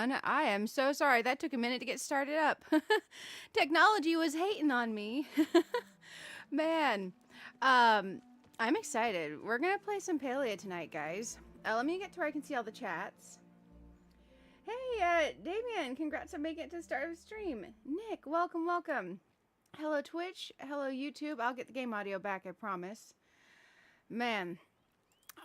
everyone. I am so sorry. That took a minute to get started up. Technology was hating on me. Man, I'm excited. We're going to play some Palia tonight, guys. Let me get to where I can see all the chats. Hey, Damien, congrats on making it to the start of the stream. Nick, welcome, welcome. Hello, Twitch. Hello, YouTube. I'll get the game audio back, I promise. Man,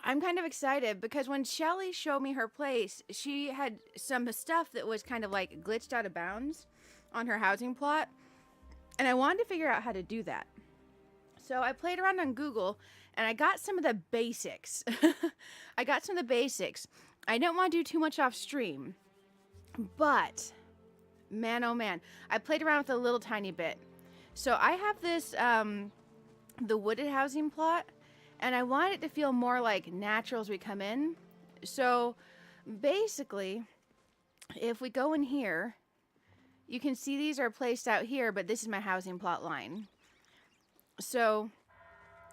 I'm kind of excited because when Shelly showed me her place, she had some stuff that was kind of like glitched out of bounds on her housing plot. And I wanted to figure out how to do that. So I played around on Google and I got some of the basics. I didn't want to do too much off stream. But, man oh man, I played around with a little tiny bit. So I have this, the wooded housing plot. And I want it to feel more like natural as we come in. So basically, if we go in here, you can see these are placed out here, but this is my housing plot line. So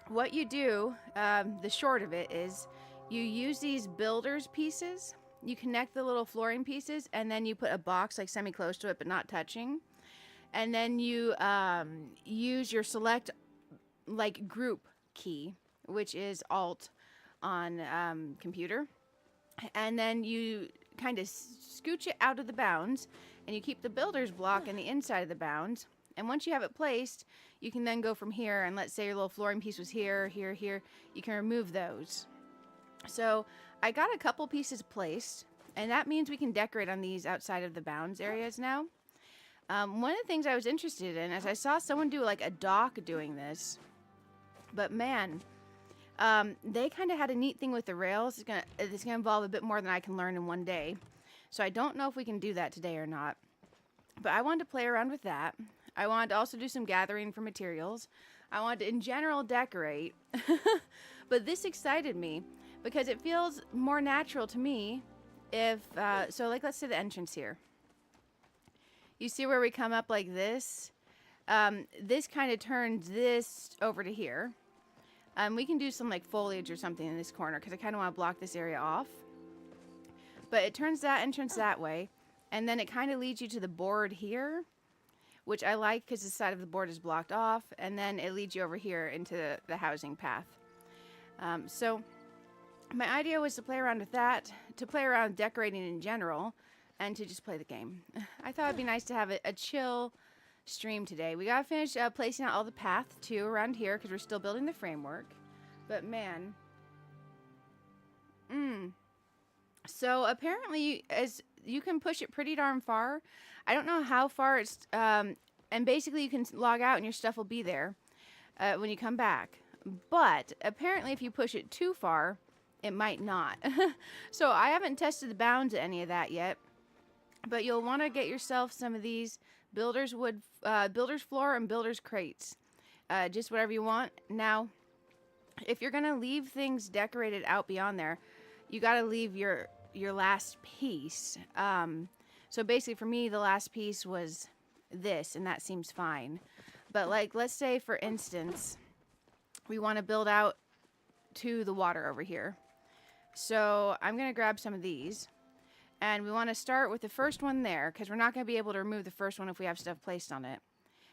what you do, the short of it is, you use these builder's pieces. You connect the little flooring pieces, and then you put a box like semi-close to it, but not touching. And then you use your select like group key, which is Alt on computer. And then you kind of scooch it out of the bounds, and you keep the builder's block in the inside of the bounds. And once you have it placed, you can then go from here, and let's say your little flooring piece was here, here, here. You can remove those. So I got a couple pieces placed, and that means we can decorate on these outside of the bounds areas now. One of the things I was interested in is I saw someone do like a dock doing this. But man, they kind of had a neat thing with the rails. It's gonna involve a bit more than I can learn in one day. So I don't know if we can do that today or not. But I wanted to play around with that. I wanted to also do some gathering for materials. I wanted to, in general, decorate. But this excited me because it feels more natural to me if, so like let's say the entrance here. You see where we come up like this? This kind of turns this over to here. We can do some like foliage or something in this corner because I kind of want to block this area off. But it turns that entrance that way. And then it kind of leads you to the board here, which I like because the side of the board is blocked off. And then it leads you over here into the housing path. So my idea was to play around with that, to play around decorating in general, and to just play the game. I thought it'd be nice to have a chill stream today. We gotta finish placing out all the path too around here because we're still building the framework. But man, so apparently as you can push it pretty darn far. I don't know how far it's and basically you can log out and your stuff will be there when you come back. But apparently if you push it too far, it might not. So I haven't tested the bounds of any of that yet. But you'll want to get yourself some of these builder's wood, builder's floor and builder's crates. Just whatever you want. Now, if you're going to leave things decorated out beyond there, you got to leave your last piece. So basically for me, the last piece was this, and that seems fine. But like, let's say for instance, we want to build out to the water over here. So I'm going to grab some of these. And we want to start with the first one there, because we're not going to be able to remove the first one if we have stuff placed on it.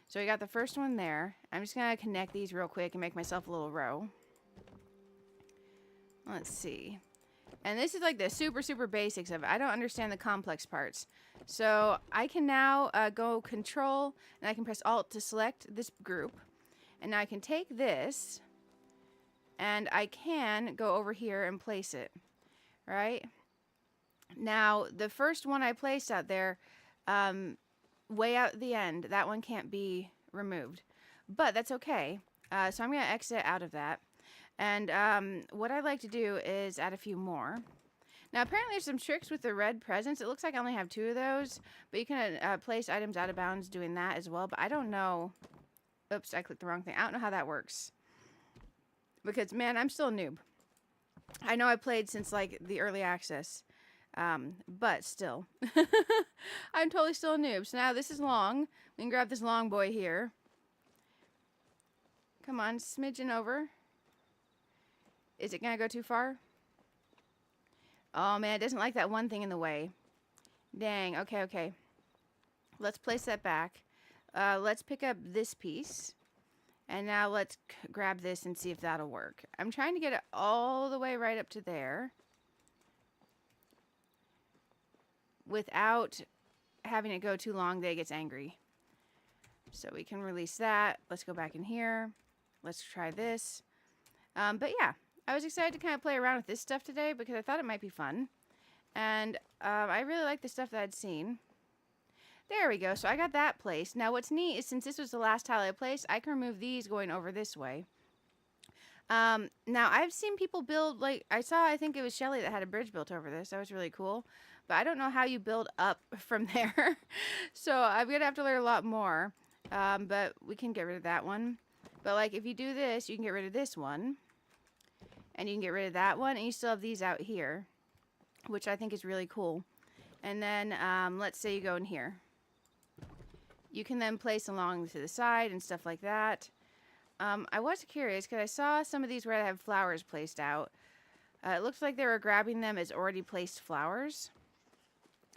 So we got the first one there. I'm just going to connect these real quick and make myself a little row. Let's see. And this is like the super, super basics of it. I don't understand the complex parts. So I can now go Control, and I can press Alt to select this group. And now I can take this, and I can go over here and place it. Right? Now, the first one I placed out there, way out at the end, that one can't be removed. But that's okay. So I'm going to exit out of that. And what I'd like to do is add a few more. Now, apparently there's some tricks with the red presents. It looks like I only have 2 of those. But you can place items out of bounds doing that as well. But I don't know. Oops, I clicked the wrong thing. I don't know how that works. Because, man, I'm still a noob. I know I played since, like, the early access. But still, I'm totally still a noob. So now this is long. We can grab this long boy here. Come on, smidgen over. Is it going to go too far? Oh man, it doesn't like that one thing in the way. Dang. Okay, okay. Let's place that back. Let's pick up this piece. And now let's grab this and see if that'll work. I'm trying to get it all the way right up to there without having it go too long that it gets angry. So we can release that. Let's go back in here. Let's try this. But yeah, I was excited to kind of play around with this stuff today because I thought it might be fun. And I really like the stuff that I'd seen. There we go. So I got that placed. Now what's neat is since this was the last tile I placed, I can remove these going over this way. Now I've seen people build, like, I think it was Shelly that had a bridge built over this. That was really cool. But I don't know how you build up from there. So I'm going to have to learn a lot more. But we can get rid of that one. But like if you do this, you can get rid of this one. And you can get rid of that one. And you still have these out here, which I think is really cool. And then let's say you go in here. You can then place along to the side and stuff like that. I was curious because I saw some of these where they have flowers placed out. It looks like they were grabbing them as already placed flowers.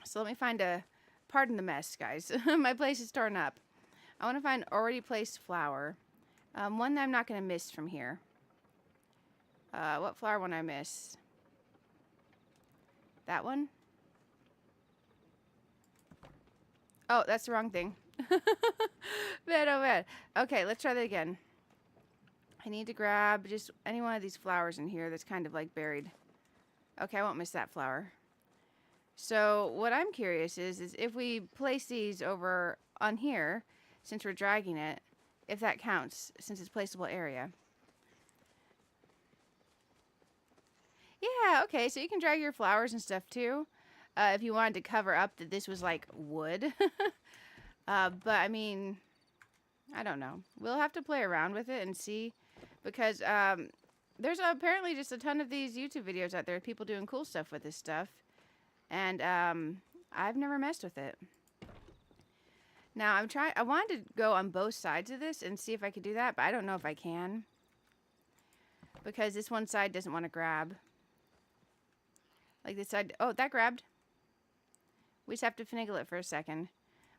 So let me find a... Pardon the mess, guys. My place is torn up. I want to find already placed flower. One that I'm not going to miss from here. What flower one I miss? That one? Oh, that's the wrong thing. Man, oh man. Okay, let's try that again. I need to grab just any one of these flowers in here that's kind of like buried. Okay, I won't miss that flower. So what I'm curious is if we place these over on here, since we're dragging it, if that counts, since it's placeable area. Yeah, okay, so you can drag your flowers and stuff too. If you wanted to cover up that this was like wood. But I mean, I don't know. We'll have to play around with it and see. Because there's apparently just a ton of these YouTube videos out there of people doing cool stuff with this stuff. And I've never messed with it. Now I wanted to go on both sides of this and see if I could do that, but I don't know if I can. Because this one side doesn't want to grab. Like this side, oh, that grabbed. We just have to finagle it for a second.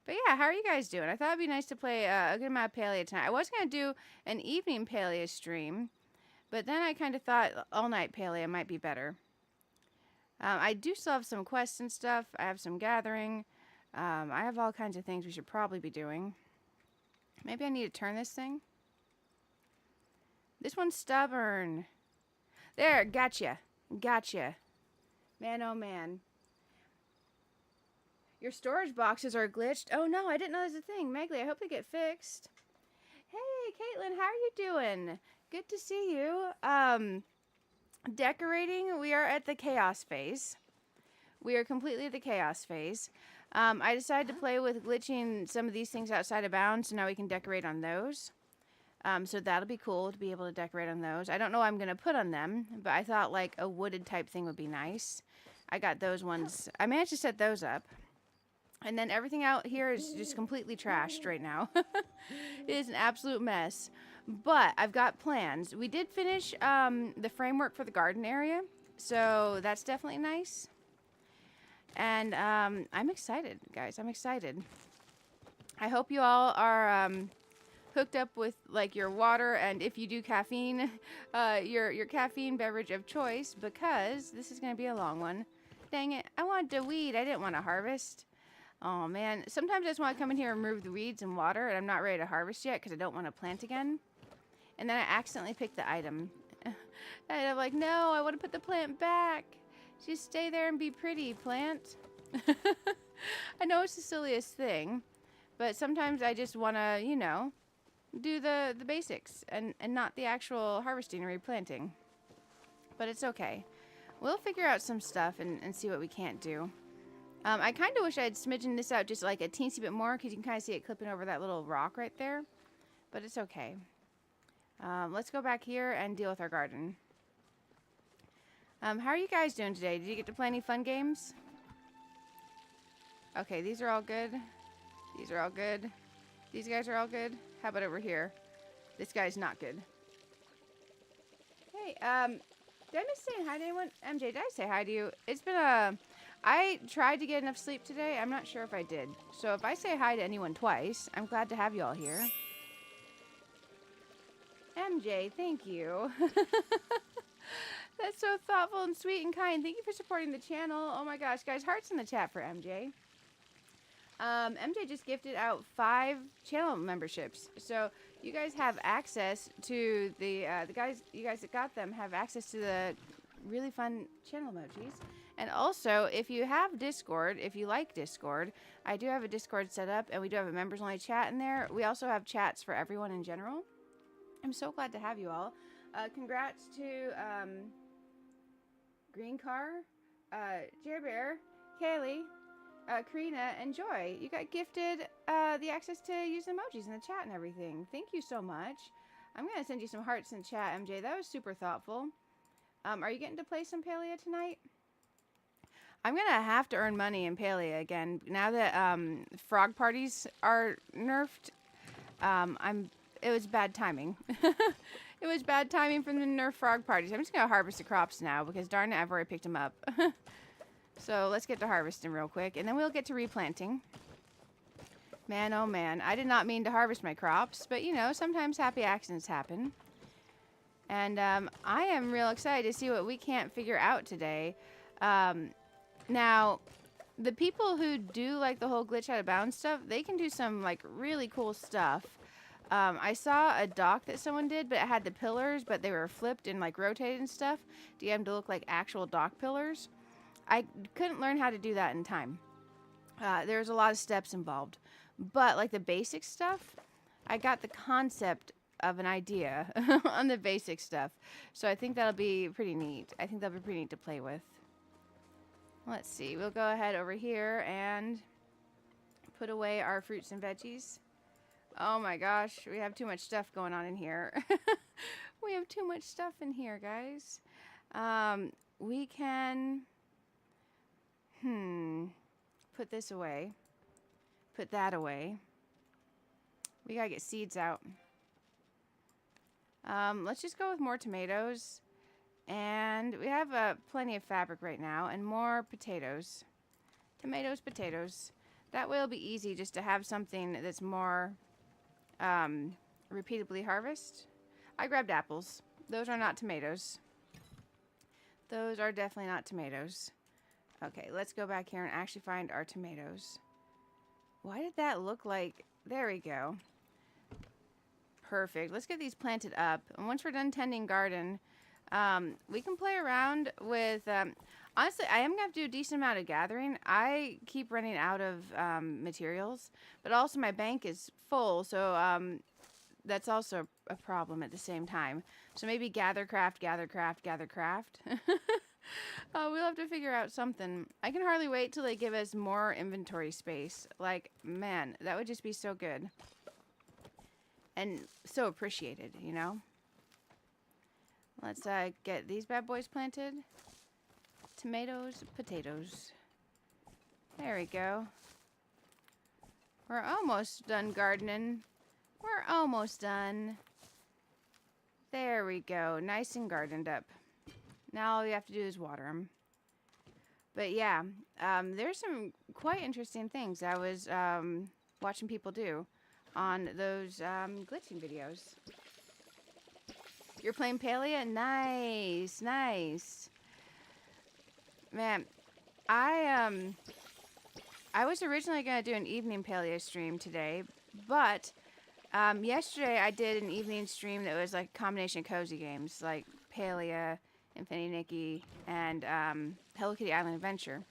But yeah, how are you guys doing? I thought it'd be nice to play a good amount of Palia tonight. I was going to do an evening Palia stream, but then I kind of thought all-night Palia might be better. I do still have some quests and stuff. I have some gathering. I have all kinds of things we should probably be doing. Maybe I need to turn this thing. This one's stubborn. There, gotcha. Gotcha. Man, oh man. Your storage boxes are glitched. Oh no, I didn't know there's a thing. Megley, I hope they get fixed. Hey, Caitlin, how are you doing? Good to see you. Decorating, we are at the chaos phase. We are completely at the chaos phase. I decided to play with glitching some of these things outside of bounds, so now we can decorate on those. So that'll be cool to be able to decorate on those. I don't know what I'm going to put on them, but I thought like a wooded type thing would be nice. I got those ones. I managed to set those up. And then everything out here is just completely trashed right now. It is an absolute mess. But I've got plans. We did finish the framework for the garden area. So that's definitely nice. And I'm excited, guys. I'm excited. I hope you all are hooked up with like your water. And if you do caffeine, your caffeine beverage of choice. Because this is going to be a long one. Dang it. I wanted to weed. I didn't want to harvest. Oh man, sometimes I just want to come in here and remove the weeds and water, and I'm not ready to harvest yet because I don't want to plant again. And then I accidentally picked the item. And I'm like, no, I want to put the plant back. Just stay there and be pretty, plant. I know it's the silliest thing, but sometimes I just want to, you know, do the basics and not the actual harvesting or replanting. But it's okay. We'll figure out some stuff and see what we can't do. I kind of wish I had smidgen this out just like a teensy bit more because you can kind of see it clipping over that little rock right there. But it's okay. Let's go back here and deal with our garden. How are you guys doing today? Did you get to play any fun games? Okay, these are all good. These are all good. These guys are all good. How about over here? This guy's not good. Hey, did I miss saying hi to anyone? MJ, did I say hi to you? It's been a I tried to get enough sleep today. I'm not sure if I did. So if I say hi to anyone twice, I'm glad to have you all here. MJ, thank you. That's so thoughtful and sweet and kind. Thank you for supporting the channel. Oh my gosh, guys, hearts in the chat for MJ. MJ just gifted out 5 channel memberships, so you guys have access to the guys. You guys that got them have access to the really fun channel emojis. And also, if you have Discord, if you like Discord, I do have a Discord set up, and we do have a members only chat in there. We also have chats for everyone in general. I'm so glad to have you all. Congrats to Green Car, Jer Bear, Kaylee, Karina, and Joy. You got gifted the access to use emojis in the chat and everything. Thank you so much. I'm going to send you some hearts in chat, MJ. That was super thoughtful. Are you getting to play some Palia tonight? I'm going to have to earn money in Palia again. Now that frog parties are nerfed, it was bad timing. It was bad timing from the nerf frog parties. I'm just going to harvest the crops now because darn it, I've already picked them up. So let's get to harvesting real quick, and then we'll get to replanting. Man, oh man, I did not mean to harvest my crops, but you know, sometimes happy accidents happen. And I am real excited to see what we can't figure out today. Now, the people who do like the whole glitch out of bounds stuff, they can do some like really cool stuff. I saw a dock that someone did, but it had the pillars, but they were flipped and like rotated and stuff to get them to look like actual dock pillars. I couldn't learn how to do that in time. There's a lot of steps involved, but like the basic stuff, I got the concept of an idea on the basic stuff. So I think that'll be pretty neat. I think that'll be pretty neat to play with. Let's see. We'll go ahead over here and put away our fruits and veggies. Oh my gosh, we have too much stuff going on in here. We have too much stuff in here, guys. We can put this away. Put that away. We gotta get seeds out. Let's just go with more tomatoes. And we have plenty of fabric right now and more potatoes. Tomatoes, potatoes. That way it'll be easy just to have something that's more repeatably harvest. I grabbed apples. Those are not tomatoes. Those are definitely not tomatoes. Okay, let's go back here and actually find our tomatoes. Why did that look like... There we go. Perfect. Let's get these planted up. And once we're done tending garden, we can play around with... honestly, I am going to have to do a decent amount of gathering. I keep running out of materials, but also my bank is full, so that's also a problem at the same time. So maybe gather, craft, gather, craft, gather, craft. We'll have to figure out something. I can hardly wait till they give us more inventory space. Like, man, that would just be so good. And so appreciated, you know? Let's get these bad boys planted. Tomatoes, potatoes. There we go. We're almost done gardening. We're almost done. There we go. Nice and gardened up. Now all we have to do is water them. But yeah, there's some quite interesting things I was watching people do on those glitching videos. You're playing Palia? Nice, nice. Man, I was originally going to do an evening Palia stream today, but yesterday I did an evening stream that was like a combination of cozy games, like Palia, Infinity Nikki, and Hello Kitty Island Adventure.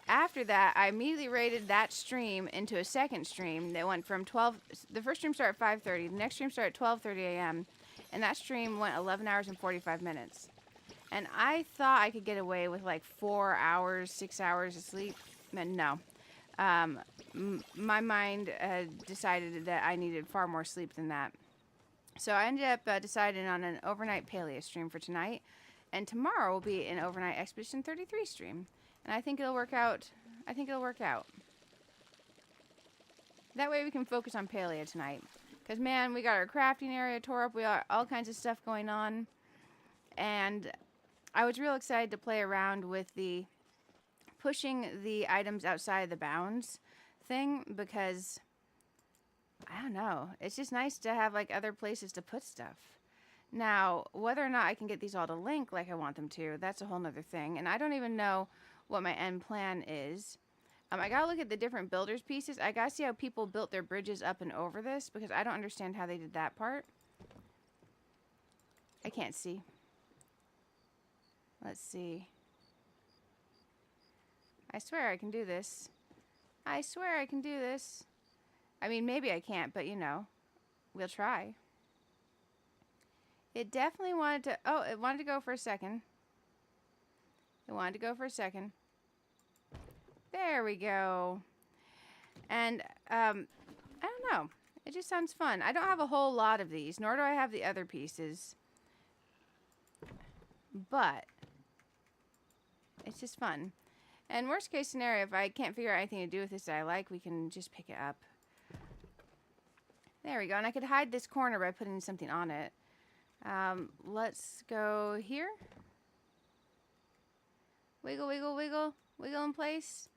After that, I immediately raided that stream into a second stream that went from 12... The first stream started at 5:30, the next stream started at 12:30 a.m., and that stream went 11 hours and 45 minutes. And I thought I could get away with like 4 hours, 6 hours of sleep. No. My mind had decided that I needed far more sleep than that. So I ended up deciding on an overnight Palia stream for tonight. And tomorrow will be an overnight Expedition 33 stream. And I think it'll work out. I think it'll work out. That way we can focus on Palia tonight. Because, man, we got our crafting area tore up. We got all kinds of stuff going on. And I was real excited to play around with the pushing the items outside the bounds thing because, I don't know, it's just nice to have like other places to put stuff. Now, whether or not I can get these all to link like I want them to, that's a whole nother thing. And I don't even know what my end plan is. I gotta look at the different builders pieces. I gotta see how people built their bridges up and over this because I don't understand how they did that part. I can't see. Let's see. I swear I can do this. I swear I can do this. I mean, maybe I can't, but you know, we'll try. It definitely wanted to, oh, it wanted to go for a second. It wanted to go for a second. There we go. And, I don't know. It just sounds fun. I don't have a whole lot of these, nor do I have the other pieces. But it's just fun. And worst case scenario, if I can't figure out anything to do with this that I like, we can just pick it up. There we go. And I could hide this corner by putting something on it. Let's go here. Wiggle, wiggle, wiggle. Wiggle in place.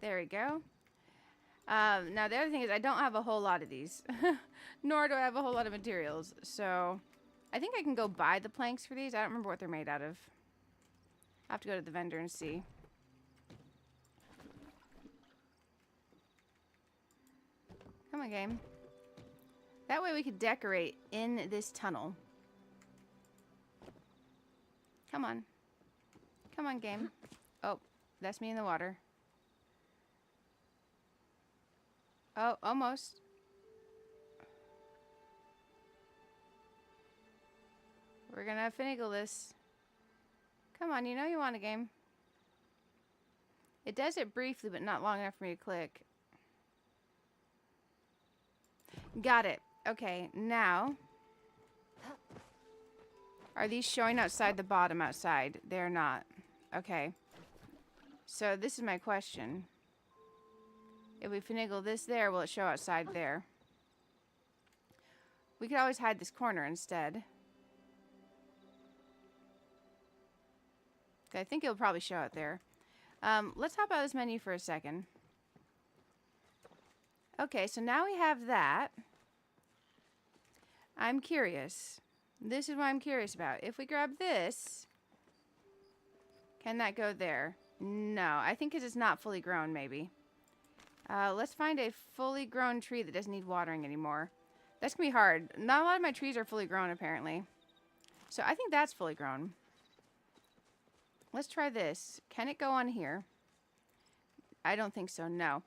There we go. Now the other thing is I don't have a whole lot of these. Nor do I have a whole lot of materials. So I think I can go buy the planks for these. I don't remember what they're made out of. I'll have to go to the vendor and see. Come on, game. That way we could decorate in this tunnel. Come on. Come on, game. Oh, that's me in the water. Oh, almost. We're gonna finagle this. Come on, you know you want a game. It does it briefly, but not long enough for me to click. Got it. Okay, now. Are these showing outside the bottom outside? They're not. Okay. So this is my question. If we finagle this there, will it show outside there? We could always hide this corner instead. Okay, I think it'll probably show out there. Let's hop out of this menu for a second. Okay, so now we have that. I'm curious. This is what I'm curious about. If we grab this, can that go there? No, I think because it's not fully grown, maybe. Let's find a fully grown tree that doesn't need watering anymore. That's going to be hard. Not a lot of my trees are fully grown, apparently. So I think that's fully grown. Let's try this. Can it go on here? I don't think so, no.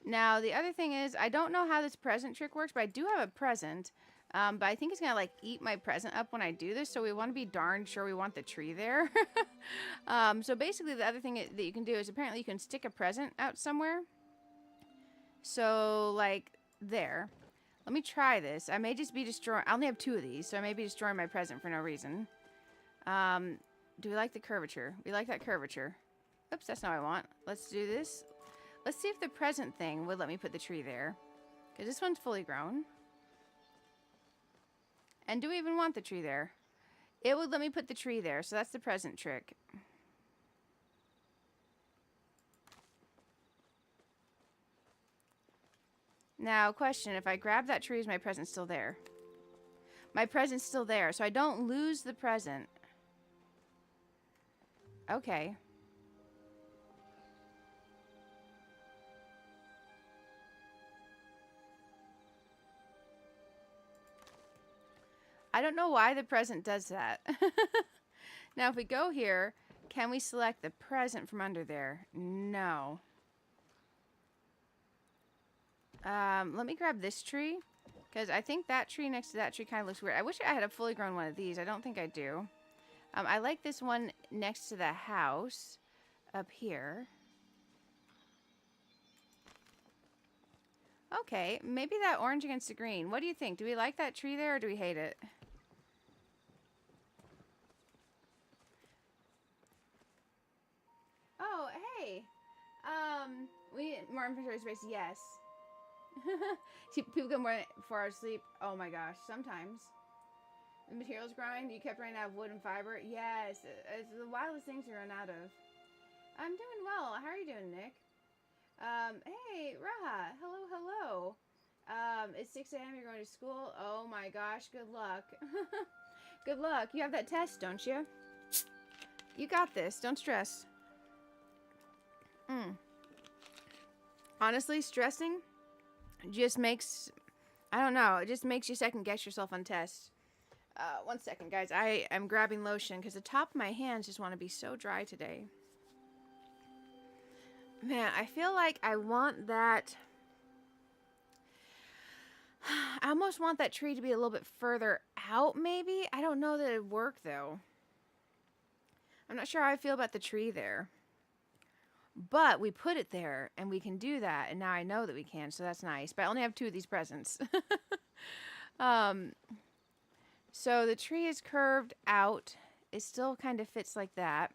Now, the other thing is, I don't know how this present trick works, but I do have a present. But I think it's going to, like, eat my present up when I do this, so we want to be darn sure we want the tree there. So basically, the other thing that you can do is apparently you can stick a present out somewhere. So, like, there. Let me try this. I may just be destroying... I only have 2 of these, so I may be destroying my present for no reason. Do we like the curvature? We like that curvature. Oops, that's not what I want. Let's do this. Let's see if the present thing would let me put the tree there. Because this one's fully grown. And do we even want the tree there? It would let me put the tree there, so that's the present trick. Now, question, if I grab that tree, is my present still there? My present's still there, so I don't lose the present. Okay. I don't know why the present does that. Now, if we go here, can we select the present from under there? No. Let me grab this tree, because I think that tree next to that tree kind of looks weird. I wish I had a fully grown one of these. I don't think I do. I like this one next to the house up here. Okay, maybe that orange against the green. What do you think? Do we like that tree there, or do we hate it? Oh, hey. We need more inventory space. Yes. See, people get more than 4 hours sleep. Oh my gosh, sometimes. The materials grind. You kept running out of wood and fiber. Yes, it's the wildest things to run out of. I'm doing well. How are you doing, Nick? Hey, Raha. Hello, hello. It's 6 a.m. You're going to school. Oh my gosh, good luck. Good luck. You have that test, don't you? You got this. Don't stress. Honestly, stressing just makes, I don't know, it just makes you second guess yourself on tests. 1 second, guys. I am grabbing lotion because the top of my hands just want to be so dry today. Man, I feel like I want that. I almost want that tree to be a little bit further out, maybe. I don't know that it'd work, though. I'm not sure how I feel about the tree there. But we put it there, and we can do that, and now I know that we can, so that's nice. But I only have 2 of these presents. So the tree is curved out. It still kind of fits like that.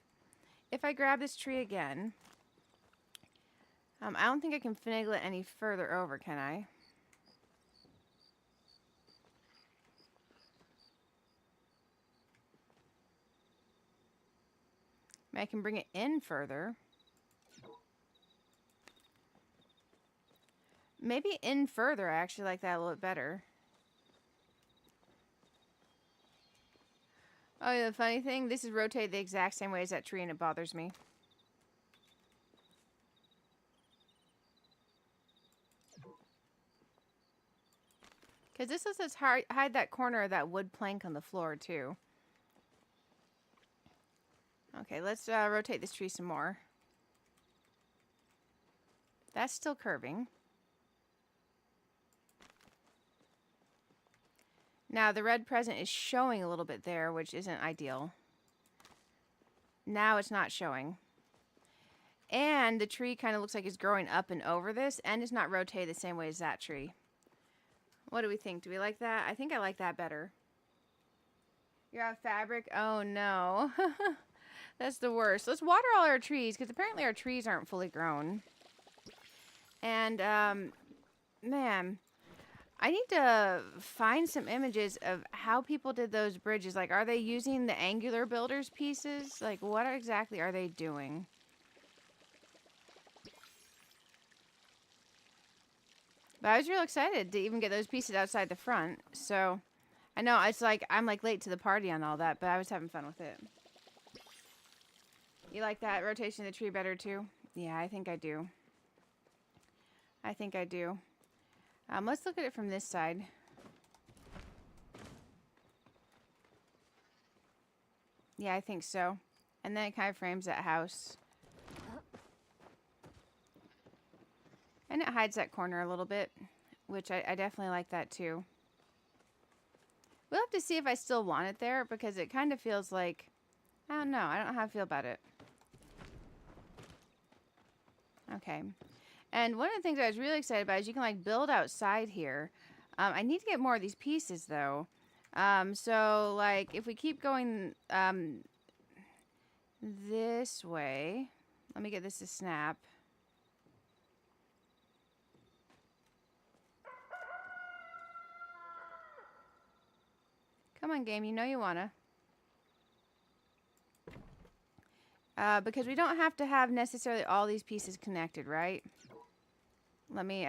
If I grab this tree again, I don't think I can finagle it any further over, can I? I can bring it in further. Maybe in further, I actually like that a little bit better. Oh, yeah, the funny thing, this is rotated the exact same way as that tree, and it bothers me. Because this lets us hide that corner of that wood plank on the floor, too. Okay, let's rotate this tree some more. That's still curving. Now, the red present is showing a little bit there, which isn't ideal. Now it's not showing. And the tree kind of looks like it's growing up and over this, and it's not rotated the same way as that tree. What do we think? Do we like that? I think I like that better. You're out of fabric? Oh, no. That's the worst. Let's water all our trees, because apparently our trees aren't fully grown. And, man, I need to find some images of how people did those bridges. Like, are they using the Angular Builders pieces? Like, what exactly are they doing? But I was real excited to even get those pieces outside the front. So, I know it's like I'm like late to the party on all that, but I was having fun with it. You like that rotation of the tree better too? Yeah, I think I do. I think I do. Let's look at it from this side. Yeah, I think so. And then it kind of frames that house. And it hides that corner a little bit, which I definitely like that too. We'll have to see if I still want it there, because it kind of feels like, I don't know. I don't know how I feel about it. Okay. And one of the things I was really excited about is you can like build outside here. I need to get more of these pieces though. So like if we keep going this way, let me get this to snap. Come on, game, you know you wanna. Because we don't have to have necessarily all these pieces connected, right? Let me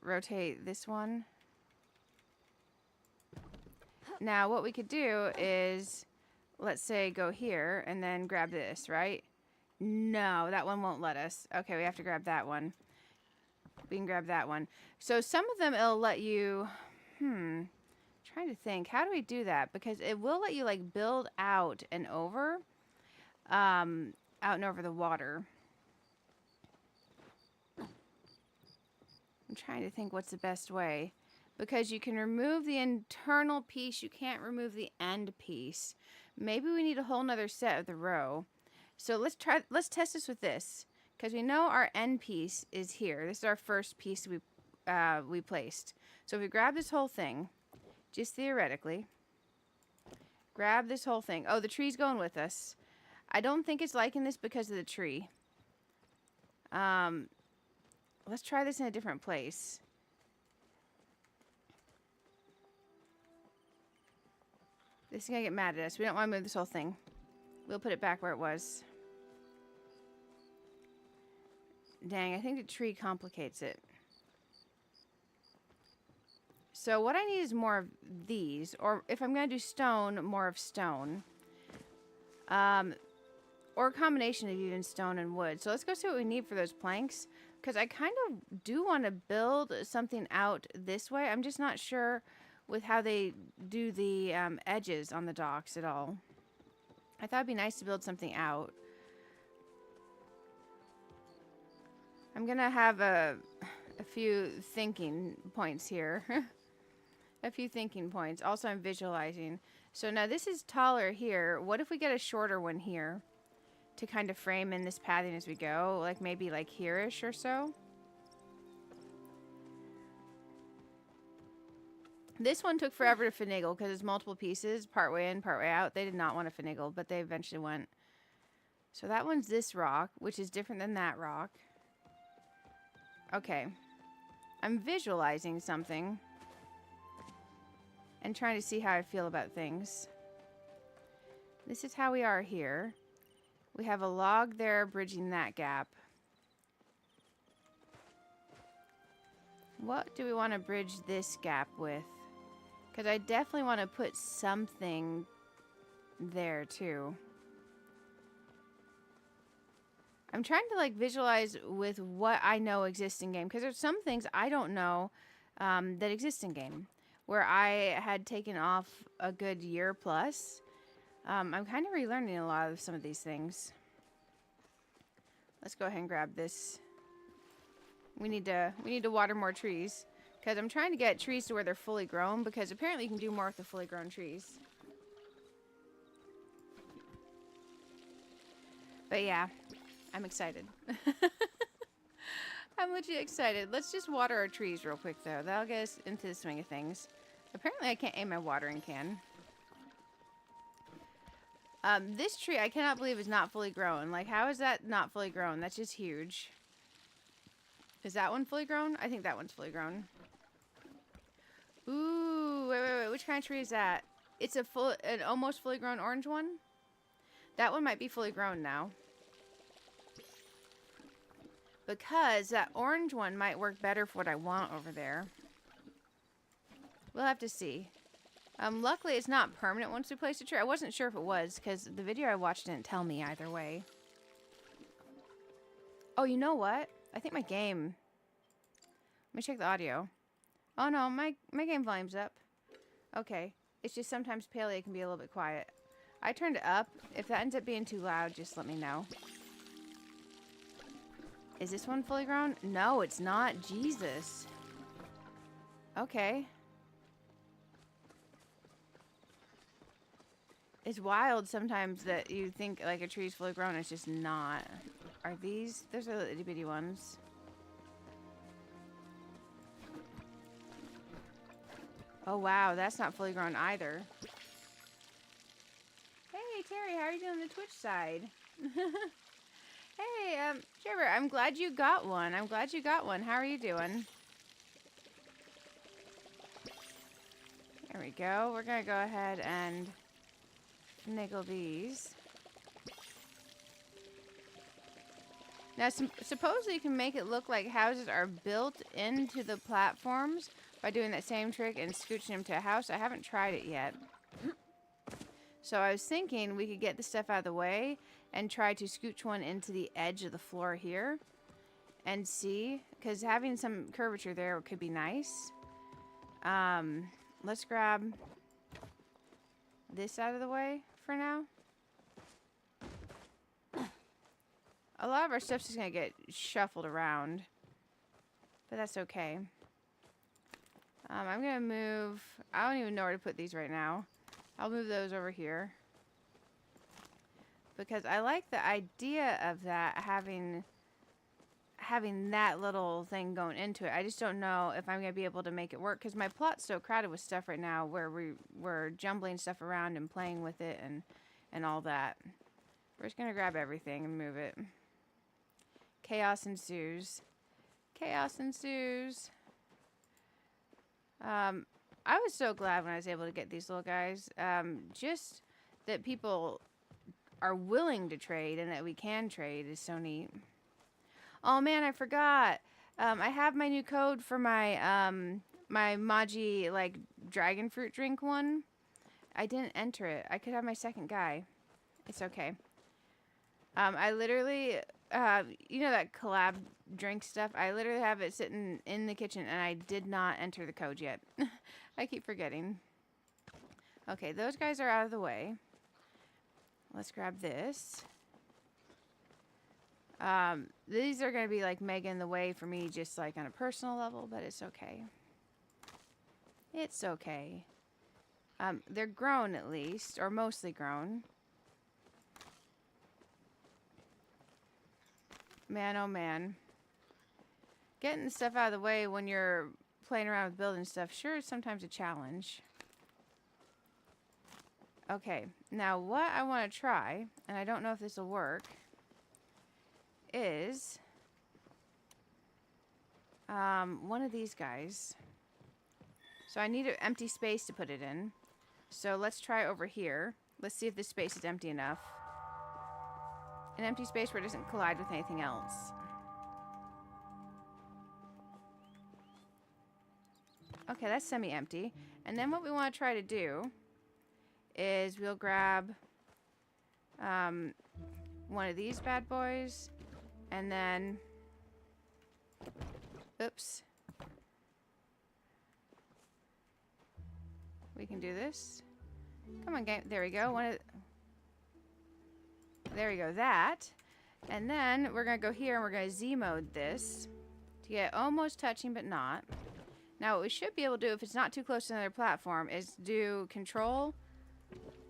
rotate this one. Now, what we could do is, let's say, go here and then grab this, right? No, that one won't let us. Okay, we have to grab that one. We can grab that one. So some of them, it'll let you... Trying to think. How do we do that? Because it will let you, like, build out and over. Out and over the water. I'm trying to think what's the best way. Because you can remove the internal piece, you can't remove the end piece. Maybe we need a whole nother set of the row. So let's test this with this. Because we know our end piece is here. This is our first piece we placed. So if we grab this whole thing, just theoretically, grab this whole thing. Oh, the tree's going with us. I don't think it's liking this because of the tree. Let's try this in a different place. This is going to get mad at us. We don't want to move this whole thing. We'll put it back where it was. Dang, I think the tree complicates it. So what I need is more of these, or if I'm going to do stone, more of stone. Or a combination of even stone and wood. So let's go see what we need for those planks, because I kind of do want to build something out this way. I'm just not sure with how they do the edges on the docks at all. I thought it'd be nice to build something out. I'm going to have a few thinking points here. A few thinking points. Also, I'm visualizing. So now this is taller here. What if we get a shorter one here to kind of frame in this pathing as we go? Like maybe like here-ish or so. This one took forever to finagle because it's multiple pieces, part way in, part way out. They did not want to finagle, but they eventually went. So that one's this rock, which is different than that rock. Okay. I'm visualizing something and trying to see how I feel about things. This is how we are here. We have a log there bridging that gap. What do we want to bridge this gap with? Because I definitely want to put something there too. I'm trying to like visualize with what I know exists in game, because there's some things I don't know that exist in game, where I had taken off a good year plus. I'm kind of relearning a lot of some of these things. Let's go ahead and grab this. We need to water more trees, because I'm trying to get trees to where they're fully grown, because apparently you can do more with the fully grown trees. But yeah, I'm excited. I'm legit excited. Let's just water our trees real quick, though. That'll get us into the swing of things. Apparently, I can't aim my watering can. This tree, I cannot believe is not fully grown. Like, how is that not fully grown? That's just huge. Is that one fully grown? I think that one's fully grown. Ooh, wait. Which kind of tree is that? It's an almost fully grown orange one? That one might be fully grown now. Because that orange one might work better for what I want over there. We'll have to see. Luckily, it's not permanent once we place a tree. I wasn't sure if it was, because the video I watched didn't tell me either way. Oh, you know what? I think my game... Let me check the audio. Oh, no, my game volume's up. Okay. It's just sometimes Palia can be a little bit quiet. I turned it up. If that ends up being too loud, just let me know. Is this one fully grown? No, it's not. Jesus. Okay. It's wild sometimes that you think like a tree's fully grown. It's just not. Are these? Those are the itty bitty ones. Oh wow, that's not fully grown either. Hey Terry, how are you doing on the Twitch side? Hey, Trevor, I'm glad you got one. I'm glad you got one. How are you doing? There we go. We're gonna go ahead and niggle these. Now, supposedly you can make it look like houses are built into the platforms by doing that same trick and scooching them to a house. I haven't tried it yet. So I was thinking we could get the stuff out of the way and try to scooch one into the edge of the floor here and see, because having some curvature there could be nice. Let's grab this out of the way for now. A lot of our stuff's just gonna get shuffled around, but that's okay. I'm gonna move, I don't even know where to put these right now. I'll move those over here, because I like the idea of that, having that little thing going into it. I just don't know if I'm gonna be able to make it work, because my plot's so crowded with stuff right now, where we're jumbling stuff around and playing with it and all that. We're just gonna grab everything and move it. Chaos ensues. Chaos ensues. I was so glad when I was able to get these little guys. Just that people are willing to trade and that we can trade is so neat. Oh man, I forgot. I have my new code for my my Maji like dragon fruit drink one. I didn't enter it. I could have my second guy. It's okay. I literally, you know that collab drink stuff? I literally have it sitting in the kitchen and I did not enter the code yet. I keep forgetting. Okay, those guys are out of the way. Let's grab this. These are going to be like mega in the way for me just like on a personal level, but it's okay. It's okay. They're grown at least, or mostly grown. Man, oh man. Getting the stuff out of the way when you're playing around with building stuff sure is sometimes a challenge. Okay, now what I want to try, and I don't know if this will work, is one of these guys. So I need an empty space to put it in. So let's try over here. Let's see if this space is empty enough. An empty space where it doesn't collide with anything else. Okay, that's semi-empty. And then what we want to try to do is we'll grab one of these bad boys, and then, oops. We can do this. Come on, game. There we go. There we go, that. And then we're going to go here and we're going to Z mode this to get almost touching but not. Now what we should be able to do if it's not too close to another platform is do Control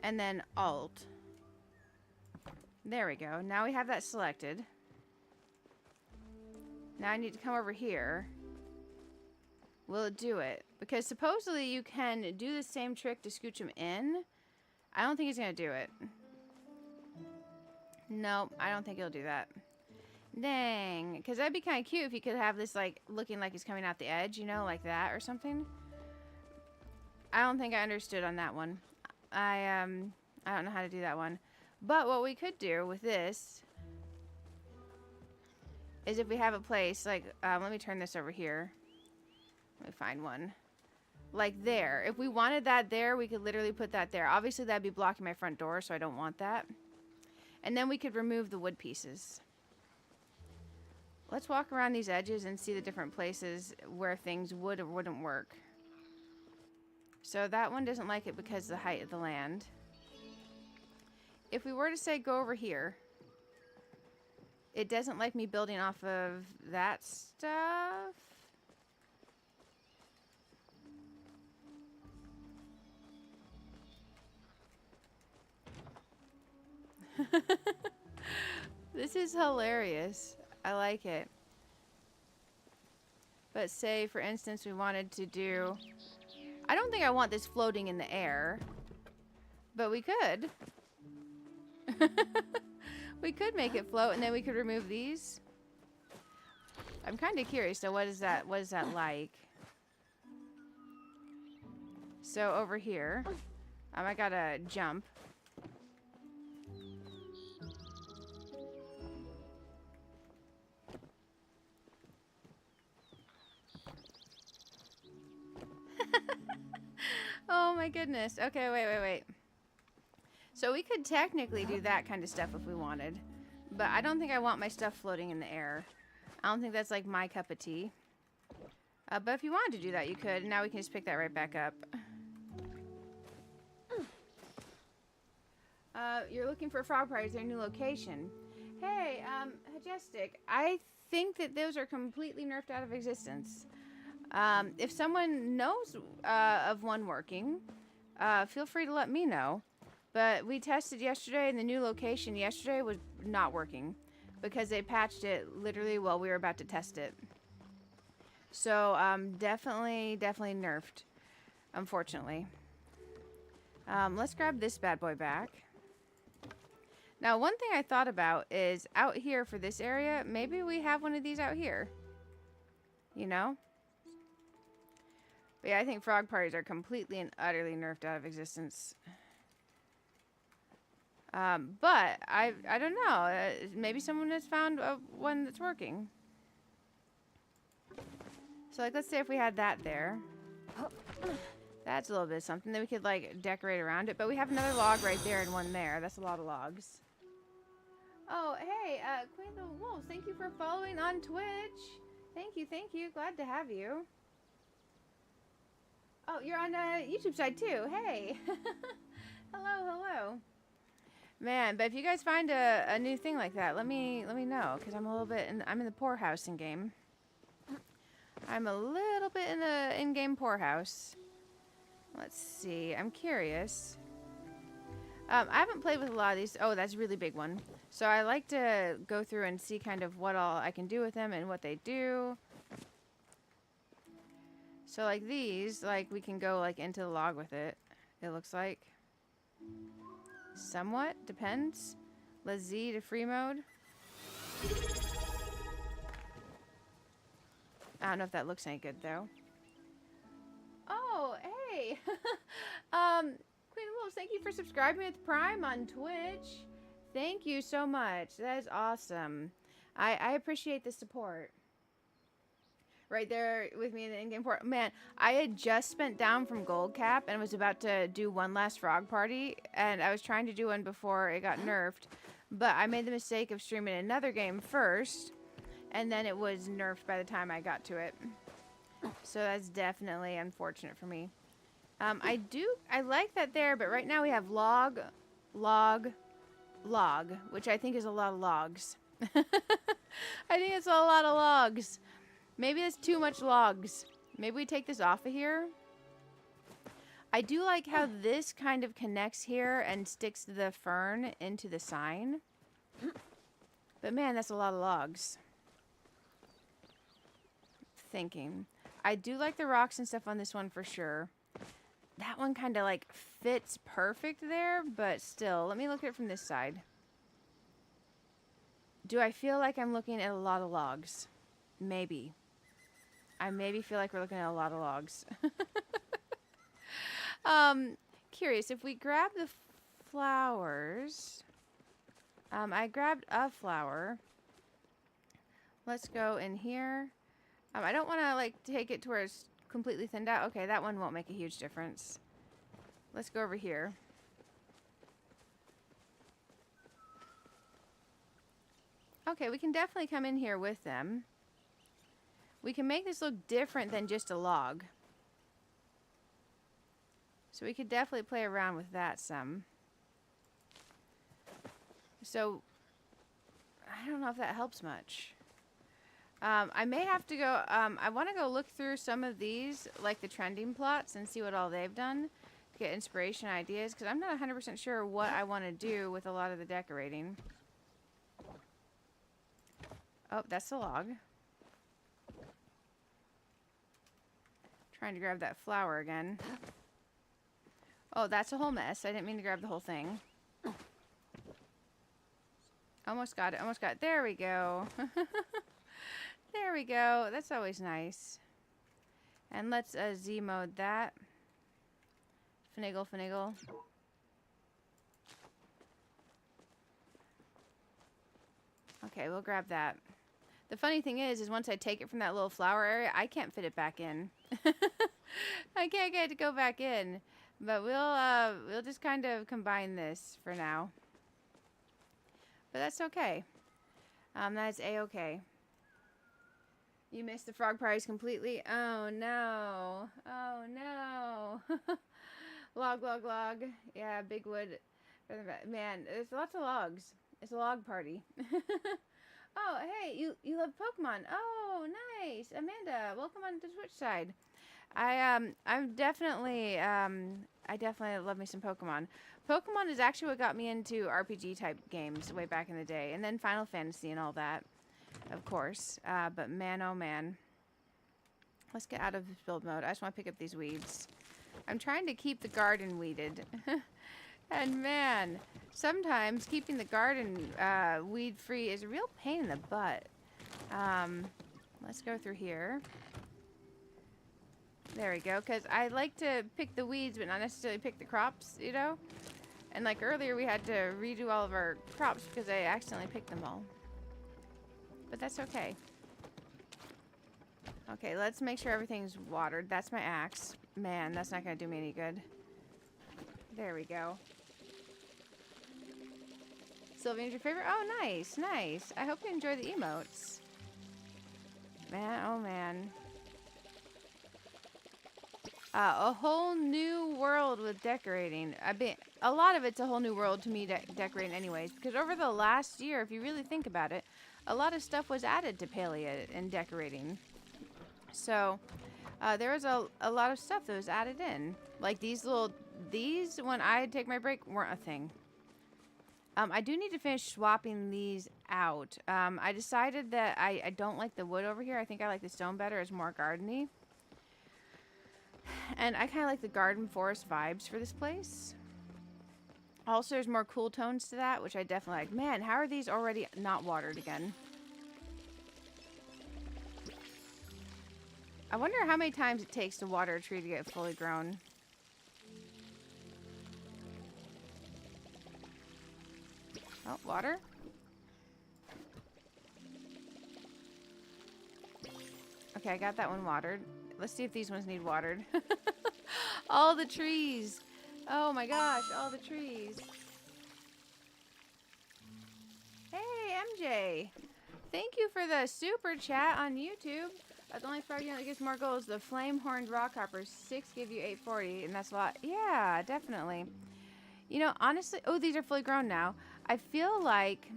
and then Alt. There we go. Now we have that selected. Now I need to come over here. Will it do it? Because supposedly you can do the same trick to scooch them in. I don't think it's going to do it. Nope, I don't think it'll do that. Dang. Because that'd be kind of cute if you could have this like looking like it's coming out the edge, you know, like that or something. I don't think I understood on that one. I don't know how to do that one. But what we could do with this is if we have a place like, let me turn this over here. Let me find one. Like there. If we wanted that there, we could literally put that there. Obviously, that'd be blocking my front door, so I don't want that. And then we could remove the wood pieces. Let's walk around these edges and see the different places where things would or wouldn't work. So that one doesn't like it because of the height of the land. If we were to say go over here, it doesn't like me building off of that stuff. This is hilarious. I like it. But say, for instance, we wanted to do... I don't think I want this floating in the air. But we could. We could make it float, and then we could remove these. I'm kind of curious, so what is that like? So over here, I gotta jump. Oh my goodness. Okay, wait. So we could technically do that kind of stuff if we wanted. But I don't think I want my stuff floating in the air. I don't think that's like my cup of tea. But if you wanted to do that, you could. Now we can just pick that right back up. You're looking for frog parties, their new location. Hey, Majestic, I think that those are completely nerfed out of existence. If someone knows of one working, feel free to let me know. But we tested yesterday, and the new location yesterday was not working because they patched it literally while we were about to test it. So definitely nerfed, unfortunately. Let's grab this bad boy back. Now, one thing I thought about is out here for this area, maybe we have one of these out here. You know? But yeah, I think frog parties are completely and utterly nerfed out of existence. But I don't know. Maybe someone has found one that's working. So, like, let's say if we had that there. That's a little bit of something. Then we could, like, decorate around it. But we have another log right there and one there. That's a lot of logs. Oh, hey, Queen of the Wolves, thank you for following on Twitch. Thank you, thank you. Glad to have you. Oh, you're on a YouTube side too. Hey. Hello, hello. Man, but if you guys find a new thing like that, let me know, because I'm a little bit I'm in the poorhouse in game. I'm a little bit in the in-game poorhouse. Let's see. I'm curious. I haven't played with a lot of these. Oh, that's a really big one. So I like to go through and see kind of what all I can do with them and what they do. So like these, like we can go like into the log with it. It looks like. Somewhat. Depends. Let's Z to free mode. I don't know if that looks any good though. Oh, hey. Queen Wolves, thank you for subscribing with Prime on Twitch. Thank you so much. That is awesome. I appreciate the support. Right there with me in the in-game port. Man, I had just spent down from gold cap and was about to do one last frog party. And I was trying to do one before it got nerfed. But I made the mistake of streaming another game first. And then it was nerfed by the time I got to it. So that's definitely unfortunate for me. I like that there, but right now we have log, which I think is a lot of logs. I think it's a lot of logs. Maybe that's too much logs. Maybe we take this off of here. I do like how this kind of connects here and sticks the fern into the sign. But man, that's a lot of logs. Thinking. I do like the rocks and stuff on this one for sure. That one kind of like fits perfect there, but still, let me look at it from this side. Do I feel like I'm looking at a lot of logs? Maybe. I maybe feel like we're looking at a lot of logs. Curious, if we grab the flowers, I grabbed a flower. Let's go in here. I don't want to like take it to where it's completely thinned out. Okay, that one won't make a huge difference. Let's go over here. Okay, we can definitely come in here with them. We can make this look different than just a log. So we could definitely play around with that some. So, I don't know if that helps much. I may have to go, I want to go look through some of these, like the trending plots, and see what all they've done to get inspiration ideas, because I'm not 100% sure what I want to do with a lot of the decorating. Oh, that's the log. Trying to grab that flower again. Oh, that's a whole mess. I didn't mean to grab the whole thing. Almost got it. Almost got it. There we go. There we go. That's always nice. And let's Z mode that. Finaggle, finaggle. Okay, we'll grab that. The funny thing is once I take it from that little flower area, I can't fit it back in. I can't get it to go back in. But we'll just kind of combine this for now. But that's okay. That's a-okay. You missed the frog parties completely? Oh no. Oh no. Log, log, log. Yeah, big wood. Man, there's lots of logs. It's a log party. Oh, hey, you love Pokemon. Oh, nice. Amanda, welcome on the Twitch side. I definitely love me some Pokemon. Pokemon is actually what got me into RPG type games way back in the day, and then Final Fantasy and all that, of course. But man, oh man. Let's get out of this build mode. I just want to pick up these weeds. I'm trying to keep the garden weeded. And man, sometimes keeping the garden weed free is a real pain in the butt. Let's go through here. There we go, because I like to pick the weeds but not necessarily pick the crops, you know? And like earlier we had to redo all of our crops because I accidentally picked them all. But that's okay. Okay, let's make sure everything's watered. That's my axe. Man, that's not going to do me any good. There we go. Sylvian's your favorite? Oh, nice, nice. I hope you enjoy the emotes. Man, oh man. A whole new world with decorating. A lot of it's a whole new world to me decorating anyways. Because over the last year, if you really think about it, a lot of stuff was added to Palia and decorating. So, there was a lot of stuff that was added in. Like these, when I take my break, weren't a thing. I do need to finish swapping these out. I decided that I don't like the wood over here. I think I like the stone better. It's more gardeny. And I kind of like the garden forest vibes for this place. Also, there's more cool tones to that, which I definitely like. Man, how are these already not watered again? I wonder how many times it takes to water a tree to get fully grown. Oh, water. Okay, I got that one watered. Let's see if these ones need watered. All the trees. Oh my gosh, all the trees. Hey, MJ. Thank you for the super chat on YouTube. The only frog that gets more goals, the flame-horned rockhoppers. 6 give you 840, and that's a lot. Yeah, definitely. You know, honestly... Oh, these are fully grown now. I feel like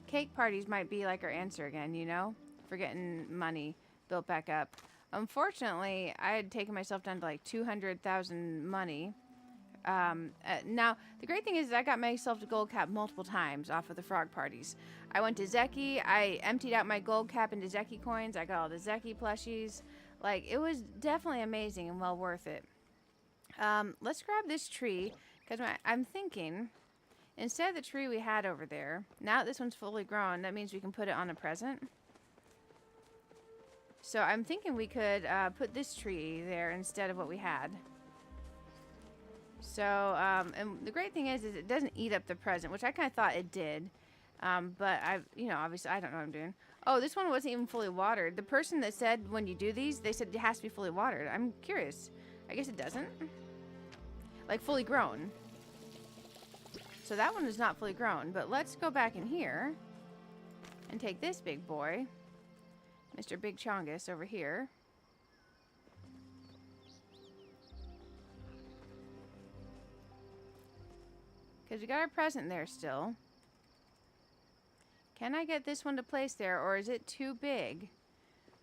cake parties might be like our answer again, you know? For getting money built back up. Unfortunately, I had taken myself down to like 200,000 money. Now, the great thing is I got myself to gold cap multiple times off of the frog parties. I went to Zeki. I emptied out my gold cap into Zeki coins. I got all the Zeki plushies. Like, it was definitely amazing and well worth it. Let's grab this tree, because I'm thinking, instead of the tree we had over there, now that this one's fully grown, that means we can put it on a present. So I'm thinking we could put this tree there instead of what we had. So, and the great thing is it doesn't eat up the present, which I kind of thought it did. But obviously I don't know what I'm doing. Oh, this one wasn't even fully watered. The person that said when you do these, they said it has to be fully watered. I'm curious. I guess it doesn't. Like fully grown. So that one is not fully grown. But let's go back in here and take this big boy, Mr. Big Chongus, over here. Because we got our present there still. Can I get this one to place there, or is it too big?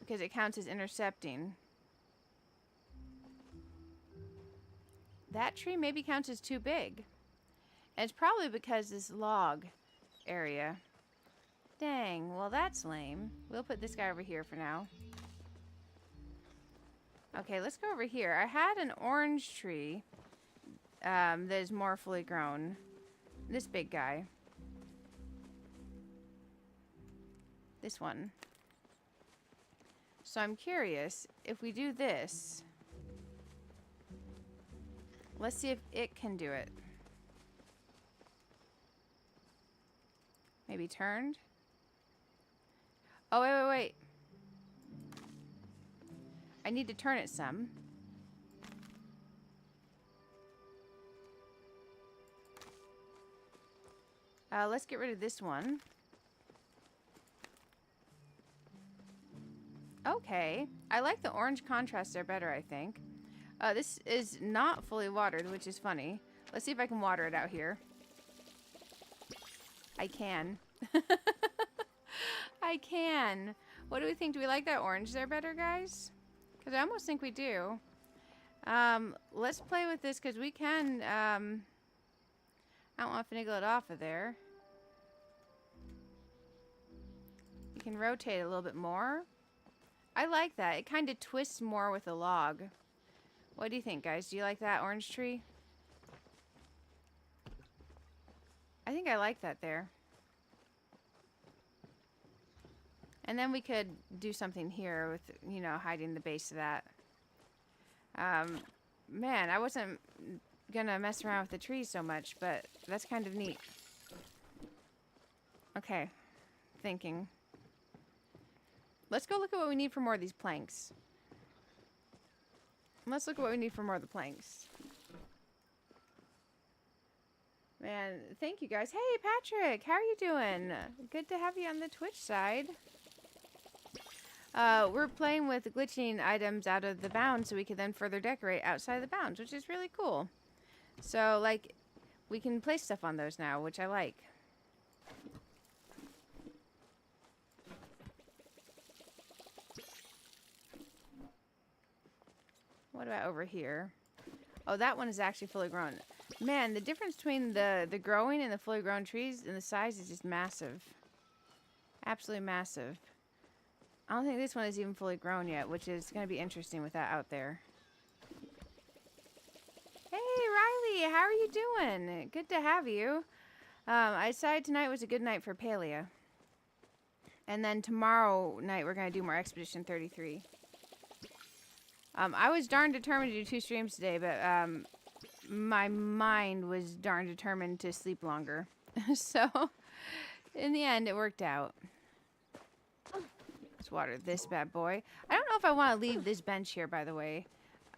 Because it counts as intercepting. That tree maybe counts as too big. And it's probably because this log area. Dang, well that's lame. We'll put this guy over here for now. Okay, let's go over here. I had an orange tree that is more fully grown. This big guy. This one. So I'm curious, if we do this, let's see if it can do it. Maybe turned? Oh, wait. I need to turn it some. Let's get rid of this one. Okay. I like the orange contrast there better, I think. This is not fully watered, which is funny. Let's see if I can water it out here. I can. I can. What do we think? Do we like that orange there better, guys? Because I almost think we do. Let's play with this because we can... I don't want to finagle it off of there. You can rotate it a little bit more. I like that. It kind of twists more with the log. What do you think, guys? Do you like that orange tree? I think I like that there. And then we could do something here with, you know, hiding the base of that. Man, I wasn't gonna mess around with the trees so much, but that's kind of neat. Okay. Thinking. Let's go look at what we need for more of these planks. Let's look at what we need for more of the planks. Man, thank you guys. Hey, Patrick, how are you doing? Good to have you on the Twitch side. We're playing with glitching items out of the bounds so we can then further decorate outside the bounds, which is really cool. So, like, we can place stuff on those now, which I like. What about over here? Oh, that one is actually fully grown. Man, the difference between the growing and the fully grown trees and the size is just massive. Absolutely massive. I don't think this one is even fully grown yet, which is going to be interesting with that out there. Hey, Riley, how are you doing? Good to have you. I decided tonight was a good night for Palia. And then tomorrow night we're going to do more Expedition 33. I was darn determined to do 2 streams today, but my mind was darn determined to sleep longer. So, in the end, it worked out. Let's water this bad boy. I don't know if I want to leave this bench here, by the way.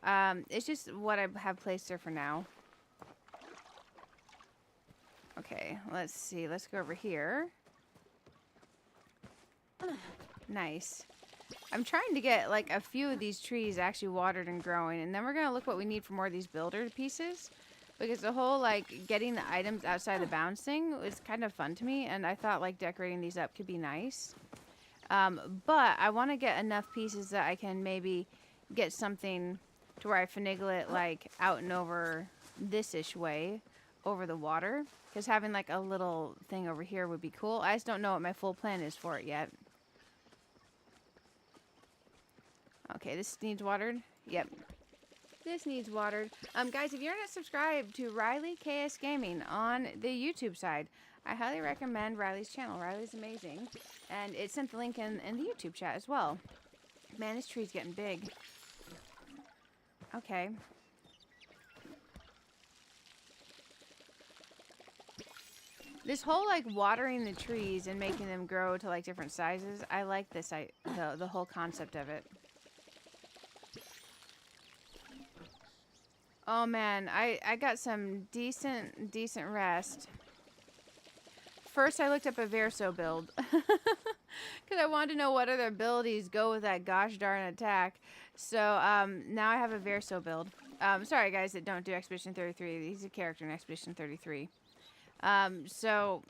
It's just what I have placed there for now. Okay, let's see. Let's go over here. Nice. I'm trying to get like a few of these trees actually watered and growing, and then we're gonna look what we need for more of these builder pieces, because the whole like getting the items outside the bounds thing was kind of fun to me, and I thought like decorating these up could be nice. But I want to get enough pieces that I can maybe get something to where I finagle it like out and over this-ish way over the water, because having like a little thing over here would be cool. I just don't know what my full plan is for it yet. Okay, this needs watered. Yep. This needs watered. Guys, if you're not subscribed to Riley KS Gaming on the YouTube side, I highly recommend Riley's channel. Riley's amazing. And it sent the link in the YouTube chat as well. Man, this tree's getting big. Okay. This whole, like, watering the trees and making them grow to, like, different sizes, I like this, the whole concept of it. Oh man, I got some decent rest. First, I looked up a Verso build because I wanted to know what other abilities go with that gosh darn attack. So now I have a Verso build. Sorry guys that don't do Expedition 33. He's a character in Expedition 33. So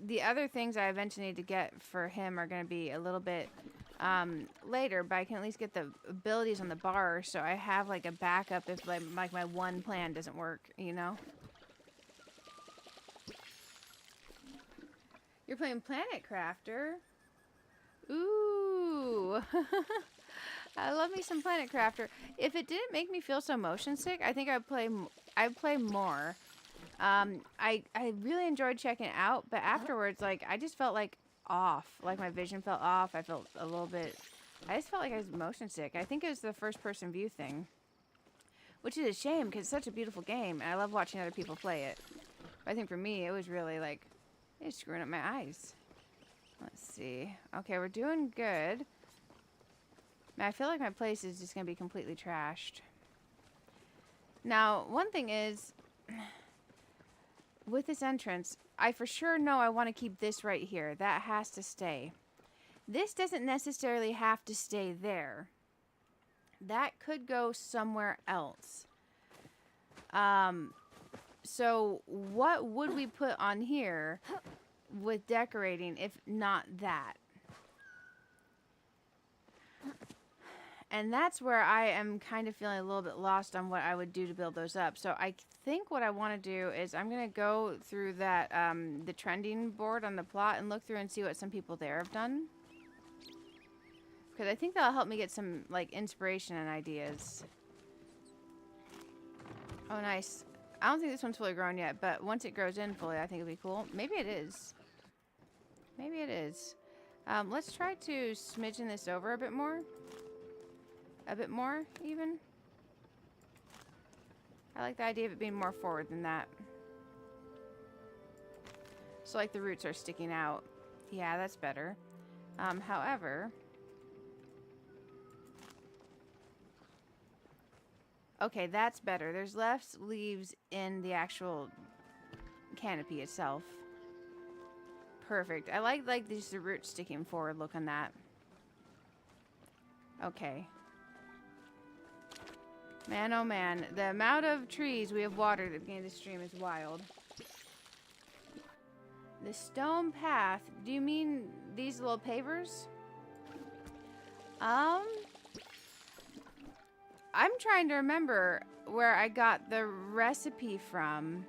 the other things I eventually need to get for him are going to be a little bit later, but I can at least get the abilities on the bar, so I have like a backup if like my one plan doesn't work, you know. You're playing Planet Crafter. Ooh. I love me some Planet Crafter. If it didn't make me feel so motion sick, I think I'd play more. I really enjoyed checking it out, but afterwards, like, I just felt like off. Like my vision felt off. I felt a little bit, I just felt like I was motion sick. I think it was the first person view thing, which is a shame because it's such a beautiful game and I love watching other people play it. But I think for me it was really like, it's screwing up my eyes. Let's see. Okay, we're doing good. Man, I feel like my place is just gonna be completely trashed. Now, one thing is, with this entrance, I for sure know I want to keep this right here. That has to stay. This doesn't necessarily have to stay there. That could go somewhere else. So what would we put on here with decorating if not that? And that's where I am kind of feeling a little bit lost on what I would do to build those up. So I think what I want to do is I'm going to go through that the trending board on the plot and look through and see what some people there have done. Because I think that'll help me get some like inspiration and ideas. Oh, nice. I don't think this one's fully grown yet, but once it grows in fully, I think it'll be cool. Maybe it is. Maybe it is. Let's try to smidgen this over a bit more. A bit more, even. I like the idea of it being more forward than that. So, like, the roots are sticking out. Yeah, that's better. However, Okay, that's better. There's less leaves in the actual canopy itself. Perfect. I like just the roots sticking forward. Look on that. Okay. Man, oh man. The amount of trees we have watered at the beginning of the stream is wild. The stone path. Do you mean these little pavers? I'm trying to remember where I got the recipe from.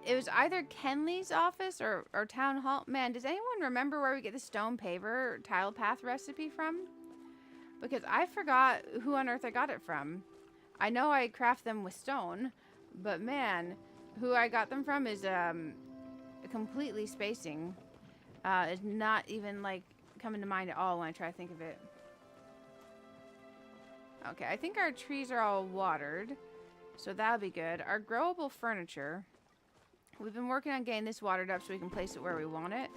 It was either Kenley's office or town hall. Man, does anyone remember where we get the stone paver tile path recipe from? Because I forgot who on earth I got it from. I know I craft them with stone, but man, who I got them from is completely spacing. It's not even like coming to mind at all when I try to think of it. Okay, I think our trees are all watered, so that'll be good. Our growable furniture. We've been working on getting this watered up so we can place it where we want it.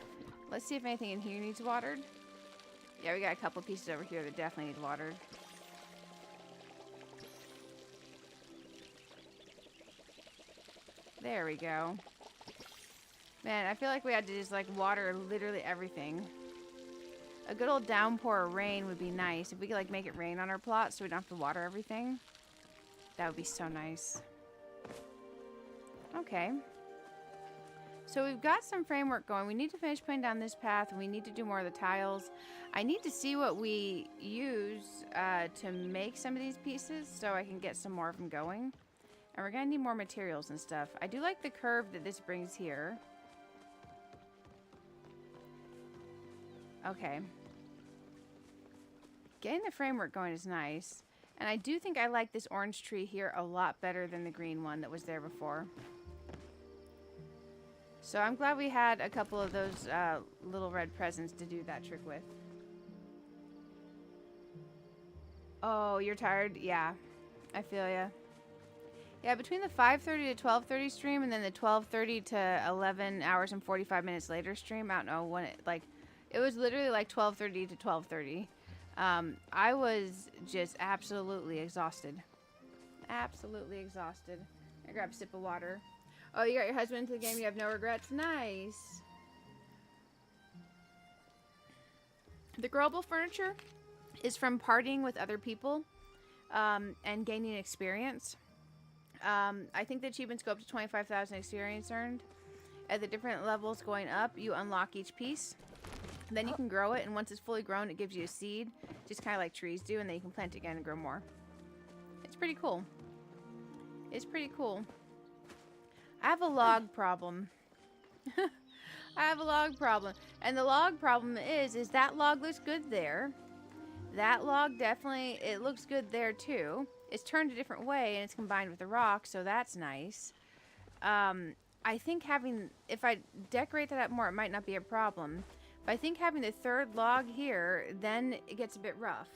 Let's see if anything in here needs watered. Yeah, we got a couple pieces over here that definitely need watered. There we go. Man, I feel like we had to just like water literally everything. A good old downpour of rain would be nice. If we could like make it rain on our plot so we don't have to water everything. That would be so nice. Okay. So we've got some framework going. We need to finish putting down this path. And we need to do more of the tiles. I need to see what we use to make some of these pieces so I can get some more of them going. And we're going to need more materials and stuff. I do like the curve that this brings here. Okay. Getting the framework going is nice. And I do think I like this orange tree here a lot better than the green one that was there before. So I'm glad we had a couple of those little red presents to do that trick with. Oh, you're tired? Yeah, I feel ya. Yeah, between the 5:30 to 12:30 stream and then the 12:30 to 11 hours and 45 minutes later stream, I don't know when it, like, it was literally like 12:30 to 12:30. I was just absolutely exhausted. Absolutely exhausted. I grabbed a sip of water. Oh, you got your husband into the game. You have no regrets. Nice. The growable furniture is from partying with other people and gaining experience. I think the achievements go up to 25,000 experience earned. At the different levels going up, you unlock each piece. Then you can grow it, and once it's fully grown, it gives you a seed, just kind of like trees do, and then you can plant it again and grow more. It's pretty cool. It's pretty cool. I have a log problem. I have a log problem. And the log problem is that log looks good there. That log definitely, it looks good there too. It's turned a different way, and it's combined with the rock, so that's nice. I think if I decorate that up more, it might not be a problem. But I think having the third log here, then it gets a bit rough.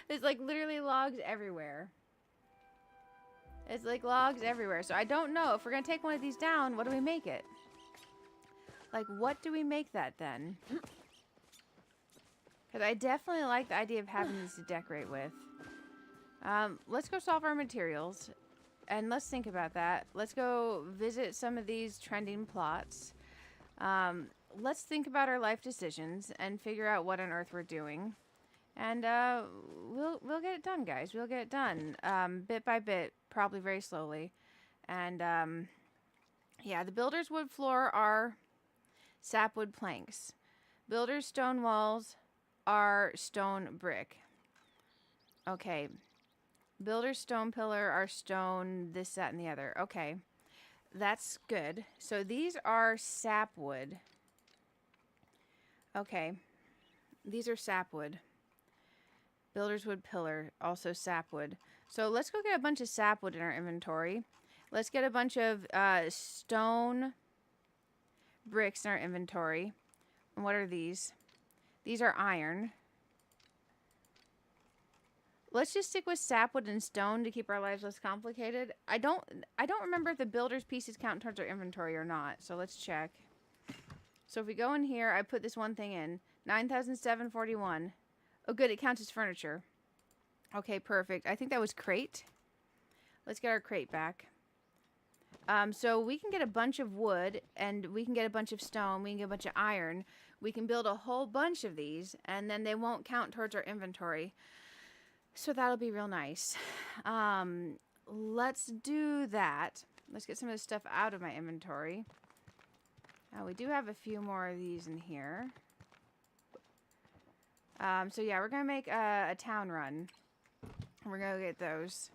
There's like literally logs everywhere. It's like logs everywhere. So I don't know. If we're going to take one of these down, what do we make it? Like, what do we make that then? Because I definitely like the idea of having these to decorate with. Let's go solve our materials. And let's think about that. Let's go visit some of these trending plots. Let's think about our life decisions and figure out what on earth we're doing. And we'll get it done, guys. We'll get it done bit by bit, probably very slowly. And yeah, the builder's wood floor are sapwood planks. Builder's stone walls are stone brick. Okay. Builder's stone pillar are stone this, that, and the other. Okay. That's good. So these are sapwood. Okay. These are sapwood. Builder's wood pillar, also sapwood. So let's go get a bunch of sapwood in our inventory. Let's get a bunch of stone bricks in our inventory. And what are these? These are iron. Let's just stick with sapwood and stone to keep our lives less complicated. I don't remember if the builder's pieces count towards our inventory or not. So let's check. So if we go in here, I put this one thing in. 9,741. Oh, good. It counts as furniture. Okay, perfect. I think that was crate. Let's get our crate back. So we can get a bunch of wood, and we can get a bunch of stone, we can get a bunch of iron. We can build a whole bunch of these, and then they won't count towards our inventory. So that'll be real nice. Let's do that. Let's get some of this stuff out of my inventory. We do have a few more of these in here. So yeah, we're gonna make a town run. We're gonna get those.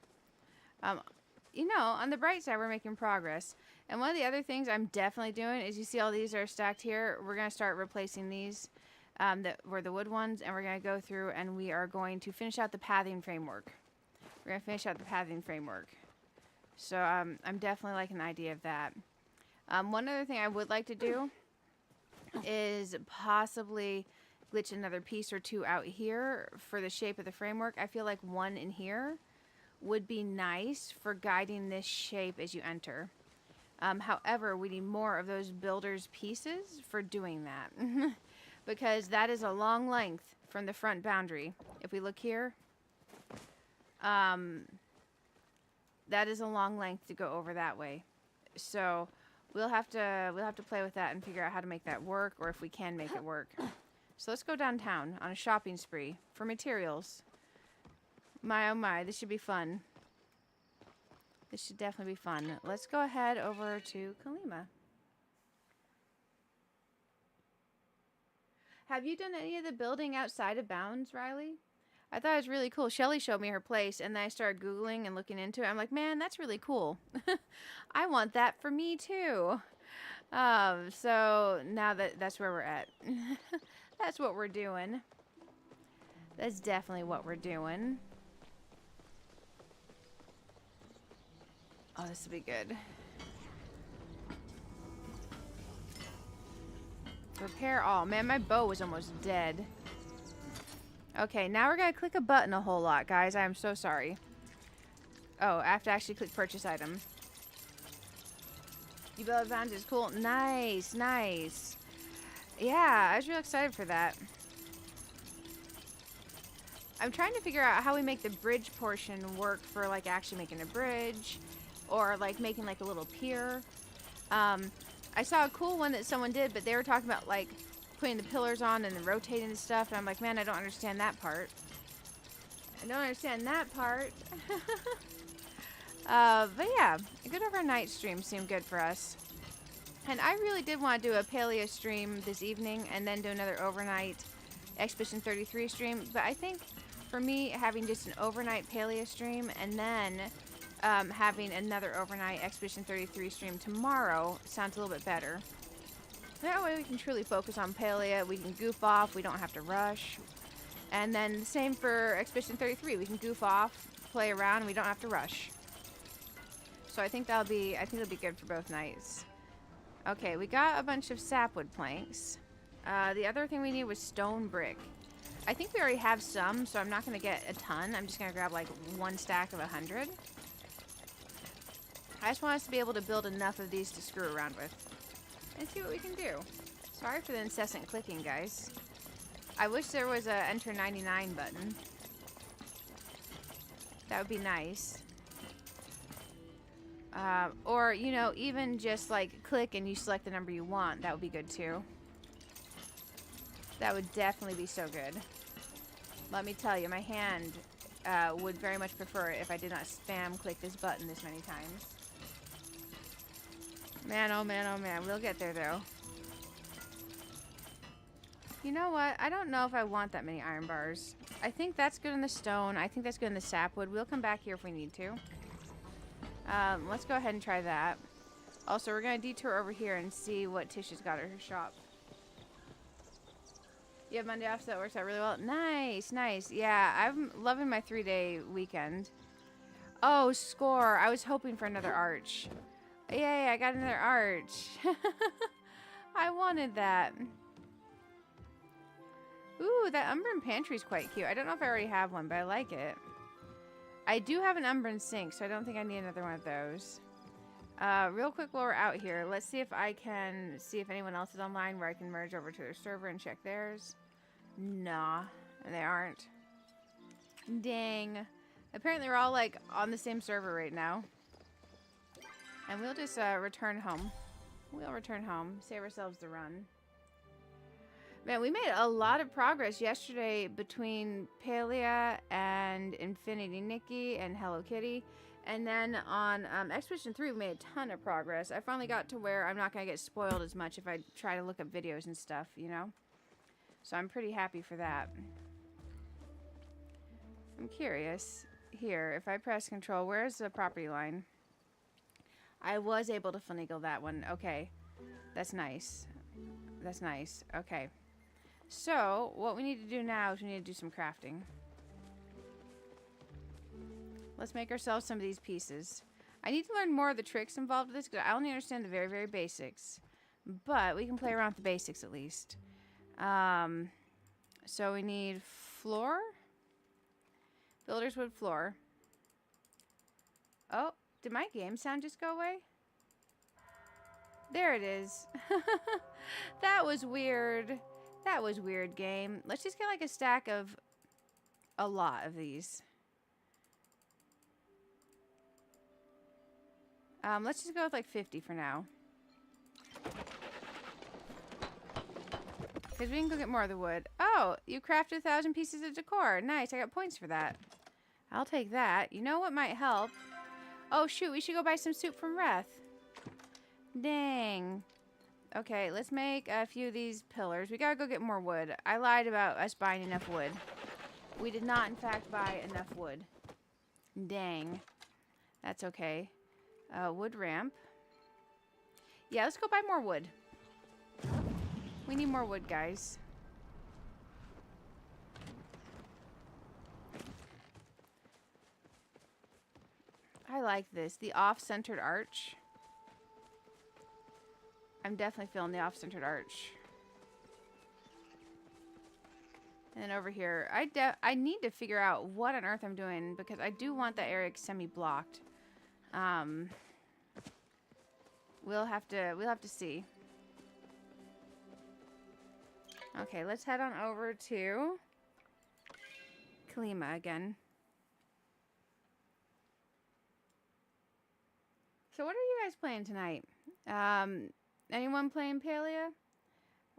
You know, on the bright side, we're making progress. And one of the other things I'm definitely doing is, you see all these are stacked here. We're gonna start replacing these that were the wood ones, and we're gonna go through and we are going to finish out the pathing framework. We're gonna finish out the pathing framework. So I'm definitely liking the idea of that. One other thing I would like to do is possibly glitch another piece or two out here for the shape of the framework. I feel like one in here would be nice for guiding this shape as you enter. However, we need more of those builder's pieces for doing that. Because that is a long length from the front boundary. If we look here, that is a long length to go over that way. So we'll have to play with that and figure out how to make that work, or if we can make it work. So let's go downtown on a shopping spree for materials. My oh my, this should be fun. This should definitely be fun. Let's go ahead over to Kalima. Have you done any of the building outside of bounds, Riley? I thought it was really cool. Shelly showed me her place, and then I started Googling and looking into it. I'm like, man, that's really cool. I want that for me, too. So now that's where we're at. That's what we're doing. That's definitely what we're doing. Oh, this will be good. Repair all. Man, my bow was almost dead. Okay, now we're going to click a button a whole lot, guys. I am so sorry. Oh, I have to actually click purchase item. You build advantage is cool. Nice, nice. Yeah, I was real excited for that. I'm trying to figure out how we make the bridge portion work for, like, actually making a bridge. Or, like, making, like, a little pier. I saw a cool one that someone did, but they were talking about, like, putting the pillars on and then rotating the stuff. And I'm like, man, I don't understand that part. I don't understand that part. But yeah, a good overnight stream seemed good for us. And I really did want to do a Palia stream this evening and then do another overnight Expedition 33 stream. But I think for me, having just an overnight Palia stream and then having another overnight Expedition 33 stream tomorrow sounds a little bit better. That way we can truly focus on Palia. We can goof off. We don't have to rush. And then the same for Expedition 33. We can goof off, play around, and we don't have to rush. So I think it'll be good for both nights. Okay, we got a bunch of sapwood planks. The other thing we need was stone brick. I think we already have some, so I'm not going to get a ton. I'm just going to grab like one stack of 100. I just want us to be able to build enough of these to screw around with. And see what we can do. Sorry for the incessant clicking, guys. I wish there was a enter 99 button. That would be nice. Or, you know, even just like click and you select the number you want. That would be good too. That would definitely be so good. Let me tell you, my hand would very much prefer it if I did not spam click this button this many times. Man, oh man, oh man. We'll get there, though. You know what? I don't know if I want that many iron bars. I think that's good in the stone. I think that's good in the sapwood. We'll come back here if we need to. Let's go ahead and try that. Also, we're going to detour over here and see what Tish has got at her shop. You have Monday off, so that works out really well. Nice, nice. Yeah, I'm loving my 3-day weekend. Oh, score. I was hoping for another arch. Yay, I got another arch. I wanted that. Ooh, that Umbran pantry is quite cute. I don't know if I already have one, but I like it. I do have an Umbran sink, so I don't think I need another one of those. Real quick while we're out here, let's see if I can see if anyone else is online where I can merge over to their server and check theirs. Nah, they aren't. Dang. Apparently we're all like on the same server right now. And we'll just return home. We'll return home. Save ourselves the run. Man, we made a lot of progress yesterday between Palia and Infinity Nikki and Hello Kitty. And then on Expedition 3, we made a ton of progress. I finally got to where I'm not going to get spoiled as much if I try to look up videos and stuff, you know? So I'm pretty happy for that. I'm curious. Here, if I press control, where's the property line? I was able to finagle that one. Okay. That's nice. That's nice. Okay. So, what we need to do now is we need to do some crafting. Let's make ourselves some of these pieces. I need to learn more of the tricks involved with this because I only understand the very, very basics. But we can play around with the basics at least. So we need floor. Builder's wood floor. Oh, did my game sound just go away? There it is. That was weird. That was weird, game. Let's just get like a stack of a lot of these. Let's just go with like 50 for now. Because we can go get more of the wood. Oh, you crafted 1,000 pieces of decor. Nice, I got points for that. I'll take that. You know what might help? Oh, shoot, we should go buy some soup from Reth. Dang. Okay, let's make a few of these pillars. We gotta go get more wood. I lied about us buying enough wood. We did not, in fact, buy enough wood. Dang. That's okay. Wood ramp. Yeah, let's go buy more wood. We need more wood, guys. I like this. The off-centered arch. I'm definitely feeling the off-centered arch. And then over here, I need to figure out what on earth I'm doing because I do want that area semi-blocked. We'll have to see. Okay, let's head on over to Kalima again. So what are you guys playing tonight? Anyone playing Palia?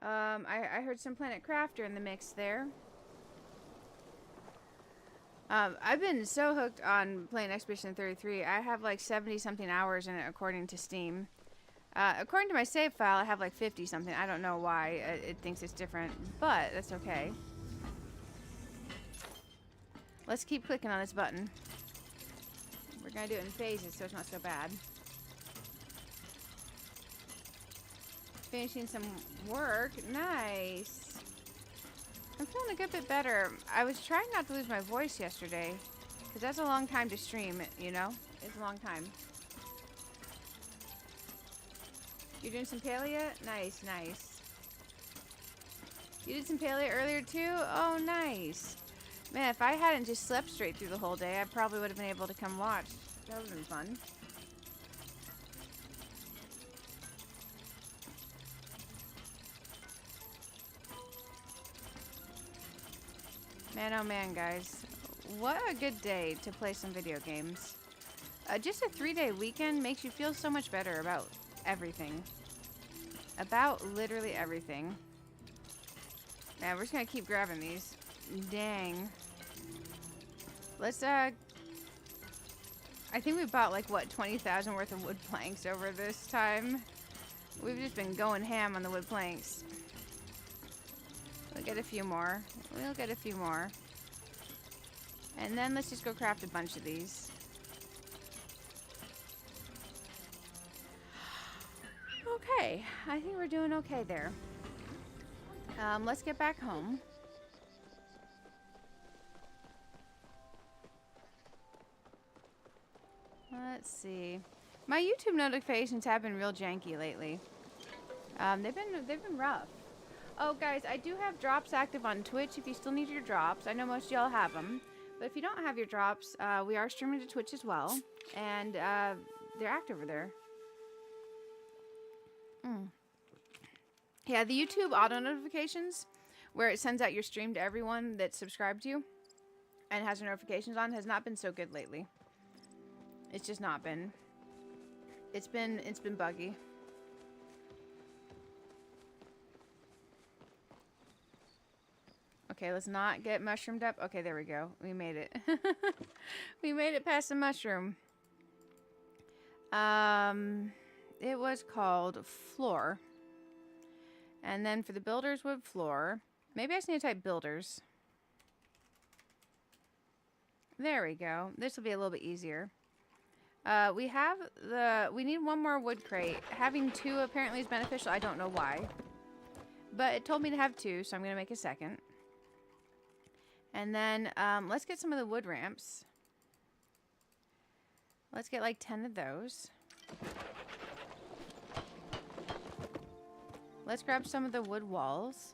I heard some Planet Crafter in the mix there. I've been so hooked on playing Expedition 33. I have like 70-something hours in it according to Steam. According to my save file, I have like 50-something. I don't know why it thinks it's different, but that's okay. Let's keep clicking on this button. We're gonna do it in phases so it's not so bad. Finishing some work. Nice. I'm feeling a good bit better. I was trying not to lose my voice yesterday because that's a long time to stream, you know? It's a long time. You're doing some Palia? Nice, nice. You did some Palia earlier too? Oh, nice. Man, if I hadn't just slept straight through the whole day, I probably would have been able to come watch. That would have been fun. Man, oh man, guys. What a good day to play some video games. Just a 3-day weekend makes you feel so much better about everything. About literally everything. Man, we're just gonna keep grabbing these. Dang. Let's, I think we bought like, what, 20,000 worth of wood planks over this time. We've just been going ham on the wood planks. We'll get a few more. We'll get a few more. And then let's just go craft a bunch of these. Okay, I think we're doing okay there. Let's get back home. Let's see. My YouTube notifications have been real janky lately. They've been rough. Oh, guys, I do have drops active on Twitch if you still need your drops. I know most of y'all have them. But if you don't have your drops, we are streaming to Twitch as well. And they're active over there. Yeah, the YouTube auto notifications, where it sends out your stream to everyone that's subscribed to you, and has her notifications on has not been so good lately. It's just not been. It's been buggy. Okay, let's not get mushroomed up. Okay, there we go. We made it. We made it past the mushroom. It was called floor. And then for the builder's wood floor, maybe I just need to type builders. There we go. This will be a little bit easier. We need one more wood crate. Having 2 apparently is beneficial. I don't know why. But it told me to have 2, so I'm going to make a second. And then, let's get some of the wood ramps. Let's get like 10 of those. Let's grab some of the wood walls.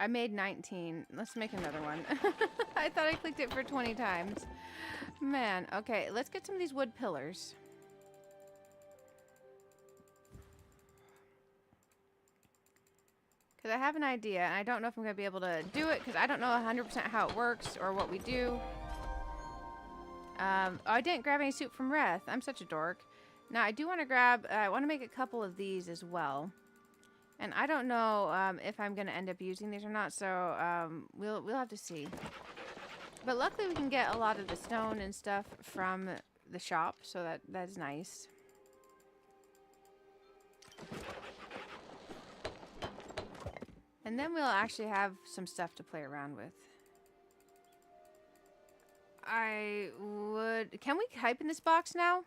I made 19. Let's make another one. I thought I clicked it for 20 times. Man, okay, let's get some of these wood pillars. Because I have an idea, and I don't know if I'm going to be able to do it, because I don't know 100% how it works, or what we do. Oh, I didn't grab any soup from Reth. I'm such a dork. Now, I do want to grab, I want to make a couple of these as well. And I don't know if I'm going to end up using these or not, so we'll have to see. But luckily we can get a lot of the stone and stuff from the shop, so that's nice. And then we'll actually have some stuff to play around with. Can we type in this box now?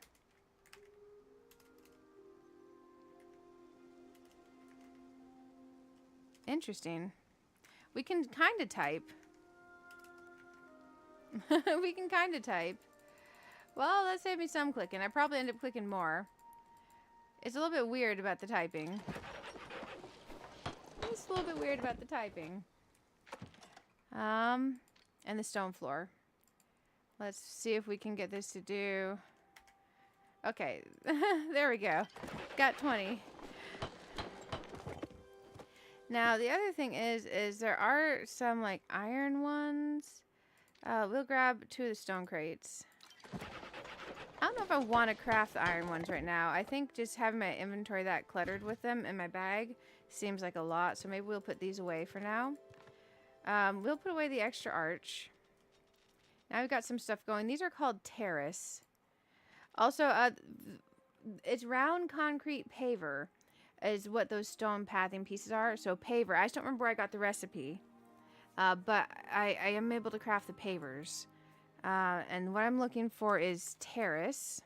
Interesting. We can kind of type. We can kind of type. Well, that saved me some clicking. I probably end up clicking more. It's a little bit weird about the typing. It's a little bit weird about the typing. And the stone floor. Let's see if we can get this to do... Okay. There we go. Got 20. Now, the other thing is there are some, like, iron ones. We'll grab 2 of the stone crates. I don't know if I want to craft the iron ones right now. I think just having my inventory that cluttered with them in my bag seems like a lot. So maybe we'll put these away for now. We'll put away the extra arch. Now we've got some stuff going. These are called terrace. Also, it's round concrete paver is what those stone pathing pieces are. So paver. I just don't remember where I got the recipe. But I am able to craft the pavers. And what I'm looking for is terrace.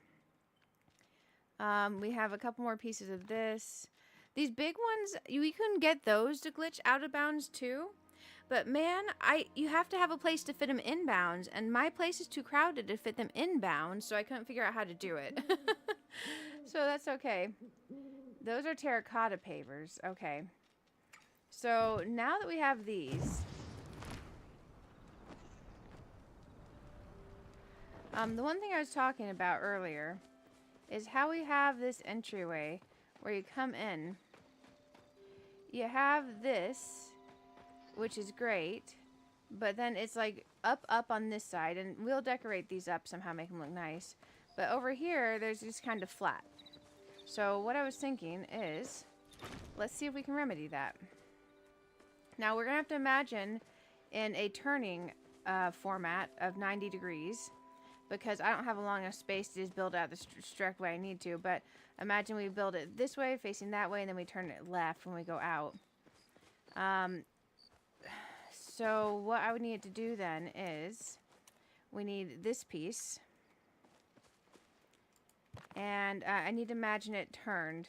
We have a couple more pieces of this. These big ones, we couldn't get those to glitch out of bounds too. But man, you have to have a place to fit them inbounds. And my place is too crowded to fit them inbounds. So I couldn't figure out how to do it. So that's okay. Those are terracotta pavers. Okay. So now that we have these... the one thing I was talking about earlier is how we have this entryway where you come in. You have this, which is great, but then it's like up on this side, and we'll decorate these up somehow, make them look nice. But over here, there's just kind of flat. So what I was thinking is, let's see if we can remedy that. Now we're going to have to imagine in a turning format of 90 degrees, because I don't have a long enough space to just build out the direct way I need to. But imagine we build it this way, facing that way, and then we turn it left when we go out. So what I would need to do then is we need this piece. And I need to imagine it turned.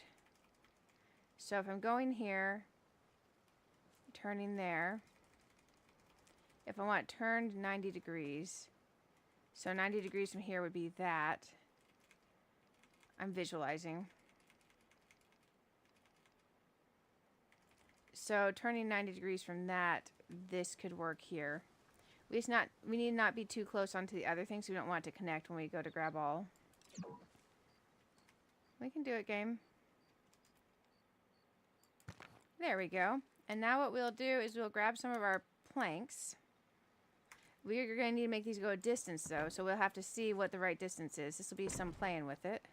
So if I'm going here, turning there. If I want it turned 90 degrees... So 90 degrees from here would be that. I'm visualizing. So turning 90 degrees from that, this could work here. We need to not be too close onto the other things. So we don't want it to connect when we go to grab all. We can do it, game. There we go. And now what we'll do is we'll grab some of our planks. We're going to need to make these go a distance, though, so we'll have to see what the right distance is. This will be some playing with it.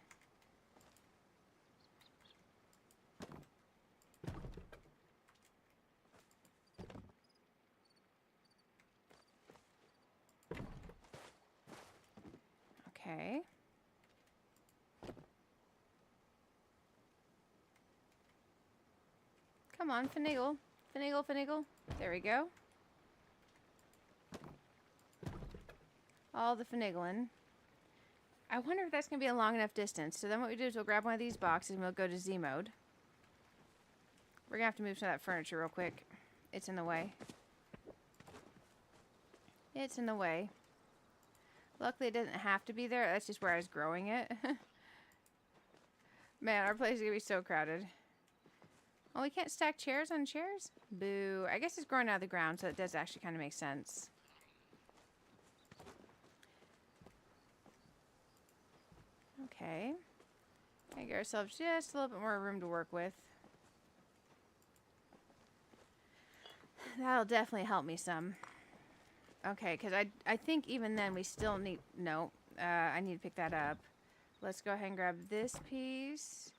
Okay. Come on, finagle. Finagle, finagle. There we go. All the finagling. I wonder if that's going to be a long enough distance. So then what we do is we'll grab one of these boxes and we'll go to Z mode. We're going to have to move some of that furniture real quick. It's in the way. It's in the way. Luckily it doesn't have to be there. That's just where I was growing it. Man, our place is going to be so crowded. Oh, we can't stack chairs on chairs? Boo. I guess it's growing out of the ground, so it does actually kind of make sense. Okay. Get ourselves just a little bit more room to work with. That'll definitely help me some. Okay, because I think even then we still need... No, I need to pick that up. Let's go ahead and grab this piece.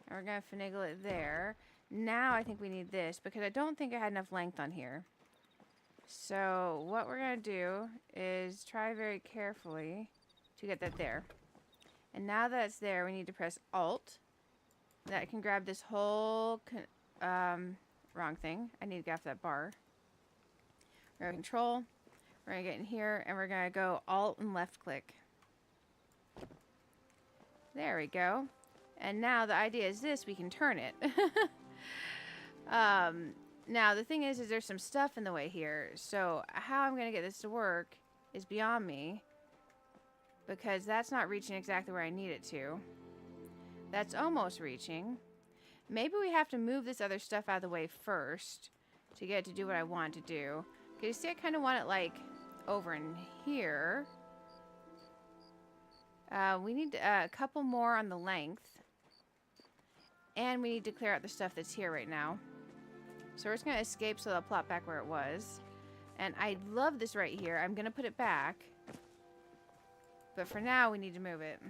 And we're going to finagle it there. Now I think we need this because I don't think I had enough length on here. So what we're going to do is try very carefully to get that there. And now that it's there, we need to press Alt. That can grab this whole... wrong thing. I need to get off that bar. We're going to Control. We're going to get in here, and we're going to go Alt and left click. There we go. And now the idea is this, we can turn it. Now the thing is there's some stuff in the way here. So how I'm going to get this to work is beyond me. Because that's not reaching exactly where I need it to. That's almost reaching. Maybe we have to move this other stuff out of the way first to get it to do what I want to do. Because you see, I kind of want it like over in here. We need a couple more on the length. And we need to clear out the stuff that's here right now. So we're just going to escape so they'll plop back where it was. And I love this right here. I'm going to put it back. But for now, we need to move it.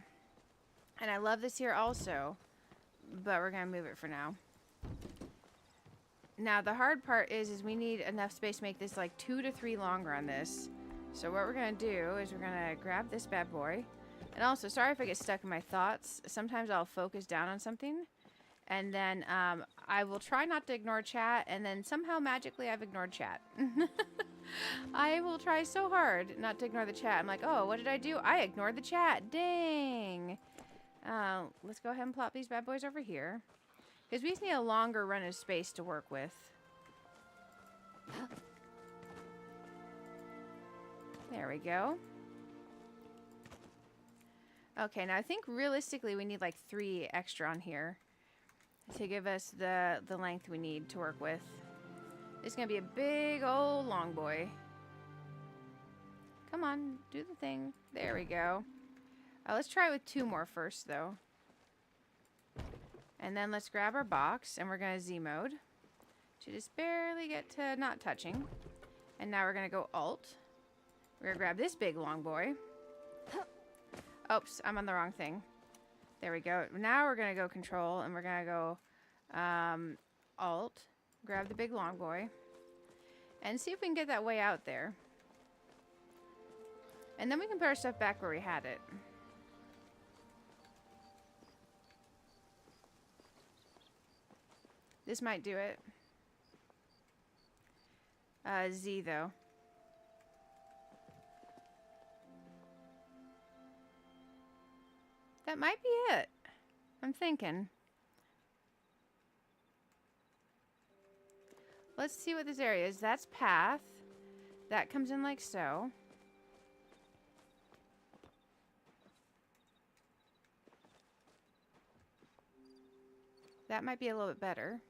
And I love this here also. But we're going to move it for now. Now, the hard part is we need enough space to make this like 2 to 3 longer on this. So what we're going to do is we're going to grab this bad boy. And also, sorry if I get stuck in my thoughts. Sometimes I'll focus down on something. And then I will try not to ignore chat. And then somehow magically I've ignored chat. I will try so hard not to ignore the chat. I'm like, oh, what did I do? I ignored the chat. Dang. Let's go ahead and plop these bad boys over here. Because we just need a longer run of space to work with. There we go. Okay, now I think realistically we need like 3 extra on here to give us the length we need to work with. It's going to be a big old long boy. Come on, do the thing. There we go. Let's try it with 2 more first, though. And then let's grab our box, and we're going to Z mode to just barely get to not touching. And now we're going to go Alt. We're going to grab this big long boy. Oops, I'm on the wrong thing. There we go. Now we're going to go Control, and we're going to go Alt. Grab the big long boy. And see if we can get that way out there. And then we can put our stuff back where we had it. This might do it. Z, though. That might be it. I'm thinking. Let's see what this area is. That's path. That comes in like so. That might be a little bit better.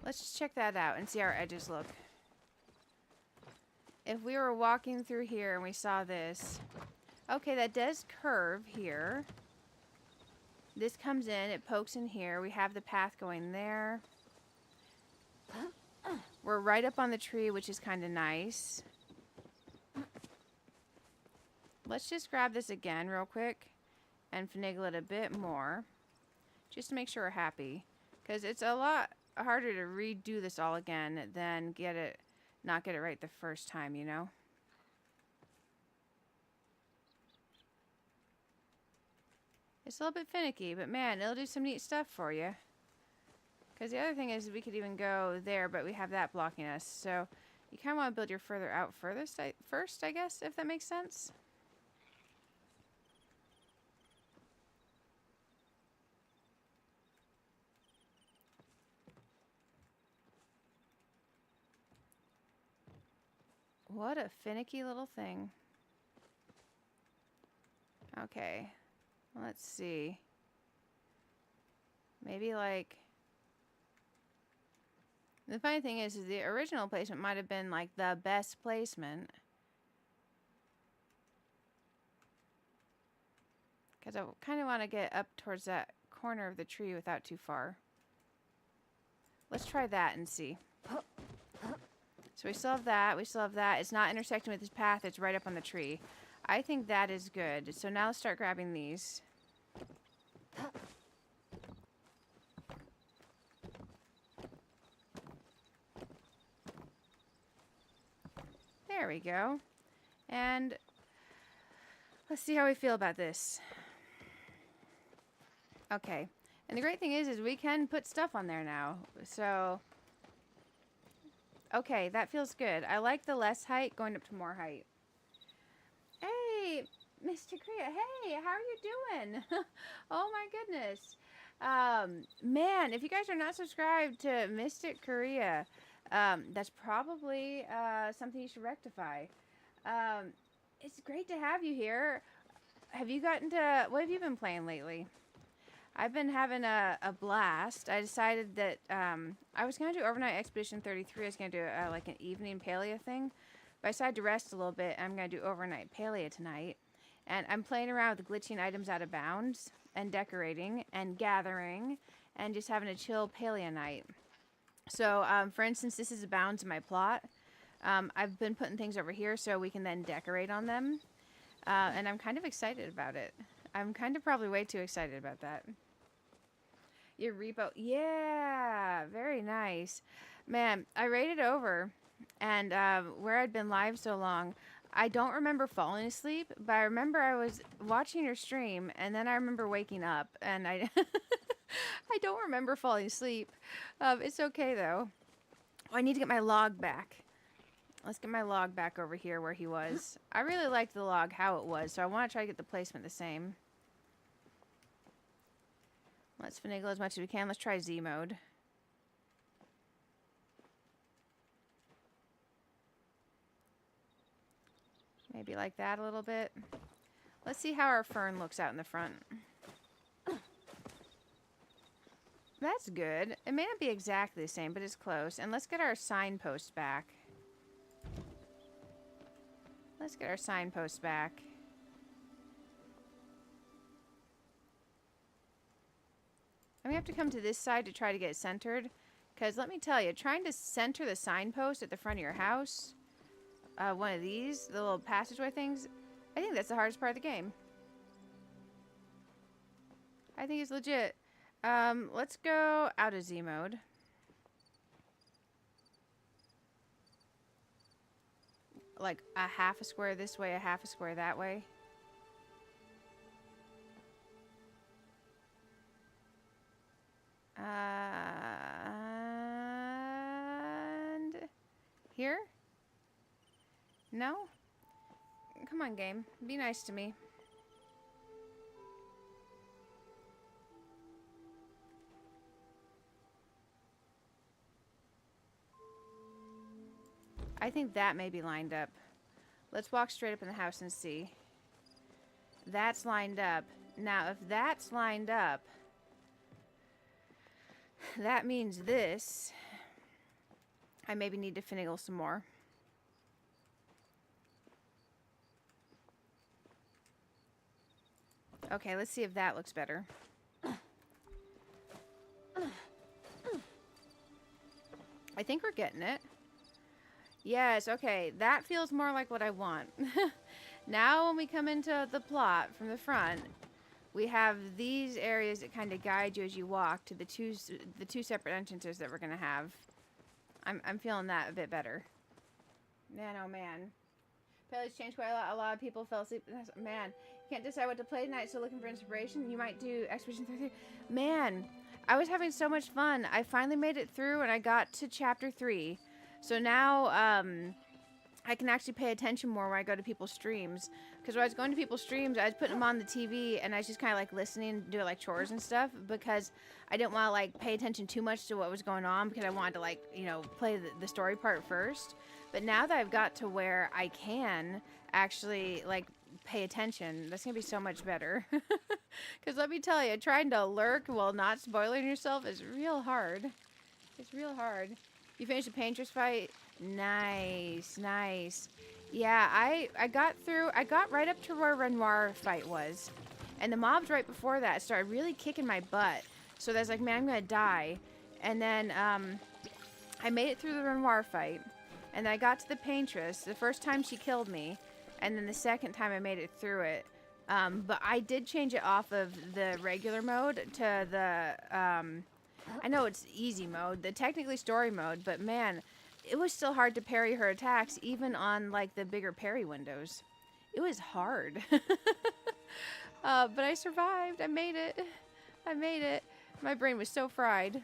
Let's just check that out and see how our edges look. If we were walking through here and we saw this. Okay, that does curve here. This comes in, it pokes in here. We have the path going there. We're right up on the tree, which is kind of nice. Let's just grab this again real quick and finagle it a bit more. Just to make sure we're happy. Because it's a lot harder to redo this all again than not get it right the first time, you know? It's a little bit finicky, but man, it'll do some neat stuff for you. Because the other thing is we could even go there, but we have that blocking us. So you kind of want to build your further out first, I guess, if that makes sense. What a finicky little thing. Okay. Let's see. Maybe like... The funny thing is the original placement might have been like the best placement. Because I kind of want to get up towards that corner of the tree without too far. Let's try that and see. So we still have that. We still have that. It's not intersecting with this path. It's right up on the tree. I think that is good. So now let's start grabbing these. There we go. And let's see how we feel about this. Okay. And the great thing is we can put stuff on there now. So, okay, that feels good. I like the less height going up to more height. Hey, Mr. Korea. Hey, how are you doing? Oh my goodness. Man, if you guys are not subscribed to Mystic Korea, that's probably something you should rectify. It's great to have you here. Have you gotten to... What have you been playing lately? I've been having a blast. I decided that I was going to do Overnight Expedition 33. I was going to do like an evening Palia thing. But I decided to rest a little bit. I'm going to do Overnight Palia tonight. And I'm playing around with glitching items out of bounds and decorating and gathering and just having a chill Palia night. So, for instance, this is a bounds in my plot. I've been putting things over here so we can then decorate on them. And I'm kind of excited about it. I'm kind of probably way too excited about that. Your repo. Yeah, very nice. Man, I raided over. And where I'd been live so long, I don't remember falling asleep. But I remember I was watching your stream. And then I remember waking up. And I... I don't remember falling asleep. It's okay, though. Oh, I need to get my log back. Let's get my log back over here where he was. I really liked the log, how it was, so I want to try to get the placement the same. Let's finagle as much as we can. Let's try Z mode. Maybe like that a little bit. Let's see how our fern looks out in the front. That's good. It may not be exactly the same, but it's close. And let's get our signpost back. Let's get our signpost back. And we have to come to this side to try to get it centered. Because let me tell you, trying to center the signpost at the front of your house, one of these, the little passageway things, I think that's the hardest part of the game. I think it's legit. Let's go out of Z mode. Like a half a square this way, a half a square that way. And here? No? Come on, game. Be nice to me. I think that may be lined up. Let's walk straight up in the house and see. That's lined up. Now, if that's lined up, that means this I maybe need to finagle some more. Okay, let's see if that looks better. I think we're getting it. Yes, okay, that feels more like what I want. Now when we come into the plot from the front, we have these areas that kind of guide you as you walk to the two separate entrances that we're going to have. I'm feeling that a bit better. Man, oh man. Palia's changed quite a lot. A lot of people fell asleep. Man, can't decide what to play tonight, so looking for inspiration. You might do Expedition 33. Man, I was having so much fun. I finally made it through, and I got to Chapter 3. So now, I can actually pay attention more when I go to people's streams. Because when I was going to people's streams, I was putting them on the TV, and I was just kind of like listening, doing like chores and stuff, because I didn't want to like pay attention too much to what was going on, because I wanted to like, you know, play the story part first. But now that I've got to where I can actually like pay attention, that's gonna be so much better. Because let me tell you, trying to lurk while not spoiling yourself is real hard. It's real hard. You finished the painter's fight? Nice, nice. Yeah, I got through, I got right up to where Renoir fight was. And the mobs right before that started really kicking my butt. So that's like, man, I'm gonna die. And then I made it through the Renoir fight. And then I got to the paintress. The first time she killed me. And then the second time I made it through it. But I did change it off of the regular mode to the, I know it's easy mode, the technically story mode, but man, it was still hard to parry her attacks, even on like the bigger parry windows. It was hard. But I survived. I made it. I made it. My brain was so fried.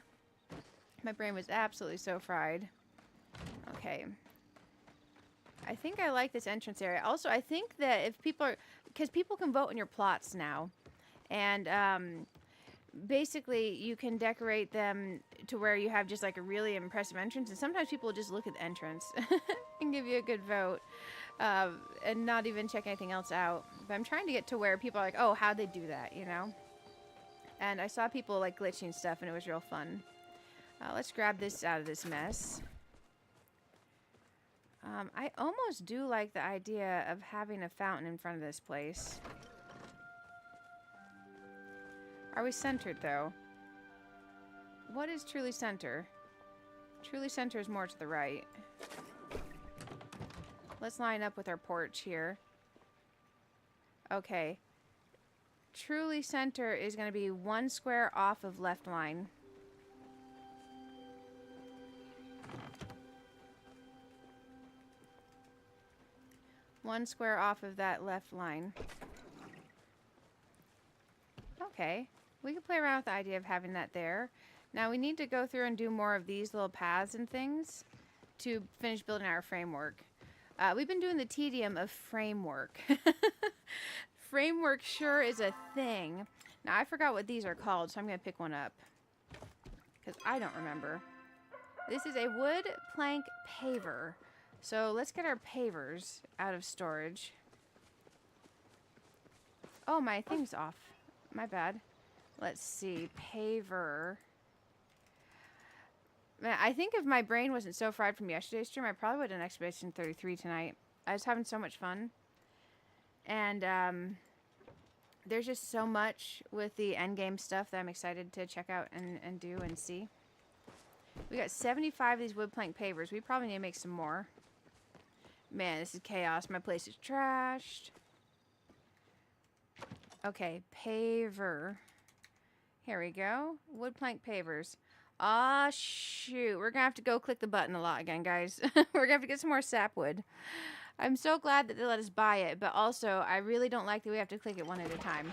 My brain was absolutely so fried. Okay. I think I like this entrance area. Also, I think that if people are, because people can vote in your plots now, and basically you can decorate them to where you have just like a really impressive entrance, and sometimes people will just look at the entrance and give you a good vote, and not even check anything else out. But I'm trying to get to where people are like, oh, how'd they do that, you know? And I saw people like glitching stuff, and it was real fun. Let's grab this out of this mess. I almost do like the idea of having a fountain in front of this place. Are we centered, though? What is truly center? Truly center is more to the right. Let's line up with our porch here. Okay. Truly center is going to be 1 square off of left line. One square off of that left line. Okay. We can play around with the idea of having that there. Now we need to go through and do more of these little paths and things to finish building our framework. We've been doing the tedium of framework. Framework sure is a thing. Now I forgot what these are called, so I'm going to pick one up. Because I don't remember. This is a wood plank paver. So let's get our pavers out of storage. Oh, my thing's off. My bad. Let's see. Paver. Man, I think if my brain wasn't so fried from yesterday's stream, I probably would have done Expedition 33 tonight. I was having so much fun. And there's just so much with the endgame stuff that I'm excited to check out and do and see. We got 75 of these wood plank pavers. We probably need to make some more. Man, this is chaos. My place is trashed. Okay, paver. Here we go. Wood plank pavers. Ah, shoot. We're going to have to go click the button a lot again, guys. We're going to have to get some more sapwood. I'm so glad that they let us buy it, but also, I really don't like that we have to click it one at a time.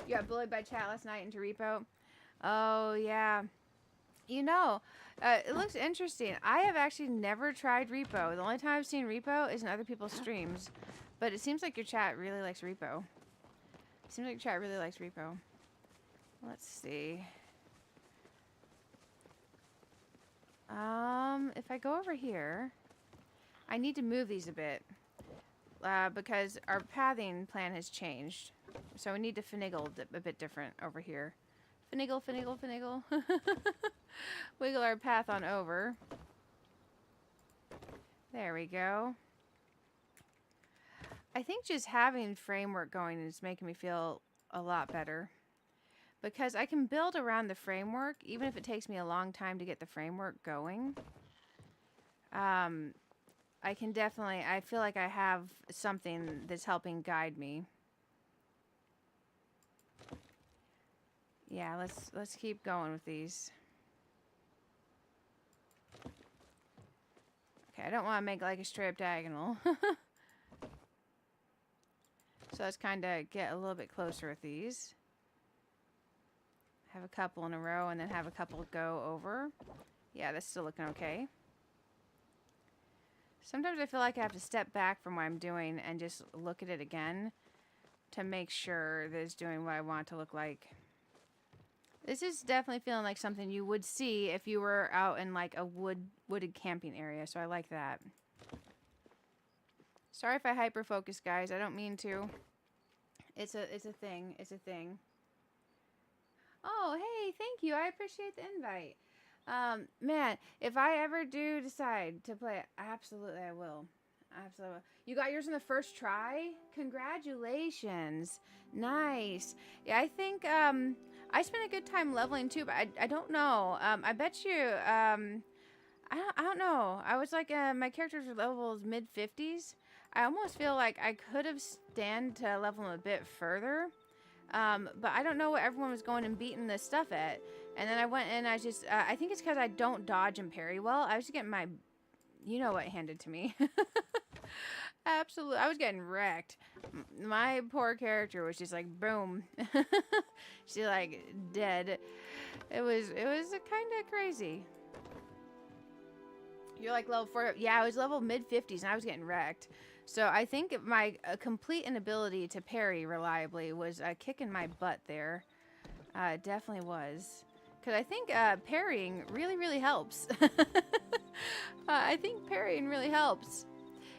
You got bullied by chat last night into repo? Oh, yeah. You know, it looks interesting. I have actually never tried repo. The only time I've seen repo is in other people's streams. But it seems like your chat really likes repo. Seems like your chat really likes repo. Let's see. If I go over here, I need to move these a bit. Because our pathing plan has changed. So we need to finagle a bit different over here. Finagle, finagle, finagle. Wiggle our path on over. There we go. I think just having framework going is making me feel a lot better. Because I can build around the framework, even if it takes me a long time to get the framework going. I can definitely, I feel like I have something that's helping guide me. Yeah, let's keep going with these. Okay, I don't want to make like a straight up diagonal. So let's kind of get a little bit closer with these. Have a couple in a row and then have a couple go over. Yeah, that's still looking okay. Sometimes I feel like I have to step back from what I'm doing and just look at it again to make sure that it's doing what I want it to look like. This is definitely feeling like something you would see if you were out in like a wooded camping area, so I like that. Sorry if I hyper-focus, guys. I don't mean to. It's a thing. It's a thing. Oh, hey, thank you. I appreciate the invite. Man, if I ever do decide to play it, absolutely I will. Absolutely. You got yours in the first try? Congratulations. Nice. Yeah, I think, I spent a good time leveling too, but I don't know. I bet you, I don't know. I was like, my characters were levels mid-50s. I almost feel like I could have stand to level them a bit further. But I don't know what everyone was going and beating this stuff at. And then I went and I just, I think it's because I don't dodge and parry well. I was just getting my, you know what, handed to me. Absolutely. I was getting wrecked. My poor character was just like, boom. She's like dead. It was kind of crazy. You're like level 4. Yeah, I was level mid-50s and I was getting wrecked. So I think my complete inability to parry reliably was kicking my butt there. It definitely was. Because I think parrying really, really helps. I think parrying really helps.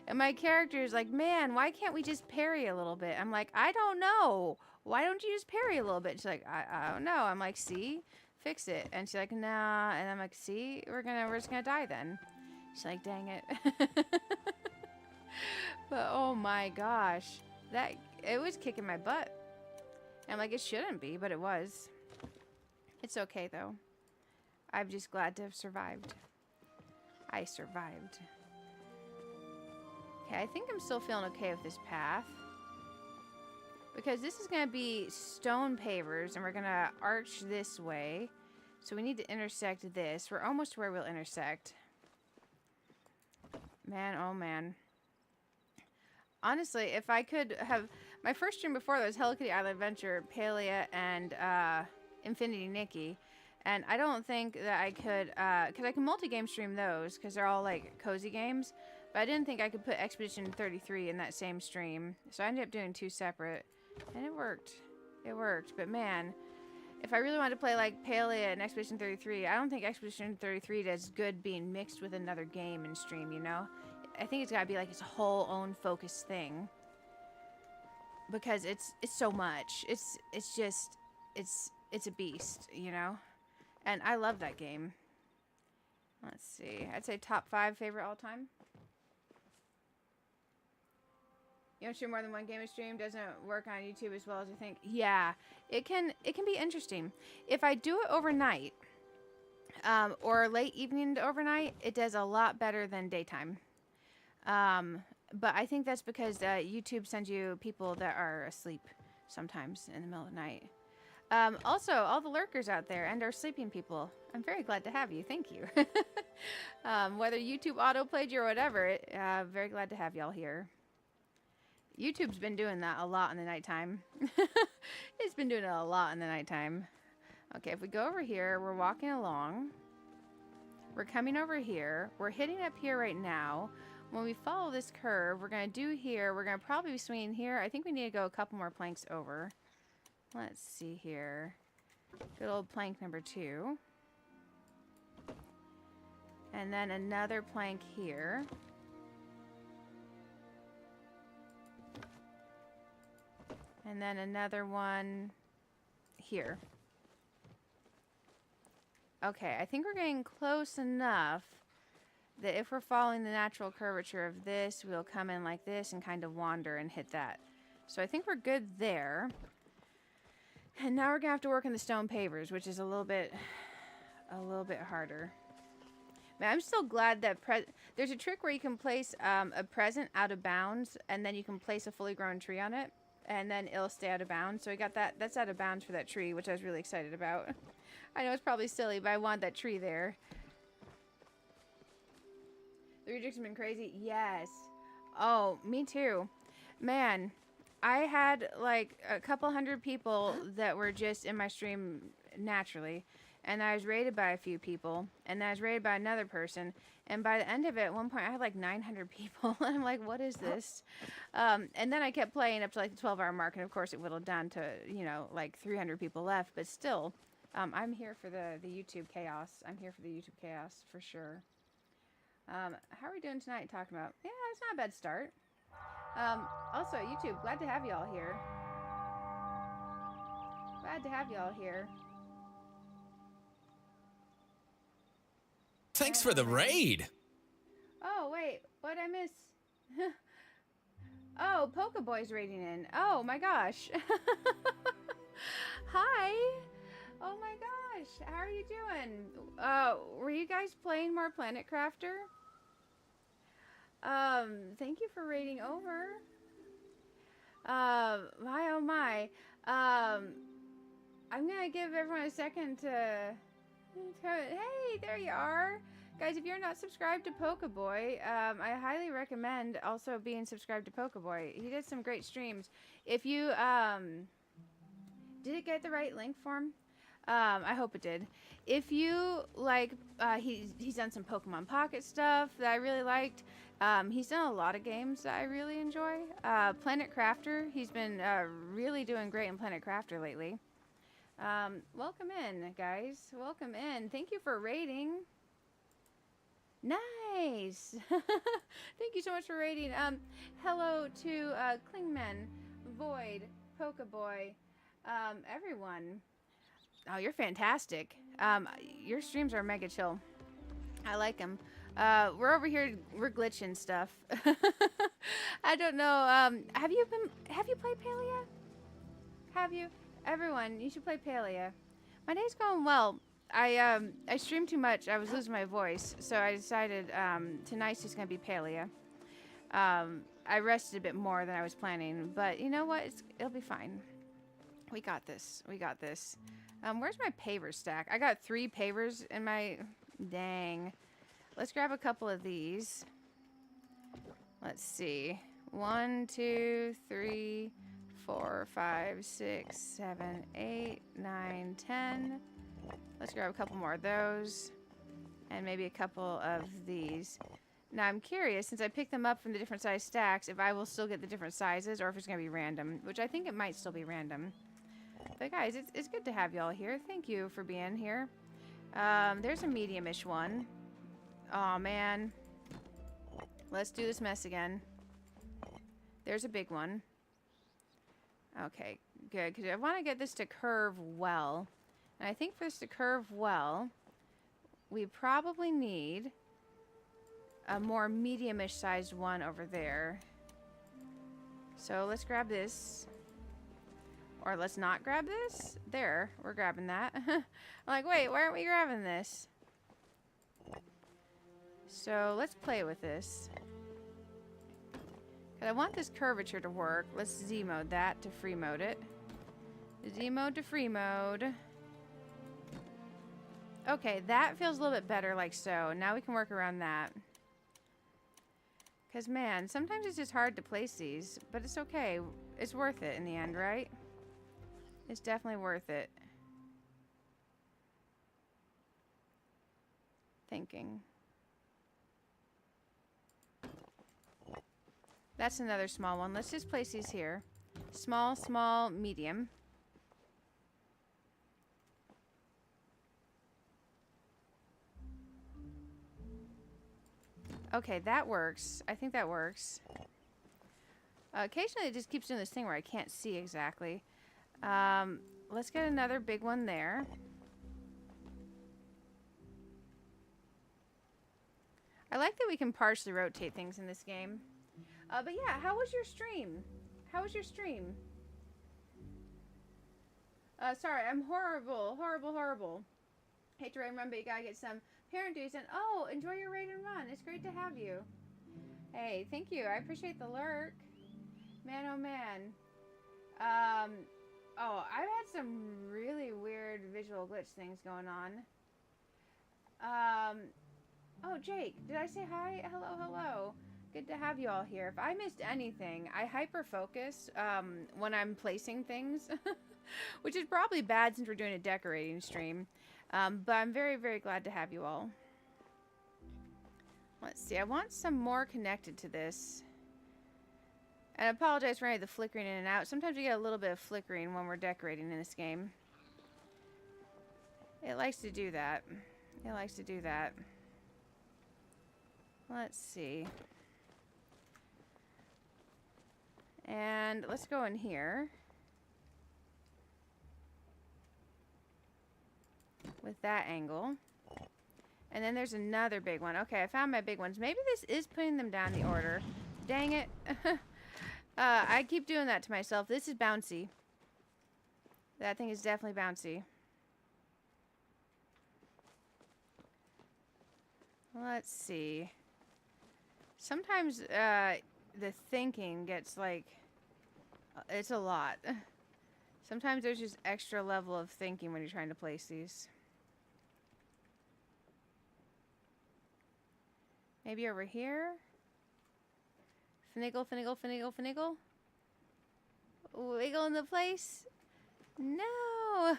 And my character is like, man, why can't we just parry a little bit? I'm like, I don't know. Why don't you just parry a little bit? She's like, I don't know. I'm like, see? Fix it. And she's like, nah. And I'm like, see? We're just gonna die then. She's like, dang it. But oh my gosh, it was kicking my butt. And I'm like, it shouldn't be, but it was. It's okay though. I'm just glad to have survived. I survived. Okay, I think I'm still feeling okay with this path. Because this is going to be stone pavers, and we're going to arch this way. So we need to intersect this. We're almost to where we'll intersect. Man, oh man. Honestly, if I could have... My first stream before that was Hello Kitty Island Adventure, Palia, and Infinity Nikki. And I don't think that I could... Because I can multi-game stream those, because they're all, like, cozy games. But I didn't think I could put Expedition 33 in that same stream. So I ended up doing 2 separate. And it worked. It worked. But man, if I really wanted to play, like, Palia and Expedition 33, I don't think Expedition 33 does good being mixed with another game in stream, you know? I think it's gotta be like its whole own focused thing, because it's so much. It's a beast, you know. And I love that game. Let's see. I'd say top 5 favorite all time. You don't stream more than one game a stream. Doesn't work on YouTube as well as you think. Yeah, it can be interesting. If I do it overnight, or late evening to overnight, it does a lot better than daytime. But I think that's because YouTube sends you people that are asleep sometimes in the middle of the night. Also, all the lurkers out there and our sleeping people, I'm very glad to have you. Thank you. Whether YouTube auto-played you or whatever, very glad to have y'all here. YouTube's been doing that a lot in the nighttime. It's been doing it a lot in the nighttime. Okay, if we go over here, we're walking along. We're coming over here. We're hitting up here right now. When we follow this curve, we're going to do here. We're going to probably be swinging here. I think we need to go a couple more planks over. Let's see here. Good old plank number 2. And then another plank here. And then another one here. Okay, I think we're getting close enough that if we're following the natural curvature of this, we'll come in like this and kind of wander and hit that. So I think we're good there. And now we're gonna have to work on the stone pavers, which is a little bit harder. Man, I'm still glad that there's a trick where you can place a present out of bounds, and then you can place a fully grown tree on it, and then it'll stay out of bounds. So we got that. That's out of bounds for that tree, which I was really excited about. I know it's probably silly, but I want that tree there. The rejects have been crazy. Yes. Oh, me too. Man, I had like a couple hundred people that were just in my stream naturally. And I was rated by a few people. And then I was rated by another person. And by the end of it, at one point, I had like 900 people. And I'm like, what is this? And then I kept playing up to like the 12-hour mark. And of course, it whittled down to, you know, like 300 people left. But still, I'm here for the YouTube chaos. I'm here for the YouTube chaos for sure. How are we doing tonight talking about? Yeah, it's not a bad start. Also, YouTube, glad to have y'all here. Glad to have y'all here. Thanks for the raid. Oh, wait. What'd I miss? Oh, Pokeboy's raiding in. Oh, my gosh. Hi. Oh, my gosh. How are you doing? Were you guys playing more Planet Crafter? Thank you for raiding over. My, oh, my. I'm gonna give everyone a second to... Hey, there you are. Guys, if you're not subscribed to Pokeboy, I highly recommend also being subscribed to Pokeboy. He did some great streams. If you, did it get the right link for him? I hope it did. If you like, he's done some Pokemon Pocket stuff that I really liked. He's done a lot of games that I really enjoy. Planet Crafter, he's been really doing great in Planet Crafter lately. Welcome in, guys. Welcome in. Thank you for raiding. Nice. Thank you so much for raiding. Hello to Klingman, Void, Pokeboy, everyone. Oh, you're fantastic. Your streams are mega chill. I like them. We're over here, we're glitching stuff. I don't know. Have you played Palia? Have you? Everyone, you should play Palia. My day's going well. I streamed too much. I was losing my voice, so I decided tonight's just gonna be Palia. I rested a bit more than I was planning, but you know what? It'll be fine. We got this. We got this. Where's my paver stack? I got 3 pavers in my... Dang. Let's grab a couple of these. Let's see. 1, 2, 3, 4, 5, 6, 7, 8, 9, 10. Let's grab a couple more of those. And maybe a couple of these. Now I'm curious, since I picked them up from the different size stacks, if I will still get the different sizes or if it's going to be random. Which I think it might still be random. But guys, it's good to have y'all here. Thank you for being here. There's a medium-ish one. Aw, man. Let's do this mess again. There's a big one. Okay, good. Because I want to get this to curve well. And I think for this to curve well, we probably need a more medium-ish sized one over there. So let's grab this. Or let's not grab this. There, we're grabbing that. I'm like, wait, why aren't we grabbing this? So let's play with this. Because I want this curvature to work. Let's Z mode that to free mode it. Z mode to free mode. Okay, that feels a little bit better like so. Now we can work around that. Because man, sometimes it's just hard to place these. But it's okay. It's worth it in the end, right? It's definitely worth it. Thinking. That's another small one. Let's just place these here. Small, small, medium. Okay, that works. I think that works. Occasionally it just keeps doing this thing where I can't see exactly. Let's get another big one there. I like that we can partially rotate things in this game. But yeah, how was your stream? How was your stream? Sorry, I'm horrible. Hate to remember, you gotta get some parent dues. And oh, enjoy your raid and run. It's great to have you. Hey, thank you. I appreciate the lurk. Man, oh man. Oh, I've had some really weird visual glitch things going on. Oh, Jake, did I say hi? Hello. Good to have you all here. If I missed anything, I hyper-focus when I'm placing things, which is probably bad since we're doing a decorating stream. But I'm very, very glad to have you all. Let's see, I want some more connected to this. And I apologize for any of the flickering in and out. Sometimes we get a little bit of flickering when we're decorating in this game. It likes to do that. Let's see. And let's go in here. With that angle. And then there's another big one. Okay, I found my big ones. Maybe this is putting them down the order. Dang it. I keep doing that to myself. This is bouncy. That thing is definitely bouncy. Let's see. Sometimes the thinking gets like... It's a lot. Sometimes there's just extra level of thinking when you're trying to place these. Maybe over here? Finagle. Wiggle in the place? No!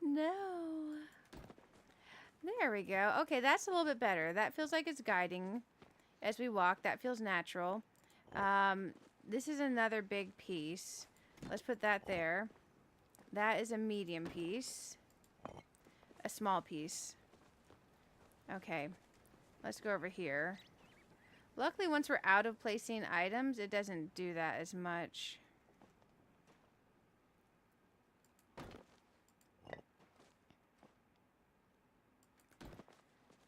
No. There we go. Okay, that's a little bit better. That feels like it's guiding as we walk. That feels natural. This is another big piece. Let's put that there. That is a medium piece. A small piece. Okay. Let's go over here. Luckily, once we're out of placing items, it doesn't do that as much.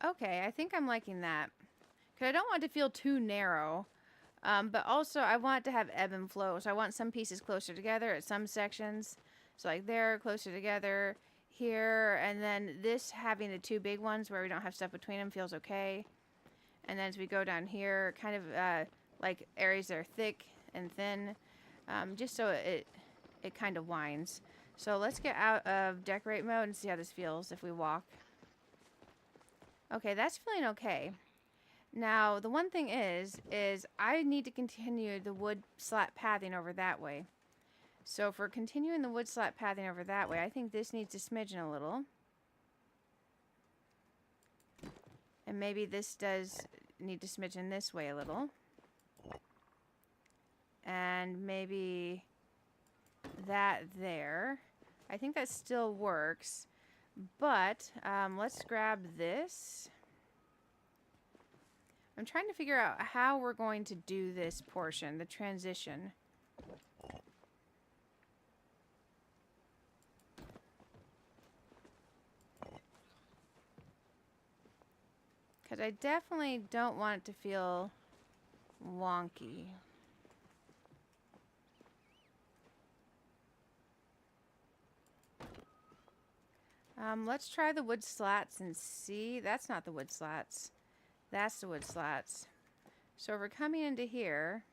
Okay, I think I'm liking that. Because I don't want it to feel too narrow. But also, I want it to have ebb and flow. So I want some pieces closer together at some sections. So like there, closer together, here. And then this having the two big ones where we don't have stuff between them feels okay. And then as we go down here, kind of like areas that are thick and thin. Just so it kind of winds. So let's get out of decorate mode and see how this feels if we walk. Okay, that's feeling okay. Now, the one thing is I need to continue the wood slat pathing over that way. So if we're continuing the wood slat pathing over that way, I think this needs to smidgen a little. And maybe this does need to smidgen this way a little. And maybe that there. I think that still works. But let's grab this. I'm trying to figure out how we're going to do this portion, the transition. Because I definitely don't want it to feel wonky. Let's try the wood slats and see. That's not the wood slats. That's the wood slats. So if we're coming into here.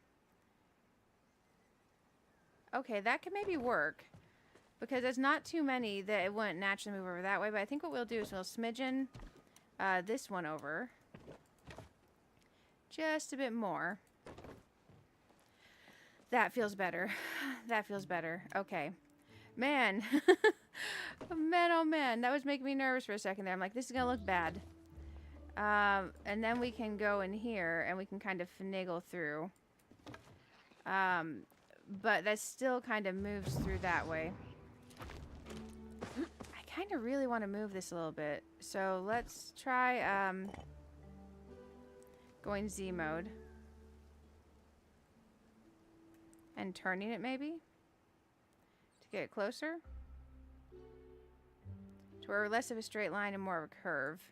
Okay, that could maybe work. Because there's not too many that it wouldn't naturally move over that way. But I think what we'll do is we'll smidgen this one over. Just a bit more. That feels better. That feels better. Okay. Man. Man, oh man. That was making me nervous for a second there. I'm like, this is going to look bad. And then we can go in here and we can kind of finagle through. But that still kind of moves through that way. I kind of really want to move this a little bit. So let's try going Z mode. And turning it maybe. To get it closer. To where we're less of a straight line and more of a curve.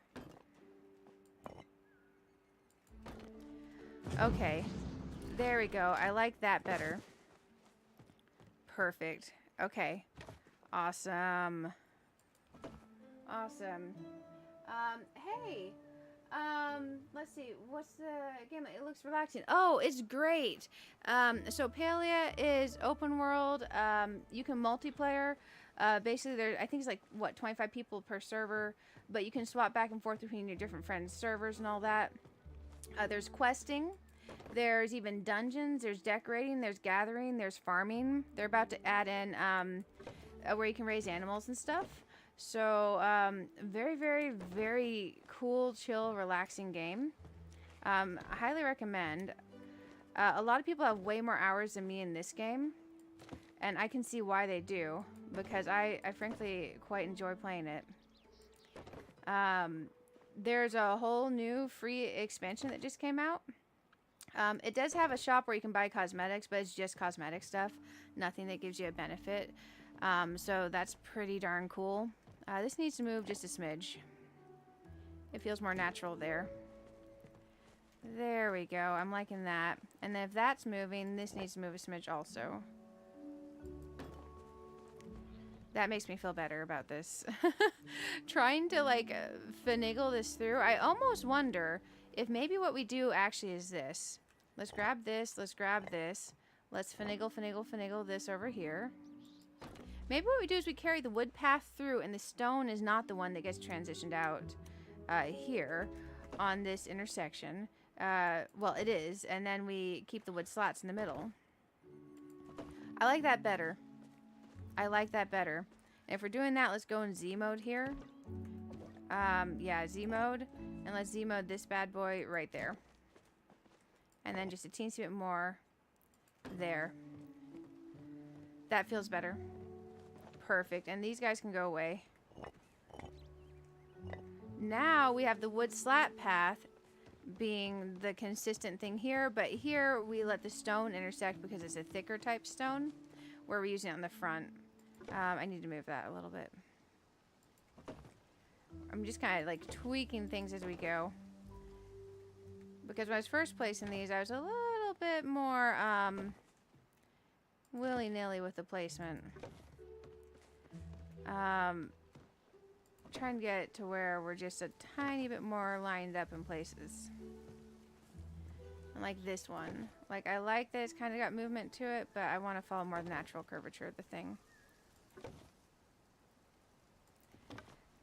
Okay. There we go. I like that better. Perfect. Okay. Awesome. Awesome. Hey. Let's see. What's the game? It looks relaxing. Oh, it's great. So Palia is open world. You can multiplayer. Basically, there. I think it's like what 25 people per server, but you can swap back and forth between your different friends' servers and all that. There's questing. There's even dungeons. There's decorating. There's gathering. There's farming. They're about to add in where you can raise animals and stuff. So, very, very, very cool, chill, relaxing game. I highly recommend. A lot of people have way more hours than me in this game. And I can see why they do. Because I frankly quite enjoy playing it. There's a whole new free expansion that just came out. It does have a shop where you can buy cosmetics, but it's just cosmetic stuff. Nothing that gives you a benefit. So that's pretty darn cool. This needs to move just a smidge. It feels more natural there. There we go. I'm liking that. And then if that's moving, this needs to move a smidge also. That makes me feel better about this. Trying to like finagle this through. I almost wonder if maybe what we do actually is this. Let's grab this. Let's grab this. Let's finagle this over here. Maybe what we do is we carry the wood path through and the stone is not the one that gets transitioned out here on this intersection. Well, it is. And then we keep the wood slats in the middle. I like that better. I like that better. And if we're doing that, let's go in Z mode here. Yeah, Z mode. And let's Z mode this bad boy right there. And then just a teensy bit more there. That feels better. Perfect. And these guys can go away. Now we have the wood slat path being the consistent thing here. But here we let the stone intersect because it's a thicker type stone. Where we're using it on the front. I need to move that a little bit. I'm just kind of like tweaking things as we go. Because when I was first placing these, I was a little bit more willy-nilly with the placement. Trying to get it to where we're just a tiny bit more lined up in places. And like this one. Like I like that it's kind of got movement to it, but I want to follow more the natural curvature of the thing.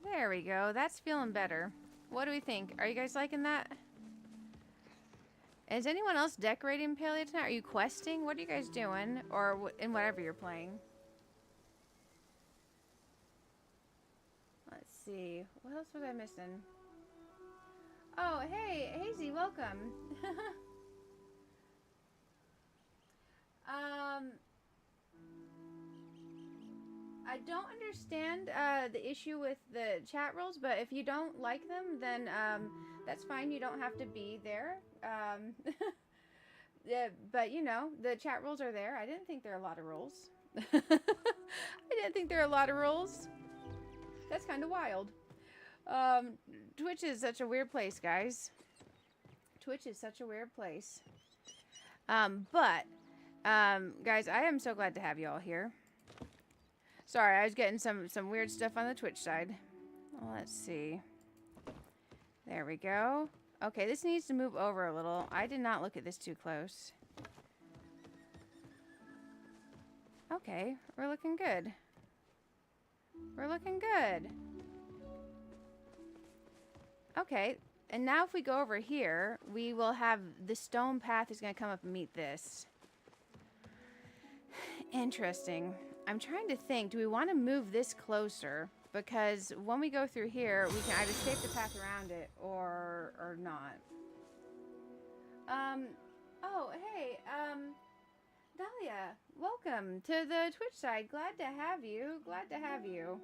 There we go. That's feeling better. What do we think? Are you guys liking that? Is anyone else decorating Palia tonight? Are you questing? What are you guys doing? Or in whatever you're playing? Let's see. What else was I missing? Oh, hey, Hazy, welcome. I don't understand the issue with the chat rules, but if you don't like them, then that's fine. You don't have to be there. Yeah, but you know, the chat rules are there. I didn't think there are a lot of rules. I didn't think there are a lot of rules. That's kind of wild. Twitch is such a weird place, guys. Twitch is such a weird place. Guys, I am so glad to have you all here. Sorry, I was getting some weird stuff on the Twitch side. Let's see. There we go. Okay, this needs to move over a little. I did not look at this too close. Okay, we're looking good. We're looking good. Okay, and now if we go over here, we will have the stone path is going to come up and meet this. Interesting. I'm trying to think, do we want to move this closer? Because when we go through here, we can either shape the path around it or not. Oh, hey, Dahlia, welcome to the Twitch side. Glad to have you. Glad to have you.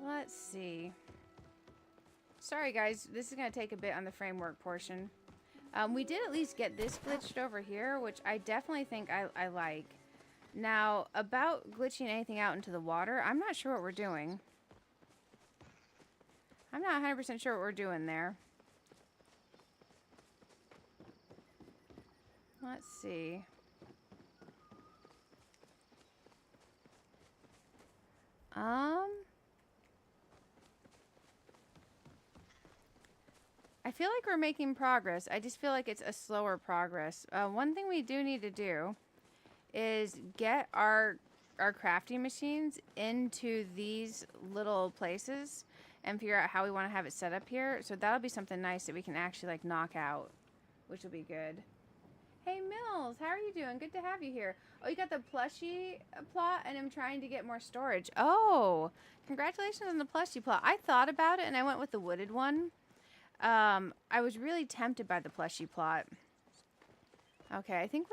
Let's see. Sorry, guys. This is going to take a bit on the framework portion. We did at least get this glitched over here, which I definitely think I like. Now, about glitching anything out into the water, I'm not sure what we're doing. I'm not 100% sure what we're doing there. Let's see. I feel like we're making progress. I just feel like it's a slower progress. One thing we do need to do is get our crafting machines into these little places and figure out how we want to have it set up here. So that'll be something nice that we can actually like knock out, which will be good. Hey Mills, how are you doing? Good to have you here. Oh, you got the plushie plot, and I'm trying to get more storage. Oh, congratulations on the plushie plot. I thought about it and I went with the wooded one. I was really tempted by the plushie plot. Okay, I think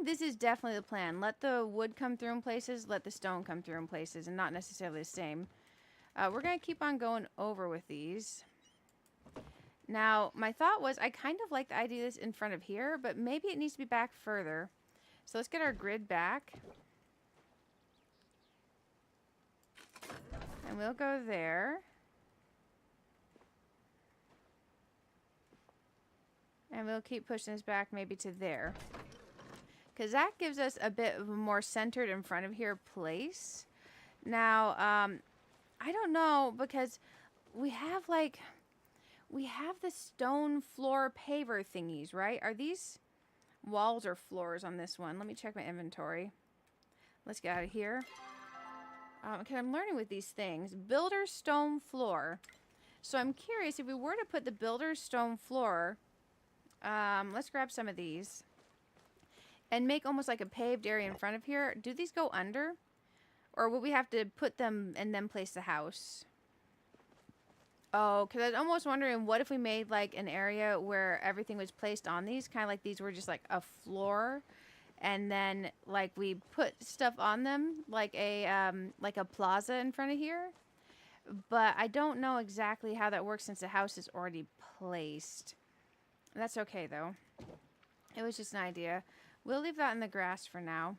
this is definitely the plan. Let the wood come through in places, let the stone come through in places, and not necessarily the same. We're going to keep on going over with these. Now, my thought was I kind of like the idea of this in front of here, but maybe it needs to be back further. So let's get our grid back. And we'll go there. And we'll keep pushing this back maybe to there. Because that gives us a bit of a more centered in front of here place. Now, I don't know, because we have the stone floor paver thingies, right? Are these walls or floors on this one? Let me check my inventory. Let's get out of here. Okay, I'm learning with these things. Builder stone floor. So I'm curious, if we were to put the builder stone floor... let's grab some of these and make almost like a paved area in front of here. Do these go under? Or will we have to put them and then place the house? Oh, because I was almost wondering, what if we made like an area where everything was placed on these? Kind of like these were just like a floor. And then like we put stuff on them like a plaza in front of here. But I don't know exactly how that works since the house is already placed. That's okay, though. It was just an idea. We'll leave that in the grass for now.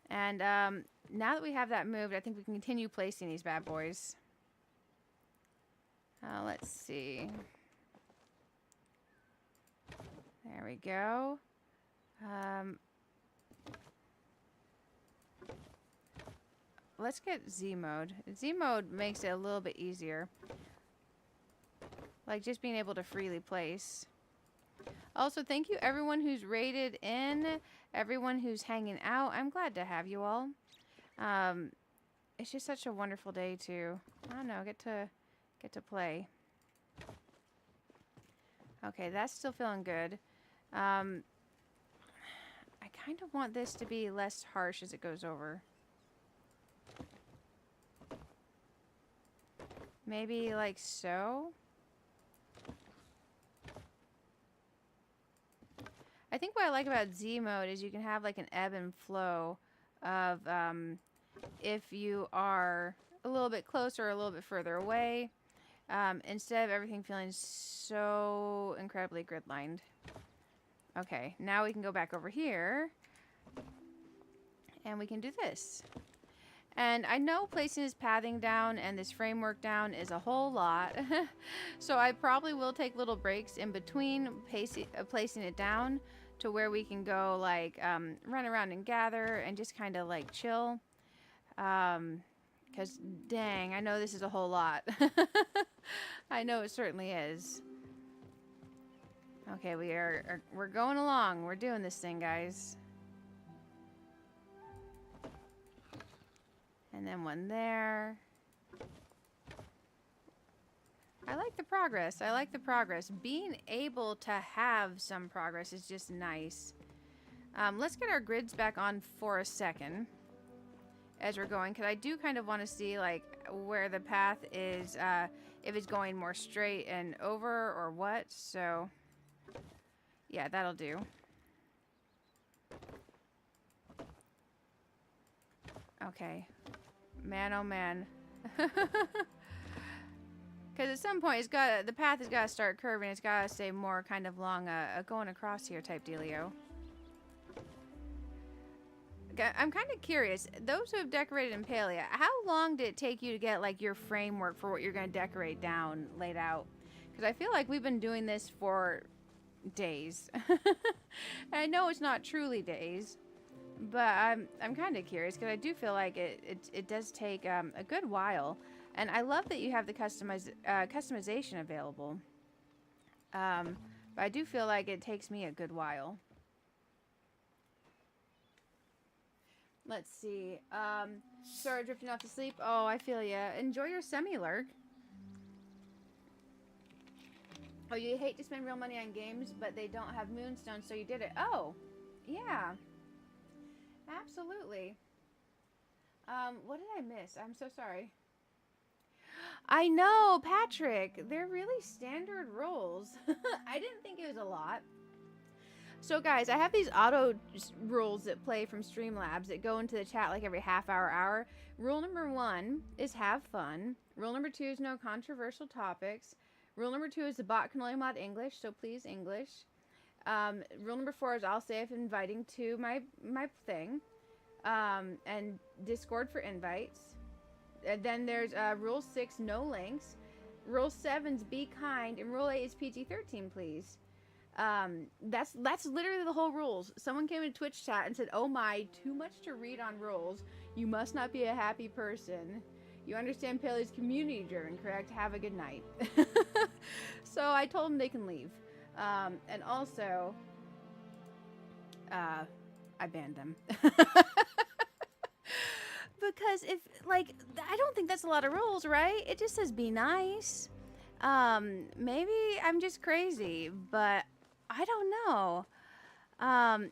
And now that we have that moved, I think we can continue placing these bad boys. Let's see. There we go. Let's get Z mode. Z mode makes it a little bit easier. Like just being able to freely place. Also, thank you everyone who's raided in, everyone who's hanging out. I'm glad to have you all. It's just such a wonderful day to, I don't know, get to play. Okay, that's still feeling good. I kind of want this to be less harsh as it goes over. Maybe like so. I think what I like about Z mode is you can have like an ebb and flow of if you are a little bit closer or a little bit further away, instead of everything feeling so incredibly grid lined. Okay, now we can go back over here and we can do this. And I know placing this pathing down and this framework down is a whole lot. So I probably will take little breaks in between placing it down to where we can go like run around and gather and just kind of like chill. Because dang, I know this is a whole lot. I know it certainly is. Okay, we're going along. We're doing this thing, guys. And then one there. I like the progress. I like the progress. Being able to have some progress is just nice. Let's get our grids back on for a second as we're going, because I do kind of want to see like where the path is, if it's going more straight and over or what. So yeah, that'll do. Okay. Man, oh man. Because at some point, the path has got to start curving. It's got to stay more kind of long, going across here type dealio. I'm kind of curious. Those who have decorated in Palia, how long did it take you to get like your framework for what you're going to decorate down laid out? Because I feel like we've been doing this for days. I know it's not truly days, but I'm kind of curious because I do feel like it does take a good while, and I love that you have the customization available. But I do feel like it takes me a good while. Let's see. Sorry, drifting off to sleep. Oh, I feel ya. Enjoy your semi-lurk. Oh, you hate to spend real money on games, but they don't have moonstones, so you did it. Oh, yeah. Absolutely. What did I miss? I'm so sorry. I know, Patrick. They're really standard rules. I didn't think it was a lot. So, guys, I have these auto rules that play from Streamlabs that go into the chat like every half hour. Rule number 1 is have fun. Rule number 2 is no controversial topics. Rule number 2 is the bot can only mod English, so please English. Rule number 4 is I'll say if inviting to my thing. And Discord for invites. And then there's Rule 6, no links. Rule 7's be kind. And Rule 8 is PG-13, please. That's literally the whole rules. Someone came in Twitch chat and said, oh my, too much to read on rules. You must not be a happy person. You understand Palia's community driven, correct? Have a good night. So I told them they can leave. And also, I banned them. Because if, like, I don't think that's a lot of rules, right? It just says be nice. Maybe I'm just crazy, but I don't know.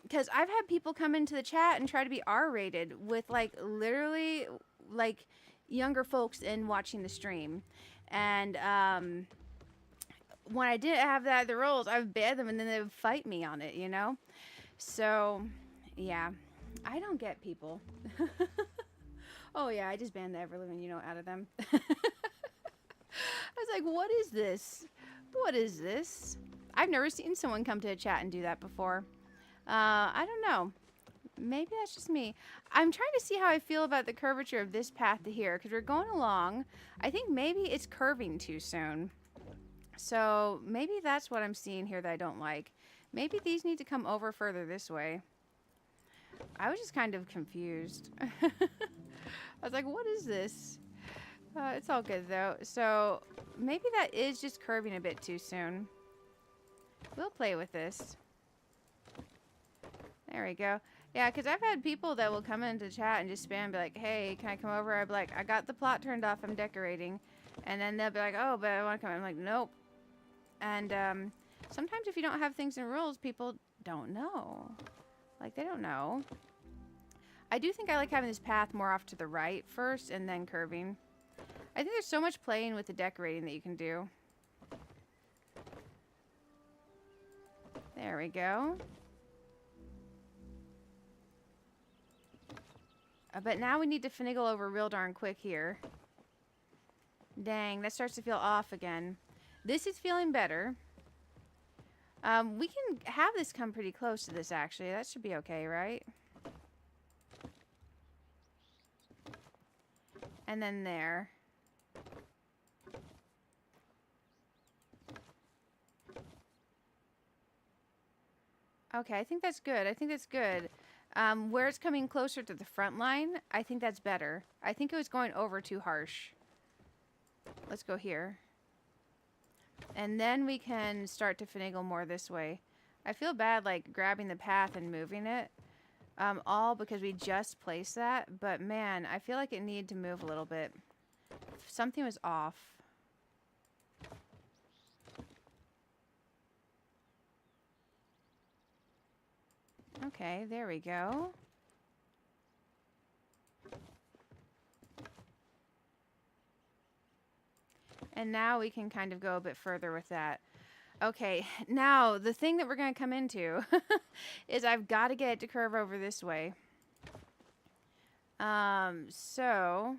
Because I've had people come into the chat and try to be R-rated with, like, literally, like, younger folks in watching the stream. And, when I didn't have that, the rules, I would ban them and then they would fight me on it, you know? So, yeah. I don't get people. Oh, yeah, I just banned the ever-living, you know, out of them. I was like, what is this? What is this? I've never seen someone come to a chat and do that before. I don't know. Maybe that's just me. I'm trying to see how I feel about the curvature of this path to here, because we're going along. I think maybe it's curving too soon. So maybe that's what I'm seeing here that I don't like. Maybe these need to come over further this way. I was just kind of confused. I was like, what is this? It's all good, though. So maybe that is just curving a bit too soon. We'll play with this. There we go. Yeah, because I've had people that will come into chat and just spam and be like, hey, can I come over? I'll be like, I got the plot turned off. I'm decorating. And then they'll be like, oh, but I want to come. I'm like, nope. And sometimes if you don't have things in rules, people don't know. Like, they don't know. I do think I like having this path more off to the right first and then curving. I think there's so much playing with the decorating that you can do. There we go. But now we need to finagle over real darn quick here. Dang, that starts to feel off again. This is feeling better. We can have this come pretty close to this, actually. That should be okay, right? And then there. Okay, I think that's good. I think that's good. Where it's coming closer to the front line, I think that's better. I think it was going over too harsh. Let's go here. And then we can start to finagle more this way. I feel bad, like, grabbing the path and moving it. All because we just placed that. But, man, I feel like it needed to move a little bit. Something was off. Okay, there we go. And now we can kind of go a bit further with that. Okay, now the thing that we're going to come into is I've got to get it to curve over this way. So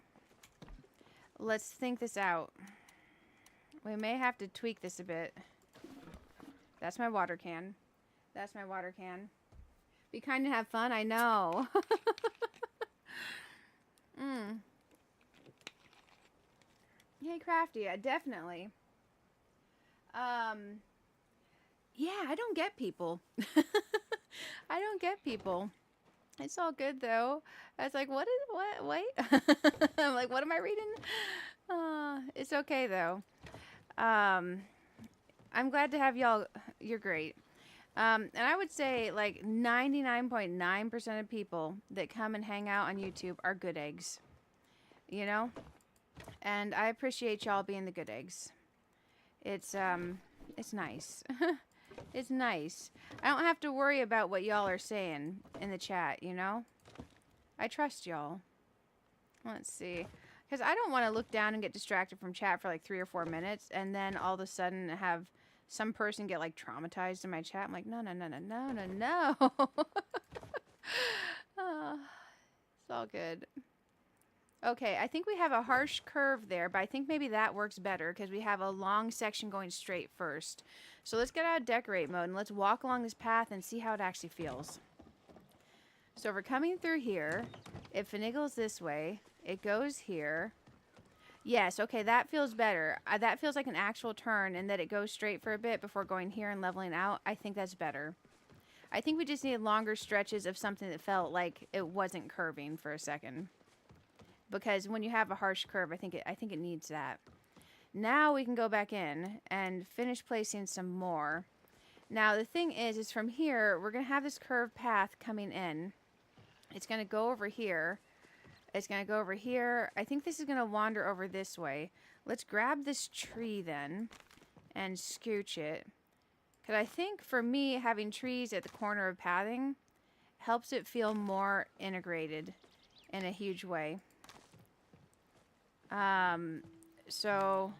let's think this out. We may have to tweak this a bit. That's my water can. That's my water can. Be kind and have fun, I know. Hey, Crafty, definitely. Yeah, I don't get people. I don't get people. It's all good though. I was like, wait. I'm like, what am I reading? It's okay though. Um, I'm glad to have y'all. You're great. And I would say like 99.9% of people that come and hang out on YouTube are good eggs, you know? And I appreciate y'all being the good eggs. It's nice. It's nice. I don't have to worry about what y'all are saying in the chat, you know? I trust y'all. Let's see. Because I don't want to look down and get distracted from chat for like 3 or 4 minutes and then all of a sudden have some person get like traumatized in my chat. I'm like, no. It's all good. Okay, I think we have a harsh curve there, but I think maybe that works better because we have a long section going straight first. So let's get out of decorate mode and let's walk along this path and see how it actually feels. So we're coming through here. It finagles this way. It goes here. Yes, okay, that feels better. That feels like an actual turn and that it goes straight for a bit before going here and leveling out. I think that's better. I think we just needed longer stretches of something that felt like it wasn't curving for a second. Because when you have a harsh curve, I think it needs that. Now we can go back in and finish placing some more. Now the thing is from here, we're going to have this curved path coming in. It's going to go over here. It's going to go over here. I think this is going to wander over this way. Let's grab this tree then and scooch it. Because I think for me, having trees at the corner of pathing helps it feel more integrated in a huge way. So,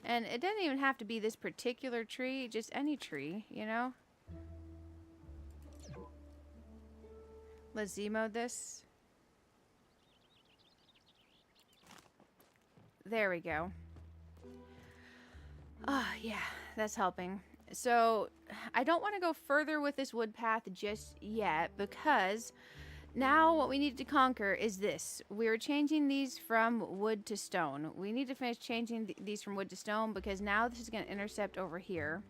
and it doesn't even have to be this particular tree, just any tree, you know? Let's Z-mode this. There we go. Oh, yeah, that's helping. So, I don't want to go further with this wood path just yet because now what we need to conquer is this. We're changing these from wood to stone. We need to finish changing these from wood to stone because now this is going to intercept over here.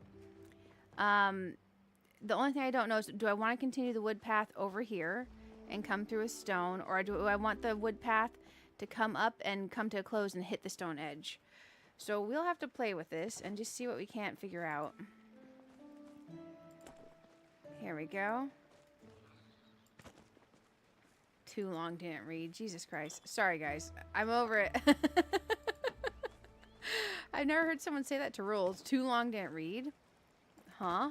The only thing I don't know is, do I want to continue the wood path over here and come through a stone, or do I want the wood path to come up and come to a close and hit the stone edge? So we'll have to play with this and just see what we can't figure out. Here we go. Too long didn't read. Jesus Christ. Sorry, guys. I'm over it. I've never heard someone say that to rules. Too long didn't read. Huh?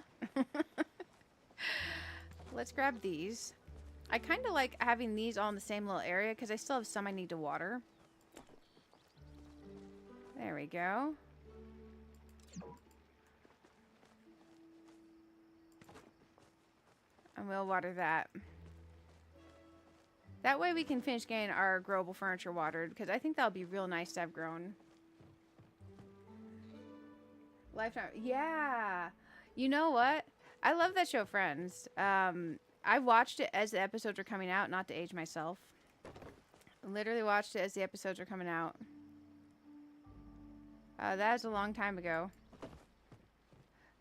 Let's grab these. I kind of like having these all in the same little area because I still have some I need to water. There we go. And we'll water that. That way we can finish getting our growable furniture watered because I think that'll be real nice to have grown. Lifetime. Yeah. You know what? I love that show, Friends. I watched it as the episodes are coming out, not to age myself. Literally watched it as the episodes are coming out. That was a long time ago.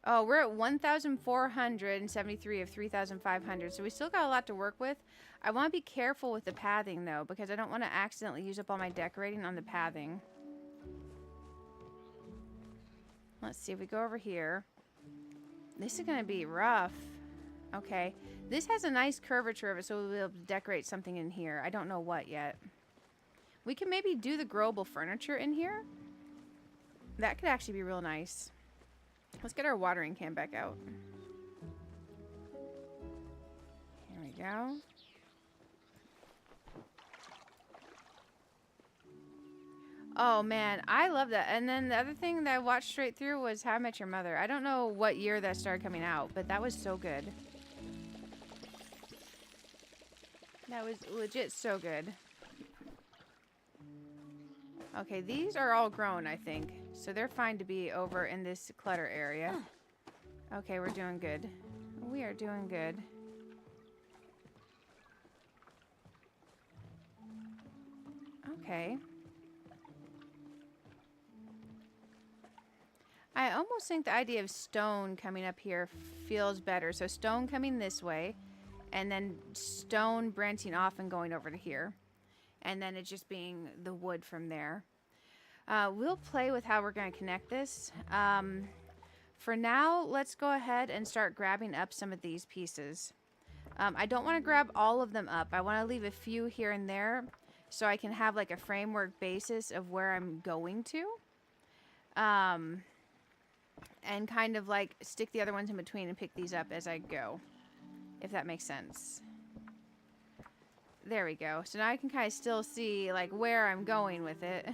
Oh, we're at 1,473 of 3,500, so we still got a lot to work with. I want to be careful with the pathing, though, because I don't want to accidentally use up all my decorating on the pathing. Let's see if we go over here. This is going to be rough. Okay. This has a nice curvature of it, so we'll be able to decorate something in here. I don't know what yet. We can maybe do the growable furniture in here. That could actually be real nice. Let's get our watering can back out. Here we go. Oh, man. I love that. And then the other thing that I watched straight through was How I Met Your Mother. I don't know what year that started coming out, but that was so good. That was legit so good. Okay, these are all grown, I think. So they're fine to be over in this clutter area. Okay, we're doing good. We are doing good. Okay. I almost think the idea of stone coming up here feels better. So stone coming this way, and then stone branching off and going over to here. And then it just being the wood from there. We'll play with how we're going to connect this. For now, let's go ahead and start grabbing up some of these pieces. I don't want to grab all of them up. I want to leave a few here and there so I can have like a framework basis of where I'm going to. And kind of like stick the other ones in between and pick these up as I go, if that makes sense. There we go. So now I can kind of still see like where I'm going with it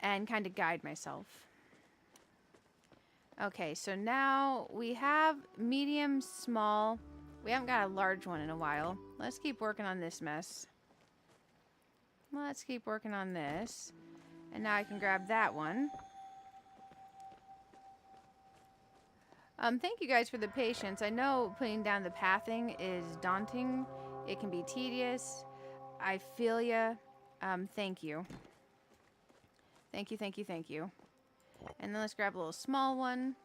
and kind of guide myself. Okay, so now we have medium, small. We haven't got a large one in a while. Let's keep working on this mess. Let's keep working on this. And now I can grab that one. Thank you guys for the patience. I know putting down the pathing is daunting. It can be tedious. I feel ya. Thank you. Thank you, thank you, thank you. And then let's grab a little small one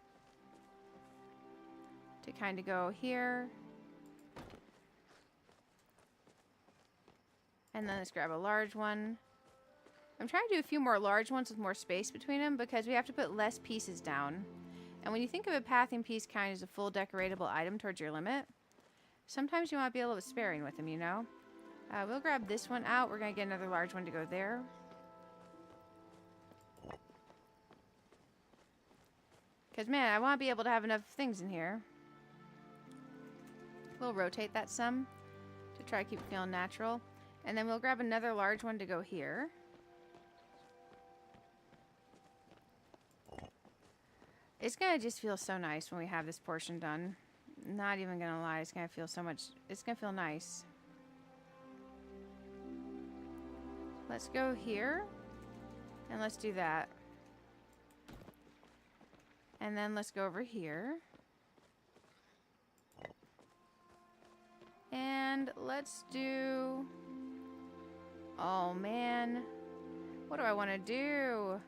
to kind of go here. And then let's grab a large one. I'm trying to do a few more large ones with more space between them because we have to put less pieces down. And when you think of a pathing piece kind of as a full decoratable item towards your limit, sometimes you want to be a little bit sparing with them, you know? We'll grab this one out. We're going to get another large one to go there. Because, man, I want to be able to have enough things in here. We'll rotate that some to try to keep it feeling natural. And then we'll grab another large one to go here. It's going to just feel so nice when we have this portion done. Not even going to lie, it's going to feel so much, it's going to feel nice. Let's go here. And let's do that. And then let's go over here. And let's do... Oh, man. What do I want to do?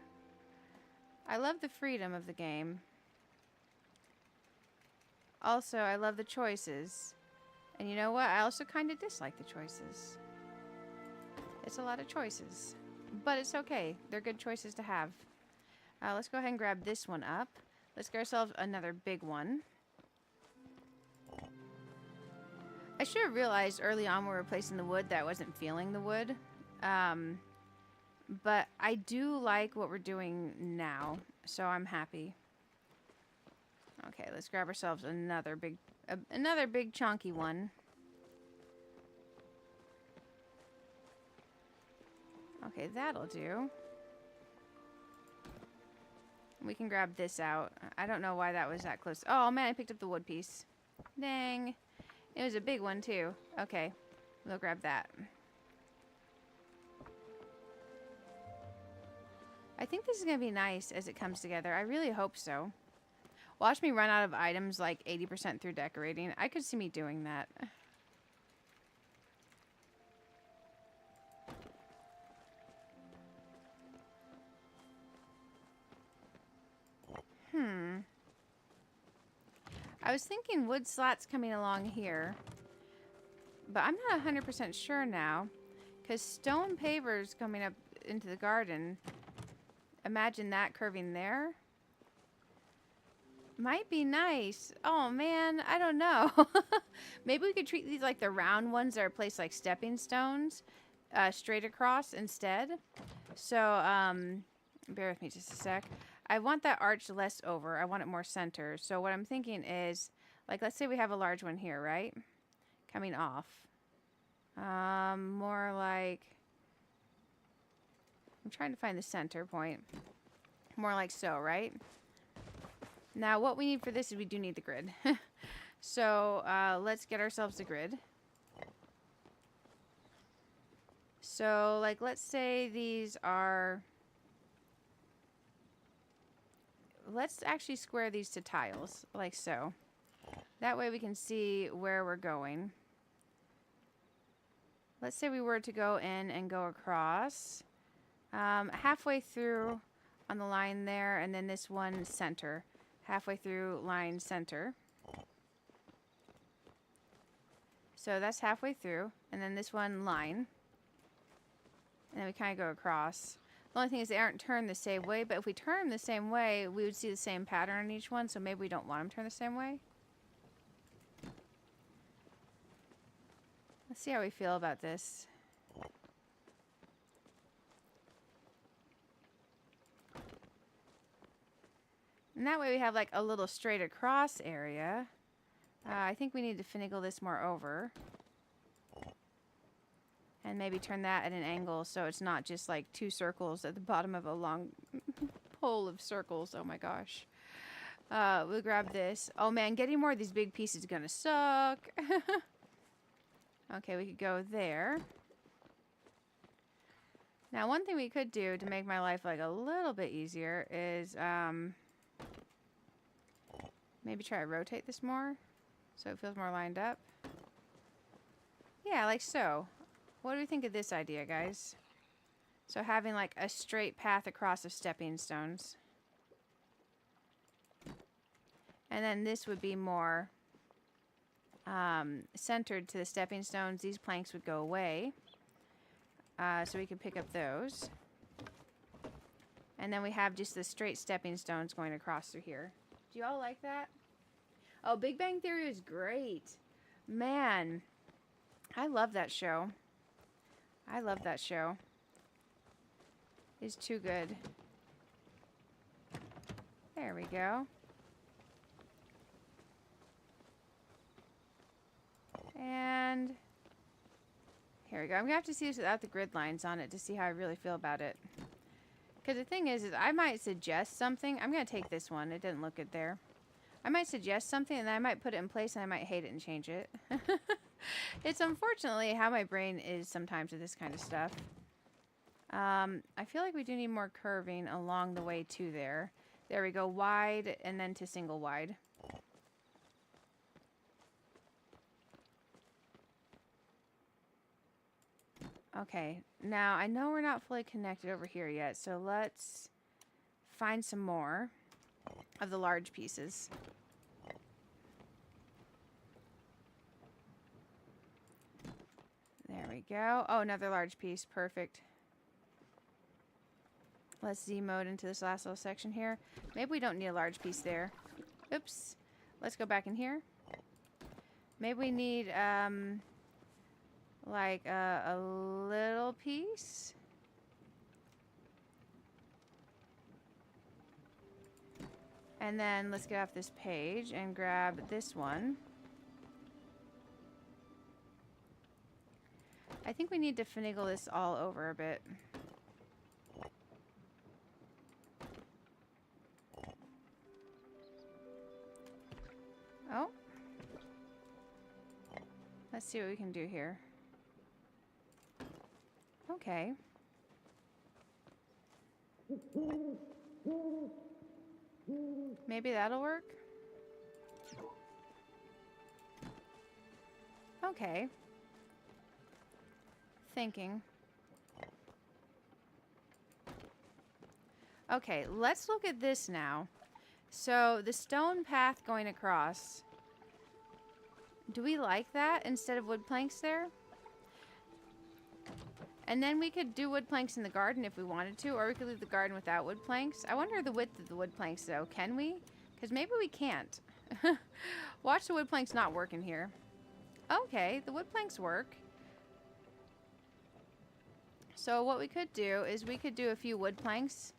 I love the freedom of the game. Also, I love the choices. And you know what? I also kind of dislike the choices. It's a lot of choices. But it's okay. They're good choices to have. Let's go ahead and grab this one up. Let's get ourselves another big one. I should have realized early on when we were placing the wood that I wasn't feeling the wood. But I do like what we're doing now, so I'm happy. Okay, let's grab ourselves another big chunky one. Okay, that'll do. We can grab this out. I don't know why that was that close. Oh man, I picked up the wood piece. Dang. It was a big one too. Okay, we'll grab that. I think this is going to be nice as it comes together. I really hope so. Watch me run out of items like 80% through decorating. I could see me doing that. I was thinking wood slats coming along here. But I'm not 100% sure now. Because stone pavers coming up into the garden... Imagine that curving there. Might be nice. Oh man, I don't know. Maybe we could treat these like the round ones that are placed like stepping stones straight across instead. So, bear with me just a sec. I want that arch less over. I want it more center. So what I'm thinking is, like, let's say we have a large one here, right? Coming off. More like... I'm trying to find the center point. More like so, right? Now, what we need for this is we do need the grid. So, let's get ourselves the grid. So, like, let's say these are... Let's actually square these to tiles, like so. That way we can see where we're going. Let's say we were to go in and go across... halfway through on the line there, and then this one center. Halfway through line center. So that's halfway through, and then this one line. And then we kind of go across. The only thing is they aren't turned the same way, but if we turn them the same way, we would see the same pattern on each one, so maybe we don't want them turned the same way. Let's see how we feel about this. And that way we have like a little straight across area. I think we need to finagle this more over. And maybe turn that at an angle so it's not just like two circles at the bottom of a long pole of circles. Oh my gosh. We'll grab this. Oh man, getting more of these big pieces is gonna suck. Okay, we could go there. Now one thing we could do to make my life like a little bit easier is maybe try to rotate this more so it feels more lined up. Yeah, like so. What do we think of this idea, guys? So having like a straight path across of stepping stones. And then this would be more centered to the stepping stones. These planks would go away. So we could pick up those. And then we have just the straight stepping stones going across through here. Do you all like that? Oh, Big Bang Theory is great. Man, I love that show. I love that show. It's too good. There we go. And here we go. I'm going to have to see this without the grid lines on it to see how I really feel about it. Because the thing is I might suggest something. I'm going to take this one. It didn't look good there. I might suggest something and then I might put it in place and I might hate it and change it. It's unfortunately how my brain is sometimes with this kind of stuff. I feel like we do need more curving along the way to there. There we go. Wide and then to single wide. Okay, now I know we're not fully connected over here yet, so let's find some more of the large pieces. There we go. Oh, another large piece. Perfect. Let's Z mode into this last little section here. Maybe we don't need a large piece there. Oops. Let's go back in here. Maybe we need like a little piece. And then let's get off this page and grab this one. I think we need to finagle this all over a bit. Oh. Let's see what we can do here. Okay. Maybe that'll work. Okay. Thinking. Okay, let's look at this now. So the stone path going across. Do we like that instead of wood planks there? And then we could do wood planks in the garden if we wanted to, or we could leave the garden without wood planks. I wonder the width of the wood planks though. Can we? Because maybe we can't. Watch the wood planks not work in here. Okay, the wood planks work. So what we could do is we could do a few wood planks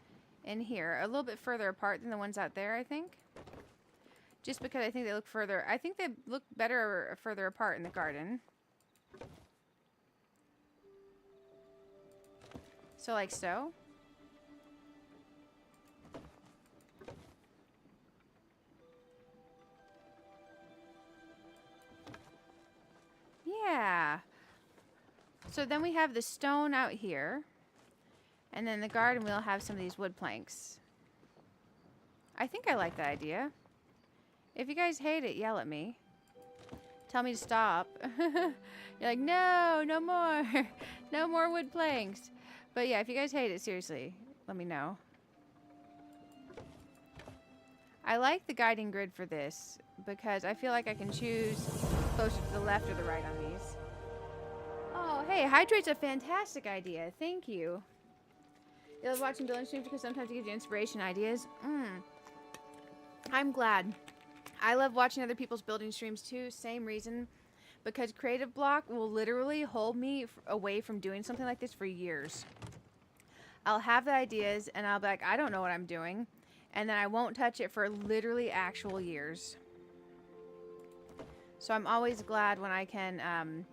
in here, a little bit further apart than the ones out there, I think. Just because I think they look further, I think they look better further apart in the garden. So like so. Yeah. So then we have the stone out here. And then in the garden we'll have some of these wood planks. I think I like that idea. If you guys hate it, yell at me. Tell me to stop. You're like, no, no more. No more wood planks. But yeah, if you guys hate it, seriously, let me know. I like the guiding grid for this because I feel like I can choose closer to the left or the right on these. Oh, hey, hydrate's a fantastic idea. Thank you. You love watching building streams because sometimes it gives you inspiration ideas. I'm glad. I love watching other people's building streams too. Same reason. Because creative block will literally hold me away from doing something like this for years. I'll have the ideas and I'll be like, I don't know what I'm doing. And then I won't touch it for literally actual years. So I'm always glad when I can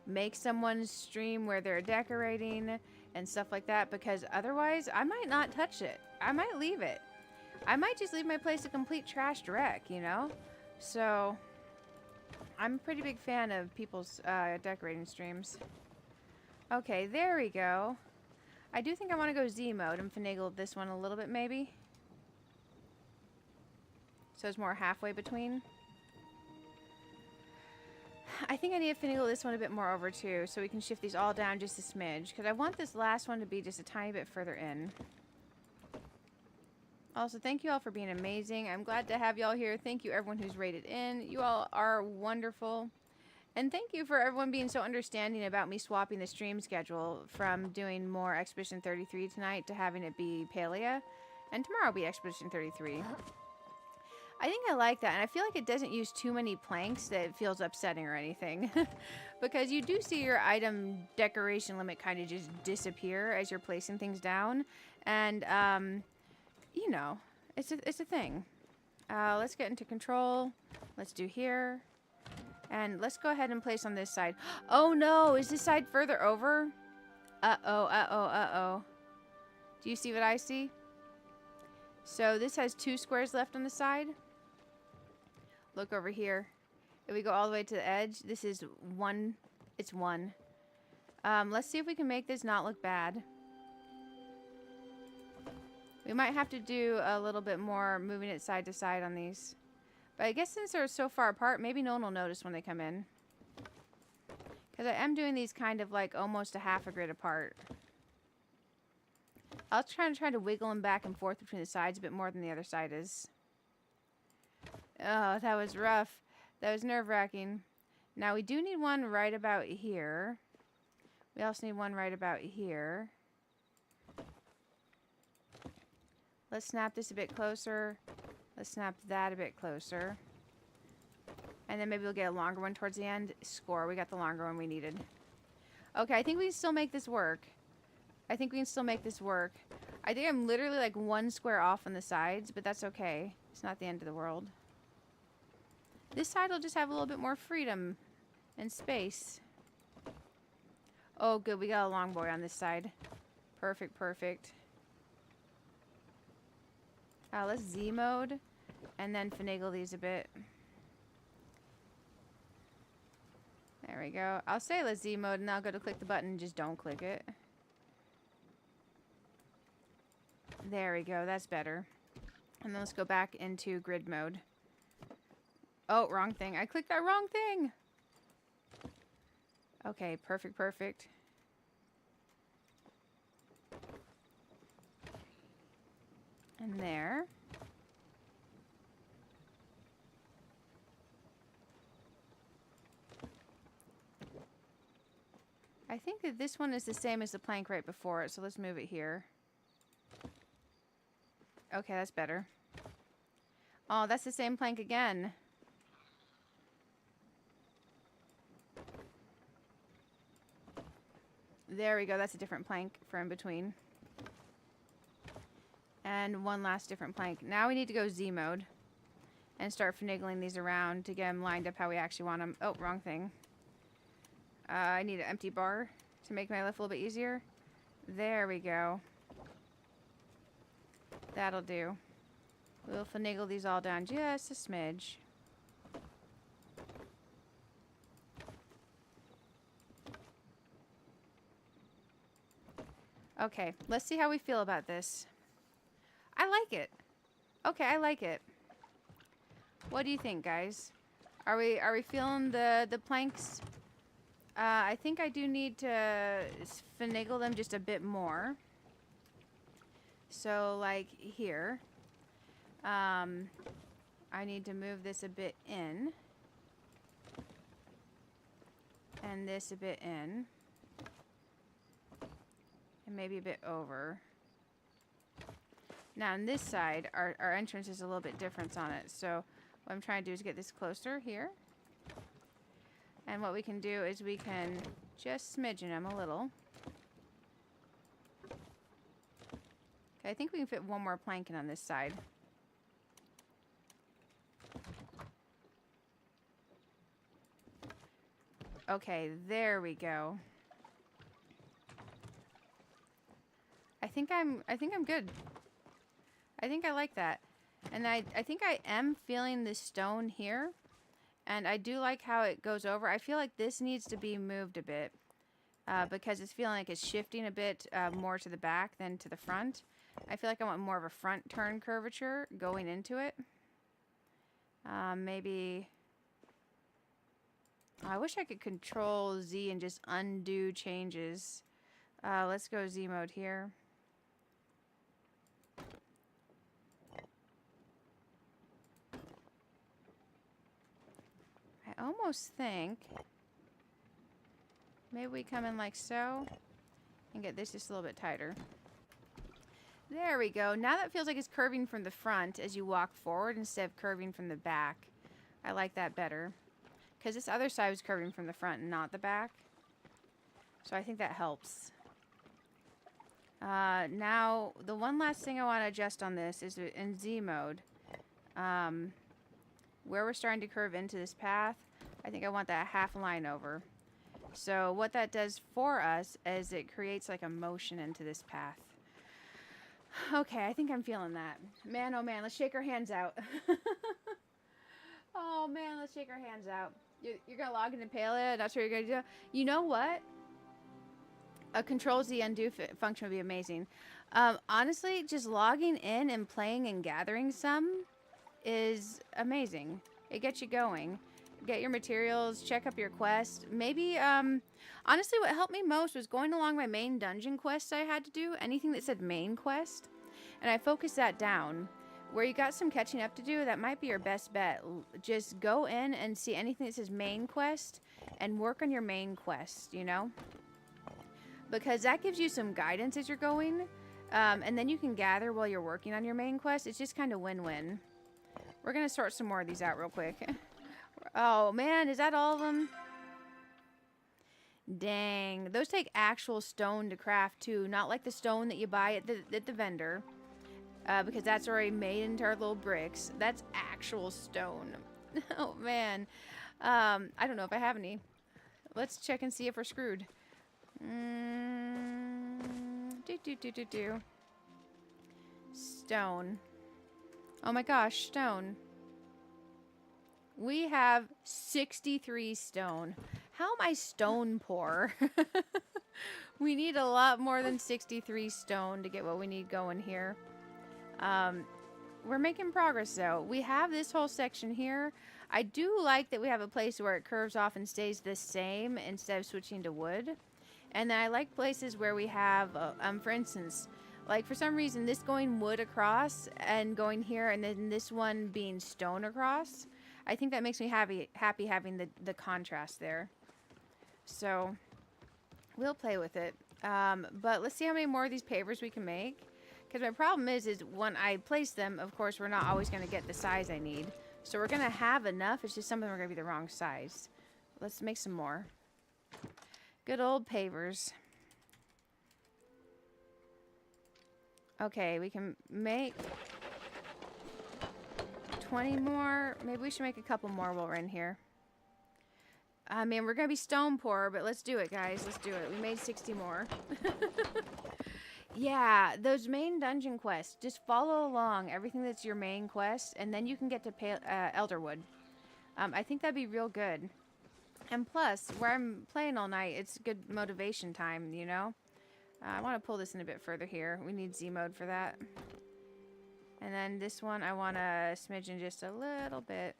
make someone's stream where they're decorating and stuff like that. Because otherwise, I might not touch it. I might leave it. I might just leave my place a complete trashed wreck, you know? So I'm a pretty big fan of people's decorating streams. Okay, there we go. I do think I want to go Z mode and finagle this one a little bit maybe. So it's more halfway between. I think I need to finagle this one a bit more over too, so we can shift these all down just a smidge. Because I want this last one to be just a tiny bit further in. Also, thank you all for being amazing. I'm glad to have y'all here. Thank you everyone who's rated in. You all are wonderful. And thank you for everyone being so understanding about me swapping the stream schedule from doing more Expedition 33 tonight to having it be Palia. And tomorrow will be Expedition 33. I think I like that, and I feel like it doesn't use too many planks that it feels upsetting or anything. Because you do see your item decoration limit kind of just disappear as you're placing things down. And, you know, it's a thing. Let's get into control. Let's do here. And let's go ahead and place on this side. Oh no, is this side further over? Uh-oh, uh-oh, uh-oh. Do you see what I see? So this has 2 squares left on the side. Look over here. If we go all the way to the edge, this is 1. It's 1. Let's see if we can make this not look bad. We might have to do a little bit more moving it side to side on these. But I guess since they're so far apart, maybe no one will notice when they come in. Because I am doing these kind of like almost a half a grid apart. I'll try to wiggle them back and forth between the sides a bit more than the other side is. Oh, that was rough. That was nerve-wracking. Now, we do need one right about here. We also need one right about here. Let's snap this a bit closer. Let's snap that a bit closer. And then maybe we'll get a longer one towards the end. Score, we got the longer one we needed. Okay, I think we can still make this work. I think we can still make this work. I think I'm literally like 1 square off on the sides, but that's okay. It's not the end of the world. This side will just have a little bit more freedom and space. Oh, good. We got a long boy on this side. Perfect, perfect. Let's Z mode and then finagle these a bit. There we go. I'll say let's Z mode and I'll go to click the button and just don't click it. There we go. That's better. And then let's go back into grid mode. Oh, wrong thing. I clicked that wrong thing. Okay, perfect, perfect. And there. I think that this one is the same as the plank right before it, so let's move it here. Okay, that's better. Oh, that's the same plank again. There we go. That's a different plank for in between. And one last different plank. Now we need to go Z mode and start finagling these around to get them lined up how we actually want them. Oh, wrong thing. I need an empty bar to make my life a little bit easier. There we go. That'll do. We'll finagle these all down just a smidge. Okay, let's see how we feel about this. I like it. Okay, I like it. What do you think, guys? Are we feeling the planks? I think I do need to finagle them just a bit more. So, like here. I need to move this a bit in. And this a bit in. And maybe a bit over. Now on this side, our entrance is a little bit different on it. So what I'm trying to do is get this closer here. And what we can do is we can just smidgen them a little. Okay, I think we can fit one more plank in on this side. Okay, there we go. I think I'm good. I think I like that. And I think I am feeling this stone here. And I do like how it goes over. I feel like this needs to be moved a bit. Because it's feeling like it's shifting a bit more to the back than to the front. I feel like I want more of a front turn curvature going into it. Maybe... I wish I could control Z and just undo changes. Let's go Z mode here. I almost think maybe we come in like so and get this just a little bit tighter. There we go. Now that feels like it's curving from the front as you walk forward instead of curving from the back. I like that better. Because this other side was curving from the front and not the back. So I think that helps. Now, the one last thing I want to adjust on this is in Z mode. Where we're starting to curve into this path, I think I want that half line over. So what that does for us is it creates like a motion into this path. Okay, I think I'm feeling that. Man, oh man, let's shake our hands out. Oh man, let's shake our hands out. You're going to log into Palia, that's what you're going to do. You know what? A Control Z undo function would be amazing. Honestly, just logging in and playing and gathering some is amazing. It gets you going. Get your materials, check up your quest. Maybe, honestly, what helped me most was going along my main dungeon quests I had to do. Anything that said main quest. And I focused that down. Where you got some catching up to do, that might be your best bet. Just go in and see anything that says main quest and work on your main quest, you know? Because that gives you some guidance as you're going. And then you can gather while you're working on your main quest. It's just kind of win-win. We're going to sort some more of these out real quick. Oh, man, is that all of them? Dang. Those take actual stone to craft, too. Not like the stone that you buy at the vendor. Because that's already made into our little bricks. That's actual stone. Oh, man. I don't know if I have any. Let's check and see if we're screwed. Stone. Oh my gosh, stone. We have 63 stone. How am I stone poor? We need a lot more than 63 stone to get what we need going here. We're making progress though. We have this whole section here. I do like that we have a place where it curves off and stays the same instead of switching to wood. And then I like places where we have, for instance, like for some reason this going wood across and going here and then this one being stone across. I think that makes me happy having the contrast there. So we'll play with it. But let's see how many more of these pavers we can make. Because my problem is when I place them, of course, we're not always going to get the size I need. So we're going to have enough. It's just something we're going to be the wrong size. Let's make some more. Good old pavers. Okay, we can make 20 more. Maybe we should make a couple more while we're in here. I mean, we're going to be stone poor, but let's do it, guys. Let's do it. We made 60 more. Yeah, those main dungeon quests. Just follow along everything that's your main quest, and then you can get to Elderwood. I think that'd be real good. And plus, where I'm playing all night, it's good motivation time, you know? I want to pull this in a bit further here. We need Z mode for that. And then this one, I want to smidgen just a little bit.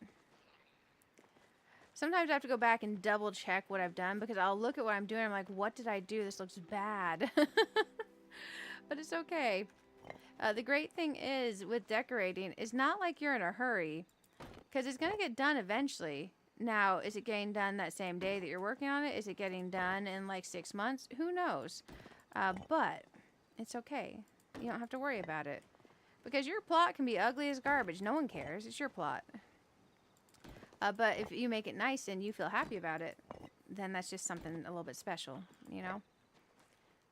Sometimes I have to go back and double check what I've done, because I'll look at what I'm doing. I'm like, what did I do? This looks bad. But it's okay. The great thing is with decorating, it's not like you're in a hurry because it's going to get done eventually. Now, is it getting done that same day that you're working on it? Is it getting done in like 6 months? Who knows? But it's okay. You don't have to worry about it. Because your plot can be ugly as garbage. No one cares. It's your plot. But if you make it nice and you feel happy about it, then that's just something a little bit special, you know?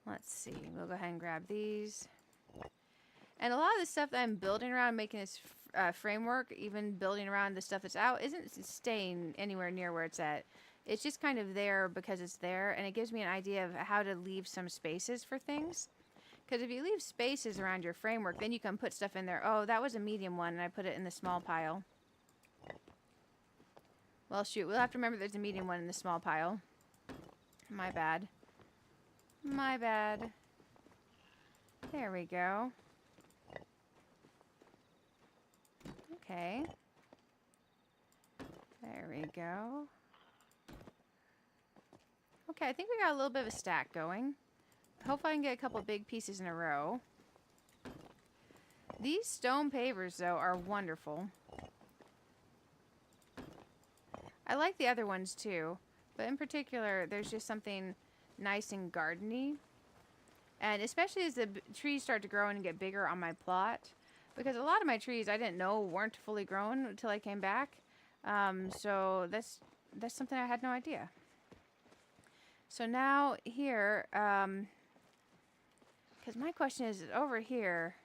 Let's see. We'll go ahead and grab these. And a lot of the stuff that I'm building around, making this framework, even building around the stuff that's out, isn't staying anywhere near where it's at. It's just kind of there because it's there, and it gives me an idea of how to leave some spaces for things. Because if you leave spaces around your framework, then you can put stuff in there. Oh, that was a medium one, and I put it in the small pile. Well, shoot, we'll have to remember there's a medium one in the small pile. My bad. My bad. There we go. Okay. There we go. Okay, I think we got a little bit of a stack going. Hopefully I can get a couple big pieces in a row. These stone pavers, though, are wonderful. I like the other ones, too. But in particular, there's just something nice and gardeny. And especially as the trees start to grow and get bigger on my plot. Because a lot of my trees I didn't know weren't fully grown until I came back. So that's something I had no idea. So now here, because my question is, over here,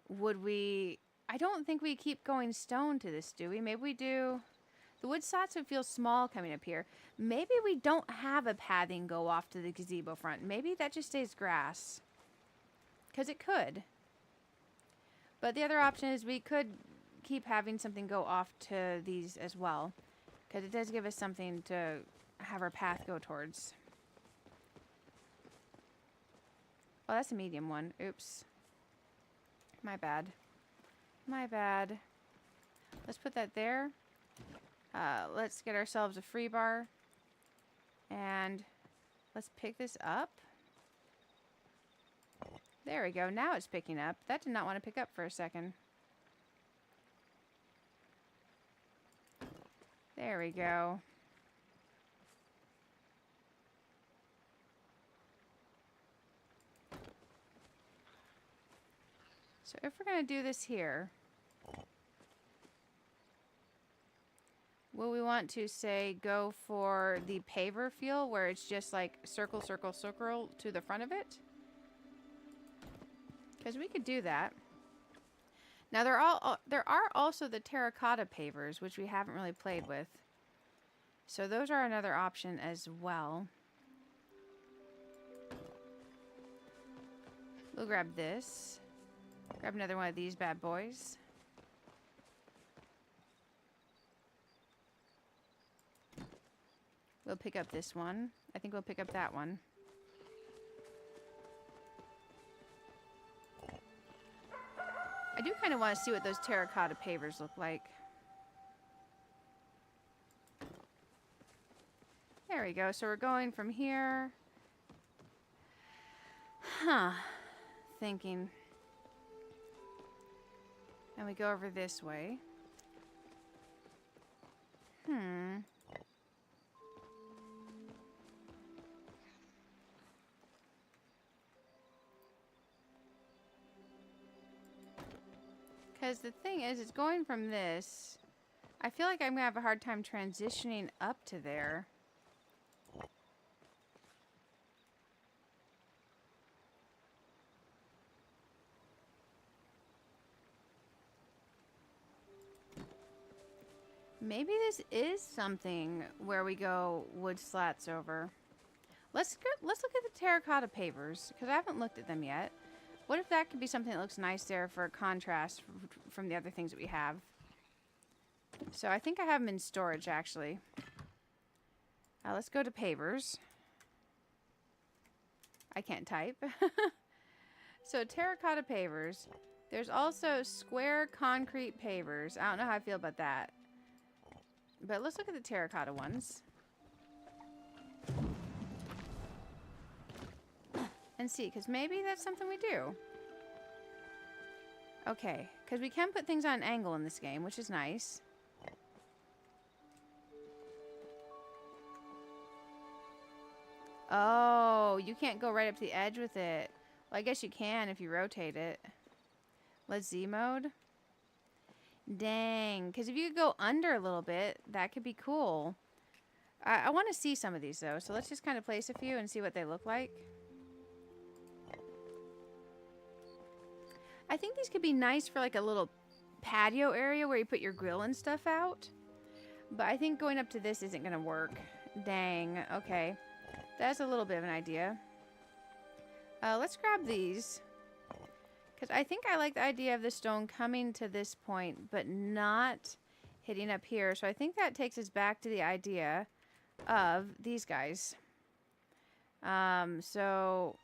would we... I don't think we keep going stone to this, do we? Maybe we do... The wood slots would feel small coming up here. Maybe we don't have a pathing go off to the gazebo front. Maybe that just stays grass. Because it could. But the other option is we could keep having something go off to these as well. Because it does give us something to have our path go towards. Oh, that's a medium one. Oops. My bad. My bad. Let's put that there. Let's get ourselves a free bar. And let's pick this up. There we go. Now it's picking up. That did not want to pick up for a second. There we go. So if we're going to do this here, will we want to say go for the paver feel where it's just like circle, circle, circle to the front of it? Because we could do that. Now there are also the terracotta pavers, which we haven't really played with. So those are another option as well. We'll grab this. Grab another one of these bad boys. We'll pick up this one. I think we'll pick up that one. I do kind of want to see what those terracotta pavers look like. There we go. So we're going from here. Thinking. And we go over this way. Because the thing is, it's going from this. I feel like I'm going to have a hard time transitioning up to there. Maybe this is something where we go wood slats over. Let's look at the terracotta pavers, because I haven't looked at them yet. What if that could be something that looks nice there for contrast from the other things that we have? So I think I have them in storage, actually. Let's go to pavers. I can't type. So terracotta pavers. There's also square concrete pavers. I don't know how I feel about that. But let's look at the terracotta ones. And see, because maybe that's something we do. Okay, because we can put things on an angle in this game, which is nice. Oh, you can't go right up to the edge with it. Well, I guess you can if you rotate it. Let's Z mode. Dang, because if you could go under a little bit, that could be cool. I want to see some of these, though, so let's just kind of place a few and see what they look like. I think these could be nice for, like, a little patio area where you put your grill and stuff out. But I think going up to this isn't going to work. Dang, okay. That's a little bit of an idea. Let's grab these. Because I think I like the idea of the stone coming to this point, but not hitting up here. So I think that takes us back to the idea of these guys. So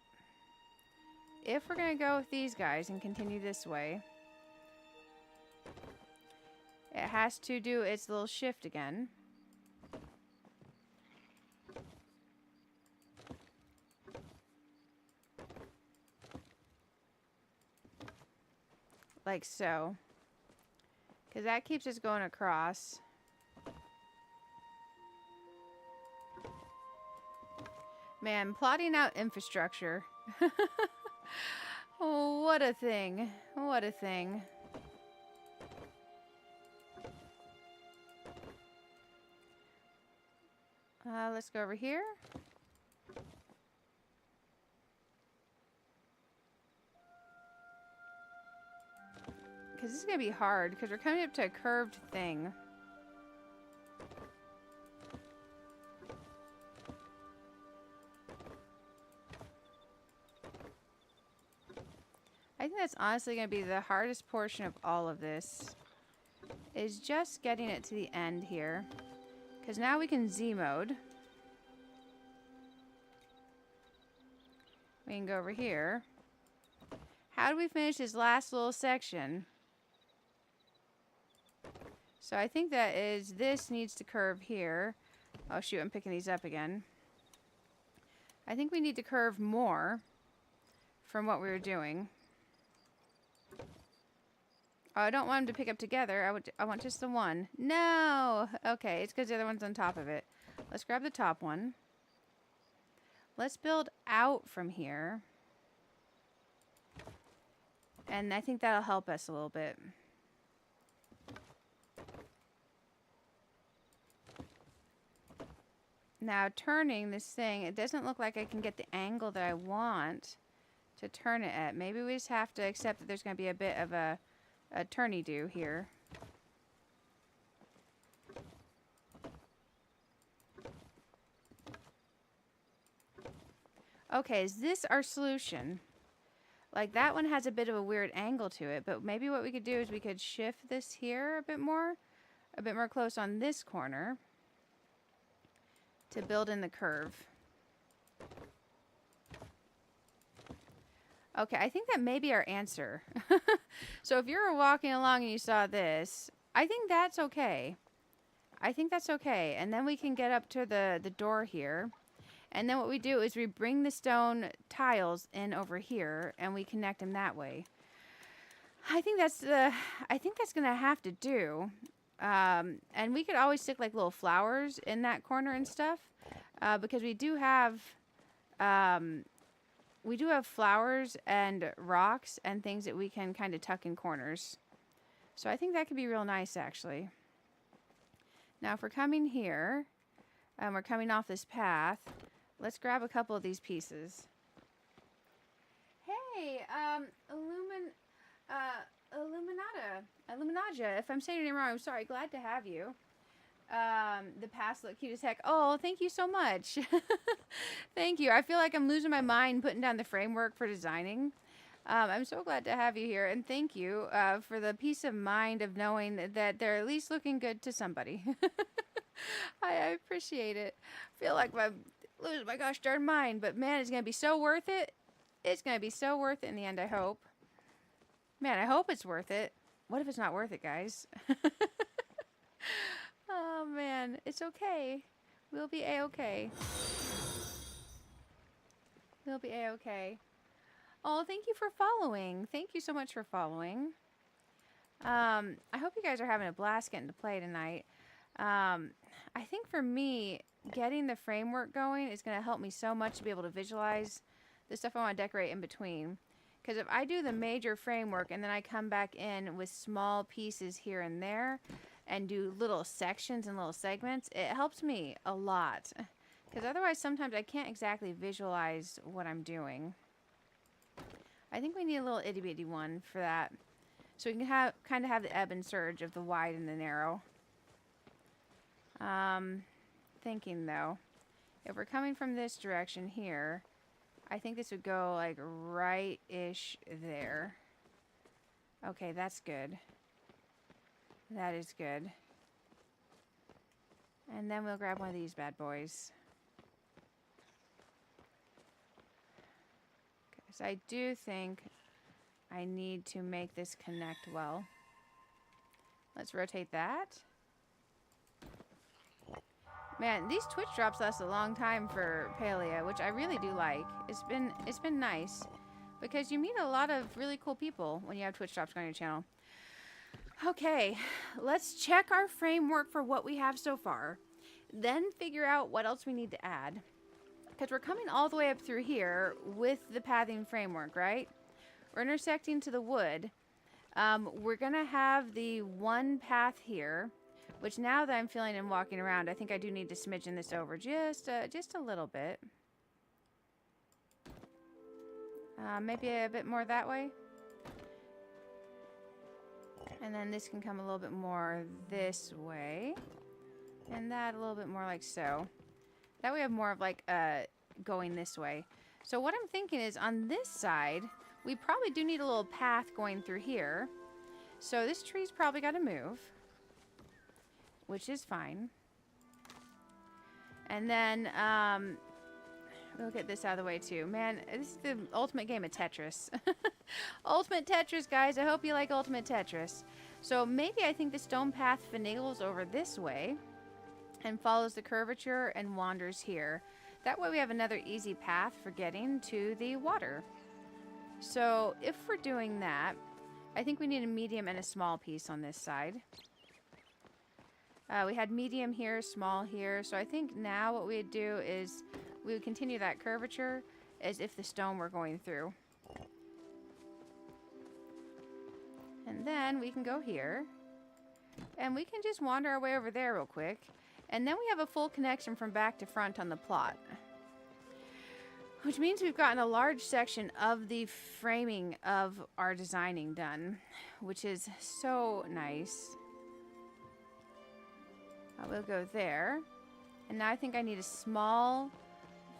if we're going to go with these guys and continue this way, it has to do its little shift again. Like so. Because that keeps us going across. Man, plotting out infrastructure. Oh, what a thing. What a thing. Let's go over here. Because this is going to be hard, because we're coming up to a curved thing. I think that's honestly going to be the hardest portion of all of this. Is just getting it to the end here. Because now we can Z mode. We can go over here. How do we finish this last little section? So I think that is, this needs to curve here. Oh shoot, I'm picking these up again. I think we need to curve more from what we were doing. Oh, I don't want them to pick up together. I want just the one. No! Okay, it's because the other one's on top of it. Let's grab the top one. Let's build out from here. And I think that'll help us a little bit. Now, turning this thing, it doesn't look like I can get the angle that I want to turn it at. Maybe we just have to accept that there's going to be a bit of a turny-do here. Okay, is this our solution? Like, that one has a bit of a weird angle to it, but maybe what we could do is we could shift this here a bit more close on this corner to build in the curve. Okay, I think that may be our answer. So if you were walking along and you saw this, I think that's okay. I think that's okay. And then we can get up to the door here. And then what we do is we bring the stone tiles in over here and we connect them that way. I think that's going to have to do. And we could always stick like little flowers in that corner and stuff, because we do have flowers and rocks and things that we can kind of tuck in corners. So I think that could be real nice, actually. Now, if we're coming here, and we're coming off this path, let's grab a couple of these pieces. Hey, Illuminaja, if I'm saying your name wrong, I'm sorry. Glad to have you. The past look cute as heck. Oh, thank you so much. Thank you. I feel like I'm losing my mind putting down the framework for designing. I'm so glad to have you here, and thank you for the peace of mind of knowing that they're at least looking good to somebody. I appreciate it. I feel like I'm losing my gosh darn mind, but man, it's going to be so worth it. It's going to be so worth it in the end, I hope. Man, I hope it's worth it. What if it's not worth it, guys? Oh, man. It's okay. We'll be A-okay. We'll be A-okay. Oh, thank you for following. Thank you so much for following. I hope you guys are having a blast getting to play tonight. I think for me, getting the framework going is going to help me so much to be able to visualize the stuff I want to decorate in between. Because if I do the major framework and then I come back in with small pieces here and there and do little sections and little segments, it helps me a lot. Because otherwise sometimes I can't exactly visualize what I'm doing. I think we need a little itty bitty one for that. So we can kind of have the ebb and surge of the wide and the narrow. Thinking though, if we're coming from this direction here, I think this would go like right-ish there. Okay, that's good. That is good. And then we'll grab one of these bad boys. Okay, so I do think I need to make this connect well. Let's rotate that. Man, these Twitch drops last a long time for Palia, which I really do like. It's been nice because you meet a lot of really cool people when you have Twitch drops on your channel. Okay, let's check our framework for what we have so far, then figure out what else we need to add. Because we're coming all the way up through here with the pathing framework, right? We're intersecting to the wood. We're gonna have the one path here. Which now that I'm feeling and walking around, I think I do need to smidgen this over just a little bit. Maybe a bit more that way. And then this can come a little bit more this way. And that a little bit more like so. That way I have more of like going this way. So what I'm thinking is on this side, we probably do need a little path going through here. So this tree's probably got to move. Which is fine. And then, we'll get this out of the way too. Man, this is the ultimate game of Tetris. Ultimate Tetris, guys. I hope you like Ultimate Tetris. So maybe I think the stone path finagles over this way and follows the curvature and wanders here. That way we have another easy path for getting to the water. So if we're doing that, I think we need a medium and a small piece on this side. We had medium here, small here. So I think now what we'd do is we would continue that curvature as if the stone were going through. And then we can go here. And we can just wander our way over there real quick. And then we have a full connection from back to front on the plot. Which means we've gotten a large section of the framing of our designing done. Which is so nice. We'll go there. And now I think I need a small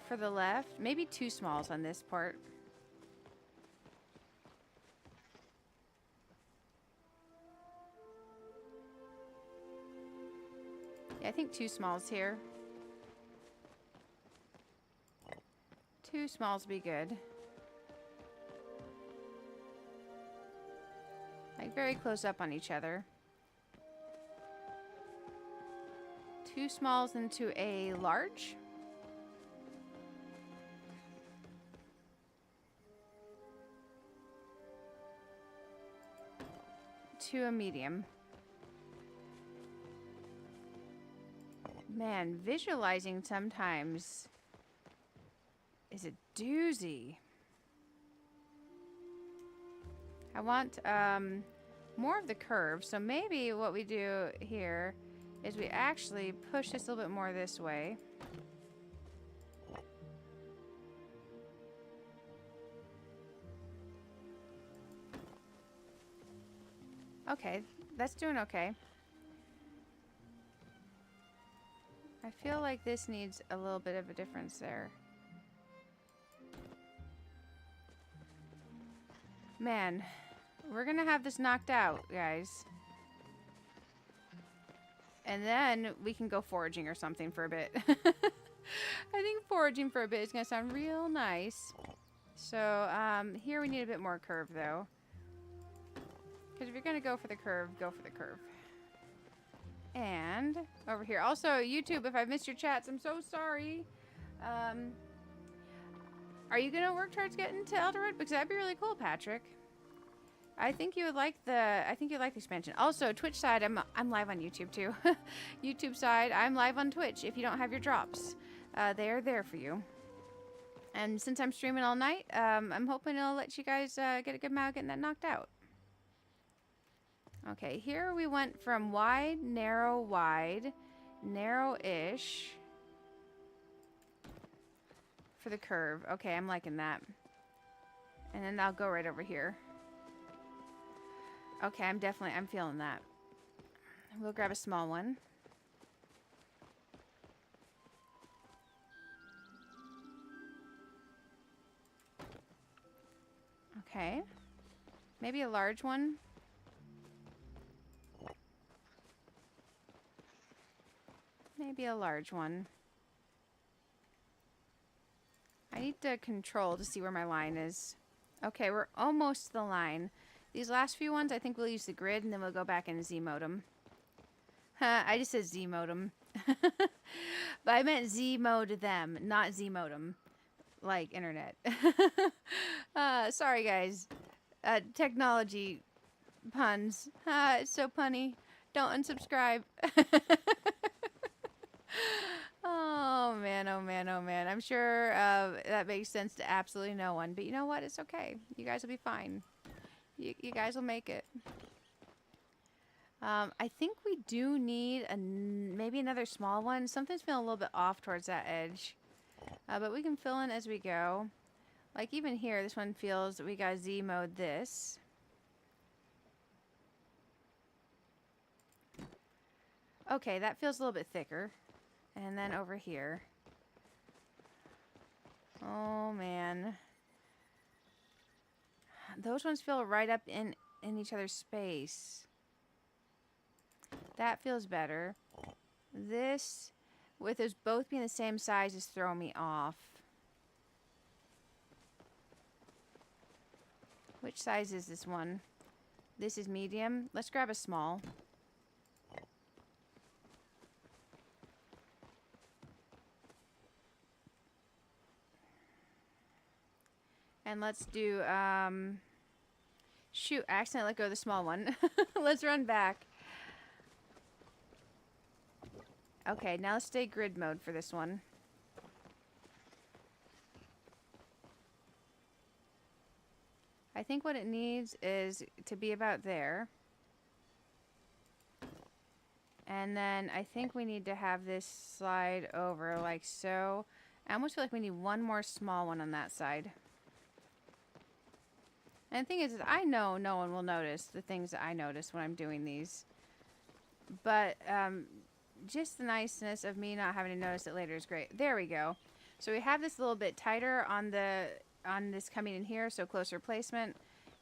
for the left. Maybe two smalls on this part. Yeah, I think two smalls here. Two smalls be good. Like very close up on each other. Two smalls into a large. To a medium. Man, visualizing sometimes is a doozy. I want more of the curve, so maybe what we do here is we actually push this a little bit more this way. Okay, that's doing okay. I feel like this needs a little bit of a difference there. Man, we're gonna have this knocked out, guys. And then we can go foraging or something for a bit. I think foraging for a bit is going to sound real nice. So here we need a bit more curve though. Because if you're going to go for the curve, go for the curve. And over here. Also, YouTube, if I've missed your chats, I'm so sorry. Are you going to work towards getting to Elderwood? Because that'd be really cool, Patrick. I think you would like the expansion. Also, Twitch side, I'm live on YouTube too. YouTube side, I'm live on Twitch. If you don't have your drops, they are there for you. And since I'm streaming all night, I'm hoping it'll let you guys get a good amount of getting that knocked out. Okay, here we went from wide, narrow-ish for the curve. Okay, I'm liking that. And then I'll go right over here. Okay, I'm feeling that. We'll grab a small one. Okay. Maybe a large one. Maybe a large one. I need to control to see where my line is. Okay, we're almost to the line. These last few ones, I think we'll use the grid, and then we'll go back and Z-mode them. I just said Z-mode them. But I meant Z-mode them, not Z-mode them. Like internet. Sorry, guys. Technology puns. It's so punny. Don't unsubscribe. Oh, man, oh, man, oh, man. I'm sure that makes sense to absolutely no one. But you know what? It's okay. You guys will be fine. You guys will make it. I think we do need maybe another small one. Something's feeling a little bit off towards that edge. But we can fill in as we go. Like even here, this one feels that we got Z mode this. Okay, that feels a little bit thicker. And then over here. Oh, man. Those ones feel right up in each other's space. That feels better. This, with those both being the same size, is throwing me off. Which size is this one? This is medium. Let's grab a small. And let's do, shoot, I accidentally let go of the small one. Let's run back. Okay, now let's stay grid mode for this one. I think what it needs is to be about there. And then I think we need to have this slide over like so. I almost feel like we need one more small one on that side. And the thing is I know no one will notice the things that I notice when I'm doing these. But just the niceness of me not having to notice it later is great. There we go. So we have this a little bit tighter on this coming in here, so closer placement,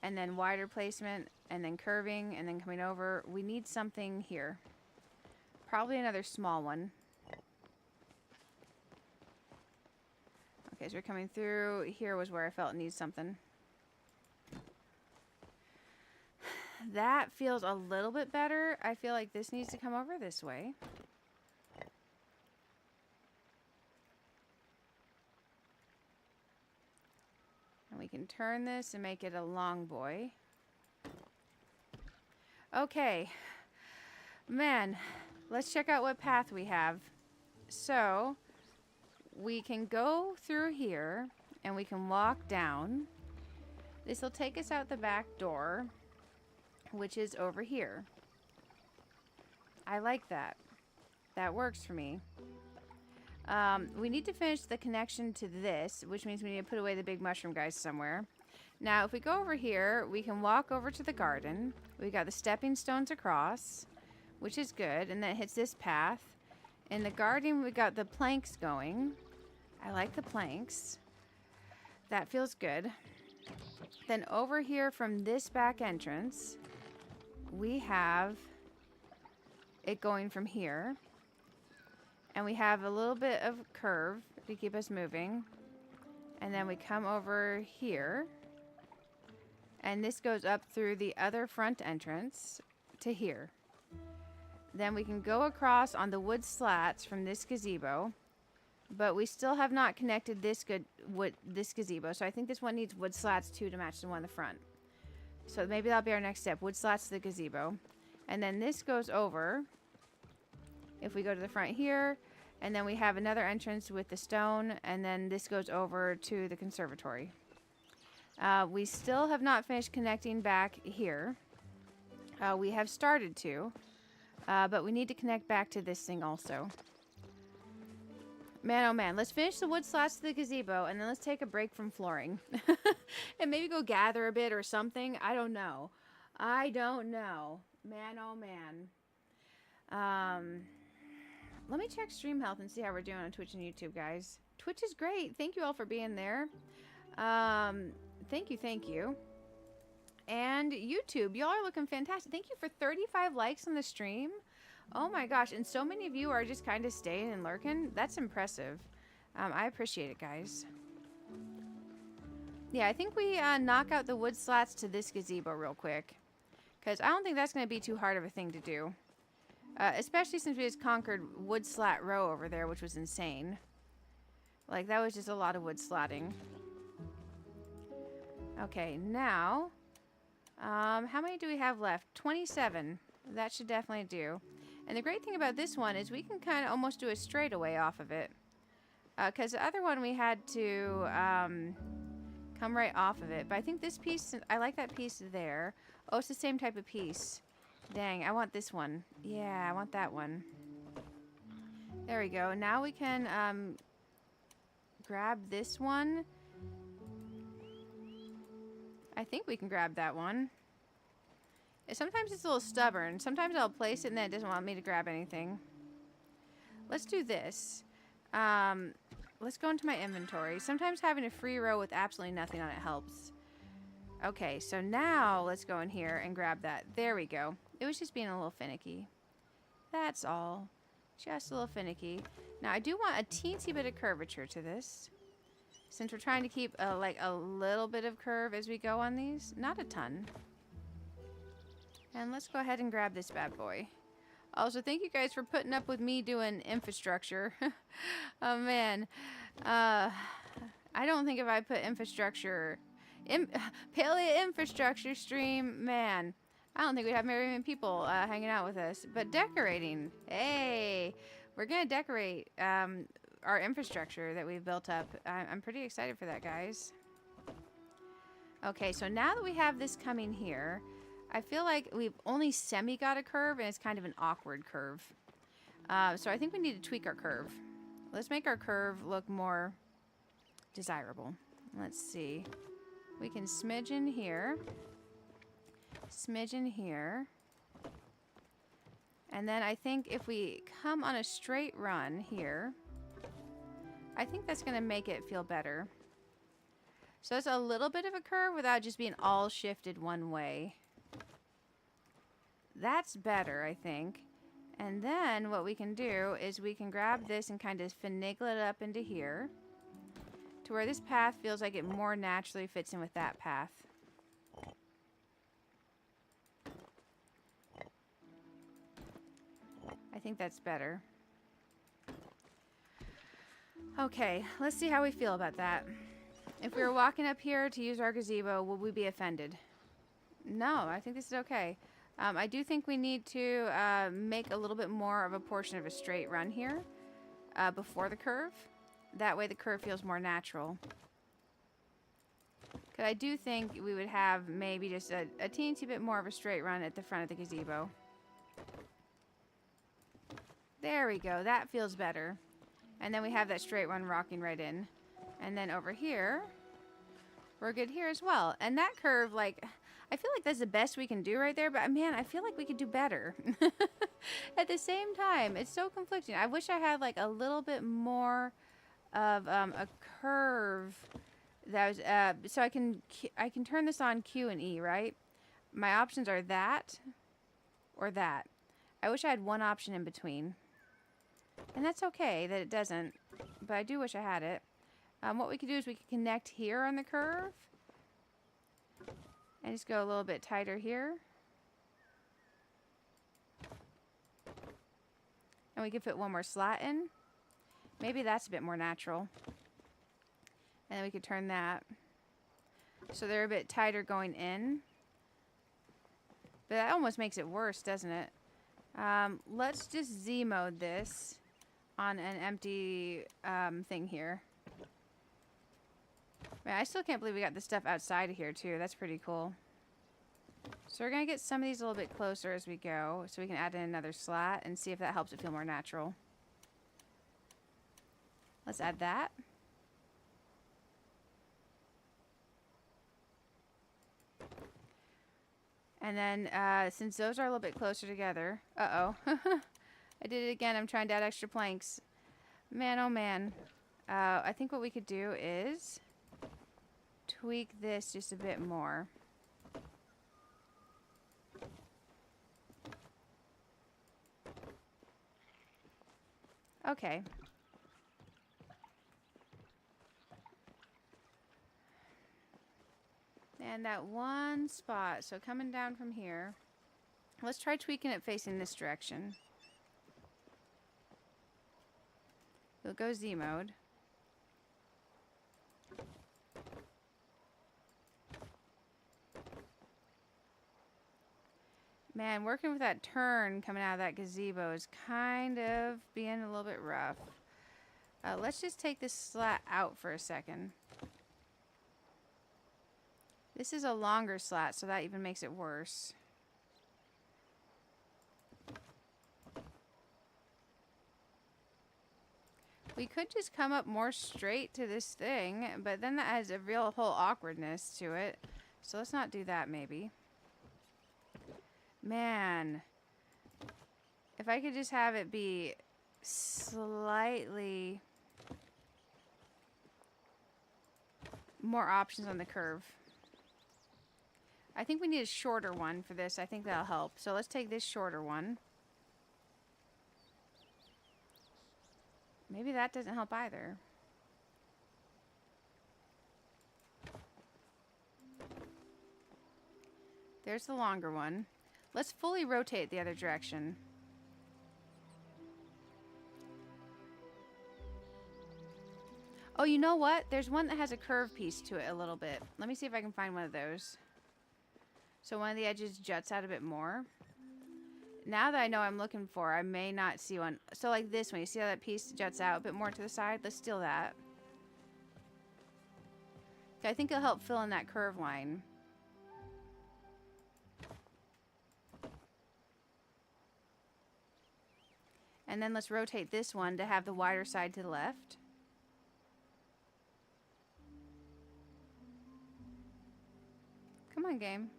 and then wider placement, and then curving, and then coming over. We need something here. Probably another small one. Okay, so we're coming through. Here was where I felt it needs something. That feels a little bit better. I feel like this needs to come over this way. And we can turn this and make it a long boy. Okay. Man, let's check out what path we have. So, we can go through here and we can walk down. This will take us out the back door, which is over here. I like that. That works for me. We need to finish the connection to this, which means we need to put away the big mushroom guys somewhere. Now, if we go over here, we can walk over to the garden. We got the stepping stones across, which is good, and that hits this path. In the garden, we got the planks going. I like the planks. That feels good. Then over here from this back entrance, we have it going from here. And we have a little bit of curve to keep us moving. And then we come over here. And this goes up through the other front entrance to here. Then we can go across on the wood slats from this gazebo. But we still have not connected this gazebo. So I think this one needs wood slats too to match the one in the front. So maybe that'll be our next step. Wood slats to the gazebo. And then this goes over. If we go to the front here. And then we have another entrance with the stone. And then this goes over to the conservatory. We still have not finished connecting back here. We have started to. But we need to connect back to this thing also. Man, oh man. Let's finish the wood slats to the gazebo. And then let's take a break from flooring. And maybe go gather a bit or something. I don't know. I don't know. Man, oh man. Let me check stream health and see how we're doing on Twitch and YouTube, guys. Twitch is great. Thank you all for being there. Thank you, thank you. And YouTube, y'all are looking fantastic. Thank you for 35 likes on the stream. Oh my gosh, and so many of you are just kind of staying and lurking. That's impressive. I appreciate it, guys. Yeah, I think we knock out the wood slats to this gazebo real quick. Because I don't think that's going to be too hard of a thing to do. Especially since we just conquered wood slat row over there, which was insane. Like, that was just a lot of wood slatting. Okay, now... how many do we have left? 27. That should definitely do. And the great thing about this one is we can kind of almost do a straightaway off of it. Because the other one we had to come right off of it. But I think this piece, I like that piece there. Oh, it's the same type of piece. Dang, I want this one. Yeah, I want that one. There we go. Now we can grab this one. I think we can grab that one. Sometimes it's a little stubborn. Sometimes I'll place it and then it doesn't want me to grab anything. Let's do this. Let's go into my inventory. Sometimes having a free row with absolutely nothing on it helps. Okay, so now let's go in here and grab that. There we go. It was just being a little finicky. That's all. Just a little finicky. Now, I do want a teensy bit of curvature to this. Since we're trying to keep like a little bit of curve as we go on these. Not a ton. And let's go ahead and grab this bad boy. Also, thank you guys for putting up with me doing infrastructure. Oh, man. I don't think if I put infrastructure... Palia infrastructure stream, man. I don't think we'd have very many people hanging out with us. But decorating. Hey! We're going to decorate our infrastructure that we've built up. I'm pretty excited for that, guys. Okay, so now that we have this coming here... I feel like we've only got a curve, and it's kind of an awkward curve. So I think we need to tweak our curve. Let's make our curve look more desirable. Let's see. We can smidge in here. Smidge in here. And then I think if we come on a straight run here, I think that's going to make it feel better. So it's a little bit of a curve without just being all shifted one way. That's better, I think. And then what we can do is we can grab this and kind of finagle it up into here to where this path feels like it more naturally fits in with that path. I think that's better. Okay, let's see how we feel about that. If we were walking up here to use our gazebo, would we be offended? No, I think this is okay. I do think we need to make a little bit more of a portion of a straight run here before the curve. That way the curve feels more natural. Because I do think we would have maybe just a teensy bit more of a straight run at the front of the gazebo. There we go. That feels better. And then we have that straight one rocking right in. And then over here, we're good here as well. And that curve, like... I feel like that's the best we can do right there, but man, I feel like we could do better. At the same time, it's so conflicting. I wish I had like a little bit more of a curve that was, so I can turn this on Q and E, right? My options are that or that. I wish I had one option in between. And that's okay that it doesn't, but I do wish I had it. What we could do is we could connect here on the curve. And just go a little bit tighter here. And we could fit one more slat in. Maybe that's a bit more natural. And then we could turn that so they're a bit tighter going in. But that almost makes it worse, doesn't it? Let's just Z mode this on an empty thing here. Man, I still can't believe we got this stuff outside of here too. That's pretty cool. So we're going to get some of these a little bit closer as we go, so we can add in another slat and see if that helps it feel more natural. Let's add that. And then, since those are a little bit closer together... Uh-oh. I did it again. I'm trying to add extra planks. Man, oh man. I think what we could do is tweak this just a bit more. Okay. And that one spot, so coming down from here, let's try tweaking it facing this direction. We'll go Z mode. Man, working with that turn coming out of that gazebo is kind of being a little bit rough. Let's just take this slat out for a second. This is a longer slat, so that even makes it worse. We could just come up more straight to this thing, but then that has a real whole awkwardness to it. So let's not do that, maybe. Man. If I could just have it be slightly more options on the curve. I think we need a shorter one for this. I think that'll help. So let's take this shorter one. Maybe that doesn't help either. There's the longer one. Let's fully rotate the other direction. Oh, you know what? There's one that has a curve piece to it a little bit. Let me see if I can find one of those. So one of the edges juts out a bit more. Now that I know what I'm looking for, I may not see one. So like this one, you see how that piece juts out a bit more to the side? Let's steal that. I think it'll help fill in that curve line. And then let's rotate this one to have the wider side to the left. Come on, game.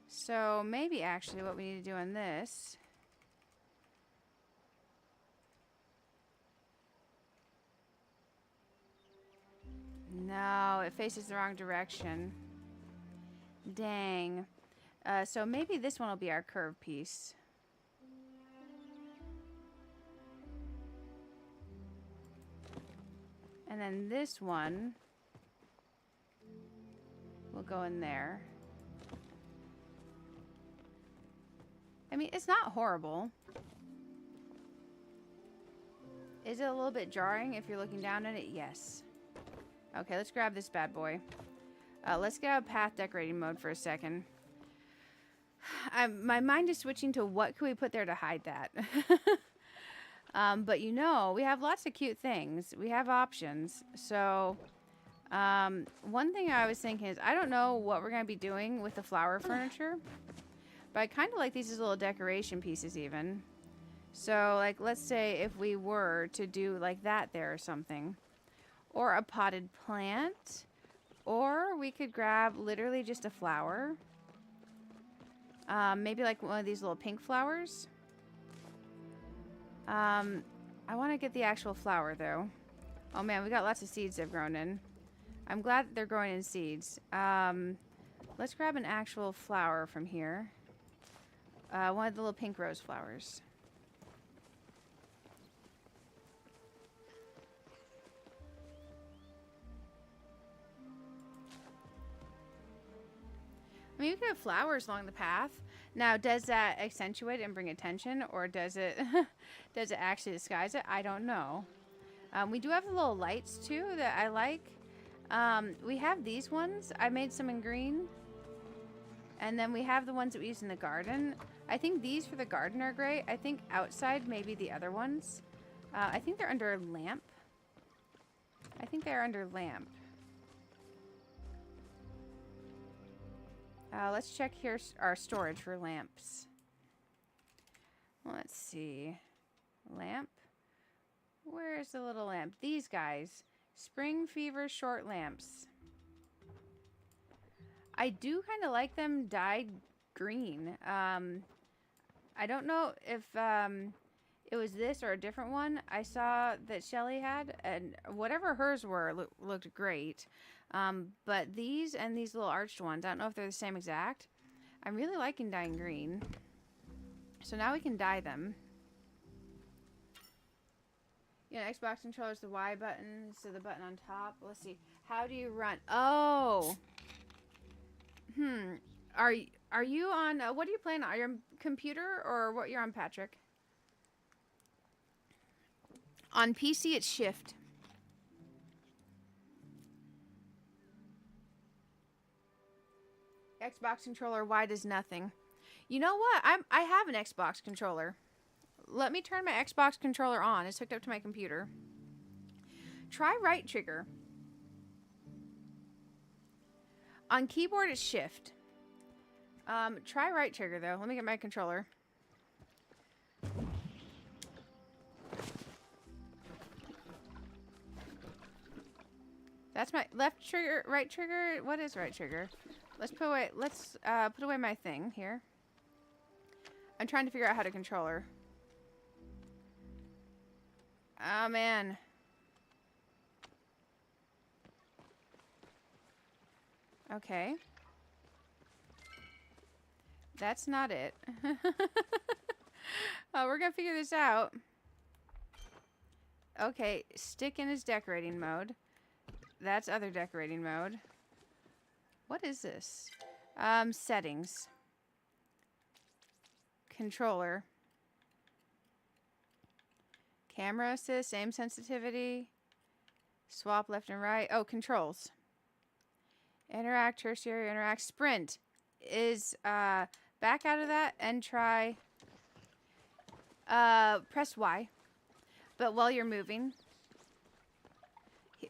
So maybe actually what we need to do on this no, it faces the wrong direction. Dang. So maybe this one will be our curve piece. And then this one will go in there. I mean, it's not horrible. Is it a little bit jarring if you're looking down at it? Yes. Okay, let's grab this bad boy. Let's get out of path decorating mode for a second. My mind is switching to what can we put there to hide that. But you know, we have lots of cute things. We have options. So, one thing I was thinking is, I don't know what we're going to be doing with the flower furniture. But I kind of like these as little decoration pieces even. So, like, let's say if we were to do like that there or something. Or a potted plant. Or we could grab literally just a flower. Maybe like one of these little pink flowers. I want to get the actual flower though. Oh man, we got lots of seeds they've grown in. I'm glad that they're growing in seeds. Let's grab an actual flower from here. One of the little pink rose flowers. I mean, you could have flowers along the path. Now, does that accentuate and bring attention, or does it does it actually disguise it? I don't know. We do have the little lights too that I like. We have these ones. I made some in green. And then we have the ones that we use in the garden. I think these for the garden are great. I think outside maybe the other ones. I think they're under lamp. I think they're under lamp. Let's check here our storage for lamps. Let's see. Lamp. Where's the little lamp? These guys. Spring Fever short lamps. I do kind of like them dyed green. I don't know if it was this or a different one I saw that Shelly had, and whatever hers were looked great. But these and these little arched ones, I don't know if they're the same exact. I'm really liking dyeing green. So now we can dye them. Yeah, Xbox controller is the Y button, so the button on top. Let's see. How do you run? Oh. Are you on? What are you playing on? Are you on computer or what? You're on, Patrick? On PC, it's Shift. Xbox controller. Y does nothing. You know what? I have an Xbox controller. Let me turn my Xbox controller on. It's hooked up to my computer. Try right trigger. On keyboard, it's Shift. Try right trigger, though. Let me get my controller. That's my left trigger, right trigger. What is right trigger? Let's put away my thing here. I'm trying to figure out how to controller. Oh, man. Okay. That's not it. We're gonna figure this out. Okay, stick in is decorating mode. That's other decorating mode. What is this? Settings. Controller. Camera assist, aim sensitivity. Swap left and right. Oh, controls. Interact, tertiary, interact. Sprint is back out of that and try press Y. But while you're moving,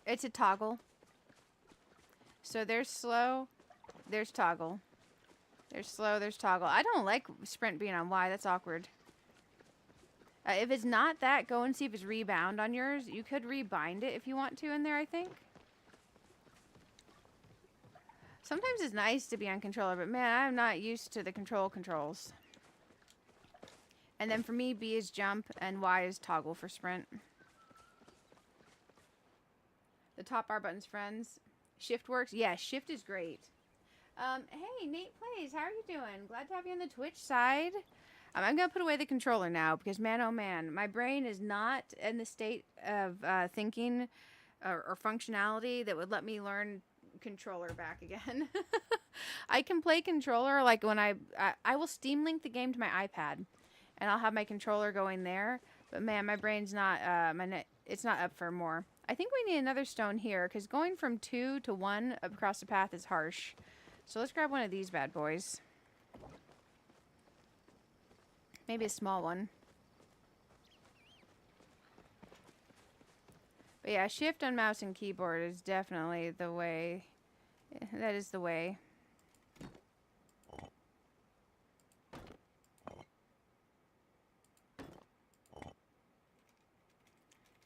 it's a toggle. So there's slow, there's toggle. There's slow, there's toggle. I don't like sprint being on Y. That's awkward. If it's not that, go and see if it's rebound on yours. You could rebind it if you want to in there, I think. Sometimes it's nice to be on controller, but man, I'm not used to the controls. And then for me, B is jump and Y is toggle for sprint. The top bar button's friends. Shift works? Yeah, shift is great. Hey, Nate Plays, how are you doing? Glad to have you on the Twitch side. I'm going to put away the controller now because, man, oh man, my brain is not in the state of thinking or functionality that would let me learn controller back again. I can play controller like when I will Steam Link the game to my iPad and I'll have my controller going there, but man, my brain's not it's not up for more. I think we need another stone here because going from 2 to 1 across the path is harsh. So let's grab one of these bad boys. Maybe a small one. But yeah, shift on mouse and keyboard is definitely the way. That is the way.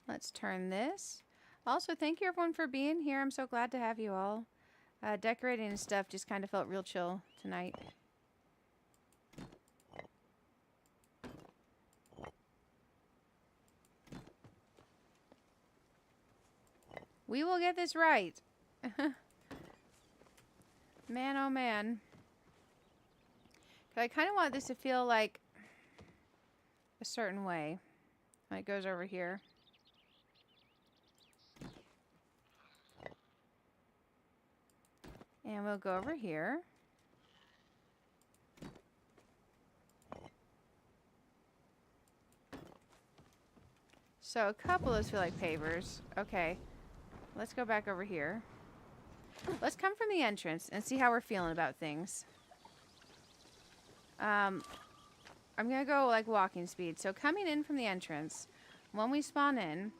Let's turn this. Also, thank you everyone for being here. I'm so glad to have you all. Decorating and stuff just kind of felt real chill tonight. We will get this right. Man, oh man. I kind of want this to feel like a certain way. It goes over here. And we'll go over here. So a couple of those feel like pavers. Okay. Let's go back over here. Let's come from the entrance and see how we're feeling about things. I'm going to go like walking speed. So coming in from the entrance, when we spawn in,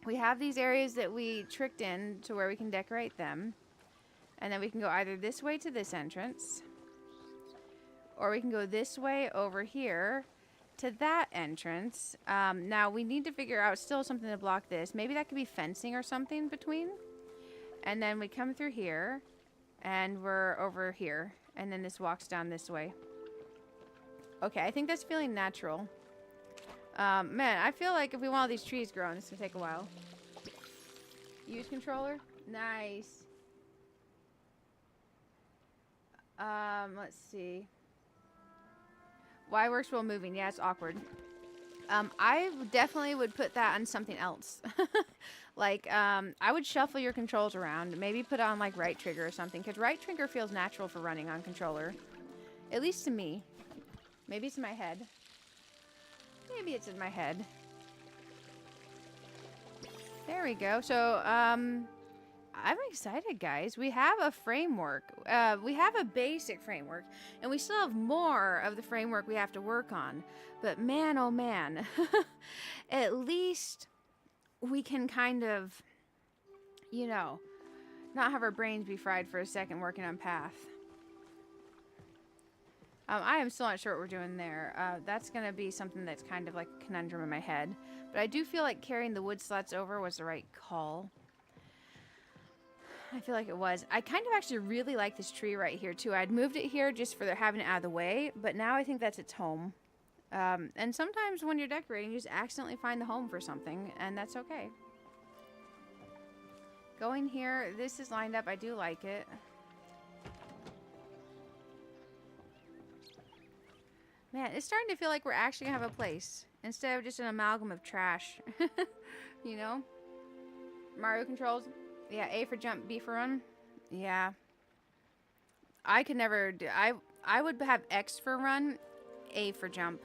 we have these areas that we tricked in to where we can decorate them. And then we can go either this way to this entrance, or we can go this way over here to that entrance. Now we need to figure out still something to block this. Maybe that could be fencing or something between. And then we come through here, and we're over here. And then this walks down this way. Okay, I think that's feeling natural. Man, I feel like if we want all these trees growing, it's gonna take a while. Use controller? Nice. Let's see. Y works while moving. Yeah, it's awkward. I definitely would put that on something else. Like, I would shuffle your controls around. Maybe put on, like, right trigger or something. Because right trigger feels natural for running on controller. At least to me. Maybe it's in my head. Maybe it's in my head. There we go. So, I'm excited, guys. We have a framework. We have a basic framework. And we still have more of the framework we have to work on. But man, oh man. At least we can kind of, you know, not have our brains be fried for a second working on path. I am still not sure what we're doing there. That's going to be something that's kind of like a conundrum in my head. But I do feel like carrying the wood slats over was the right call. I feel like it was. I kind of actually really like this tree right here, too. I'd moved it here just for having it out of the way. But now I think that's its home. And sometimes when you're decorating, you just accidentally find the home for something. And that's okay. Going here, this is lined up. I do like it. Man, it's starting to feel like we're actually going to have a place. Instead of just an amalgam of trash. You know? Mario controls. Yeah, A for jump, B for run. Yeah. I could never do... I would have X for run, A for jump.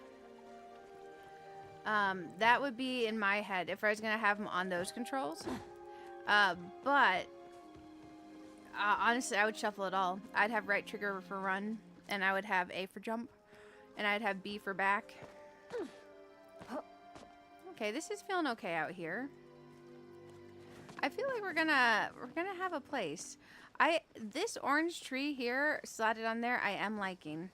That would be in my head if I was going to have them on those controls. But... honestly, I would shuffle it all. I'd have right trigger for run, and I would have A for jump. And I'd have B for back. Okay, this is feeling okay out here. I feel like we're gonna have a place. This orange tree here slotted on there, I am liking.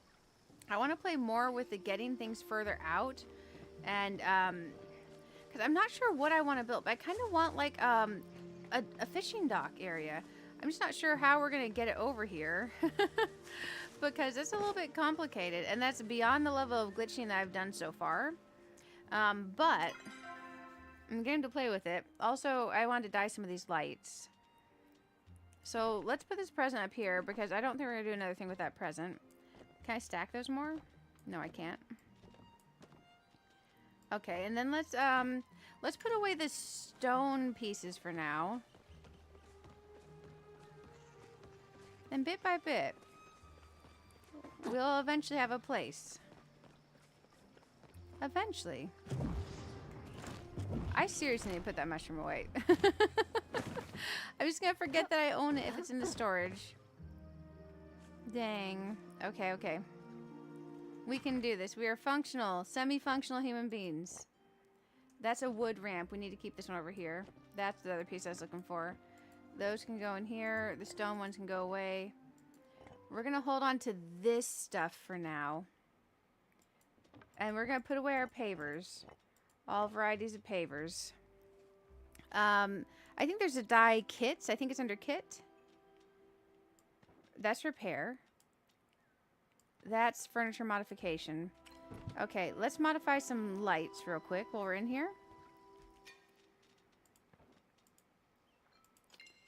I want to play more with the getting things further out, and because I'm not sure what I want to build, but I kind of want like a fishing dock area. I'm just not sure how we're gonna get it over here. Because it's a little bit complicated, and that's beyond the level of glitching that I've done so far. But I'm getting to play with it. Also, I wanted to dye some of these lights. So let's put this present up here, because I don't think we're going to do another thing with that present. Can I stack those more? No, I can't. Okay, and then let's put away the stone pieces for now. And bit by bit, we'll eventually have a place. Eventually. I seriously need to put that mushroom away. I'm just going to forget that I own it if it's in the storage. Dang. Okay, okay. We can do this. We are functional, semi-functional human beings. That's a wood ramp. We need to keep this one over here. That's the other piece I was looking for. Those can go in here. The stone ones can go away. We're going to hold on to this stuff for now. And we're going to put away our pavers. All varieties of pavers. I think there's a dye kits. I think it's under kit. That's repair. That's furniture modification. Okay, let's modify some lights real quick while we're in here.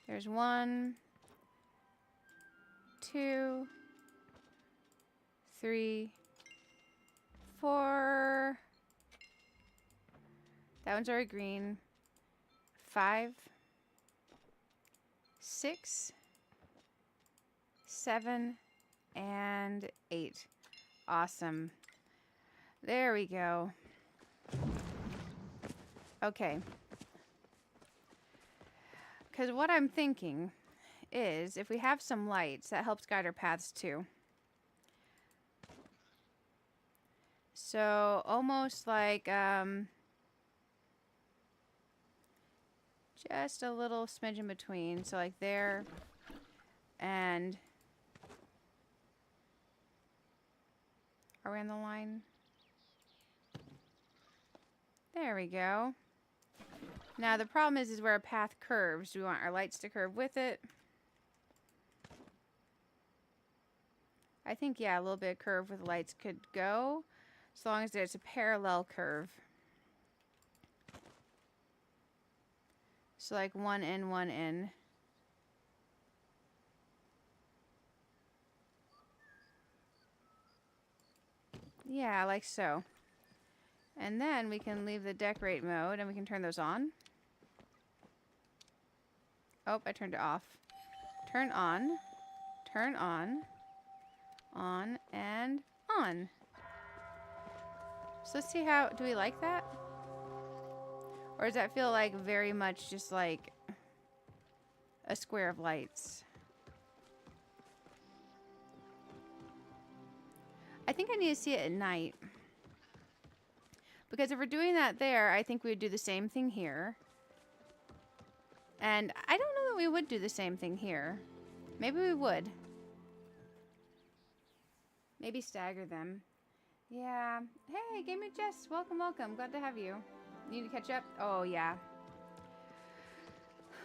There's 1, 2, 3, 4. That one's already green. 5, 6, 7, and 8. Awesome. There we go. Okay. Because what I'm thinking is if we have some lights, that helps guide our paths too. So almost like just a little smidge in between. So like there and... Are we on the line? There we go. Now the problem is where a path curves. Do we want our lights to curve with it? I think, yeah, a little bit of curve with lights could go, as long as there's a parallel curve. So like one in, one in. Yeah, like so. And then we can leave the decorate mode and we can turn those on. Oh, I turned it off. Turn on. Turn on. On and on. So let's see how... Do we like that? Or does that feel like very much just like a square of lights? I think I need to see it at night. Because if we're doing that there, I think we would do the same thing here. And I don't know that we would do the same thing here. Maybe we would. Maybe stagger them. Yeah. Hey, Game of Jess. Welcome, welcome. Glad to have you. You need to catch up? Oh, yeah.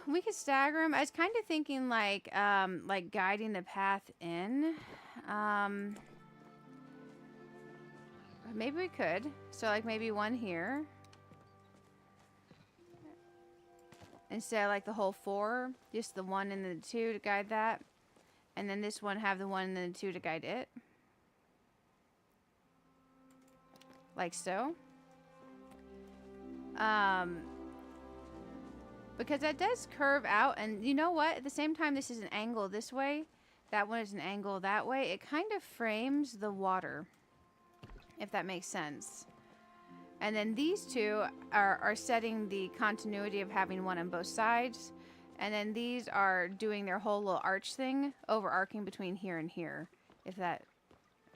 We could stagger them. I was kind of thinking like guiding the path in. Maybe we could. So like maybe one here. Instead of like the whole 4, just the 1 and the 2 to guide that. And then this one have the 1 and the 2 to guide it. Like so. Because that does curve out, and you know what? At the same time, this is an angle this way. That one is an angle that way. It kind of frames the water, if that makes sense. And then these two are setting the continuity of having one on both sides. And then these are doing their whole little arch thing, overarching between here and here. If that,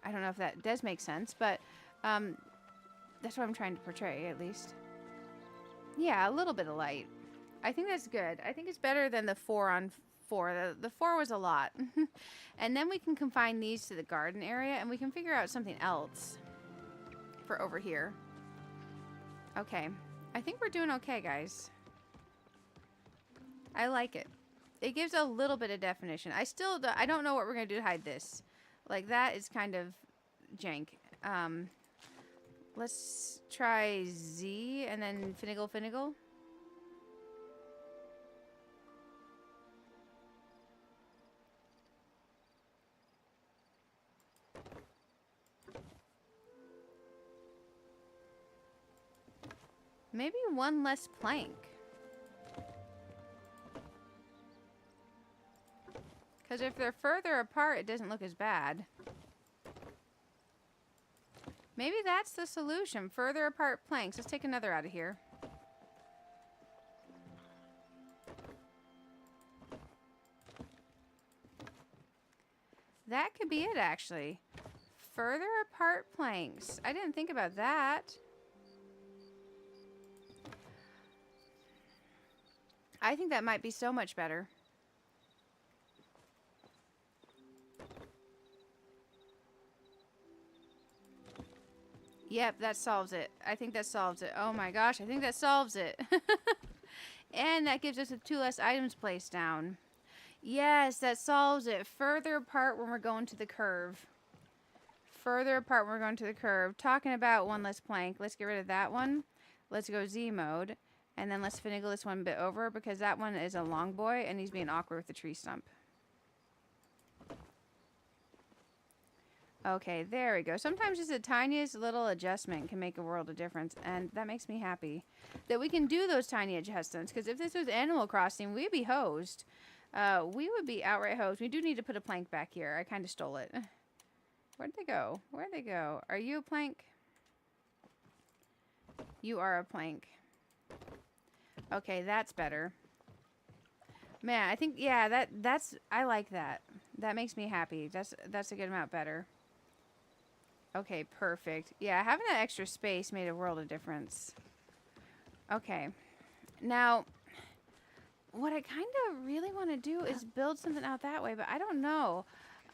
I don't know if that does make sense, but that's what I'm trying to portray, at least. Yeah, a little bit of light. I think that's good. I think it's better than the 4 on 4. The 4 was a lot. And then we can confine these to the garden area, and we can figure out something else for over here. Okay. I think we're doing okay, guys. I like it. It gives a little bit of definition. I don't know what we're going to do to hide this. Like, that is kind of jank. Let's try Z and then finigle, finigle. Maybe one less plank. Because if they're further apart, it doesn't look as bad. Maybe that's the solution. Further apart planks. Let's take another out of here. That could be it, actually. Further apart planks. I didn't think about that. I think that might be so much better. Yep, that solves it. I think that solves it. Oh my gosh, I think that solves it. And that gives us 2 less items placed down. Yes, that solves it. Further apart when we're going to the curve. Further apart when we're going to the curve. Talking about 1 less plank. Let's get rid of that one. Let's go Z mode. And then let's finagle this one bit over because that one is a long boy and he's being awkward with the tree stump. Okay, there we go. Sometimes just the tiniest little adjustment can make a world of difference, and that makes me happy that we can do those tiny adjustments, because if this was Animal Crossing, we'd be hosed. We would be outright hosed. We do need to put a plank back here. I kind of stole it. Where'd they go? Where'd they go? Are you a plank? You are a plank. Okay, that's better. Man, I think, yeah, I like that. That makes me happy. That's a good amount better. Okay, perfect. Yeah, having that extra space made a world of difference. Okay. Now, what I kind of really want to do is build something out that way, but I don't know.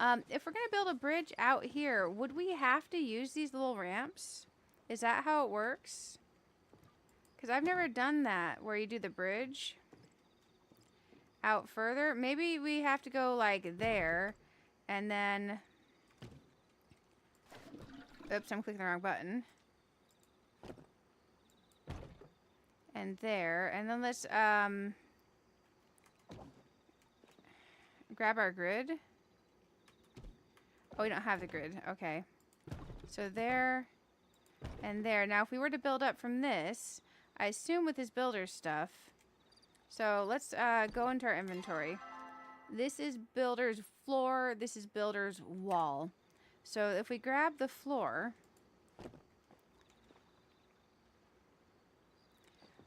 If we're going to build a bridge out here, would we have to use these little ramps? Is that how it works? Because I've never done that, where you do the bridge out further. Maybe we have to go like there, and then... Oops, I'm clicking the wrong button. And there, and then let's grab our grid. Oh, we don't have the grid. Okay. So there and there. Now, if we were to build up from this, I assume with this builder's stuff. So let's go into our inventory. This is builder's floor. This is builder's wall. So if we grab the floor,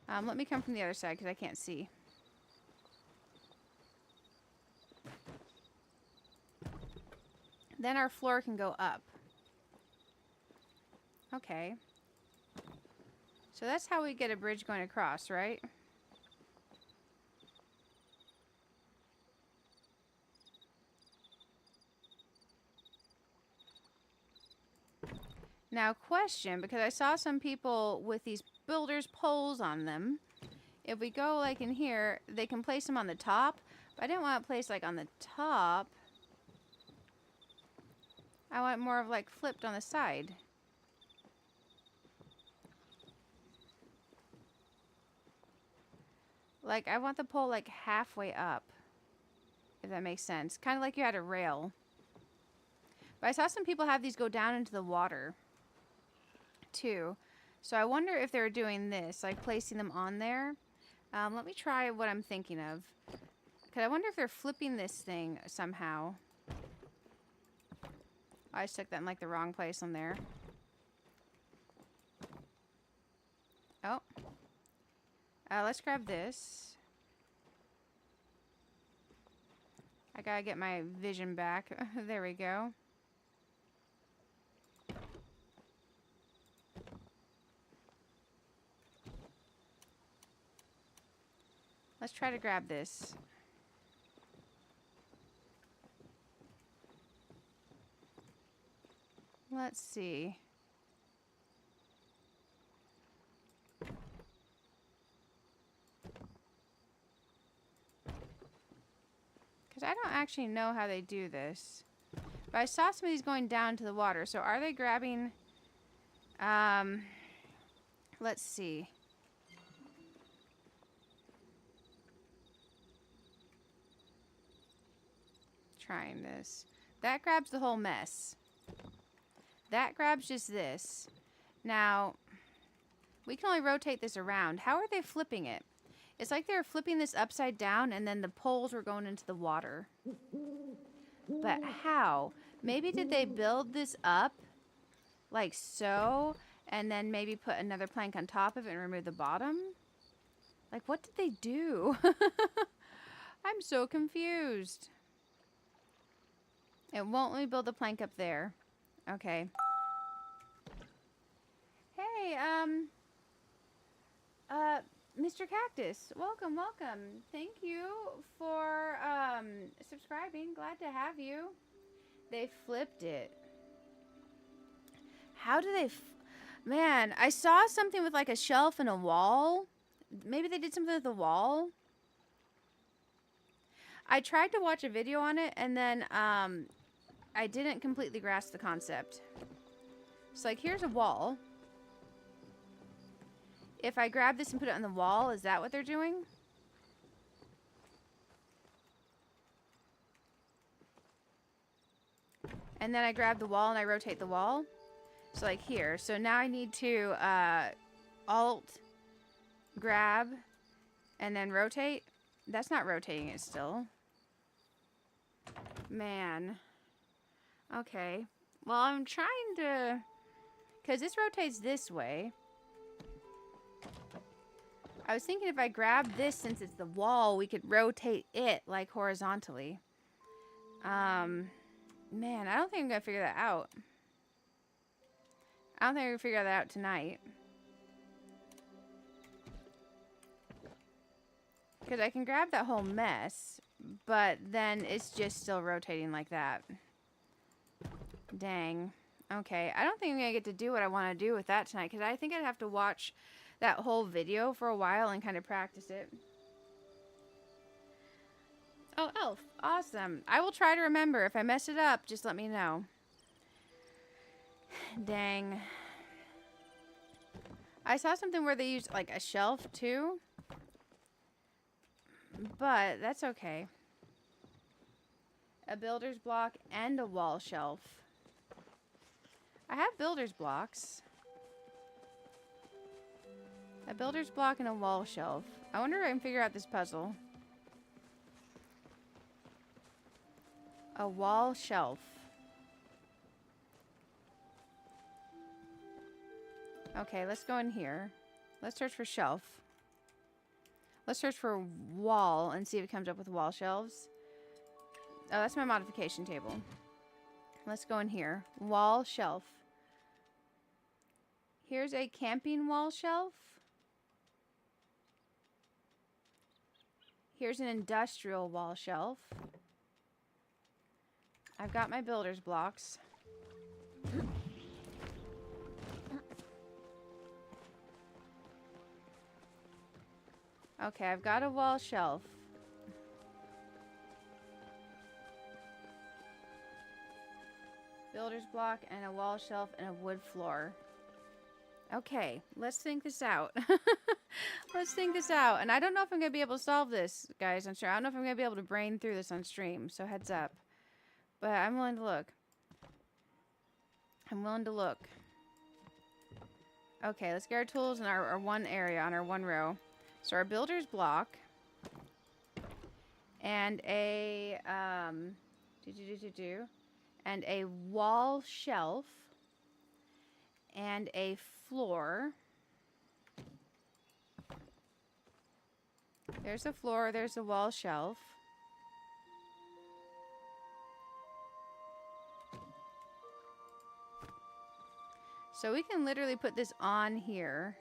let me come from the other side because I can't see. Then our floor can go up. Okay. So that's how we get a bridge going across, right? Now, question, because I saw some people with these builders poles on them. If we go like in here, they can place them on the top. But I didn't want to place like on the top. I want more of like flipped on the side. Like I want the pole like halfway up. If that makes sense. Kind of like you had a rail. But I saw some people have these go down into the water too. So I wonder if they're doing this, like placing them on there. Let me try what I'm thinking of. Because I wonder if they're flipping this thing somehow. I stuck that in like the wrong place on there. Oh. Let's grab this. I gotta get my vision back. There we go. Let's try to grab this. Let's see. Because I don't actually know how they do this. But I saw some of these going down to the water. So are they grabbing... let's see. Trying this. That grabs the whole mess. That grabs just this. Now, we can only rotate this around. How are they flipping it? It's like they're flipping this upside down and then the poles were going into the water. But how? Maybe did they build this up like so and then maybe put another plank on top of it and remove the bottom? Like, what did they do? I'm so confused. It won't let me build the plank up there. Okay. Hey, Mr. Cactus, welcome, welcome. Thank you for, subscribing. Glad to have you. They flipped it. How do they... Man, I saw something with like a shelf and a wall. Maybe they did something with the wall. I tried to watch a video on it and then, I didn't completely grasp the concept. So, like, here's a wall. If I grab this and put it on the wall, is that what they're doing? And then I grab the wall and I rotate the wall. So, like, here. So, now I need to, Alt, grab, and then rotate. That's not rotating it still. Man. Okay. Well, I'm trying to... Because this rotates this way. I was thinking if I grab this, since it's the wall, we could rotate it like horizontally. Man, I don't think I'm gonna figure that out. I don't think I'm gonna figure that out tonight. Because I can grab that whole mess, but then it's just still rotating like that. Dang. Okay, I don't think I'm gonna get to do what I want to do with that tonight, because I think I'd have to watch that whole video for a while and kind of practice it. Oh, elf. Awesome. I will try to remember. If I mess it up, just let me know. Dang. I saw something where they used like a shelf too. But that's okay. A builder's block and a wall shelf. I have builder's blocks. A builder's block and a wall shelf. I wonder if I can figure out this puzzle. A wall shelf. Okay, let's go in here. Let's search for shelf. Let's search for wall and see if it comes up with wall shelves. Oh, that's my modification table. Let's go in here. Wall shelf. Here's a camping wall shelf. Here's an industrial wall shelf. I've got my builder's blocks. Okay, I've got a wall shelf. Builder's block and a wall shelf and a wood floor. Okay, let's think this out. Let's think this out. And I don't know if I'm going to be able to solve this, guys. I'm sure. I don't know if I'm going to be able to brain through this on stream, so heads up. But I'm willing to look. I'm willing to look. Okay, let's get our tools in our one area, on our one row. So our builder's block. And a, and a wall shelf. And a floor. There's a floor, there's a wall shelf. So we can literally put this on here.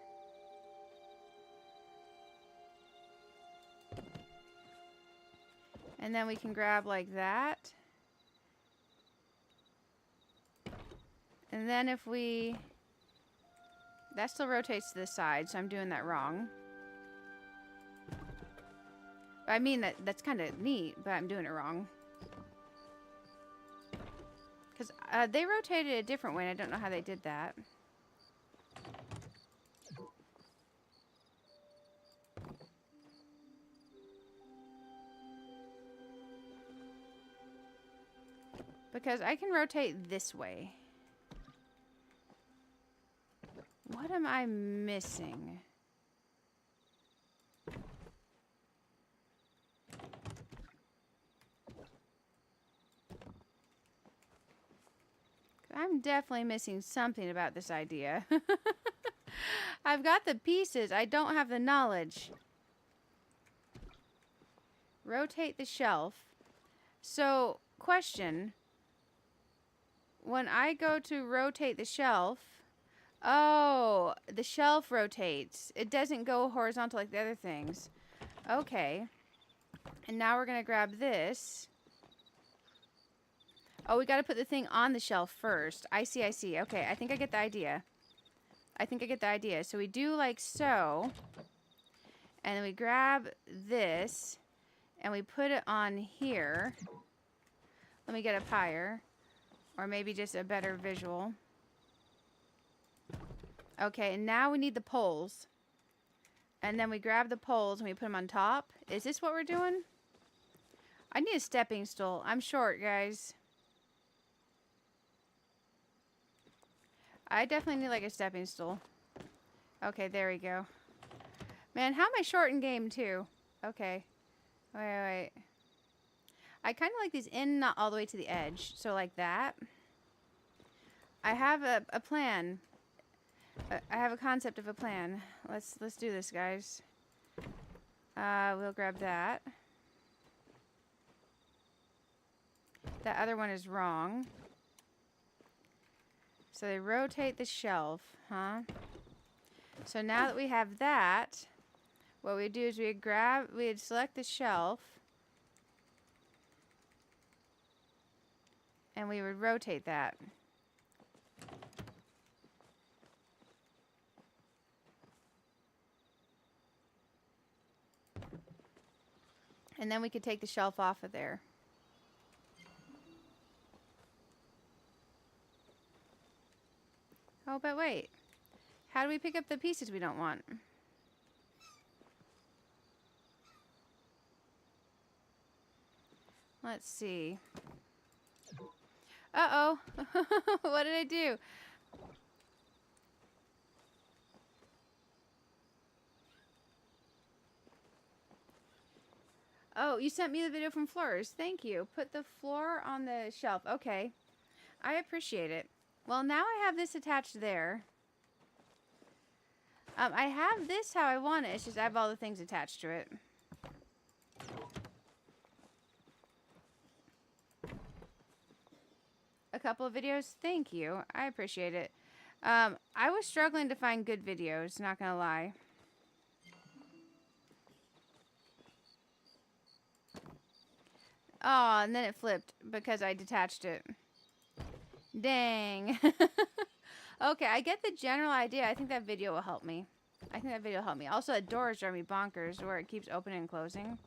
And then we can grab like that. And then if we... That still rotates to the side, so I'm doing that wrong. I mean, that's kind of neat, but I'm doing it wrong. Because they rotated a different way, and I don't know how they did that. Because I can rotate this way. What am I missing? I'm definitely missing something about this idea. I've got the pieces. I don't have the knowledge. Rotate the shelf. So, question. When I go to rotate the shelf... Oh, the shelf rotates. It doesn't go horizontal like the other things. Okay. And now we're going to grab this. Oh, we got to put the thing on the shelf first. I see, I see. Okay, I think I get the idea. I think I get the idea. So we do like so. And then we grab this. And we put it on here. Let me get up higher. Or maybe just a better visual. Okay, and now we need the poles. And then we grab the poles and we put them on top. Is this what we're doing? I need a stepping stool. I'm short, guys. I definitely need like a stepping stool. Okay, there we go. Man, how am I short in game too? Okay. Wait. I kind of like these in, not all the way to the edge. So like that. I have a plan. I have a concept of a plan. Let's do this, guys. We'll grab that. That other one is wrong. So they rotate the shelf, huh? So now that we have that, what we do is we'd select the shelf, and we would rotate that. And then we could take the shelf off of there. Oh, but wait. How do we pick up the pieces we don't want? Let's see. Uh-oh. What did I do? Oh, you sent me the video from Floors. Thank you. Put the floor on the shelf. Okay. I appreciate it. Well, now I have this attached there. I have this how I want it. It's just I have all the things attached to it. A couple of videos? Thank you. I appreciate it. I was struggling to find good videos, not gonna lie. Oh, and then it flipped because I detached it. Dang. Okay, I get the general idea. I think that video will help me. Also, the doors drive me bonkers where it keeps opening and closing.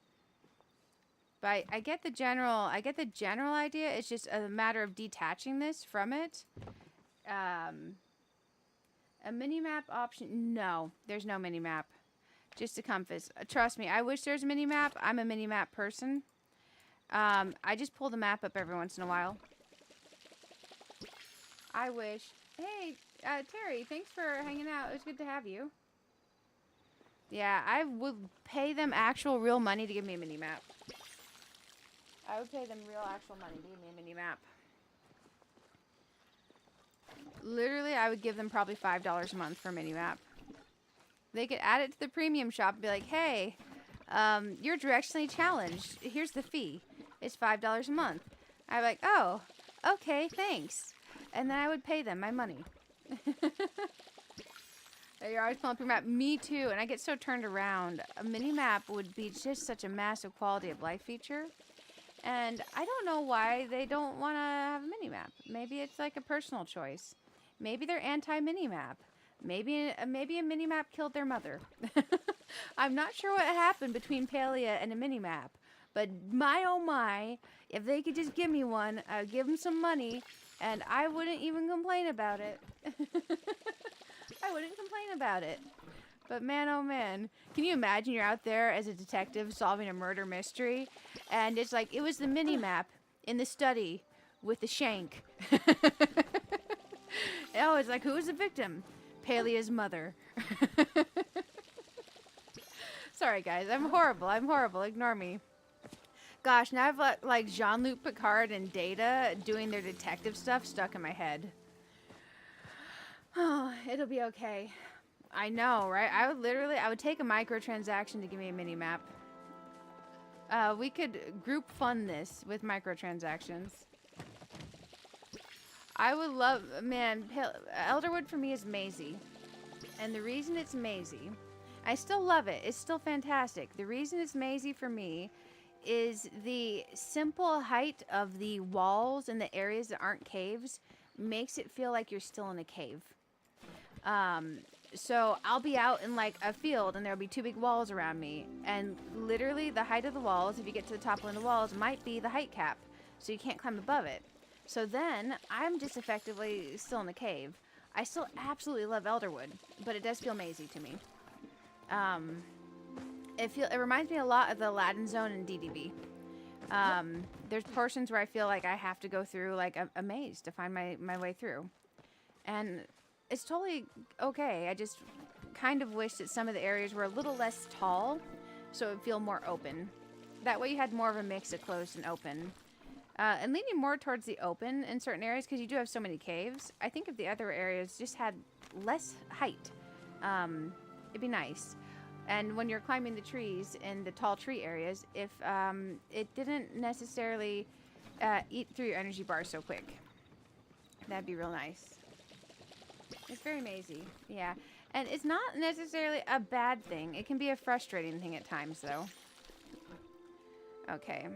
But I get the general idea. It's just a matter of detaching this from it. A mini-map option? No, there's no mini-map. Just a compass. Trust me, I wish there's a mini-map. I'm a mini-map person. I just pull the map up every once in a while. I wish. Hey, Terry, thanks for hanging out. It was good to have you. Yeah, I would pay them actual real money to give me a mini-map. I would pay them real actual money to give me a mini-map. Literally, I would give them probably $5 a month for a mini-map. They could add it to the premium shop and be like, hey, you're directionally challenged. Here's the fee. It's $5 a month. I'd be like, oh, okay, thanks. And then I would pay them my money. You're always pulling up your map. Me too. And I get so turned around. A mini-map would be just such a massive quality of life feature. And I don't know why they don't want to have a mini-map. Maybe it's like a personal choice. Maybe they're anti-mini-map. Maybe a mini-map killed their mother. I'm not sure what happened between Palia and a mini-map. But my oh my, if they could just give me one, I'd give them some money, and I wouldn't even complain about it. I wouldn't complain about it. But man, oh man, can you imagine you're out there as a detective solving a murder mystery, and it's like, it was the mini-map in the study with the shank. Oh, it's like, who was the victim? Palia's mother. Sorry guys, I'm horrible, ignore me. Gosh, now I've like Jean-Luc Picard and Data doing their detective stuff stuck in my head. Oh, it'll be okay. I know, right? I would take a microtransaction to give me a mini-map. We could group fund this with microtransactions. I would love, man, Elderwood for me is Maisie. And the reason it's Maisie, I still love it. It's still fantastic. The reason it's Maisie for me is the simple height of the walls and the areas that aren't caves makes it feel like you're still in a cave. So I'll be out in like a field and there'll be two big walls around me. And literally the height of the walls, if you get to the top one of the walls, might be the height cap. So you can't climb above it. So then I'm just effectively still in the cave. I still absolutely love Elderwood, but it does feel mazy to me. It reminds me a lot of the Aladdin Zone in DDB. There's portions where I feel like I have to go through like a maze to find my way through. And it's totally okay. I just kind of wish that some of the areas were a little less tall so it would feel more open. That way you had more of a mix of closed and open. And leaning more towards the open in certain areas because you do have so many caves. I think if the other areas just had less height, it'd be nice. And when you're climbing the trees in the tall tree areas, if it didn't necessarily eat through your energy bar so quick. That'd be real nice. It's very mazy, yeah. And it's not necessarily a bad thing. It can be a frustrating thing at times, though. Okay.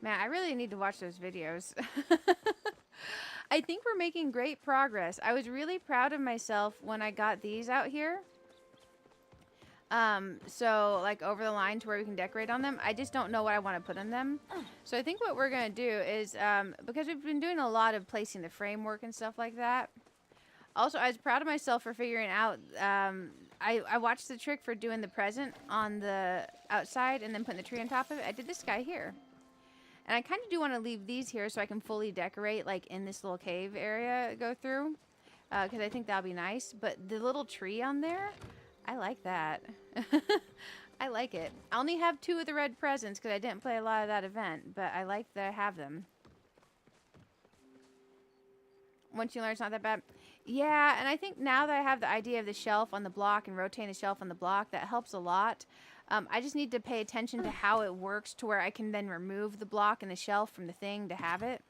Man, I really need to watch those videos. I think we're making great progress. I was really proud of myself when I got these out here. So like over the line to where we can decorate on them. I just don't know what I want to put on them. So I think what we're going to do is, because we've been doing a lot of placing the framework and stuff like that. Also, I was proud of myself for figuring out, I watched the trick for doing the present on the outside and then putting the tree on top of it. I did this guy here. And I kind of do want to leave these here so I can fully decorate like in this little cave area go through. Because I think that'll be nice. But the little tree on there, I like that. I like it. I only have 2 of the red presents because I didn't play a lot of that event. But I like that I have them. Once you learn, it's not that bad. Yeah, and I think now that I have the idea of the shelf on the block and rotating the shelf on the block, that helps a lot. I just need to pay attention to how it works to where I can then remove the block and the shelf from the thing to have it.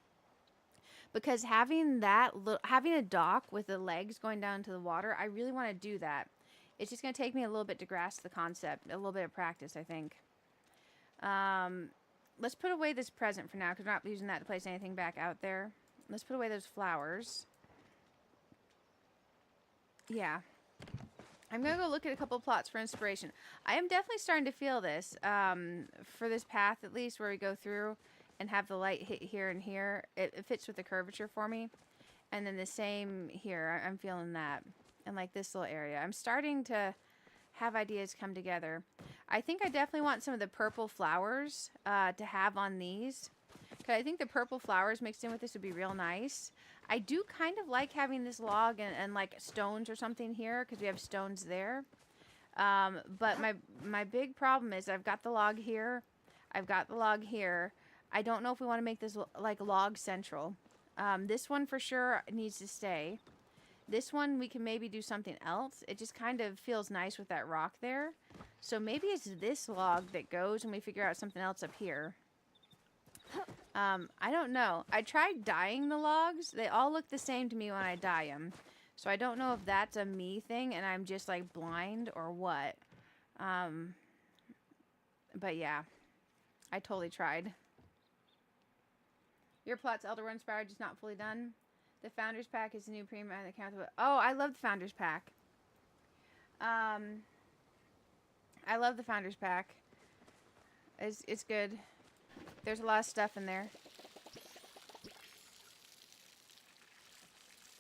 Because having that, having a dock with the legs going down to the water, I really want to do that. It's just going to take me a little bit to grasp the concept, a little bit of practice, I think. Let's put away this present for now because we're not using that to place anything back out there. Let's put away those flowers. Yeah. I'm going to go look at a couple of plots for inspiration. I am definitely starting to feel this, for this path at least, where we go through and have the light hit here and here. It fits with the curvature for me. And then the same here. I'm feeling that. And like this little area. I'm starting to have ideas come together. I think I definitely want some of the purple flowers to have on these. Because I think the purple flowers mixed in with this would be real nice. I do kind of like having this log and like stones or something here because we have stones there. But my big problem is I've got the log here. I've got the log here. I don't know if we want to make this like log central. This one for sure needs to stay. This one we can maybe do something else. It just kind of feels nice with that rock there. So maybe it's this log that goes and we figure out something else up here. I don't know. I tried dyeing the logs. They all look the same to me when I dye them. So I don't know if that's a me thing and I'm just like blind or what. But yeah, I totally tried. Your plot's Elderwood inspired, just not fully done. The Founders Pack is the new premium and the count. Oh, I love the Founders Pack. I love the Founders Pack. It's good. There's a lot of stuff in there.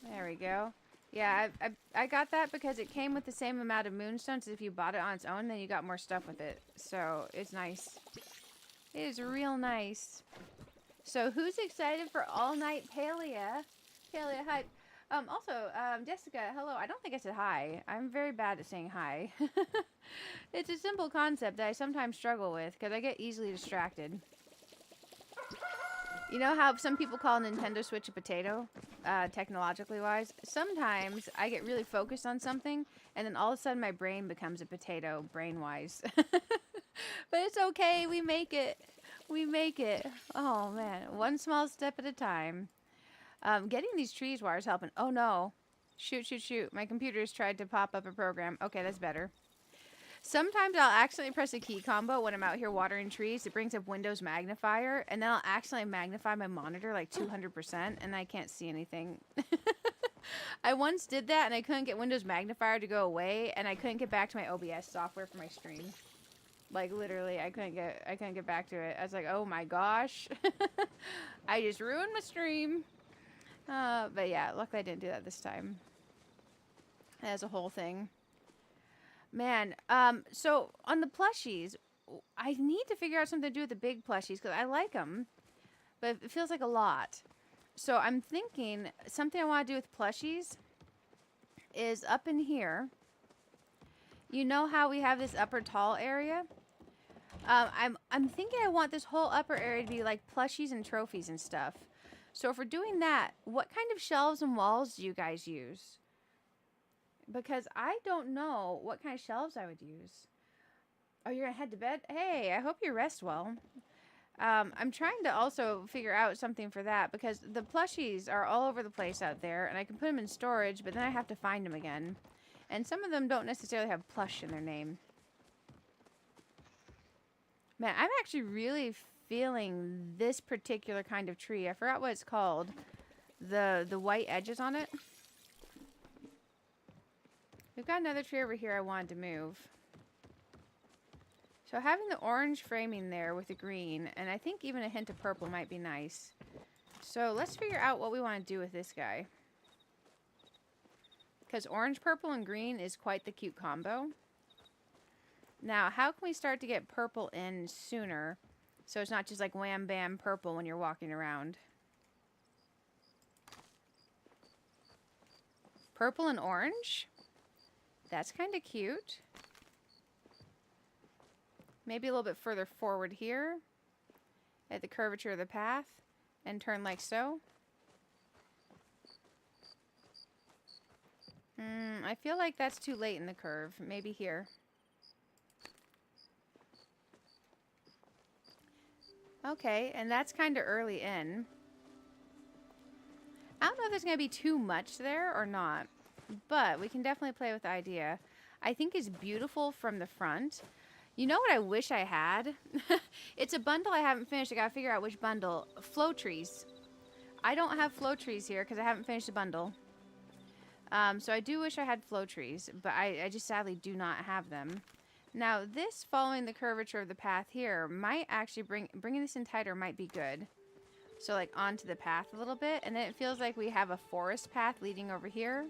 There we go. Yeah, I got that because it came with the same amount of moonstones as if you bought it on its own, then you got more stuff with it. So, it's nice. It is real nice. So, who's excited for all-night Palia? Palia hype. Also, Jessica, hello. I don't think I said hi. I'm very bad at saying hi. It's a simple concept that I sometimes struggle with because I get easily distracted. You know how some people call Nintendo Switch a potato, technologically wise? Sometimes I get really focused on something, and then all of a sudden my brain becomes a potato, brain-wise. But it's okay, we make it. We make it. Oh, man. One small step at a time. Getting these trees wires helping. Oh, no. Shoot, shoot, shoot. My computer's tried to pop up a program. Okay, that's better. Sometimes I'll accidentally press a key combo when I'm out here watering trees. It brings up Windows Magnifier, and then I'll accidentally magnify my monitor like 200%, and I can't see anything. I once did that, and I couldn't get Windows Magnifier to go away, and I couldn't get back to my OBS software for my stream. Like, literally, I couldn't get back to it. I was like, oh my gosh. I just ruined my stream. But yeah, luckily I didn't do that this time. As a whole thing. Man, so on the plushies, I need to figure out something to do with the big plushies because I like them, but it feels like a lot. So I'm thinking something I want to do with plushies is up in here. You know how we have this upper tall area? I'm thinking I want this whole upper area to be like plushies and trophies and stuff. So if we're doing that, what kind of shelves and walls do you guys use? because I don't know what kind of shelves I would use. Oh, you're gonna head to bed? Hey, I hope you rest well. I'm trying to also figure out something for that because the plushies are all over the place out there, and I can put them in storage, but then I have to find them again. And some of them don't necessarily have plush in their name. Man, I'm actually really feeling this particular kind of tree. I forgot what it's called. The white edges on it. We've got another tree over here I wanted to move. So having the orange framing there with the green, and I think even a hint of purple might be nice. So let's figure out what we want to do with this guy. Because orange, purple, and green is quite the cute combo. Now, how can we start to get purple in sooner? So it's not just like wham bam purple when you're walking around. Purple and orange. That's kind of cute. Maybe a little bit further forward here at the curvature of the path and turn like so. I feel like that's too late in the curve. Maybe here. Okay, and that's kind of early in. I don't know if there's going to be too much there or not, but we can definitely play with the idea. I think it's beautiful from the front. You know what I wish I had? It's a bundle I haven't finished. I got to figure out which bundle. Flow trees. I don't have flow trees here because I haven't finished the bundle. So I do wish I had flow trees, but I just sadly do not have them. Now, this following the curvature of the path here might actually bringing this in tighter might be good. So like onto the path a little bit, and then it feels like we have a forest path leading over here.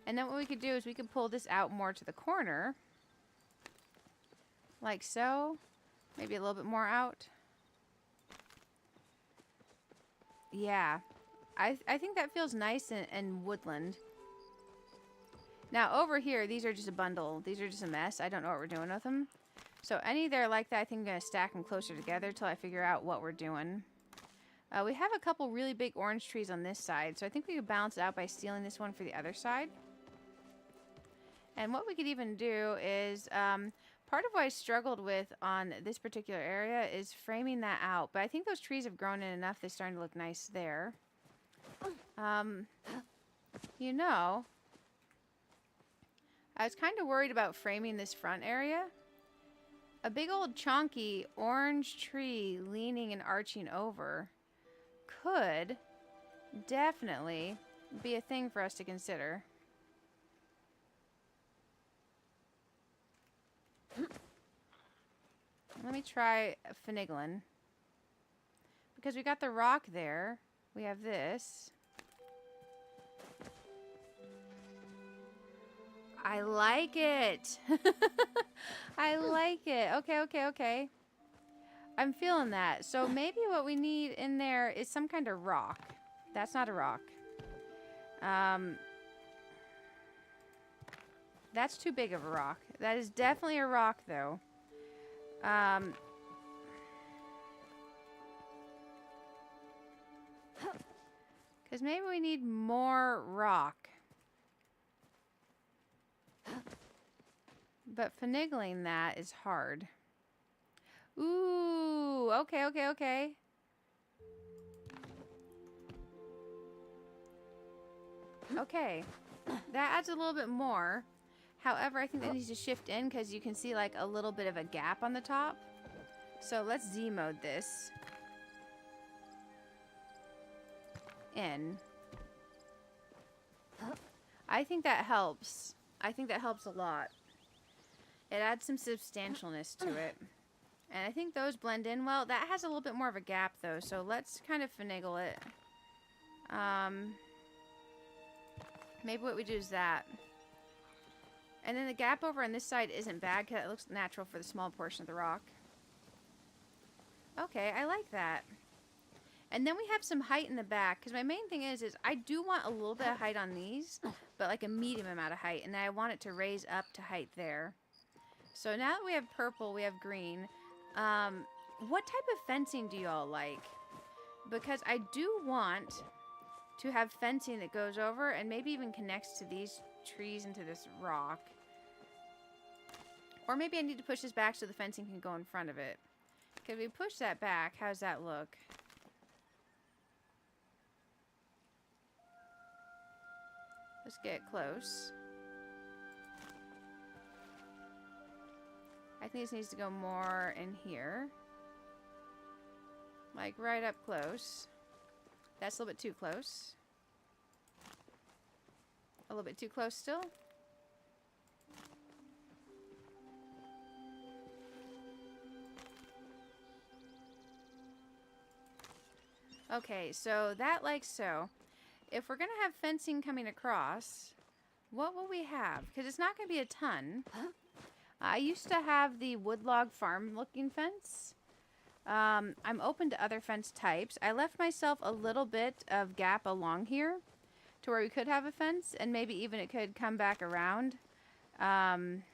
And then what we could do is we could pull this out more to the corner. Like so. Maybe a little bit more out. Yeah. I think that feels nice and woodland. Now over here, these are just a bundle. These are just a mess. I don't know what we're doing with them. So any there like that, I think I'm going to stack them closer together till I figure out what we're doing. We have a couple really big orange trees on this side, so I think we could balance it out by stealing this one for the other side. And what we could even do is, part of what I struggled with on this particular area is framing that out. But I think those trees have grown in enough, they're starting to look nice there. You know, I was kind of worried about framing this front area. A big old chonky orange tree leaning and arching over could definitely be a thing for us to consider. Let me try finagling. Because we got the rock there. We have this. I like it. I like it. Okay. I'm feeling that. So maybe what we need in there is some kind of rock. That's not a rock. That's too big of a rock. That is definitely a rock, though. Because maybe we need more rock. But finagling that is hard. Ooh, okay. Okay, that adds a little bit more. However, I think that needs to shift in because you can see like a little bit of a gap on the top. So let's Z mode this in. I think that helps. I think that helps a lot. It adds some substantialness to it. And I think those blend in well. That has a little bit more of a gap though, so let's kind of finagle it. Maybe what we do is that. And then the gap over on this side isn't bad because it looks natural for the small portion of the rock. Okay, I like that. And then we have some height in the back, because my main thing is I do want a little bit of height on these, but like a medium amount of height, and then I want it to raise up to height there. So now that we have purple, we have green. What type of fencing do you all like? Because I do want to have fencing that goes over and maybe even connects to these trees into this rock. Or maybe I need to push this back so the fencing can go in front of it. Because we push that back, how's that look? Let's get close. I think this needs to go more in here. Like right up close. That's a little bit too close. A little bit too close still. Okay, so that like so. If we're going to have fencing coming across, what will we have? Because it's not going to be a ton. I used to have the woodlog farm looking fence. I'm open to other fence types. I left myself a little bit of gap along here to where we could have a fence, and maybe even it could come back around. I'm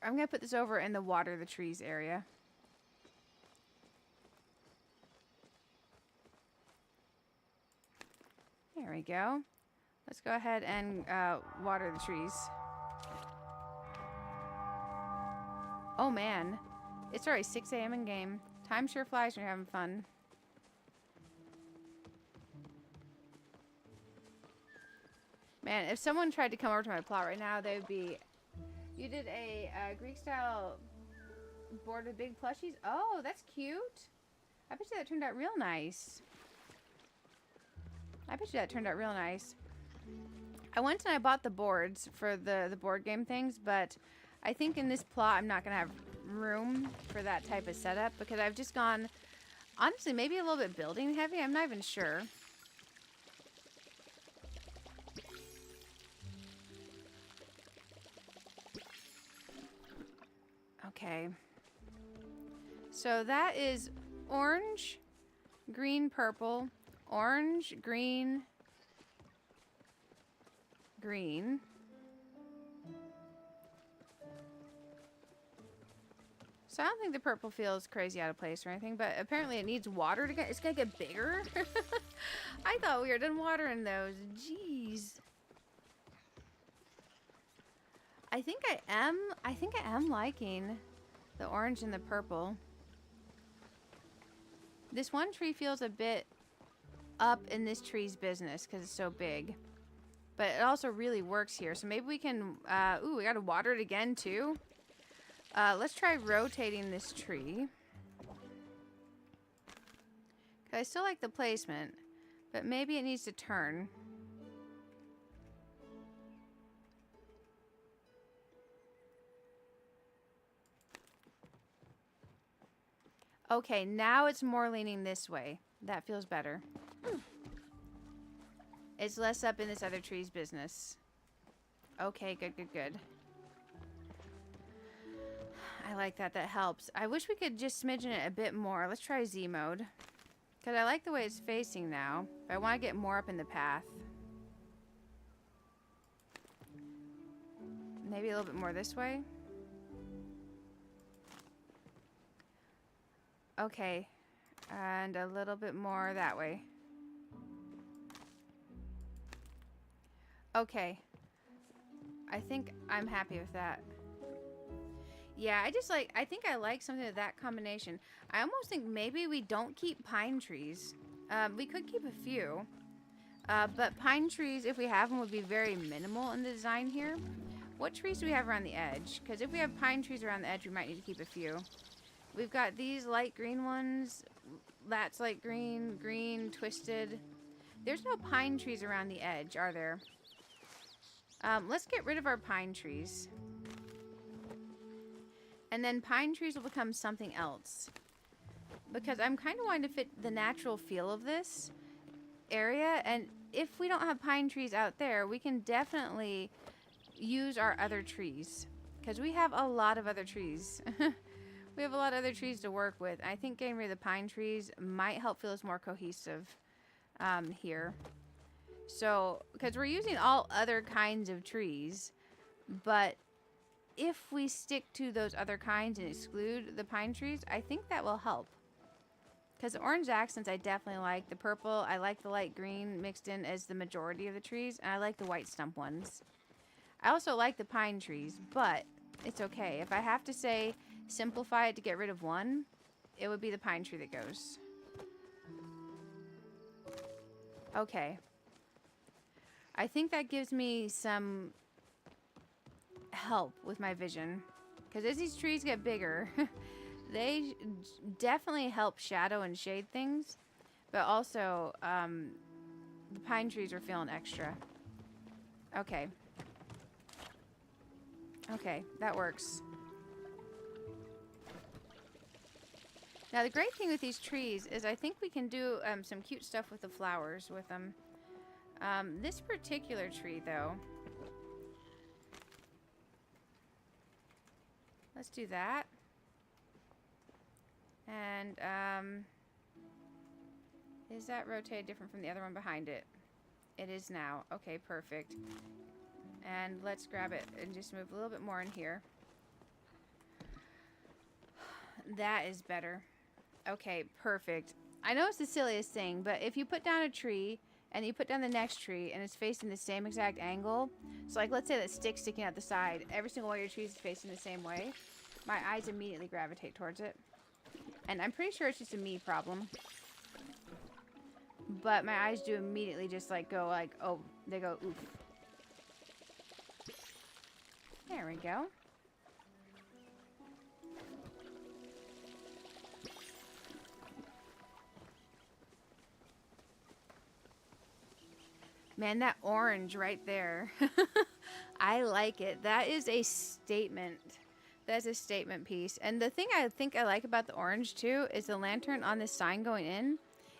going to put this over in the water the trees area. There we go. Let's go ahead and water the trees. Oh man, it's already 6 a.m. in game. Time sure flies when you're having fun. Man, if someone tried to come over to my plot right now, they would be... You did a Greek-style board with big plushies? Oh, that's cute. I bet you that turned out real nice. I bet you that turned out real nice. I went and I bought the boards for the board game things, but I think in this plot I'm not going to have room for that type of setup because I've just gone, honestly, maybe a little bit building heavy. I'm not even sure. Okay. So that is orange, green, purple, orange, green, green. So I don't think the purple feels crazy out of place or anything, but apparently it needs water to get, it's gonna get bigger. I thought we were done watering those. Jeez. I think I am liking the orange and the purple. This one tree feels a bit up in this tree's business because it's so big. But it also really works here. So maybe we can, ooh, we gotta water it again too. Let's try rotating this tree. I still like the placement, but maybe it needs to turn. Okay, now it's more leaning this way. That feels better. It's less up in this other tree's business. Okay, good, good, good. I like that. That helps. I wish we could just smidgen it a bit more. Let's try Z mode. Because I like the way it's facing now. But I want to get more up in the path. Maybe a little bit more this way. Okay. And a little bit more that way. Okay. I think I'm happy with that. Yeah, I think I like something of that combination. I almost think maybe we don't keep pine trees. We could keep a few. But pine trees, if we have them, would be very minimal in the design here. What trees do we have around the edge? Because if we have pine trees around the edge, we might need to keep a few. We've got these light green ones. That's light green, green, twisted. There's no pine trees around the edge, are there? Let's get rid of our pine trees. And then pine trees will become something else. Because I'm kind of wanting to fit the natural feel of this area. And if we don't have pine trees out there, we can definitely use our other trees. Because we have a lot of other trees. We have a lot of other trees to work with. I think getting rid of the pine trees might help feel us more cohesive here. So, because we're using all other kinds of trees, but if we stick to those other kinds and exclude the pine trees, I think that will help. Because the orange accents I definitely like. The purple, I like the light green mixed in as the majority of the trees, and I like the white stump ones. I also like the pine trees, but it's okay. If I have to say simplify it to get rid of one, it would be the pine tree that goes. Okay. I think that gives me some help with my vision. Because as these trees get bigger, they definitely help shadow and shade things. But also, the pine trees are feeling extra. Okay. Okay, that works. Now, the great thing with these trees is I think we can do some cute stuff with the flowers with them. This particular tree, though. Let's do that. And, is that rotated different from the other one behind it? It is now. Okay, perfect. And let's grab it and just move a little bit more in here. That is better. Okay, perfect. I know it's the silliest thing, but if you put down a tree and you put down the next tree and it's facing the same exact angle, so like let's say that stick's sticking out the side, every single one of your trees is facing the same way, my eyes immediately gravitate towards it. And I'm pretty sure it's just a me problem. But my eyes do immediately just like go like, oh, they go oof. There we go. Man, that orange right there. I like it. That is a statement. That's a statement piece. And the thing I think I like about the orange too is the lantern on this sign going in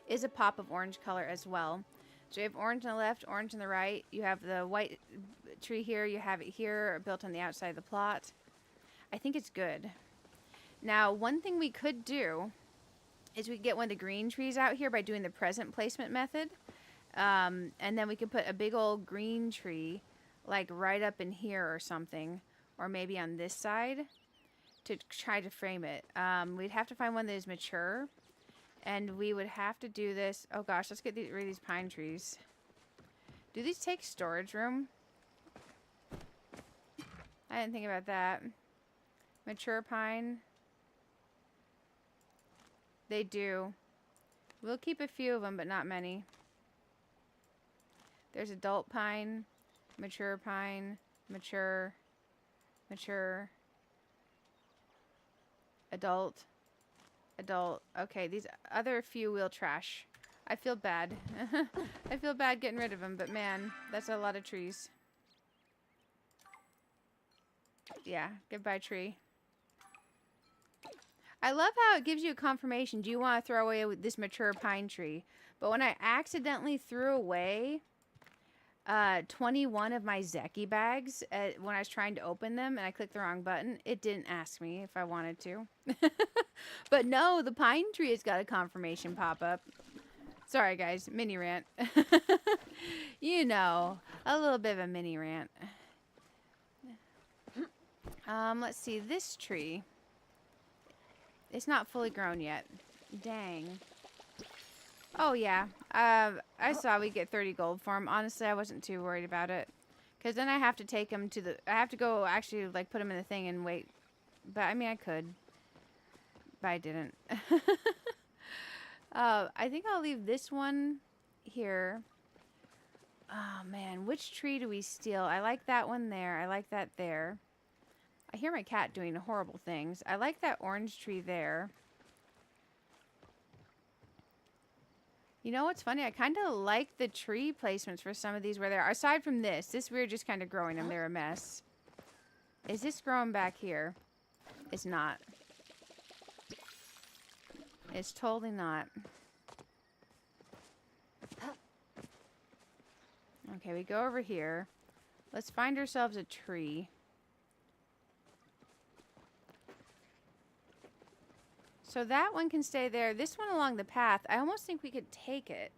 is a pop of orange color as well. So you have orange on the left, orange on the right. You have the white tree here. You have it here built on the outside of the plot. I think it's good. Now, one thing we could do is we could get one of the green trees out here by doing the present placement method. And then we could put a big old green tree like right up in here or something. Or maybe on this side to try to frame it. We'd have to find one that is mature. And we would have to do this. Oh gosh, let's get rid of these pine trees. Do these take storage room? I didn't think about that. Mature pine. They do. We'll keep a few of them, but not many. There's adult pine, mature, mature, adult. Okay, these other few we'll trash. I feel bad. I feel bad getting rid of them, but man, that's a lot of trees. Yeah, goodbye tree. I love how it gives you a confirmation. Do you want to throw away this mature pine tree? But when I accidentally threw away 21 of my Zeki bags when I was trying to open them and I clicked the wrong button, it didn't ask me if I wanted to. But no, the pine tree has got a confirmation pop up. Sorry guys, mini rant. You know, a little bit of a mini rant. Let's see, this tree. It's not fully grown yet. Dang. Oh, yeah. I saw we get 30 gold for them. Honestly, I wasn't too worried about it. Because then I have to take them to the... I have to go actually, like, put them in the thing and wait. But, I mean, I could. But I didn't. I think I'll leave this one here. Oh, man. Which tree do we steal? I like that one there. I like that there. I hear my cat doing horrible things. I like that orange tree there. You know what's funny? I kind of like the tree placements for some of these where they are. Aside from this we're just kind of growing them. They're a mess. Is this growing back here? It's not. It's totally not. Okay, we go over here. Let's find ourselves a tree. So that one can stay there. This one along the path, I almost think we could take it.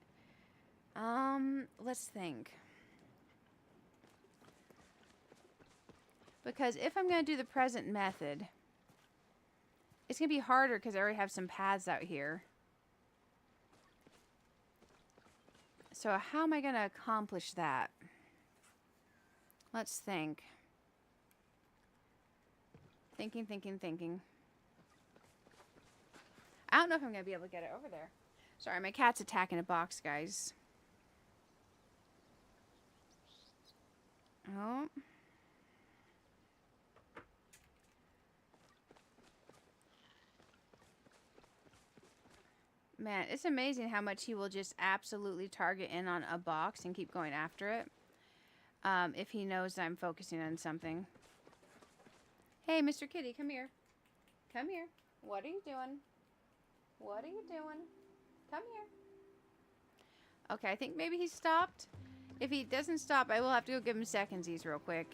Let's think. Because if I'm going to do the present method, it's going to be harder because I already have some paths out here. So how am I going to accomplish that? Let's think. Thinking. I don't know if I'm going to be able to get it over there. Sorry, my cat's attacking a box, guys. Oh. Man, it's amazing how much he will just absolutely target in on a box and keep going after it. If he knows I'm focusing on something. Hey, Mr. Kitty, come here. Come here. What are you doing? What are you doing? Come here. Okay, I think maybe he stopped. If he doesn't stop, I will have to go give him secondsies real quick.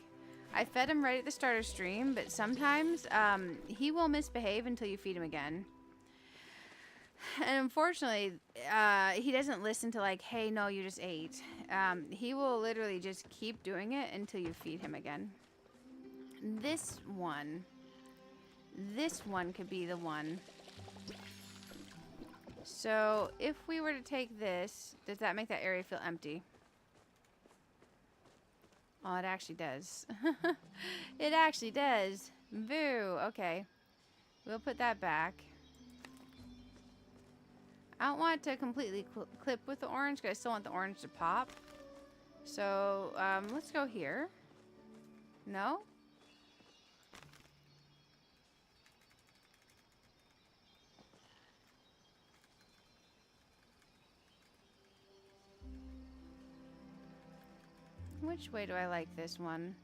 I fed him right at the start of stream, but sometimes he will misbehave until you feed him again. And unfortunately, he doesn't listen to like, hey, no, you just ate. He will literally just keep doing it until you feed him again. This one could be the one. So if we were to take this, does that make that area feel empty? Oh, it actually does. It actually does. Boo. Okay. We'll put that back. I don't want it to completely clip with the orange because I still want the orange to pop. So, let's go here. No? Which way do I like this one?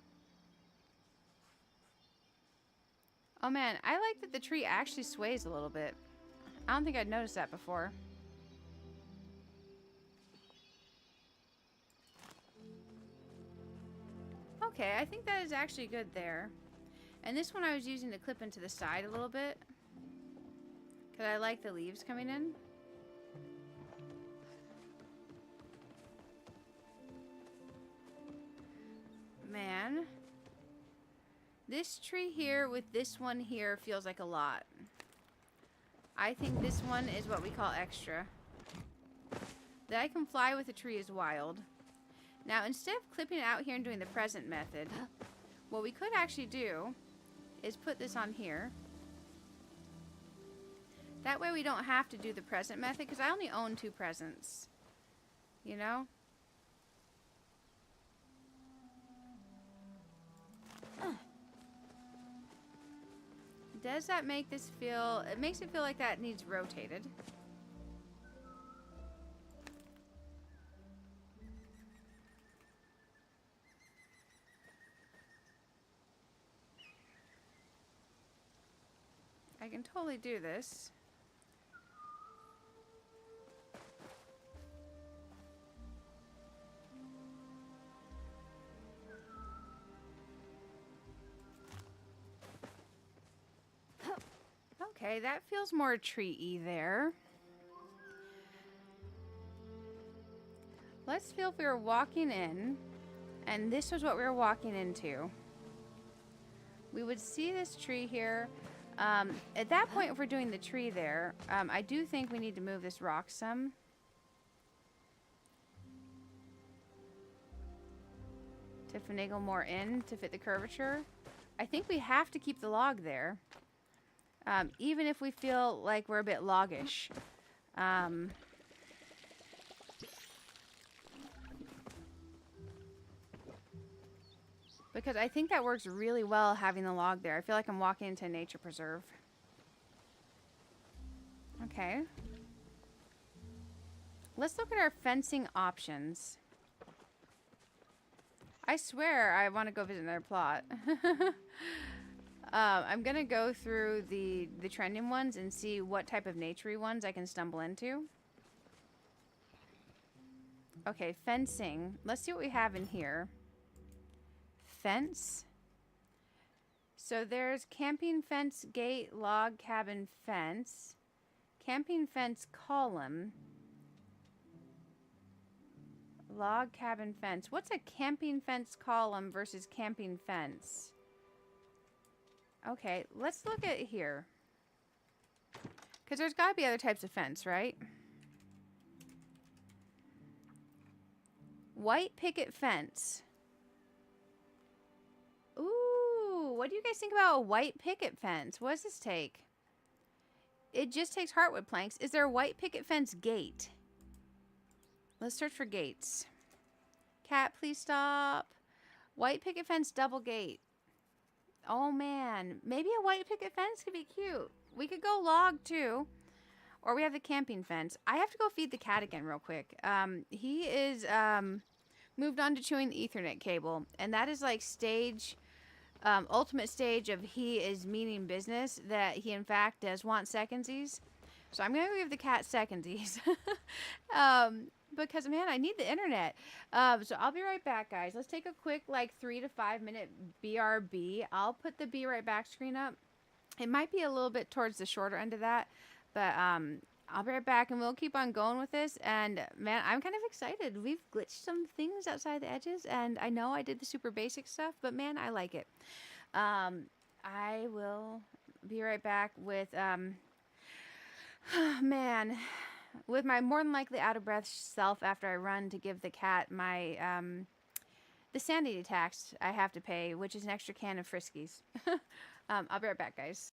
Oh man, I like that the tree actually sways a little bit. I don't think I'd noticed that before. Okay, I think that is actually good there. And this one I was using to clip into the side a little bit. Because I like the leaves coming in. Man. This tree here with this one here feels like a lot. I think this one is what we call extra. That I can fly with a tree is wild. Now, instead of clipping it out here and doing the present method, what we could actually do is put this on here. That way we don't have to do the present method, because I only own 2 presents. You know? Does that make this feel... It makes it feel like that needs rotated. I can totally do this. Okay, that feels more tree-y there. Let's feel if we were walking in, and this was what we were walking into. We would see this tree here. At that point, if we're doing the tree there, I do think we need to move this rock some. To finagle more in to fit the curvature. I think we have to keep the log there. Even if we feel like we're a bit loggish. Because I think that works really well having the log there. I feel like I'm walking into a nature preserve. Okay. Let's look at our fencing options. I swear I want to go visit another plot. I'm going to go through the trending ones and see what type of naturey ones I can stumble into. Okay, fencing. Let's see what we have in here. Fence. So there's camping fence, gate, log cabin fence. Camping fence column. Log cabin fence. What's a camping fence column versus camping fence? Okay, let's look at here. Because there's got to be other types of fence, right? White picket fence. what do you guys think about a white picket fence? What does this take? It just takes heartwood planks. Is there a white picket fence gate? Let's search for gates. Cat, please stop. White picket fence double gate. Oh man, maybe a white picket fence could be cute. We could go log too. Or we have the camping fence. I have to go feed the cat again real quick. He is moved on to chewing the Ethernet cable. And that is like stage, ultimate stage of he is meaning business. That he in fact does want secondsies. So I'm going to give the cat secondsies. Because, man, I need the internet. So I'll be right back, guys. Let's take a quick, like, 3 to 5 minute BRB. I'll put the be right back screen up. It might be a little bit towards the shorter end of that. But I'll be right back, and we'll keep on going with this. And, man, I'm kind of excited. We've glitched some things outside the edges. And I know I did the super basic stuff. But, man, I like it. I will be right back with, man... with my more than likely out of breath self after I run to give the cat my, the sanity tax I have to pay, which is an extra can of Friskies. I'll be right back, guys.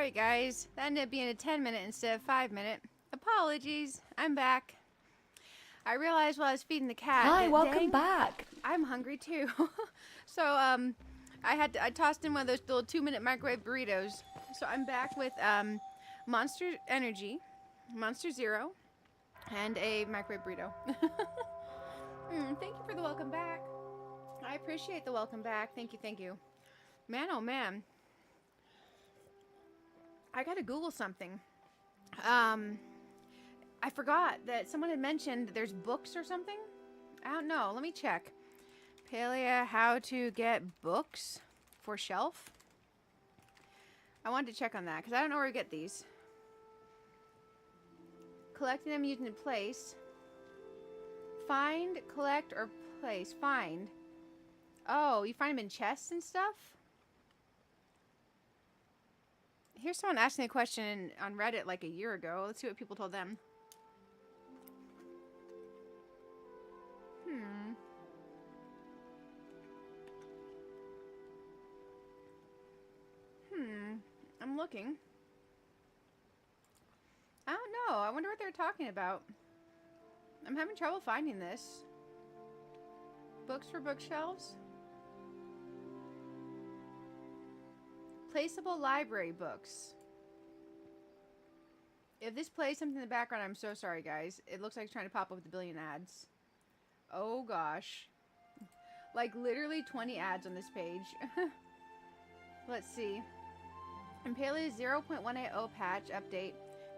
Sorry, guys. That ended up being a 10-minute instead of 5-minute. Apologies. I'm back. I realized while I was feeding the cat. Hi, welcome back. I'm hungry too. So I tossed in one of those little 2-minute microwave burritos. So I'm back with Monster Energy, Monster Zero, and a microwave burrito. Thank you for the welcome back. I appreciate the welcome back. Thank you, thank you. Man, oh man. I gotta Google something. I forgot that someone had mentioned there's books or something. I don't know. Let me check. Palia, how to get books for shelf. I wanted to check on that because I don't know where to get these. Collecting them using in place. Find, collect, or place. Find. Oh, you find them in chests and stuff? Here's someone asking a question on Reddit like a year ago. Let's see what people told them. I'm looking. I don't know. I wonder what they're talking about. I'm having trouble finding this. Books for bookshelves? Placeable library books. If this plays something in the background, I'm so sorry, guys. It looks like it's trying to pop up with a billion ads. Oh, gosh. Like, literally 20 ads on this page. Let's see. Palia's 0.180 patch update.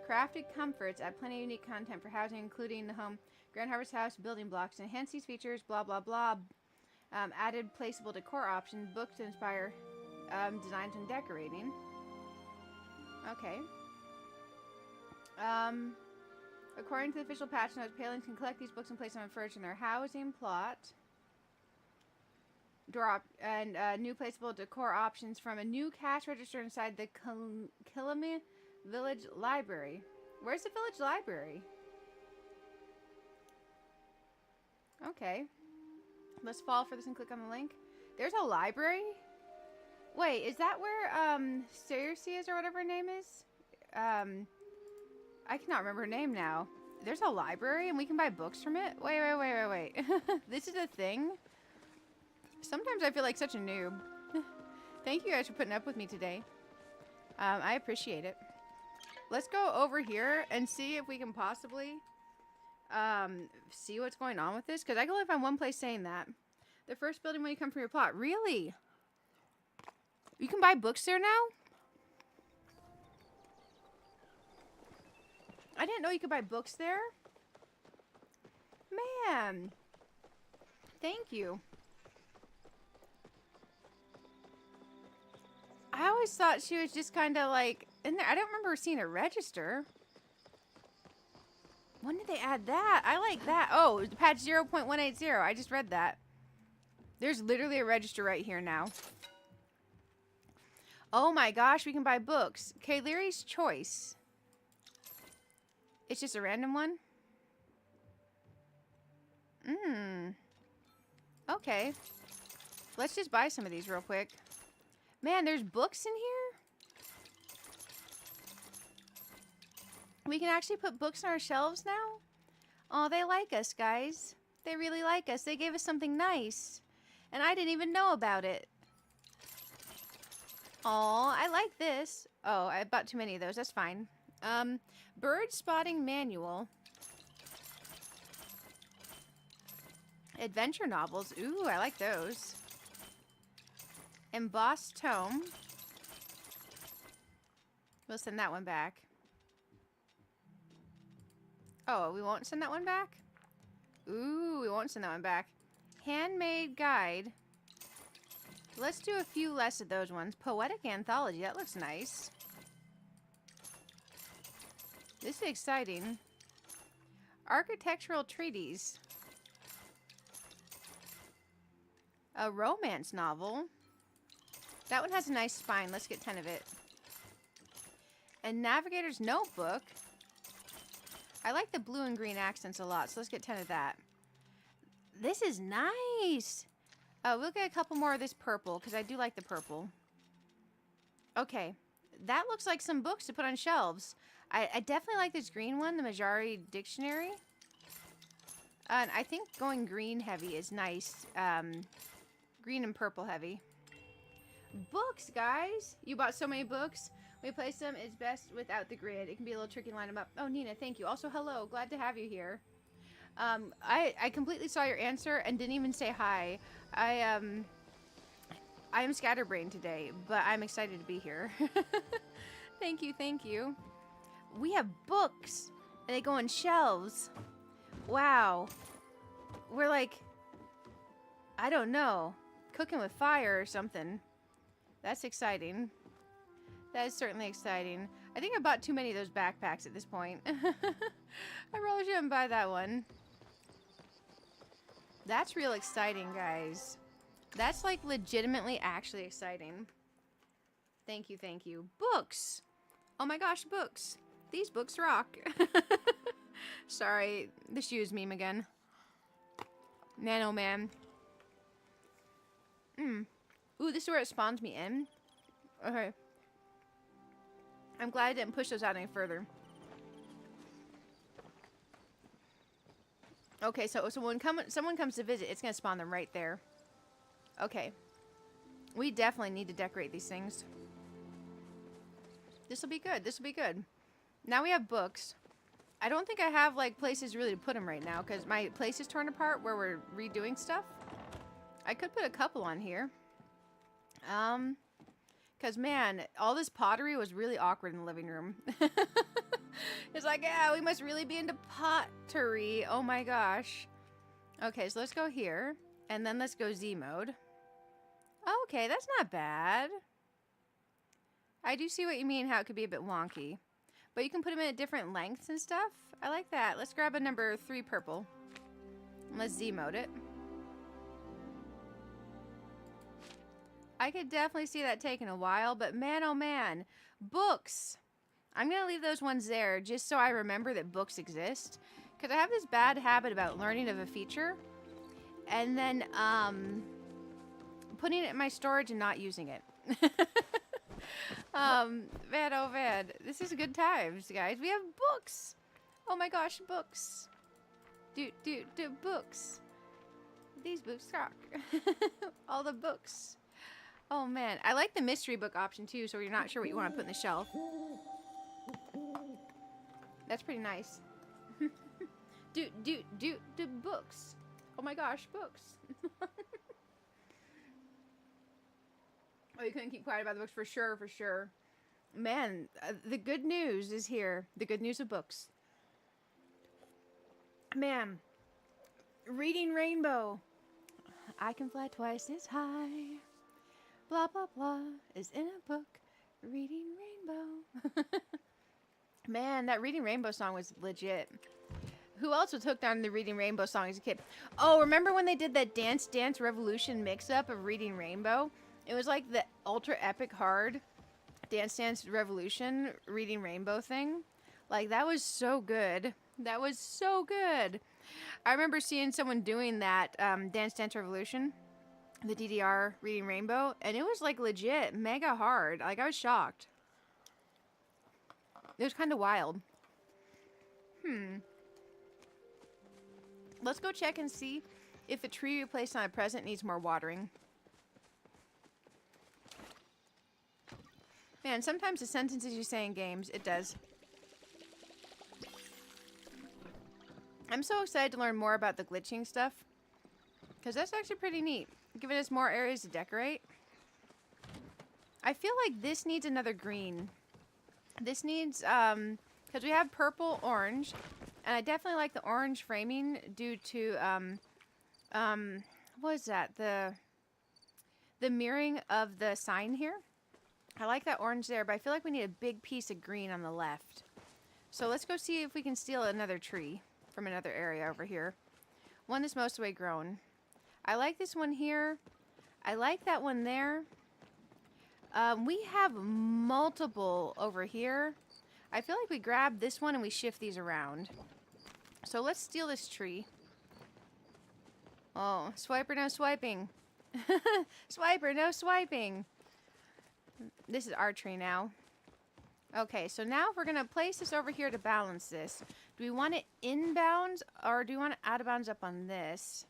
Crafted comforts add plenty of unique content for housing, including the home, Grand Harvest House, building blocks. Enhance these features, blah, blah, blah. Added placeable decor options. Books to inspire designs and decorating. Okay. According to the official patch notes, Palians can collect these books and place them on furniture in their housing plot. New placeable decor options from a new cash register inside the Killamie Village Library. Where's the village library? Okay. Let's fall for this and click on the link. There's a library? Wait, is that where Circe is or whatever her name is? I cannot remember her name now. There's a library and we can buy books from it? Wait. This is a thing? Sometimes I feel like such a noob. Thank you guys for putting up with me today. I appreciate it. Let's go over here and see if we can possibly see what's going on with this. Because I can only find one place saying that. The first building when you come from your plot. Really? You can buy books there now? I didn't know you could buy books there. Man. Thank you. I always thought she was just kind of like in there. I don't remember seeing a register. When did they add that? I like that. Oh, patch 0.180. I just read that. There's literally a register right here now. Oh my gosh, we can buy books. Kayliri's Choice. It's just a random one? Okay. Let's just buy some of these real quick. Man, there's books in here? We can actually put books on our shelves now? Oh, they like us, guys. They really like us. They gave us something nice. And I didn't even know about it. Oh, I like this. Oh, I bought too many of those. That's fine. Bird Spotting Manual. Adventure novels. Ooh, I like those. Embossed tome. We'll send that one back. Oh, we won't send that one back? Ooh, we won't send that one back. Handmade guide. Let's do a few less of those ones. Poetic anthology. That looks nice. This is exciting. Architectural treatise. A romance novel. That one has a nice spine. Let's get 10 of it. A navigator's notebook. I like the blue and green accents a lot, so let's get 10 of that. This is nice. We'll get a couple more of this purple, because I do like the purple. Okay. that looks like some books to put on shelves. I definitely like this green one, the Majari Dictionary. And I think going green heavy is nice. Green and purple heavy. Books, guys. You bought so many books. We place them. It's best without the grid. It can be a little tricky to line them up. Oh, Nina, thank you. Also, hello. Glad to have you here. I completely saw your answer and didn't even say hi. I am scatterbrained today, but I'm excited to be here. Thank you, thank you. We have books, and they go on shelves. Wow. We're like, I don't know, cooking with fire or something. That's exciting. That is certainly exciting. I think I bought too many of those backpacks at this point. I probably shouldn't buy that one. That's real exciting, guys. That's like legitimately actually exciting. Thank you, thank you. Books. Oh my gosh, books. These books rock. Sorry, the shoes meme again. Man, oh man. Ooh, this is where it spawns me in. Okay. I'm glad I didn't push those out any further. Okay, so when someone comes to visit, it's going to spawn them right there. Okay. We definitely need to decorate these things. This will be good. This will be good. Now we have books. I don't think I have, like, places really to put them right now, because my place is torn apart where we're redoing stuff. I could put a couple on here. Because, man, all this pottery was really awkward in the living room. It's like, yeah, we must really be into pottery. Oh, my gosh. Okay, so let's go here. And then let's go Z mode. Okay, that's not bad. I do see what you mean, how it could be a bit wonky. But you can put them in at different lengths and stuff. I like that. Let's grab a number 3 purple. And let's Z mode it. I could definitely see that taking a while, but man, oh man. Books. I'm going to leave those ones there just so I remember that books exist. Because I have this bad habit about learning of a feature and then putting it in my storage and not using it. Man, oh man. This is good times, guys. We have books. Oh my gosh, books. Do books. These books rock. All the books. Oh man, I like the mystery book option too, so you're not sure what you want to put in the shelf. That's pretty nice. do books. Oh my gosh, books. Oh, you couldn't keep quiet about the books for sure, for sure. Man, the good news is here. The good news of books. Man, reading rainbow. I can fly twice as high. Blah, blah, blah is in a book. Reading rainbow. Man, that Reading Rainbow song was legit. Who else was hooked on the Reading Rainbow song as a kid? Oh, remember when they did that Dance Dance Revolution mix-up of Reading Rainbow? It was like the ultra epic hard Dance Dance Revolution Reading Rainbow thing. Like, that was so good. That was so good. I remember seeing someone doing that Dance Dance Revolution, the DDR Reading Rainbow, and it was like legit mega hard. Like, I was shocked. It was kind of wild. Let's go check and see if a tree we placed on a present needs more watering. Man, sometimes the sentences you say in games, it does. I'm so excited to learn more about the glitching stuff, because that's actually pretty neat, giving us more areas to decorate. I feel like this needs another green. This needs, because we have purple, orange, and I definitely like the orange framing due to, what is that? The mirroring of the sign here. I like that orange there, but I feel like we need a big piece of green on the left. So let's go see if we can steal another tree from another area over here. One that's most of the way grown. I like this one here. I like that one there. We have multiple over here. I feel like we grab this one and we shift these around. So let's steal this tree. Oh, swiper, no swiping. Swiper, no swiping. This is our tree now. Okay, so now we're going to place this over here to balance this. Do we want it inbounds or do we want it out of bounds up on this?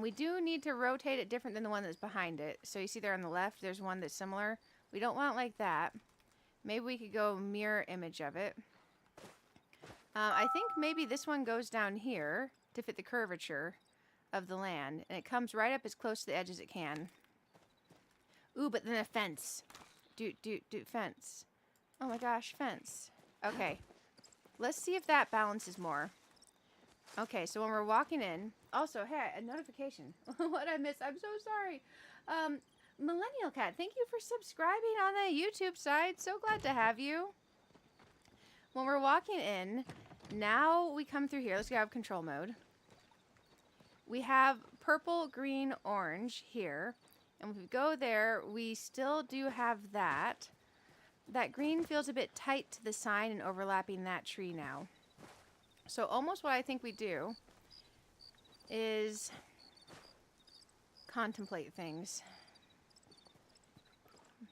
We do need to rotate it different than the one that's behind it. So you see there on the left, there's one that's similar. We don't want it like that. Maybe we could go mirror image of it. I think maybe this one goes down here to fit the curvature of the land. And it comes right up as close to the edge as it can. Ooh, but then a fence. Do fence. Oh my gosh, fence. Okay. Let's see if that balances more. Okay, so when we're walking in... Also, hey, a notification. What I missed. I'm so sorry. Millennial Cat, thank you for subscribing on the YouTube side. So glad to have you. When we're walking in, now we come through here. Let's go out of control mode. We have purple, green, orange here. And if we go there, we still do have that. That green feels a bit tight to the sign and overlapping that tree now. So almost what I think we do is contemplate things.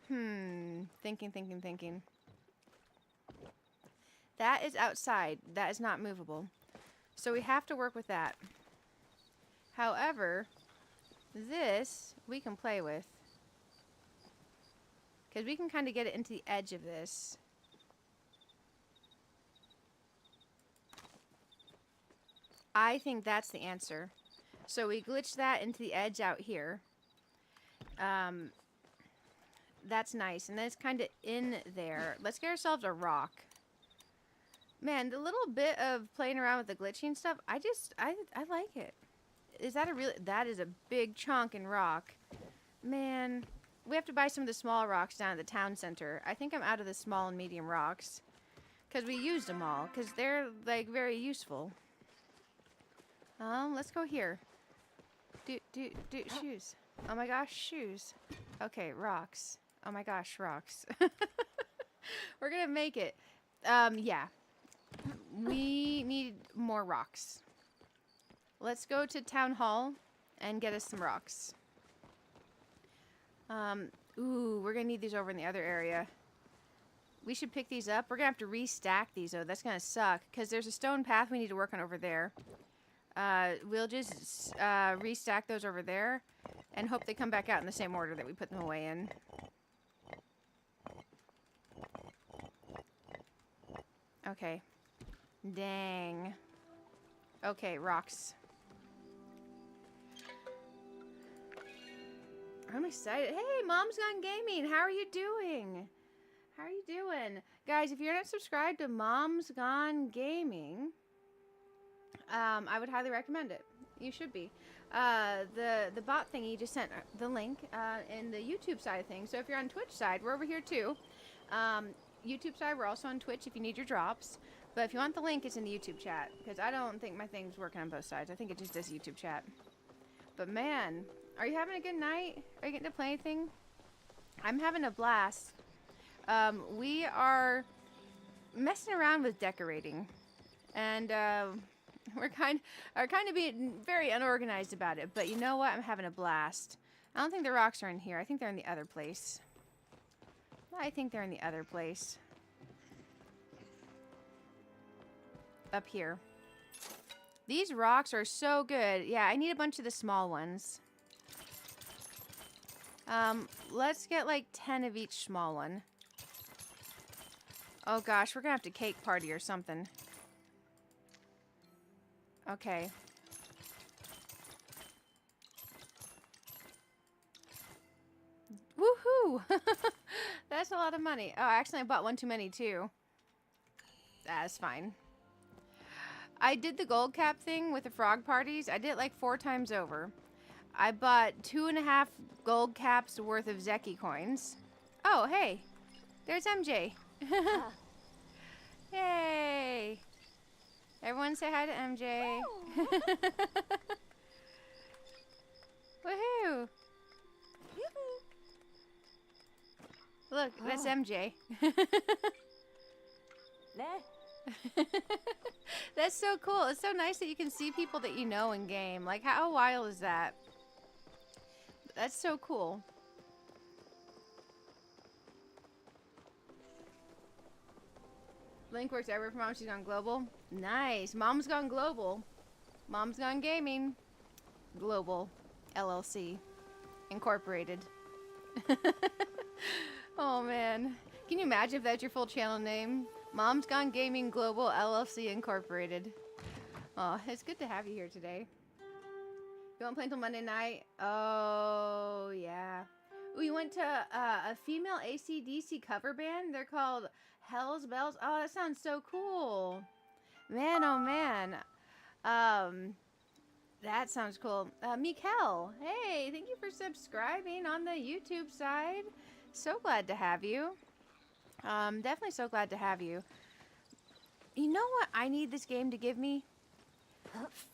Thinking. That is outside. That is not movable. So we have to work with that. However, this we can play with. Because we can kind of get it into the edge of this. I think that's the answer. So we glitch that into the edge out here. That's nice. And then it's kind of in there. Let's get ourselves a rock. Man, the little bit of playing around with the glitching stuff, I like it. Is that a real... That is a big chunk in rock. Man, we have to buy some of the small rocks down at the town center. I think I'm out of the small and medium rocks. Because we used them all. Because they're, like, very useful. Let's go here. Shoes. Oh my gosh, shoes. Okay, rocks. Oh my gosh, rocks. We're gonna make it. Yeah. We need more rocks. Let's go to Town Hall and get us some rocks. Ooh, we're gonna need these over in the other area. We should pick these up. We're gonna have to restack these though. That's gonna suck because there's a stone path we need to work on over there. We'll just restack those over there and hope they come back out in the same order that we put them away in. Okay. Dang. Okay, rocks. I'm excited. Hey, Mom's Gone Gaming. How are you doing? How are you doing? Guys, if you're not subscribed to Mom's Gone Gaming... I would highly recommend it. You should be. The bot thingy just sent the link in the YouTube side of things. So if you're on Twitch side, we're over here too. YouTube side, we're also on Twitch if you need your drops. But if you want the link, it's in the YouTube chat. Because I don't think my thing's working on both sides. I think it just does YouTube chat. But man, are you having a good night? Are you getting to play anything? I'm having a blast. We are messing around with decorating. And... we're kind of being very unorganized about it, but you know what? I'm having a blast. I don't think the rocks are in here. I think they're in the other place. I think they're in the other place. Up here. These rocks are so good. Yeah, I need a bunch of the small ones. Let's get like 10 of each small one. Oh gosh, we're gonna have to cake party or something. Okay. Woohoo! That's a lot of money. Oh, actually I bought one too many too. That's fine. I did the gold cap thing with the frog parties. I did it like 4 times over. I bought 2.5 gold caps worth of Zeki coins. Oh, hey. There's MJ. Yay. Everyone say hi to MJ. Woohoo! Look, that's MJ. That's so cool. It's so nice that you can see people that you know in game. Like, how wild is that? That's so cool. Link works everywhere for Mom. She's gone global. Nice. Mom's gone global. Mom's gone gaming. Global. LLC. Incorporated. Oh, man. Can you imagine if that's your full channel name? Mom's Gone Gaming Global LLC Incorporated. Oh, it's good to have you here today. You want to play until Monday night? Oh, yeah. Ooh, you went to a female AC/DC cover band? They're called Hell's Bells. Oh, that sounds so cool. Man, oh man. That sounds cool. Mikel, hey, thank you for subscribing on the YouTube side. So glad to have you. Definitely so glad to have you. You know what I need this game to give me?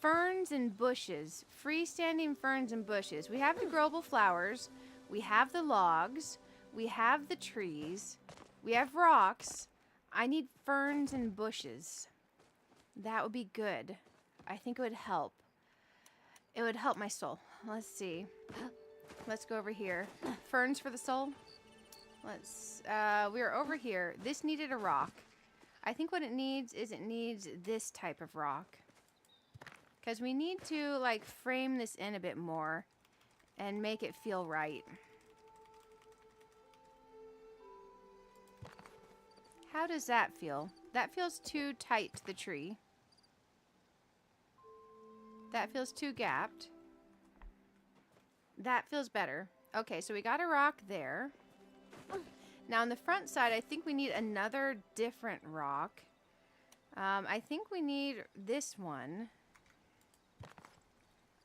Ferns and bushes. Freestanding ferns and bushes. We have the growable flowers. We have the logs. We have the trees. We have rocks. I need ferns and bushes. That would be good. I think it would help. It would help my soul. Let's see. Let's go over here. Ferns for the soul. Let's, we're over here. This needed a rock. I think what it needs is it needs this type of rock. Because we need to, like, frame this in a bit more and make it feel right. How does that feel? That feels too tight to the tree. That feels too gapped. That feels better. Okay, so we got a rock there. Now on the front side, I think we need another different rock. I think we need this one.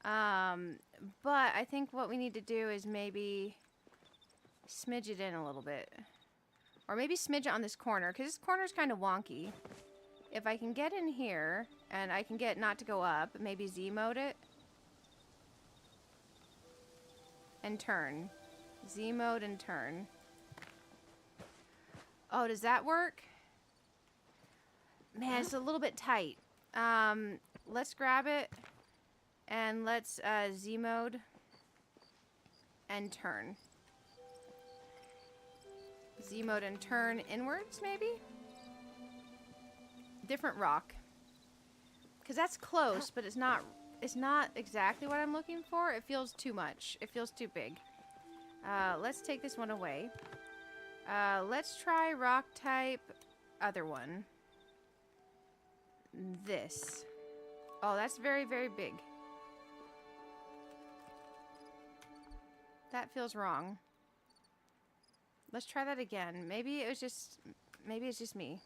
But I think what we need to do is maybe smidge it in a little bit. Or maybe smidge it on this corner, because this corner's kind of wonky. If I can get in here, and I can get not to go up, maybe Z mode it. And turn. Z mode and turn. Oh, does that work? Man, it's a little bit tight. Let's grab it. And let's Z mode. And turn. Z mode and turn inwards, maybe? Different rock. Because that's close, but it's not exactly what I'm looking for. It feels too much. It feels too big. Let's take this one away. Let's try rock type other one. This. Oh, that's very, very big. That feels wrong. Let's try that again. Maybe it's just me.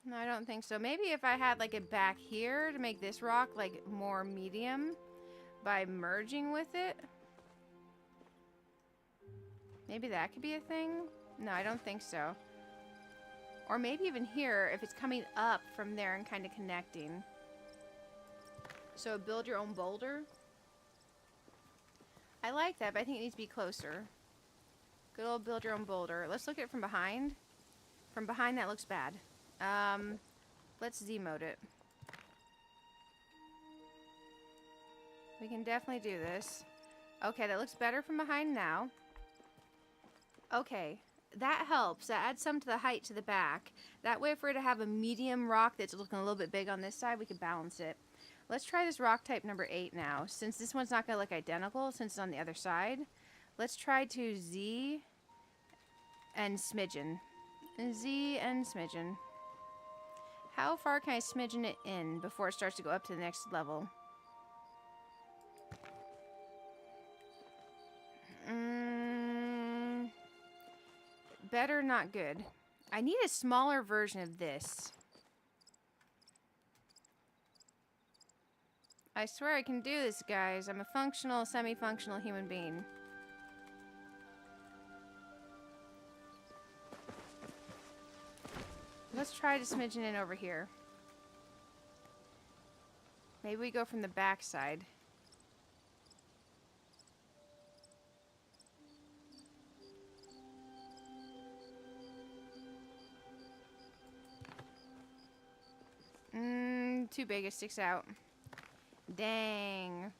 No, I don't think so. Maybe if I had like it back here to make this rock like more medium by merging with it. Maybe that could be a thing. No, I don't think so. Or maybe even here if it's coming up from there and kind of connecting. So build your own boulder. I like that, but I think it needs to be closer. Good old build your own boulder. Let's look at it from behind. From behind that looks bad. Let's Z mode it. We can definitely do this. Okay, that looks better from behind now. Okay, that helps. That adds some to the height to the back. That way if we're to have a medium rock that's looking a little bit big on this side, we can balance it. Let's try this rock type number 8 now. Since this one's not going to look identical, since it's on the other side, let's try to Z and smidgen. Z and smidgen. How far can I smidgen it in before it starts to go up to the next level? Better, not good. I need a smaller version of this. I swear I can do this, guys. I'm a functional, semi-functional human being. Let's try to smidgen in over here. Maybe we go from the back side. Too big, it sticks out. Dang.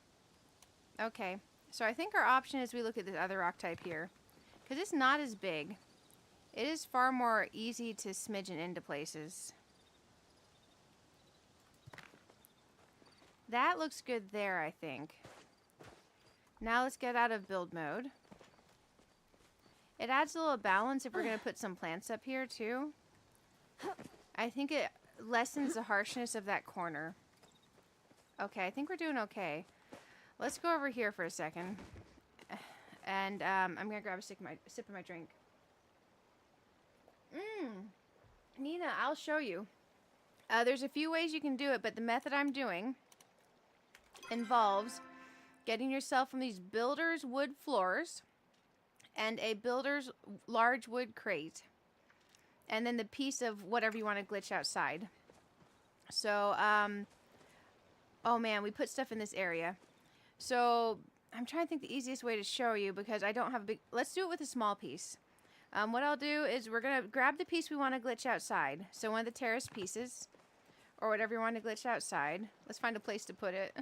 Okay, so I think our option is we look at this other rock type here. Because it's not as big. It is far more easy to smidgen into places. That looks good there, I think. Now let's get out of build mode. It adds a little balance if we're going to put some plants up here, too. I think it lessens the harshness of that corner. Okay, I think we're doing okay. Let's go over here for a second. And I'm going to grab a sip of my drink. Nina, I'll show you. There's a few ways you can do it, but the method I'm doing involves getting yourself from these builder's wood floors and a builder's large wood crate. And then the piece of whatever you want to glitch outside. So, oh man, we put stuff in this area. So, I'm trying to think the easiest way to show you because I don't have a big... Let's do it with a small piece. What I'll do is we're going to grab the piece we want to glitch outside. So, one of the terrace pieces, or whatever you want to glitch outside. Let's find a place to put it.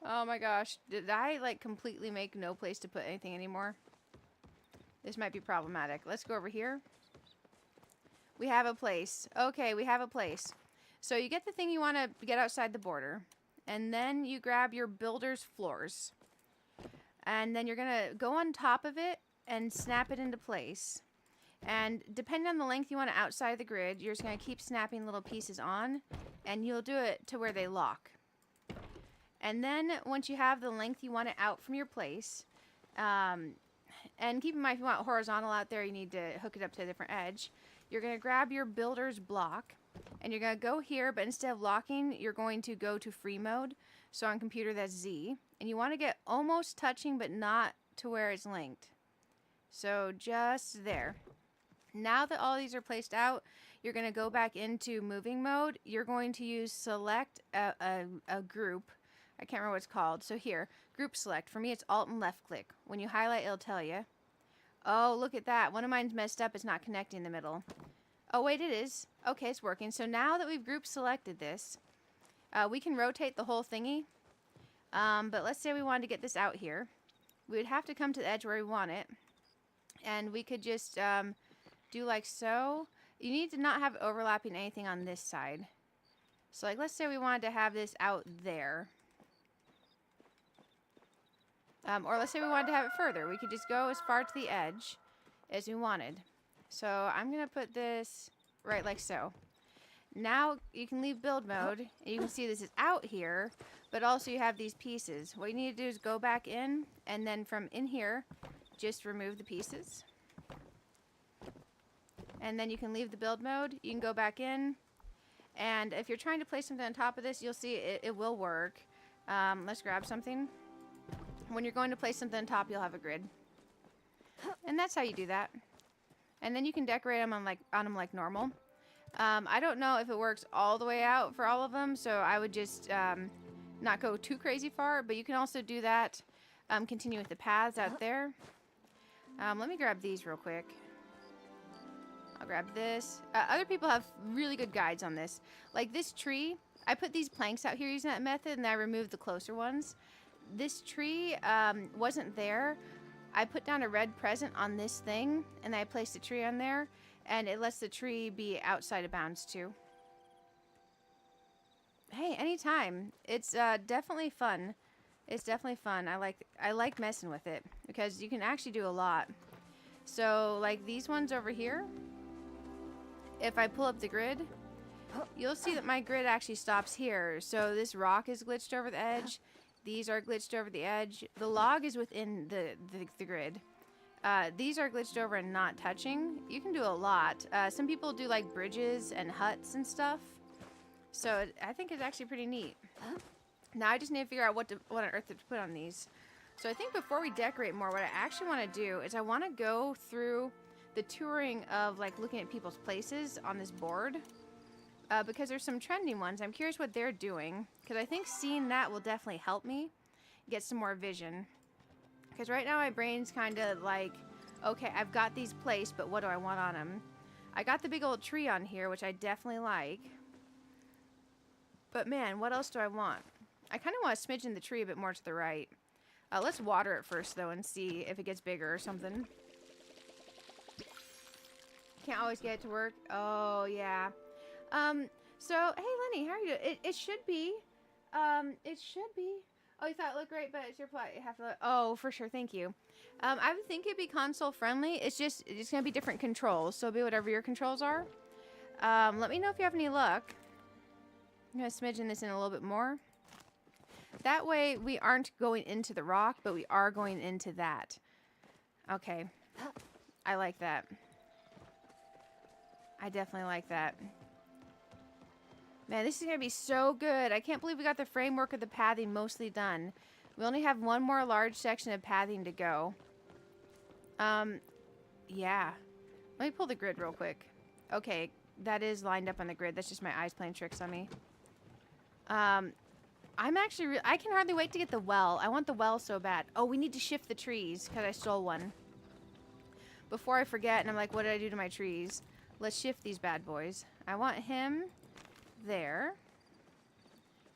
Oh my gosh, did I like completely make no place to put anything anymore? This might be problematic. Let's go over here. We have a place. Okay, we have a place. So you get the thing you want to get outside the border. And then you grab your builder's floors. And then you're going to go on top of it and snap it into place. And depending on the length you want it outside the grid, you're just going to keep snapping little pieces on. And you'll do it to where they lock. And then once you have the length you want it out from your place, and keep in mind if you want horizontal out there, you need to hook it up to a different edge. You're going to grab your builder's block, and you're going to go here, but instead of locking, you're going to go to free mode. So on computer, that's Z. And you want to get almost touching, but not to where it's linked. So just there. Now that all these are placed out, you're going to go back into moving mode. You're going to use select a group. I can't remember what it's called. So here, group select. For me, it's alt and left click. When you highlight, it'll tell you. Oh, look at that. One of mine's messed up. It's not connecting in the middle. Oh, wait, it is. Okay, it's working. So now that we've group selected this, we can rotate the whole thingy. But let's say we wanted to get this out here. We would have to come to the edge where we want it. And we could just do like so. You need to not have overlapping anything on this side. So like, let's say we wanted to have this out there. Or let's say we wanted to have it further. We could just go as far to the edge as we wanted. So I'm going to put this right like so. Now you can leave build mode. And you can see this is out here, but also you have these pieces. What you need to do is go back in, and then from in here, just remove the pieces. And then you can leave the build mode. You can go back in. And if you're trying to place something on top of this, you'll see it will work. Let's grab something. When you're going to place something on top, you'll have a grid. And that's how you do that. And then you can decorate them on them like normal. I don't know if it works all the way out for all of them, so I would just not go too crazy far. But you can also do that. Continue with the paths out there. Let me grab these real quick. I'll grab this. Other people have really good guides on this. Like this tree, I put these planks out here using that method, and I removed the closer ones. This tree wasn't there. I put down a red present on this thing, and I placed a tree on there, and it lets the tree be outside of bounds too. Hey, anytime. It's definitely fun. It's definitely fun. I like messing with it because you can actually do a lot. So like these ones over here, if I pull up the grid, you'll see that my grid actually stops here. So this rock is glitched over the edge. These are glitched over the edge. The log is within the grid. These are glitched over and not touching. You can do a lot. Some people do like bridges and huts and stuff. So I think it's actually pretty neat. Now I just need to figure out what on earth to put on these. So I think before we decorate more, what I actually want to do is I want to go through the touring of like looking at people's places on this board. Because there's some trending ones. I'm curious what they're doing. Because I think seeing that will definitely help me get some more vision. Because right now my brain's kind of like, okay, I've got these placed, but what do I want on them? I got the big old tree on here, which I definitely like. But man, what else do I want? I kind of want to smidgen the tree a bit more to the right. Let's water it first, though, and see if it gets bigger or something. Can't always get it to work. Oh, yeah. So, hey, Lenny, how are you doing? It should be. It should be. Oh, you thought it looked great, but it's your plot. You have to look. Oh, for sure. Thank you. I would think it'd be console friendly. It's going to be different controls. So it'll be whatever your controls are. Let me know if you have any luck. I'm going to smidgen this in a little bit more. That way we aren't going into the rock, but we are going into that. Okay. I like that. I definitely like that. Man, this is going to be so good. I can't believe we got the framework of the pathing mostly done. We only have one more large section of pathing to go. Yeah. Let me pull the grid real quick. Okay, that is lined up on the grid. That's just my eyes playing tricks on me. I'm actually... I can hardly wait to get the well. I want the well so bad. Oh, we need to shift the trees because I stole one. Before I forget, and I'm like, what did I do to my trees? Let's shift these bad boys. I want him there.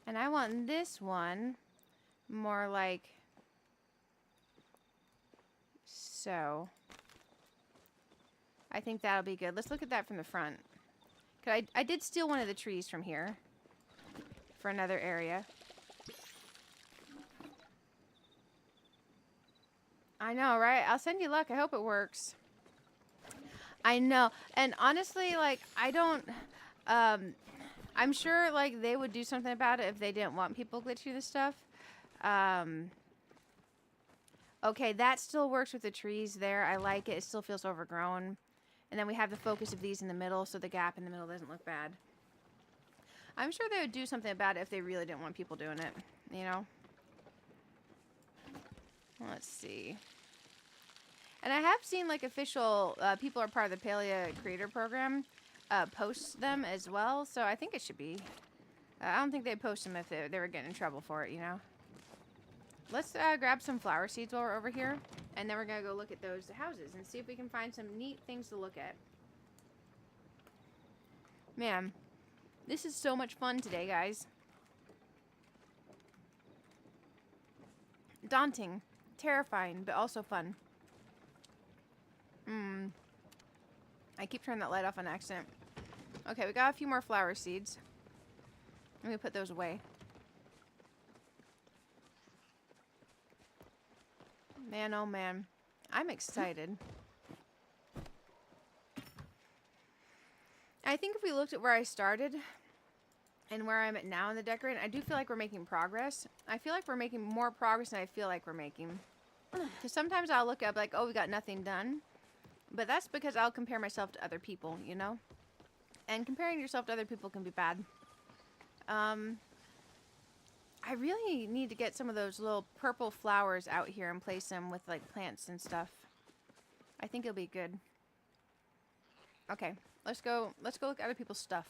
And I want this one more like so. I think that'll be good. Let's look at that from the front. 'Cause I did steal one of the trees from here for another area. I know, right? I'll send you luck. I hope it works. I know. And honestly, like, I don't... I'm sure, like, they would do something about it if they didn't want people glitching this stuff. Okay, that still works with the trees there. I like it. It still feels overgrown. And then we have the focus of these in the middle, so the gap in the middle doesn't look bad. I'm sure they would do something about it if they really didn't want people doing it, you know? Let's see. And I have seen, like, official people are part of the Palia creator program post them as well, so I think it should be. I don't think they'd post them if they were getting in trouble for it, you know? Let's grab some flower seeds while we're over here, and then we're going to go look at those houses and see if we can find some neat things to look at. Man, this is so much fun today, guys. Daunting, terrifying, but also fun. I keep turning that light off on accident. Okay, we got a few more flower seeds. Let me put those away. Man, oh man. I'm excited. I think if we looked at where I started and where I'm at now in the decorating, I do feel like we're making progress. I feel like we're making more progress than I feel like we're making. Because sometimes I'll look up like, oh, we got nothing done. But that's because I'll compare myself to other people, you know? And comparing yourself to other people can be bad. I really need to get some of those little purple flowers out here and place them with, like, plants and stuff. I think it'll be good. Okay, let's go look at other people's stuff.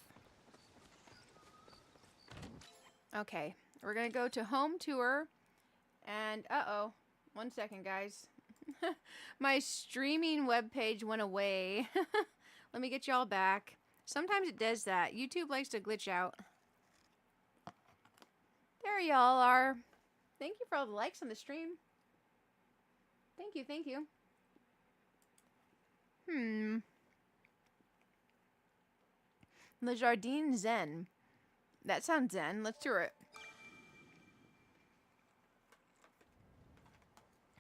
Okay, we're gonna go to home tour. And, uh-oh. 1 second, guys. My streaming webpage went away. Let me get y'all back. Sometimes it does that. YouTube likes to glitch out. There y'all are. Thank you for all the likes on the stream. Thank you, thank you. Le Jardin Zen. That sounds zen. Let's do it.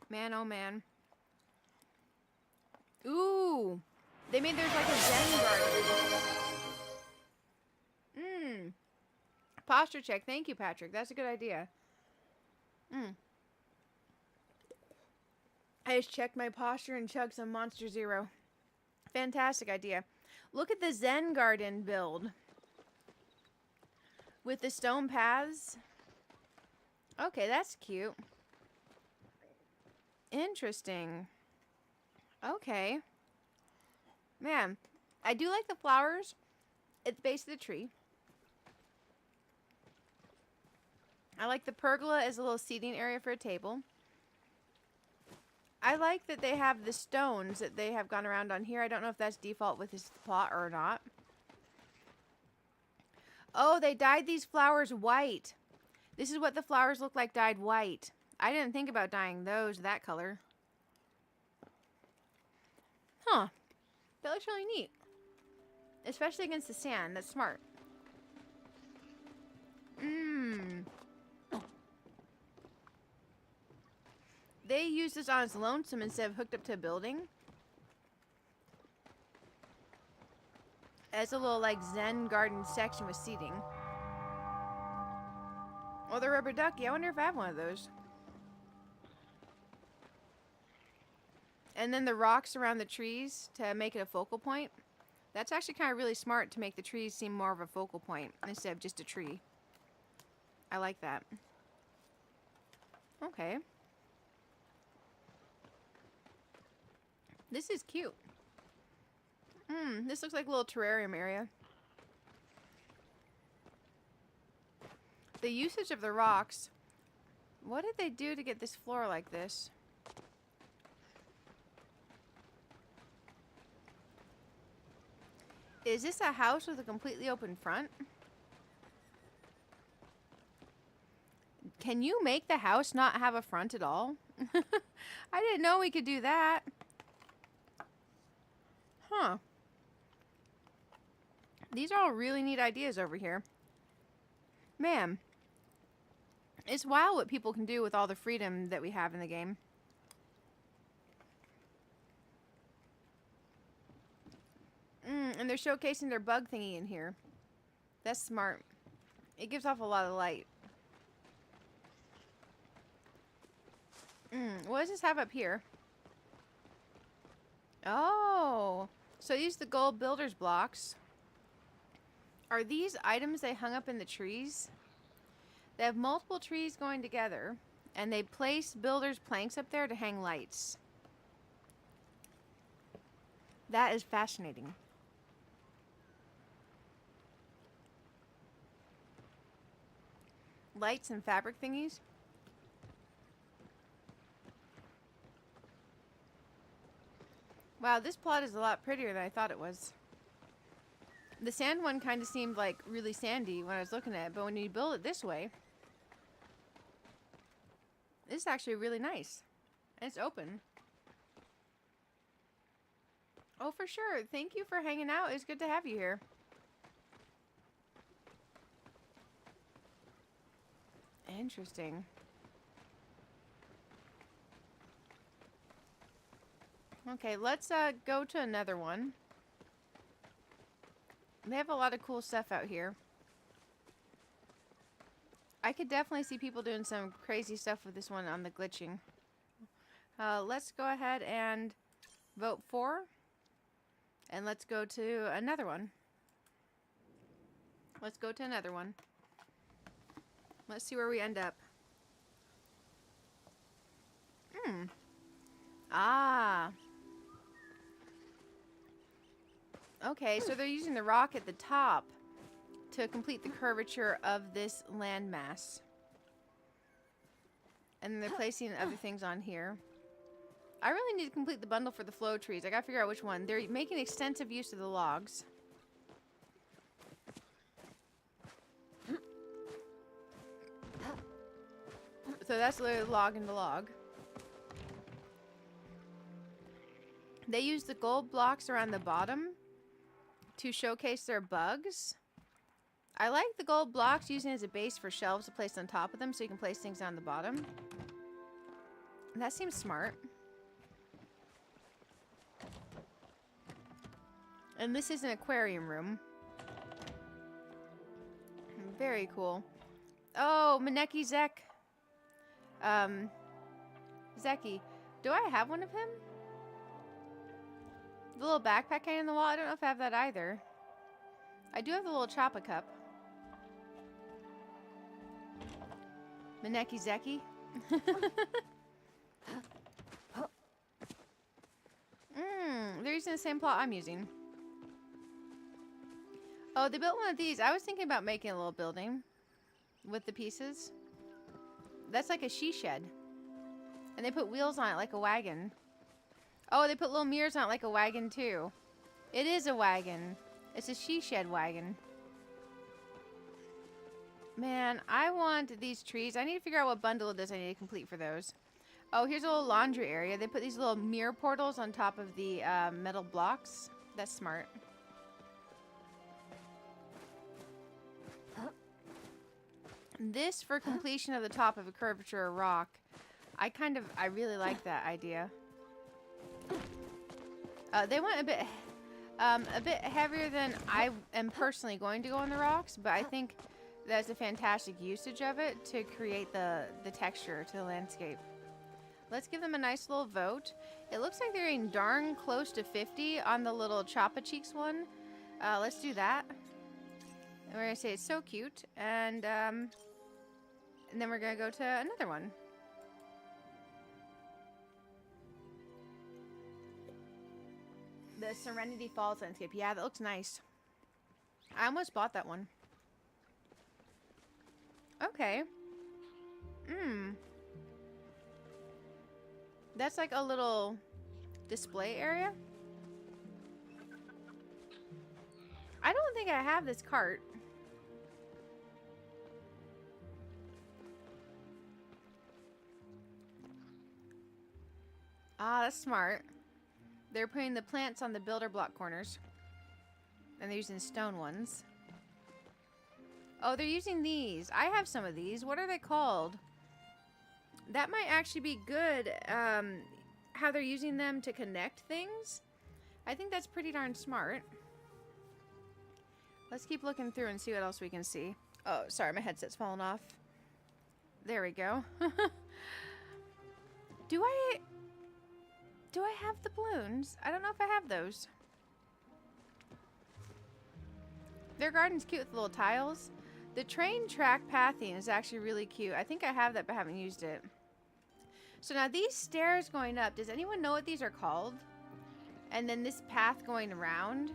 Man, oh man. Ooh. They made theirs like a zen garden. Posture check. Thank you, Patrick. That's a good idea. I just checked my posture and chugged some Monster Zero. Fantastic idea. Look at the Zen garden build. With the stone paths. Okay, that's cute. Interesting. Okay. Man, I do like the flowers at the base of the tree. I like the pergola as a little seating area for a table. I like that they have the stones that they have gone around on here. I don't know if that's default with this plot or not. Oh, they dyed these flowers white. This is what the flowers look like dyed white. I didn't think about dyeing those that color. Huh. That looks really neat. Especially against the sand. That's smart. Mmm. They use this on its lonesome instead of hooked up to a building. As a little, like, Zen garden section with seating. Oh, the rubber ducky. I wonder if I have one of those. And then the rocks around the trees to make it a focal point. That's actually kind of really smart to make the trees seem more of a focal point instead of just a tree. I like that. Okay. This is cute. This looks like a little terrarium area. The usage of the rocks. What did they do to get this floor like this? Is this a house with a completely open front? Can you make the house not have a front at all? I didn't know we could do that. Huh. These are all really neat ideas over here. Man. It's wild what people can do with all the freedom that we have in the game. And they're showcasing their bug thingy in here. That's smart. It gives off a lot of light. What does this have up here? Oh. So use the gold builder's blocks. Are these items they hung up in the trees? They have multiple trees going together. And they place builder's planks up there to hang lights. That is fascinating. Lights and fabric thingies. Wow, this plot is a lot prettier than I thought it was. The sand one kind of seemed like really sandy when I was looking at it, but when you build it this way, this is actually really nice. And it's open. Oh, for sure. Thank you for hanging out. It's good to have you here. Interesting. Okay, let's go to another one. They have a lot of cool stuff out here. I could definitely see people doing some crazy stuff with this one on the glitching. Let's go ahead and vote for. And let's go to another one. Let's go to another one. Let's see where we end up. Ah. Okay, so they're using the rock at the top to complete the curvature of this landmass. And they're placing other things on here. I really need to complete the bundle for the flow trees. I gotta figure out which one. They're making extensive use of the logs. So that's literally log into log. They use the gold blocks around the bottom to showcase their bugs. I like the gold blocks using as a base for shelves to place on top of them so you can place things on the bottom. That seems smart. And this is an aquarium room. Very cool. Oh, Maneki Zek. Zeki. Do I have one of him? The little backpack hanging in the wall? I don't know if I have that either. I do have the little Choppa cup. Maneki Zeki. They're using the same plot I'm using. Oh, they built one of these. I was thinking about making a little building with the pieces. That's like a she shed. And they put wheels on it like a wagon. Oh, they put little mirrors on it like a wagon too. It is a wagon. It's a she shed wagon. Man, I want these trees. I need to figure out what bundle it is I need to complete for those. Oh, here's a little laundry area. They put these little mirror portals on top of the metal blocks. That's smart. This for completion of the top of a curvature rock. I really like that idea. They went a bit heavier than I am personally going to go on the rocks, but I think that's a fantastic usage of it to create the texture to the landscape. Let's give them a nice little vote. It looks like they're getting darn close to 50 on the little Choppa Cheeks one. Let's do that. And we're gonna say it's so cute, and then we're gonna go to another one. The Serenity Falls landscape. Yeah, that looks nice. I almost bought that one. Okay. That's like a little display area. I don't think I have this cart. Ah, that's smart. They're putting the plants on the builder block corners. And they're using stone ones. Oh, they're using these. I have some of these. What are they called? That might actually be good, how they're using them to connect things. I think that's pretty darn smart. Let's keep looking through and see what else we can see. Oh, sorry, my headset's fallen off. There we go. Do I have the balloons? I don't know if I have those. Their garden's cute with little tiles. The train track pathing is actually really cute. I think I have that, but haven't used it. So now these stairs going up, does anyone know what these are called? And then this path going around?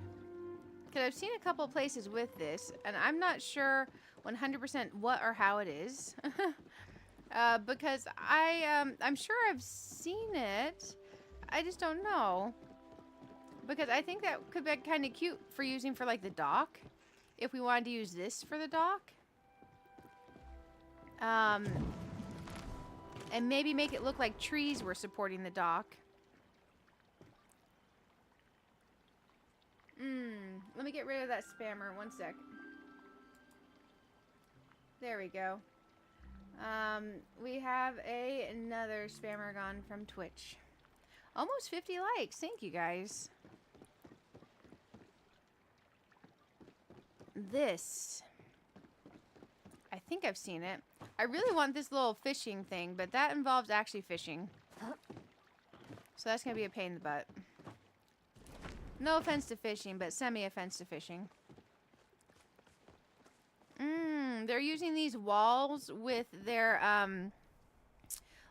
Because I've seen a couple places with this, and I'm not sure 100% what or how it is. Because I'm sure I've seen it. I just don't know. Because I think that could be kind of cute for using for like the dock. If we wanted to use this for the dock. And maybe make it look like trees were supporting the dock. Let me get rid of that spammer. One sec. There we go. We have another spammer gone from Twitch. Almost 50 likes. Thank you, guys. This. I think I've seen it. I really want this little fishing thing, but that involves actually fishing. So that's going to be a pain in the butt. No offense to fishing, but semi-offense to fishing. They're using these walls with their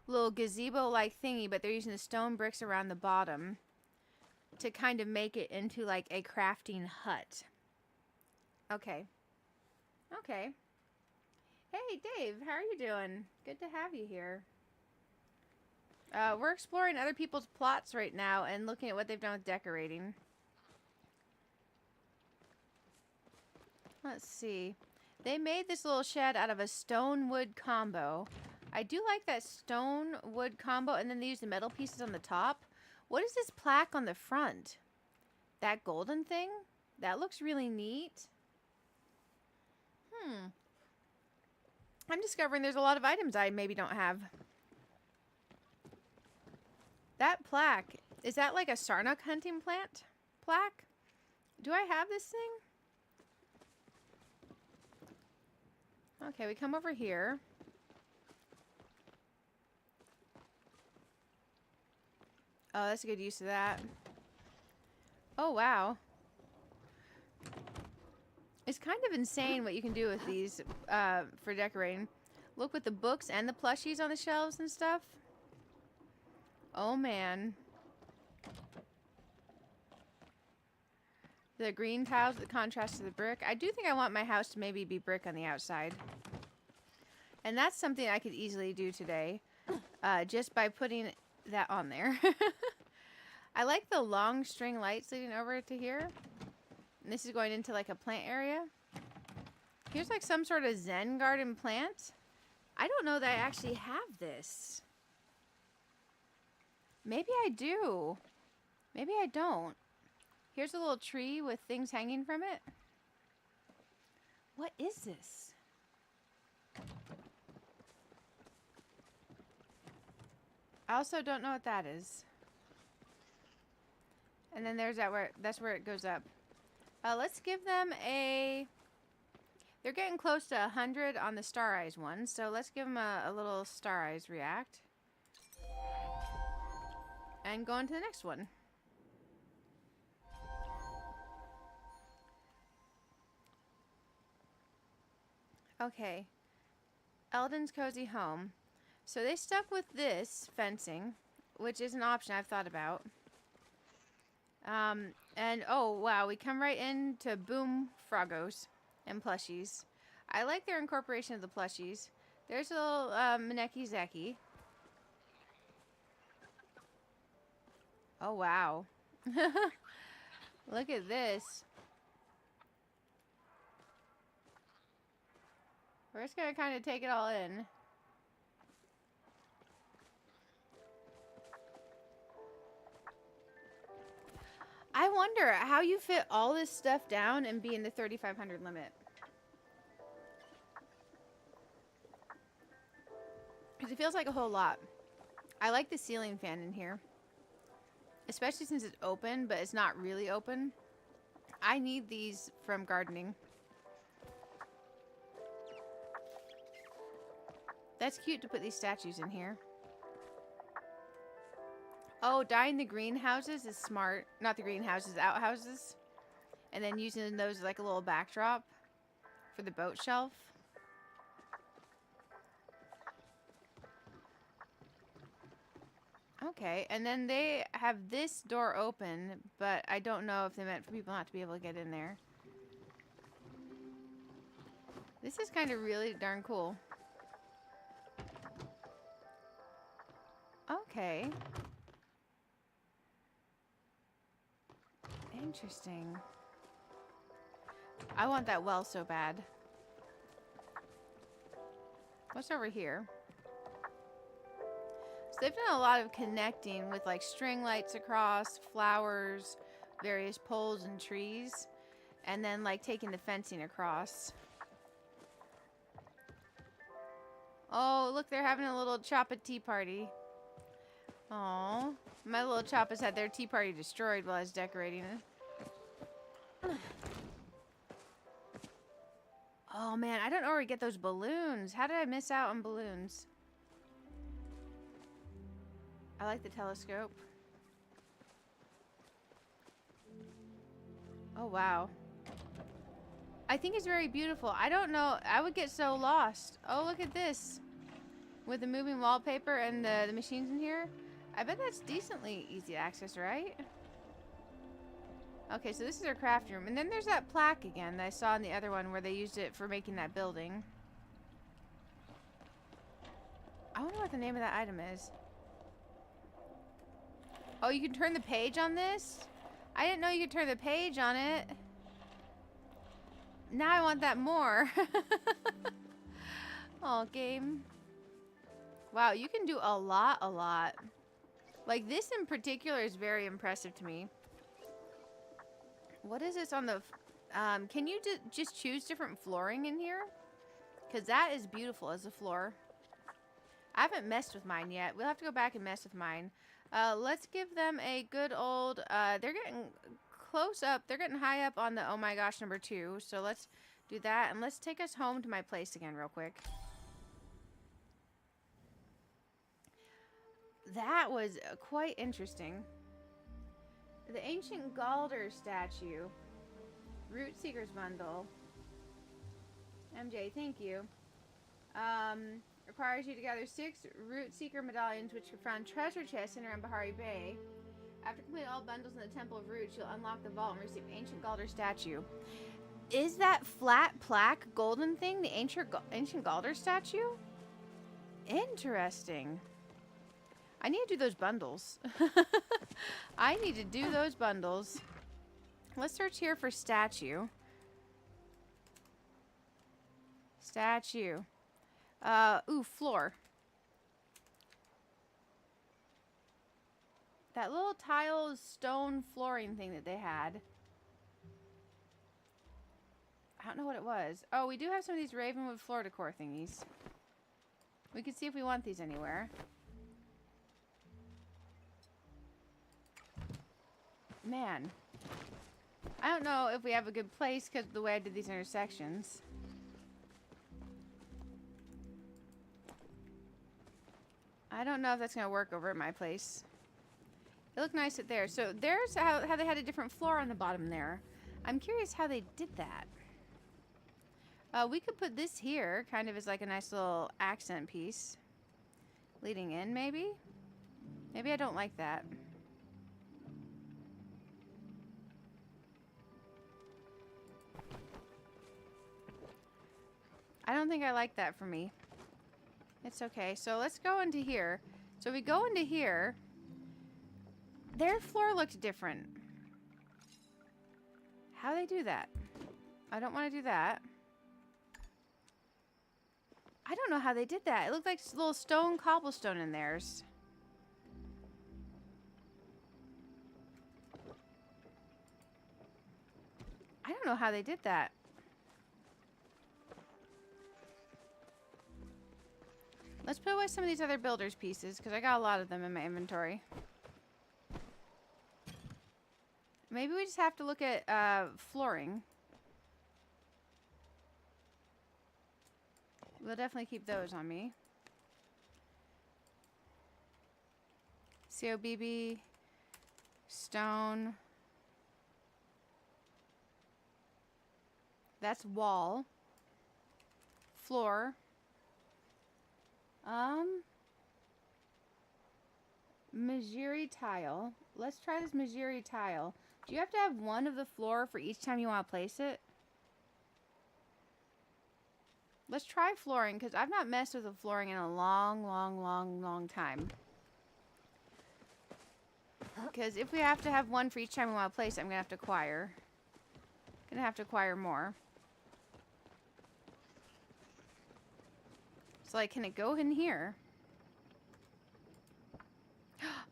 little gazebo-like thingy, but they're using the stone bricks around the bottom to kind of make it into like a crafting hut. Okay. Okay. Hey, Dave, how are you doing? Good to have you here. We're exploring other people's plots right now and looking at what they've done with decorating. Let's see. They made this little shed out of a stone wood combo. I do like that stone wood combo, and then they use the metal pieces on the top. What is this plaque on the front? That golden thing? That looks really neat. I'm discovering there's a lot of items I maybe don't have. That plaque, is that like a Sarnok hunting plant plaque? Do I have this thing? Okay, we come over here. Oh, that's a good use of that. Oh, wow. It's kind of insane what you can do with these for decorating. Look with the books and the plushies on the shelves and stuff. Oh, man. The green tiles that contrast to the brick. I do think I want my house to maybe be brick on the outside. And that's something I could easily do today. Just by putting that on there. I like the long string lights leading over to here. And this is going into like a plant area. Here's like some sort of Zen garden plant. I don't know that I actually have this. Maybe I do. Maybe I don't. Here's a little tree with things hanging from it. What is this? I also don't know what that is. And then there's that's where it goes up. Let's give them a... They're getting close to 100 on the Star Eyes one, so let's give them a little Star Eyes react. And go on to the next one. Okay. Eldon's Cozy Home. So they stuck with this fencing, which is an option I've thought about. And oh wow, we come right into Boom Froggos and plushies. I like their incorporation of the plushies. There's a little Maneki Zeki. Oh wow. Look at this. We're just gonna kind of take it all in. I wonder how you fit all this stuff down and be in the 3,500 limit. Because it feels like a whole lot. I like the ceiling fan in here. Especially since it's open, but it's not really open. I need these from gardening. That's cute to put these statues in here. Oh, dyeing the greenhouses is smart. Not the greenhouses, outhouses. And then using those as like a little backdrop for the boat shelf. Okay, and then they have this door open, but I don't know if they meant for people not to be able to get in there. This is kind of really darn cool. Okay. Interesting. I want that well so bad. What's over here? So they've done a lot of connecting with like string lights across, flowers, various poles and trees, and then like taking the fencing across. Oh, look, they're having a little Choppa tea party. Aww. My little Choppas had their tea party destroyed while I was decorating it. Oh man, I don't know where to get those balloons. How did I miss out on balloons? I like the telescope. Oh wow. I think it's very beautiful. I don't know. I would get so lost. Oh, look at this. With the moving wallpaper and the machines in here. I bet that's decently easy to access, right? Okay, so this is our craft room. And then there's that plaque again that I saw in the other one where they used it for making that building. I wonder what the name of that item is. Oh, you can turn the page on this? I didn't know you could turn the page on it. Now I want that more. Oh, game. Wow, you can do a lot. Like, this in particular is very impressive to me. What is this on the... can you just choose different flooring in here? Because that is beautiful as a floor. I haven't messed with mine yet. We'll have to go back and mess with mine. Let's give them a good old... they're getting close up. They're getting high up on the oh my gosh number 2. So let's do that. And let's take us home to my place again real quick. That was quite interesting. The Ancient Galder statue. Root Seeker's bundle. MJ, thank you. Requires you to gather 6 Root Seeker medallions, which are found treasure chests in around Bahari Bay. After completing all bundles in the Temple of Roots, you'll unlock the vault and receive Ancient Galder statue. Is that flat plaque golden thing the Ancient Galder statue? Interesting. I need to do those bundles. I need to do those bundles. Let's search here for statue. Statue. Ooh, floor. That little tile stone flooring thing that they had. I don't know what it was. Oh, we do have some of these Ravenwood floor decor thingies. We can see if we want these anywhere. Man. I don't know if we have a good place because of the way I did these intersections. I don't know if that's going to work over at my place. It looked nice at there. So there's how they had a different floor on the bottom there. I'm curious how they did that. We could put this here kind of as like a nice little accent piece. Leading in, maybe? Maybe I don't like that. I don't think I like that for me. It's okay. So let's go into here. So we go into here. Their floor looks different. How they do that? I don't want to do that. I don't know how they did that. It looked like little stone cobblestone in theirs. I don't know how they did that. Let's put away some of these other builders pieces because I got a lot of them in my inventory. Maybe we just have to look at flooring. We'll definitely keep those on me. COBB, stone. That's wall. Floor. Majiri tile. Let's try this Majiri tile. Do you have to have one of the floor for each time you want to place it? Let's try flooring, because I've not messed with the flooring in a long time. Because if we have to have one for each time we want to place it, I'm going to have to acquire. Gonna have to acquire more. So, like, can it go in here?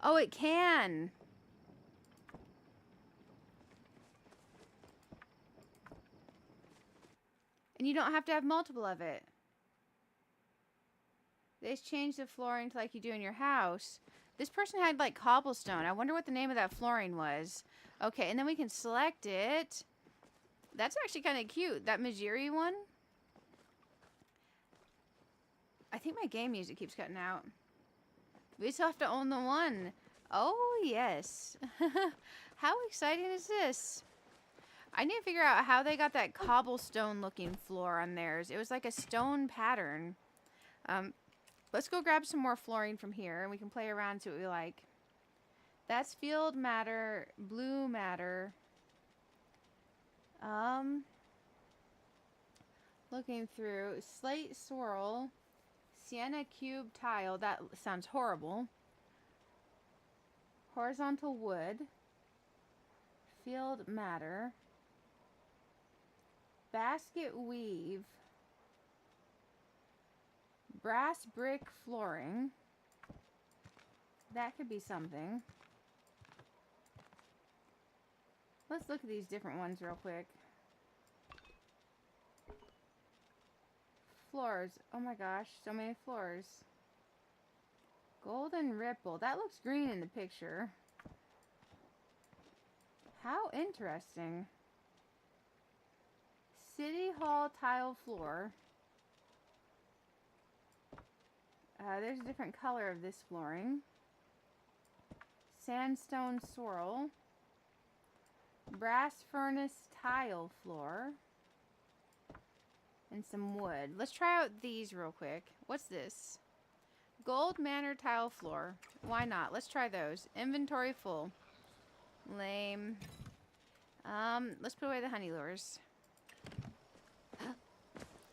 Oh, it can! And you don't have to have multiple of it. They just changed the flooring to like you do in your house. This person had like cobblestone. I wonder what the name of that flooring was. Okay, and then we can select it. That's actually kind of cute. That Majiri one. I think my game music keeps cutting out. We still have to own the one. Oh, yes. How exciting is this? I need to figure out how they got that cobblestone looking floor on theirs. It was like a stone pattern. Let's go grab some more flooring from here and we can play around to what we like. That's field matter, blue matter. Looking through slate swirl, sienna cube tile. That sounds horrible. Horizontal wood, field matter. Basket weave, brass brick flooring. That could be something. Let's look at these different ones real quick. Floors. Oh my gosh, so many floors. Golden ripple. That looks green in the picture. How interesting. City Hall tile floor. There's a different color of this flooring. Sandstone swirl. Brass furnace tile floor. And some wood. Let's try out these real quick. What's this? Gold manor tile floor. Why not? Let's try those. Inventory full. Lame. Let's put away the honey lures.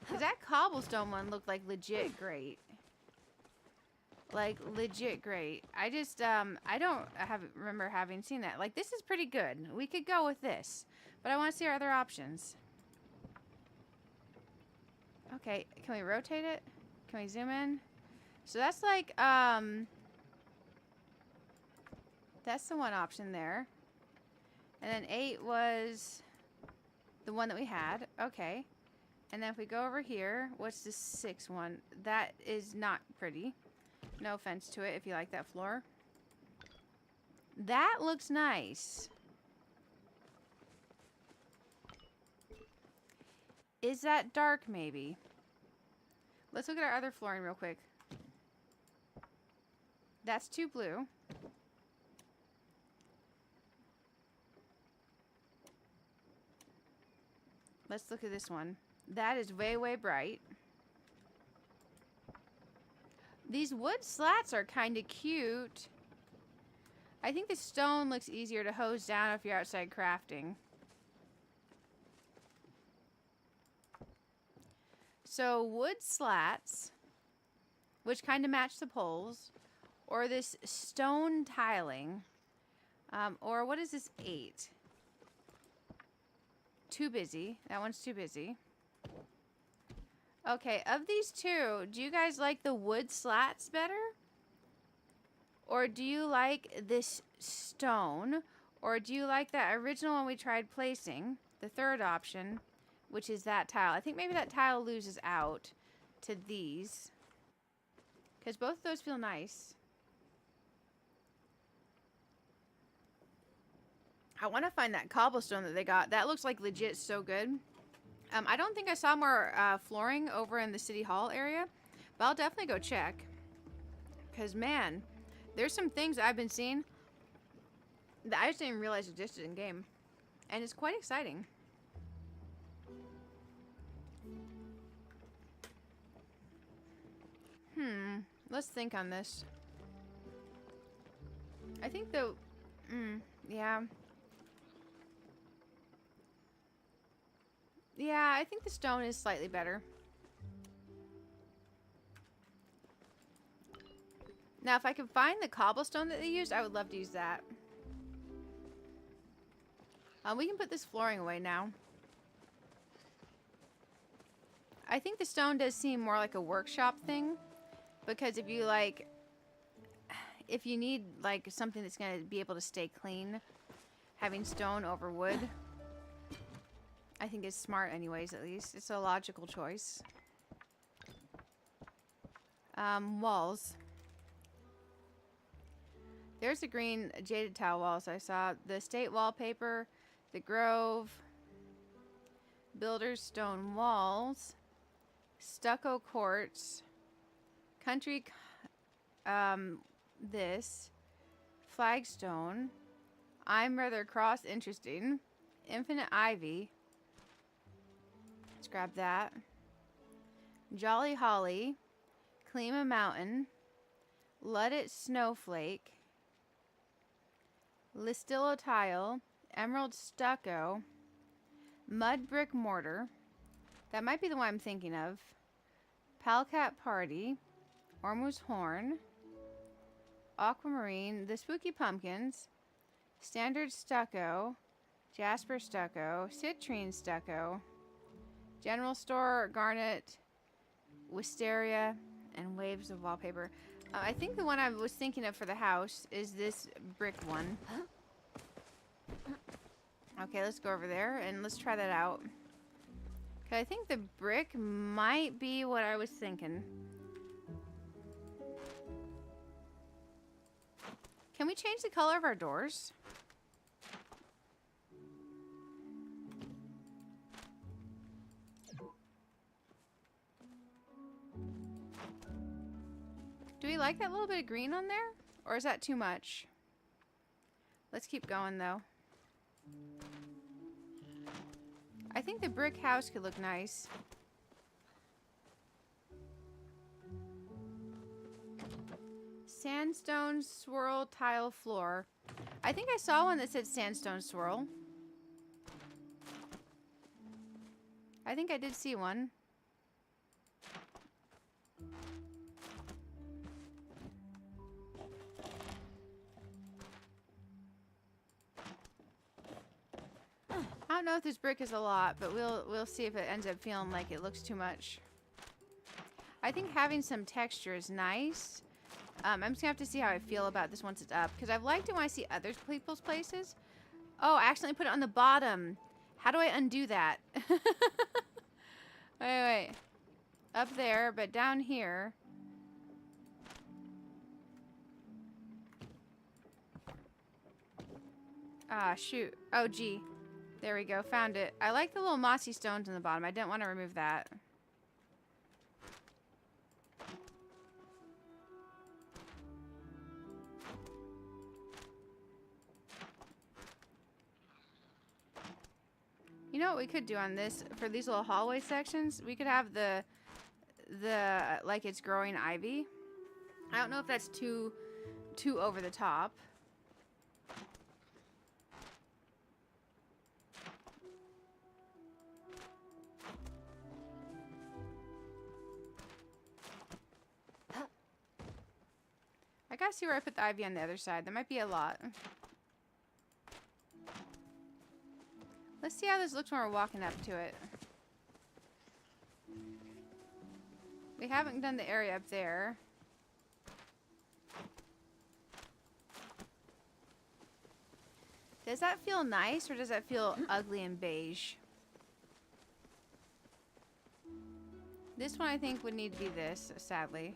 Cause that cobblestone one looked like legit great. Like legit great. I just I don't remember having seen that. Like this is pretty good. We could go with this, but I want to see our other options. Okay, can we rotate it? Can we zoom in? So that's like that's the one option there. And then 8 was the one that we had. Okay. And then if we go over here, what's the 6th one? That is not pretty. No offense to it if you like that floor. That looks nice. Is that dark, maybe? Let's look at our other flooring real quick. That's too blue. Let's look at this one. That is way, way bright. These wood slats are kind of cute. I think the stone looks easier to hose down if you're outside crafting. So wood slats, which kind of match the poles, or this stone tiling, or what is this 8? Too busy. That one's too busy. Okay, of these two, do you guys like the wood slats better? Or do you like this stone? Or do you like that original one we tried placing, the third option, which is that tile? I think maybe that tile loses out to these, because both of those feel nice. I want to find that cobblestone that they got. That looks like legit so good. I don't think I saw more flooring over in the City Hall area, but I'll definitely go check. Because, man, there's some things I've been seeing that I just didn't realize existed in game. And it's quite exciting. Let's think on this. I think the... yeah. Yeah, I think the stone is slightly better. Now, if I could find the cobblestone that they used, I would love to use that. We can put this flooring away now. I think the stone does seem more like a workshop thing. Because if you, like... if you need, like, something that's going to be able to stay clean, having stone over wood... I think it's smart anyways, at least. It's a logical choice. Walls. There's the green jaded tile walls I saw. The estate wallpaper, the grove, builder's stone walls, stucco quartz, country, this, flagstone, I'm rather cross interesting, infinite ivy. Let's grab that. Jolly Holly, Klima Mountain, Luddit Snowflake, Listillo Tile, Emerald Stucco, Mud Brick Mortar. That might be the one I'm thinking of. Palcat Party, Ormuz Horn, Aquamarine, the Spooky Pumpkins, Standard Stucco, Jasper Stucco, Citrine Stucco, General Store, Garnet, Wisteria, and Waves of Wallpaper. I think the one I was thinking of for the house is this brick one. Okay, let's go over there and let's try that out. Okay, I think the brick might be what I was thinking. Can we change the color of our doors? Do we like that little bit of green on there? Or is that too much? Let's keep going though. I think the brick house could look nice. Sandstone swirl tile floor. I think I saw one that said sandstone swirl. I think I did see one. I don't know if this brick is a lot, but we'll see if it ends up feeling like it looks too much. I think having some texture is nice. I'm just gonna have to see how I feel about this once it's up, because I've liked it when I see other people's places. Oh, I accidentally put it on the bottom. How do I undo that? Wait. Up there, but down here. Ah, shoot. Oh, gee. There we go. Found it. I like the little mossy stones in the bottom. I didn't want to remove that. You know what we could do on this, for these little hallway sections? We could have the like it's growing ivy. I don't know if that's too over the top. I gotta see where I put the ivy on the other side. There might be a lot. Let's see how this looks when we're walking up to it. We haven't done the area up there. Does that feel nice or does that feel ugly and beige? This one I think would need to be this, sadly.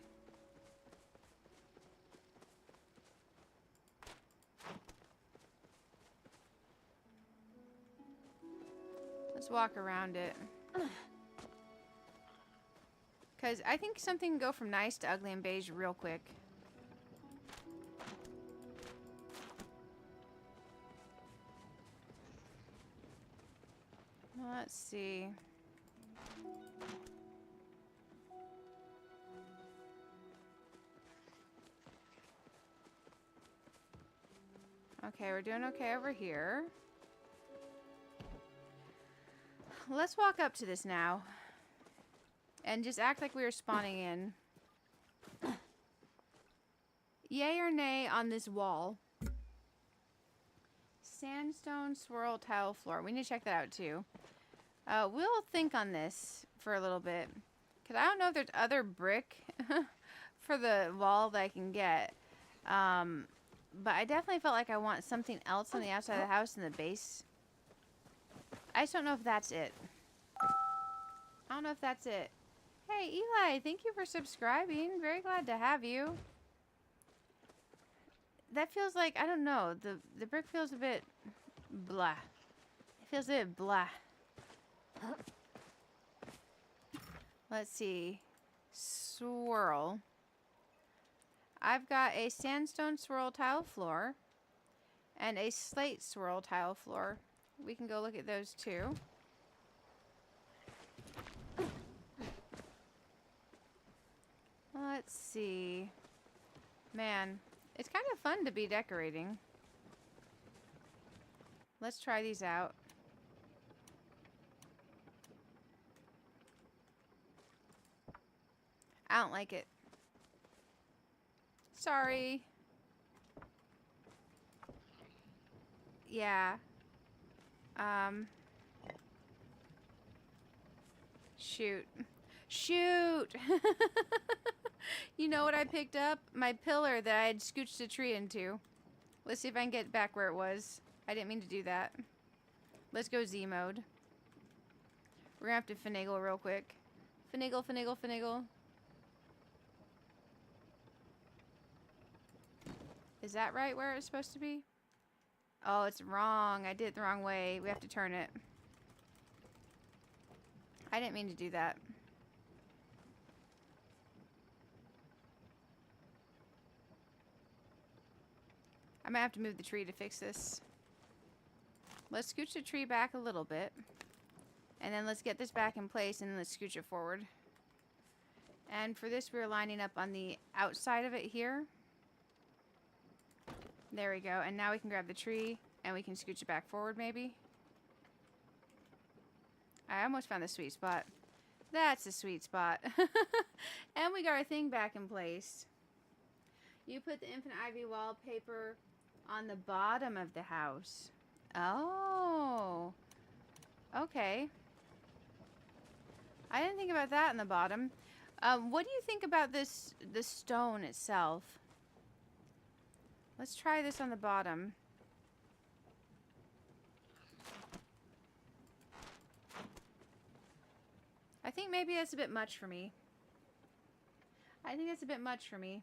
Let's walk around it. Because I think something can go from nice to ugly and beige real quick. Let's see. Okay, we're doing okay over here. Let's walk up to this now. And just act like we were spawning in. Yay or nay on this wall? Sandstone swirl tile floor. We need to check that out too. We'll think on this for a little bit. Because I don't know if there's other brick for the wall that I can get. But I definitely felt like I want something else on the outside of the house in the base. I just don't know if that's it. I don't know if that's it. Hey, Eli, thank you for subscribing. Very glad to have you. That feels like, I don't know, the brick feels a bit blah. It feels a bit blah. Let's see. Swirl. I've got a sandstone swirl tile floor and a slate swirl tile floor. We can go look at those too. Let's see. Man, it's kind of fun to be decorating. Let's try these out. I don't like it. Sorry. Yeah. Shoot. Shoot! You know what I picked up? My pillar that I had scooched a tree into. Let's see if I can get back where it was. I didn't mean to do that. Let's go Z mode. We're gonna have to finagle real quick. Finagle, finagle, finagle. Is that right where it's supposed to be? Oh, it's wrong. I did it the wrong way. We have to turn it. I didn't mean to do that. I might have to move the tree to fix this. Let's scooch the tree back a little bit. And then let's get this back in place and let's scooch it forward. And for this, we're lining up on the outside of it here. There we go. And now we can grab the tree and we can scooch it back forward maybe. I almost found the sweet spot. That's the sweet spot. And we got our thing back in place. You put the infinite ivy wallpaper on the bottom of the house. Oh. Okay. I didn't think about that in the bottom. What do you think about the stone itself? Let's try this on the bottom. I think maybe that's a bit much for me. I think that's a bit much for me.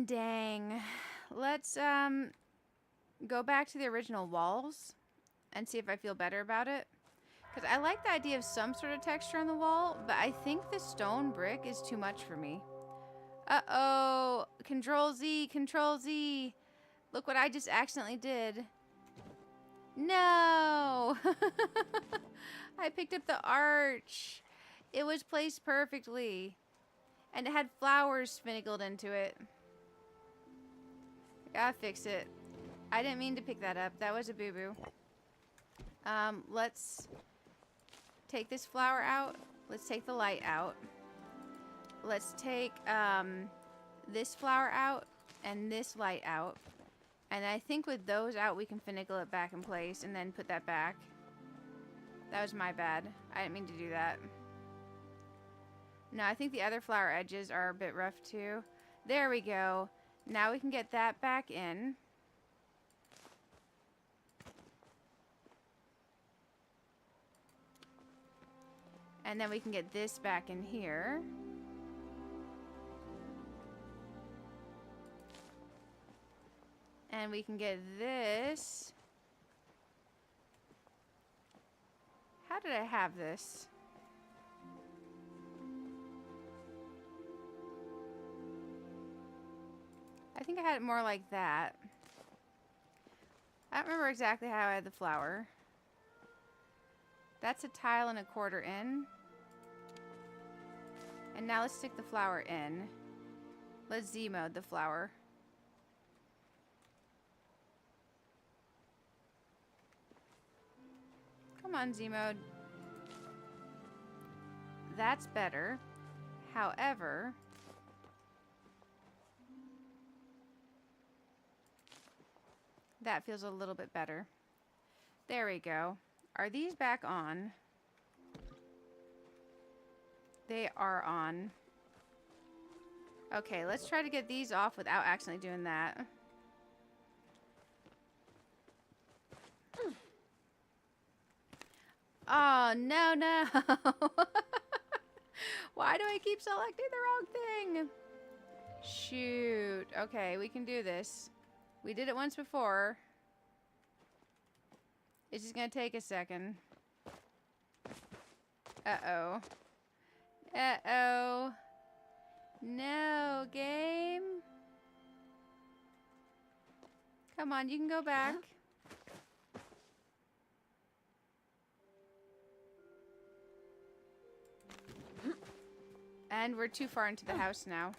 Dang. Let's go back to the original walls and see if I feel better about it. Because I like the idea of some sort of texture on the wall, but I think the stone brick is too much for me. Uh-oh. Control Z, Control Z. Look what I just accidentally did. No! I picked up the arch. It was placed perfectly. And it had flowers finaggled into it. Gotta fix it. I didn't mean to pick that up. That was a boo-boo. Let's take this flower out. Let's take the light out. Let's take this flower out and this light out. And I think with those out, we can finagle it back in place and then put that back. That was my bad. I didn't mean to do that. No, I think the other flower edges are a bit rough too. There we go. Now we can get that back in. And then we can get this back in here. And we can get this. How did I have this? I think I had it more like that. I don't remember exactly how I had the flower. That's a tile and a quarter in. And now let's stick the flower in. Let's Z mode the flower. Come on, Z mode. That's better. However, that feels a little bit better. There we go. Are these back on? They are on. Okay, let's try to get these off without accidentally doing that. Oh, no, no. Why do I keep selecting the wrong thing? Shoot. Okay, we can do this. We did it once before. It's just gonna take a second. Uh-oh. Uh-oh. No, game. Come on, you can go back. And we're too far into the house now.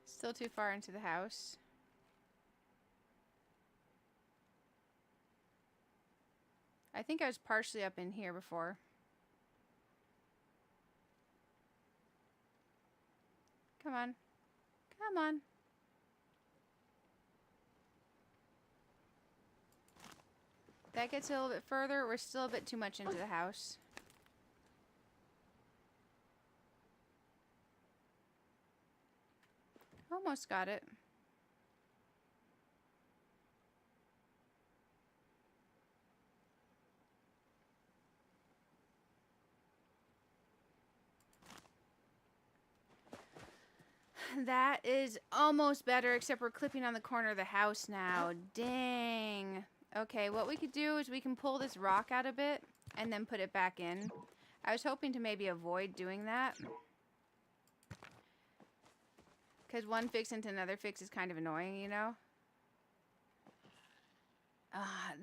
Still too far into the house. I think I was partially up in here before. Come on. Come on. That gets a little bit further. We're still a bit too much into the house. Almost got it. That is almost better, except we're clipping on the corner of the house now. Dang. Okay, what we could do is we can pull this rock out a bit and then put it back in. I was hoping to maybe avoid doing that, because one fix into another fix is kind of annoying, you know?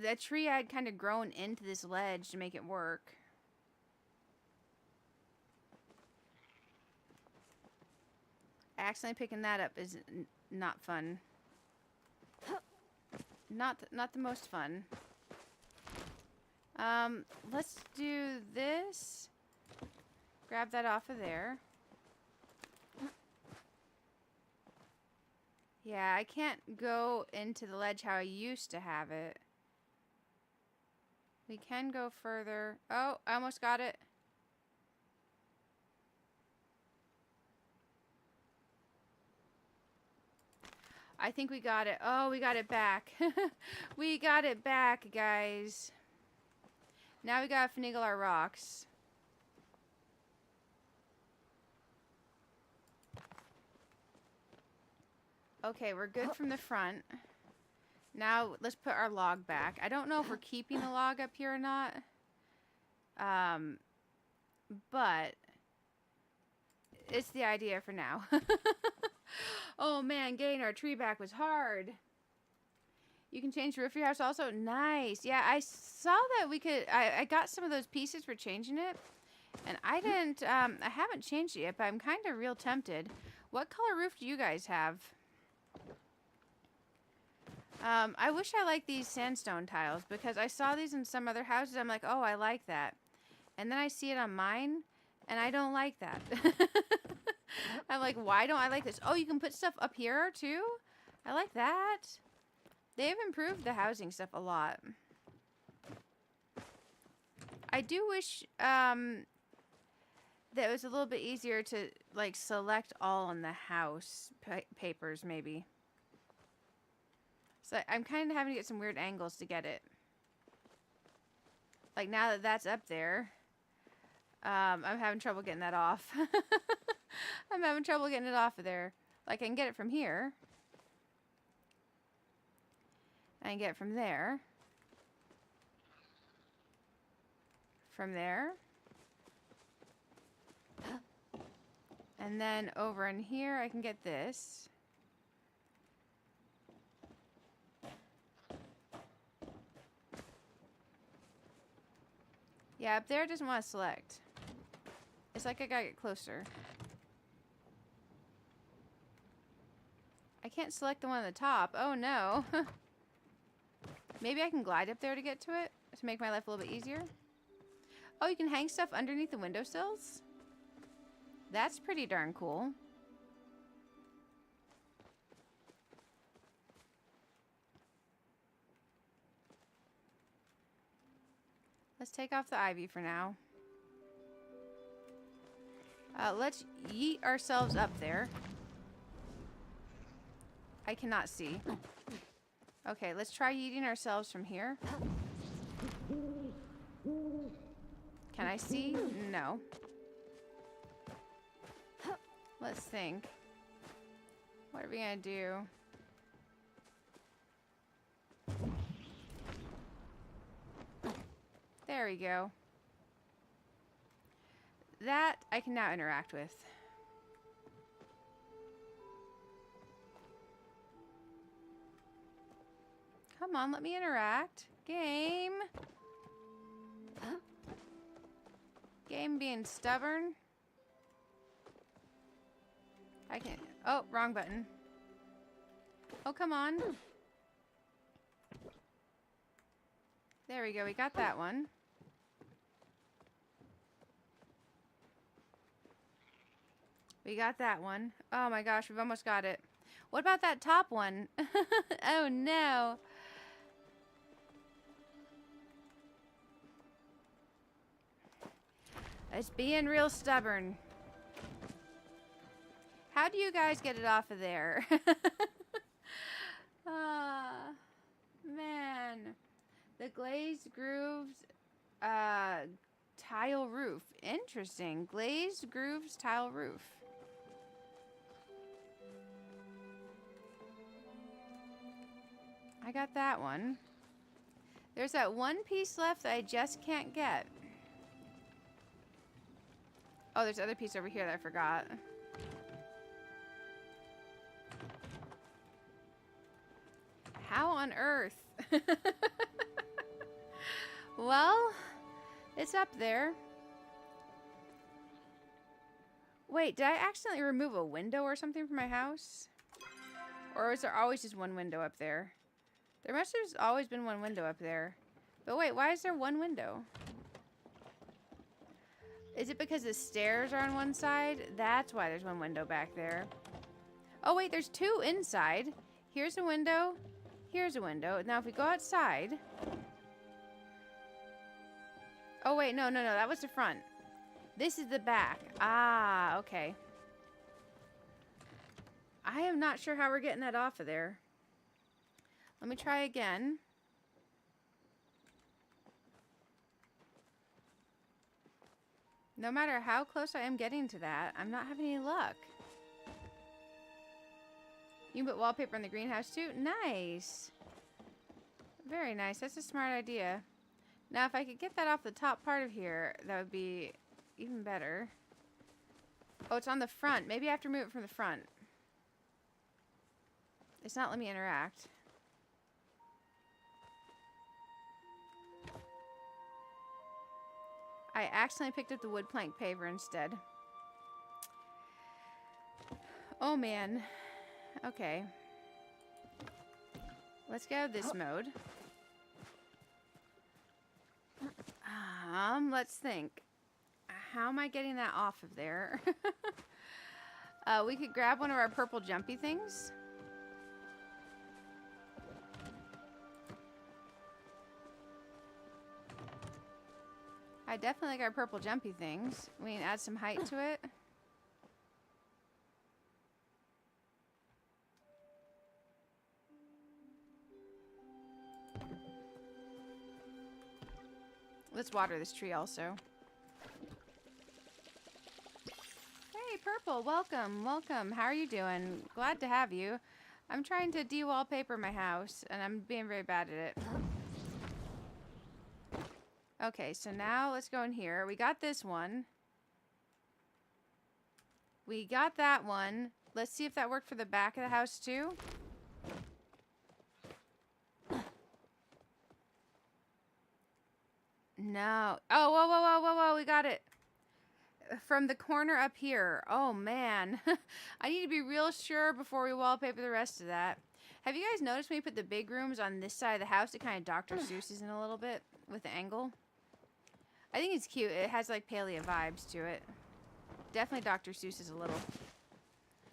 The tree I had kind of grown into this ledge to make it work. Accidentally picking that up is not fun. Not the most fun. Let's do this. Grab that off of there. Yeah, I can't go into the ledge how I used to have it. We can go further. Oh, I almost got it. I think we got it. Oh, we got it back. We got it back, guys. Now we gotta finagle our rocks. Okay, we're good from the front. Now let's put our log back. I don't know if we're keeping the log up here or not. But it's the idea for now. Oh man, getting our tree back was hard. You can change the roof of your house also. Nice. Yeah, I saw that we could. I got some of those pieces for changing it, and I didn't. I haven't changed it yet, but I'm kind of real tempted. What color roof do you guys have? I wish I liked these sandstone tiles because I saw these in some other houses. I'm like, oh, I like that. And then I see it on mine, and I don't like that. I'm like, why don't I like this? Oh, you can put stuff up here, too? I like that. They've improved the housing stuff a lot. I do wish that it was a little bit easier to, like, select all on the house papers, maybe. So I'm kind of having to get some weird angles to get it. Like, now that that's up there, I'm having trouble getting that off. I'm having trouble getting it off of there. Like, I can get it from here. I can get it from there. From there. And then over in here, I can get this. Yeah, up there it doesn't want to select. It's like I gotta get closer. I can't select the one at the top. Oh no. Maybe I can glide up there to get to it to make my life a little bit easier. Oh, you can hang stuff underneath the windowsills? That's pretty darn cool. Let's take off the ivy for now. Let's yeet ourselves up there. I cannot see. Okay, let's try yeeting ourselves from here. Can I see? No. Let's think. What are we gonna do? There we go. That I can now interact with. Come on, let me interact. Game. Game being stubborn. I can't. Oh, wrong button. Oh, come on. There we go. We got that one. We got that one. Oh my gosh, we've almost got it. What about that top one? Oh no. It's being real stubborn. How do you guys get it off of there? Ah, man. The glazed grooves tile roof. Interesting. Glazed grooves tile roof. I got that one. There's that one piece left that I just can't get. Oh, there's another piece over here that I forgot. How on earth? Well, it's up there. Wait, did I accidentally remove a window or something from my house? Or is there always just one window up there? There must have always been one window up there. But wait, why is there one window? Is it because the stairs are on one side? That's why there's one window back there. Oh wait, there's two inside. Here's a window. Here's a window. Now if we go outside... Oh wait, no, that was the front. This is the back. Ah, okay. I am not sure how we're getting that off of there. Let me try again. No matter how close I am getting to that, I'm not having any luck. You can put wallpaper in the greenhouse too? Nice. Very nice. That's a smart idea. Now, if I could get that off the top part of here, that would be even better. Oh, it's on the front. Maybe I have to move it from the front. It's not letting me interact. I accidentally picked up the wood plank paver instead. Oh, man. Okay. Let's get out of this mode. Let's think. How am I getting that off of there? We could grab one of our purple jumpy things. I definitely like our purple jumpy things. We can add some height to it. Let's water this tree also. Hey, Purple, welcome, welcome. How are you doing? Glad to have you. I'm trying to de-wallpaper my house, and I'm being very bad at it. Okay, so now let's go in here. We got this one. We got that one. Let's see if that worked for the back of the house too. No. Oh, whoa, whoa, whoa, whoa, whoa. We got it. From the corner up here. Oh, man. I need to be real sure before we wallpaper the rest of that. Have you guys noticed when we put the big rooms on this side of the house, it kind of Dr. Seuss's in a little bit with the angle? I think it's cute. It has like Palia vibes to it. Definitely Dr. Seuss's a little.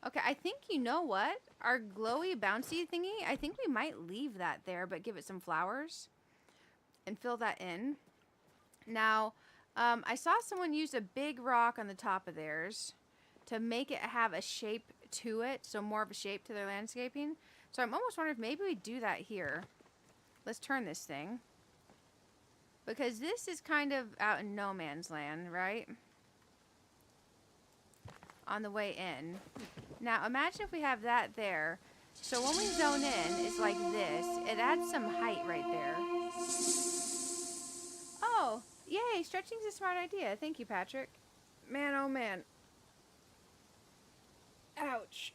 Okay, I think you know what? Our glowy bouncy thingy, I think we might leave that there, but give it some flowers and fill that in. Now, I saw someone use a big rock on the top of theirs to make it have a shape to it, so more of a shape to their landscaping. So I'm almost wondering if maybe we do that here. Let's turn this thing. Because this is kind of out in no man's land, right? On the way in. Now, imagine if we have that there. So when we zone in, it's like this. It adds some height right there. Oh, yay. Stretching's a smart idea. Thank you, Patrick. Man, oh man. Ouch.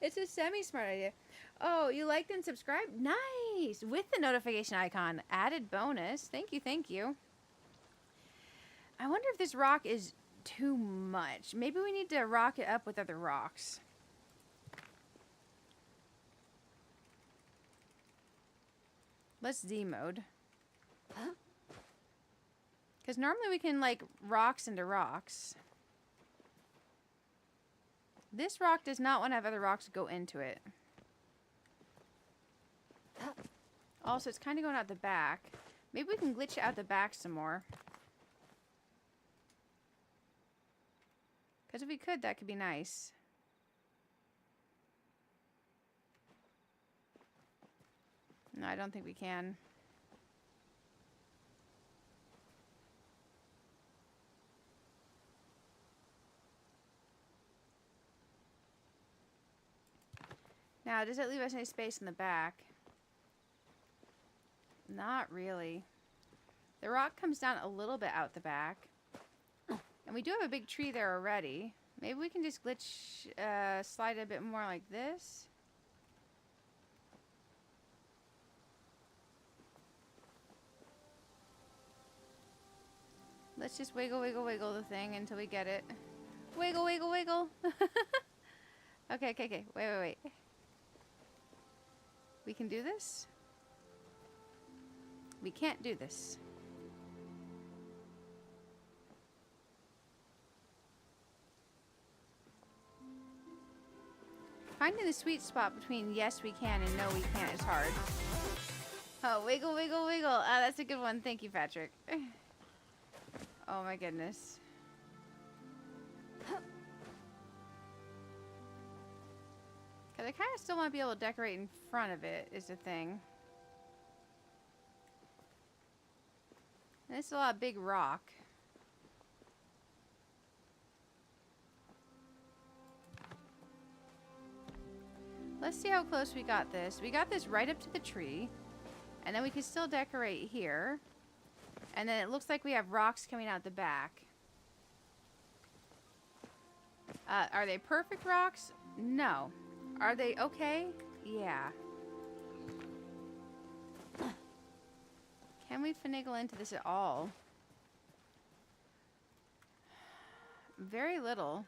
It's a semi-smart idea. Oh, you liked and subscribed? Nice! With the notification icon. Added bonus. Thank you, thank you. I wonder if this rock is too much. Maybe we need to rock it up with other rocks. Let's Z mode. Because normally we can, like, rocks into rocks. This rock does not want to have other rocks go into it. Also, it's kind of going out the back. Maybe we can glitch it out the back some more. Because if we could, that could be nice. No, I don't think we can. Now, does it leave us any space in the back? Not really. The rock comes down a little bit out the back. And we do have a big tree there already. Maybe we can just glitch, slide it a bit more like this. Let's just wiggle, wiggle, wiggle the thing until we get it. Wiggle, wiggle, wiggle. Okay, okay, okay. Wait, wait, wait. We can do this? We can't do this. Finding the sweet spot between yes we can and no we can't is hard. Oh, wiggle, wiggle, wiggle. Ah, that's a good one. Thank you, Patrick. Oh my goodness. Because I kind of still want to be able to decorate in front of it is the thing. And this is a lot of big rock. Let's see how close we got this. We got this right up to the tree. And then we can still decorate here. And then it looks like we have rocks coming out the back. Are they perfect rocks? No. Are they okay? Yeah. Can we finagle into this at all? Very little.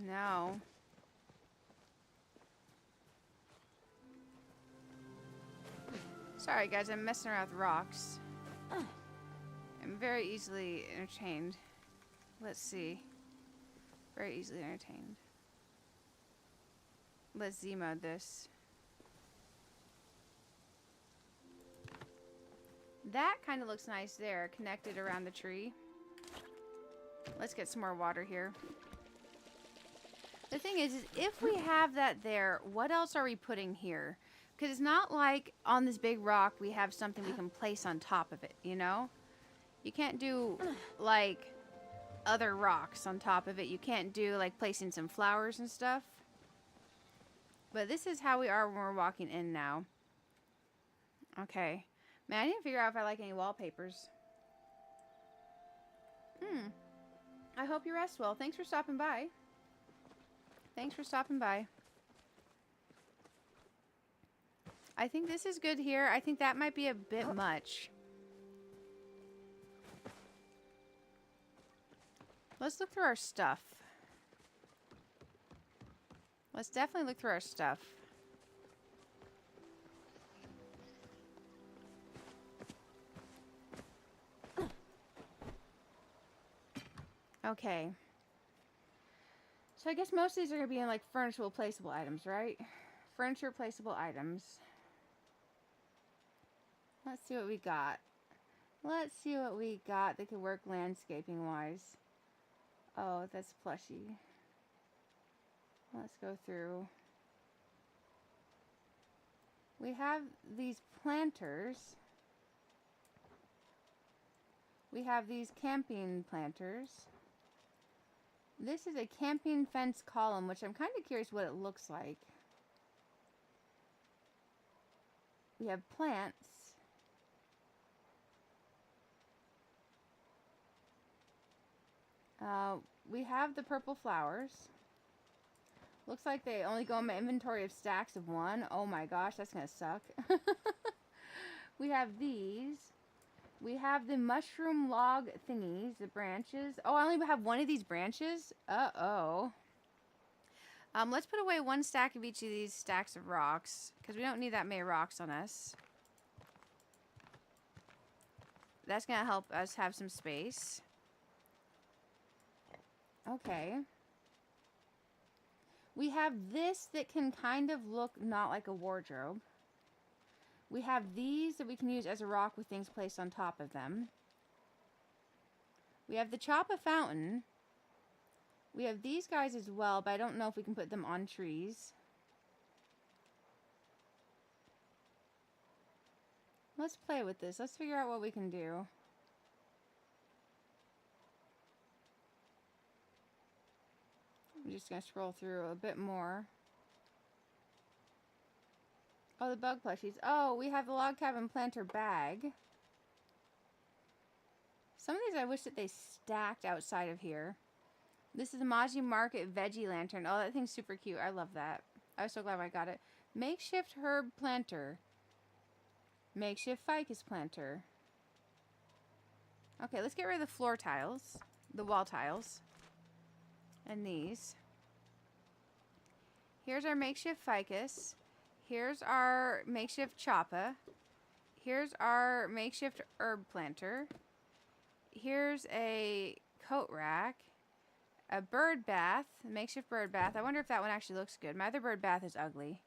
No. Sorry guys, I'm messing around with rocks. I'm very easily entertained. Let's see. Very easily entertained. Let's Z-mode this. That kind of looks nice there, connected around the tree. Let's get some more water here. The thing is if we have that there, what else are we putting here? Because it's not like on this big rock we have something we can place on top of it, you know? You can't do, like, other rocks on top of it. You can't do, like, placing some flowers and stuff. But this is how we are when we're walking in now. Okay. Man, I need to figure out if I like any wallpapers. I hope you rest well. Thanks for stopping by. Thanks for stopping by. I think this is good here. I think that might be a bit much. Let's look through our stuff. Let's definitely look through our stuff. Okay. So I guess most of these are going to be in like furniture placeable items, right? Furniture placeable items. Let's see what we got. Let's see what we got that could work landscaping wise. Oh, that's plushy. Let's go through. We have these planters. We have these camping planters. This is a camping fence column, which I'm kind of curious what it looks like. We have plants. We have the purple flowers. Looks like they only go in my inventory of stacks of one. Oh my gosh, that's gonna suck. We have these. We have the mushroom log thingies, the branches. Oh, I only have one of these branches? Uh-oh. Let's put away one stack of each of these stacks of rocks, because we don't need that many rocks on us. That's gonna help us have some space. Okay. We have this that can kind of look not like a wardrobe. We have these that we can use as a rock with things placed on top of them. We have the Choppa fountain. We have these guys as well, but I don't know if we can put them on trees. Let's play with this. Let's figure out what we can do. I'm just going to scroll through a bit more. Oh, the bug plushies. Oh, we have the log cabin planter bag. Some of these I wish that they stacked outside of here. This is the Maji Market veggie lantern. Oh, that thing's super cute. I love that. I was so glad I got it. Makeshift herb planter. Makeshift ficus planter. Okay, let's get rid of the floor tiles. The wall tiles. And these. Here's our makeshift ficus. Here's our makeshift choppa. Here's our makeshift herb planter. Here's a coat rack. A bird bath. A makeshift bird bath. I wonder if that one actually looks good. My other bird bath is ugly.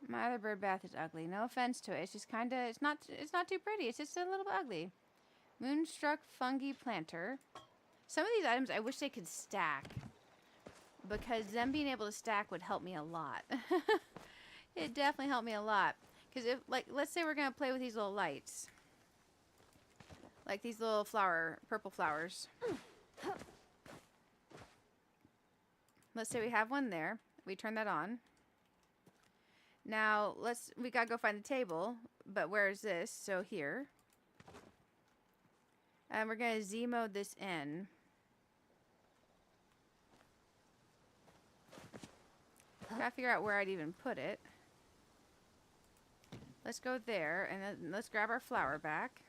My other bird bath is ugly. No offense to it. It's just kind of, it's not too pretty. It's just a little bit ugly. Moonstruck fungi planter. Some of these items I wish they could stack, because them being able to stack would help me a lot. It definitely helped me a lot. Because if, like, let's say we're going to play with these little lights. Like these little purple flowers. Let's say we have one there. We turn that on. Now, we gotta go find the table. But where is this? So here. And we're gonna Z mode this in. Gotta figure out where I'd even put it. Let's go there, and then let's grab our flower back.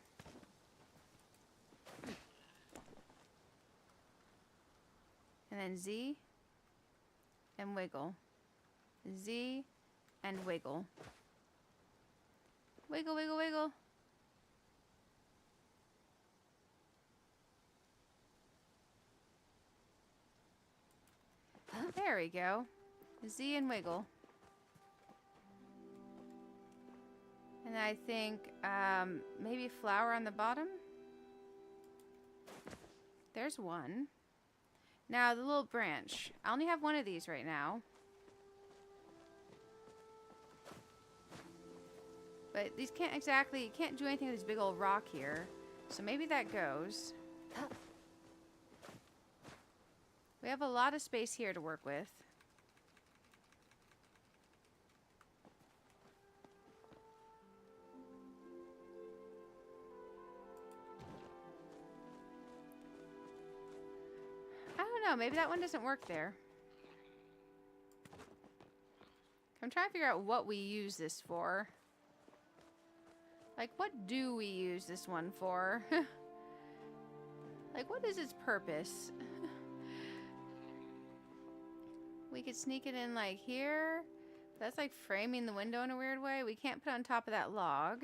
And then Z and wiggle. Z and wiggle. Wiggle, wiggle, wiggle. There we go. Z and wiggle. And I think maybe flower on the bottom. There's one. Now the little branch. I only have one of these right now. But these can't exactly, you can't do anything with this big old rock here. So maybe that goes. We have a lot of space here to work with. I don't know, maybe that one doesn't work there. I'm trying to figure out what we use this for. Like, what do we use this one for? Like, what is its purpose? We could sneak it in, like, here. That's, like, framing the window in a weird way. We can't put it on top of that log.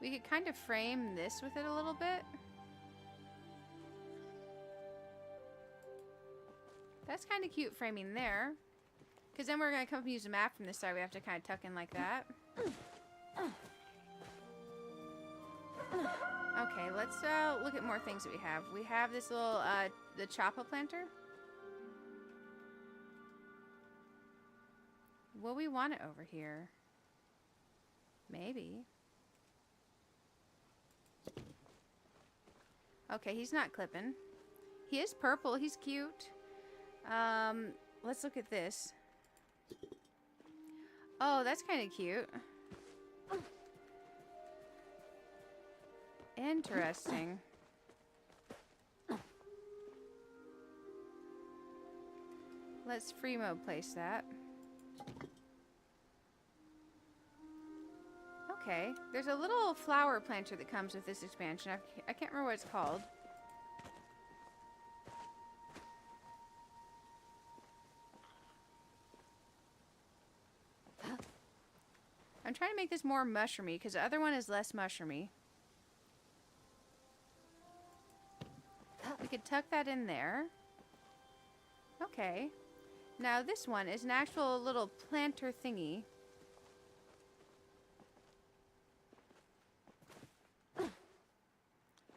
We could kind of frame this with it a little bit. That's kind of cute framing there. Because then we're going to come up and use a map from this side. We have to kind of tuck in like that. Okay, let's look at more things that we have. We have this little, the chapel planter. Will we want it over here? Maybe. Okay, he's not clipping. He is purple. He's cute. Let's look at this. Oh, that's kind of cute. Interesting. Let's free mode place that. Okay, there's a little flower planter that comes with this expansion. I can't remember what it's called. I'm trying to make this more mushroomy because the other one is less mushroomy. We could tuck that in there. Okay. Now this one is an actual little planter thingy.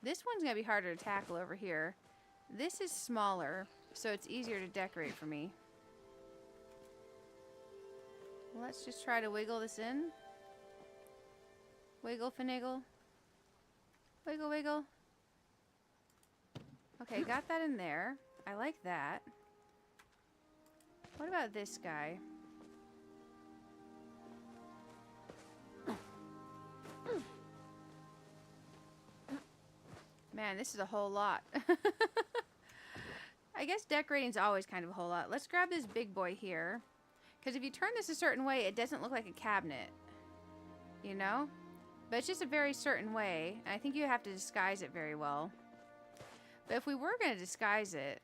This one's going to be harder to tackle over here. This is smaller, so it's easier to decorate for me. Let's just try to wiggle this in. Wiggle, finagle. Wiggle, wiggle. Okay, got that in there. I like that. What about this guy? Man, this is a whole lot. I guess decorating's always kind of a whole lot. Let's grab this big boy here. Because if you turn this a certain way, it doesn't look like a cabinet. You know? But it's just a very certain way. And I think you have to disguise it very well. But if we were going to disguise it,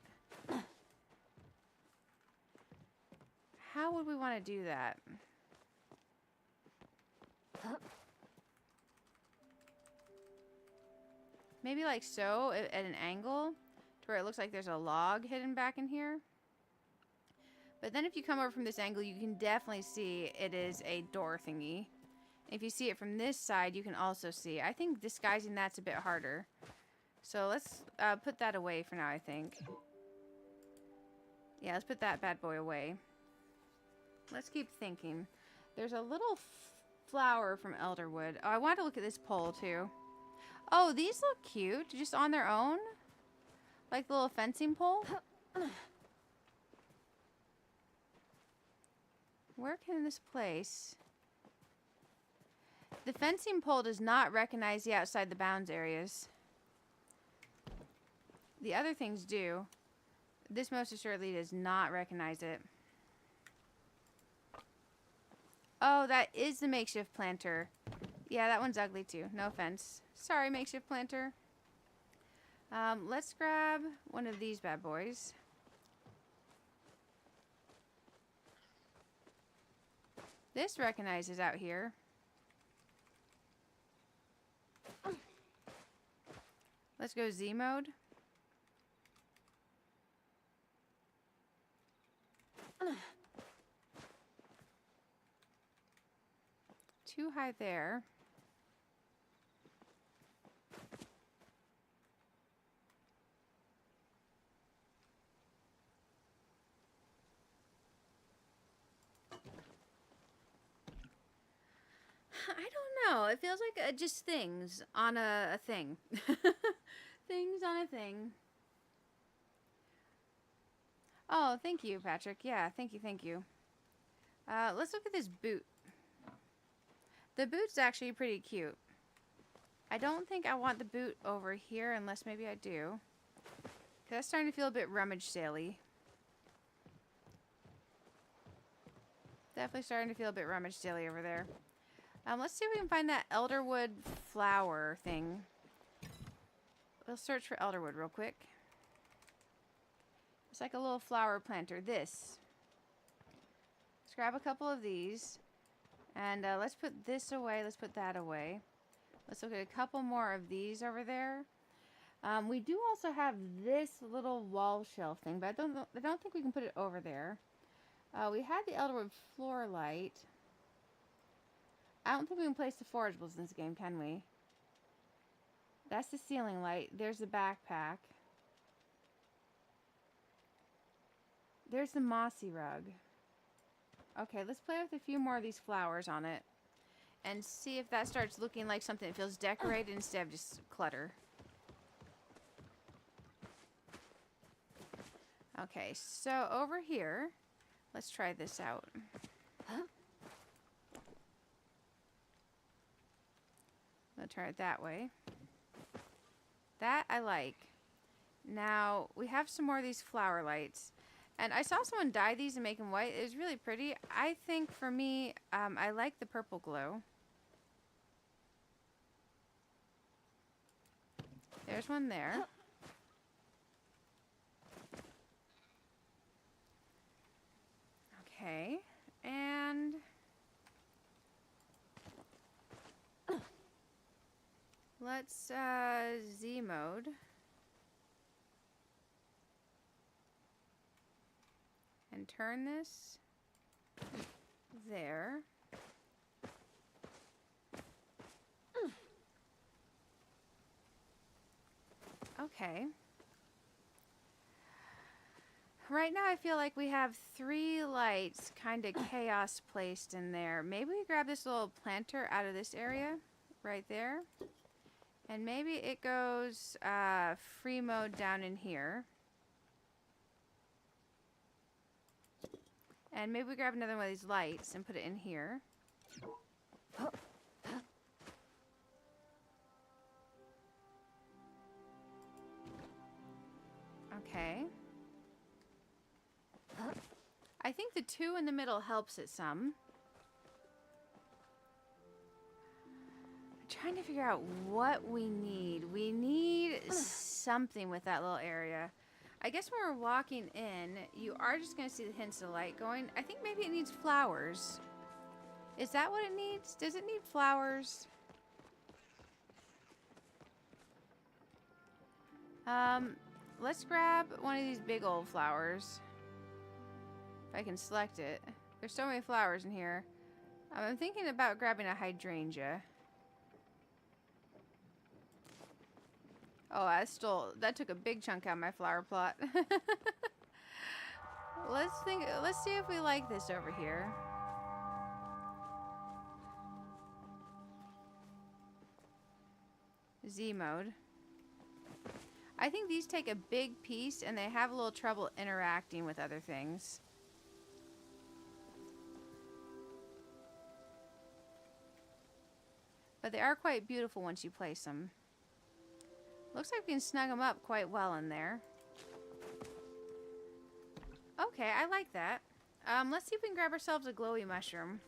how would we want to do that? Maybe like so, at an angle, to where it looks like there's a log hidden back in here. But then if you come over from this angle, you can definitely see it is a door thingy. If you see it from this side, you can also see. I think disguising that's a bit harder. So let's put that away for now, I think. Yeah, let's put that bad boy away. Let's keep thinking. There's a little flower from Elderwood. Oh, I want to look at this pole too. Oh, these look cute, just on their own. Like the little fencing pole. Where can this place? The fencing pole does not recognize the outside the bounds areas. The other things do. This most assuredly does not recognize it. Oh, that is the makeshift planter. Yeah, that one's ugly too. No offense. Sorry, makeshift planter. Let's grab one of these bad boys. This recognizes out here. Let's go Z mode. Too high there. I don't know. It feels like just things on a thing. Things on a thing. Oh, thank you, Patrick. Yeah, thank you, thank you. Let's look at this boot. The boot's actually pretty cute. I don't think I want the boot over here unless maybe I do. 'Cause that's starting to feel a bit rummage sale-y. Definitely starting to feel a bit rummage sale-y over there. Let's see if we can find that Elderwood flower thing. We'll search for Elderwood real quick. It's like a little flower planter. This. Let's grab a couple of these. And let's put this away. Let's put that away. Let's look at a couple more of these over there. We do also have this little wall shelf thing, but I don't think we can put it over there. We had the Elderwood floor light. I don't think we can place the forageables in this game, can we? That's the ceiling light. There's the backpack. There's the mossy rug. Okay, let's play with a few more of these flowers on it. And see if that starts looking like something that feels decorated instead of just clutter. Okay, so over here, let's try this out. I'll try it that way. That I like. Now, we have some more of these flower lights. And I saw someone dye these and make them white. It was really pretty. I think for me, I like the purple glow. There's one there. Okay. And let's Z mode. And turn this there. Okay. Right now I feel like we have 3 lights kind of chaos placed in there. Maybe we grab this little planter out of this area right there. And maybe it goes free mode down in here. And maybe we grab another one of these lights and put it in here. Okay. I think the 2 in the middle helps it some. I'm trying to figure out what we need. We need something with that little area. I guess when we're walking in, you are just going to see the hints of light going. I think maybe it needs flowers. Is that what it needs? Does it need flowers? Let's grab one of these big old flowers. If I can select it. There's so many flowers in here. I'm thinking about grabbing a hydrangea. Oh, that took a big chunk out of my flower plot. Let's see if we like this over here. Z mode. I think these take a big piece and they have a little trouble interacting with other things. But they are quite beautiful once you place them. Looks like we can snug them up quite well in there. Okay, I like that. Let's see if we can grab ourselves a glowy mushroom.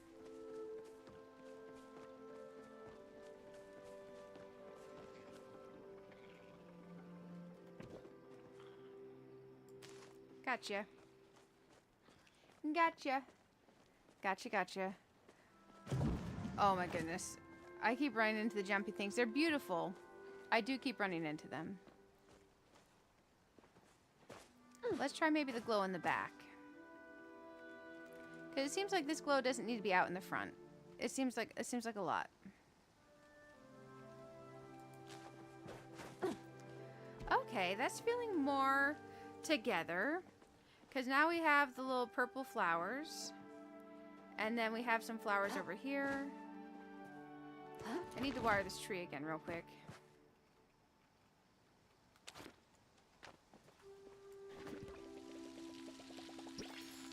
Gotcha. Gotcha. Gotcha, gotcha. Oh my goodness. I keep running into the jumpy things. They're beautiful. I do keep running into them. Let's try maybe the glow in the back. Because it seems like this glow doesn't need to be out in the front. It seems like a lot. Okay, that's feeling more together. Because now we have the little purple flowers. And then we have some flowers over here. I need to wire this tree again real quick.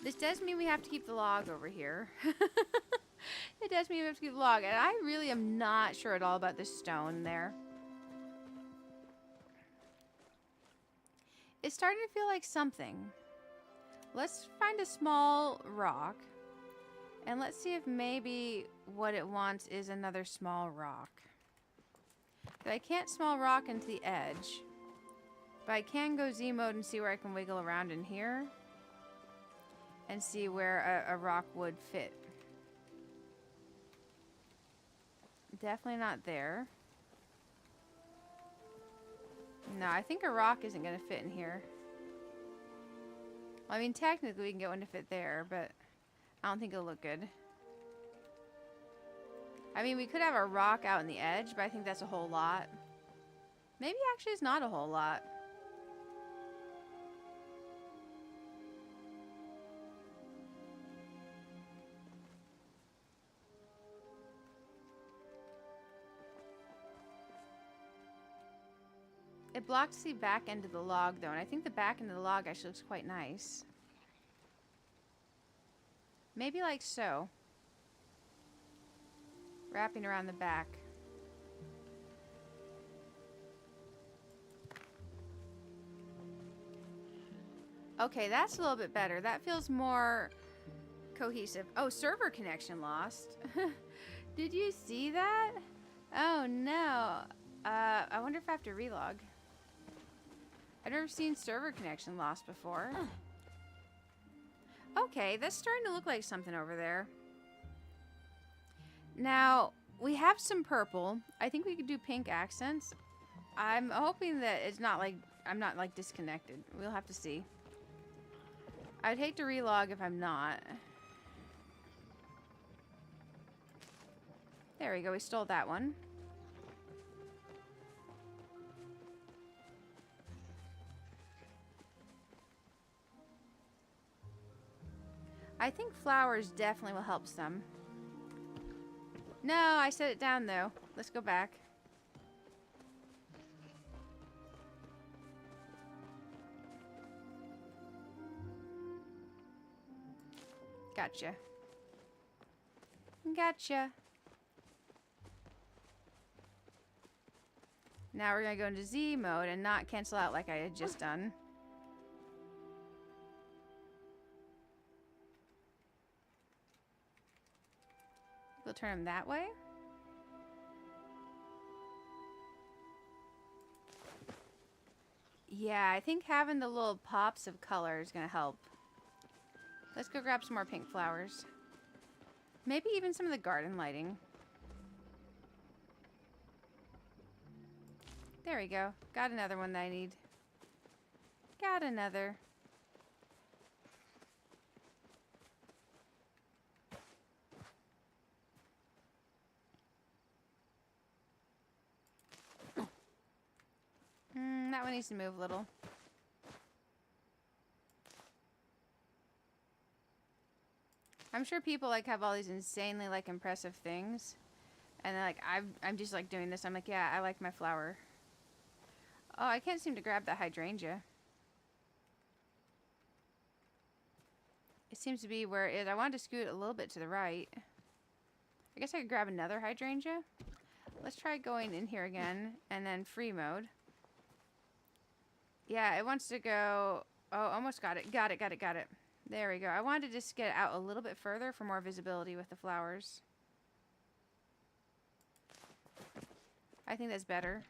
This does mean we have to keep the log over here. It does mean we have to keep the log. And I really am not sure at all about this stone there. It's starting to feel like something. Let's find a small rock. And let's see if maybe what it wants is another small rock. But I can't small rock into the edge. But I can go Z mode and see where I can wiggle around in here. And see where a rock would fit. Definitely not there. No, I think a rock isn't going to fit in here. Well, I mean, technically we can get one to fit there, but I don't think it'll look good. I mean, we could have a rock out in the edge, but I think that's a whole lot. Maybe actually it's not a whole lot. It blocks the back end of the log, though, and I think the back end of the log actually looks quite nice. Maybe like so. Wrapping around the back. Okay, that's a little bit better. That feels more cohesive. Oh, server connection lost. Did you see that? Oh, no. I wonder if I have to relog. I've never seen server connection lost before. Okay, that's starting to look like something over there. Now, we have some purple. I think we could do pink accents. I'm hoping that it's not like, I'm not like disconnected. We'll have to see. I'd hate to relog if I'm not. There we go, we stole that one. I think flowers definitely will help some. No, I set it down though. Let's go back. Gotcha. Gotcha. Now we're gonna go into Z mode and not cancel out like I had just done. We'll turn them that way. Yeah, I think having the little pops of color is gonna help. Let's go grab some more pink flowers. Maybe even some of the garden lighting. There we go. Got another one that I need. Got another. That one needs to move a little. I'm sure people like have all these insanely like impressive things, and they're like, I'm just like doing this. I'm like, yeah, I like my flower. Oh, I can't seem to grab that hydrangea. It seems to be where it is. I wanted to scoot a little bit to the right. I guess I could grab another hydrangea. Let's try going in here again, and then free mode. Yeah, it wants to go... Oh, almost got it. Got it, got it, got it. There we go. I wanted to just get out a little bit further for more visibility with the flowers. I think that's better.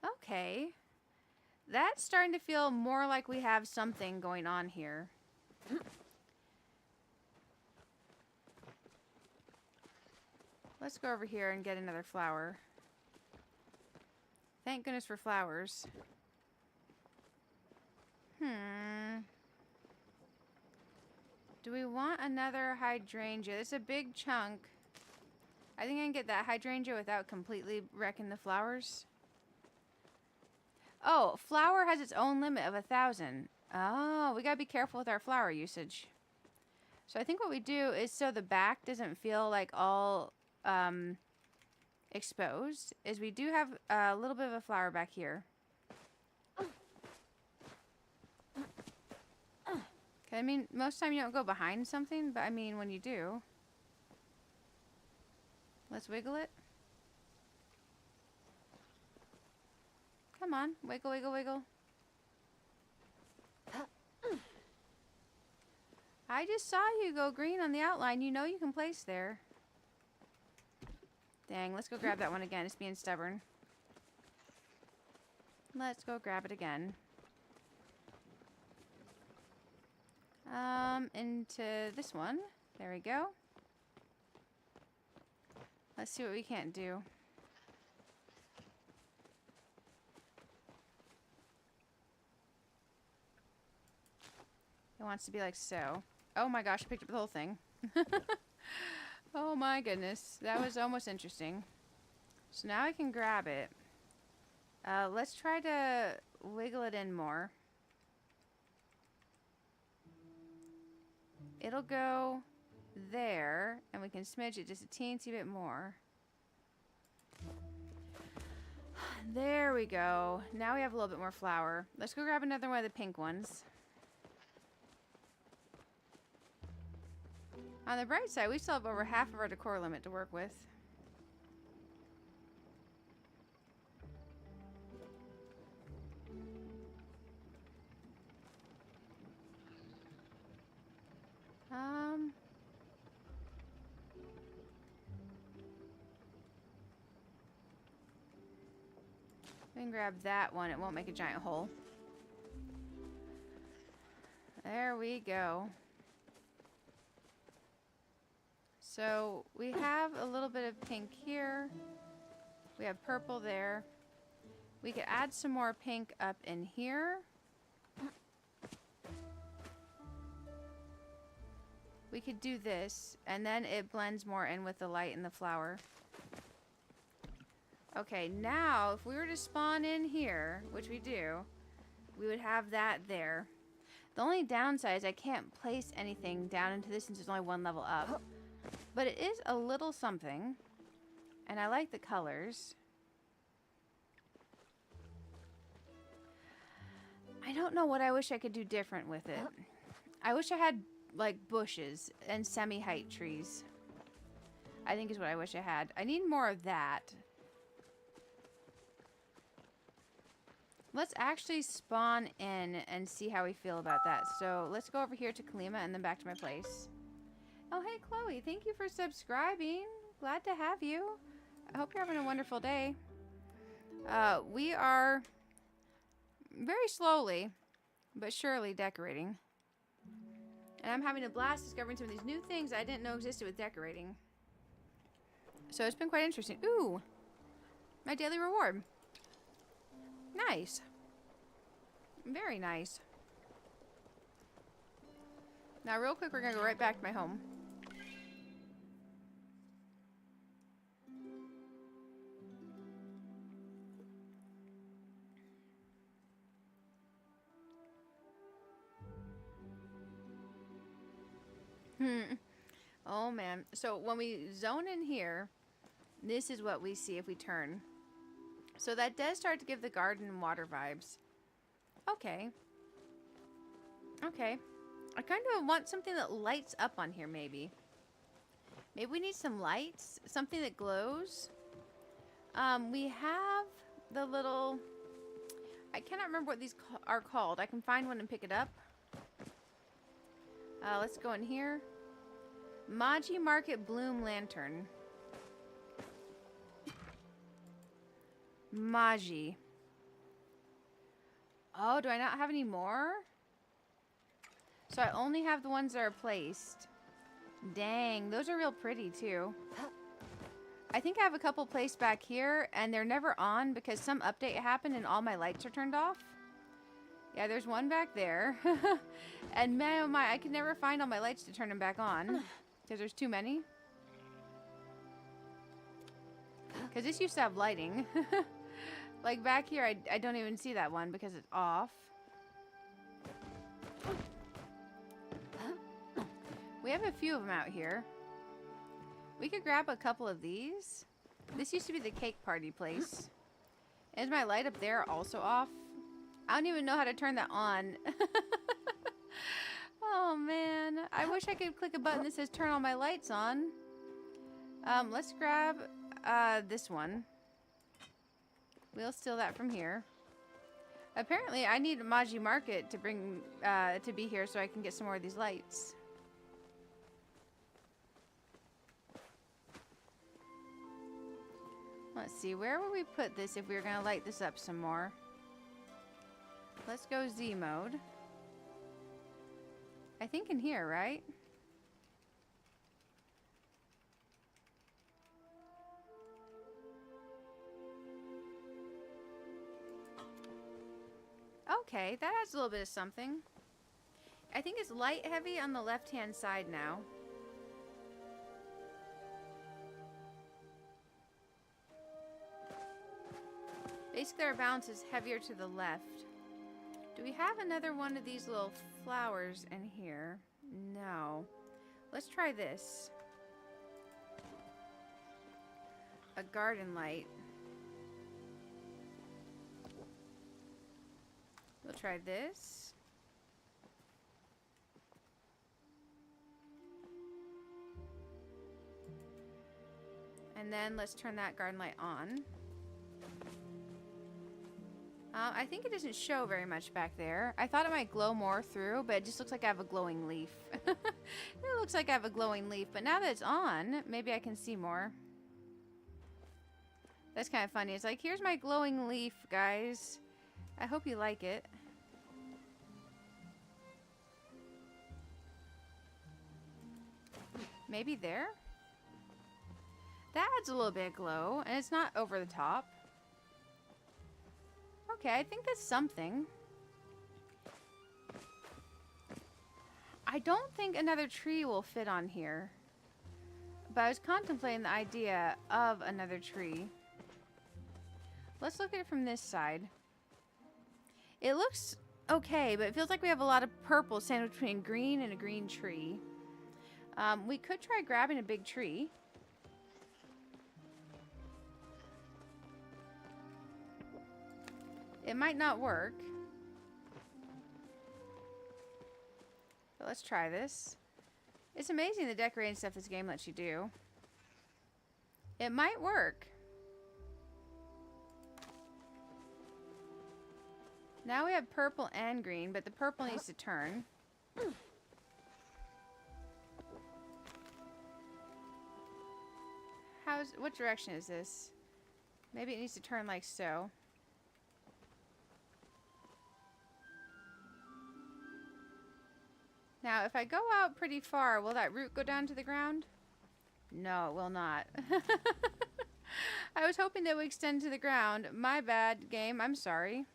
Okay. That's starting to feel more like we have something going on here. Let's go over here and get another flower. Thank goodness for flowers. Do we want another hydrangea? It's a big chunk. I think I can get that hydrangea without completely wrecking the flowers. Oh, flower has its own limit of 1,000. Oh, we gotta be careful with our flower usage. So I think what we do is, so the back doesn't feel like all exposed, is we do have a little bit of a flower back here. Okay, I mean, most of the time you don't go behind something, but I mean, when you do. Let's wiggle it. Come on, wiggle, wiggle, wiggle. I just saw you go green on the outline. You know you can place there. Dang, let's go grab that one again. It's being stubborn. Let's go grab it again. Into this one. There we go. Let's see what we can't do. It wants to be like so. Oh my gosh, I picked up the whole thing. Oh my goodness. That was almost interesting. So now I can grab it. Let's try to wiggle it in more. It'll go there, and we can smidge it just a teensy bit more. There we go. Now we have a little bit more flower. Let's go grab another one of the pink ones. On the bright side, we still have over half of our decor limit to work with. We can grab that one. It won't make a giant hole. There we go. So we have a little bit of pink here. We have purple there. We could add some more pink up in here. We could do this, and then it blends more in with the light and the flower. Okay, now if we were to spawn in here, which we do, we would have that there. The only downside is I can't place anything down into this since there's only one level up. But it is a little something, and I like the colors. I don't know what I wish I could do different with it. I wish I had like bushes and semi-height trees. I think is what I wish I had. I need more of that. Let's actually spawn in and see how we feel about that. So let's go over here to Kalima and then back to my place. Oh, hey, Chloe. Thank you for subscribing. Glad to have you. I hope you're having a wonderful day. We are very slowly but surely decorating. And I'm having a blast discovering some of these new things I didn't know existed with decorating. So it's been quite interesting. Ooh, my daily reward. Nice. Very nice. Now real quick, we're gonna go right back to my home. Oh man. So when we zone in here, this is what we see if we turn. So that does start to give the garden and water vibes. Okay. Okay. I kind of want something that lights up on here, maybe. Maybe we need some lights. Something that glows. We have the little... I cannot remember what these are called. I can find one and pick it up. Let's go in here. Maji Market Bloom Lantern. Maji. Oh, do I not have any more? So I only have the ones that are placed. Dang, those are real pretty too. I think I have a couple placed back here, and they're never on because some update happened and all my lights are turned off. Yeah, there's one back there. And man, oh my, I can never find all my lights to turn them back on because there's too many. Because this used to have lighting. Like back here, I don't even see that one because it's off. We have a few of them out here. We could grab a couple of these. This used to be the cake party place. Is my light up there also off? I don't even know how to turn that on. Oh man, I wish I could click a button that says turn all my lights on. Let's grab this one. We'll steal that from here. Apparently, I need a Maji Market to bring to be here so I can get some more of these lights. Let's see, where would we put this if we were going to light this up some more? Let's go Z mode. I think in here, right? Okay, that adds a little bit of something. I think it's light heavy on the left-hand side now. Basically, our balance is heavier to the left. Do we have another one of these little flowers in here? No. Let's try this. A garden light. We'll try this. And then let's turn that garden light on. I think it doesn't show very much back there. I thought it might glow more through, but it just looks like I have a glowing leaf. It looks like I have a glowing leaf, but now that it's on, maybe I can see more. That's kind of funny. It's like, here's my glowing leaf, guys. I hope you like it. Maybe there? That adds a little bit of glow, and it's not over the top. Okay, I think that's something. I don't think another tree will fit on here. But I was contemplating the idea of another tree. Let's look at it from this side. It looks okay, but it feels like we have a lot of purple sandwiched between green and a green tree. We could try grabbing a big tree. It might not work. But let's try this. It's amazing the decorating stuff this game lets you do. It might work. Now we have purple and green, but the purple needs to turn. What direction is this? Maybe it needs to turn like so. Now, if I go out pretty far, will that root go down to the ground? No, it will not. I was hoping that would extend to the ground. My bad, game. I'm sorry.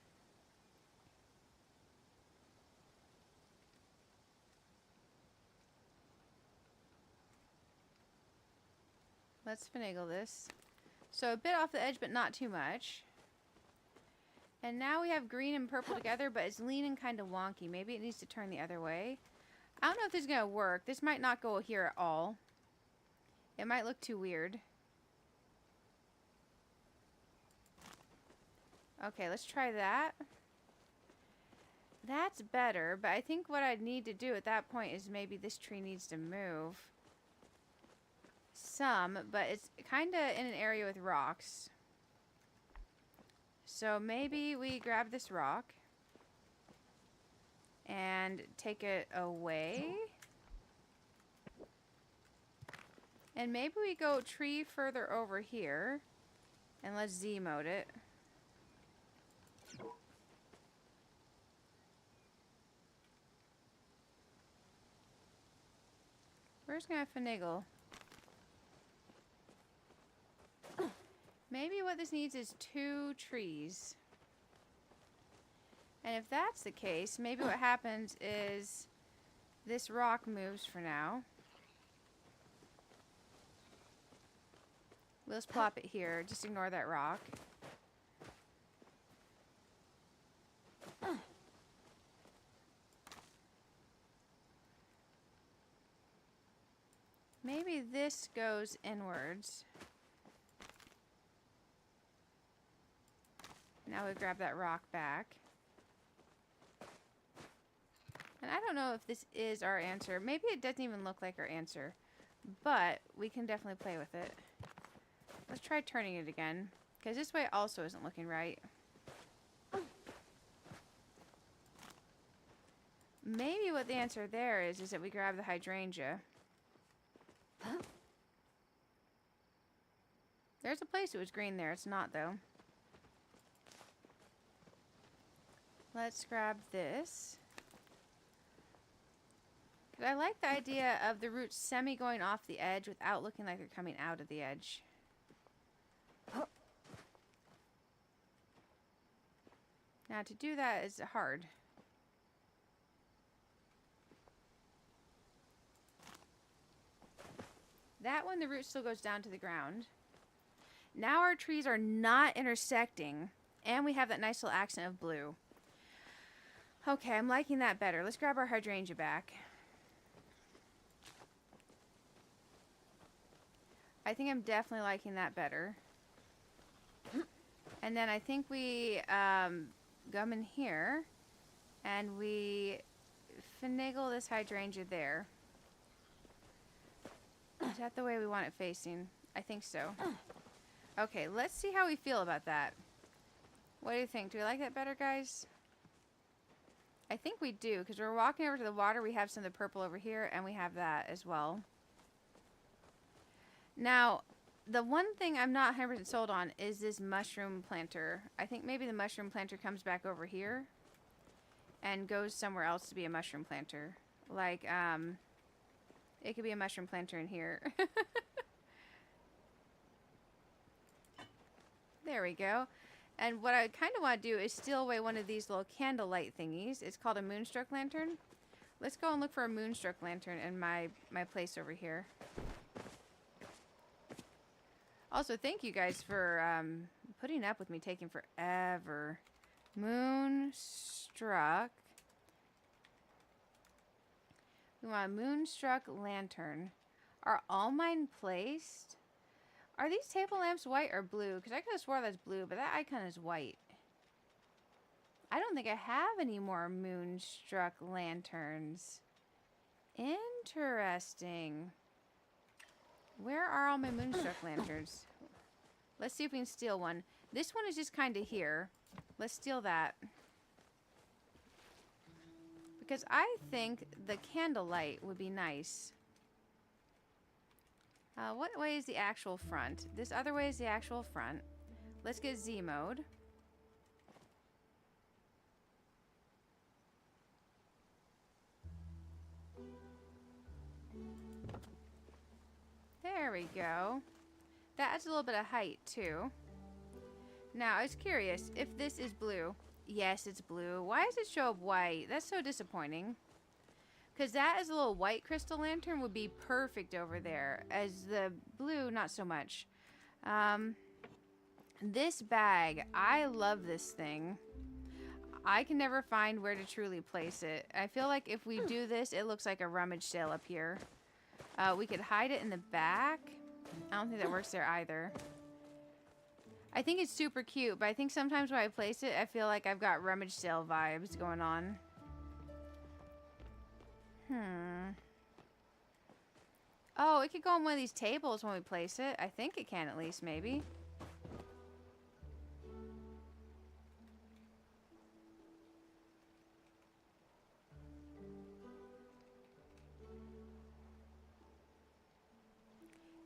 Let's finagle this. So a bit off the edge, but not too much. And now we have green and purple together, but it's leaning kind of wonky. Maybe it needs to turn the other way. I don't know if this is going to work. This might not go here at all. It might look too weird. Okay, let's try that. That's better, but I think what I'd need to do at that point is maybe this tree needs to move some, but it's kind of in an area with rocks. So maybe we grab this rock and take it away. And maybe we go tree further over here and let's Z mode it. We're just gonna finagle. Maybe what this needs is 2 trees. And if that's the case, maybe what happens is this rock moves for now. We'll just plop it here. Just ignore that rock. Maybe this goes inwards. Now we grab that rock back. And I don't know if this is our answer. Maybe it doesn't even look like our answer. But we can definitely play with it. Let's try turning it again. Because this way also isn't looking right. Maybe what the answer there is that we grab the hydrangea. There's a place it was green there. It's not, though. Let's grab this. I like the idea of the roots semi going off the edge without looking like they're coming out of the edge. Now to do that is hard. That one, the root still goes down to the ground. Now our trees are not intersecting, and we have that nice little accent of blue. Okay, I'm liking that better. Let's grab our hydrangea back. I think I'm definitely liking that better. And then I think we come in here, and we finagle this hydrangea there. Is that the way we want it facing? I think so. Okay, let's see how we feel about that. What do you think? Do we like that better, guys? I think we do, because we're walking over to the water. We have some of the purple over here, and we have that as well. Now, the one thing I'm not 100% sold on is this mushroom planter. I think maybe the mushroom planter comes back over here and goes somewhere else to be a mushroom planter. Like, it could be a mushroom planter in here. There we go. And what I kind of want to do is steal away one of these little candlelight thingies. It's called a moonstruck lantern. Let's go and look for a moonstruck lantern in my place over here. Also, thank you guys for putting up with me taking forever. Moonstruck. We want a moonstruck lantern. Are all mine placed? Are these table lamps white or blue? Because I could have swore that's blue, but that icon is white. I don't think I have any more moonstruck lanterns. Interesting. Where are all my moonstruck lanterns? Let's see if we can steal one. This one is just kind of here. Let's steal that. Because I think the candlelight would be nice. What way is the actual front? This other way is the actual front. Let's get Z mode. There we go. That adds a little bit of height too. Now, I was curious if this is blue. Yes, it's blue. Why does it show up white? That's so disappointing. Because that as a little white crystal lantern would be perfect over there. As the blue, not so much. This bag, I love this thing. I can never find where to truly place it. I feel like if we do this, it looks like a rummage sale up here. We could hide it in the back. I don't think that works there either. I think it's super cute, but I think sometimes when I place it, I feel like I've got rummage sale vibes going on. Oh, it could go on one of these tables when we place it. I think it can at least, maybe.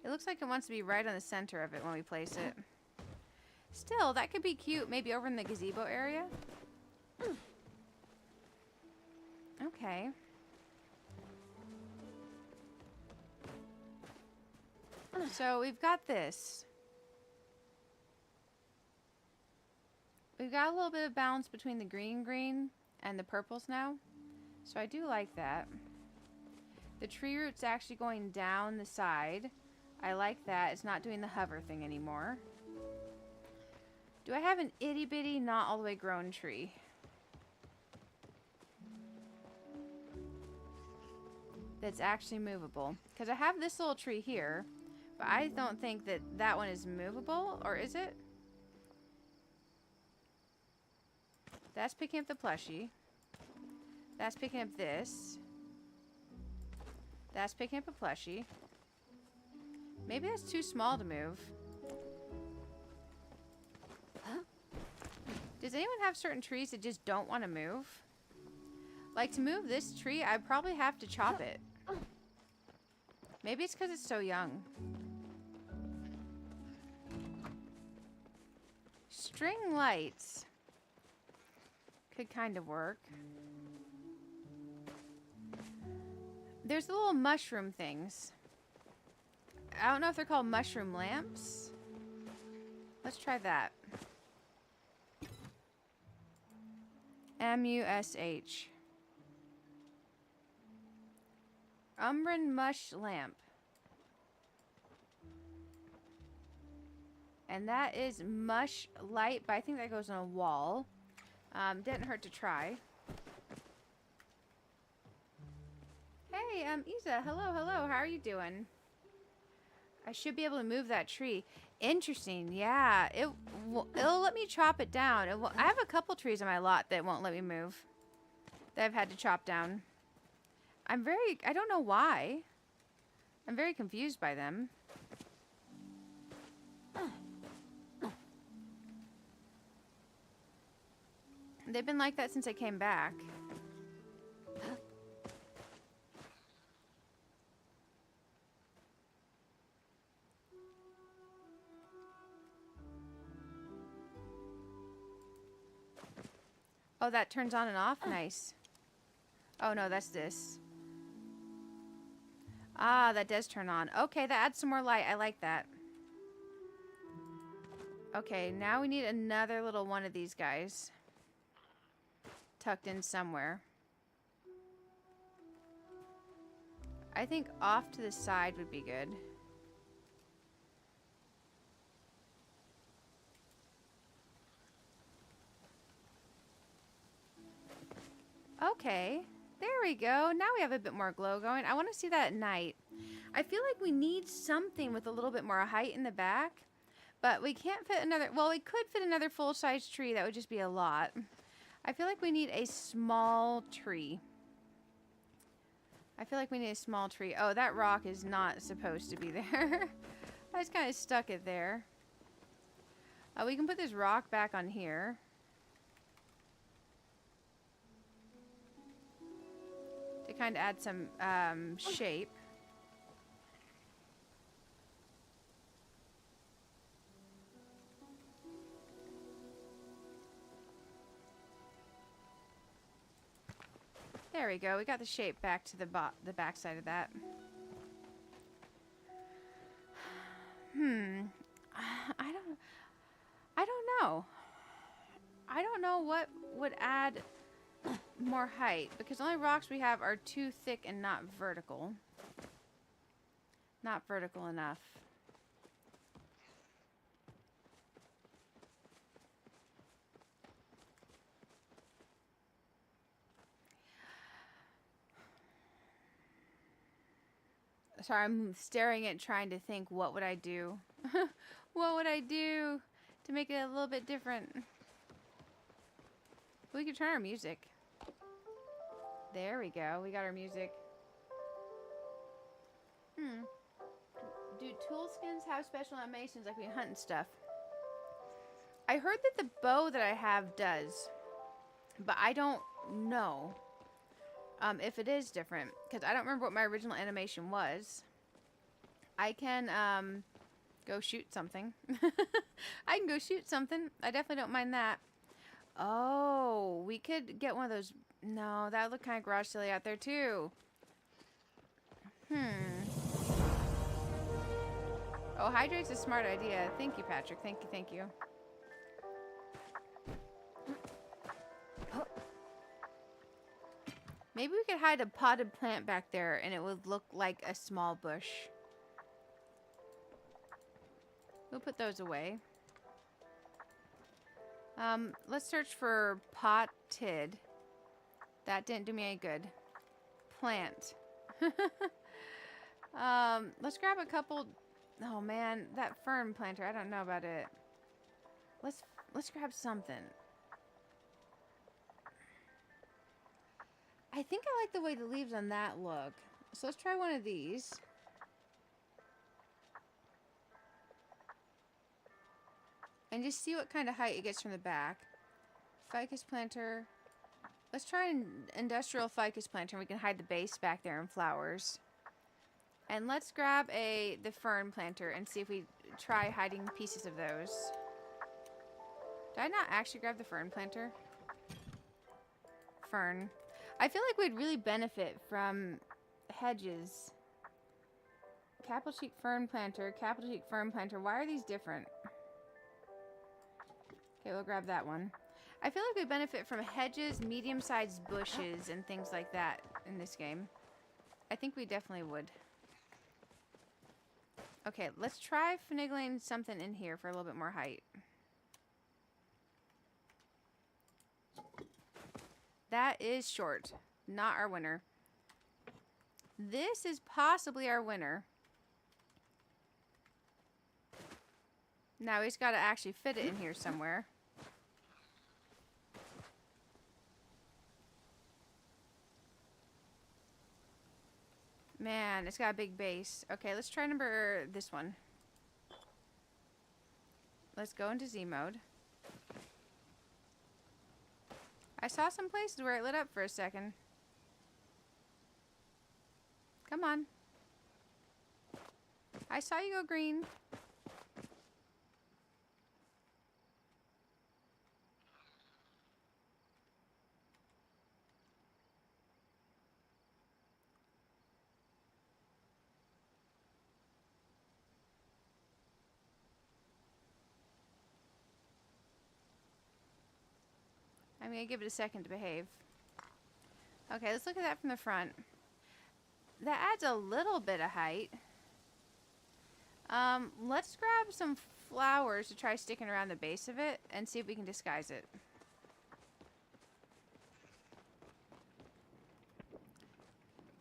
It looks like it wants to be right on the center of it when we place it. Still, that could be cute. Maybe over in the gazebo area. Okay. So we've got this. We've got a little bit of balance between the green and the purples now. So I do like that. The tree root's actually going down the side. I like that. It's not doing the hover thing anymore. Do I have an itty bitty, not all the way grown tree? That's actually movable. Because I have this little tree here. But I don't think that that one is movable. Or is it? That's picking up the plushie. That's picking up this. That's picking up a plushie. Maybe that's too small to move. Does anyone have certain trees that just don't want to move? Like, to move this tree, I'd probably have to chop it. Maybe it's because it's so young. String lights could kind of work. There's the little mushroom things. I don't know if they're called mushroom lamps. Let's try that. M-U-S-H. Umbran Mush Lamp. And that is mush light, but I think that goes on a wall. Didn't hurt to try. Hey, Isa. Hello, hello. How are you doing? I should be able to move that tree. Interesting. Yeah, it'll let me chop it down. I have a couple trees on my lot that won't let me move. That I've had to chop down. I don't know why. I'm very confused by them. They've been like that since I came back. Oh, that turns on and off? Nice. Oh, no, that's this. Ah, that does turn on. Okay, that adds some more light. I like that. Okay, now we need another little one of these guys. Tucked in somewhere. I think off to the side would be good. Okay, there we go. Now we have a bit more glow going. I want to see that at night. I feel like we need something with a little bit more height in the back, but we can't fit another, well, we could fit another full-size tree. That would just be a lot. I feel like we need a small tree. I feel like we need a small tree. Oh, that rock is not supposed to be there. I just kind of stuck it there. We can put this rock back on here. To kind of add some shape. There we go. We got the shape back to the back side of that. I don't know. I don't know what would add more height, because the only rocks we have are too thick and not vertical. Not vertical enough. Sorry, I'm staring at trying to think, what would I do? What would I do to make it a little bit different? We could turn our music. There we go. We got our music. Do tool skins have special animations like we hunt and stuff? I heard that the bow that I have does, but I don't know if it is different, because I don't remember what my original animation was. I can go shoot something. I can go shoot something. I definitely don't mind that. Oh, we could get one of those. No, that would look kind of garage silly out there too. Oh, hydrate's a smart idea. Thank you, Patrick. Thank you, thank you. Maybe we could hide a potted plant back there and it would look like a small bush. We'll put those away. Let's search for potted. That didn't do me any good. Plant. Let's grab a couple. Oh man, that fern planter. I don't know about it. Let's grab something. I think I like the way the leaves on that look. So let's try one of these. And just see what kind of height it gets from the back. Ficus planter. Let's try an industrial ficus planter and we can hide the base back there in flowers. And let's grab the fern planter and see if we try hiding pieces of those. Did I not actually grab the fern planter? Fern. I feel like we'd really benefit from hedges. Capital cheek fern planter, capital cheek fern planter. Why are these different? Okay, we'll grab that one. I feel like we benefit from hedges, medium-sized bushes, and things like that in this game. I think we definitely would. Okay, let's try finagling something in here for a little bit more height. That is short. Not our winner. This is possibly our winner. Now we just got to actually fit it in here somewhere. Man, it's got a big base. Okay, let's try this one. Let's go into Z mode. I saw some places where it lit up for a second. Come on. I saw you go green. I'm going to give it a second to behave. Okay, let's look at that from the front. That adds a little bit of height. Let's grab some flowers to try sticking around the base of it and see if we can disguise it.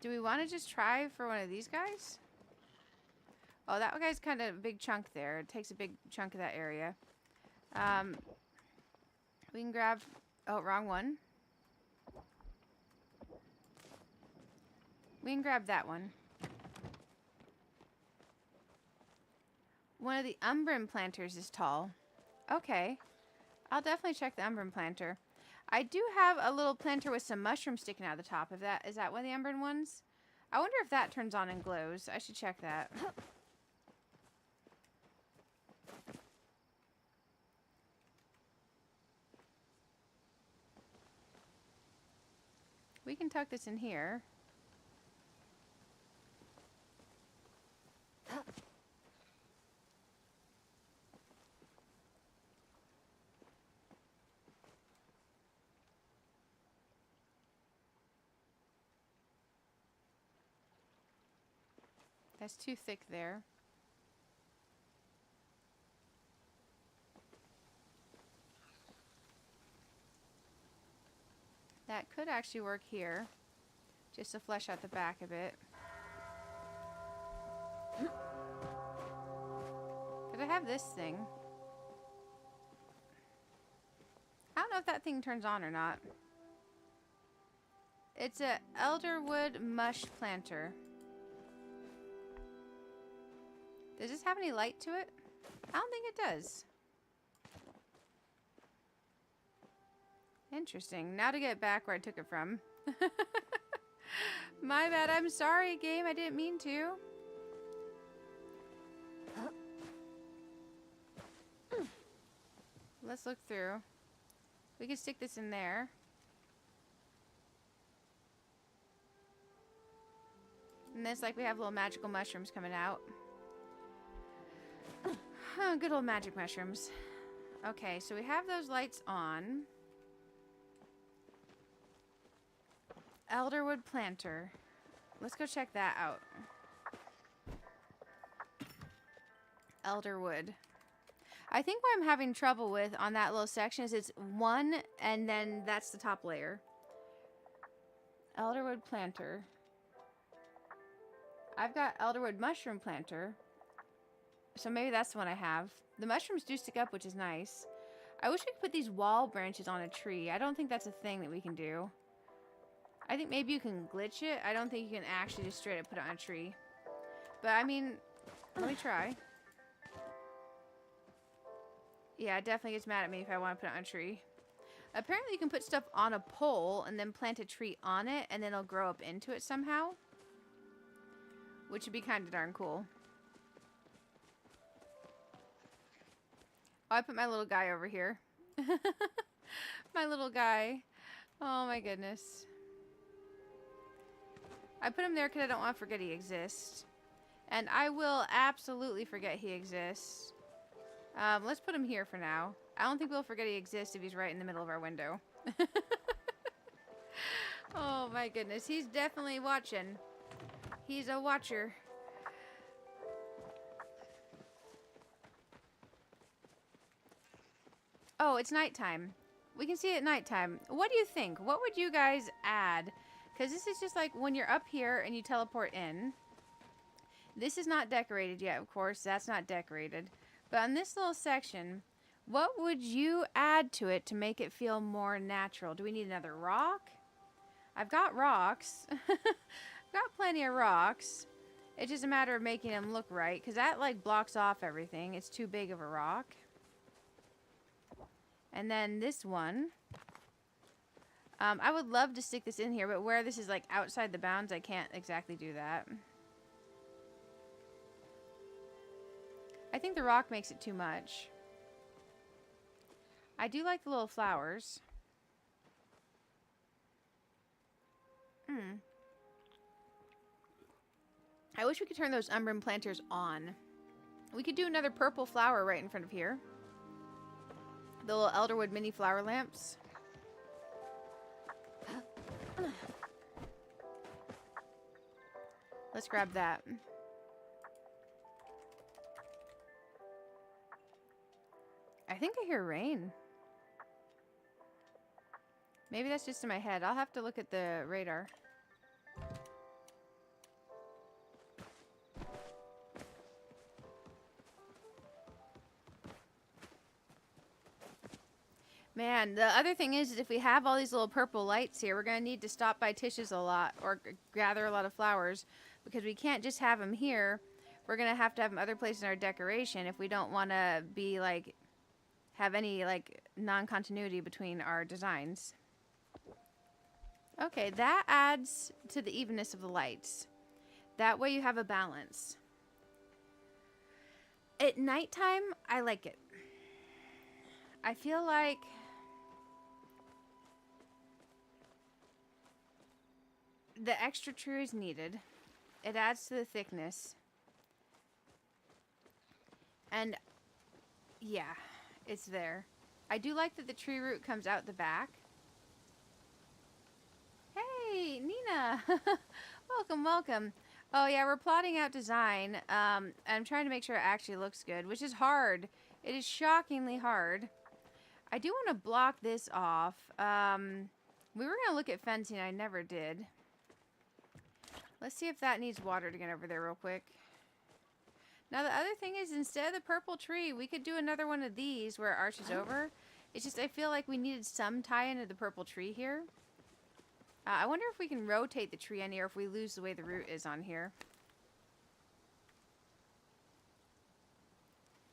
Do we want to just try for one of these guys? Oh, that guy's kind of a big chunk there. It takes a big chunk of that area. We can grab... Oh, wrong one. We can grab that one. One of the umbran planters is tall. Okay. I'll definitely check the umbran planter. I do have a little planter with some mushrooms sticking out of the top of that. Is that one of the umbran ones? I wonder if that turns on and glows. I should check that. We can tuck this in here. That's too thick there. That could actually work here, just to flesh out the back a bit. this thing. I don't know if that thing turns on or not. It's a Elderwood mush planter. Does this have any light to it? I don't think it does. Interesting. Now to get back where I took it from. My bad. I'm sorry, game. I didn't mean to. Let's look through. We can stick this in there. And this, like, we have little magical mushrooms coming out. Oh, good old magic mushrooms. Okay, so we have those lights on. Elderwood planter. Let's go check that out. Elderwood. I think what I'm having trouble with on that little section is it's one and then that's the top layer. Elderwood planter. I've got Elderwood mushroom planter. So maybe that's the one I have. The mushrooms do stick up, which is nice. I wish we could put these wall branches on a tree. I don't think that's a thing that we can do. I think maybe you can glitch it. I don't think you can actually just straight up put it on a tree. But I mean, let me try. Yeah, it definitely gets mad at me if I want to put it on a tree. Apparently you can put stuff on a pole and then plant a tree on it and then it'll grow up into it somehow. Which would be kind of darn cool. Oh, I put my little guy over here. My little guy. Oh my goodness. I put him there because I don't want to forget he exists. And I will absolutely forget he exists. Let's put him here for now. I don't think we'll forget he exists if he's right in the middle of our window. Oh my goodness. He's definitely watching. He's a watcher. Oh, it's nighttime. We can see it at nighttime. What do you think? What would you guys add? Because this is just like when you're up here and you teleport in. This is not decorated yet, of course. That's not decorated. But on this little section, what would you add to it to make it feel more natural? Do we need another rock? I've got rocks. I've got plenty of rocks. It's just a matter of making them look right. Because that like blocks off everything. It's too big of a rock. And then this one. I would love to stick this in here, but where this is like outside the bounds, I can't exactly do that. I think the rock makes it too much. I do like the little flowers. I wish we could turn those umbran planters on. We could do another purple flower right in front of here. The little Elderwood mini flower lamps. Let's grab that. I think I hear rain. Maybe that's just in my head. I'll have to look at the radar. Man, the other thing is if we have all these little purple lights here, we're going to need to stop by Tish's a lot or gather a lot of flowers because we can't just have them here. We're going to have them other places in our decoration if we don't want to be like, have any like non-continuity between our designs. Okay, that adds to the evenness of the lights. That way you have a balance. At nighttime, I like it. I feel like the extra tree is needed. It adds to the thickness. And yeah, it's there. I do like that the tree root comes out the back. Hey, Nina. Welcome, welcome. Oh yeah, we're plotting out design. I'm trying to make sure it actually looks good, which is hard. It is shockingly hard. I do want to block this off. We were going to look at fencing. I never did. Let's see if that needs water to get over there real quick. Now the other thing is, instead of the purple tree, we could do another one of these where it arches over. It's just I feel like we needed some tie into the purple tree here. I wonder if we can rotate the tree any, or if we lose the way the root is on here.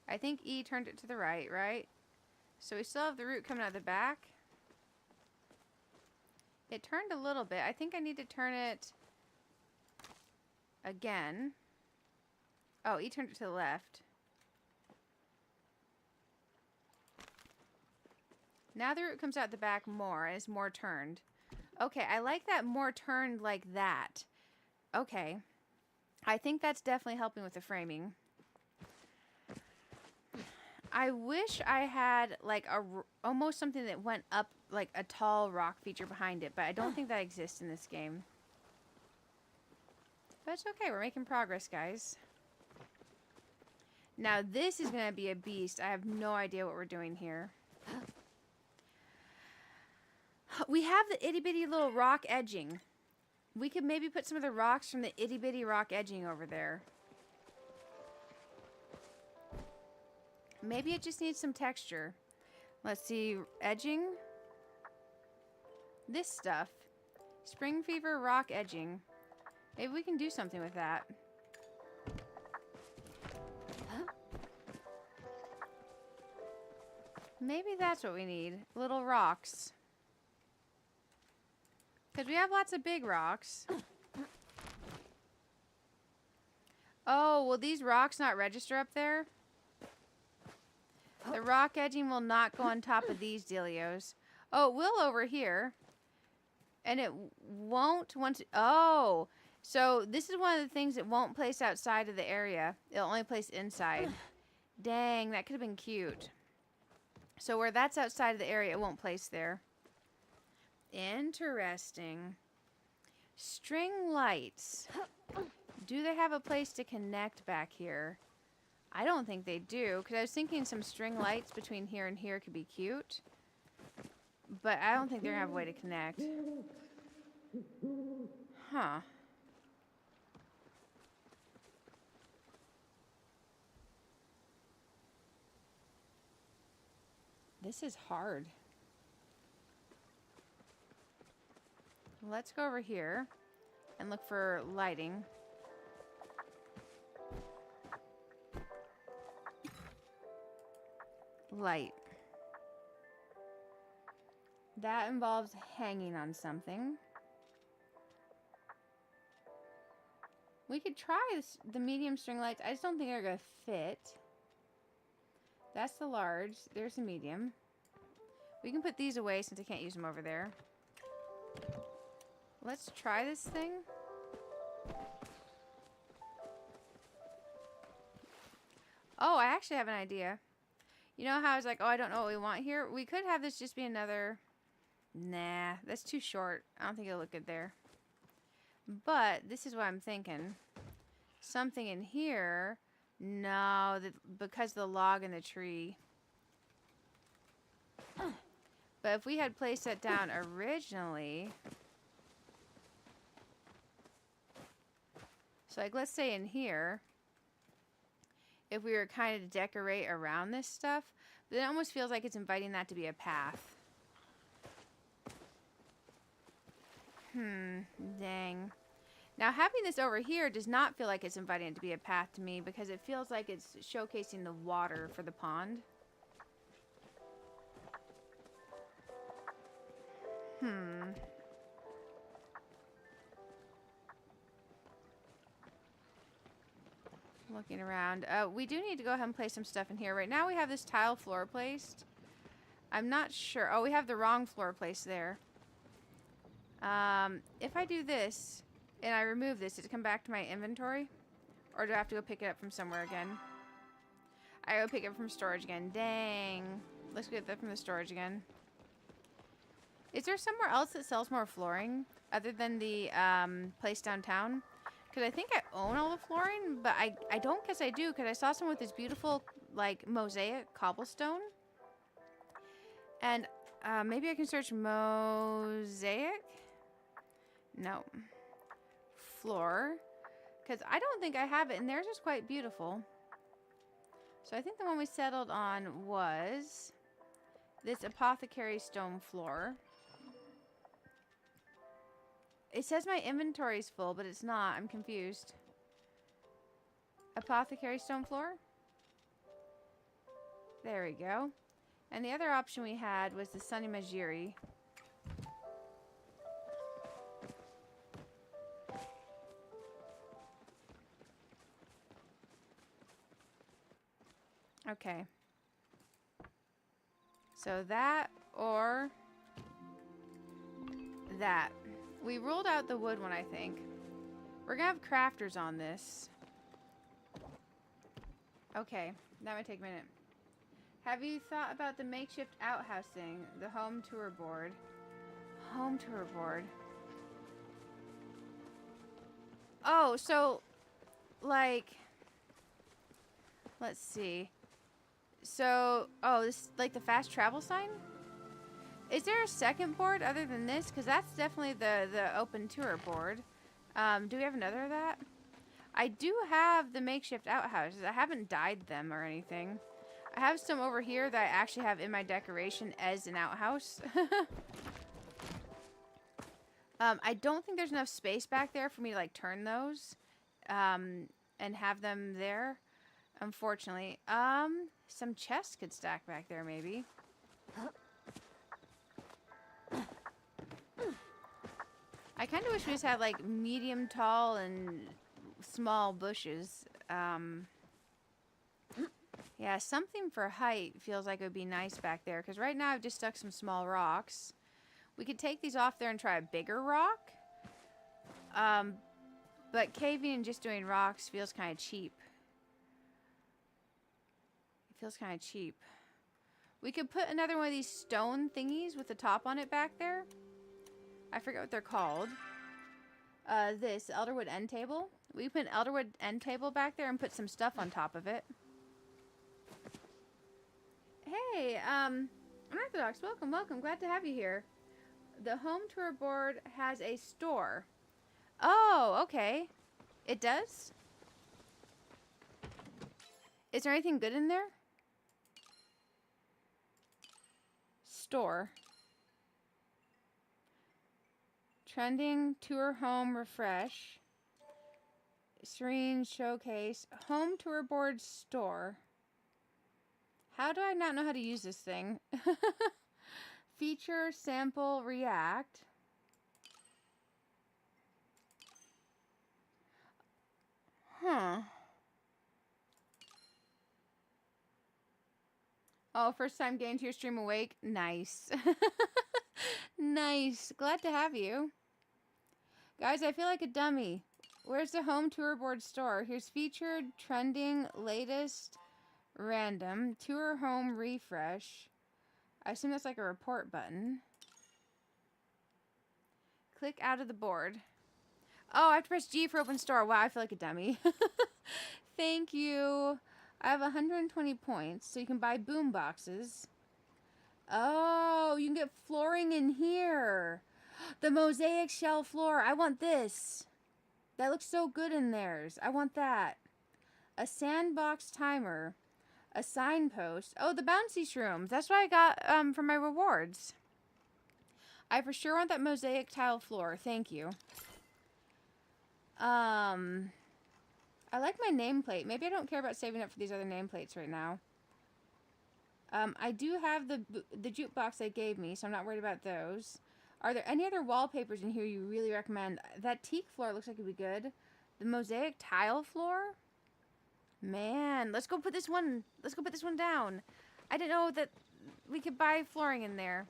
I think E turned it to the right, right? So we still have the root coming out the back. It turned a little bit. I think I need to turn it again. Oh, E turned it to the left. Now the root comes out the back more, and it's more turned. Okay, I like that more turned like that. Okay. I think that's definitely helping with the framing. I wish I had like almost something that went up, like a tall rock feature behind it, but I don't think that exists in this game. But it's okay, we're making progress, guys. Now this is going to be a beast. I have no idea what we're doing here. We have the itty bitty little rock edging. We could maybe put some of the rocks from the itty bitty rock edging over there. Maybe it just needs some texture. Let's see, edging. This stuff. Spring Fever rock edging. Maybe we can do something with that. Maybe that's what we need. Little rocks. Because we have lots of big rocks. Oh, will these rocks not register up there? The rock edging will not go on top of these dealios. Oh, it will over here. And it won't once... Oh! So, this is one of the things that won't place outside of the area. It'll only place inside. Dang, that could have been cute. So, where that's outside of the area, it won't place there. Interesting. String lights. Do they have a place to connect back here? I don't think they do, because I was thinking some string lights between here and here could be cute. But I don't think they're going to have a way to connect. Huh. This is hard. Let's go over here and look for lighting. Light. That involves hanging on something. We could try this, the medium string lights. I just don't think they're going to fit. That's the large. There's the medium. We can put these away since I can't use them over there. Let's try this thing. Oh, I actually have an idea. You know how I was like, oh, I don't know what we want here? We could have this just be another... Nah, that's too short. I don't think it'll look good there. But this is what I'm thinking. Something in here. No, because of the log in the tree. But if we had placed that down originally... So, like, let's say in here, if we were kind of to decorate around this stuff, then it almost feels like it's inviting that to be a path. Dang. Now, having this over here does not feel like it's inviting it to be a path to me because it feels like it's showcasing the water for the pond. Looking around. We do need to go ahead and place some stuff in here. Right now we have this tile floor placed. I'm not sure. Oh, we have the wrong floor placed there. If I do this and I remove this, does it come back to my inventory? Or do I have to go pick it up from somewhere again? I go pick it up from storage again. Dang. Let's get that from the storage again. Is there somewhere else that sells more flooring other than the place downtown? Because I think I own all the flooring, but I don't guess I do, because I saw someone with this beautiful, like, mosaic cobblestone. And maybe I can search mosaic? No. Floor. Because I don't think I have it, and theirs is quite beautiful. So I think the one we settled on was this apothecary stone floor. It says my inventory's full, but it's not. I'm confused. Apothecary stone floor? There we go. And the other option we had was the Sunny Majiri. Okay. So that or that. We ruled out the wood one, I think. We're gonna have crafters on this. Okay, that might take a minute. Have you thought about the makeshift outhouse thing? The home tour board. Home tour board. Oh, so, like, let's see. So, oh, this is like the fast travel sign? Is there a second board other than this? Because that's definitely the open tour board. Do we have another of that? I do have the makeshift outhouses. I haven't dyed them or anything. I have some over here that I actually have in my decoration as an outhouse. I don't think there's enough space back there for me to like turn those and have them there, unfortunately. Some chests could stack back there maybe. I kind of wish we just had like medium tall and small bushes. Yeah, something for height feels like it would be nice back there, because right now I've just stuck some small rocks. We could take these off there and try a bigger rock. But caving and just doing rocks feels kind of cheap. It feels kind of cheap. We could put another one of these stone thingies with the top on it back there. I forget what they're called. This Elderwood end table. We put an Elderwood end table back there and put some stuff on top of it. Hey, Unorthodox, welcome, welcome. Glad to have you here. The home tour board has a store. Oh, okay. It does? Is there anything good in there? Store. Trending, tour, home, refresh. Serene, showcase. Home tour board store. How do I not know how to use this thing? Feature, sample, react. Huh. Oh, first time getting to your stream awake? Nice. Nice. Glad to have you. Guys, I feel like a dummy. Where's the home tour board store? Here's featured, trending, latest, random, tour, home, refresh. I assume that's like a report button. Click out of the board. Oh, I have to press G for open store. Wow, I feel like a dummy. Thank you. I have 120 points, so you can buy boom boxes. Oh, you can get flooring in here. The mosaic shell floor. I want this. That looks so good in theirs. I want that. A sandbox timer. A signpost. Oh, the bouncy shrooms. That's what I got for my rewards. I for sure want that mosaic tile floor. Thank you. I like my nameplate. Maybe I don't care about saving up for these other nameplates right now. I do have the jukebox they gave me, so I'm not worried about those. Are there any other wallpapers in here you really recommend? That teak floor looks like it'd be good. The mosaic tile floor? Man, let's go put this one. Let's go put this one down. I didn't know that we could buy flooring in there.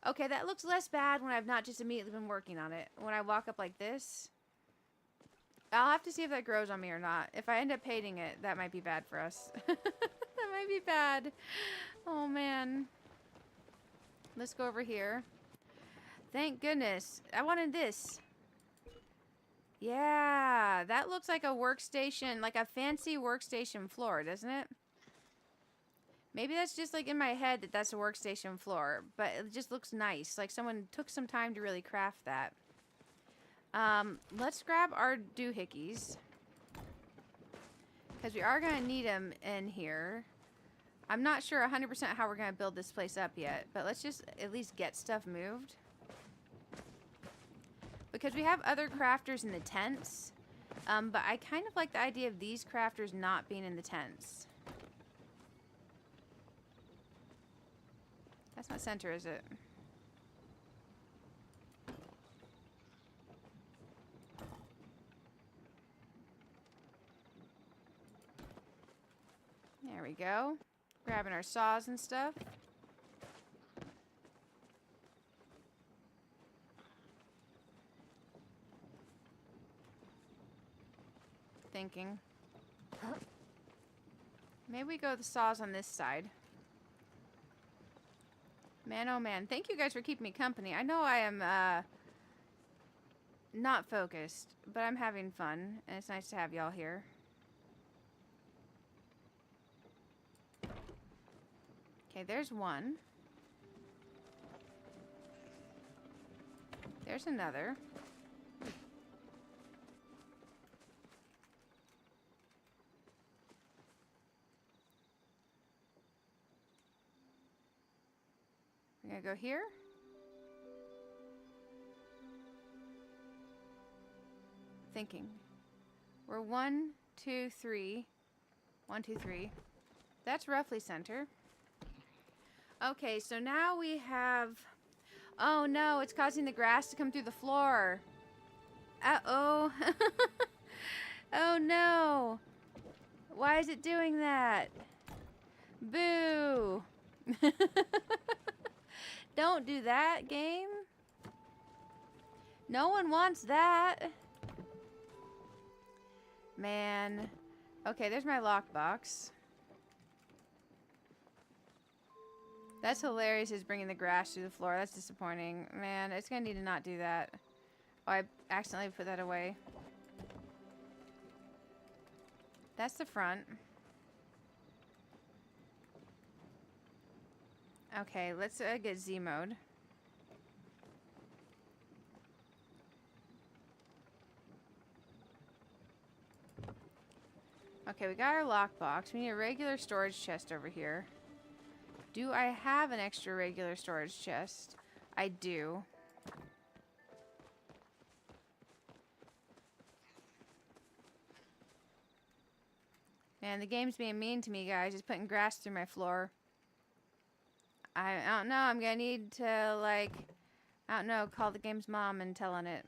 Okay, that looks less bad when I've not just immediately been working on it. When I walk up like this, I'll have to see if that grows on me or not. If I end up painting it, that might be bad for us. That might be bad. Oh, man. Let's go over here. Thank goodness. I wanted this. Yeah, that looks like a workstation, like a fancy workstation floor, doesn't it? Maybe that's just like in my head that that's a workstation floor, but it just looks nice. Like someone took some time to really craft that. Let's grab our doohickeys, because we are going to need them in here. I'm not sure 100% how we're going to build this place up yet, but let's just at least get stuff moved. Because we have other crafters in the tents, but I kind of like the idea of these crafters not being in the tents. That's not center, is it? There we go. Grabbing our saws and stuff. Thinking. Maybe we go with the saws on this side. Man, oh man. Thank you guys for keeping me company. I know I am not focused, but I'm having fun, and it's nice to have y'all here. Okay, there's one. There's another. We're gonna go here. Thinking. We're 1, 2, 3. 1, 2, 3. That's roughly center. Okay, so now we have... Oh no, it's causing the grass to come through the floor. Uh-oh. Oh no. Why is it doing that? Boo. Don't do that, game. No one wants that. Man. Okay, there's my lockbox. That's hilarious, is bringing the grass through the floor. That's disappointing. Man, it's gonna need to not do that. Oh, I accidentally put that away. That's the front. Okay, let's get Z mode. Okay, we got our lockbox. We need a regular storage chest over here. Do I have an extra regular storage chest? I do. Man, the game's being mean to me, guys. It's putting grass through my floor. I don't know. I'm gonna need to, like, I don't know, call the game's mom and tell on it.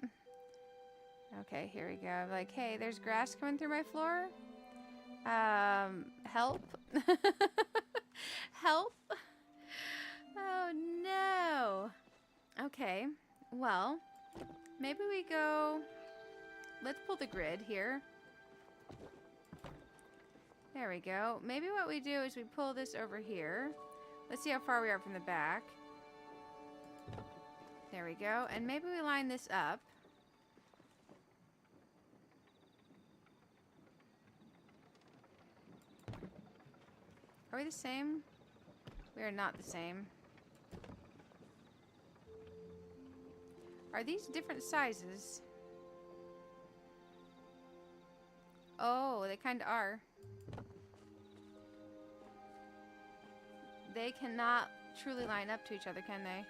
Okay, here we go. Like, hey, there's grass coming through my floor. Help. Help. Oh, no. Okay, well, maybe we go... Let's pull the grid here. There we go. Maybe what we do is we pull this over here. Let's see how far we are from the back. There we go. And maybe we line this up. Are we the same? We are not the same. Are these different sizes? Oh, they kind of are. They cannot truly line up to each other, can they?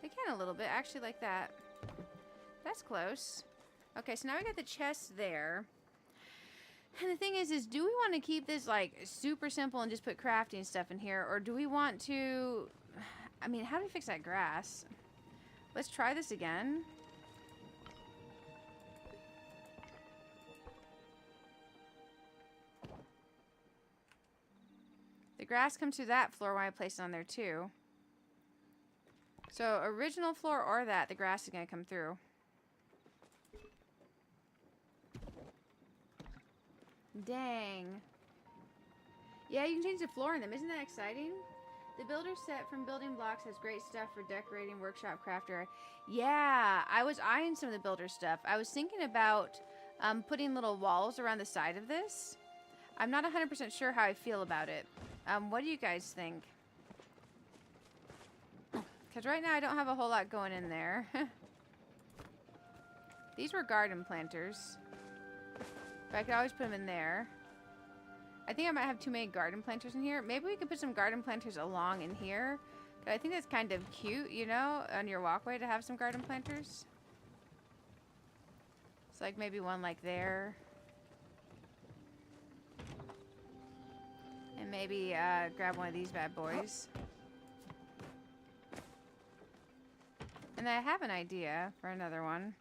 They can a little bit, actually, like that. That's close. Okay, so now we got the chest there. And the thing is do we want to keep this, like, super simple and just put crafting stuff in here? Or do we want to... I mean, how do we fix that grass? Let's try this again. The grass comes through that floor when I place it on there, too. So, original floor or that, the grass is going to come through. Dang. Yeah, you can change the floor in them. Isn't that exciting? The builder set from building blocks has great stuff for decorating, workshop, crafter. Yeah, I was eyeing some of the builder stuff. I was thinking about putting little walls around the side of this. I'm not 100% sure how I feel about it. What do you guys think? Because right now I don't have a whole lot going in there. These were garden planters. But I could always put them in there. I think I might have too many garden planters in here. Maybe we could put some garden planters along in here. 'Cause I think that's kind of cute, you know, on your walkway to have some garden planters. It's like maybe one like there. And maybe grab one of these bad boys. And I have an idea for another one.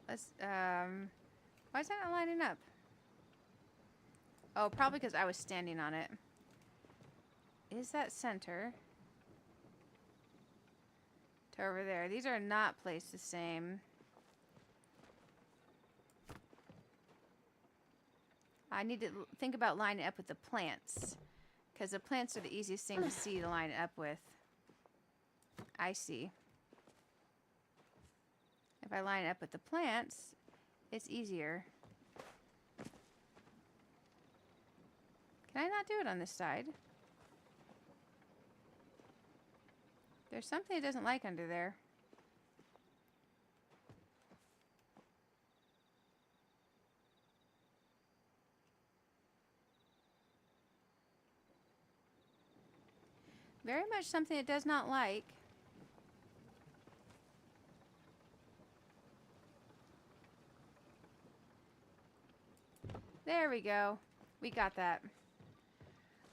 Let's, why is that not lining up? Oh, probably because I was standing on it. Is that center? To over there. These are not placed the same. I need to think about lining it up with the plants. Because the plants are the easiest thing to see to line it up with. I see. If I line it up with the plants, it's easier. Can I not do it on this side? There's something it doesn't like under there. Very much something it does not like. There we go. We got that.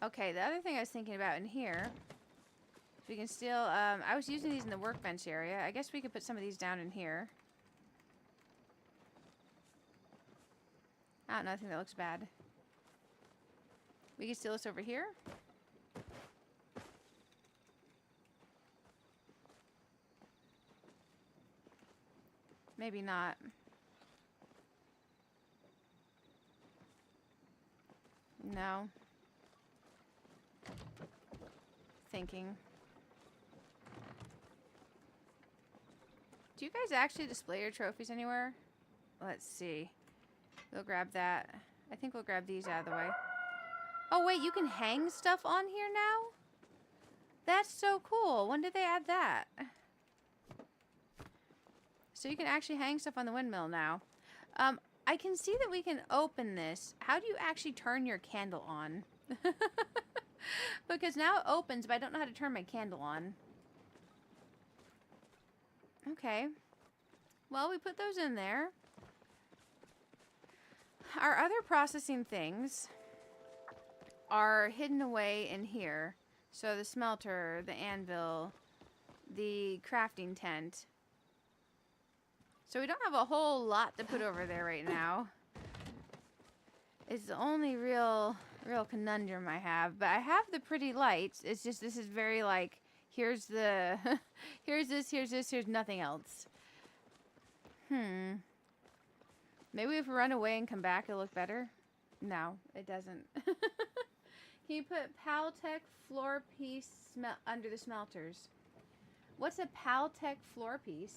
Okay, the other thing I was thinking about in here, if we can still, I was using these in the workbench area. I guess we could put some of these down in here. I don't know, I think that looks bad. We can steal this over here. Maybe not. No. Thinking. Do you guys actually display your trophies anywhere? Let's see. We'll grab that. I think we'll grab these out of the way. Oh wait, you can hang stuff on here now? That's so cool. When did they add that? So you can actually hang stuff on the windmill now. I can see that we can open this. How do you actually turn your candle on? Because now it opens, but I don't know how to turn my candle on. Okay. Well, we put those in there. Our other processing things are hidden away in here. So the smelter, the anvil, the crafting tent. So we don't have a whole lot to put over there right now. It's the only real conundrum I have. But I have the pretty lights. It's just this is very like, here's the, here's this, here's nothing else. Maybe if we run away and come back, it'll look better. No, it doesn't. Can you put Paltech floor piece under the smelters? What's a Paltech floor piece?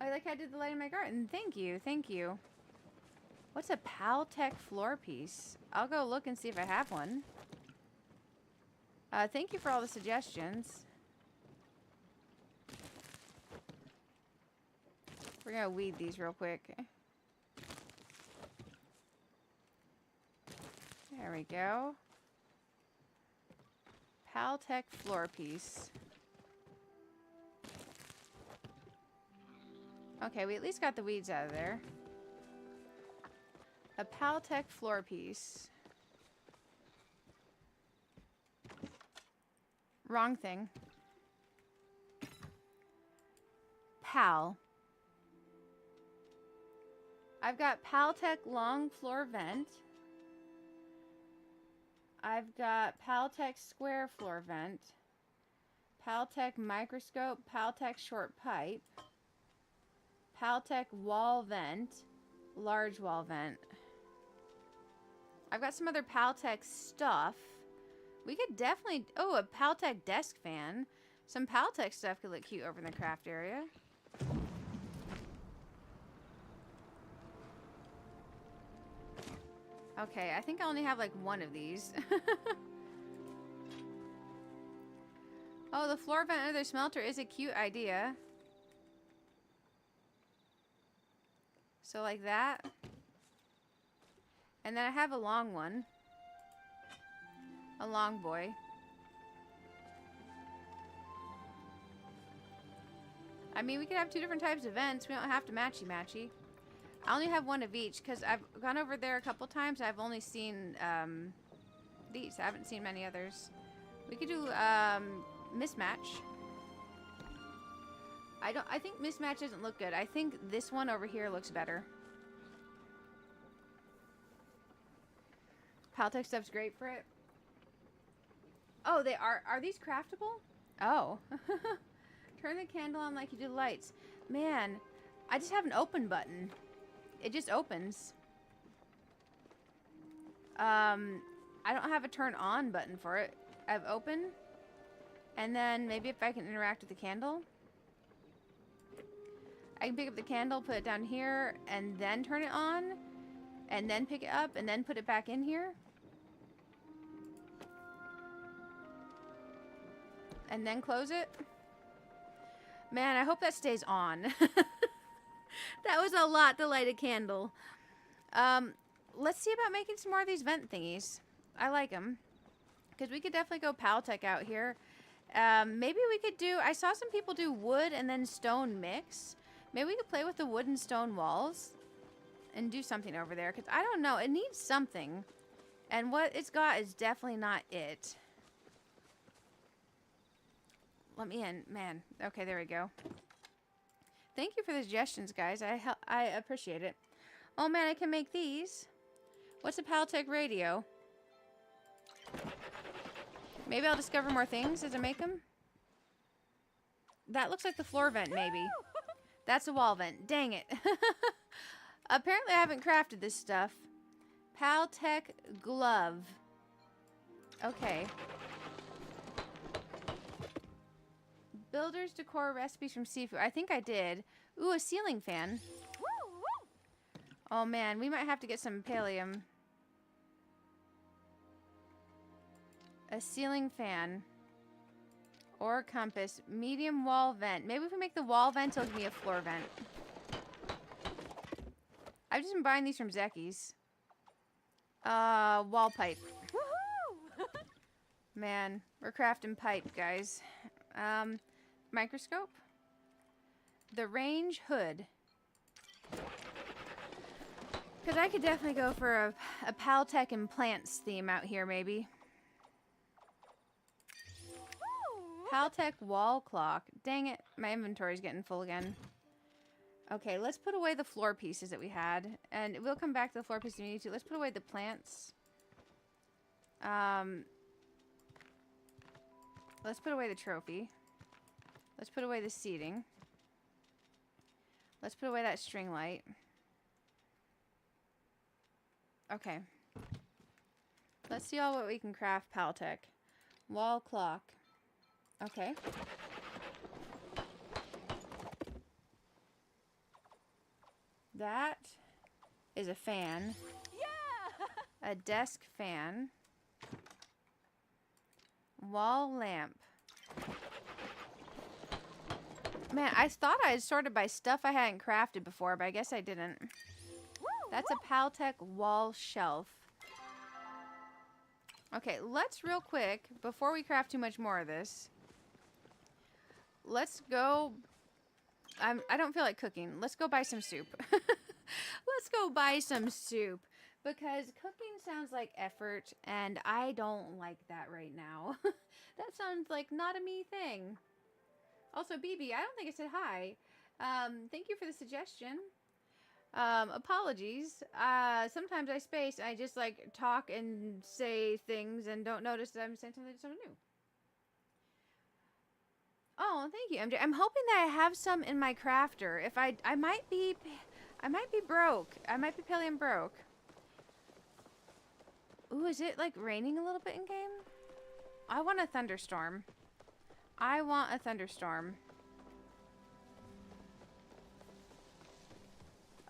I like how I did the light in my garden. Thank you, thank you. What's a Paltech floor piece? I'll go look and see if I have one. Thank you for all the suggestions. We're gonna weed these real quick. There we go. Paltech floor piece. Okay, we at least got the weeds out of there. A Paltech floor piece. Wrong thing. Pal. I've got Paltech long floor vent. I've got Paltech square floor vent. Paltech microscope, Paltech short pipe. Paltech wall vent, large wall vent. I've got some other Paltech stuff. We could definitely... Oh, a Paltech desk fan. Some Paltech stuff could look cute over in the craft area. Okay, I think I only have like one of these. Oh, the floor vent under the smelter is a cute idea. So like that. And then I have a long one. A long boy. I mean, we could have two different types of vents. We don't have to matchy-matchy. I only have one of each because I've gone over there a couple times. I've only seen these. I haven't seen many others. We could do mismatch. I think mismatch doesn't look good. I think this one over here looks better. Paltech stuff's great for it. Oh, they are. Are these craftable? Oh. Turn the candle on like you do the lights. Man, I just have an open button. It just opens. I don't have a turn on button for it. I have open. And then maybe if I can interact with the candle. I can pick up the candle, put it down here, and then turn it on. And then pick it up, and then put it back in here. And then close it. Man, I hope that stays on. That was a lot to light a candle. Let's see about making some more of these vent thingies. I like them. Because we could definitely go Paltech out here. Maybe we could do... I saw some people do wood and then stone mix. Maybe we could play with the wood and stone walls. And do something over there. Because I don't know. It needs something. And what it's got is definitely not it. Let me in. Man. Okay, there we go. Thank you for the suggestions, guys. I appreciate it. Oh, man, I can make these. What's a Paltech radio? Maybe I'll discover more things as I make them. That looks like the floor vent, maybe. That's a wall vent. Dang it. Apparently, I haven't crafted this stuff. Paltech glove. Okay. Builder's decor recipes from seafood. I think I did. Ooh, a ceiling fan. Oh, man. We might have to get some pallium. A ceiling fan. Or a compass. Medium wall vent. Maybe if we make the wall vent, it'll give me a floor vent. I've just been buying these from Zeki's. Wall pipe. Man, we're crafting pipe, guys. Microscope. The range hood. Because I could definitely go for a Paltech and plants theme out here, maybe. Paltech wall clock. Dang it, my inventory's getting full again. Okay, let's put away the floor pieces that we had. And we'll come back to the floor pieces we need to. Let's put away the plants. Let's put away the trophy. Let's put away the seating. Let's put away that string light. Okay. Let's see all what we can craft Paltech. Wall clock. Okay. That is a fan. Yeah! A desk fan. Wall lamp. Man, I thought I had sorted by stuff I hadn't crafted before, but I guess I didn't. That's a Paltech wall shelf. Okay, let's real quick, before we craft too much more of this, let's go... I don't feel like cooking. Let's go buy some soup. Let's go buy some soup. Because cooking sounds like effort, and I don't like that right now. That sounds like not a me thing. Also, BB, I don't think I said hi. Thank you for the suggestion. Apologies. Sometimes I space, and I just, like, talk and say things and don't notice that I'm saying something new. Oh, thank you, MJ. I'm hoping that I have some in my crafter. If I might be broke. I might be Pallium broke. Ooh, is it, like, raining a little bit in game? I want a thunderstorm. I want a thunderstorm.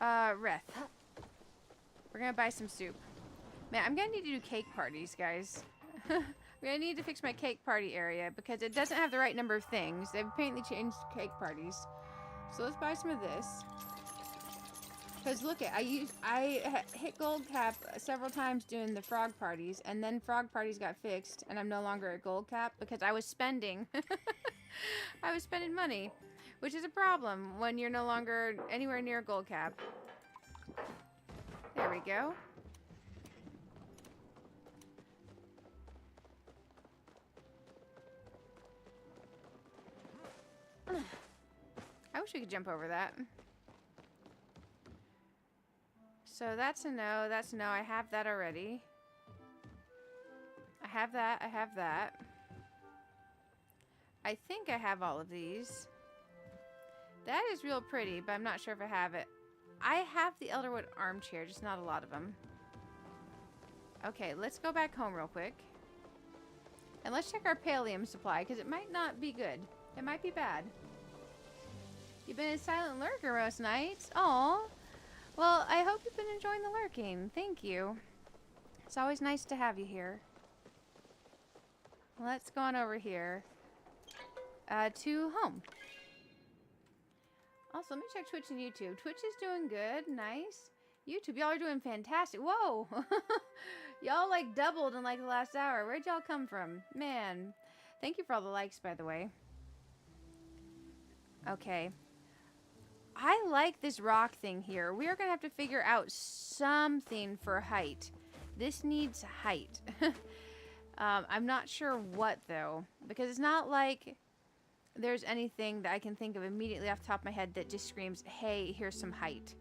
Reth. We're gonna buy some soup. Man, I'm gonna need to do cake parties, guys. I'm We're gonna need to fix my cake party area because it doesn't have the right number of things. They've apparently changed cake parties. So let's buy some of this. Because look at, I hit gold cap several times doing the frog parties, and then frog parties got fixed, and I'm no longer at gold cap because I was spending. I was spending money, which is a problem when you're no longer anywhere near gold cap. There we go. I wish we could jump over that. So that's a no, that's a no. I have that already. I have that, I have that. I think I have all of these. That is real pretty, but I'm not sure if I have it. I have the Elderwood armchair, just not a lot of them. Okay, let's go back home real quick. And let's check our pallium supply, because it might not be good. It might be bad. You've been a silent lurker most nights. Aw. Well, I hope you've been enjoying the lurking. Thank you. It's always nice to have you here. Let's go on over here to home. Also, let me check Twitch and YouTube. Twitch is doing good. Nice. YouTube, y'all are doing fantastic. Whoa. Y'all like doubled in like the last hour. Where'd y'all come from? Man. Thank you for all the likes, by the way. Okay. I like this rock thing here. We are going to have to figure out something for height. This needs height. I'm not sure what, though. Because it's not like there's anything that I can think of immediately off the top of my head that just screams, hey, here's some height.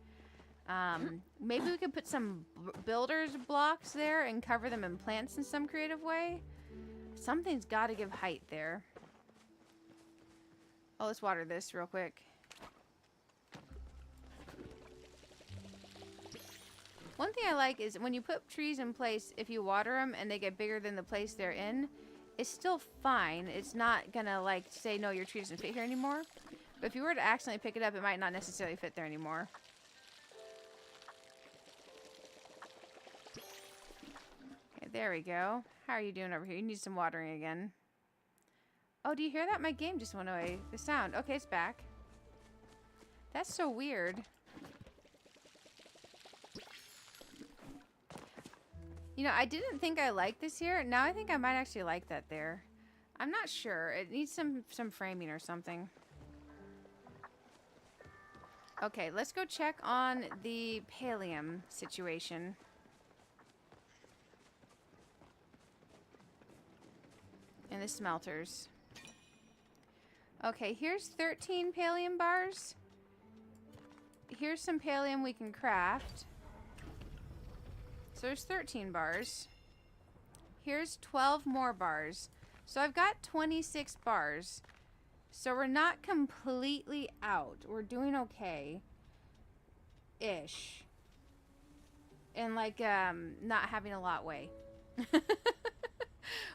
Maybe we could put some builder's blocks there and cover them in plants in some creative way. Something's got to give height there. Oh, let's water this real quick. One thing I like is when you put trees in place, if you water them and they get bigger than the place they're in, it's still fine. It's not gonna like say, no, your tree doesn't fit here anymore. But if you were to accidentally pick it up, it might not necessarily fit there anymore. Okay, there we go. How are you doing over here? You need some watering again. Oh, do you hear that? My game just went away. The sound. Okay, it's back. That's so weird. You know, I didn't think I liked this here. Now I think I might actually like that there. I'm not sure. It needs some framing or something. Okay, let's go check on the pallium situation. And the smelters. Okay, here's 13 pallium bars. Here's some pallium we can craft. So there's 13 bars. Here's 12 more bars. So I've got 26 bars. So we're not completely out. We're doing okay. Ish. And like, not having a lot way.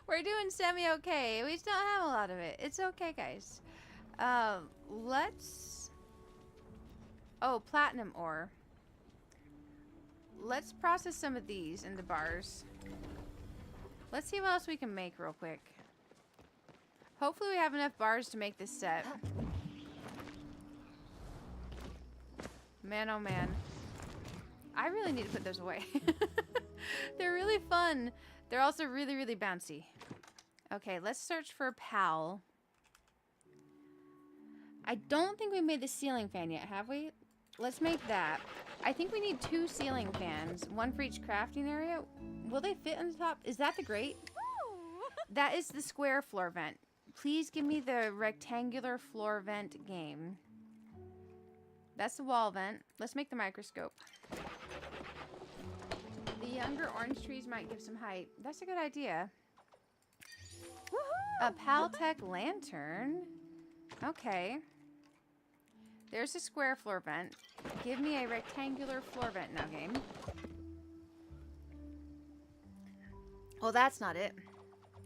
We're doing semi-okay. We still have a lot of it. It's okay, guys. Let's... Oh, platinum ore. Let's process some of these into bars. Let's see what else we can make real quick. Hopefully we have enough bars to make this set. Man, oh man. I really need to put those away. They're really fun. They're also really, really bouncy. Okay, let's search for Pal. I don't think we made the ceiling fan yet, have we? Let's make that. I think we need 2 ceiling fans. One for each crafting area. Will they fit on the top? Is that the grate? That is the square floor vent. Please give me the rectangular floor vent game. That's the wall vent. Let's make the microscope. The younger orange trees might give some height. That's a good idea. A Paltech lantern. Okay. There's a square floor vent. Give me a rectangular floor vent now, game. Well, that's not it.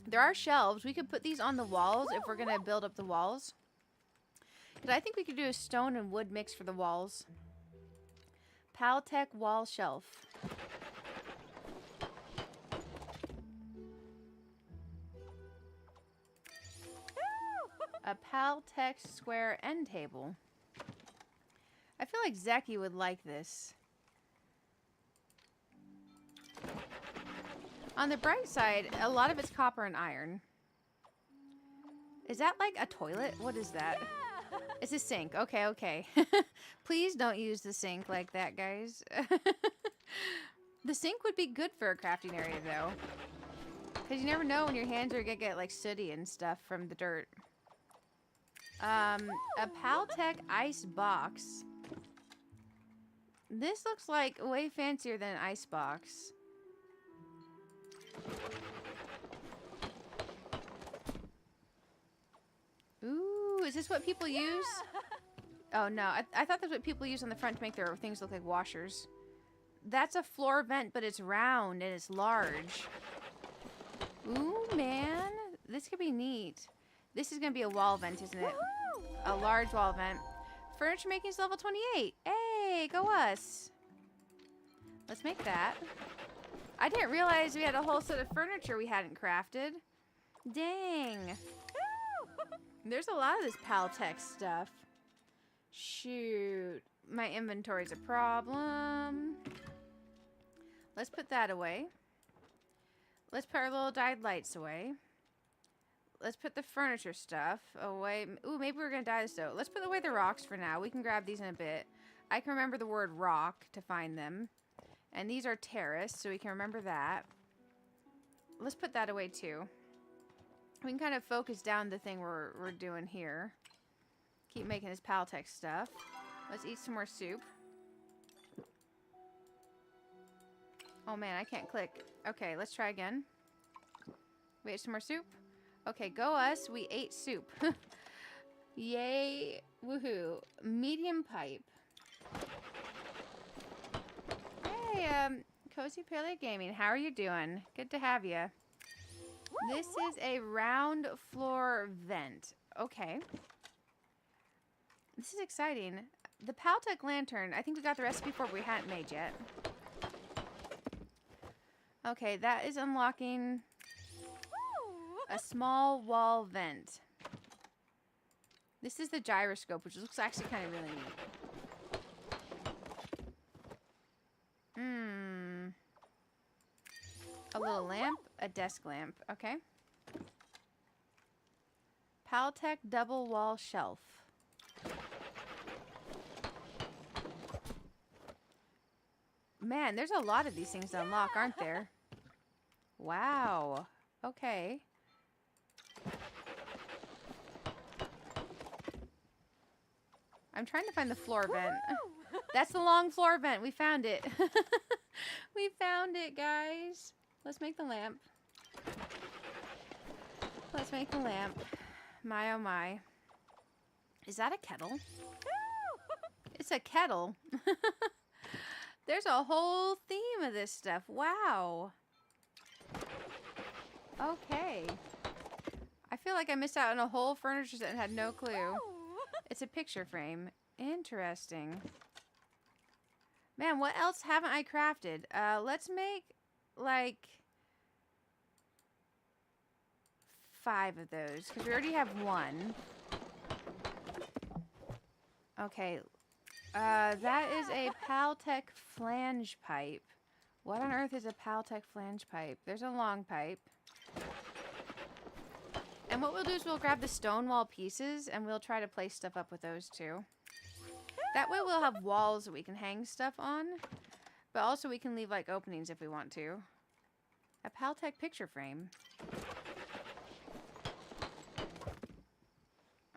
There are shelves. We could put these on the walls if we're going to build up the walls. But I think we could do a stone and wood mix for the walls. Paltech wall shelf. A Paltech square end table. I feel like Zeki would like this. On the bright side, a lot of it's copper and iron. Is that like a toilet? What is that? It's a sink. Okay, okay. Please don't use the sink like that, guys. The sink would be good for a crafting area, though. Because you never know when your hands are going to get, like, sooty and stuff from the dirt. A Paltech ice box. This looks like way fancier than an ice box. Ooh, is this what people use? Oh, no. I thought that's what people use on the front to make their things look like washers. That's a floor vent, but it's round and it's large. Ooh, man. This could be neat. This is going to be a wall vent, isn't it? A large wall vent. Furniture making is level 28. Hey, go us. Let's make that. I didn't realize we had a whole set of furniture we hadn't crafted. Dang. There's a lot of this Paltech stuff. Shoot. My inventory's a problem. Let's put that away. Let's put our little dyed lights away. Let's put the furniture stuff away. Ooh, maybe we're going to dye this though. Let's put away the rocks for now. We can grab these in a bit. I can remember the word rock to find them. And these are terrace, so we can remember that. Let's put that away too. We can kind of focus down the thing we're doing here. Keep making this Paltech stuff. Let's eat some more soup. Oh man, I can't click. Okay, let's try again. We ate some more soup. Okay, go us. We ate soup. Yay. Woohoo. Medium pipe. Hey, Cozy Palia Gaming. How are you doing? Good to have you. This is a round floor vent. Okay. This is exciting. The Paltech lantern. I think we got the recipe for it, but we hadn't made yet. Okay, that is unlocking a small wall vent. This is the gyroscope, which looks actually kind of really neat. A little lamp, a desk lamp. Okay. Paltech double wall shelf. Man, there's a lot of these things to unlock, aren't there? Wow. Okay. I'm trying to find the floor vent. That's the long floor vent. We found it. We found it, guys. Let's make the lamp. Let's make the lamp. My, oh my. Is that a kettle? It's a kettle. There's a whole theme of this stuff. Wow. Okay. I feel like I missed out on a whole furniture set and had no clue. It's a picture frame. Interesting. Man, what else haven't I crafted? Let's make, like, 5 of those. Because we already have 1. Okay. That is a Paltech flange pipe. What on earth is a Paltech flange pipe? There's a long pipe. And what we'll do is we'll grab the stone wall pieces and we'll try to place stuff up with those too. That way we'll have walls that we can hang stuff on. But also we can leave like openings if we want to. A Paltech picture frame.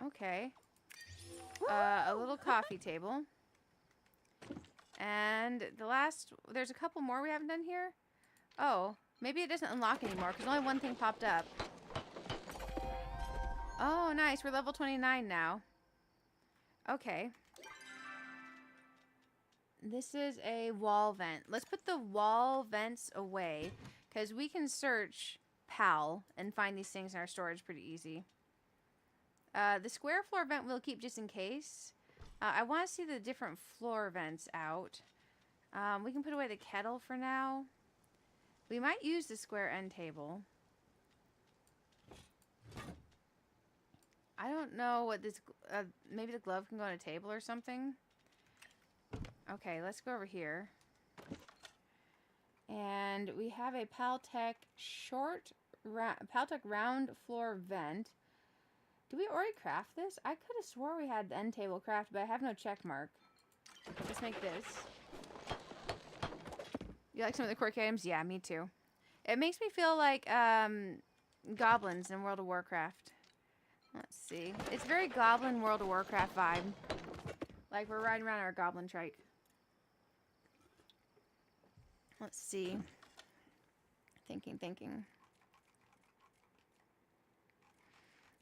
Okay. A little coffee table. And the last, there's a couple more we haven't done here. Oh, maybe it doesn't unlock anymore because only one thing popped up. Oh, nice. We're level 29 now. Okay. This is a wall vent. Let's put the wall vents away because we can search PAL and find these things in our storage pretty easy. The square floor vent we'll keep just in case. I want to see the different floor vents out. We can put away the kettle for now. We might use the square end table. I don't know what this... maybe the glove can go on a table or something. Okay, let's go over here. And we have a Paltech Paltech round floor vent. Did we already craft this? I could have swore we had the end table crafted, but I have no check mark. Let's make this. You like some of the quirky items? Yeah, me too. It makes me feel like goblins in World of Warcraft. Let's see. It's very goblin World of Warcraft vibe. Like we're riding around our goblin trike. Let's see. Thinking.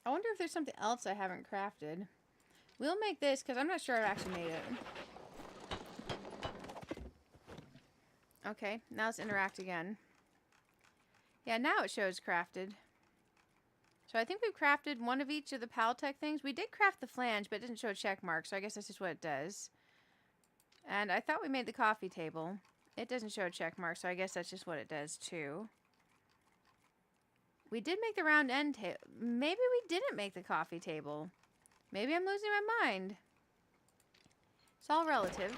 I wonder if there's something else I haven't crafted. We'll make this because I'm not sure I've actually made it. Okay, now let's interact again. Yeah, now it shows crafted. So I think we've crafted one of each of the Paltech things. We did craft the flange, but it didn't show a check mark, so I guess that's just what it does. And I thought we made the coffee table. It doesn't show a check mark, so I guess that's just what it does too. We did make the round end table. Maybe we didn't make the coffee table. Maybe I'm losing my mind. It's all relative.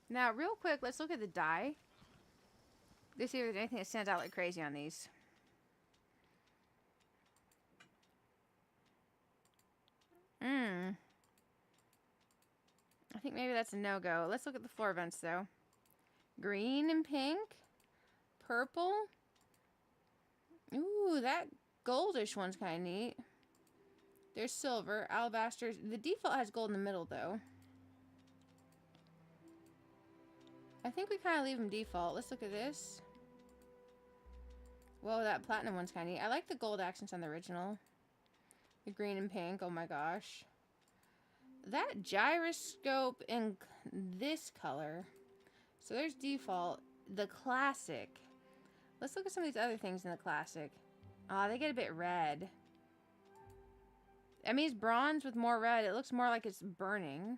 Now, real quick, let's look at the die. Let's see if there's anything that stands out like crazy on these. I think maybe that's a no-go. Let's look at the floor vents, though. Green and pink. Purple. Ooh, that goldish one's kind of neat. There's silver, alabaster. The default has gold in the middle, though. I think we kind of leave them default. Let's look at this. Whoa, that platinum one's kind of neat. I like the gold accents on the original. The green and pink. Oh my gosh. That gyroscope in this color. So there's default. The classic. Let's look at some of these other things in the classic. Oh, they get a bit red. I mean, it's bronze with more red. It looks more like it's burning.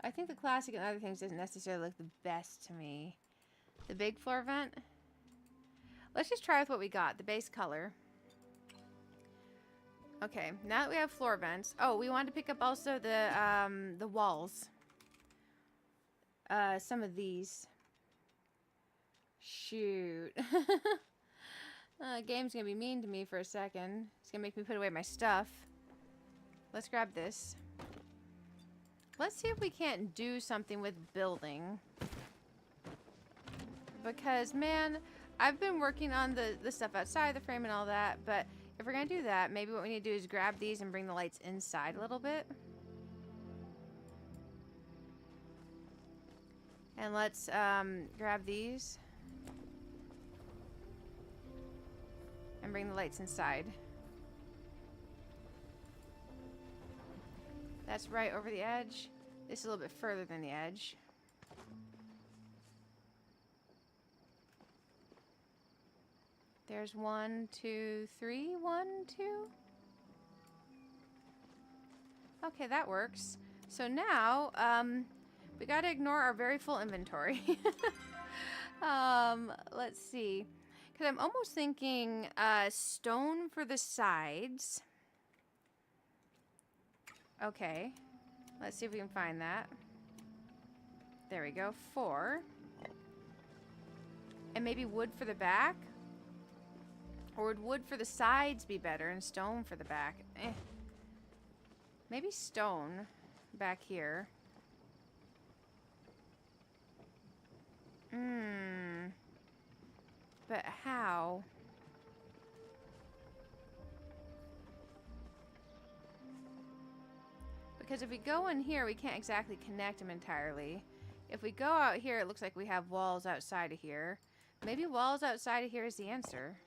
I think the classic and other things doesn't necessarily look the best to me. The big floor vent. Let's just try with what we got. The base color. Okay, now that we have floor vents. Oh, we wanted to pick up also the walls. Some of these. Shoot. Game's gonna be mean to me for a second. It's gonna make me put away my stuff. Let's grab this. Let's see if we can't do something with building. Because, man, I've been working on the stuff outside the frame and all that, but if we're going to do that, maybe what we need to do is grab these and bring the lights inside a little bit. And let's grab these and bring the lights inside. That's right over the edge. This is a little bit further than the edge. There's 1, 2, 3. 1, 2. Okay, that works. So now, we gotta ignore our very full inventory. Let's see. Because I'm almost thinking stone for the sides. Okay. Let's see if we can find that. There we go. 4. And maybe wood for the back? Or would wood for the sides be better and stone for the back? Maybe stone back here. But how? Because if we go in here, we can't exactly connect them entirely. If we go out here, it looks like we have walls outside of here. Maybe walls outside of here is the answer.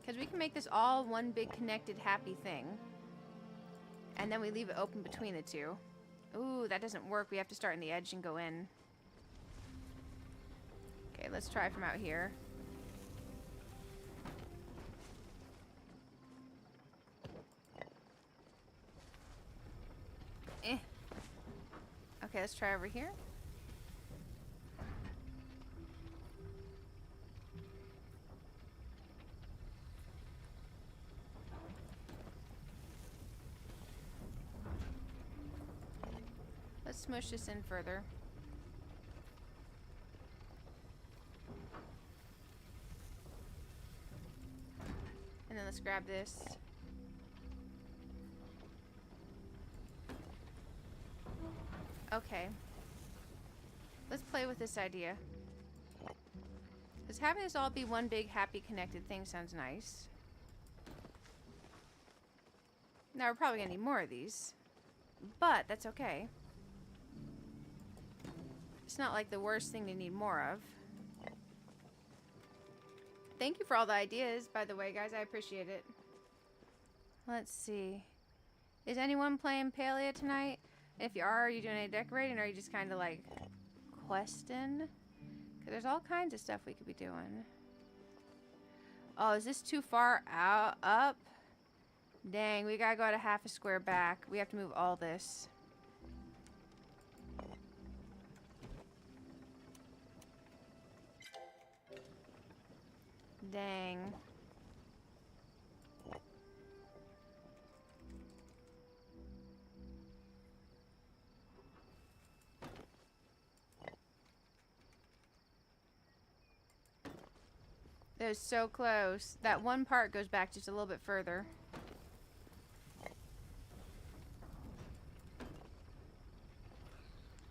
Because we can make this all one big connected happy thing. And then we leave it open between the two. Ooh, that doesn't work. We have to start in the edge and go in. Okay, let's try from out here. Eh. Okay, let's try over here. Let's smush this in further. And then let's grab this. Okay. Let's play with this idea. Because having this all be one big happy connected thing sounds nice. Now we're probably gonna need more of these. But that's okay. It's not like the worst thing to need more of. Thank you for all the ideas, by the way, guys. I appreciate it. Let's see. Is anyone playing Palia tonight? If you are you doing any decorating, or are you just kind of like questing? Because there's all kinds of stuff we could be doing. Oh, is this too far out up? Dang, we gotta go at a half a square back. We have to move all this. Dang. That was so close. That one part goes back just a little bit further.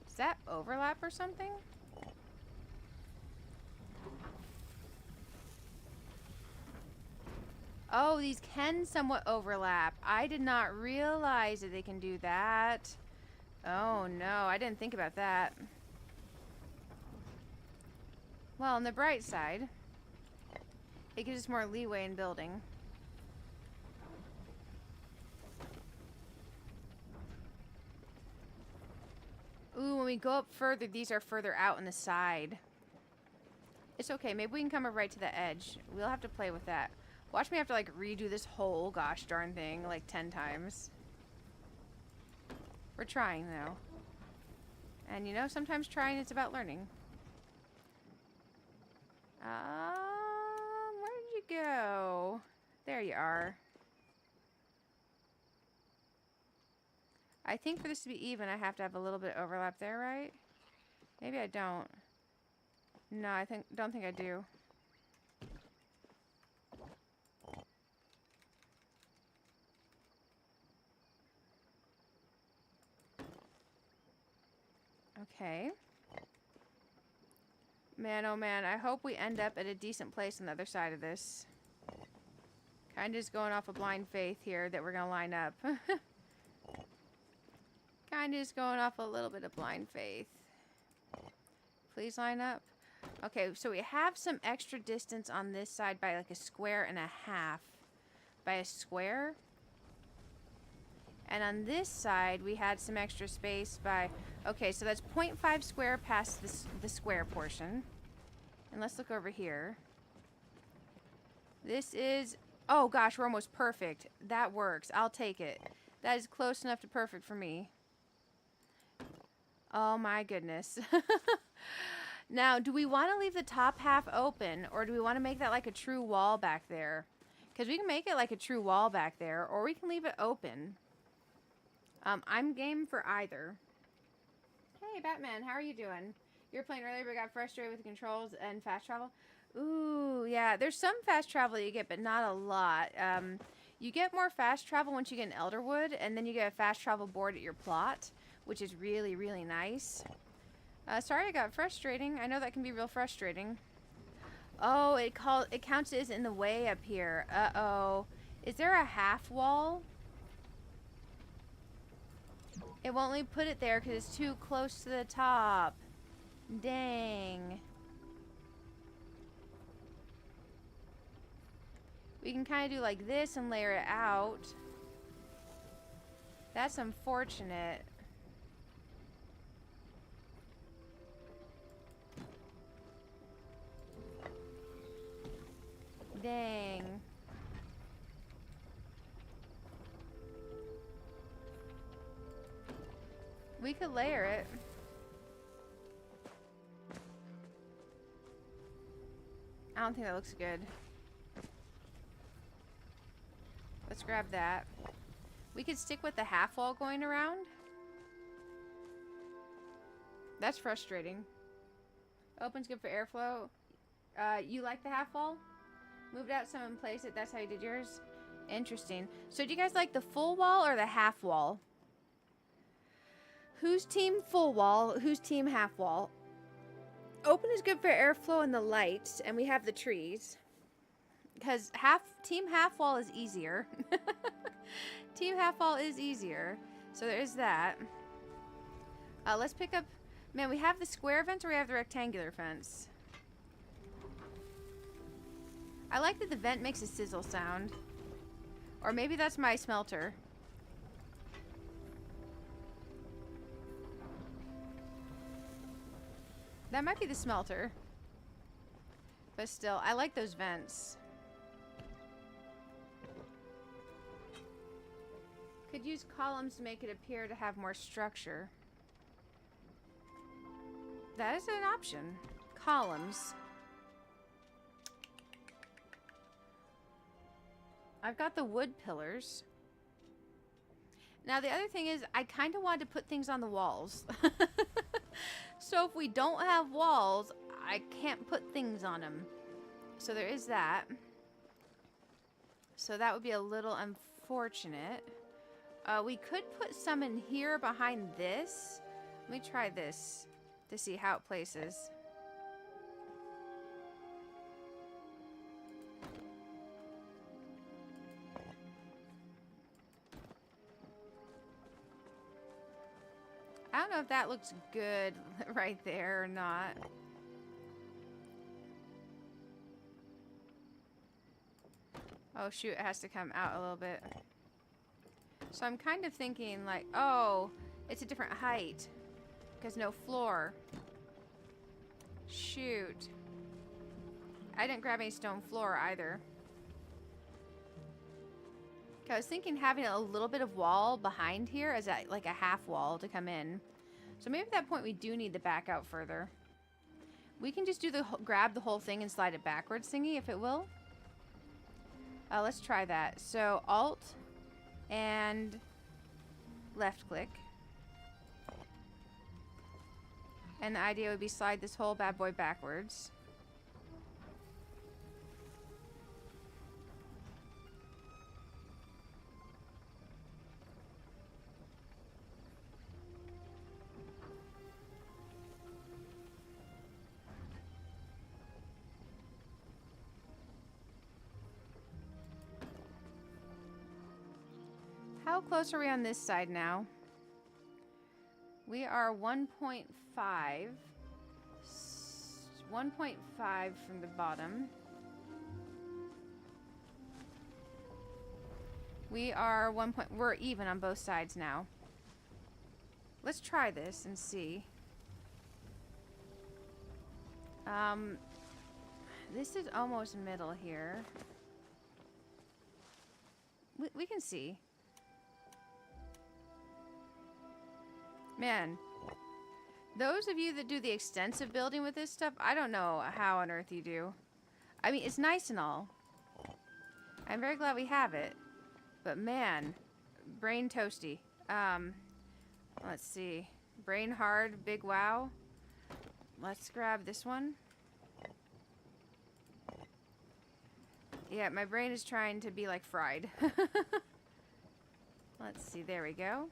Is that overlap or something? Oh, these can somewhat overlap. I did not realize that they can do that. Oh no, I didn't think about that. Well, on the bright side, it gives us more leeway in building. Ooh, when we go up further, these are further out on the side. It's okay, maybe we can come up right to the edge. We'll have to play with that. Watch me have to like redo this whole gosh darn thing like 10 times. We're trying though. And you know, sometimes trying is about learning. Where did you go? There you are. I think for this to be even, I have to have a little bit of overlap there, right? Maybe I don't. No, don't think I do. Okay. Man, oh man, I hope we end up at a decent place on the other side of this. Kind of just going off of blind faith here that we're going to line up. Kind of just going off a little bit of blind faith. Please line up. Okay, so we have some extra distance on this side by like a square and a half. By a square. And on this side, we had some extra space by... Okay, so that's 0.5 square past the square portion. And let's look over here. This is... Oh gosh, we're almost perfect. That works. I'll take it. That is close enough to perfect for me. Oh my goodness. Now, do we want to leave the top half open, or do we want to make that like a true wall back there? Because we can make it like a true wall back there, or we can leave it open. I'm game for either. Hey, Batman, how are you doing? You were playing earlier, but got frustrated with the controls and fast travel? Ooh, yeah. There's some fast travel that you get, but not a lot. You get more fast travel once you get an Elderwood, and then you get a fast travel board at your plot, which is really, really nice. Sorry I got frustrating. I know that can be real frustrating. Oh, it counts as in the way up here. Uh-oh. Is there a half wall? It won't let me put it there because it's too close to the top. Dang. We can kind of do like this and layer it out. That's unfortunate. Dang. We could layer it. I don't think that looks good. Let's grab that. We could stick with the half wall going around. That's frustrating. Open's good for airflow. You like the half wall? Moved out some and placed it. That's how you did yours? Interesting. So do you guys like the full wall or the half wall? Who's team full wall? Who's team half wall? Open is good for airflow and the lights, and we have the trees. Because team half wall is easier. Team half wall is easier. So there is that. Let's pick up... Man, we have the square fence or we have the rectangular fence? I like that the vent makes a sizzle sound. Or maybe that's my smelter. That might be the smelter. But still, I like those vents. Could use columns to make it appear to have more structure. That is an option. Columns. I've got the wood pillars. Now the other thing is, I kind of wanted to put things on the walls. So if we don't have walls, I can't put things on them. So there is that. So that would be a little unfortunate. We could put some in here behind this. Let me try this to see how it places. I don't know if that looks good right there or not. Oh shoot, it has to come out a little bit. So I'm kind of thinking like, oh, it's a different height because no floor. Shoot. I didn't grab any stone floor either. I was thinking having a little bit of wall behind here as like a half wall to come in. So maybe at that point we do need the back out further. We can just do grab the whole thing and slide it backwards thingy if it will. Let's try that. So Alt and left click. And the idea would be slide this whole bad boy backwards. How close are we on this side now? We are 1.5. 1.5 from the bottom. We are we're even on both sides now. Let's try this and see. This is almost middle here. We can see. Man, those of you that do the extensive building with this stuff, I don't know how on earth you do. I mean, it's nice and all. I'm very glad we have it. But man, brain toasty. Let's see. Brain hard, big wow. Let's grab this one. Yeah, my brain is trying to be like fried. Let's see, there we go.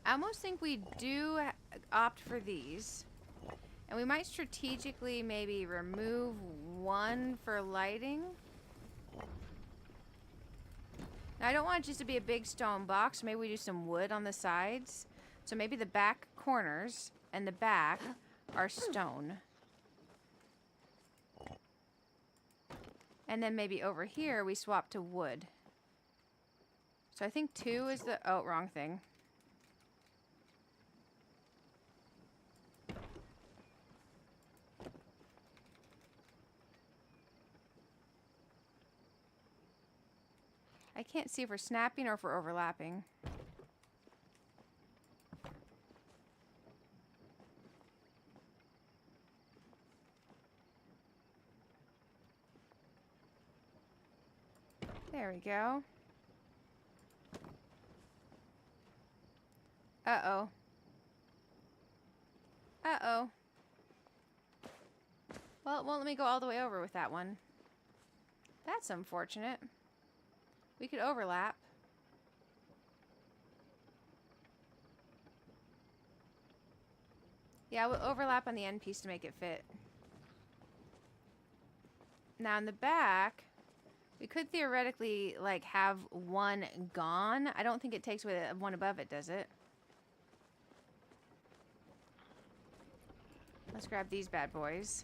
I almost think we do opt for these. And we might strategically maybe remove one for lighting. Now, I don't want it just to be a big stone box. Maybe we do some wood on the sides. So maybe the back corners and the back are stone. And then maybe over here we swap to wood. So I think 2 is the... Oh, wrong thing. I can't see if we're snapping or if we're overlapping. There we go. Uh-oh. Uh-oh. Well, it won't let me go all the way over with that one. That's unfortunate. We could overlap. Yeah, we'll overlap on the end piece to make it fit. Now in the back, we could theoretically, like, have one gone. I don't think it takes away the one above it, does it? Let's grab these bad boys.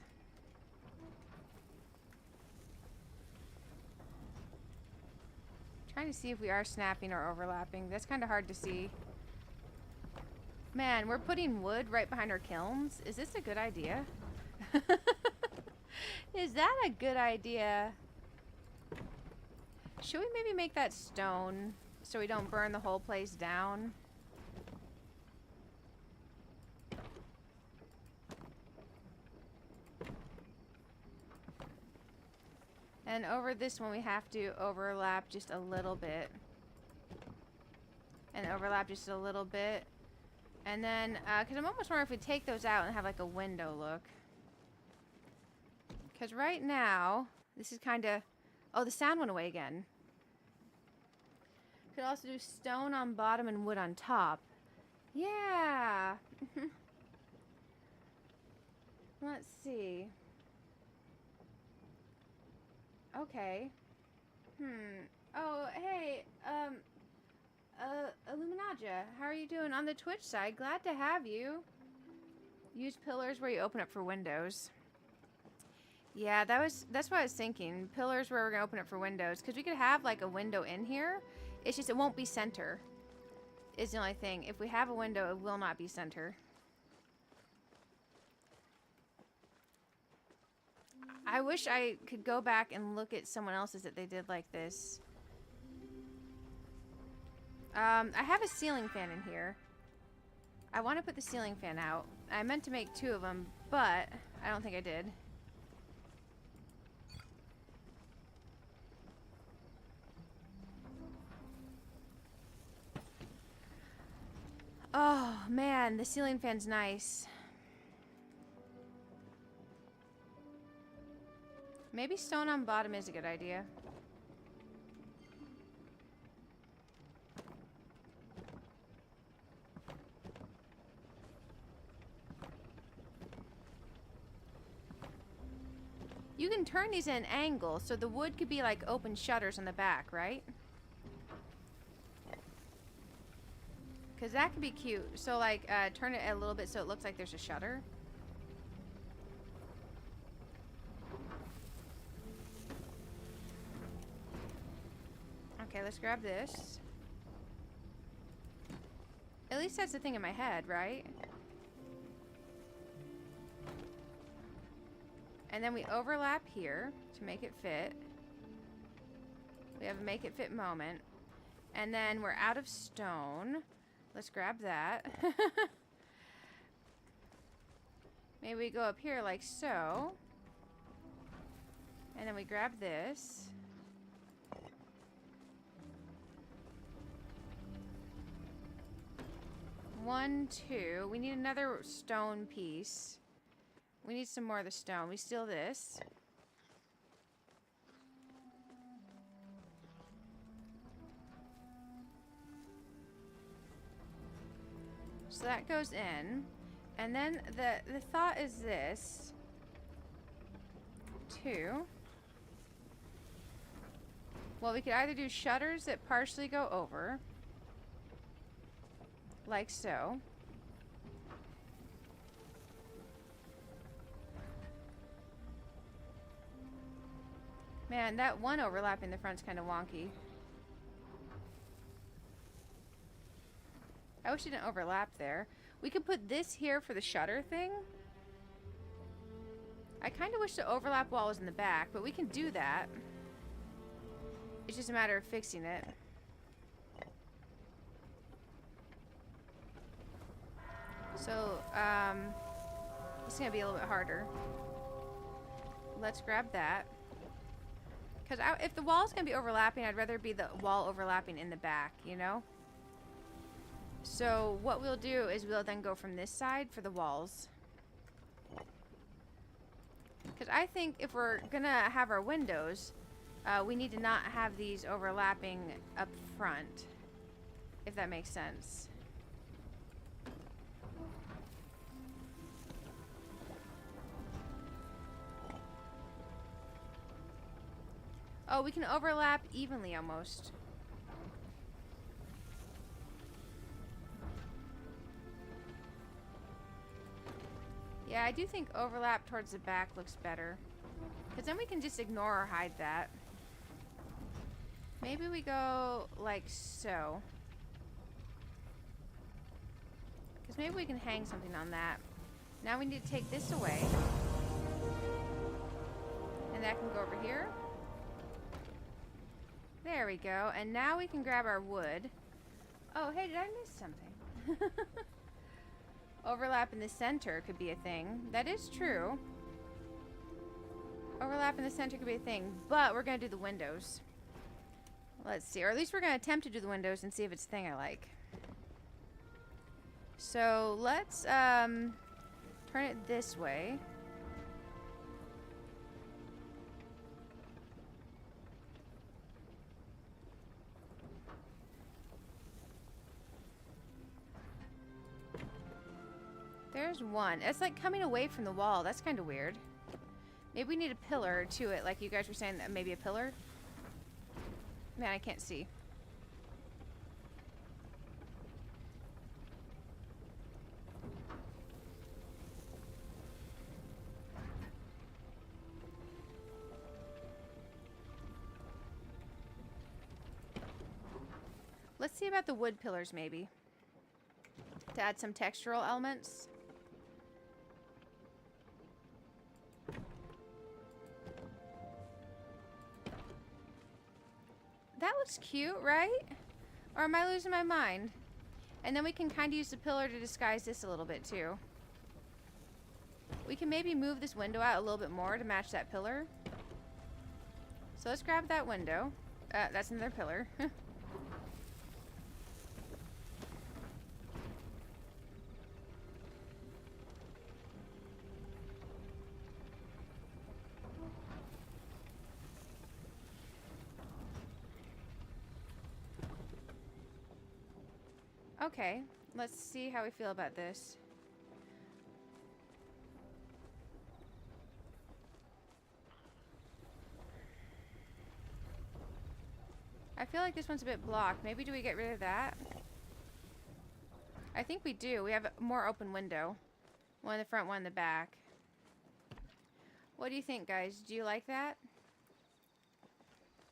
Trying to see if we are snapping or overlapping. That's kind of hard to see. Man, we're putting wood right behind our kilns. Is this a good idea? Is that a good idea? Should we maybe make that stone so we don't burn the whole place down? And over this one we have to overlap just a little bit. And overlap just a little bit. And then, because I'm almost wondering if we take those out and have like a window look. Because right now, this is kind of... Oh, the sound went away again. Could also do stone on bottom and wood on top. Yeah. Let's see. Okay. Oh, hey, Illuminaja, how are you doing on the Twitch side? Glad to have you. Use pillars where you open up for windows. Yeah, that's what I was thinking. Pillars where we're gonna open up for windows, because we could have like a window in here. It's just it won't be center. Is the only thing. If we have a window, it will not be center. I wish I could go back and look at someone else's that they did like this. I have a ceiling fan in here. I want to put the ceiling fan out. I meant to make 2 of them, but I don't think I did. Oh, man, the ceiling fan's nice. Maybe stone on bottom is a good idea. You can turn these at an angle, so the wood could be like open shutters on the back, right? Because that could be cute. So like, turn it a little bit so it looks like there's a shutter. Okay, let's grab this. At least that's the thing in my head, right? And then we overlap here to make it fit. We have a make it fit moment. And then we're out of stone. Let's grab that. Maybe we go up here like so. And then we grab this. One, two. We need another stone piece. We need some more of the stone. We steal this. So that goes in. And then the thought is this. 2. Well, we could either do shutters that partially go over. Like so. Man, that one overlap in the front's kind of wonky. I wish it didn't overlap there. We could put this here for the shutter thing. I kind of wish the overlap wall was in the back, but we can do that. It's just a matter of fixing it. So, it's gonna be a little bit harder. Let's grab that. Because if the wall's going to be overlapping, I'd rather be the wall overlapping in the back, you know? So what we'll do is we'll then go from this side for the walls. Because I think if we're going to have our windows, we need to not have these overlapping up front. If that makes sense. Oh, we can overlap evenly almost. Yeah, I do think overlap towards the back looks better. Because then we can just ignore or hide that. Maybe we go like so. Because maybe we can hang something on that. Now we need to take this away. And that can go over here. There we go. And now we can grab our wood. Oh, hey, did I miss something? Overlap in the center could be a thing. That is true. Overlap in the center could be a thing. But we're going to do the windows. Let's see. Or at least we're going to attempt to do the windows and see if it's a thing I like. So let's turn it this way. There's one. It's like coming away from the wall. That's kind of weird. Maybe we need a pillar to it, like you guys were saying, that maybe a pillar. Man, I can't see. Let's see about the wood pillars, maybe. To add some textural elements. That looks cute, right? Or am I losing my mind? And then we can kind of use the pillar to disguise this a little bit too. We can maybe move this window out a little bit more to match that pillar. So let's grab that window. That's another pillar. Okay, let's see how we feel about this. I feel like this one's a bit blocked. Maybe do we get rid of that? I think we do. We have a more open window. One in the front, one in the back. What do you think, guys? Do you like that?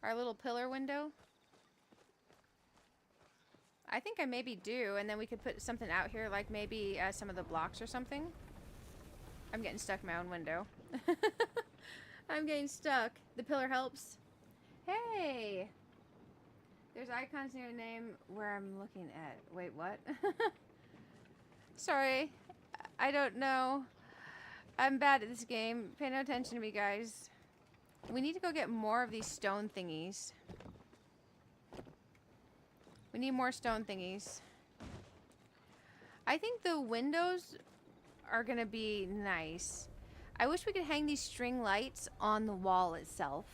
Our little pillar window? I think I maybe do, and then we could put something out here, like maybe some of the blocks or something. I'm getting stuck in my own window. I'm getting stuck. The pillar helps. Hey! There's icons near the name where I'm looking at. Wait, what? Sorry. I don't know. I'm bad at this game. Pay no attention to me, guys. We need to go get more of these stone thingies. We need more stone thingies. I think the windows are going to be nice. I wish we could hang these string lights on the wall itself.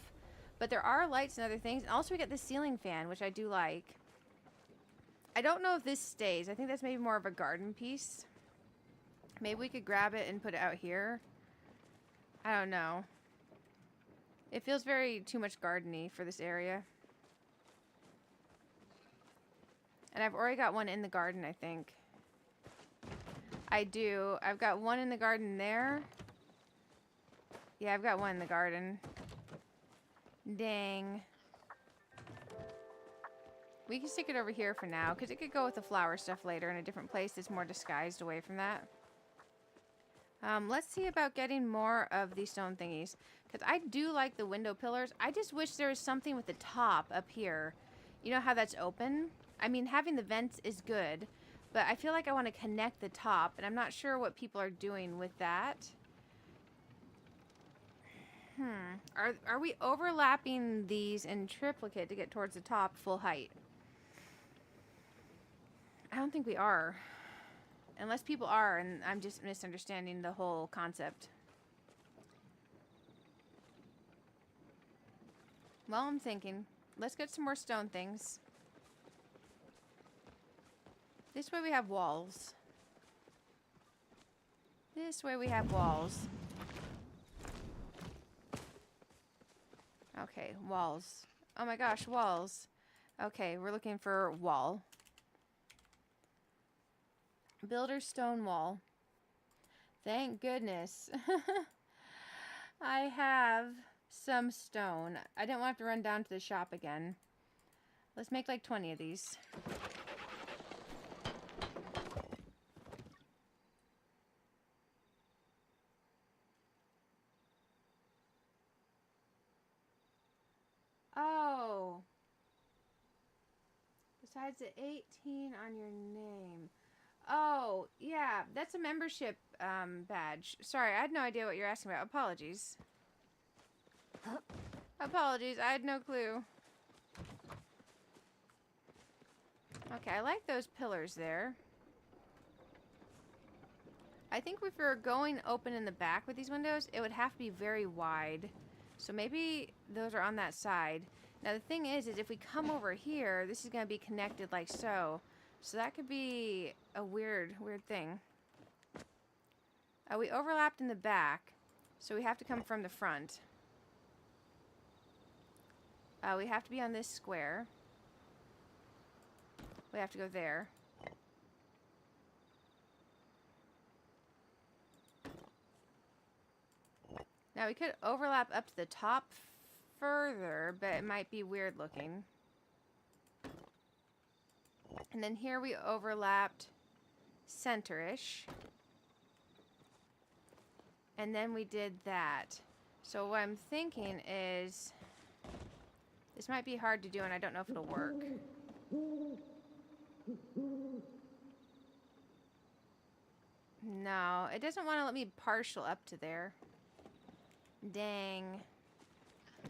But there are lights and other things. And also we got the ceiling fan, which I do like. I don't know if this stays. I think that's maybe more of a garden piece. Maybe we could grab it and put it out here. I don't know. It feels very too much garden-y for this area. And I've already got one in the garden, I think. I do. I've got one in the garden there. Yeah, I've got one in the garden. Dang. We can stick it over here for now, because it could go with the flower stuff later in a different place that's more disguised away from that. Let's see about getting more of these stone thingies. Because I do like the window pillars. I just wish there was something with the top up here. You know how that's open? I mean, having the vents is good, but I feel like I want to connect the top, and I'm not sure what people are doing with that. Are we overlapping these in triplicate to get towards the top full height? I don't think we are. Unless people are, and I'm just misunderstanding the whole concept. Well, I'm thinking. Let's get some more stone things. This way we have walls. This way we have walls. Okay, walls. Oh my gosh, walls. Okay, we're looking for wall. Builder's stone wall. Thank goodness. I have some stone. I didn't want to have to run down to the shop again. Let's make like 20 of these. Oh. Besides the 18 on your name. Oh, yeah. That's a membership badge. Sorry, I had no idea what you're asking about. Apologies. Apologies, I had no clue. Okay, I like those pillars there. I think if we were going open in the back with these windows, it would have to be very wide. So maybe those are on that side. Now the thing is if we come over here, this is going to be connected like so. So that could be a weird thing. We overlapped in the back, so we have to come from the front. We have to be on this square. We have to go there. Now we could overlap up to the top further, but it might be weird looking. And then here we overlapped center-ish. And then we did that. So what I'm thinking is, this might be hard to do and I don't know if it'll work. No, it doesn't want to let me partial up to there. Dang.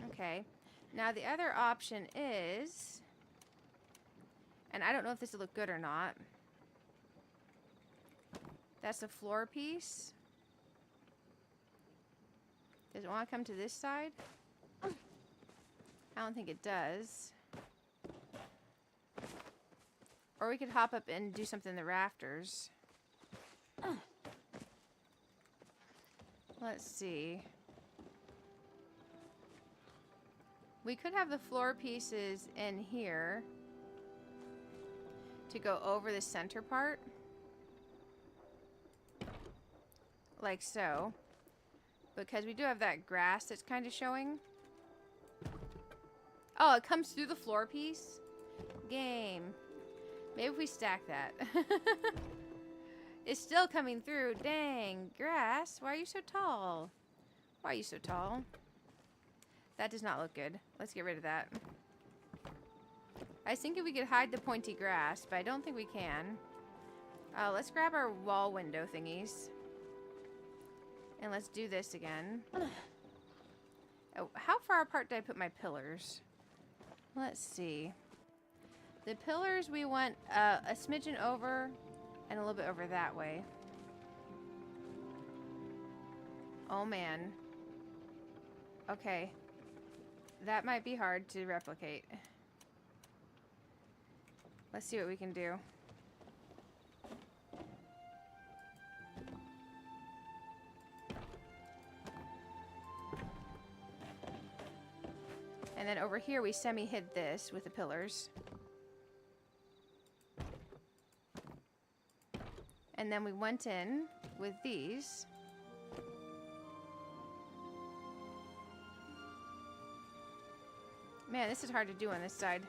Okay. Now the other option is, and I don't know if this will look good or not. That's a floor piece. Does it want to come to this side? I don't think it does. Or we could hop up and do something in the rafters. Let's see. We could have the floor pieces in here to go over the center part. Like so. Because we do have that grass that's kind of showing. Oh, it comes through the floor piece? Game. Maybe if we stack that. It's still coming through. Dang. Grass, why are you so tall? Why are you so tall? That does not look good. Let's get rid of that. I was thinking we could hide the pointy grass, but I don't think we can. Let's grab our wall window thingies. And let's do this again. Oh, how far apart did I put my pillars? Let's see. The pillars we want a smidgen over and a little bit over that way. Oh man. Okay. That might be hard to replicate. Let's see what we can do. And then over here we semi-hid this with the pillars. And then we went in with these. Man, this is hard to do on this side.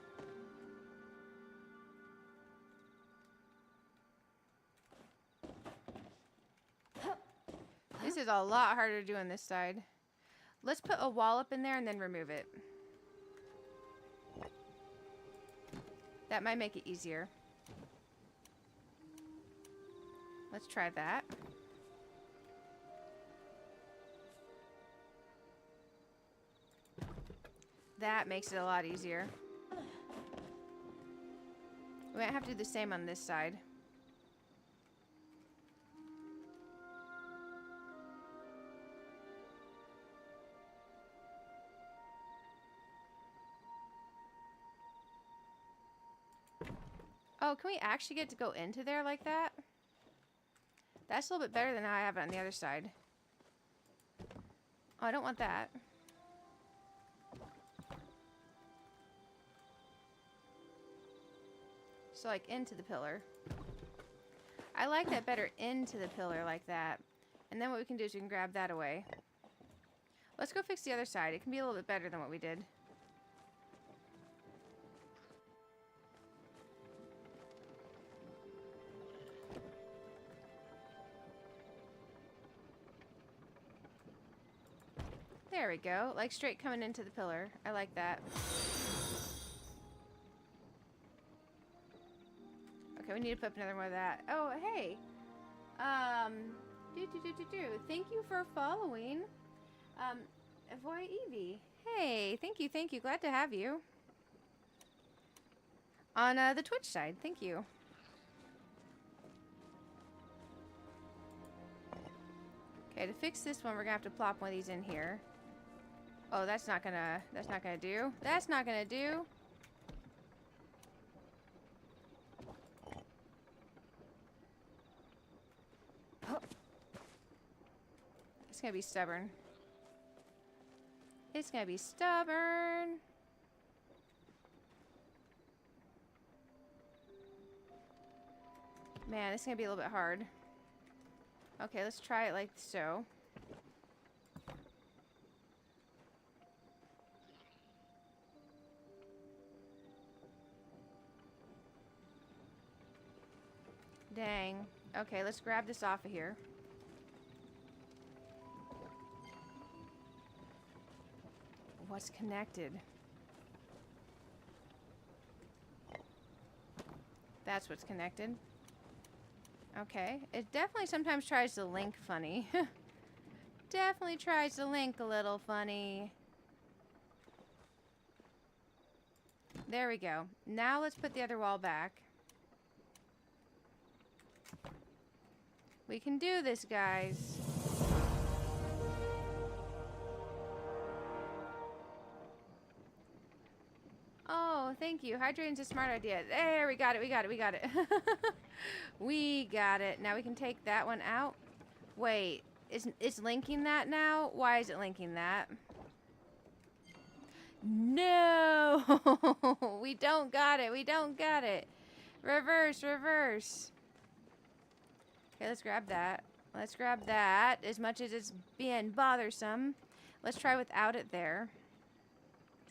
This is a lot harder to do on this side. Let's put a wall up in there and then remove it. That might make it easier. Let's try that. That makes it a lot easier. We might have to do the same on this side. Oh, can we actually get to go into there like that? That's a little bit better than how I have it on the other side. Oh, I don't want that. So, like, into the pillar. I like that better, into the pillar like that. And then what we can do is we can grab that away. Let's go fix the other side. It can be a little bit better than what we did. There we go. Like straight coming into the pillar. I like that. Okay, we need to put up another one of that. Oh, hey. Thank you for following. Avoy Evie. Hey, thank you, thank you. Glad to have you. On the Twitch side, thank you. Okay, to fix this one, we're gonna have to plop one of these in here. Oh, that's not gonna do. That's not gonna do. Oh. It's gonna be stubborn. It's gonna be stubborn. Man, this is gonna be a little bit hard. Okay, let's try it like so. Dang. Okay, let's grab this off of here. What's connected? That's what's connected. Okay. It definitely sometimes tries to link funny. Definitely tries to link a little funny. There we go. Now let's put the other wall back. We can do this, guys. Oh, thank you. Hydrating's a smart idea. There, we got it, we got it, we got it. We got it. Now we can take that one out. Wait, it's linking that now? Why is it linking that? No! We don't got it, we don't got it. Reverse, reverse. Okay, let's grab that. Let's grab that, as much as it's being bothersome. Let's try without it there.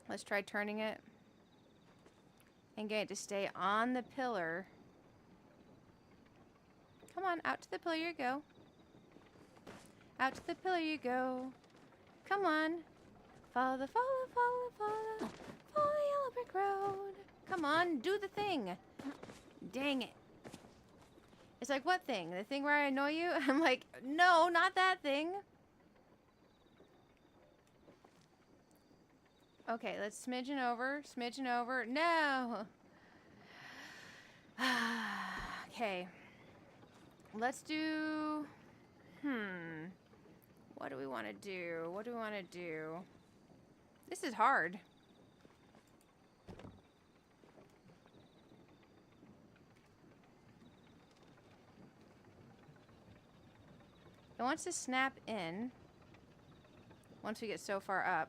Let's try turning it. And get it to stay on the pillar. Come on, out to the pillar you go. Out to the pillar you go. Come on. Follow the, follow the yellow brick road. Come on, do the thing. Dang it. It's like, what thing? The thing where I annoy you? I'm like, no, not that thing. Okay, let's smidgen over. Smidgen over. No! Okay. Let's do... What do we want to do? What do we want to do? This is hard. It wants to snap in once we get so far up.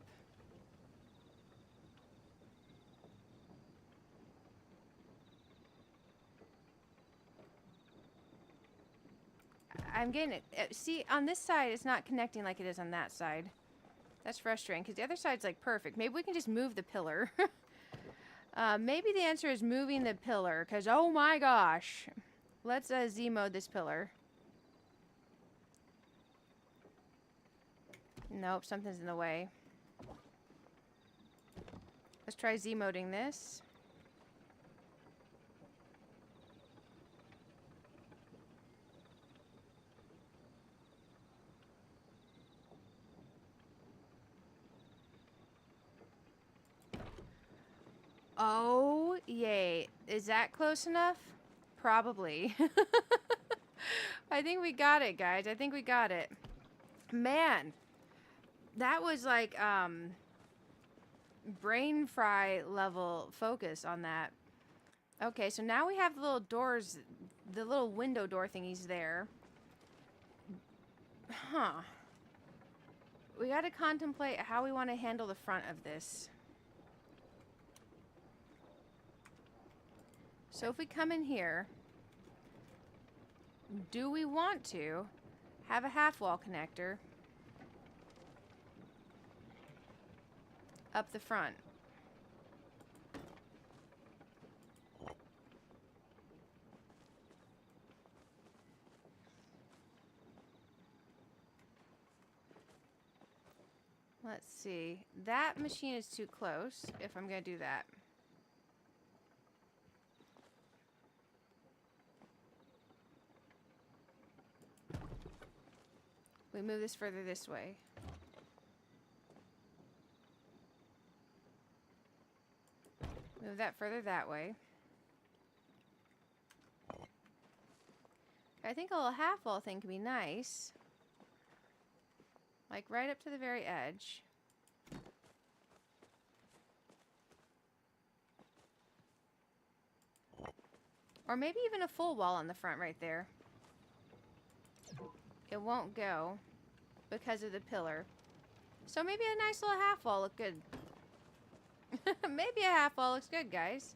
I'm getting it. See, on this side, it's not connecting like it is on that side. That's frustrating, because the other side's like perfect. Maybe we can just move the pillar. Maybe the answer is moving the pillar, because oh my gosh. Let's Z mode this pillar. Nope, something's in the way. Let's try Z moding this. Oh, yay. Is that close enough? Probably. I think we got it, guys. I think we got it. Man, that was like, brain fry level focus on that. Okay, so now we have the little doors, the little window door thingies there. Huh. We got to contemplate how we want to handle the front of this. So if we come in here, do we want to have a half wall connector up the front? Let's see. That machine is too close if I'm going to do that. We move this further this way. Move that further that way. I think a little half wall thing could be nice. Like right up to the very edge. Or maybe even a full wall on the front right there. It won't go because of the pillar. So maybe a nice little half wall look good. Maybe a half wall looks good, guys.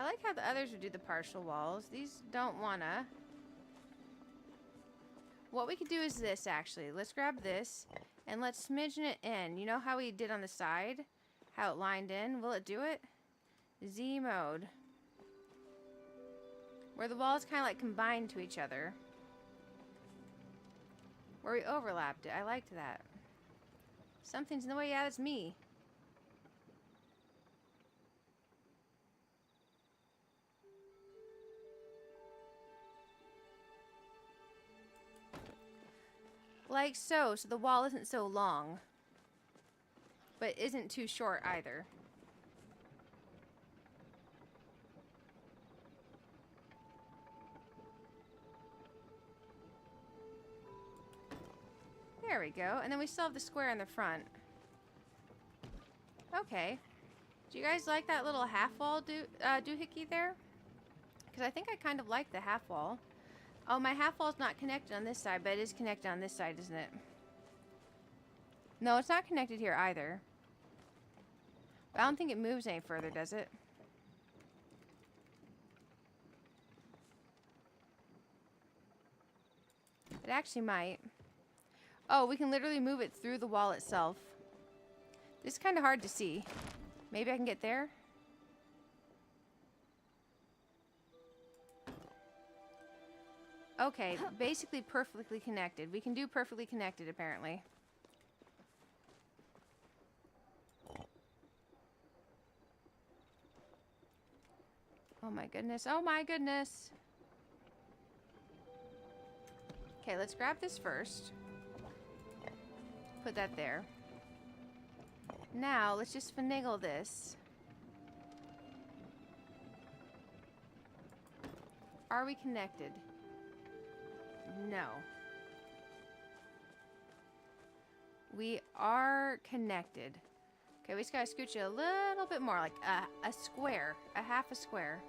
I like how the others would do the partial walls. These don't wanna. What we could do is this, actually. Let's grab this, and let's smidgen it in. You know how we did on the side? How it lined in? Will it do it? Z mode. Where the walls kind of like combined to each other. Where we overlapped it. I liked that. Something's in the way. Yeah, that's me. Like so. So the wall isn't so long. But isn't too short either. There we go. And then we still have the square in the front. Okay. Do you guys like that little half wall doohickey there? Because I think I kind of like the half wall. Oh, my half wall's not connected on this side, but it is connected on this side, isn't it? No, it's not connected here either. But I don't think it moves any further, does it? It actually might. Oh, we can literally move it through the wall itself. This is kind of hard to see. Maybe I can get there? Okay, basically perfectly connected. We can do perfectly connected, apparently. Oh my goodness. Oh my goodness. Okay, let's grab this first. Put that there. Now, let's just finagle this. Are we connected? No. We are connected. Okay, we just gotta scooch it a little bit more, like a square, a half a square.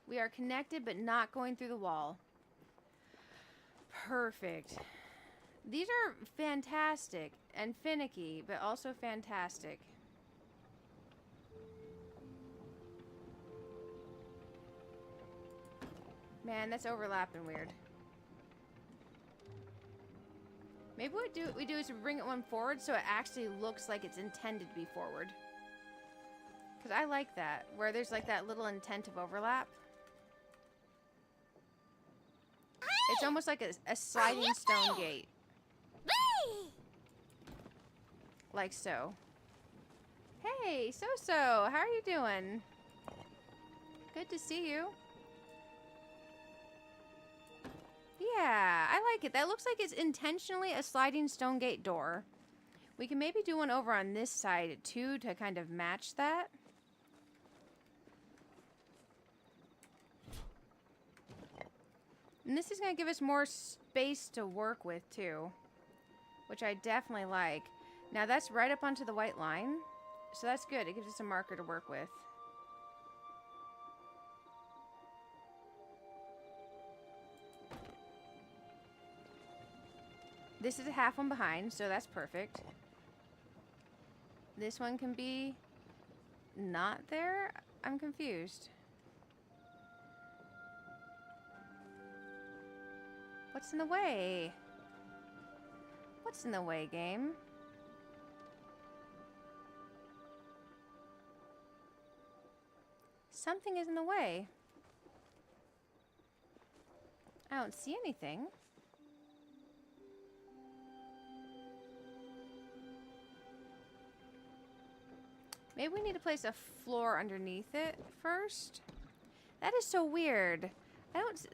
We are connected, but not going through the wall. Perfect. These are fantastic and finicky, but also fantastic. Man, that's overlapping weird. Maybe what we do is we bring it one forward so it actually looks like it's intended to be forward. Because I like that, where there's like that little intent of overlap. It's almost like a sliding stone gate. Like so. Hey, So-So, how are you doing? Good to see you. Yeah, I like it. That looks like it's intentionally a sliding stone gate door. We can maybe do one over on this side too to kind of match that. And this is going to give us more space to work with too, which I definitely like. Now that's right up onto the white line, so that's good. It gives us a marker to work with. This is a half one behind, so that's perfect. This one can be not there? I'm confused. What's in the way? What's in the way, game? Something is in the way. I don't see anything. Maybe we need to place a floor underneath it first. That is so weird.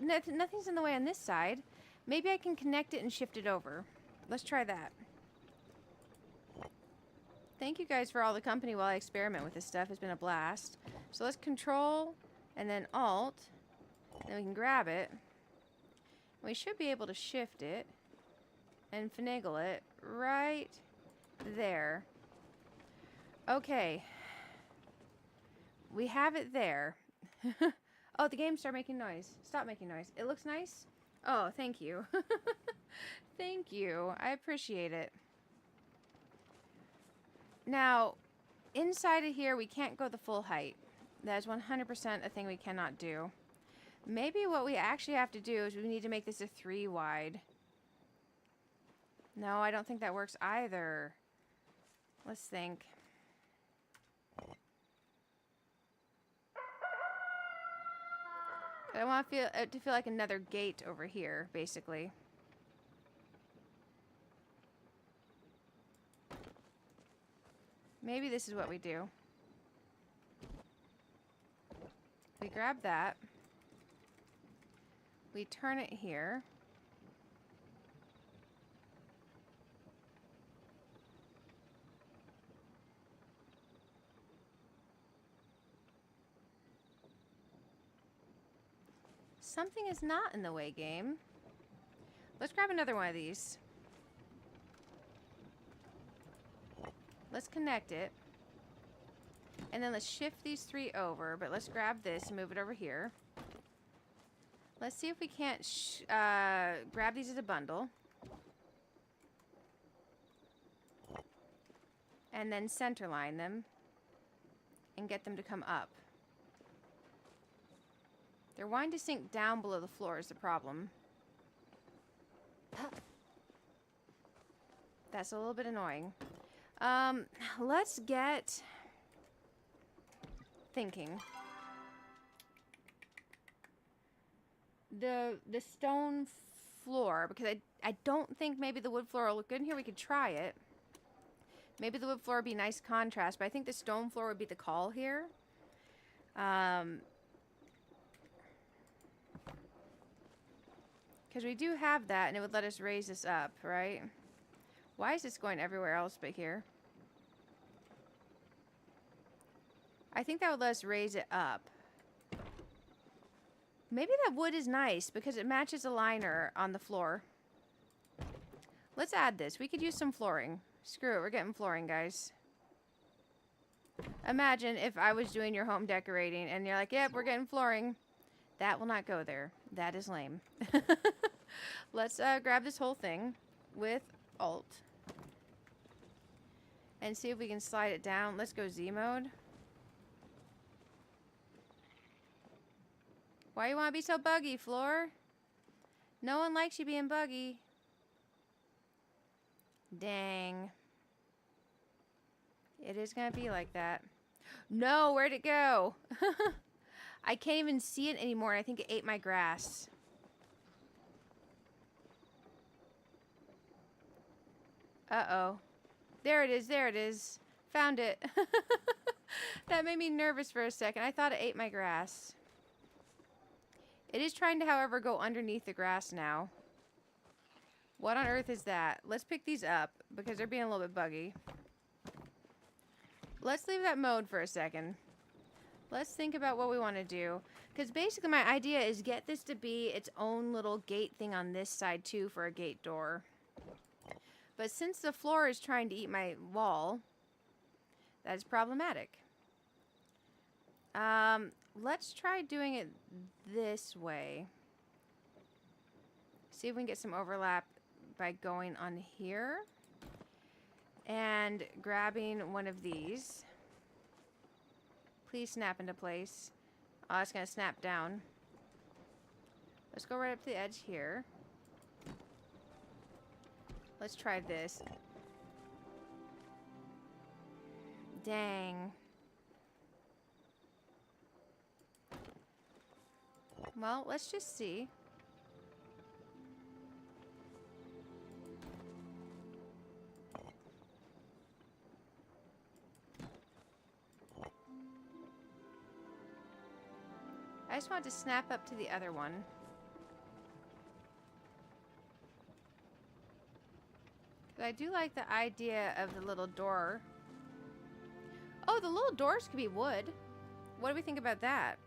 Nothing's in the way on this side. Maybe I can connect it and shift it over. Let's try that. Thank you guys for all the company while I experiment with this stuff. It's been a blast. So let's Control and then Alt. Then we can grab it. We should be able to shift it and finagle it right there. Okay. We have it there. Oh, the game started making noise. Stop making noise. It looks nice. Oh, thank you. Thank you. I appreciate it. Now, inside of here, we can't go the full height. That is 100% a thing we cannot do. Maybe what we actually have to do is we need to make this a 3 wide. No, I don't think that works either. Let's think. I want to feel like another gate over here, basically. Maybe this is what we do. We grab that. We turn it here. Something is not in the way, game. Let's grab another one of these. Let's connect it. And then let's shift these 3 over. But let's grab this and move it over here. Let's see if we can't grab these as a bundle. And then center line them. And get them to come up. They're wanting to sink down below the floor is the problem. That's a little bit annoying. Let's get thinking. The stone floor, because I don't think maybe the wood floor will look good in here. We could try it. Maybe the wood floor would be nice contrast, but I think the stone floor would be the call here. Because we do have that, and it would let us raise this up, right? Why is this going everywhere else but here? I think that would let us raise it up. Maybe that wood is nice, because it matches a liner on the floor. Let's add this. We could use some flooring. Screw it, we're getting flooring, guys. Imagine if I was doing your home decorating, and you're like, yep, we're getting flooring. That will not go there. That is lame. Let's grab this whole thing with Alt. And see if we can slide it down. Let's go Z mode. Why you want to be so buggy, Floor? No one likes you being buggy. Dang. It is going to be like that. No, where'd it go? I can't even see it anymore. I think it ate my grass. Uh-oh. There it is. There it is. Found it. That made me nervous for a second. I thought it ate my grass. It is trying to, however, go underneath the grass now. What on earth is that? Let's pick these up because they're being a little bit buggy. Let's leave that mode for a second. Let's think about what we want to do. Because basically my idea is get this to be its own little gate thing on this side too for a gate door. But since the floor is trying to eat my wall, that is problematic. Let's try doing it this way. See if we can get some overlap by going on here and grabbing one of these. Please snap into place. Oh, it's gonna snap down. Let's go right up to the edge here. Let's try this. Dang. Well, let's just see. I just want to snap up to the other one. But I do like the idea of the little door. Oh, the little doors could be wood. What do we think about that?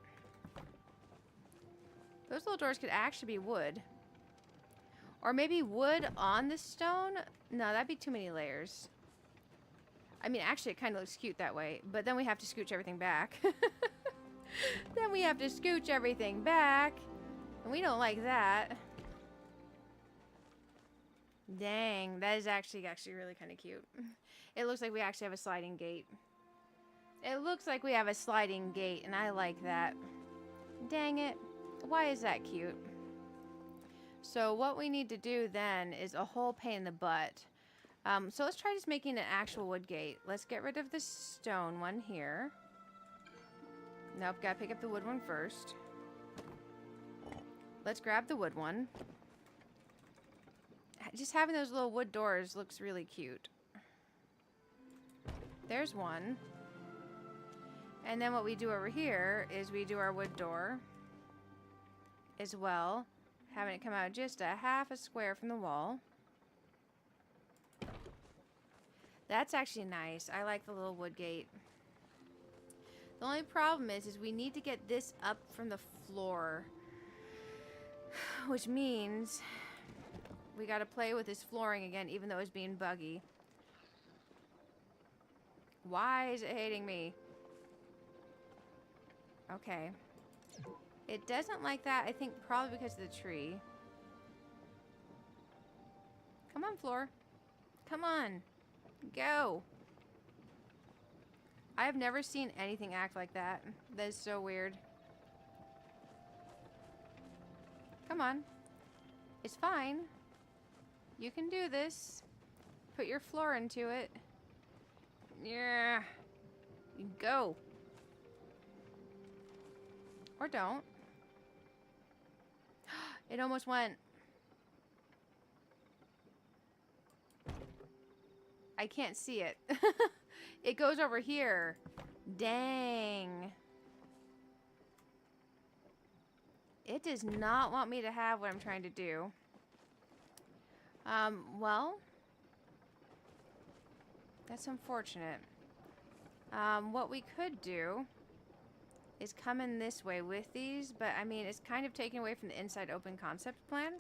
Those little doors could actually be wood. Or maybe wood on the stone? No, that'd be too many layers. I mean, actually, it kind of looks cute that way. But then we have to scooch everything back. Then we have to scooch everything back. And we don't like that. Dang, that is actually really kind of cute. It looks like we actually have a sliding gate. It looks like we have a sliding gate, and I like that. Dang it. Why is that cute? So what we need to do then is a whole pain in the butt. So let's try just making an actual wood gate. Let's get rid of the stone one here. Nope, gotta pick up the wood one first. Let's grab the wood one. Just having those little wood doors looks really cute. There's one. And then what we do over here is we do our wood door as well, having it come out just a half a square from the wall. That's actually nice. I like the little wood gate. The only problem is we need to get this up from the floor, which means we got to play with this flooring again, even though it's being buggy. Why is it hating me? Okay. It doesn't like that, I think probably because of the tree. Come on, floor. Come on. Go. I have never seen anything act like that. That is so weird. Come on. It's fine. You can do this. Put your floor into it. Yeah. Go. Or don't. It almost went. I can't see it. It goes over here. Dang. It does not want me to have what I'm trying to do. Well, that's unfortunate. What we could do is come in this way with these, but I mean, it's kind of taken away from the inside open concept plan.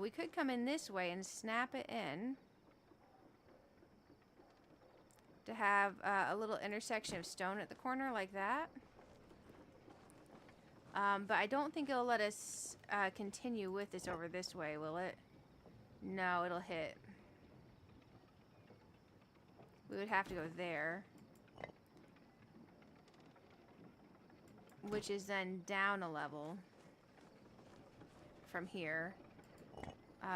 We could come in this way and snap it in to have a little intersection of stone at the corner like that. But I don't think it'll let us continue with this over this way, will it? No, it'll hit. We would have to go there. Which is then down a level from here.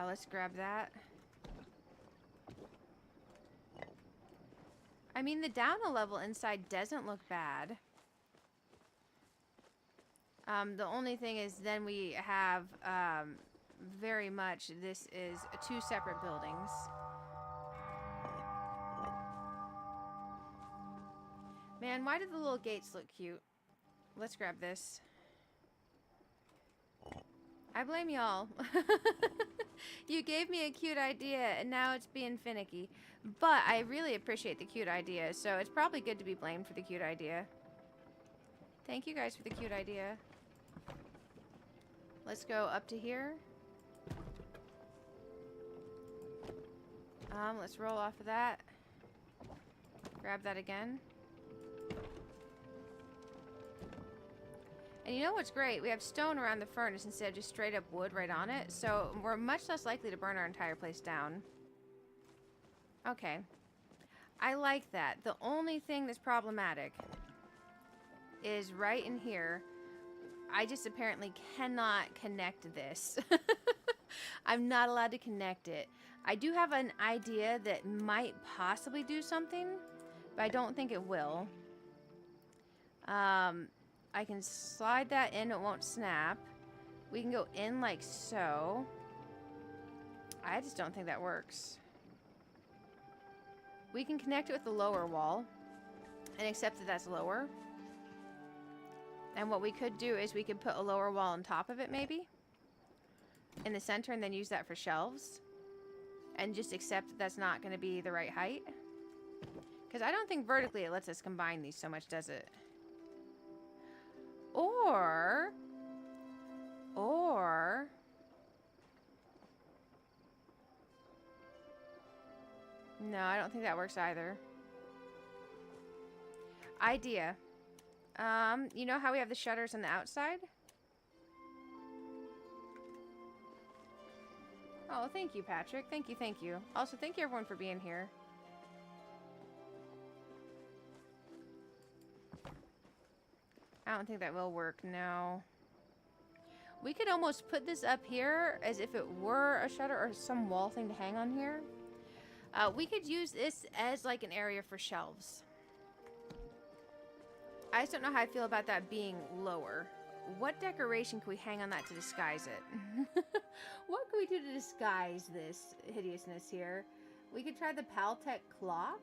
Let's grab that. I mean, the down a level inside doesn't look bad. The only thing is then we have very much, this is two separate buildings. Man, why did the little gates look cute? Let's grab this. I blame y'all. You gave me a cute idea, and now it's being finicky. But I really appreciate the cute idea, so it's probably good to be blamed for the cute idea. Thank you guys for the cute idea. Let's go up to here. Let's roll off of that. Grab that again. And you know what's great? We have stone around the furnace instead of just straight up wood right on it. So we're much less likely to burn our entire place down. Okay. I like that. The only thing that's problematic is right in here. I just apparently cannot connect this. I'm not allowed to connect it. I do have an idea that might possibly do something, but I don't think it will. I can slide that in, it won't snap. We can go in like so. I just don't think that works. We can connect it with the lower wall and accept that that's lower. And what we could do is we could put a lower wall on top of it maybe. In the center, and then use that for shelves. And just accept that that's not going to be the right height. Because I don't think vertically it lets us combine these so much, does it? Or... No, I don't think that works either. Idea. You know how we have the shutters on the outside? Oh, thank you, Patrick. Thank you, thank you. Also, thank you everyone for being here. I don't think that will work, no. We could almost put this up here as if it were a shutter or some wall thing to hang on here. We could use this as like an area for shelves. I just don't know how I feel about that being lower. What decoration can we hang on that to disguise it? What can we do to disguise this hideousness here? We could try the Paltech clock.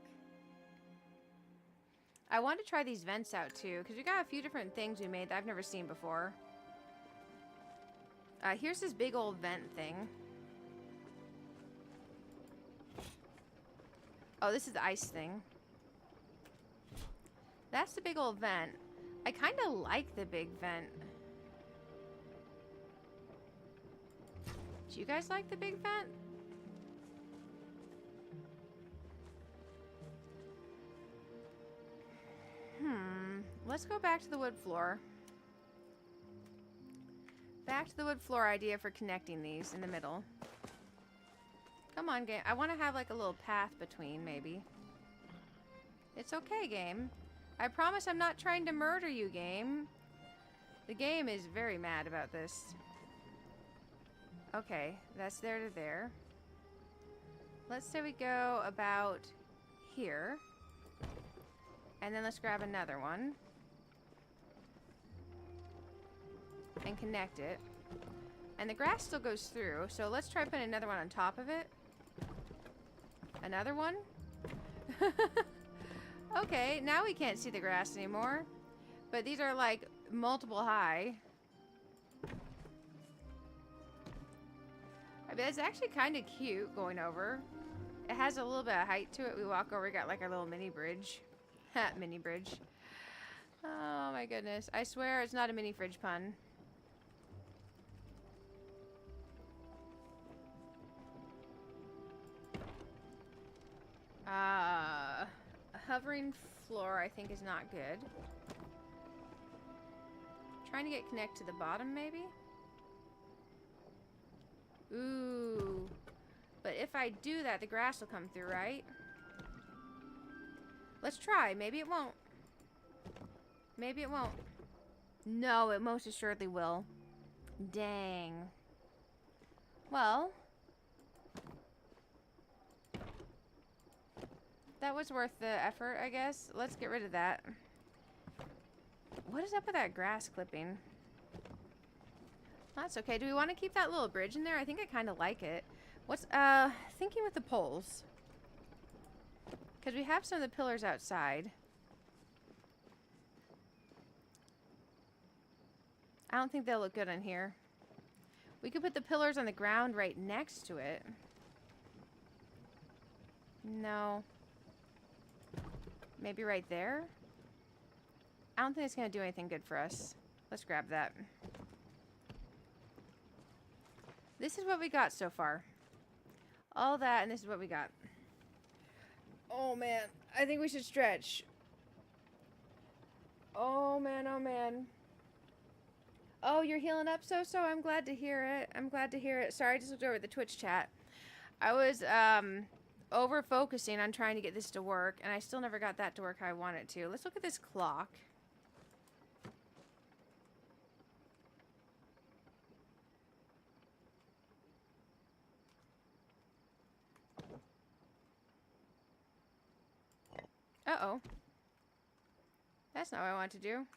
I want to try these vents out too, because we got a few different things we made that I've never seen before. Here's this big old vent thing. Oh, this is the ice thing. That's the big old vent. I kind of like the big vent. Do you guys like the big vent? Let's go back to the wood floor. Back to the wood floor idea for connecting these in the middle. Come on, game. I want to have like a little path between, maybe. It's okay, game. I promise I'm not trying to murder you, game. The game is very mad about this. Okay, that's there to there. Let's say we go about here. And then let's grab another one. And connect it. And the grass still goes through, so let's try putting another one on top of it. Another one? Okay, now we can't see the grass anymore. But these are like multiple high. I mean, it's actually kind of cute going over. It has a little bit of height to it. We walk over, we got like our little mini bridge. Ha, mini bridge. Oh my goodness. I swear it's not a mini fridge pun. Hovering floor I think is not good. Trying to get connect to the bottom maybe? Ooh. But if I do that, the grass will come through, right? Let's try. Maybe it won't. Maybe it won't. No, it most assuredly will. Dang. Well. That was worth the effort, I guess. Let's get rid of that. What is up with that grass clipping? That's okay. Do we want to keep that little bridge in there? I think I kind of like it. What's, thinking with the poles. Because we have some of the pillars outside. I don't think they'll look good on here. We could put the pillars on the ground right next to it. No. Maybe right there? I don't think it's going to do anything good for us. Let's grab that. This is what we got so far. All that, and this is what we got. Oh, man. I think we should stretch. Oh, man. Oh, man. Oh, you're healing up, So-So? I'm glad to hear it. I'm glad to hear it. Sorry, I just looked over at the Twitch chat. I was, over-focusing on trying to get this to work, and I still never got that to work how I want it to. Let's look at this clock. Uh-oh. That's not what I want to do.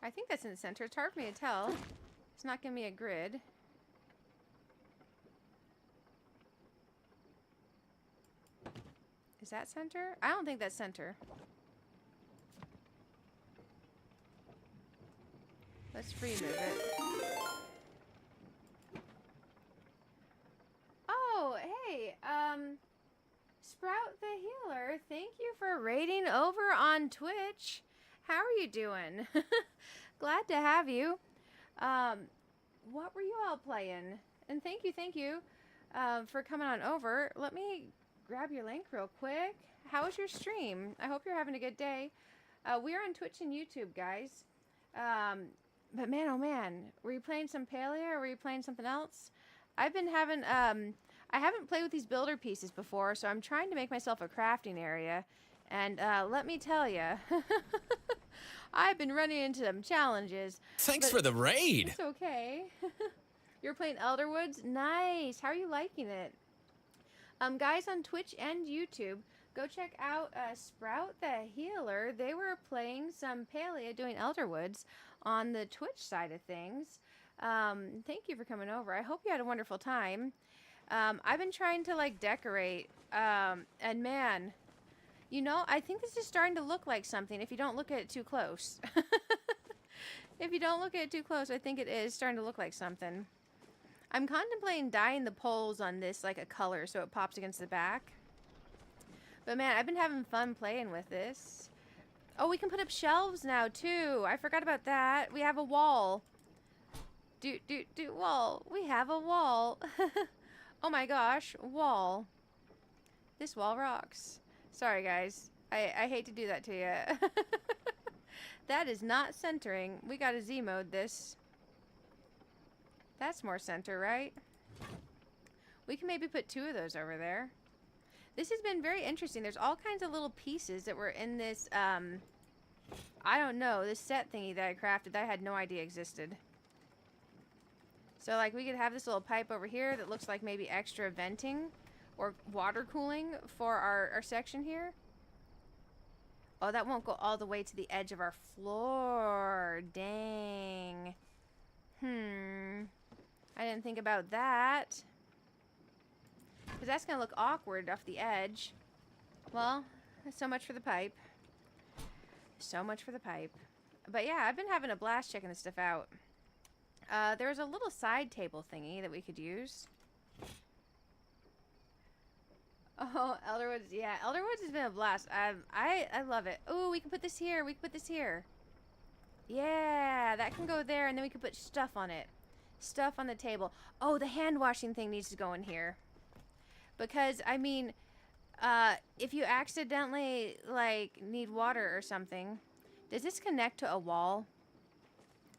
I think that's in the center. It's hard for me to tell. It's not giving me a grid. Is that center? I don't think that's center. Let's remove it. Oh, hey, Sprout the Healer, thank you for raiding over on Twitch. How are you doing? Glad to have you. What were you all playing? And thank you, for coming on over. Let me grab your link real quick. How was your stream? I hope you're having a good day. We are on Twitch and YouTube, guys. But man, oh man, were you playing some Palia or were you playing something else? I've been having, I haven't played with these builder pieces before, so I'm trying to make myself a crafting area. And let me tell you, I've been running into some challenges. Thanks for the raid. It's okay. You're playing Elderwoods? Nice. How are you liking it? Guys on Twitch and YouTube, go check out Sprout the Healer. They were playing some Palia doing Elderwoods on the Twitch side of things. Thank you for coming over. I hope you had a wonderful time. I've been trying to like decorate, and man, you know, I think this is starting to look like something if you don't look at it too close. If you don't look at it too close, I think it is starting to look like something. I'm contemplating dyeing the poles on this like a color so it pops against the back. But man, I've been having fun playing with this. Oh, we can put up shelves now too. I forgot about that. We have a wall. Wall. We have a wall. Oh my gosh, wall. This wall rocks. Sorry guys. I hate to do that to you. That is not centering. We gotta Z mode this. That's more center, right? We can maybe put 2 of those over there. This has been very interesting. There's all kinds of little pieces that were in this, I don't know, this set thingy that I crafted that I had no idea existed. So, like, we could have this little pipe over here that looks like maybe extra venting or water cooling for our section here. Oh, that won't go all the way to the edge of our floor. Dang. I didn't think about that. Because that's going to look awkward off the edge. Well, so much for the pipe. So much for the pipe. But yeah, I've been having a blast checking this stuff out. There's a little side table thingy that we could use. Oh, Elderwoods. Yeah, Elderwoods has been a blast. I love it. Oh, we can put this here. We can put this here. Yeah, that can go there, and then we can put stuff on it. Stuff on the table. Oh, the hand washing thing needs to go in here. Because, I mean, if you accidentally, like, need water or something, does this connect to a wall?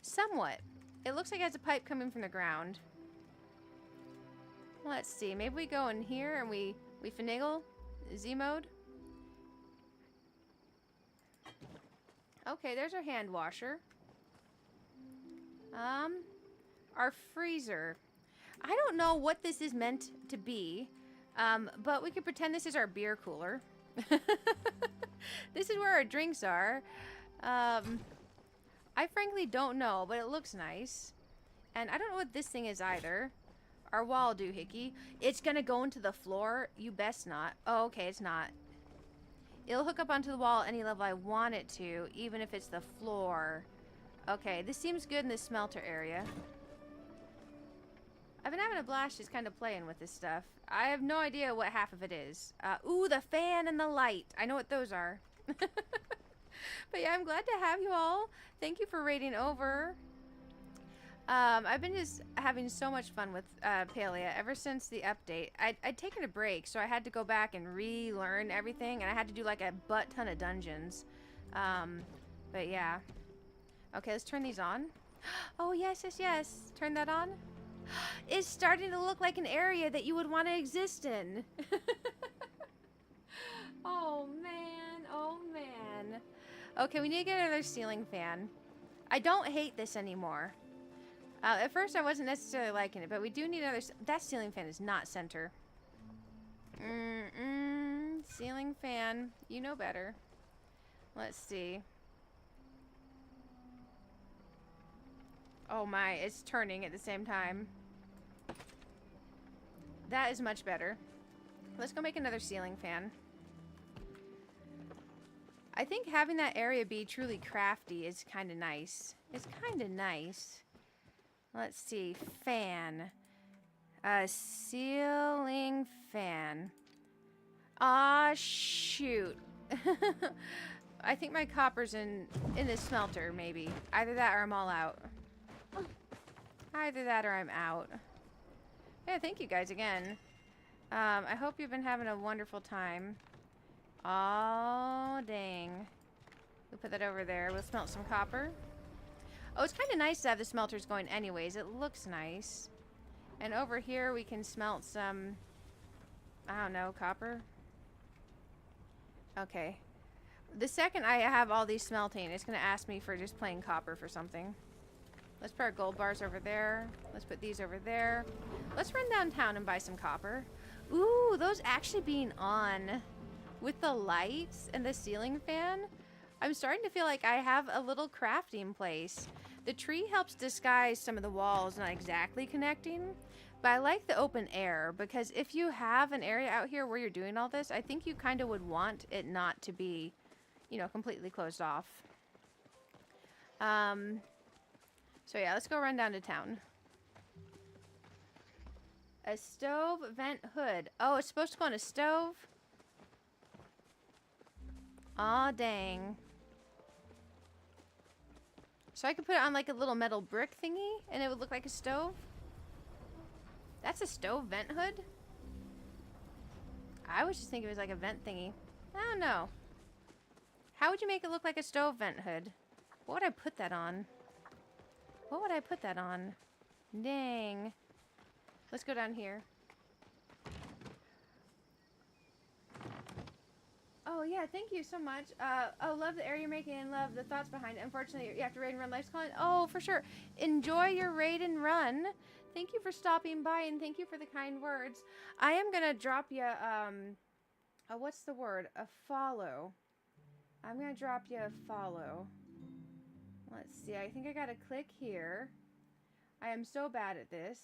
Somewhat. It looks like it has a pipe coming from the ground. Let's see. Maybe we go in here and we finagle Z mode. Okay, there's our hand washer. Our freezer. I don't know what this is meant to be, but we could pretend this is our beer cooler. This is where our drinks are. I frankly don't know, but it looks nice. And I don't know what this thing is either. Our wall doohickey. It's gonna go into the floor? You best not. Oh, okay, it's not. It'll hook up onto the wall any level I want it to, even if it's the floor. Okay, this seems good in the smelter area. I've been having a blast just kind of playing with this stuff. I have no idea what half of it is. Ooh, the fan and the light. I know what those are. But yeah, I'm glad to have you all. Thank you for raiding over. I've been just having so much fun with Palia ever since the update. I'd taken a break, so I had to go back and relearn everything, and I had to do like a butt ton of dungeons. But yeah. Okay, let's turn these on. Oh, yes, yes, yes. Turn that on. It's starting to look like an area that you would want to exist in. Oh, man. Oh, man. Okay, we need to get another ceiling fan. I don't hate this anymore. At first, I wasn't necessarily liking it, but we do need another... That ceiling fan is not center. Ceiling fan. You know better. Let's see. Oh my, it's turning at the same time. That is much better. Let's go make another ceiling fan. I think having that area be truly crafty is kind of nice. It's kind of nice. Let's see. Fan. Ceiling fan. Aw, shoot. I think my copper's in the smelter, maybe. Either that or I'm all out. Either that or I'm out. Yeah, thank you guys again. I hope you've been having a wonderful time. Oh, dang. We'll put that over there. We'll smelt some copper. Oh, it's kind of nice to have the smelters going anyways. It looks nice. And over here we can smelt some, I don't know, copper. Okay. The second I have all these smelting, it's going to ask me for just plain copper for something. Let's put our gold bars over there. Let's put these over there. Let's run downtown and buy some copper. Ooh, those actually being on with the lights and the ceiling fan. I'm starting to feel like I have a little crafting place. The tree helps disguise some of the walls not exactly connecting, but I like the open air because if you have an area out here where you're doing all this, I think you kind of would want it not to be, you know, completely closed off. So yeah, let's go run down to town. A stove vent hood. Oh, it's supposed to go on a stove? Aw, dang. So I could put it on like a little metal brick thingy and it would look like a stove? That's a stove vent hood? I was just thinking it was like a vent thingy. I don't know. How would you make it look like a stove vent hood? What would I put that on? What would I put that on? Dang. Let's go down here. Oh, yeah, thank you so much. Oh, love the area you're making and love the thoughts behind it. Unfortunately, you have to raid and run Life's Calling. Oh, for sure. Enjoy your raid and run. Thank you for stopping by and thank you for the kind words. I am going to drop you, what's the word? A follow. I'm going to drop you a follow. Let's see. I think I got to click here. I am so bad at this.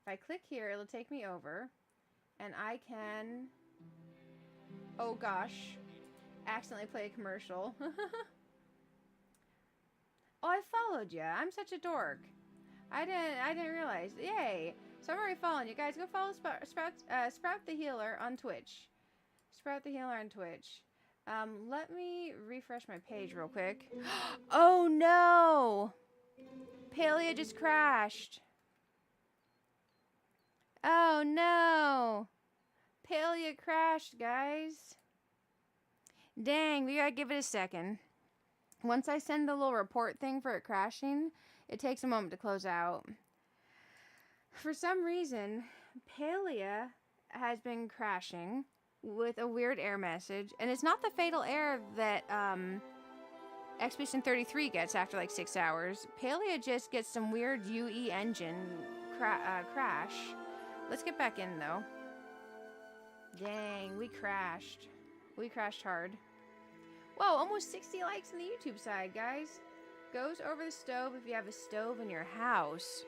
If I click here, it'll take me over. And I can... Oh gosh, accidentally play a commercial. Oh, I followed you. I'm such a dork. I didn't realize. Yay! So I'm already following you guys. Go follow Sprout the Healer on Twitch. Sprout the Healer on Twitch. Let me refresh my page real quick. Oh no! Palia just crashed. Oh no! Palia crashed, guys. Dang, we gotta give it a second. Once I send the little report thing for it crashing, it takes a moment to close out. For some reason, Palia has been crashing with a weird error message, and it's not the fatal error that Expedition 33 gets after like 6 hours. Palia just gets some weird UE engine crash. Let's get back in though. Dang, we crashed. We crashed hard. Whoa, almost 60 likes on the YouTube side, guys. Goes over the stove if you have a stove in your house.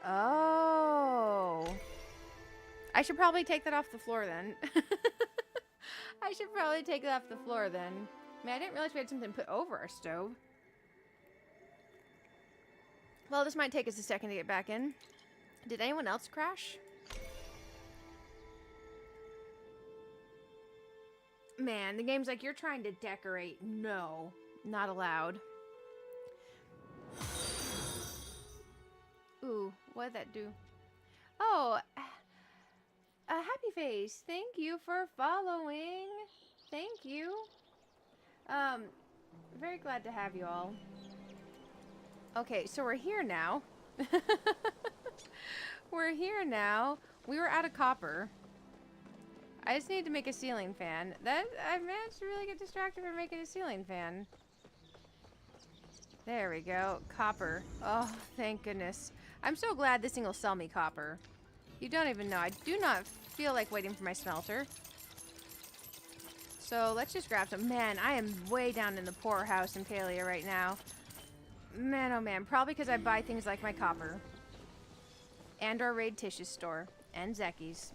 Oh. I should probably take that off the floor then. I should probably take it off the floor then. I mean, I didn't realize we had something put over our stove. Well, this might take us a second to get back in. Did anyone else crash? Man, the game's like, you're trying to decorate. No, not allowed. Ooh, what did that do? Oh, a happy face. Thank you for following. Thank you. Very glad to have you all. Okay, so we're here now. We're here now. We were out of copper. I just need to make a ceiling fan. I managed to really get distracted from making a ceiling fan. There we go. Copper. Oh, thank goodness. I'm so glad this thing will sell me copper. You don't even know. I do not feel like waiting for my smelter. So let's just grab some. Man, I am way down in the poorhouse in Palia right now. Man, oh man. Probably because I buy things like my copper. And our raid Tish's store. And Zeki's.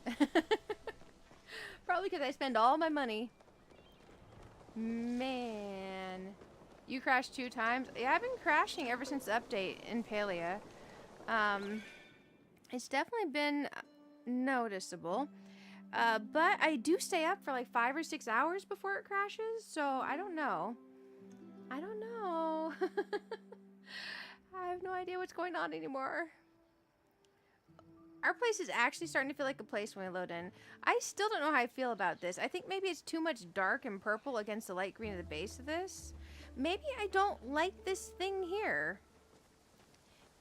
Probably because I spend all my money. Man. You crashed 2 times? Yeah, I've been crashing ever since the update in Palia. It's definitely been noticeable. But I do stay up for like 5 or 6 hours before it crashes, so I don't know. I don't know. I have no idea what's going on anymore. Our place is actually starting to feel like a place when we load in. I still don't know how I feel about this. I think maybe it's too much dark and purple against the light green at the base of this. Maybe I don't like this thing here.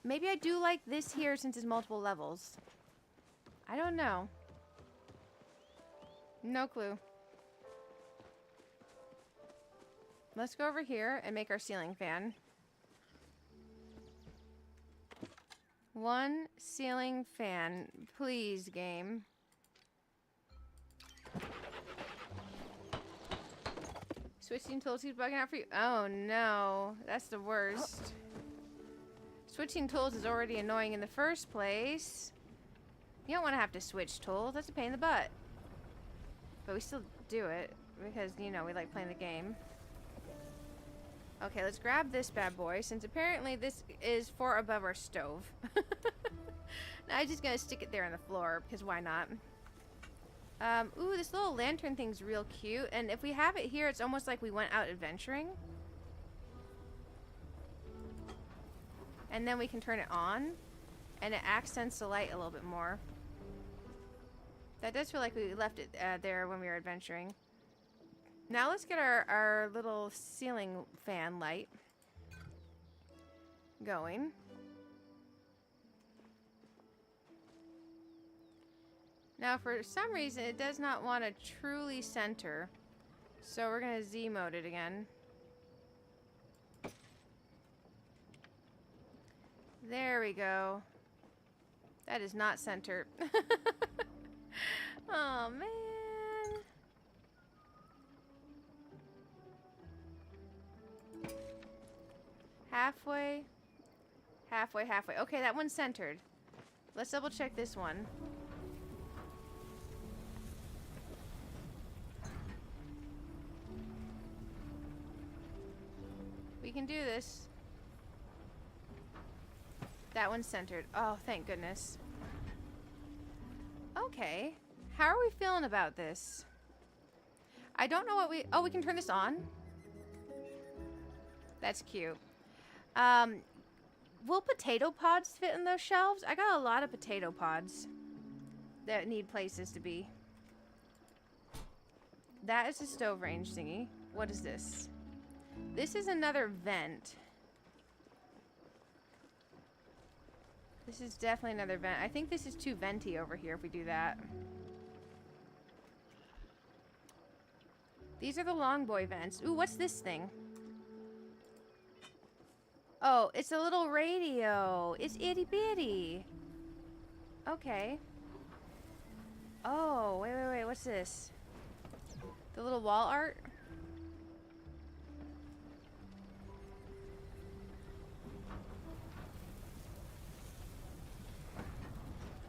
Maybe I do like this here since it's multiple levels. I don't know. No clue. Let's go over here and make our ceiling fan. 1 ceiling fan. Please, game. Switching tools keeps bugging out for you. Oh no, that's the worst. Switching tools is already annoying in the first place. You don't want to have to switch tools. That's a pain in the butt. But we still do it because, you know, we like playing the game. Okay, let's grab this bad boy since apparently this is for above our stove. Now I'm just gonna stick it there on the floor because why not? Ooh, this little lantern thing's real cute, and if we have it here, it's almost like we went out adventuring. And then we can turn it on, and it accents the light a little bit more. That does feel like we left it there when we were adventuring. Now let's get our little ceiling fan light going. Now for some reason it does not want to truly center. So we're going to Z mode it again. There we go. That is not centered. Oh man. Halfway. Halfway, halfway. Okay, that one's centered. Let's double check this one. We can do this. That one's centered. Oh, thank goodness. Okay. How are we feeling about this? I don't know what we... Oh, we can turn this on. That's cute. Will potato pods fit in those shelves? I got a lot of potato pods that need places to be. That is a stove range thingy. What is this? This is another vent. This is definitely another vent. I think this is too venty over here if we do that. These are the long boy vents. Ooh, what's this thing? Oh, it's a little radio. It's itty bitty. Okay. Oh, wait, wait, wait. What's this? The little wall art?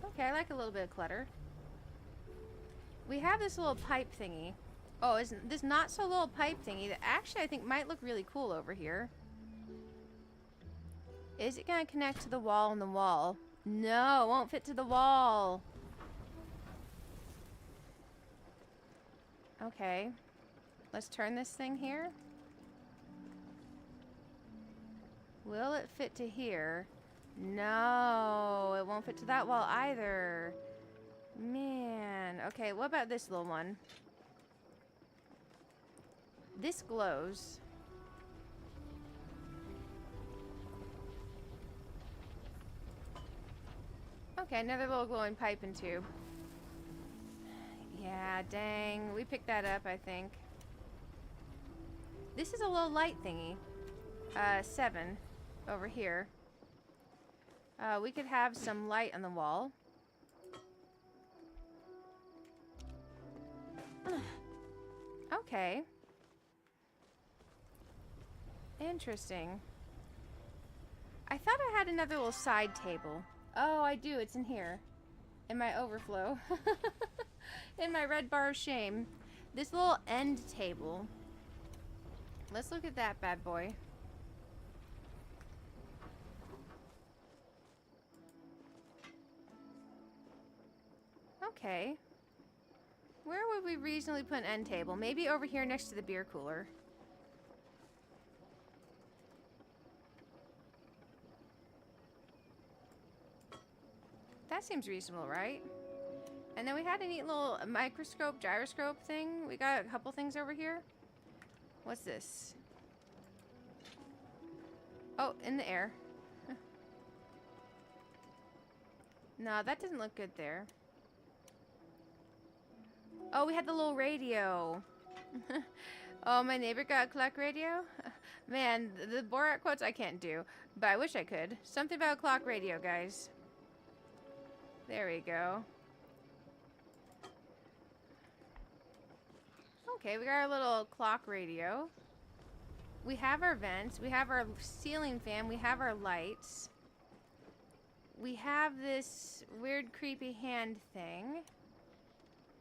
Okay, I like a little bit of clutter. We have this little pipe thingy. Oh, isn't this not so little pipe thingy that actually I think might look really cool over here? Is it gonna connect to the wall on the wall? No, it won't fit to the wall. Okay. Let's turn this thing here. Will it fit to here? No, it won't fit to that wall either. Man. Okay, what about this little one? This glows. Okay, another little glowing pipe and tube. Yeah, dang. We picked that up, I think. This is a little light thingy. 7 over here. We could have some light on the wall. Okay. Interesting. I thought I had another little side table. Oh, I do. It's in here. In my overflow. In my red bar of shame. This little end table. Let's look at that bad boy. Okay. Where would we reasonably put an end table? Maybe over here next to the beer cooler. That seems reasonable, right? And then we had a neat little microscope, gyroscope thing. We got a couple things over here. What's this? Oh, in the air. No, that doesn't look good there. Oh, we had the little radio. Oh, my neighbor got a clock radio? Man, the Borat quotes I can't do, but I wish I could. Something about a clock radio, guys. There we go. Okay, we got our little clock radio. We have our vents. We have our ceiling fan. We have our lights. We have this weird, creepy hand thing.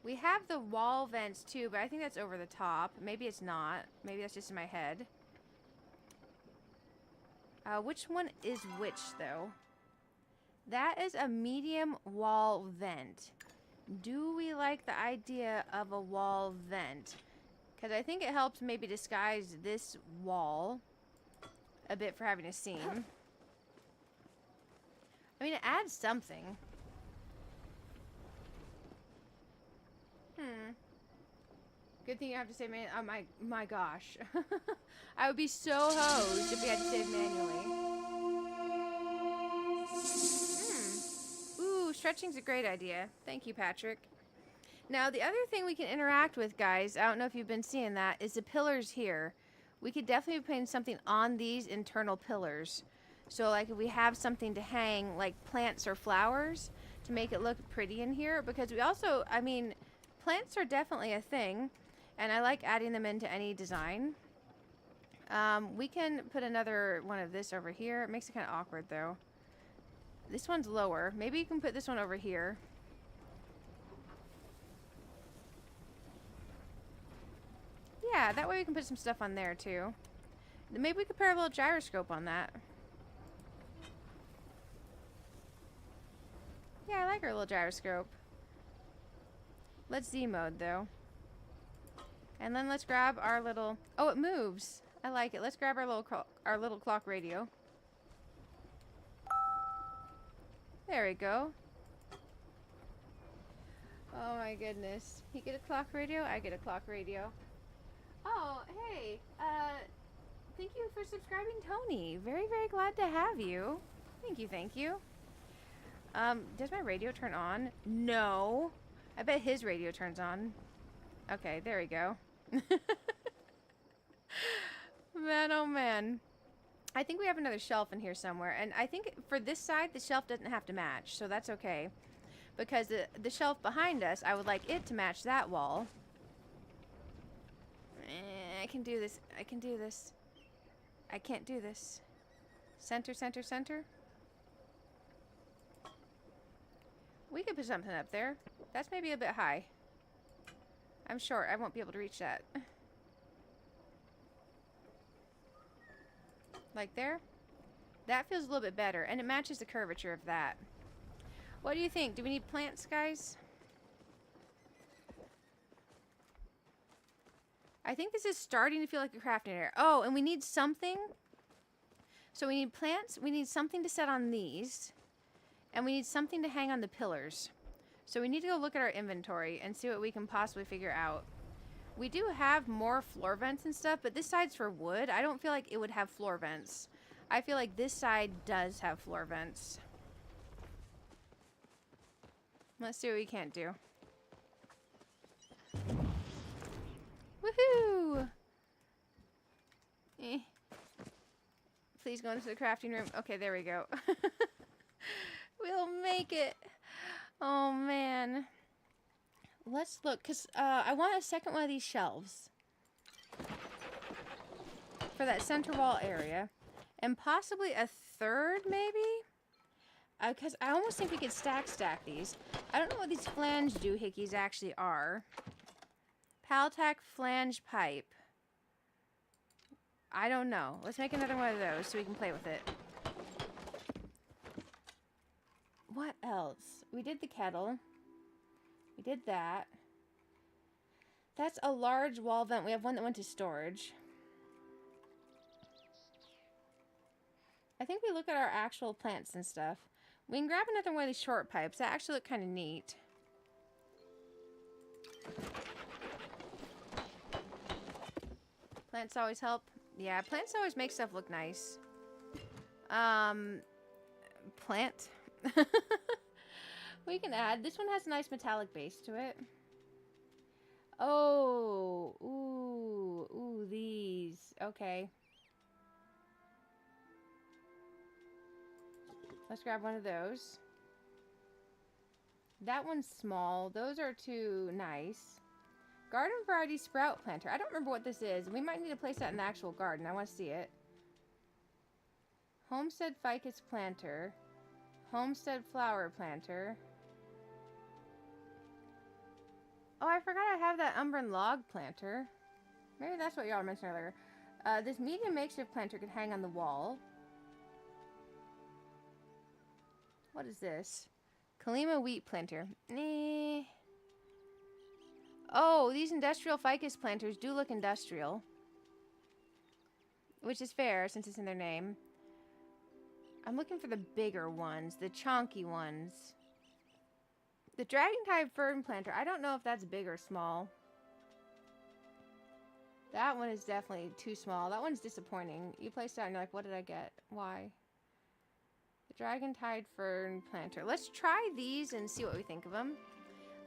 We have the wall vents too, but I think that's over the top. Maybe it's not. Maybe that's just in my head. Which one is which, though? That is a medium wall vent. Do we like the idea of a wall vent? Because I think it helps maybe disguise this wall a bit for having a seam. I mean, it adds something. Good thing you have to save manually. Oh my gosh. I would be so hosed if we had to save manually. Ooh, stretching's a great idea. Thank you, Patrick. Now, the other thing we can interact with, guys, I don't know if you've been seeing that, is the pillars here. We could definitely be putting something on these internal pillars. So, like, if we have something to hang, like plants or flowers, to make it look pretty in here. Because we also, I mean, plants are definitely a thing. And I like adding them into any design. We can put another one of this over here. It makes it kind of awkward, though. This one's lower. Maybe you can put this one over here. Yeah, that way we can put some stuff on there, too. Maybe we could pair a little gyroscope on that. Yeah, I like our little gyroscope. Let's Z mode, though. And then let's grab our little... Oh, it moves. I like it. Let's grab our little clock radio. There we go. Oh my goodness. You get a clock radio? I get a clock radio. Oh, hey. Thank you for subscribing, Tony. Very, very glad to have you. Thank you, thank you. Does my radio turn on? No. I bet his radio turns on. Okay, there we go. Man, oh man. I think we have another shelf in here somewhere. And I think for this side, the shelf doesn't have to match. So that's okay. Because the shelf behind us, I would like it to match that wall. I can do this. I can do this. I can't do this. Center, center, center. We could put something up there. That's maybe a bit high. I'm short. I won't be able to reach that. Like there? That feels a little bit better, and it matches the curvature of that. What do you think? Do we need plants, guys? I think this is starting to feel like a crafting area. Oh, and we need something. So we need plants. We need something to set on these. And we need something to hang on the pillars. So we need to go look at our inventory and see what we can possibly figure out. We do have more floor vents and stuff, but this side's for wood. I don't feel like it would have floor vents. I feel like this side does have floor vents. Let's see what we can't do. Woohoo! Eh. Please go into the crafting room. Okay, there we go. We'll make it. Oh, man. Let's look, because I want a second one of these shelves. For that center wall area. And possibly a third, maybe? Because I almost think we could stack these. I don't know what these flange doohickeys actually are. Paltac flange pipe. I don't know. Let's make another one of those so we can play with it. What else? We did the kettle. We did that. That's a large wall vent. We have one that went to storage. I think we look at our actual plants and stuff. We can grab another one of these short pipes. That actually look kind of neat. Plants always help. Yeah, plants always make stuff look nice. Plant. We can add. This one has a nice metallic base to it. Oh, ooh, these. Okay. Let's grab one of those. That one's small. Those are too nice. Garden variety sprout planter. I don't remember what this is. We might need to place that in the actual garden. I want to see it. Homestead ficus planter. Homestead flower planter. Oh, I forgot I have that umbran log planter. Maybe that's what y'all mentioned earlier. This medium makeshift planter could hang on the wall. What is this? Kalima wheat planter. Eh. Oh, these industrial ficus planters do look industrial. Which is fair, since it's in their name. I'm looking for the bigger ones. The chonky ones. The dragon-type fern planter. I don't know if that's big or small. That one is definitely too small. That one's disappointing. You placed it out and you're like, what did I get? Why? The dragon-type fern planter. Let's try these and see what we think of them.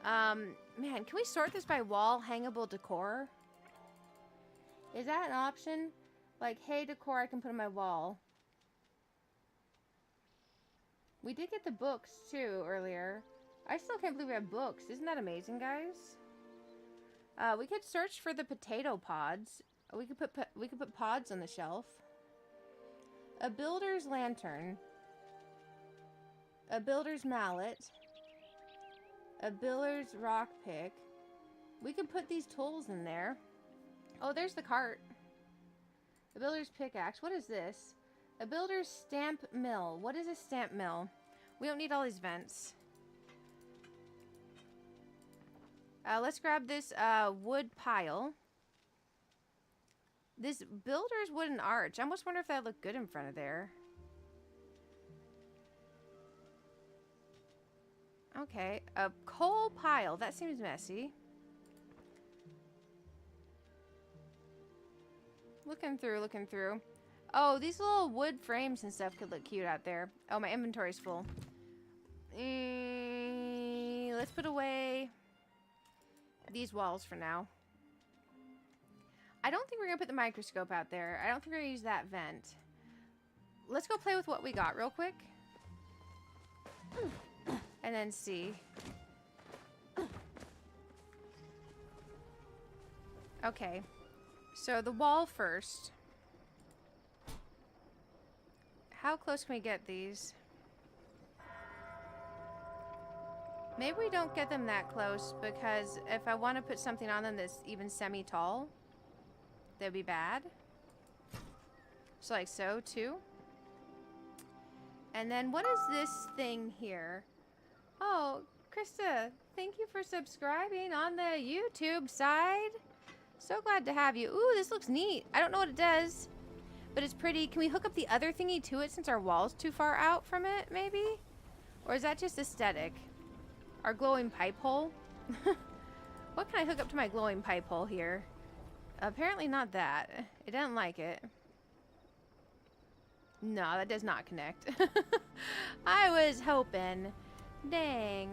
Man, can we sort this by wall hangable decor? Is that an option? Like, hey, decor I can put on my wall. We did get the books, too, earlier. I still can't believe we have books. Isn't that amazing, guys? We could search for the potato pods. We could put pods on the shelf. A builder's lantern. A builder's mallet. A builder's rock pick. We could put these tools in there. Oh, there's the cart. A builder's pickaxe. What is this? A builder's stamp mill. What is a stamp mill? We don't need all these vents. Let's grab this wood pile. This builder's wooden arch. I almost wonder if that looked good in front of there. Okay, a coal pile. That seems messy. Looking through. Oh, these little wood frames and stuff could look cute out there. Oh, my inventory's full. Let's put away these walls for now. I don't think we're going to put the microscope out there. I don't think we're going to use that vent. Let's go play with what we got real quick. And then see. Okay. So the wall first. How close can we get these? Maybe we don't get them that close, because if I want to put something on them that's even semi-tall, that'd be bad. So like so, too. And then what is this thing here? Oh, Krista, thank you for subscribing on the YouTube side. So glad to have you. Ooh, this looks neat. I don't know what it does, but it's pretty. Can we hook up the other thingy to it since our wall's too far out from it, maybe? Or is that just aesthetic? Our glowing pipe hole? What can I hook up to my glowing pipe hole here? Apparently not that. It doesn't like it. No, that does not connect. I was hoping. Dang.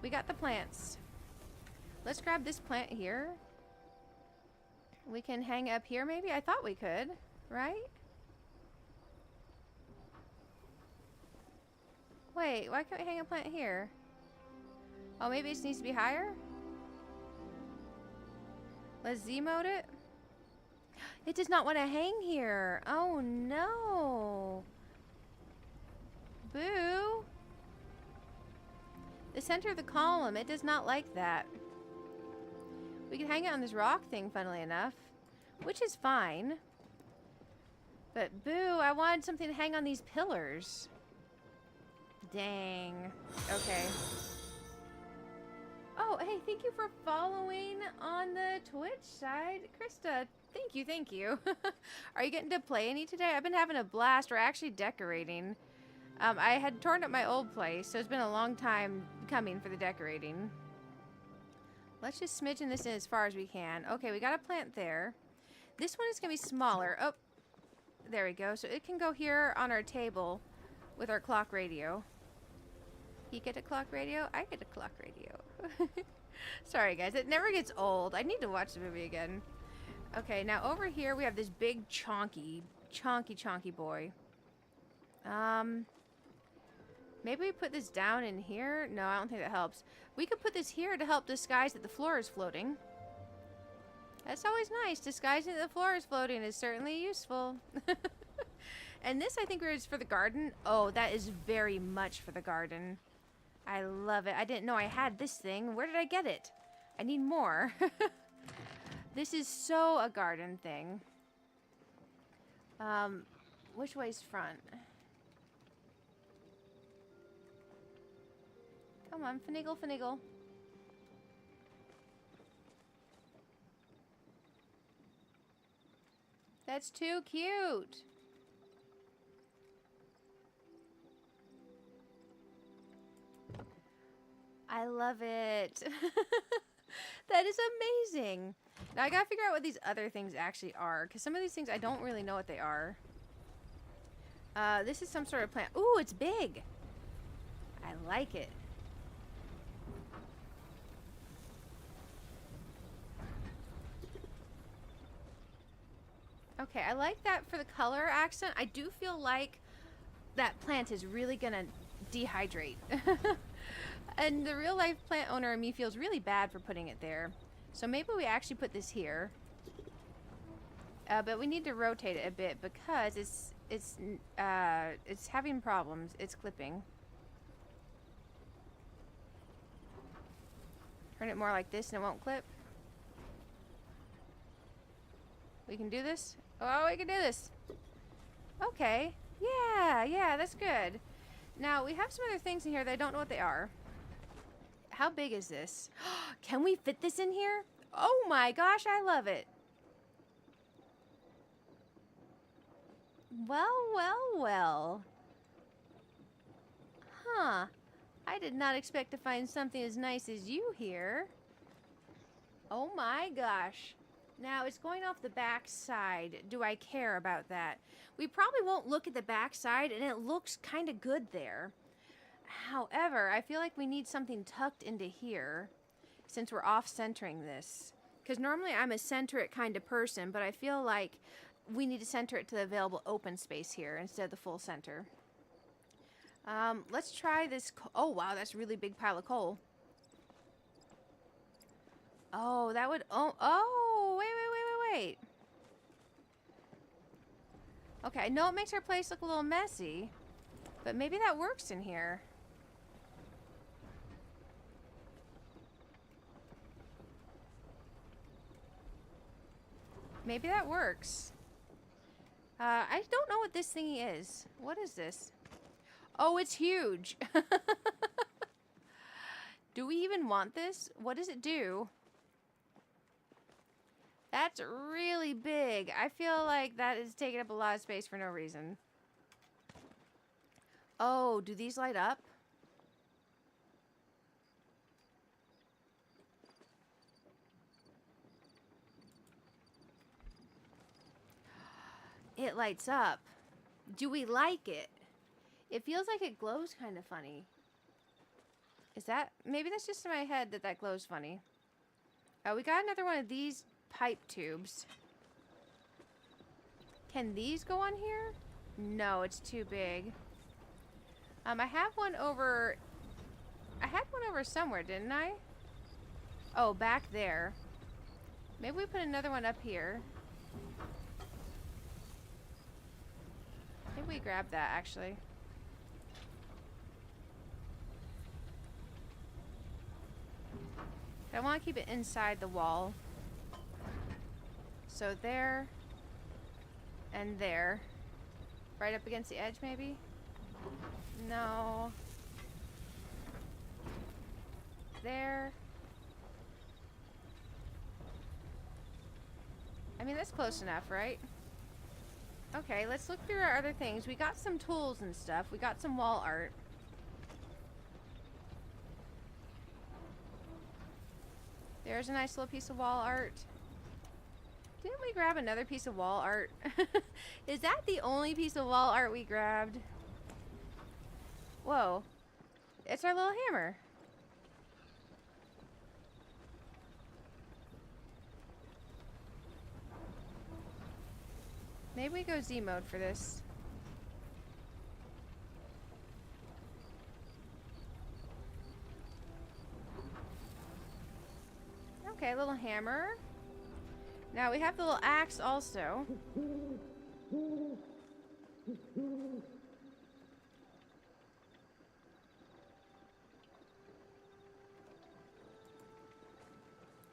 We got the plants. Let's grab this plant here. We can hang up here maybe? I thought we could, right? Wait, why can't we hang a plant here? Oh, maybe it just needs to be higher? Let's Z-mode it. It does not want to hang here. Oh, no. Boo. The center of the column, it does not like that. We can hang it on this rock thing, funnily enough, which is fine. But boo, I wanted something to hang on these pillars. Dang. Okay. Oh, hey, thank you for following on the Twitch side. Krista, thank you, thank you. Are you getting to play any today? I've been having a blast. We're actually decorating. I had torn up my old place, so it's been a long time coming for the decorating. Let's just smidgen this in as far as we can. Okay, we got a plant there. This one is going to be smaller. Oh, there we go. So it can go here on our table with our clock radio. You get a clock radio? I get a clock radio. Sorry, guys. It never gets old. I need to watch the movie again. Okay, now over here we have this big chonky boy. Maybe we put this down in here? No, I don't think that helps. We could put this here to help disguise that the floor is floating. That's always nice. Disguising that the floor is floating is certainly useful. And this, I think, is for the garden. Oh, that is very much for the garden. I love it. I didn't know I had this thing. Where did I get it? I need more. This is so a garden thing. Which way's front? Come on, finagle, finagle. That's too cute. I love it. That is amazing. Now I gotta figure out what these other things actually are, because some of these things I don't really know what they are. This is some sort of plant. Ooh, it's big. I like it. Okay, I like that for the color accent. I do feel like that plant is really gonna dehydrate. And the real life plant owner in me feels really bad for putting it there. So maybe we actually put this here. But we need to rotate it a bit because it's having problems. It's clipping. Turn it more like this and it won't clip. We can do this? Oh, we can do this. Okay. Yeah, that's good. Now, we have some other things in here that I don't know what they are. How big is this? Can we fit this in here? Oh my gosh, I love it. Well. Huh. I did not expect to find something as nice as you here. Oh my gosh. Now, it's going off the back side. Do I care about that? We probably won't look at the back side, and it looks kind of good there. However, I feel like we need something tucked into here since we're off-centering this. Because normally I'm a center it kind of person, but I feel like we need to center it to the available open space here instead of the full center. Let's try this. Oh, wow, that's a really big pile of coal. Oh, that would... Oh, wait. Okay, I know it makes our place look a little messy, but maybe that works in here. Maybe that works. I don't know what this thingy is. What is this? Oh, it's huge. Do we even want this? What does it do? That's really big. I feel like that is taking up a lot of space for no reason. Oh, do these light up? It lights up. Do we like it? It feels like it glows kind of funny. Is that... Maybe that's just in my head that that glows funny. Oh, we got another one of these pipe tubes. Can these go on here? No, it's too big. I have one over... I had one over somewhere, didn't I? Oh, back there. Maybe we put another one up here. Maybe we grab that, actually. I want to keep it inside the wall. So there. And there. Right up against the edge, maybe? No. There. I mean, that's close enough, right? Okay, let's look through our other things. We got some tools and stuff. We got some wall art. There's a nice little piece of wall art. Didn't we grab another piece of wall art? Is that the only piece of wall art we grabbed? Whoa. It's our little hammer. Maybe we go Z mode for this. Okay, a little hammer. Now we have the little axe also.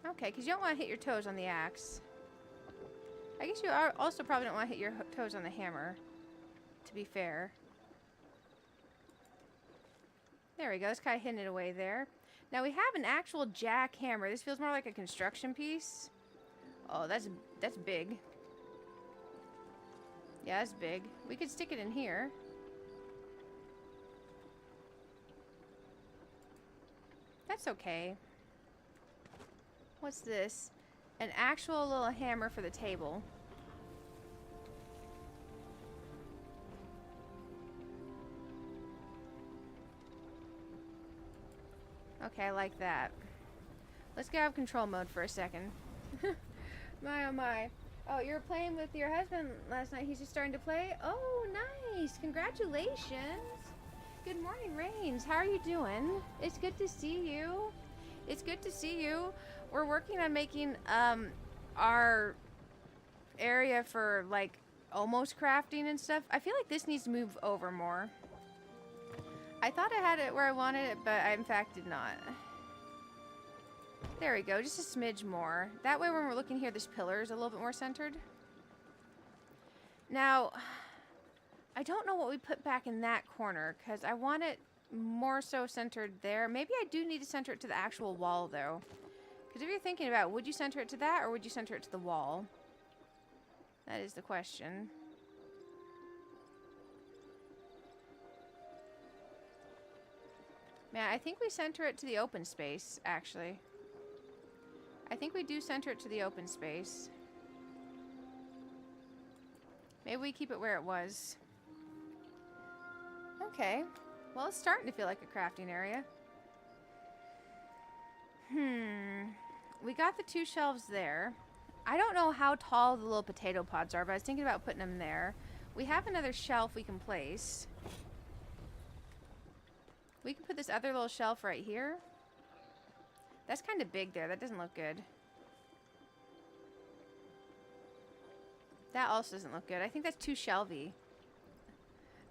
Okay, because you don't want to hit your toes on the axe. I guess you also probably don't want to hit your toes on the hammer, to be fair. There we go. It's kind of hidden it away there. Now we have an actual jackhammer. This feels more like a construction piece. Oh, that's big. Yeah, that's big. We could stick it in here. That's okay. What's this? An actual little hammer for the table. Okay, I like that. Let's get out of control mode for a second. My oh my. Oh, you were playing with your husband last night. He's just starting to play? Oh, nice. Congratulations. Good morning, Rains. How are you doing? It's good to see you. It's good to see you. We're working on making our area for like almost crafting and stuff. I feel like this needs to move over more. I thought I had it where I wanted it, but I in fact did not. There we go, just a smidge more. That way when we're looking here, this pillar is a little bit more centered. Now, I don't know what we put back in that corner, because I want it more so centered there. Maybe I do need to center it to the actual wall, though. Because if you're thinking about, would you center it to that, or would you center it to the wall? That is the question. Man, I think we center it to the open space, actually. I think we do center it to the open space. Maybe we keep it where it was. Okay. Well, it's starting to feel like a crafting area. We got the 2 shelves there. I don't know how tall the little potato pods are, but I was thinking about putting them there. We have another shelf we can place. We can put this other little shelf right here. That's kind of big there. That doesn't look good. That also doesn't look good. I think that's too shelvy.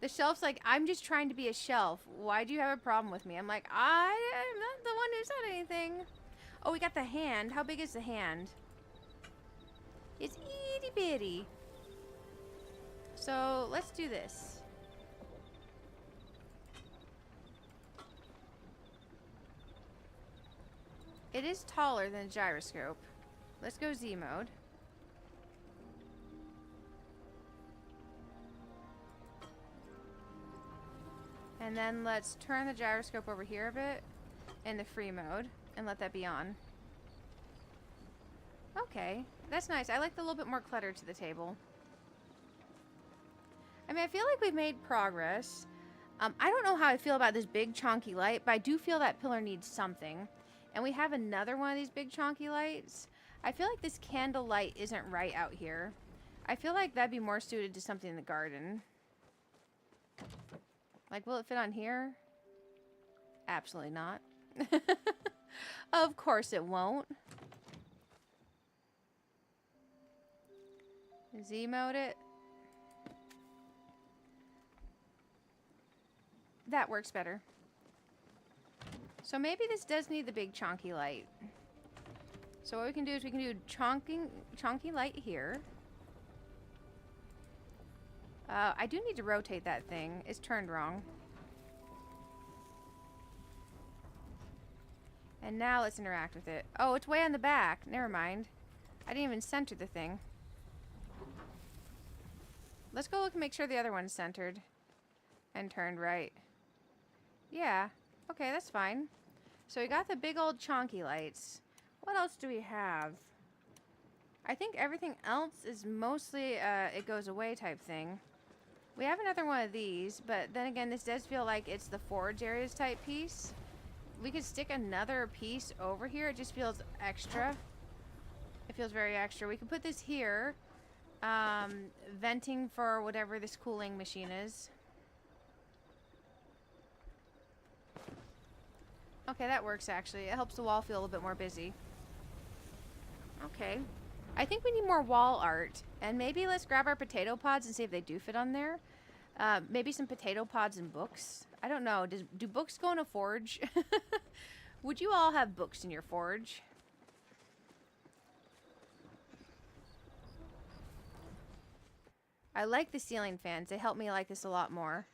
The shelf's like, I'm just trying to be a shelf. Why do you have a problem with me? I'm like, I'm not the one who said anything. Oh, we got the hand. How big is the hand? It's itty bitty. So let's do this. It is taller than a gyroscope. Let's go Z mode. And then let's turn the gyroscope over here a bit in the free mode and let that be on. Okay, that's nice. I like the little bit more clutter to the table. I mean, I feel like we've made progress. I don't know how I feel about this big chonky light, but I do feel that pillar needs something. And we have another one of these big chonky lights. I feel like this candle light isn't right out here. I feel like that'd be more suited to something in the garden. Like, will it fit on here? Absolutely not. Of course it won't. Z mode it. That works better. So maybe this does need the big chonky light. So what we can do is we can do chonky light here. I do need to rotate that thing. It's turned wrong. And now let's interact with it. Oh, it's way on the back. Never mind. I didn't even center the thing. Let's go look and make sure the other one's centered and turned right. Yeah. Okay, that's fine. So we got the big old chonky lights. What else do we have? I think everything else is mostly it goes away type thing. We have another one of these, but then again, this does feel like it's the forge areas type piece. We could stick another piece over here. It just feels extra. It feels very extra. We could put this here. Venting for whatever this cooling machine is. Okay, that works actually. It helps the wall feel a little bit more busy. Okay. I think we need more wall art. And maybe let's grab our potato pods and see if they do fit on there. Maybe some potato pods and books. I don't know. Do books go in a forge? Would you all have books in your forge? I like the ceiling fans. They help me like this a lot more.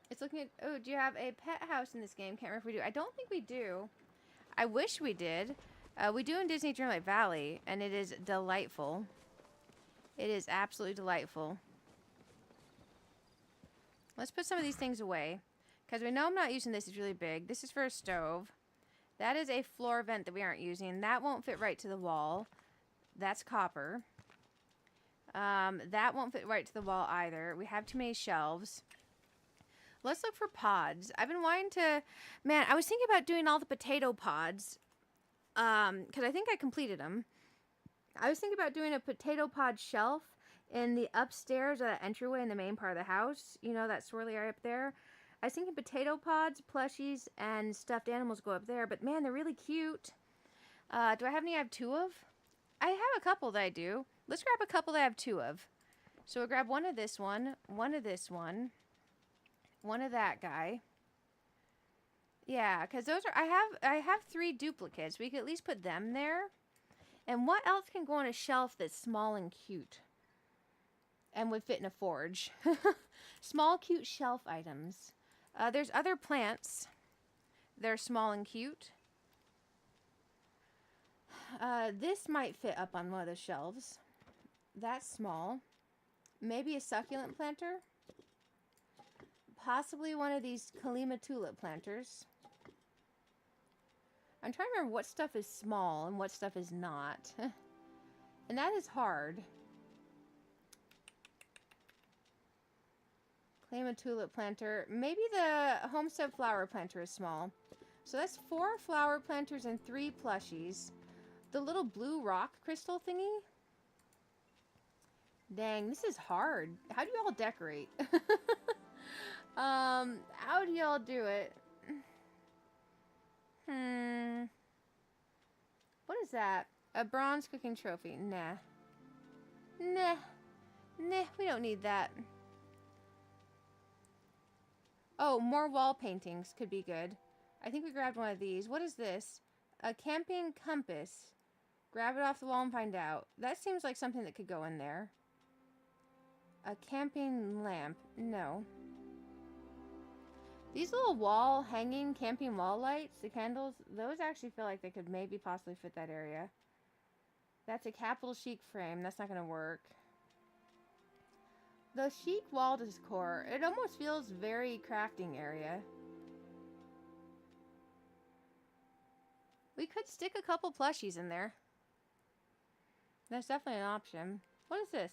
It's looking at... Oh, do you have a pet house in this game? Can't remember if we do. I don't think we do. I wish we did. We do in Disney Dreamlight Valley, and it is delightful. It is absolutely delightful. Let's put some of these things away. Because we know I'm not using this. It's really big. This is for a stove. That is a floor vent that we aren't using. That won't fit right to the wall. That's copper. That won't fit right to the wall either. We have too many shelves. Let's look for pods. I've been wanting to... Man, I was thinking about doing all the potato pods. Because I think I completed them. I was thinking about doing a potato pod shelf in the upstairs or the entryway in the main part of the house. You know, that swirly area up there. I was thinking potato pods, plushies, and stuffed animals go up there. But man, they're really cute. Do I have any I have two of? I have a couple that I do. Let's grab a couple that I have two of. So we'll grab one of this one of this one of that guy. Yeah, because those are I have 3 duplicates. We could at least put them there. And what else can go on a shelf that's small and cute? And would fit in a forge. Small, cute shelf items. There's other plants. They're small and cute. This might fit up on one of the shelves. That's small. Maybe a succulent planter. Possibly one of these Kalima tulip planters. I'm trying to remember what stuff is small and what stuff is not. And that is hard. Kalima tulip planter. Maybe the homestead flower planter is small. So that's 4 flower planters and 3 plushies. The little blue rock crystal thingy. Dang, this is hard. How do you all decorate? How do y'all do it? What is that? A bronze cooking trophy. Nah. Nah. Nah, we don't need that. Oh, more wall paintings could be good. I think we grabbed one of these. What is this? A camping compass. Grab it off the wall and find out. That seems like something that could go in there. A camping lamp. No. These little wall hanging camping wall lights, the candles, those actually feel like they could maybe possibly fit that area. That's a capital chic frame. That's not going to work. The chic wall decor, it almost feels very crafting area. We could stick a couple plushies in there. That's definitely an option. What is this?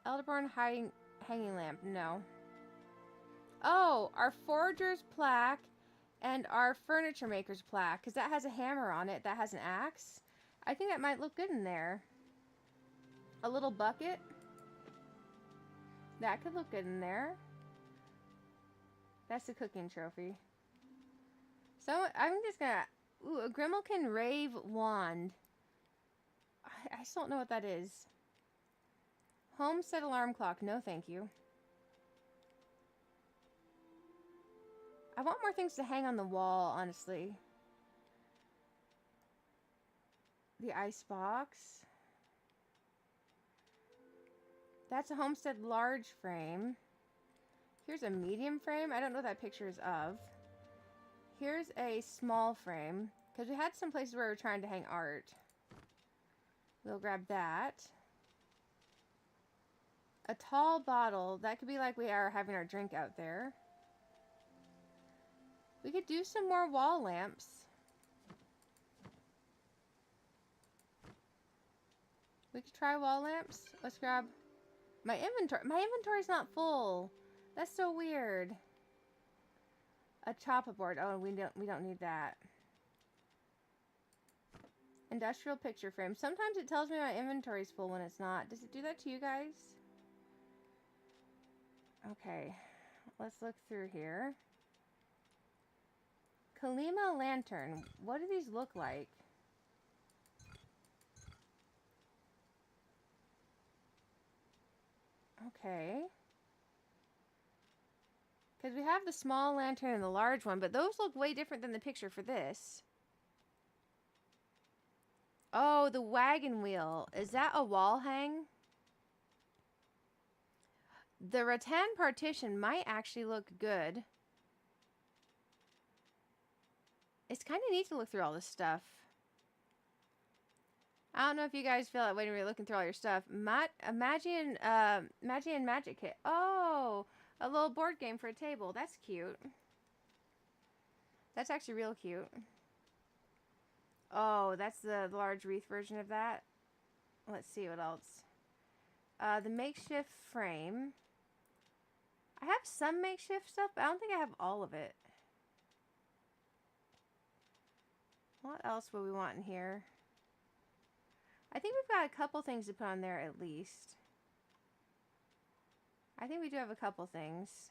Elderwood hanging lamp. No. Oh, our forger's plaque and our furniture maker's plaque. Because that has a hammer on it. That has an axe. I think that might look good in there. A little bucket. That could look good in there. That's the cooking trophy. So I'm just gonna... Ooh, a Grimalkin Rave Wand. I just don't know what that is. Homestead alarm clock. No, thank you. I want more things to hang on the wall, honestly. The ice box. That's a Homestead large frame. Here's a medium frame. I don't know what that picture is of. Here's a small frame. Because we had some places where we were trying to hang art. We'll grab that. A tall bottle. That could be like we are having our drink out there. We could do some more wall lamps. We could try wall lamps. Let's grab my inventory. My inventory's not full. That's so weird. A chopper board. Oh, we don't need that. Industrial picture frame. Sometimes it tells me my inventory's full when it's not. Does it do that to you guys? Okay. Let's look through here. Kalima lantern. What do these look like? Okay. Because we have the small lantern and the large one, but those look way different than the picture for this. Oh, the wagon wheel. Is that a wall hang? The rattan partition might actually look good. It's kind of neat to look through all this stuff. I don't know if you guys feel that way when you're looking through all your stuff. Imagine Magic Kit. Oh, a little board game for a table. That's cute. That's actually real cute. Oh, that's the large wreath version of that. Let's see what else. The makeshift frame. I have some makeshift stuff, but I don't think I have all of it. What else would we want in here? I think we've got a couple things to put on there at least. I think we do have a couple things.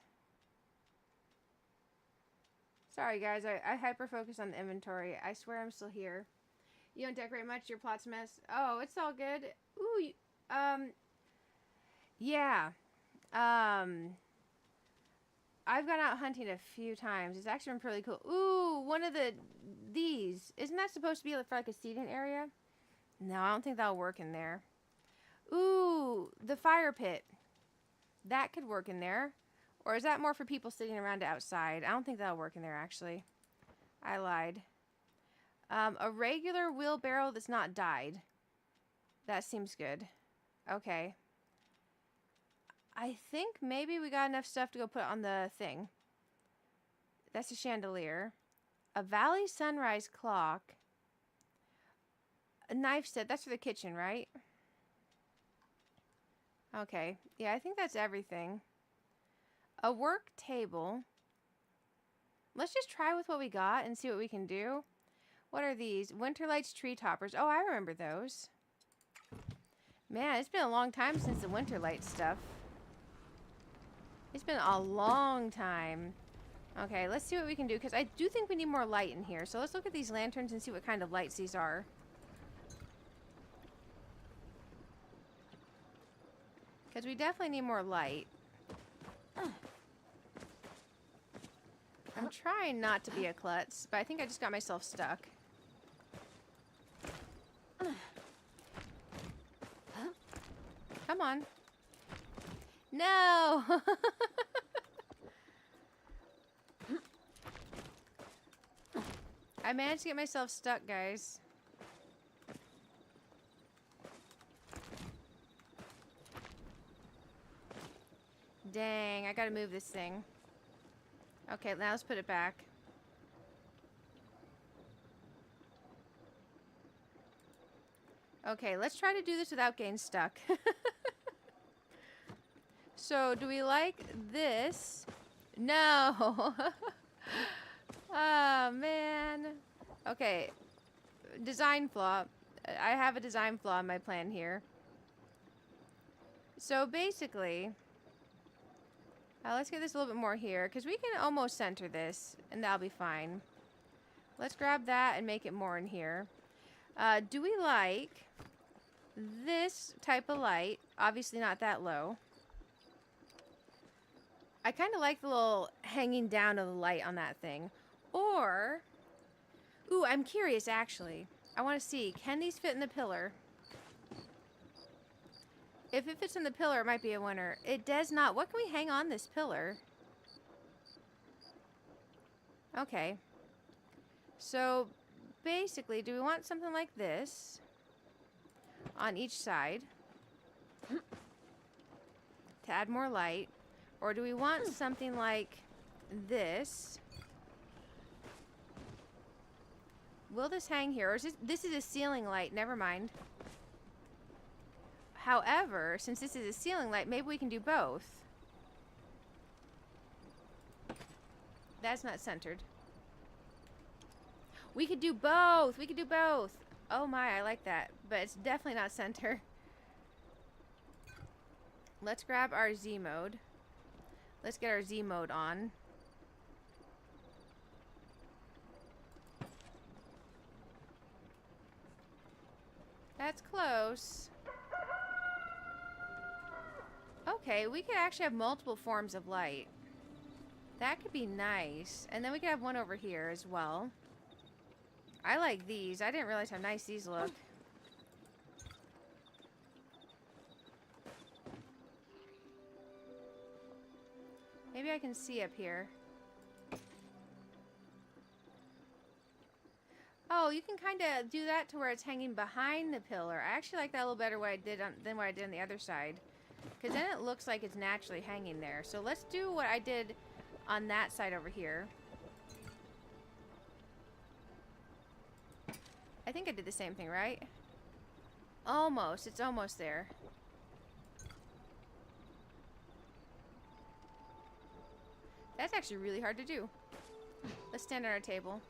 Sorry guys, I hyper-focused on the inventory. I swear I'm still here. You don't decorate much, your plot's a mess. Oh, it's all good. Ooh, yeah. I've gone out hunting a few times. It's actually been pretty cool. Ooh, one of these. Isn't that supposed to be for like a seating area? No, I don't think that'll work in there. Ooh, the fire pit. That could work in there. Or is that more for people sitting around outside? I don't think that'll work in there, actually. I lied. A regular wheelbarrow that's not dyed. That seems good. Okay. I think maybe we got enough stuff to go put on the thing. That's a chandelier. A Valley Sunrise clock. A knife set. That's for the kitchen, right? Okay. Yeah, I think that's everything. A work table. Let's just try with what we got and see what we can do. What are these? Winterlight's tree toppers. Oh, I remember those. Man, it's been a long time since the Winterlight stuff. It's been a long time. Okay, let's see what we can do, because I do think we need more light in here. So let's look at these lanterns and see what kind of lights these are. Because we definitely need more light. I'm trying not to be a klutz, but I think I just got myself stuck. Come on. No! I managed to get myself stuck, guys. Dang, I gotta move this thing. Okay, now let's put it back. Okay, let's try to do this without getting stuck. So, do we like this? No! Oh, man. Okay, design flaw. I have a design flaw in my plan here. So, basically... let's get this a little bit more here, because we can almost center this, and that'll be fine. Let's grab that and make it more in here. Do we like this type of light? Obviously not that low. I kind of like the little hanging down of the light on that thing. Or, ooh, I'm curious actually. I want to see, can these fit in the pillar? If it fits in the pillar, it might be a winner. It does not. What can we hang on this pillar? Okay. So, basically, do we want something like this on each side to add more light? Or do we want something like this? Will this hang here? Or is this is a ceiling light. Never mind. However, since this is a ceiling light, maybe we can do both. That's not centered. We could do both. We could do both. Oh my, I like that. But it's definitely not center. Let's grab our Z mode. Let's get our Z mode on. That's close. Okay, we could actually have multiple forms of light. That could be nice. And then we could have one over here as well. I like these. I didn't realize how nice these look. Maybe I can see up here. Oh, you can kind of do that to where it's hanging behind the pillar. I actually like that a little better than what I did on the other side. Because then it looks like it's naturally hanging there. So let's do what I did on that side over here. I think I did the same thing, right? Almost. It's almost there. That's actually really hard to do. Let's stand on our table.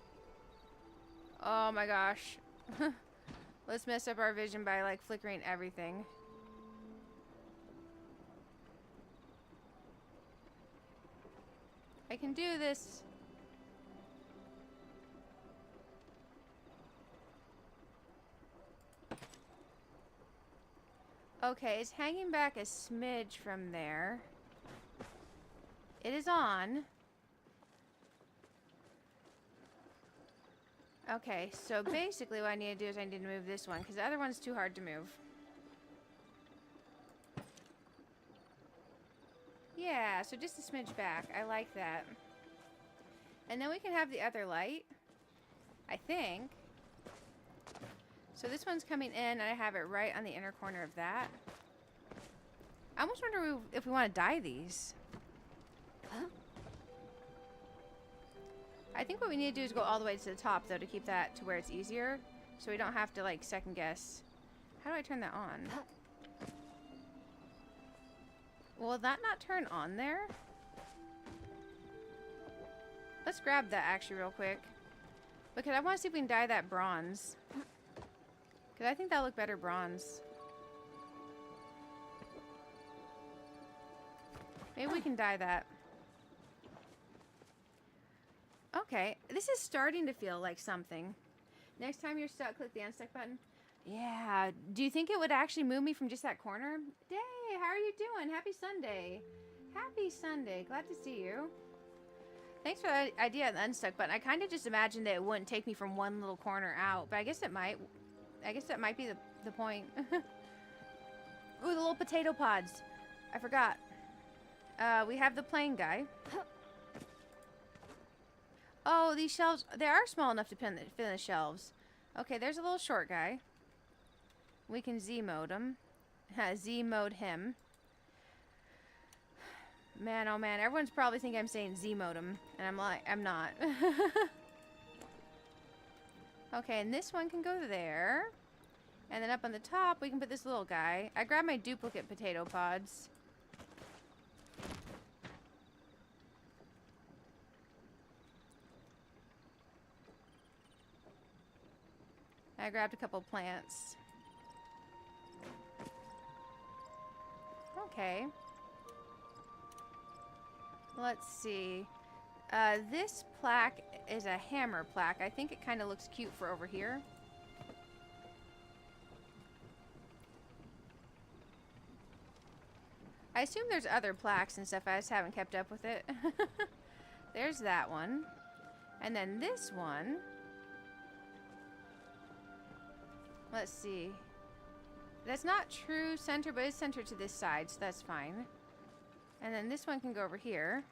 Oh my gosh. Let's mess up our vision by like flickering everything. I can do this. Okay, it's hanging back a smidge from there. It is on. Okay, so basically what I need to do is I need to move this one, because the other one's too hard to move. Yeah, so just a smidge back. I like that. And then we can have the other light, I think. So this one's coming in, and I have it right on the inner corner of that. I almost wonder if we want to dye these. Huh? I think what we need to do is go all the way to the top, though, to keep that to where it's easier. So we don't have to, like, second guess. How do I turn that on? Will that not turn on there? Let's grab that, actually, real quick. Because I want to see if we can dye that bronze. Because I think that'll look better bronze. Maybe we can dye that. Okay, this is starting to feel like something. Next time you're stuck, click the unstuck button. Yeah, do you think it would actually move me from just that corner? Hey, how are you doing? Happy Sunday. Happy Sunday. Glad to see you. Thanks for the idea of the unstuck button. I kind of just imagined that it wouldn't take me from one little corner out, but I guess it might. I guess that might be the point. Ooh, the little potato pods. I forgot. We have the plain guy. Oh, these shelves, they are small enough to fit in the shelves. Okay, there's a little short guy. We can Z-mode him. Z-mode him. Man, oh man, everyone's probably thinking I'm saying Z-mode him. And I'm like, I'm not. Okay, and this one can go there. And then up on the top, we can put this little guy. I grabbed my duplicate potato pods. I grabbed a couple plants. Okay. Let's see. This plaque is a hammer plaque. I think it kind of looks cute for over here. I assume there's other plaques and stuff. I just haven't kept up with it. There's that one. And then this one. Let's see. That's not true center, but it's centered to this side, so that's fine. And then this one can go over here.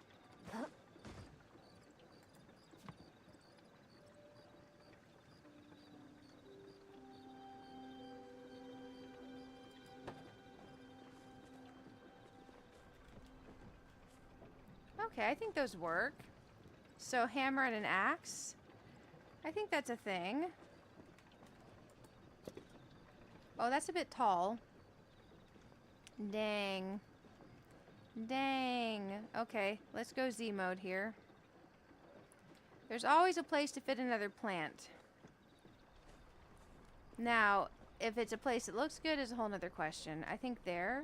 Okay, I think those work. So hammer and an axe. I think that's a thing. Oh, that's a bit tall. Dang. Dang. Okay, let's go Z mode here. There's always a place to fit another plant. Now, if it's a place that looks good is a whole nother question. I think there.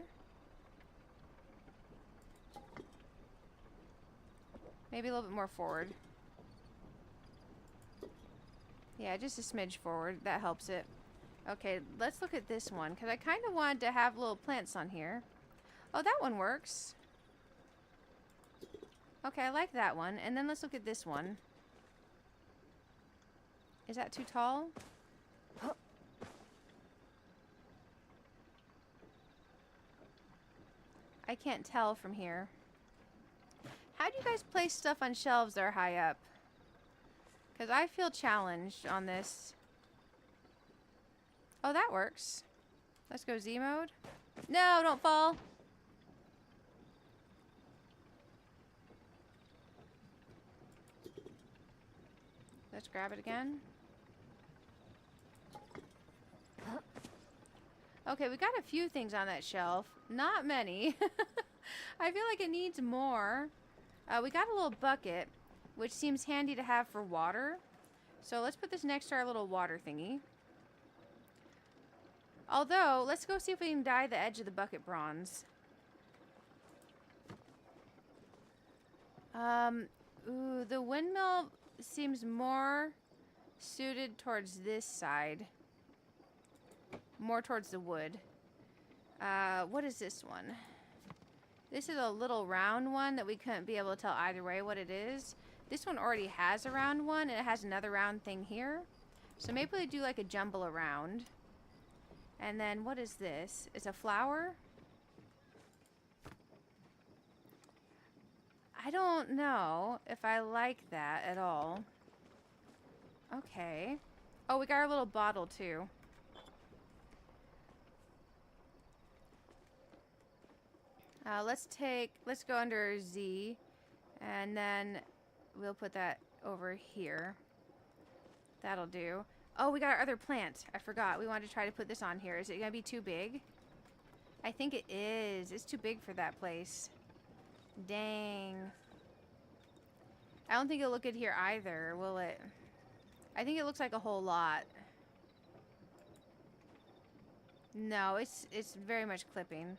Maybe a little bit more forward. Yeah, just a smidge forward. That helps it. Okay, let's look at this one, because I kind of wanted to have little plants on here. Oh, that one works. Okay, I like that one. And then let's look at this one. Is that too tall? I can't tell from here. How do you guys place stuff on shelves that are high up? Because I feel challenged on this. Oh, that works. Let's go Z mode. No, don't fall. Let's grab it again. Okay, we got a few things on that shelf. Not many. I feel like it needs more. We got a little bucket, which seems handy to have for water. So let's put this next to our little water thingy. Although, let's go see if we can dye the edge of the bucket bronze. Ooh, the windmill seems more suited towards this side. More towards the wood. What is this one? This is a little round one that we couldn't be able to tell either way what it is. This one already has a round one, and it has another round thing here. So maybe we do like a jumble around. And then what is this? It's a flower? I don't know if I like that at all. Okay. Oh, we got our little bottle too. Let's go under Z, and then we'll put that over here. That'll do. Oh, we got our other plant. I forgot. We wanted to try to put this on here. Is it going to be too big? I think it is. It's too big for that place. Dang. I don't think it'll look good here either, will it? I think it looks like a whole lot. No, it's very much clipping.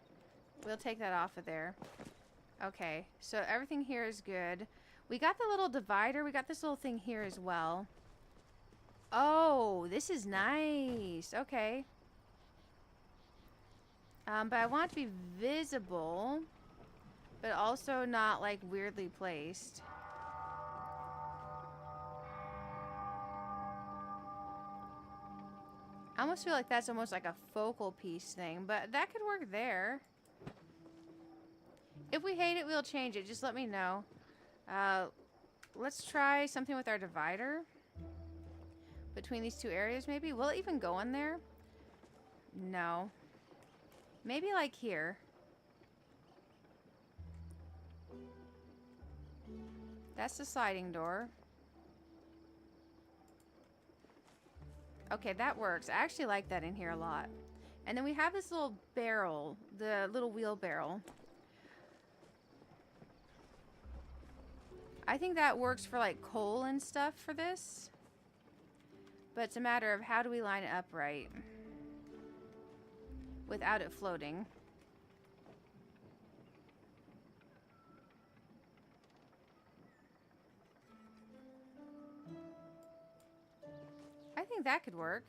We'll take that off of there. Okay, so everything here is good. We got the little divider. We got this little thing here as well. Oh, this is nice. Okay. But I want it to be visible, but also not like weirdly placed. I almost feel like that's almost like a focal piece thing, but that could work there. If we hate it, we'll change it. Just let me know. Let's try something with our divider. Between these two areas, maybe? Will it even go in there? No. Maybe like here. That's the sliding door. Okay, that works. I actually like that in here a lot. And then we have this little barrel, the little wheel barrel. I think that works for like coal and stuff for this. But it's a matter of how do we line it up right without it floating. I think that could work.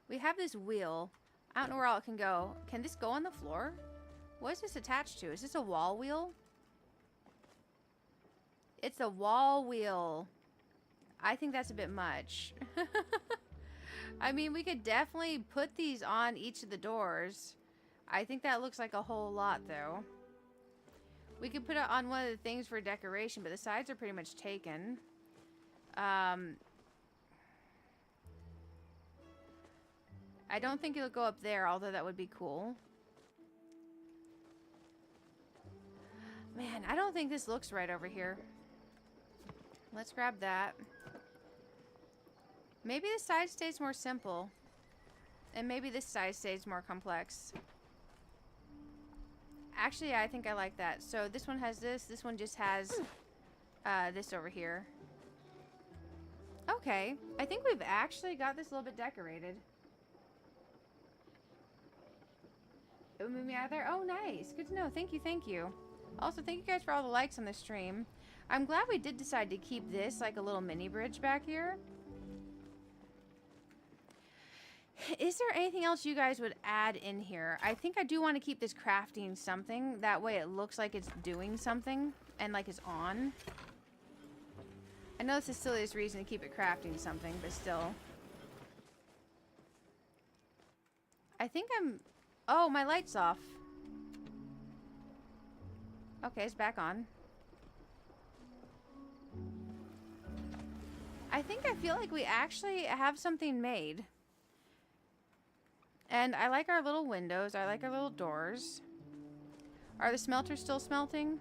We have this wheel. I don't know where all it can go. Can this go on the floor? What is this attached to? Is this a wall wheel? It's a wall wheel. I think that's a bit much. I mean, we could definitely put these on each of the doors. I think that looks like a whole lot, though. We could put it on one of the things for decoration, but the sides are pretty much taken. I don't think it'll go up there, although that would be cool. Man, I don't think this looks right over here. Let's grab that. Maybe this side stays more simple. And maybe this side stays more complex. Actually, yeah, I think I like that. So this one has this. This one just has this over here. Okay. I think we've actually got this a little bit decorated. It would move me out of there. Oh, nice. Good to know. Thank you. Thank you. Also, thank you guys for all the likes on the stream. I'm glad we did decide to keep this like a little mini bridge back here. Is there anything else you guys would add in here? I think I do want to keep this crafting something. That way it looks like it's doing something and like it's on. I know it's the silliest reason to keep it crafting something, but still. I think I'm... Oh, my light's off. Okay, it's back on. I think I feel like we actually have something made. And I like our little windows. I like our little doors. Are the smelters still smelting?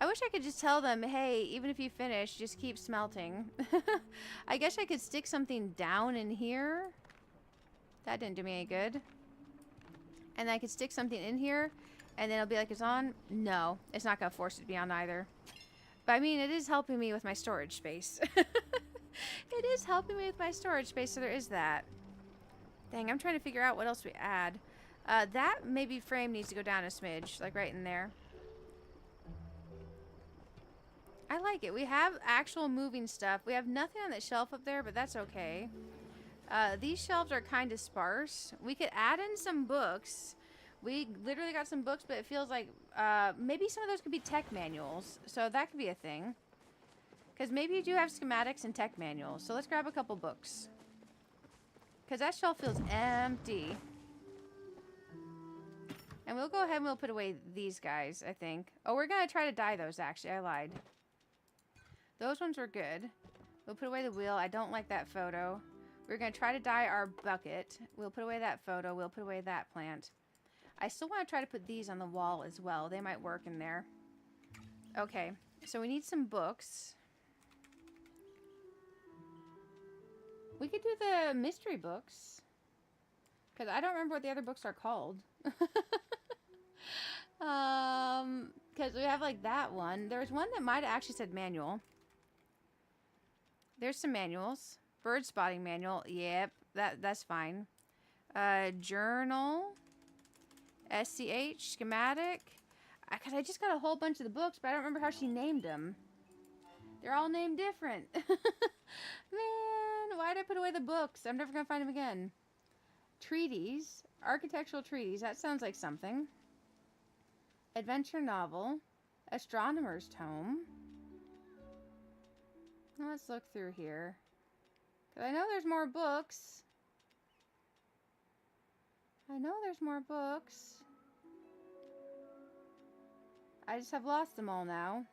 I wish I could just tell them, hey, even if you finish, just keep smelting. I guess I could stick something down in here. That didn't do me any good. And I could stick something in here, and then it'll be like it's on. No, it's not going to force it to be on either. But I mean, it is helping me with my storage space. It is helping me with my storage space, so there is that. Dang, I'm trying to figure out what else we add. That maybe frame needs to go down a smidge, like right in there. I like it. We have actual moving stuff. We have nothing on that shelf up there, but that's okay. These shelves are kind of sparse. We could add in some books. We literally got some books, but it feels like maybe some of those could be tech manuals. So that could be a thing. Because maybe you do have schematics and tech manuals. So let's grab a couple books. Because that shelf feels empty. And we'll go ahead and we'll put away these guys, I think. Oh, we're going to try to dye those, actually. I lied. Those ones were good. We'll put away the wheel. I don't like that photo. We're going to try to dye our bucket. We'll put away that photo. We'll put away that plant. I still want to try to put these on the wall as well. They might work in there. Okay, so we need some books. We could do the mystery books. Because I don't remember what the other books are called. Because we have like that one. There's one that might have actually said manual. There's some manuals. Bird spotting manual. Yep, that's fine. Journal. SCH. Schematic. Because I just got a whole bunch of the books, but I don't remember how she named them. They're all named different. Man, why did I put away the books? I'm never going to find them again. Treaties. Architectural treaties. That sounds like something. Adventure novel. Astronomer's tome. Let's look through here. 'Cause I know there's more books. I know there's more books. I just have lost them all now.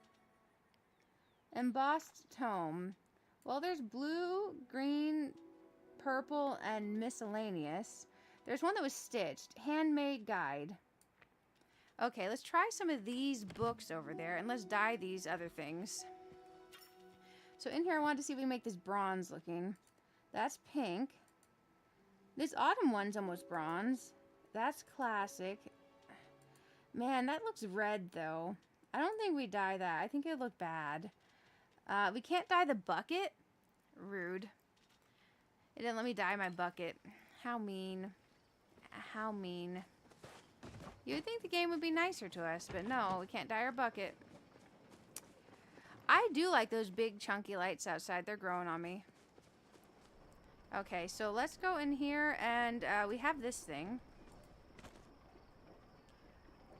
Embossed tome. Well, there's blue, green, purple, and miscellaneous. There's one that was stitched. Handmade guide. Okay, let's try some of these books over there, and let's dye these other things. So in here, I wanted to see if we can make this bronze looking. That's pink. This autumn one's almost bronze. That's classic. Man, that looks red, though. I don't think we dye that. I think it'd look bad. We can't dye the bucket. Rude. It didn't let me dye my bucket. How mean. How mean. You would think the game would be nicer to us, but no, we can't dye our bucket. I do like those big chunky lights outside. They're growing on me. Okay, so let's go in here, and we have this thing.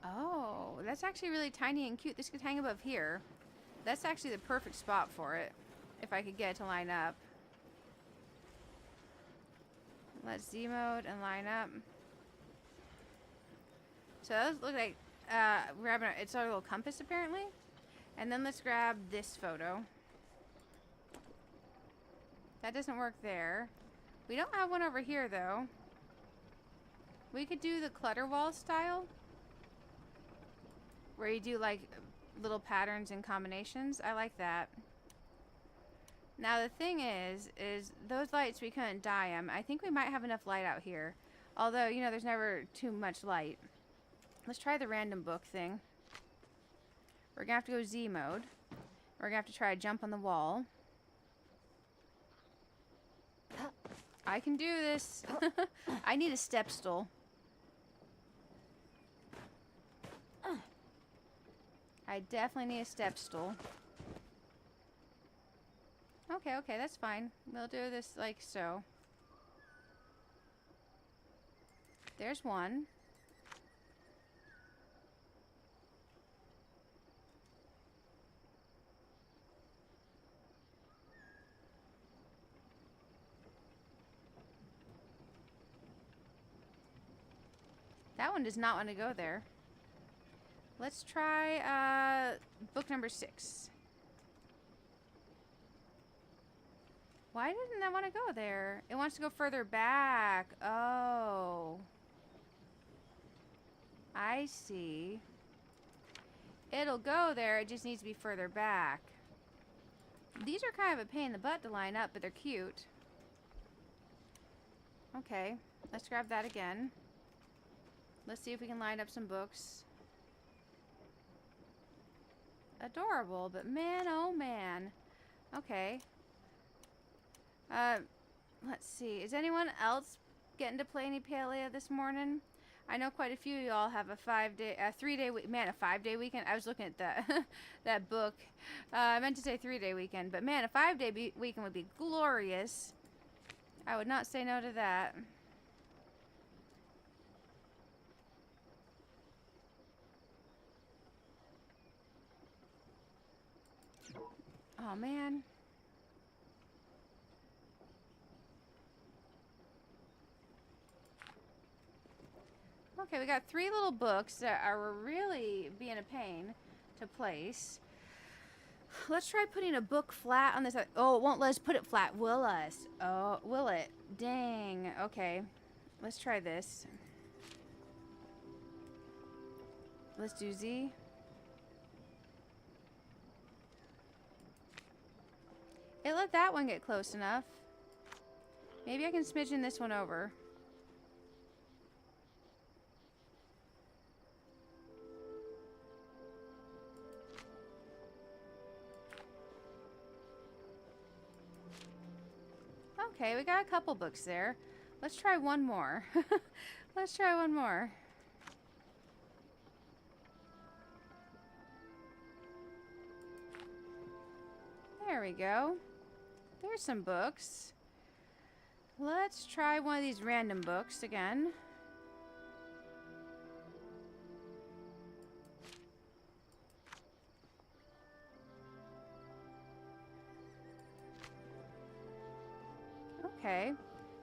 Oh, that's actually really tiny and cute. This could hang above here. That's actually the perfect spot for it, if I could get it to line up. Let's Z mode and line up. So those look like we're having it's our little compass apparently. And then let's grab this photo. That doesn't work there. We don't have one over here though. We could do the clutter wall style, where you do like little patterns and combinations. I like that. Now the thing is those lights, we couldn't dye them. I think we might have enough light out here. Although, you know, there's never too much light. Let's try the random book thing. We're gonna have to go Z mode. We're gonna have to try a jump on the wall. I can do this. I need a step stool. I definitely need a step stool. Okay, okay, that's fine. We'll do this like so. There's one. That one does not want to go there. Let's try book number 6. Why didn't that want to go there? It wants to go further back. Oh. I see. It'll go there. It just needs to be further back. These are kind of a pain in the butt to line up, but they're cute. Okay. Let's grab that again. Let's see if we can line up some books. Adorable, but man, oh man. Okay. Let's see. Is anyone else getting to play any Palia this morning? I know quite a few of y'all have a 3-day week. Man, a 5-day weekend. I was looking at that that book. I meant to say 3-day weekend, but man, a 5-day weekend would be glorious. I would not say no to that. Oh man. Okay, we got 3 little books that are really being a pain to place. Let's try putting a book flat on this. Oh, it won't let us put it flat, will us? Oh, will it? Dang. Okay. Let's try this. Let's do Z. It let that one get close enough. Maybe I can smidgen this one over. Okay, we got a couple books there. Let's try one more. Let's try one more. There we go. There's some books. Let's try one of these random books again. Okay.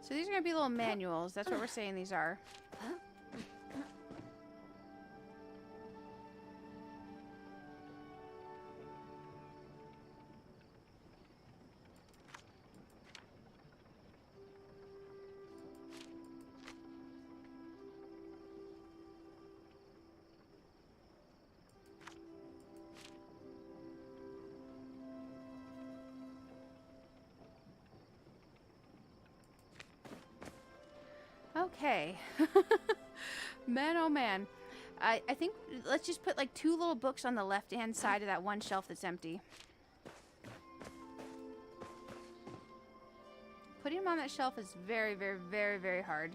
So these are going to be little manuals. That's what we're saying these are. Okay. Man, oh man. I think let's just put like 2 little books on the left-hand side of that one shelf that's empty. Putting them on that shelf is very, very, very, very hard.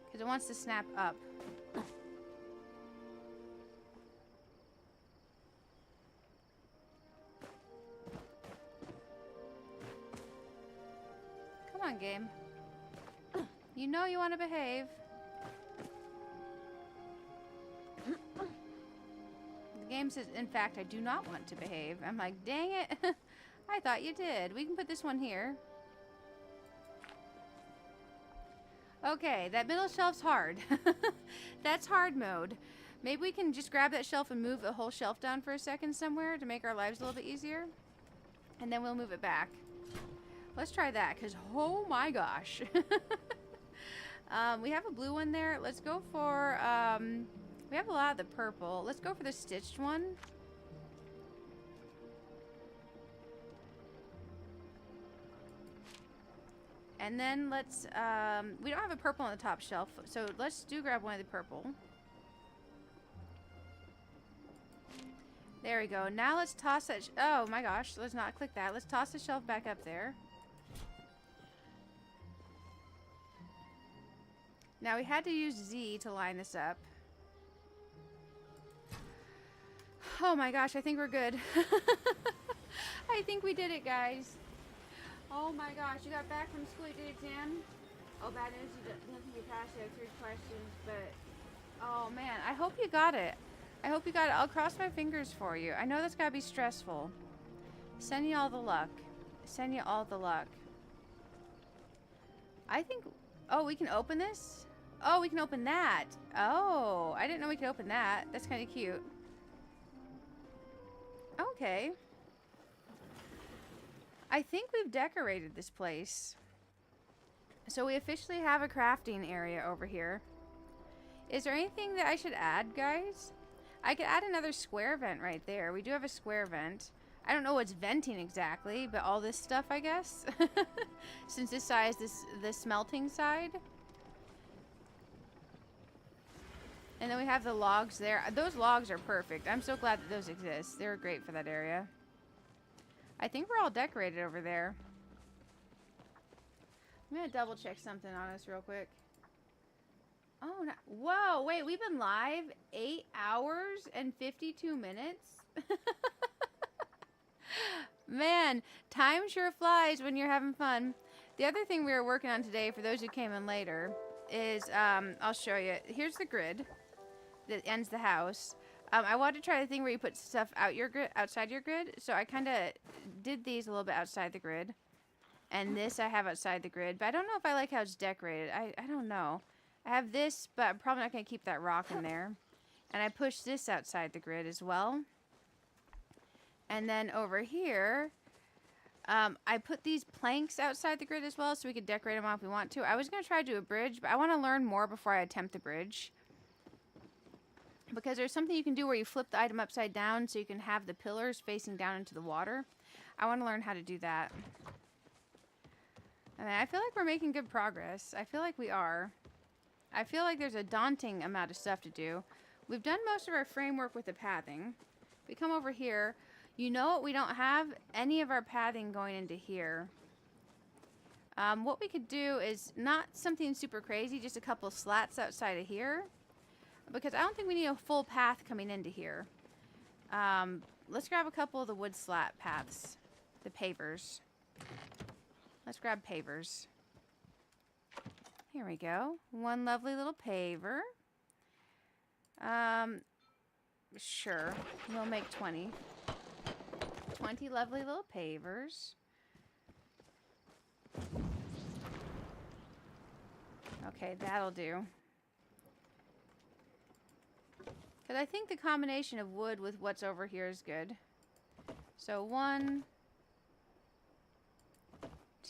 Because it wants to snap up. Come on, game. You know you want to behave. The game says, in fact, I do not want to behave. I'm like, dang it. I thought you did. We can put this one here. Okay, that middle shelf's hard. That's hard mode. Maybe we can just grab that shelf and move the whole shelf down for a second somewhere to make our lives a little bit easier. And then we'll move it back. Let's try that, because oh my gosh. We have a blue one there. Let's go for, we have a lot of the purple. Let's go for the stitched one. And then let's, we don't have a purple on the top shelf, so let's grab one of the purple. There we go. Now let's toss that, oh my gosh, let's not click that. Let's toss the shelf back up there. Now we had to use Z to line this up. Oh my gosh, I think we're good. I think we did it, guys. Oh my gosh, you got back from school, you did exam? Oh, bad news, nothing you passed, you have 3 questions, but... Oh man, I hope you got it. I hope you got it. I'll cross my fingers for you. I know that's gotta be stressful. Send you all the luck. Send you all the luck. I think... Oh, we can open this? Oh, we can open that. Oh, I didn't know we could open that. That's kind of cute. Okay. I think we've decorated this place. So we officially have a crafting area over here. Is there anything that I should add, guys? I could add another square vent right there. We do have a square vent. I don't know what's venting exactly, but all this stuff, I guess. Since this side is the smelting side. And then we have the logs there. Those logs are perfect. I'm so glad that those exist. They're great for that area. I think we're all decorated over there. I'm going to double check something on us real quick. Oh, no. Whoa, wait, we've been live 8 hours and 52 minutes? Man, time sure flies when you're having fun. The other thing we were working on today, for those who came in later, is, I'll show you. Here's the grid that ends the house. I wanted to try the thing where you put stuff outside your grid, so I kind of did these a little bit outside the grid. And this I have outside the grid, but I don't know if I like how it's decorated. I don't know. I have this, but I'm probably not going to keep that rock in there. And I pushed this outside the grid as well. And then over here, I put these planks outside the grid as well, so we could decorate them off if we want to. I was going to try to do a bridge, but I want to learn more before I attempt the bridge. Because there's something you can do where you flip the item upside down so you can have the pillars facing down into the water. I want to learn how to do that. I mean, I feel like we're making good progress. I feel like we are. I feel like there's a daunting amount of stuff to do. We've done most of our framework with the pathing. We come over here. You know what? We don't have any of our pathing going into here. What we could do is not something super crazy, just a couple slats outside of here. Because I don't think we need a full path coming into here. Let's grab a couple of the wood slat paths. The pavers. Let's grab pavers. Here we go. One lovely little paver. Sure. We'll make 20. 20 lovely little pavers. Okay, that'll do. Because I think the combination of wood with what's over here is good. So 1,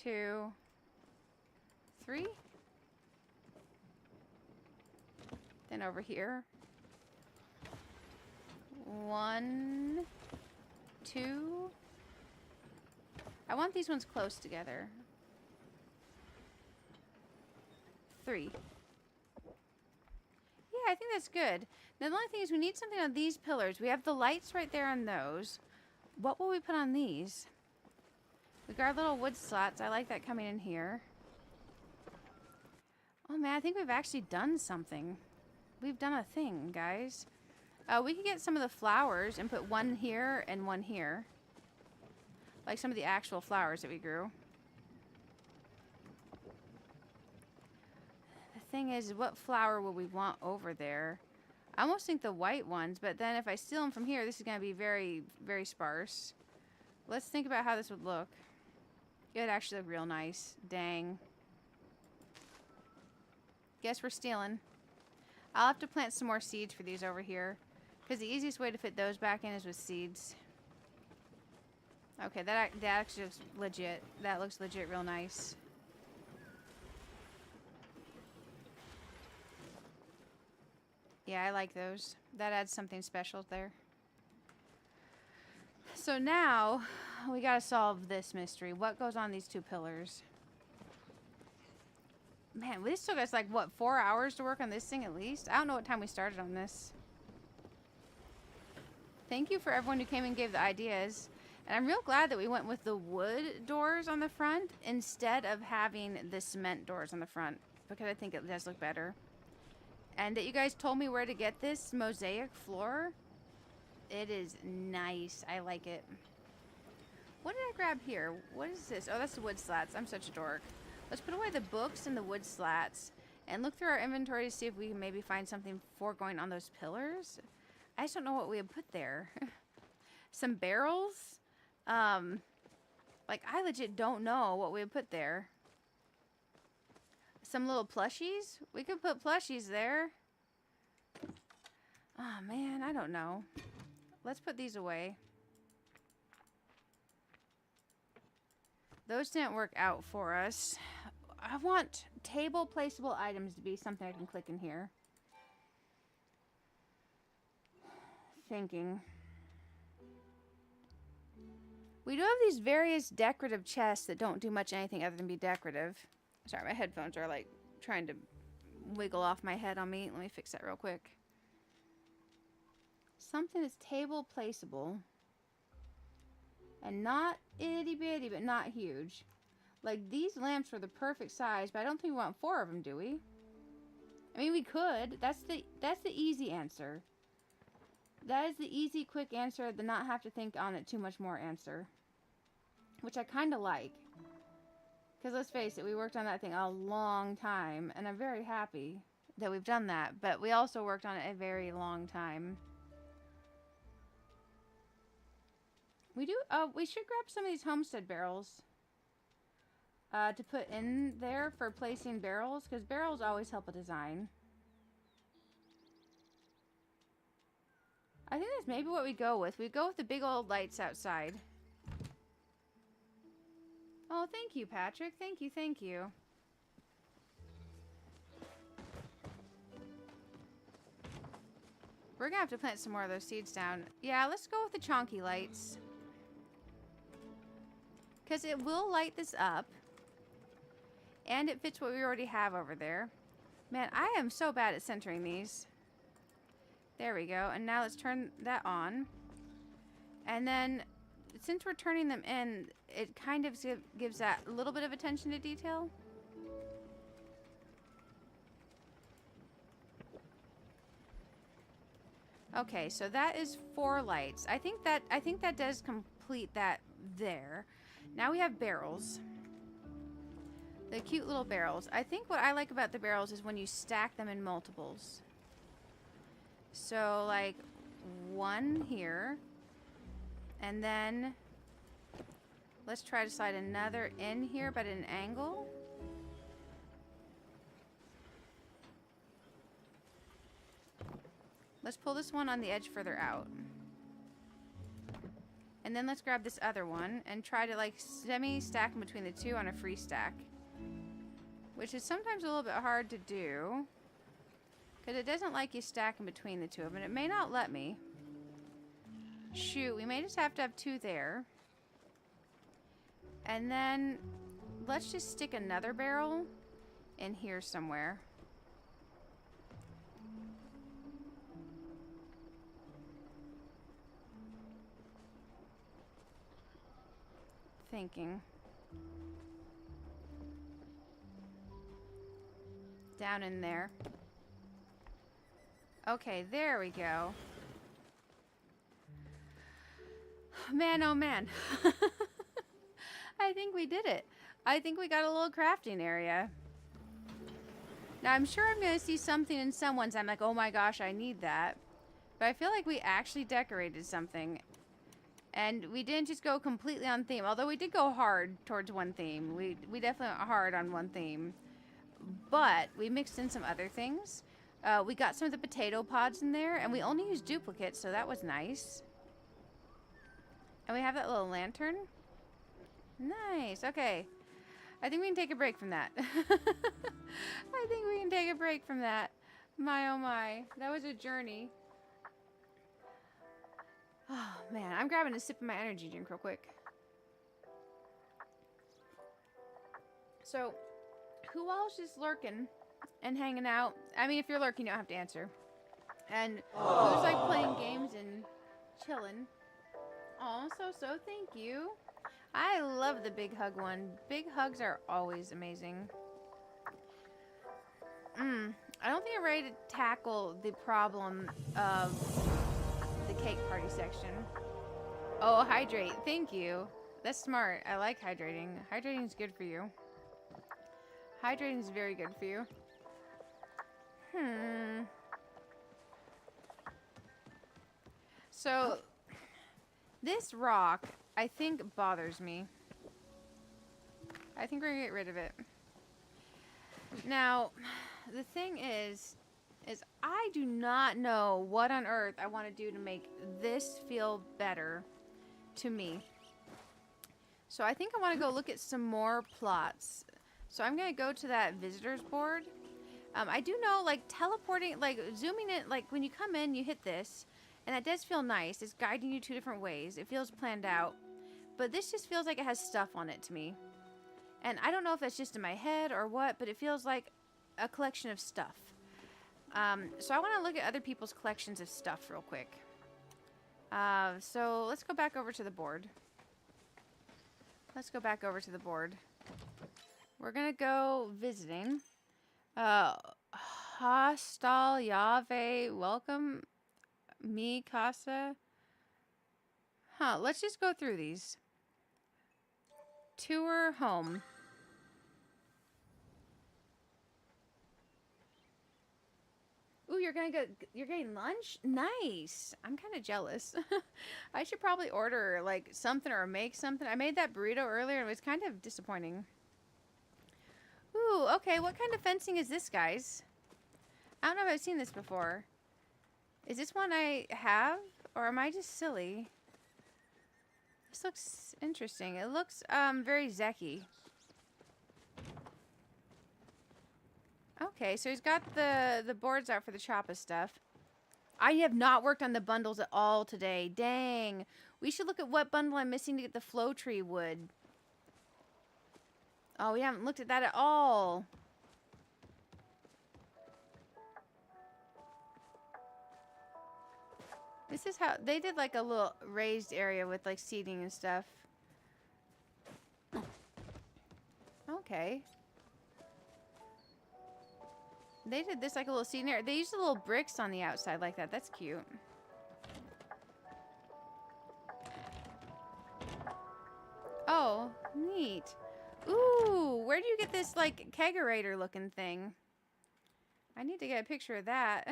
2, 3. Then over here. 1, 2. I want these ones close together. 3. Yeah, I think that's good. Now the only thing is we need something on these pillars. We have the lights right there on those. What will we put on these? We got our little wood slats. I like that coming in here. Oh man, I think we've actually done something. We've done a thing, guys. We could get some of the flowers and put one here and one here. Like some of the actual flowers that we grew. The thing is, what flower will we want over there? I almost think the white ones, but then if I steal them from here, this is going to be very, very sparse. Let's think about how this would look. It would actually look real nice. Dang. Guess we're stealing. I'll have to plant some more seeds for these over here. Because the easiest way to fit those back in is with seeds. Okay, that actually looks legit. That looks legit real nice. Yeah, I like those. That adds something special there. So now, we gotta solve this mystery. What goes on these 2 pillars? Man, we still got like, what, 4 hours to work on this thing at least? I don't know what time we started on this. Thank you for everyone who came and gave the ideas. And I'm real glad that we went with the wood doors on the front instead of having the cement doors on the front. Because I think it does look better. And that you guys told me where to get this mosaic floor. It is nice. I like it. What did I grab here? What is this? Oh, that's the wood slats. I'm such a dork. Let's put away the books and the wood slats. And look through our inventory to see if we can maybe find something for going on those pillars. I just don't know what we would put there. Some barrels? Like, I legit don't know what we would put there. Some little plushies? We could put plushies there. Oh, man, I don't know. Let's put these away. Those didn't work out for us. I want table placeable items to be something I can click in here. Thinking. We do have these various decorative chests that don't do much anything other than be decorative. Sorry, my headphones are like trying to wiggle off my head on me. Let me fix that real quick. Something that's table placeable. And not itty bitty, but not huge. Like, these lamps were the perfect size, but I don't think we want 4 of them, do we? I mean, we could. That's the easy answer. That is the easy, quick answer, the not have to think on it too much more answer. Which I kind of like. Because let's face it, we worked on that thing a long time, and I'm very happy that we've done that. But we also worked on it a very long time. We should grab some of these homestead barrels. To put in there for placing barrels, because barrels always help a design. I think that's maybe what we go with. We go with the big old lights outside. Oh, thank you, Patrick. Thank you, thank you. We're gonna have to plant some more of those seeds down. Yeah, let's go with the chonky lights. Because it will light this up. And it fits what we already have over there. Man, I am so bad at centering these. There we go. And now let's turn that on. And then, since we're turning them in, it kind of gives that a little bit of attention to detail. Okay, so that is 4 lights. I think that does complete that there. Now we have barrels. The cute little barrels. I think what I like about the barrels is when you stack them in multiples. So, like, one here. And then let's try to slide another in here, but at an angle. Let's pull this one on the edge further out. And then let's grab this other one and try to, like, semi-stack them between the two on a free stack. Which is sometimes a little bit hard to do. Because it doesn't like you stacking between the two of them. And it may not let me. Shoot, we may just have to have two there. And then let's just stick another barrel in here somewhere. Thinking. Down in there. Okay, there we go. Man, oh man. I think we did it. I think we got a little crafting area. Now, I'm sure I'm going to see something in someone's. I'm like, oh my gosh, I need that. But I feel like we actually decorated something. And we didn't just go completely on theme. Although we did go hard towards one theme. We definitely went hard on one theme. But we mixed in some other things. We got some of the potato pods in there. And we only used duplicates, so that was nice. And we have that little lantern. Nice. Okay. I think we can take a break from that. I think we can take a break from that. My, oh my. That was a journey. Oh, man. I'm grabbing a sip of my energy drink real quick. So, who else is lurking and hanging out? I mean, if you're lurking, you don't have to answer. And who's, like, playing games and chilling? Oh, so thank you. I love the big hug one. Big hugs are always amazing. I don't think I'm ready to tackle the problem of the cake party section. Oh, hydrate. Thank you. That's smart. I like hydrating. Hydrating is good for you. Hydrating is very good for you. So, this rock, I think, bothers me. I think we're gonna get rid of it. Now, the thing is I do not know what on earth I want to do to make this feel better to me. So I think I want to go look at some more plots. So I'm gonna go to that visitors board. I do know, like, teleporting, like, zooming in, like, when you come in, you hit this. And that does feel nice. It's guiding you two different ways. It feels planned out. But this just feels like it has stuff on it to me. And I don't know if that's just in my head or what, but it feels like a collection of stuff. So I want to look at other people's collections of stuff real quick. So let's go back over to the board. Let's go back over to the board. We're going to go visiting. Hostal Yave, welcome. Me Casa. Huh, let's just go through these. Tour home. Ooh, you're getting lunch? Nice. I'm kind of jealous. I should probably order like something or make something. I made that burrito earlier and it was kind of disappointing. Ooh, okay. What kind of fencing is this, guys? I don't know if I've seen this before. Is this one I have? Or am I just silly? This looks interesting. It looks very Zeki. Okay, so he's got the boards out for the choppa stuff. I have not worked on the bundles at all today. Dang. We should look at what bundle I'm missing to get the flow tree wood. Oh, we haven't looked at that at all. This is how they did, like a little raised area with like seating and stuff. Okay. They did this like a little seating area. They used the little bricks on the outside like that. That's cute. Oh, neat. Ooh, where do you get this like kegerator looking thing? I need to get a picture of that.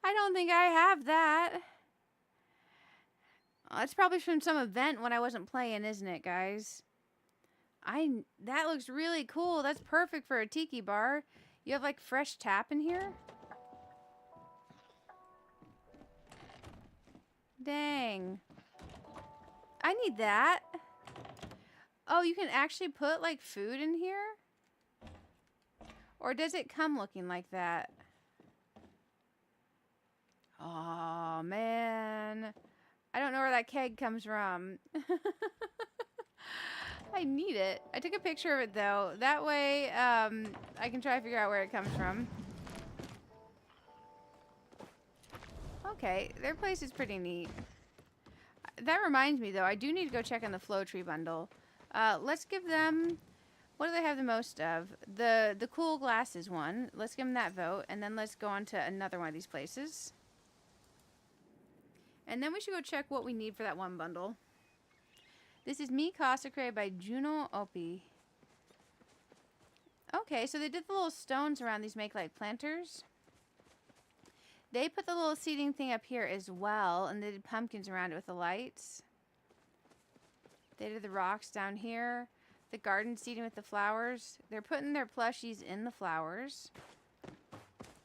I don't think I have that. It's probably from some event when I wasn't playing, isn't it, guys? That looks really cool. That's perfect for a tiki bar. You have like fresh tap in here? Dang. I need that. Oh, you can actually put like food in here? Or does it come looking like that? Oh, man. I don't know where that keg comes from. I need it. I took a picture of it, though. That way, I can try to figure out where it comes from. Okay, their place is pretty neat. That reminds me, though, I do need to go check on the Flow Tree bundle. Let's give them... What do they have the most of? The cool glasses one. Let's give them that vote, and then let's go on to another one of these places. And then we should go check what we need for that one bundle. This is Me Casa created by Juno Opie. Okay, so they did the little stones around these make like planters. They put the little seating thing up here as well, and they did pumpkins around it with the lights. They did the rocks down here. The garden seating with the flowers. They're putting their plushies in the flowers.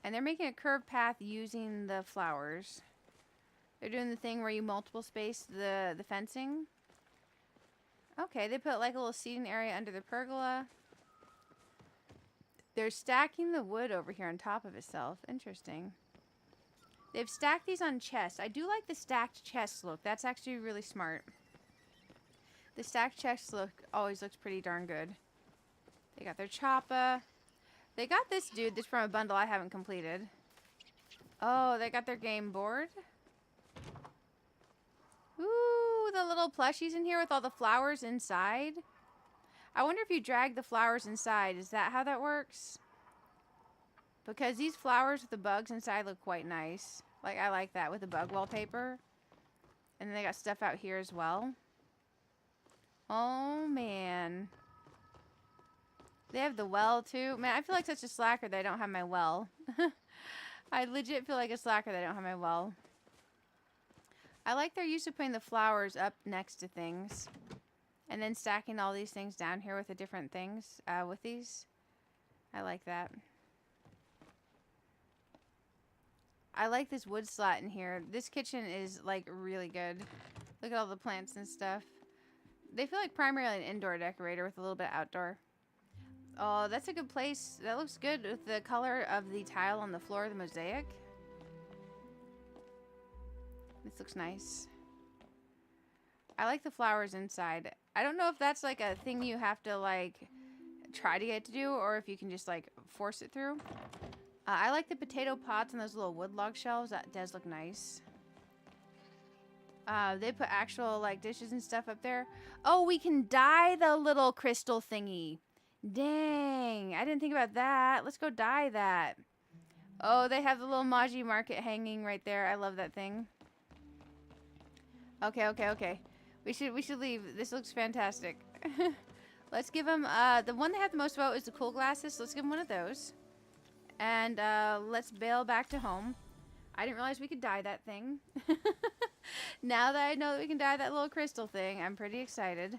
And they're making a curved path using the flowers. They're doing the thing where you multiple space the fencing. Okay, they put like a little seating area under the pergola. They're stacking the wood over here on top of itself. Interesting. They've stacked these on chests. I do like the stacked chest look. That's actually really smart. The stacked chest look always looks pretty darn good. They got their choppa. They got this dude that's from a bundle I haven't completed. Oh, they got their game board. Ooh, the little plushies in here with all the flowers inside. I wonder if you drag the flowers inside. Is that how that works? Because these flowers with the bugs inside look quite nice. Like, I like that with the bug wallpaper. And then they got stuff out here as well. Oh, man. They have the well, too. Man, I feel like such a slacker that I don't have my well. I legit feel like a slacker that I don't have my well. I like their use of putting the flowers up next to things. And then stacking all these things down here with the different things with these. I like that. I like this wood slot in here. This kitchen is, like, really good. Look at all the plants and stuff. They feel like primarily an indoor decorator with a little bit outdoor. Oh, that's a good place. That looks good with the color of the tile on the floor of the mosaic. This looks nice. I like the flowers inside. I don't know if that's like a thing you have to like try to get to do or if you can just like force it through. I like the potato pots and those little wood log shelves. That does look nice. They put actual like dishes and stuff up there. Oh, we can dye the little crystal thingy. Dang, I didn't think about that. Let's go dye that. Oh, they have the little Maji market hanging right there. I love that thing. Okay. We should leave. This looks fantastic. Let's give them the one that had the most vote is the cool glasses. So let's give them one of those. And let's bail back to home. I didn't realize we could dye that thing. Now that I know that we can dye that little crystal thing, I'm pretty excited.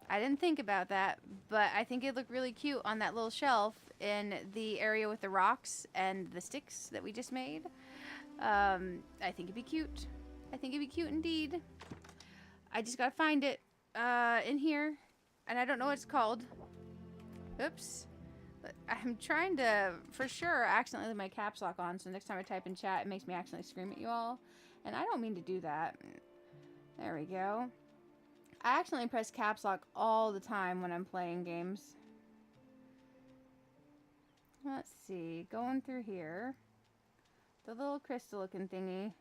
I didn't think about that, but I think it looked really cute on that little shelf in the area with the rocks and the sticks that we just made. I think it'd be cute. I think it'd be cute indeed. I just gotta find it in here, and I don't know what it's called. Oops. But I'm trying to, for sure, accidentally leave my caps lock on, so next time I type in chat, it makes me accidentally scream at you all. And I don't mean to do that. There we go. I accidentally press caps lock all the time when I'm playing games. Let's see. Going through here. The little crystal looking thingy.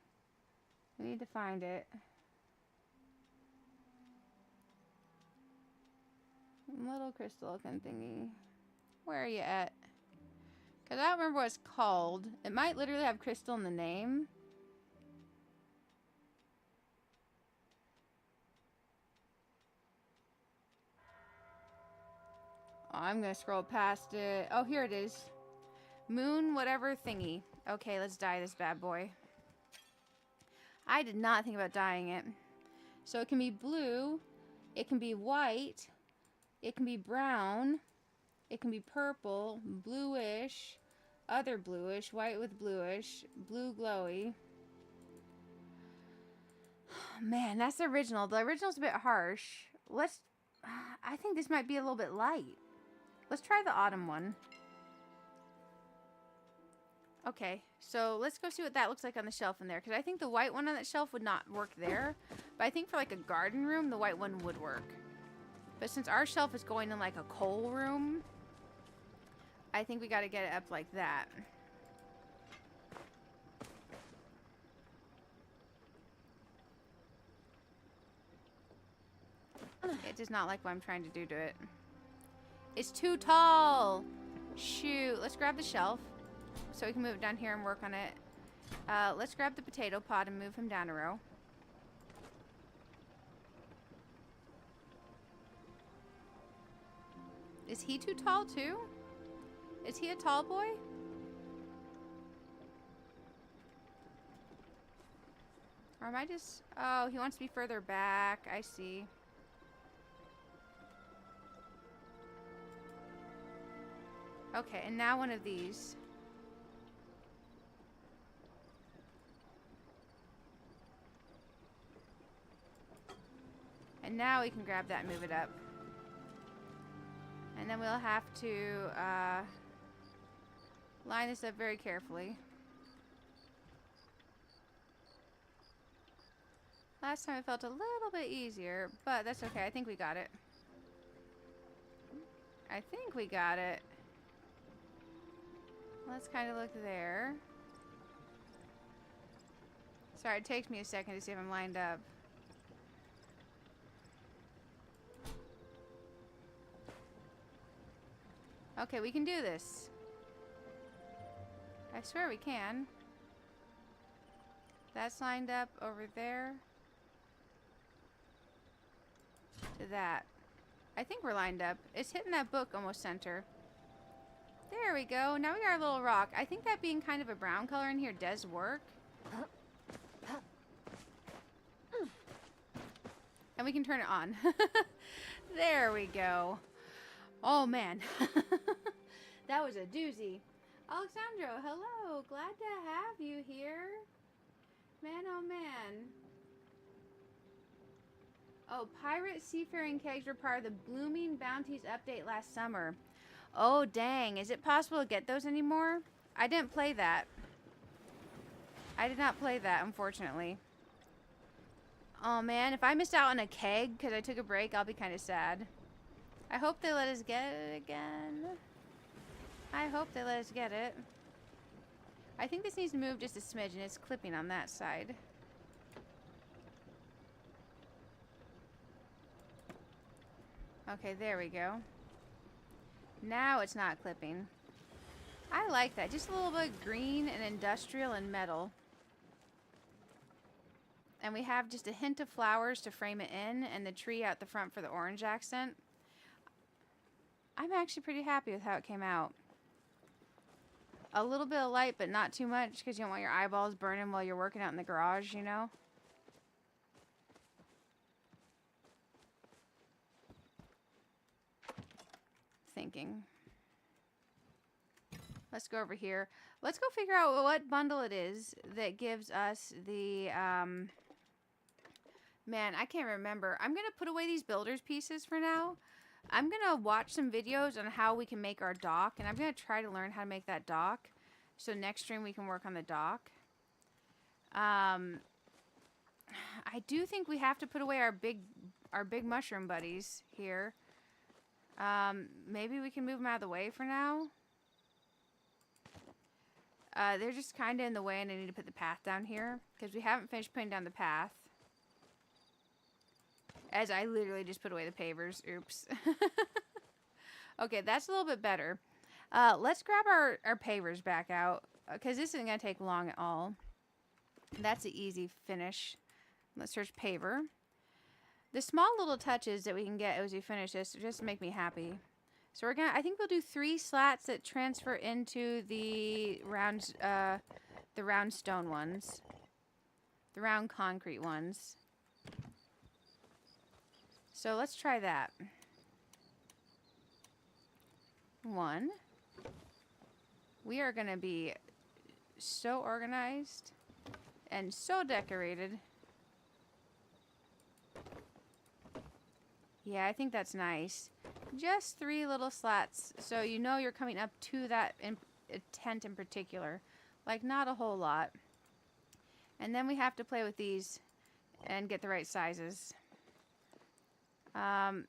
We need to find it. Little crystal looking thingy. Where are you at? Because I don't remember what it's called. It might literally have crystal in the name. Oh, I'm going to scroll past it. Oh, here it is. Moon whatever thingy. Okay, let's dye this bad boy. I did not think about dyeing it. So it can be blue, it can be white, it can be brown, it can be purple, bluish, other bluish, white with bluish, blue glowy. Man, that's the original. The original's a bit harsh. I think this might be a little bit light. Let's try the autumn one. Okay, so let's go see what that looks like on the shelf in there. Because I think the white one on that shelf would not work there. But I think for like a garden room, the white one would work. But since our shelf is going in like a coal room, I think we got to get it up like that. It does not like what I'm trying to do to it. It's too tall. Shoot. Let's grab the shelf so we can move it down here and work on it. Let's grab the potato pod and move him down a row. Is he too tall too? Is he a tall boy? Or am I just... Oh, he wants to be further back. I see. Okay, and now one of these. And now we can grab that and move it up. And then we'll have to line this up very carefully. Last time it felt a little bit easier, but that's okay. I think we got it. I think we got it. Let's kind of look there. Sorry, it takes me a second to see if I'm lined up. Okay, we can do this. I swear we can. That's lined up over there. To that. I think we're lined up. It's hitting that book almost center. There we go. Now we got our little rock. I think that being kind of a brown color in here does work. And we can turn it on. There we go. Oh, man. That was a doozy. Alexandro, hello. Glad to have you here. Man, oh, man. Oh, pirate seafaring kegs were part of the Blooming Bounties update last summer. Oh, dang. Is it possible to get those anymore? I didn't play that. I did not play that, unfortunately. Oh, man. If I missed out on a keg because I took a break, I'll be kind of sad. I hope they let us get it again. I hope they let us get it. I think this needs to move just a smidge, and it's clipping on that side. Okay, there we go. Now it's not clipping. I like that. Just a little bit of green and industrial and metal. And we have just a hint of flowers to frame it in, and the tree out the front for the orange accent. I'm actually pretty happy with how it came out. A little bit of light, but not too much, because you don't want your eyeballs burning while you're working out in the garage, you know? Thinking. Let's go over here. Let's go figure out what bundle it is that gives us the, man, I can't remember. I'm going to put away these builder's pieces for now. I'm going to watch some videos on how we can make our dock, and I'm going to try to learn how to make that dock. So next stream we can work on the dock. I do think we have to put away our big mushroom buddies here. Maybe we can move them out of the way for now. They're just kind of in the way, and I need to put the path down here because we haven't finished putting down the path. As I literally just put away the pavers. Oops. Okay, that's a little bit better. Let's grab our pavers back out because this isn't going to take long at all. That's an easy finish. Let's search paver. The small little touches that we can get as we finish this just make me happy. So we're gonna, I think we'll do 3 slats that transfer into the round stone ones. The round concrete ones. So let's try that. 1. We are gonna be so organized and so decorated. Yeah, I think that's nice. Just 3 little slats, so you know you're coming up to that tent in particular. Like, not a whole lot. And then we have to play with these and get the right sizes. There.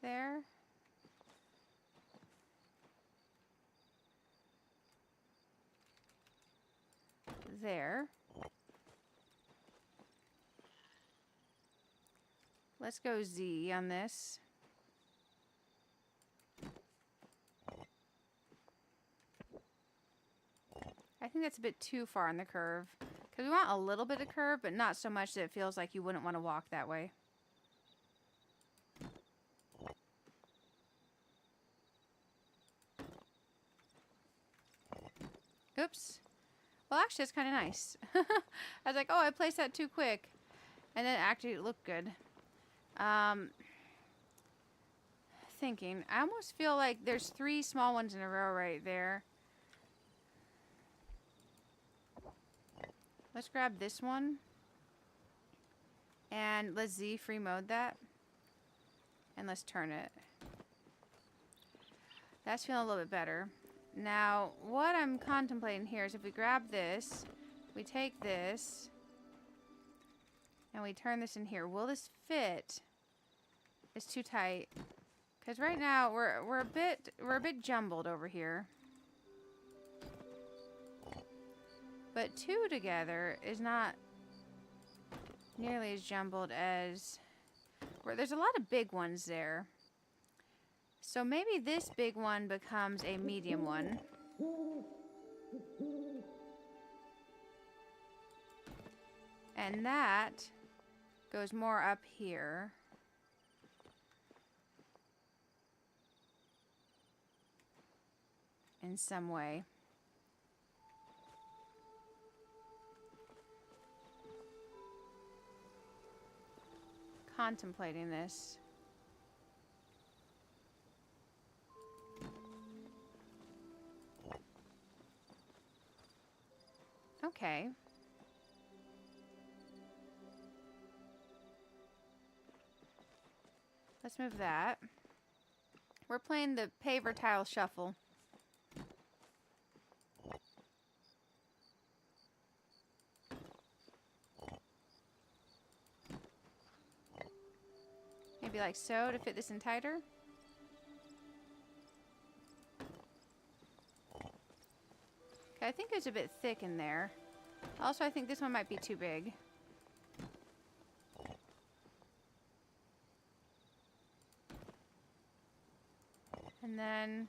There. There. Let's go Z on this. I think that's a bit too far on the curve. Because we want a little bit of curve, but not so much that it feels like you wouldn't want to walk that way. Oops. Well, actually, it's kind of nice. I was like, oh, I placed that too quick. And then actually it looked good. Thinking. I almost feel like there's 3 small ones in a row right there. Let's grab this one. And let's Z free mode that. And let's turn it. That's feeling a little bit better. Now, what I'm contemplating here is if we grab this, we take this, and we turn this in here. Will this fit? It's too tight. Because right now we're a bit jumbled over here. But 2 together is not nearly as jumbled as there's a lot of big ones there. So maybe this big one becomes a medium one. And that goes more up here. In some way. Contemplating this. Okay. Let's move that. We're playing the paver tile shuffle. Maybe like so to fit this in tighter. Okay, I think it's a bit thick in there. Also, I think this one might be too big. And then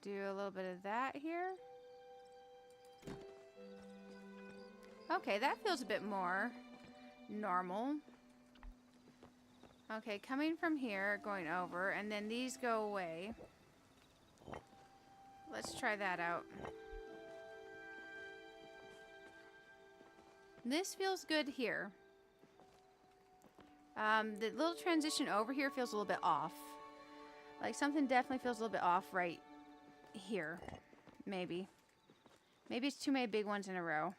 do a little bit of that here. Okay, that feels a bit more normal. Okay, coming from here, going over, and then these go away. Let's try that out. This feels good here. The little transition over here feels a little bit off. Like something definitely feels a little bit off right here. Maybe. Maybe it's too many big ones in a row.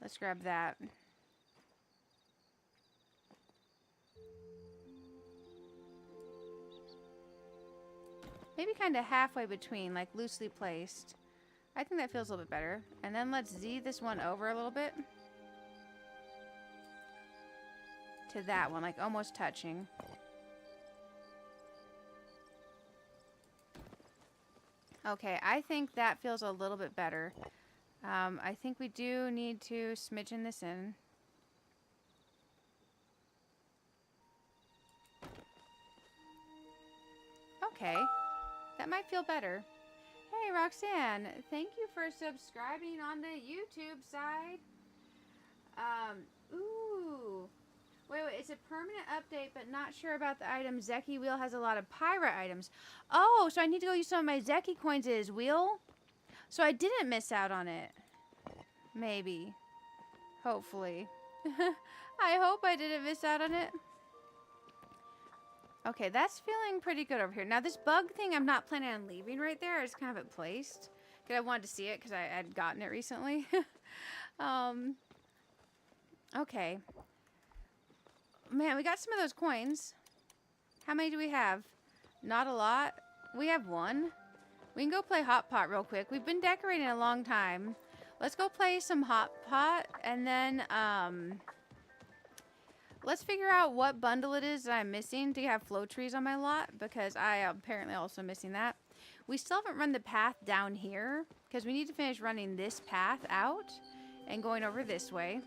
Let's grab that. Maybe kind of halfway between, like loosely placed. I think that feels a little bit better. And then let's Z this one over a little bit. To that one, like almost touching. Okay, I think that feels a little bit better. I think we do need to smidgen this in. Okay, that might feel better. Hey, Roxanne. Thank you for subscribing on the YouTube side. Ooh. Wait, it's a permanent update, but not sure about the item. Zeki Wheel has a lot of pirate items. Oh, so I need to go use some of my Zeki coins in his wheel? So I didn't miss out on it. Maybe. Hopefully. I hope I didn't miss out on it. Okay, that's feeling pretty good over here. Now, this bug thing, I'm not planning on leaving right there. I just kind of have it placed. Because I wanted to see it because I had gotten it recently. Okay. Man, we got some of those coins. How many do we have? Not a lot. We have one. We can go play Hot Pot real quick. We've been decorating a long time. Let's go play some Hot Pot. And then, let's figure out what bundle it is that I'm missing to have flow trees on my lot. Because I am apparently also missing that. We still haven't run the path down here. Because we need to finish running this path out. And going over this way.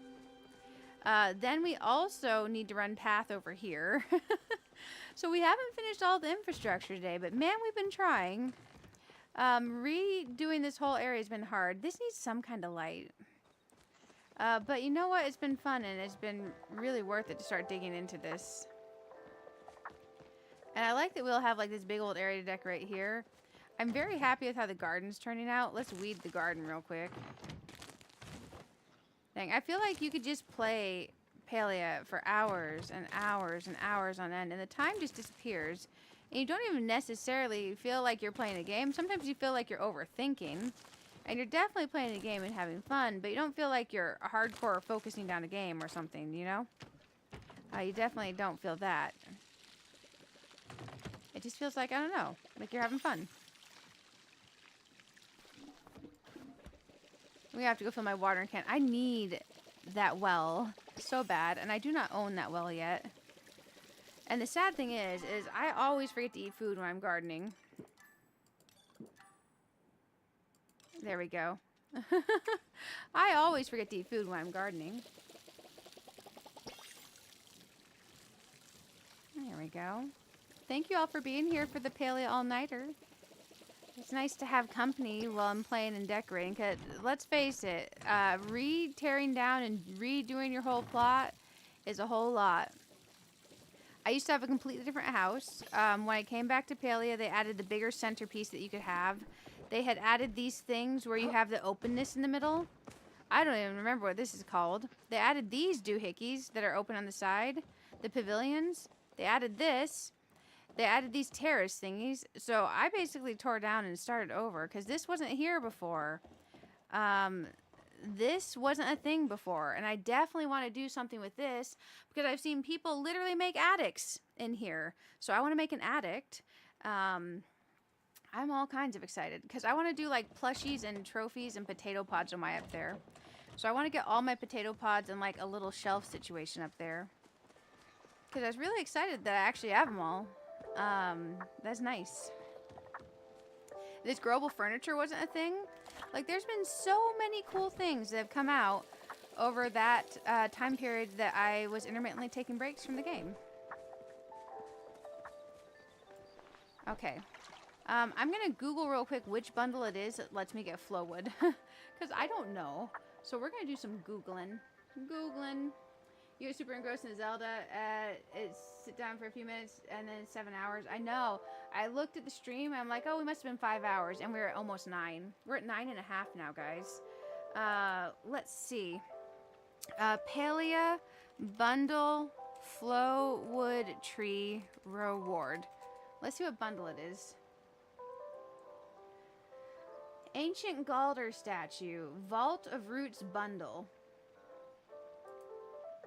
Then we also need to run path over here. So we haven't finished all the infrastructure today, but man, we've been trying. Redoing this whole area has been hard. This needs some kind of light. But you know what? It's been fun, and it's been really worth it to start digging into this. And I like that we'll have like this big old area to decorate here. I'm very happy with how the garden's turning out. Let's weed the garden real quick. Dang, I feel like you could just play Palia for hours and hours and hours on end, and the time just disappears. And you don't even necessarily feel like you're playing a game. Sometimes you feel like you're overthinking, and you're definitely playing a game and having fun, but you don't feel like you're hardcore focusing down a game or something, you know? You definitely don't feel that. It just feels like, I don't know, like you're having fun. We have to go fill my watering can. I need that well so bad, and I do not own that well yet. And the sad thing is I always forget to eat food when I'm gardening. There we go. I always forget to eat food when I'm gardening. There we go. Thank you all for being here for the Palia all-nighter. It's nice to have company while I'm playing and decorating, because let's face it, tearing down and redoing your whole plot is a whole lot. I used to have a completely different house. When I came back to Palia, they added the bigger centerpiece that you could have. They had added these things where you have the openness in the middle. I don't even remember what this is called. They added these doohickeys that are open on the side, the pavilions. They added this. They added these terrace thingies, so I basically tore down and started over, because this wasn't here before. This wasn't a thing before, and I definitely want to do something with this, because I've seen people literally make attics in here. So I want to make an attic. I'm all kinds of excited, because I want to do like plushies and trophies and potato pods on my up there. So I want to get all my potato pods in like a little shelf situation up there, because I was really excited that I actually have them all. That's nice. This growable furniture wasn't a thing. Like, there's been so many cool things that have come out over that time period that I was intermittently taking breaks from the game. Okay. I'm gonna Google real quick which bundle it is that lets me get flowwood. Because I don't know. So we're gonna do some Googling. You get super engrossed in Zelda. It's sit down for a few minutes and then 7 hours. I know. I looked at the stream. I'm like, oh, we must have been 5 hours, and we're at almost 9. We're at 9.5 now, guys. Let's see. Palia bundle flowwood tree reward. Let's see what bundle it is. Ancient Galder statue. Vault of Roots bundle.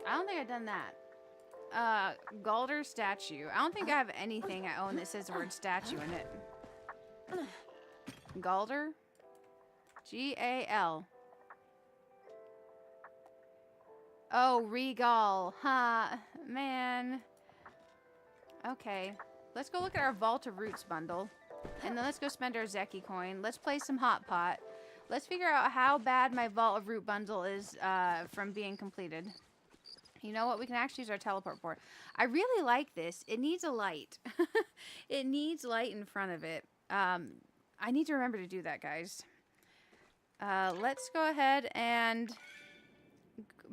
I don't think I've done that. Galder statue. I don't think I have anything I own that says the word statue in it. Galder? G-A-L. Oh, Regal. Huh. Man. Okay. Let's go look at our Vault of Roots bundle. And then let's go spend our Zeki coin. Let's play some Hot Pot. Let's figure out how bad my Vault of Root bundle is from being completed. You know what? We can actually use our teleport for it. I really like this. It needs a light. It needs light in front of it. I need to remember to do that, guys. Let's go ahead and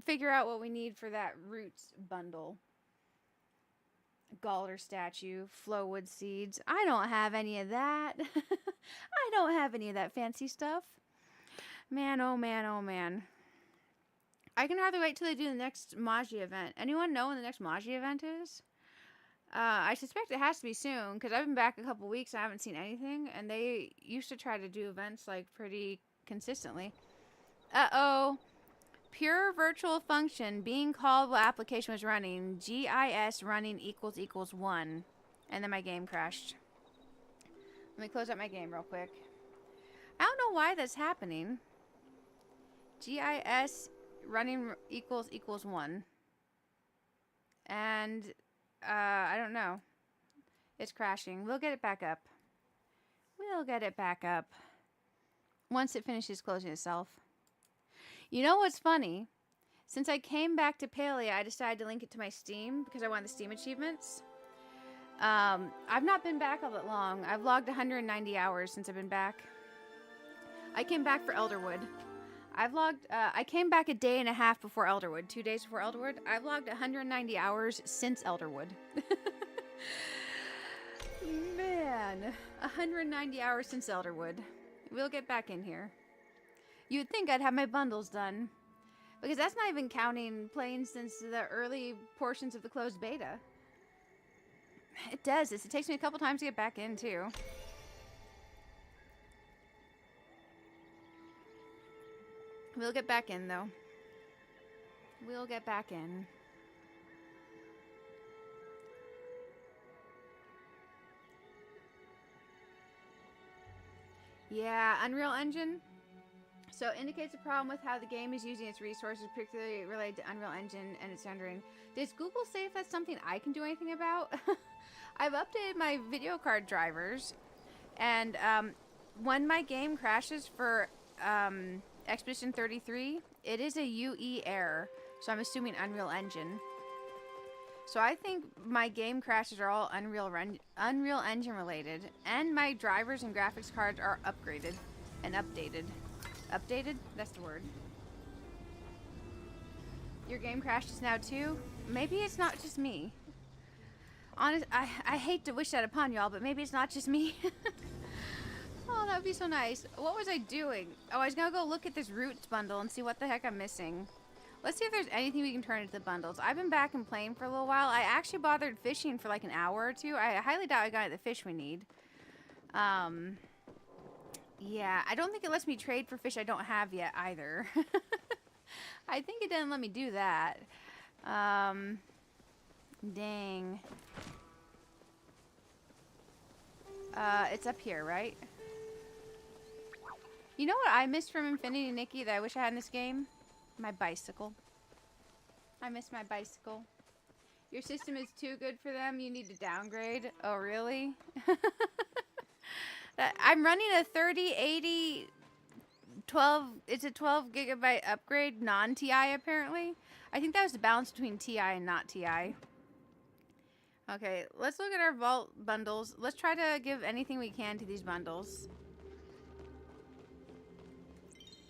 figure out what we need for that roots bundle. Galder statue, flowwood seeds. I don't have any of that. I don't have any of that fancy stuff. Man, oh man, oh man. I can hardly wait till they do the next Magi event. Anyone know when the next Magi event is? I suspect it has to be soon, because I've been back a couple weeks and I haven't seen anything, and they used to try to do events, like, pretty consistently. Uh-oh. Pure virtual function being called while application was running. GIS running equals 1. And then my game crashed. Let me close up my game real quick. I don't know why that's happening. GIS running equals 1. And I don't know. It's crashing. We'll get it back up. We'll get it back up once it finishes closing itself. You know what's funny? Since I came back to Palia, I decided to link it to my Steam because I want the Steam achievements. I've not been back all that long. I've logged 190 hours since I've been back. I came back for Elderwood. I came back a day and a half before Elderwood. 2 days before Elderwood. I've logged 190 hours since Elderwood. Man. 190 hours since Elderwood. We'll get back in here. You'd think I'd have my bundles done. Because that's not even counting playing since the early portions of the closed beta. It does this. It takes me a couple times to get back in, too. We'll get back in, though. We'll get back in. Yeah, Unreal Engine. So indicates a problem with how the game is using its resources, particularly related to Unreal Engine and its rendering. Does Google say if that's something I can do anything about? I've updated my video card drivers, and when my game crashes for Expedition 33, it is a UE error, so I'm assuming Unreal Engine. So I think my game crashes are all Unreal Engine related, and my drivers and graphics cards are upgraded and updated. Updated? That's the word. Your game crashes now too? Maybe it's not just me. Honest, I hate to wish that upon y'all, but maybe it's not just me. Oh, that would be so nice. What was I doing? Oh, I was gonna go look at this roots bundle and see what the heck I'm missing. Let's see if there's anything we can turn into the bundles. I've been back and playing for a little while. I actually bothered fishing for like an hour or two. I highly doubt I got the fish we need. Yeah, I don't think it lets me trade for fish I don't have yet either. I think it didn't let me do that. Dang. It's up here, right? You know what I missed from Infinity Nikki that I wish I had in this game? My bicycle. I miss my bicycle. Your system is too good for them. You need to downgrade. Oh, really? I'm running a 3080 12. It's a 12 gigabyte upgrade, non-TI apparently. I think that was the balance between TI and not TI. Okay, let's look at our vault bundles. Let's try to give anything we can to these bundles.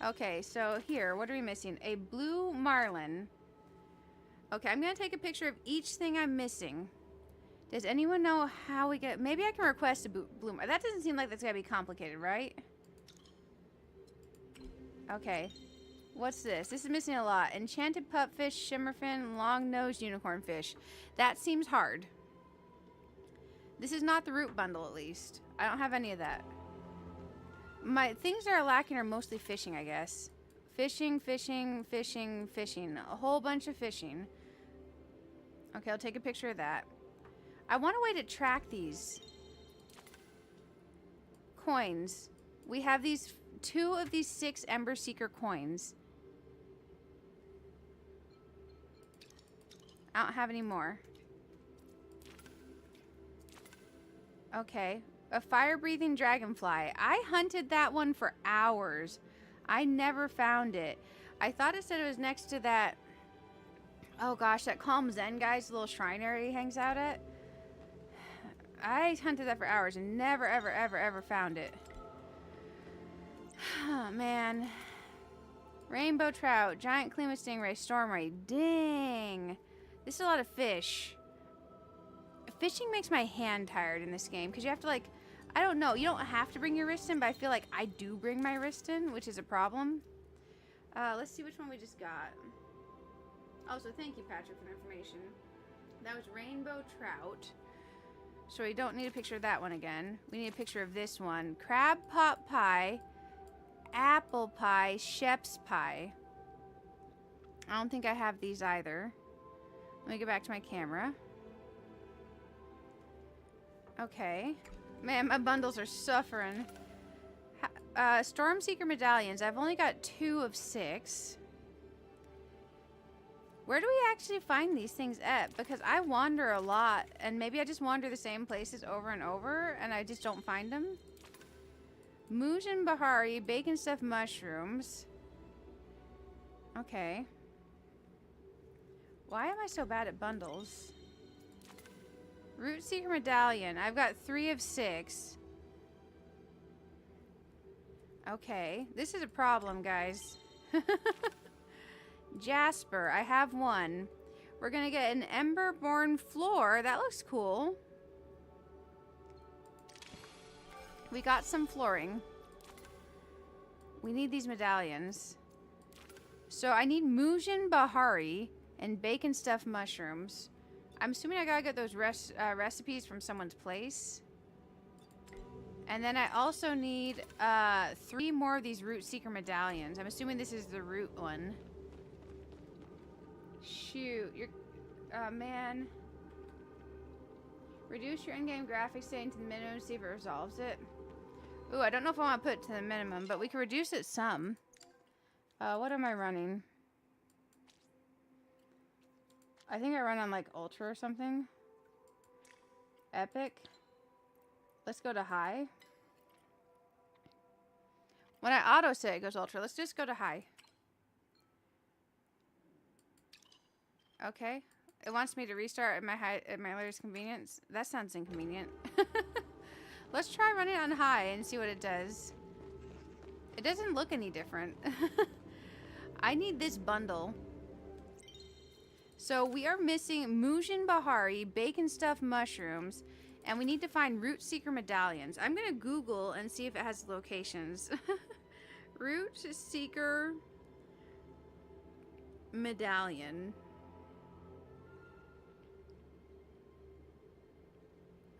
Okay, so here, what are we missing? A blue marlin. Okay, I'm gonna take a picture of each thing I'm missing. Does anyone know how we get... Maybe I can request a blue marlin. That doesn't seem like that's gonna be complicated, right? Okay. What's this? This is missing a lot. Enchanted pupfish, shimmerfin, long-nosed unicorn fish. That seems hard. This is not the root bundle, at least. I don't have any of that. My things that are lacking are mostly fishing, I guess. Fishing, fishing, fishing, fishing. A whole bunch of fishing. Okay, I'll take a picture of that. I want a way to track these coins. We have these 2 of these 6 Ember Seeker coins. I don't have any more. Okay. A fire-breathing dragonfly. I hunted that one for hours. I never found it. I thought it said it was next to that... Oh gosh, that Calm Zen guy's little shrine area he hangs out at. I hunted that for hours and never, ever, ever, ever found it. Oh, man. Rainbow trout, giant klima stingray, storm ray. Dang. This is a lot of fish. Fishing makes my hand tired in this game because you have to, like, I don't know. You don't have to bring your wrist in, but I feel like I do bring my wrist in, which is a problem. Let's see which one we just got. Also, thank you, Patrick, for the information. That was rainbow trout. So we don't need a picture of that one again. We need a picture of this one. Crab pot pie, apple pie, Shep's pie. I don't think I have these either. Let me get back to my camera. Okay. Man, my bundles are suffering. Storm Seeker medallions. I've only got 2 of 6. Where do we actually find these things at? Because I wander a lot, and maybe I just wander the same places over and over, and I just don't find them. Mujin Bahari, bacon stuffed mushrooms. Okay. Why am I so bad at bundles? Root Seeker medallion. I've got 3 of 6. Okay. This is a problem, guys. Jasper. I have 1. We're gonna get an Emberborn floor. That looks cool. We got some flooring. We need these medallions. So I need Mujin Bahari and bacon stuffed mushrooms. I'm assuming I gotta get those recipes from someone's place. And then I also need 3 more of these Root Seeker medallions. I'm assuming this is the root one. Shoot, you're... man. Reduce your in-game graphics setting to the minimum, see if it resolves it. Ooh, I don't know if I want to put it to the minimum, but we can reduce it some. What am I running? I think I run on, like, Ultra or something. Epic. Let's go to high. When I auto-set, it goes Ultra. Let's just go to high. Okay. It wants me to restart at my latest convenience. That sounds inconvenient. Let's try running on high and see what it does. It doesn't look any different. I need this bundle. So we are missing Mujin Bahari, bacon stuffed mushrooms, and we need to find Root Seeker medallions. I'm going to Google and see if it has locations. Root Seeker medallion.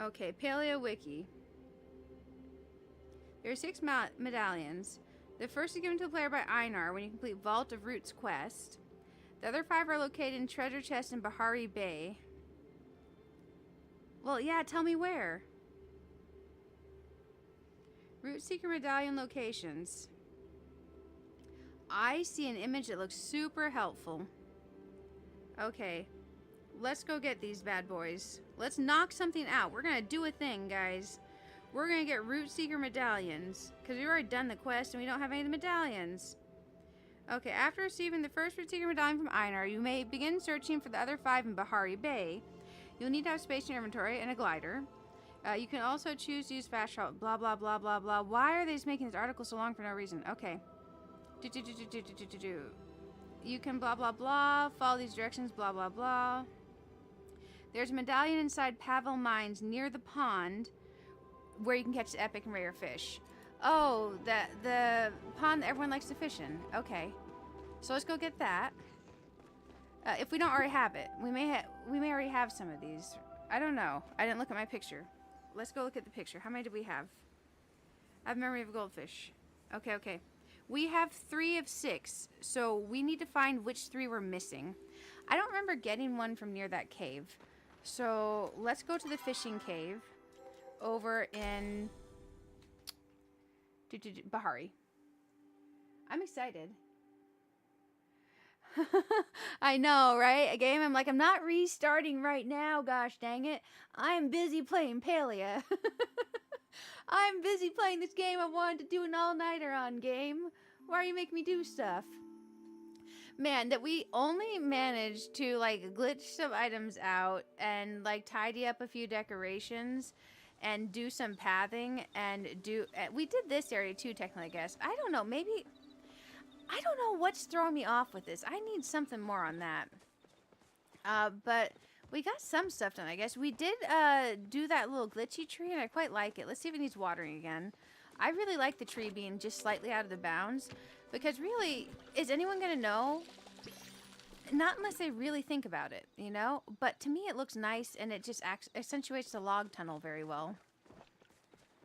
Okay, Palia Wiki. There are 6 medallions. The first is given to the player by Einar when you complete Vault of Roots quest. The other 5 are located in treasure chests in Bahari Bay. Well, yeah, tell me where. Root Seeker medallion locations. I see an image that looks super helpful. Okay. Let's go get these bad boys. Let's knock something out. We're going to do a thing, guys. We're going to get Root Seeker medallions. Because we've already done the quest and we don't have any of the medallions. Okay, after receiving the first Root Seeker medallion from Einar, you may begin searching for the other 5 in Bahari Bay. You'll need to have space in your inventory and a glider. You can also choose to use fast travel. Blah, blah, blah, blah, blah. Why are they just making this article so long for no reason? Okay. You can blah, blah, blah. Follow these directions. Blah, blah, blah. There's a medallion inside Pavel Mines near the pond where you can catch the epic and rare fish. Oh, the pond that everyone likes to fish in. Okay. So let's go get that. If we don't already have it. We may already have some of these. I don't know. I didn't look at my picture. Let's go look at the picture. How many do we have? I have memory of a goldfish. Okay, okay. We have 3 of 6. So we need to find which 3 we're missing. I don't remember getting one from near that cave. So let's go to the fishing cave over in Bahari. I'm excited. I know, right? A game I'm like, I'm not restarting right now, gosh dang it. I'm busy playing Palia. I'm busy playing this game I wanted to do an all-nighter on game. Why are you making me do stuff? Man, that we only managed to, like, glitch some items out and, like, tidy up a few decorations. and do some pathing and do... we did this area too, technically, I guess. I don't know. Maybe... I don't know what's throwing me off with this. I need something more on that. But we got some stuff done, I guess. We did do that little glitchy tree, and I quite like it. Let's see if it needs watering again. I really like the tree being just slightly out of the bounds. Because really, is anyone going to know? Not unless they really think about it, you know? But to me, it looks nice, and it just accentuates the log tunnel very well.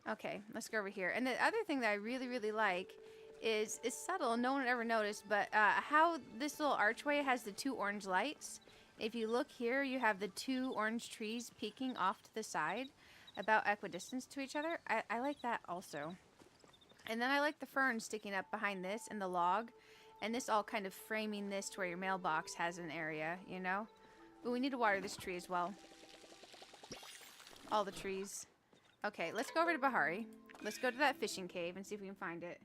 Okay, let's go over here. And the other thing that I really, really like is it's subtle, no one would ever notice, but how this little archway has the 2 orange lights. If you look here, you have the 2 orange trees peeking off to the side, about equidistant to each other. I like that also. And then I like the ferns sticking up behind this and the log, and this all kind of framing this to where your mailbox has an area, you know? But we need to water this tree as well. All the trees. Okay, let's go over to Bahari. Let's go to that fishing cave and see if we can find it.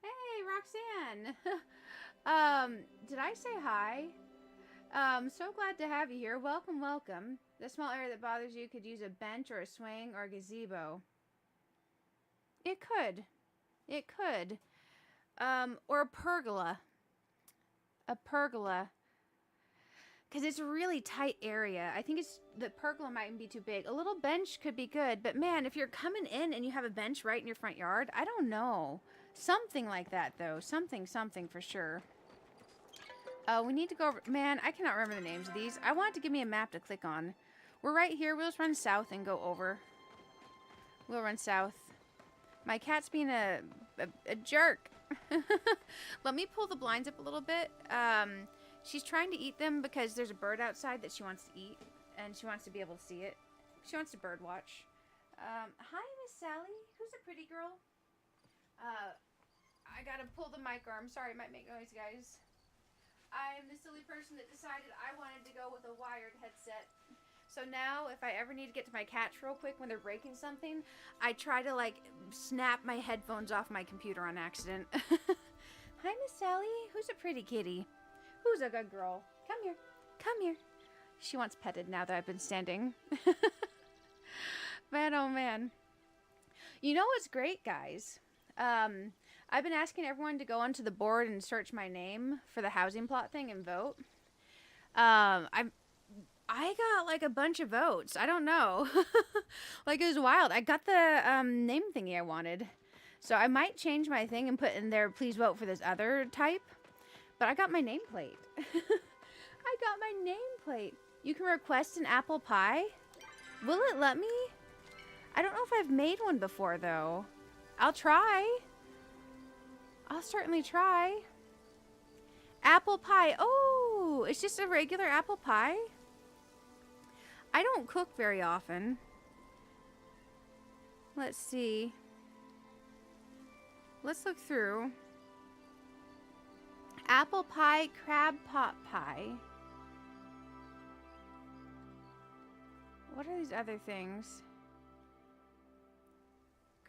Hey, Roxanne! Did I say hi? So glad to have you here. Welcome, welcome. The small area that bothers you could use a bench or a swing or a gazebo. It could. It could. Or a pergola. A pergola. Because it's a really tight area. I think the pergola might be too big. A little bench could be good. But man, if you're coming in and you have a bench right in your front yard, I don't know. Something like that, though. Something for sure. We need to go over... Man, I cannot remember the names of these. I want it to give me a map to click on. We're right here. We'll just run south and go over. We'll run south. My cat's being a jerk. Let me pull the blinds up a little bit. She's trying to eat them because there's a bird outside that she wants to eat. And she wants to be able to see it. She wants to bird watch. Hi, Miss Sally. Who's a pretty girl? I gotta pull the mic arm. Sorry, it might make noise, guys. I'm the silly person that decided I wanted to go with a wired headset. So now, if I ever need to get to my cats real quick when they're breaking something, I try to, like, snap my headphones off my computer on accident. Hi, Miss Sally. Who's a pretty kitty? Who's a good girl? Come here. Come here. She wants petted now that I've been standing. Man, oh man. You know what's great, guys? I've been asking everyone to go onto the board and search my name for the housing plot thing and vote. I got like a bunch of votes. I don't know. Like, it was wild. I got the name thingy I wanted. So I might change my thing and put in there, please vote for this other type. But I got my nameplate. I got my nameplate. You can request an apple pie. Will it let me? I don't know if I've made one before, though. I'll try. I'll certainly try. Apple pie. Oh, it's just a regular apple pie. I don't cook very often. Let's see. Let's look through. Apple pie, crab pot pie. What are these other things?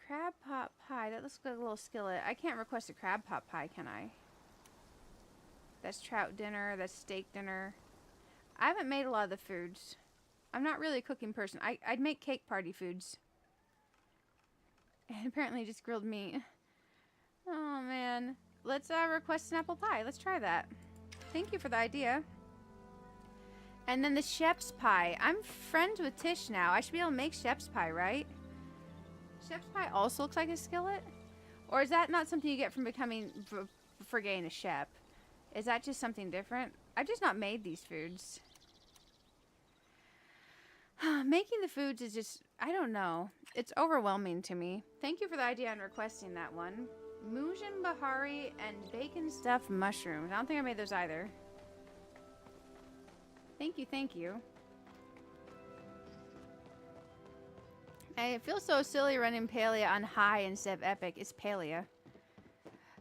Crab pot pie. That looks like a little skillet. I can't request a crab pot pie, can I? That's trout dinner. That's steak dinner. I haven't made a lot of the foods. I'm not really a cooking person. I'd make cake party foods. And apparently just grilled meat. Oh, man. Let's request an apple pie. Let's try that. Thank you for the idea. And then the chef's pie. I'm friends with Tish now. I should be able to make chef's pie, right? Chef's pie also looks like a skillet? Or is that not something you get from becoming, for getting a chef? Is that just something different? I've just not made these foods. Making the foods is just, I don't know. It's overwhelming to me. Thank you for the idea on requesting that one. Mujin Bahari and bacon stuffed mushrooms. I don't think I made those either. Thank you, thank you. I feel so silly running Palia on high instead of epic. It's Palia.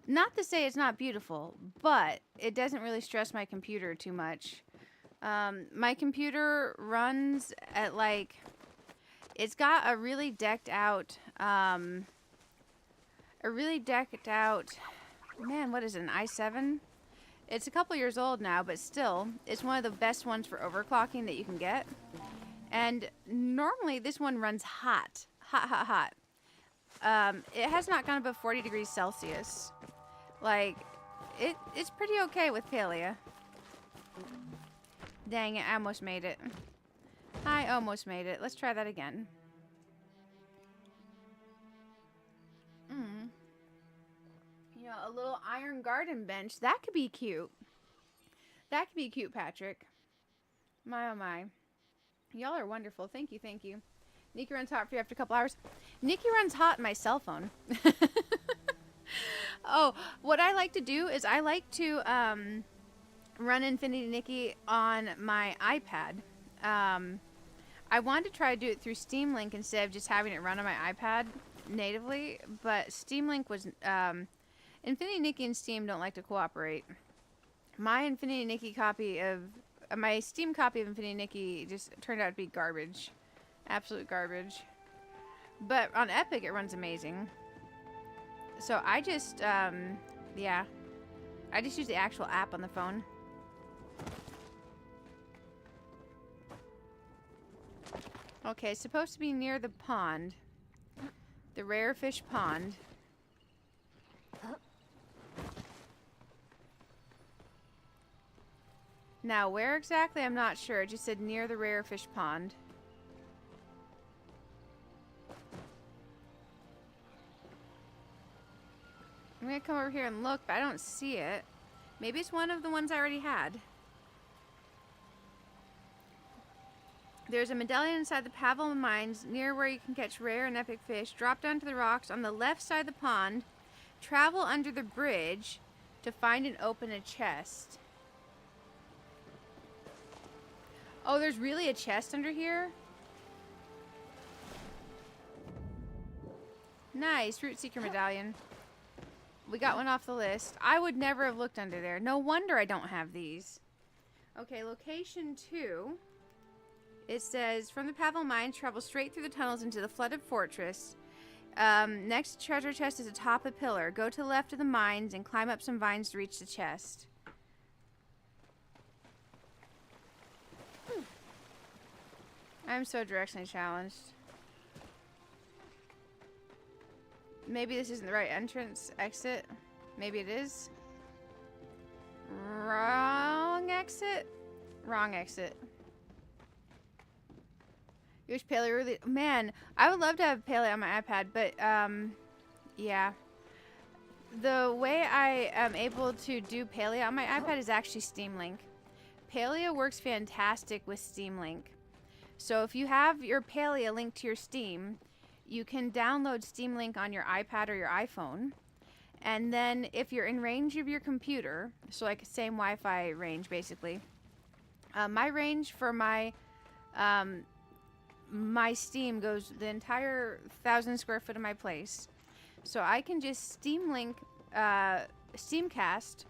Not to say it's not beautiful, but it doesn't really stress my computer too much. My computer runs at like, it's got a really decked out, man, what is it, an i7? It's a couple years old now, but still, it's one of the best ones for overclocking that you can get. And normally this one runs hot. Hot, hot, hot. It has not gone above 40 degrees Celsius. Like, it's pretty okay with Palia. Dang it, I almost made it. I almost made it. Let's try that again. You know, a little iron garden bench. That could be cute. That could be cute, Patrick. My, oh my. Y'all are wonderful. Thank you, thank you. Nikki runs hot for you after a couple hours. Nikki runs hot on my cell phone. Oh, what I like to do is I like to run Infinity Nikki on my iPad. I wanted to try to do it through Steam Link instead of just having it run on my iPad natively, but Steam Link was... Infinity Nikki and Steam don't like to cooperate. My Infinity Nikki copy of... my Steam copy of Infinity Nikki just turned out to be garbage. Absolute garbage. But on Epic, it runs amazing. So I just, yeah. I just use the actual app on the phone. Okay, it's supposed to be near the pond. The rare fish pond. Now, where exactly, I'm not sure. It just said near the rare fish pond. I'm gonna come over here and look, but I don't see it. Maybe it's one of the ones I already had. There's a medallion inside the Pavel mines near where you can catch rare and epic fish. Drop down to the rocks on the left side of the pond. Travel under the bridge to find and open a chest. Oh, there's really a chest under here? Nice, Root Seeker medallion. We got one off the list. I would never have looked under there. No wonder I don't have these. Okay, location 2. It says, from the Pavel mines, travel straight through the tunnels into the flooded fortress. Next treasure chest is atop a pillar. Go to the left of the mines and climb up some vines to reach the chest. I'm so directionally challenged. Maybe this isn't the right entrance, exit. Maybe it is. Wrong exit? Wrong exit. You wish Palia really... Man, I would love to have Palia on my iPad, but, yeah. The way I am able to do Palia on my iPad is actually Steam Link. Palia works fantastic with Steam Link. So if you have your Palia linked to your Steam, you can download Steam Link on your iPad or your iPhone. And then if you're in range of your computer, so like same Wi-Fi range basically. My range for my my Steam goes the entire 1,000 square foot of my place. So I can just Steam Link, Steamcast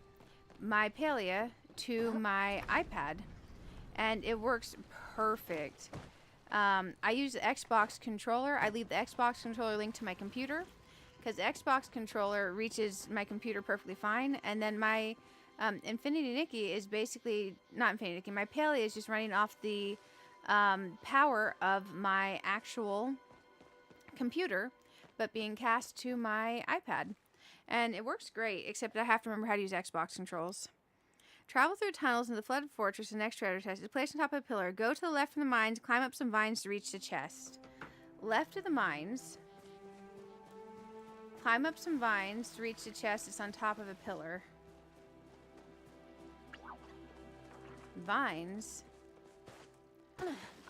my Palia to my iPad. And it works perfect. I use the Xbox controller. I leave the Xbox controller linked to my computer because the Xbox controller reaches my computer perfectly fine. And then my Infinity Nikki is basically, not Infinity Nikki, my Palia is just running off the power of my actual computer, but being cast to my iPad. And it works great, except I have to remember how to use Xbox controls. Travel through tunnels in the flooded fortress. The next treasure chest is placed on top of a pillar. Go to the left from the mines. Climb up some vines to reach the chest. Left of the mines. Climb up some vines to reach the chest. It's on top of a pillar. Vines?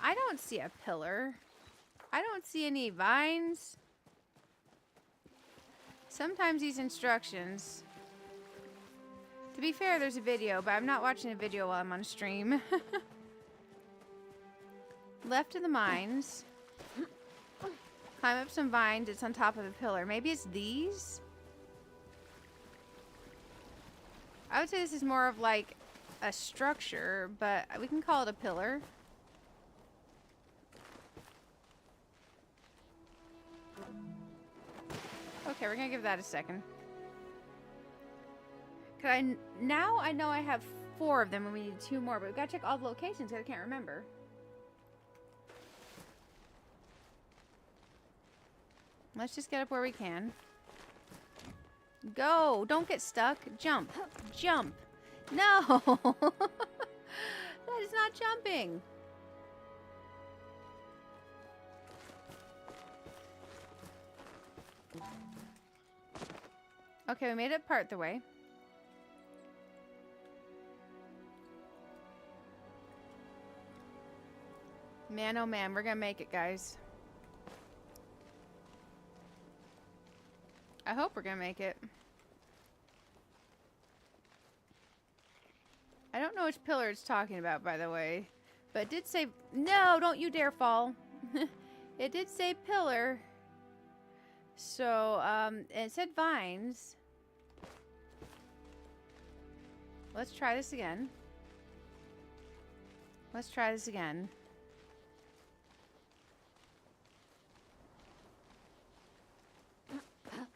I don't see a pillar. I don't see any vines. Sometimes these instructions... To be fair, there's a video, but I'm not watching a video while I'm on stream. Left of the mines. Climb up some vines. It's on top of a pillar. Maybe it's these? I would say this is more of like a structure, but we can call it a pillar. Okay, we're gonna give that a second. Now I know I have 4 of them and we need 2 more, but we've got to check all the locations because I can't remember. Let's just get up where we can. Go! Don't get stuck. Jump. Jump. No! That is not jumping. Okay, we made it part the way. Man, oh man, we're gonna make it, guys. I hope we're gonna make it. I don't know which pillar it's talking about, by the way. But it did say... No, don't you dare fall. It did say pillar. So, it said vines. Let's try this again. Let's try this again.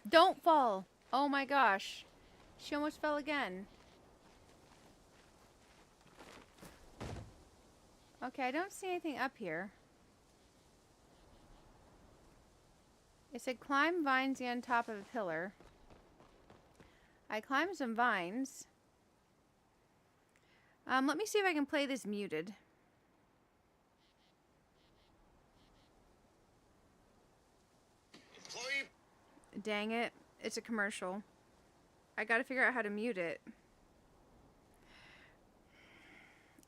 Don't fall! Oh my gosh. She almost fell again. Okay, I don't see anything up here. It said climb vines on top of a pillar. I climbed some vines. Let me see if I can play this muted. Employee. Dang it. It's a commercial. I gotta figure out how to mute it.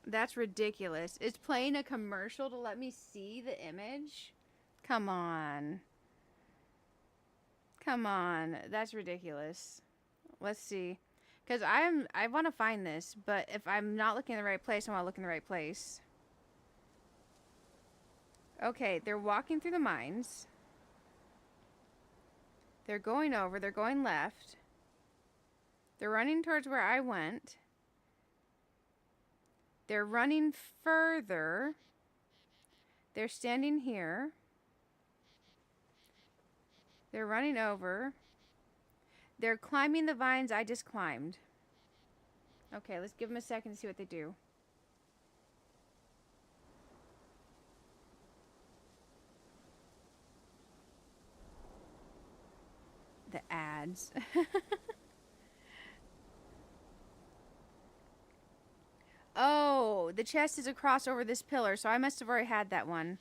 That's ridiculous. It's playing a commercial to let me see the image? Come on. Come on. That's ridiculous. Let's see. Because I want to find this, but if I'm not looking in the right place, I want to look in the right place. Okay, they're walking through the mines. They're going over. They're going left. They're running towards where I went. They're running further. They're standing here. They're running over. They're climbing the vines I just climbed. Okay, let's give them a second to see what they do. The ads. Oh, the chest is across over this pillar, so I must have already had that one.